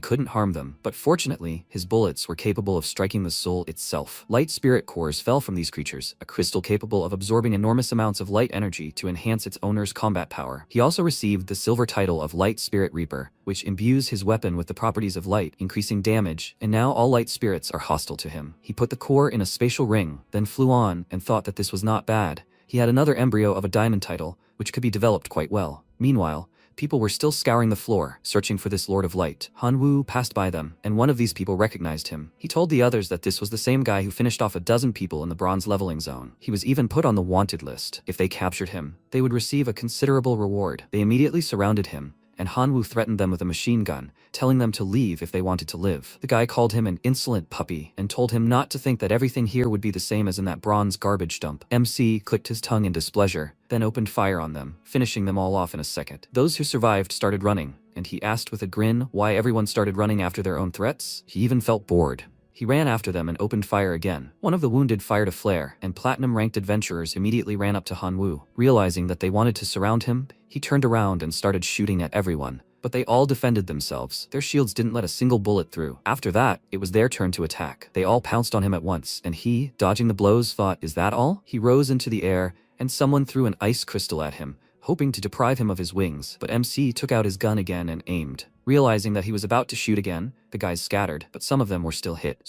couldn't harm them, but fortunately, his bullets were capable of striking the soul itself. Light spirit cores fell from these creatures, a crystal capable of absorbing enormous amounts of light energy to enhance its owner's combat power. He also received the silver title of Light Spirit Reaper, which imbues his weapon with the properties of light, increasing damage, and now all light spirits are hostile to him. He put the core in a spatial ring, then flew on, and thought that this was not bad. He had another embryo of a diamond title, which could be developed quite well. Meanwhile, People were still scouring the floor, searching for this Lord of Light. Hanwoo passed by them, and one of these people recognized him. He told the others that this was the same guy who finished off a dozen people in the bronze leveling zone. He was even put on the wanted list. If they captured him, they would receive a considerable reward. They immediately surrounded him, and Hanwoo threatened them with a machine gun, telling them to leave if they wanted to live. The guy called him an insolent puppy and told him not to think that everything here would be the same as in that bronze garbage dump. MC clicked his tongue in displeasure, then opened fire on them, finishing them all off in a second. Those who survived started running, and he asked with a grin why everyone started running after their own threats. He even felt bored. He ran after them and opened fire again. One of the wounded fired a flare, and platinum-ranked adventurers immediately ran up to Hanwoo. Realizing that they wanted to surround him, he turned around and started shooting at everyone. But they all defended themselves. Their shields didn't let a single bullet through. After that, it was their turn to attack. They all pounced on him at once, and he, dodging the blows, thought, "Is that all?" He rose into the air, and someone threw an ice crystal at him, hoping to deprive him of his wings. But MC took out his gun again and aimed. Realizing that he was about to shoot again, the guys scattered, but some of them were still hit.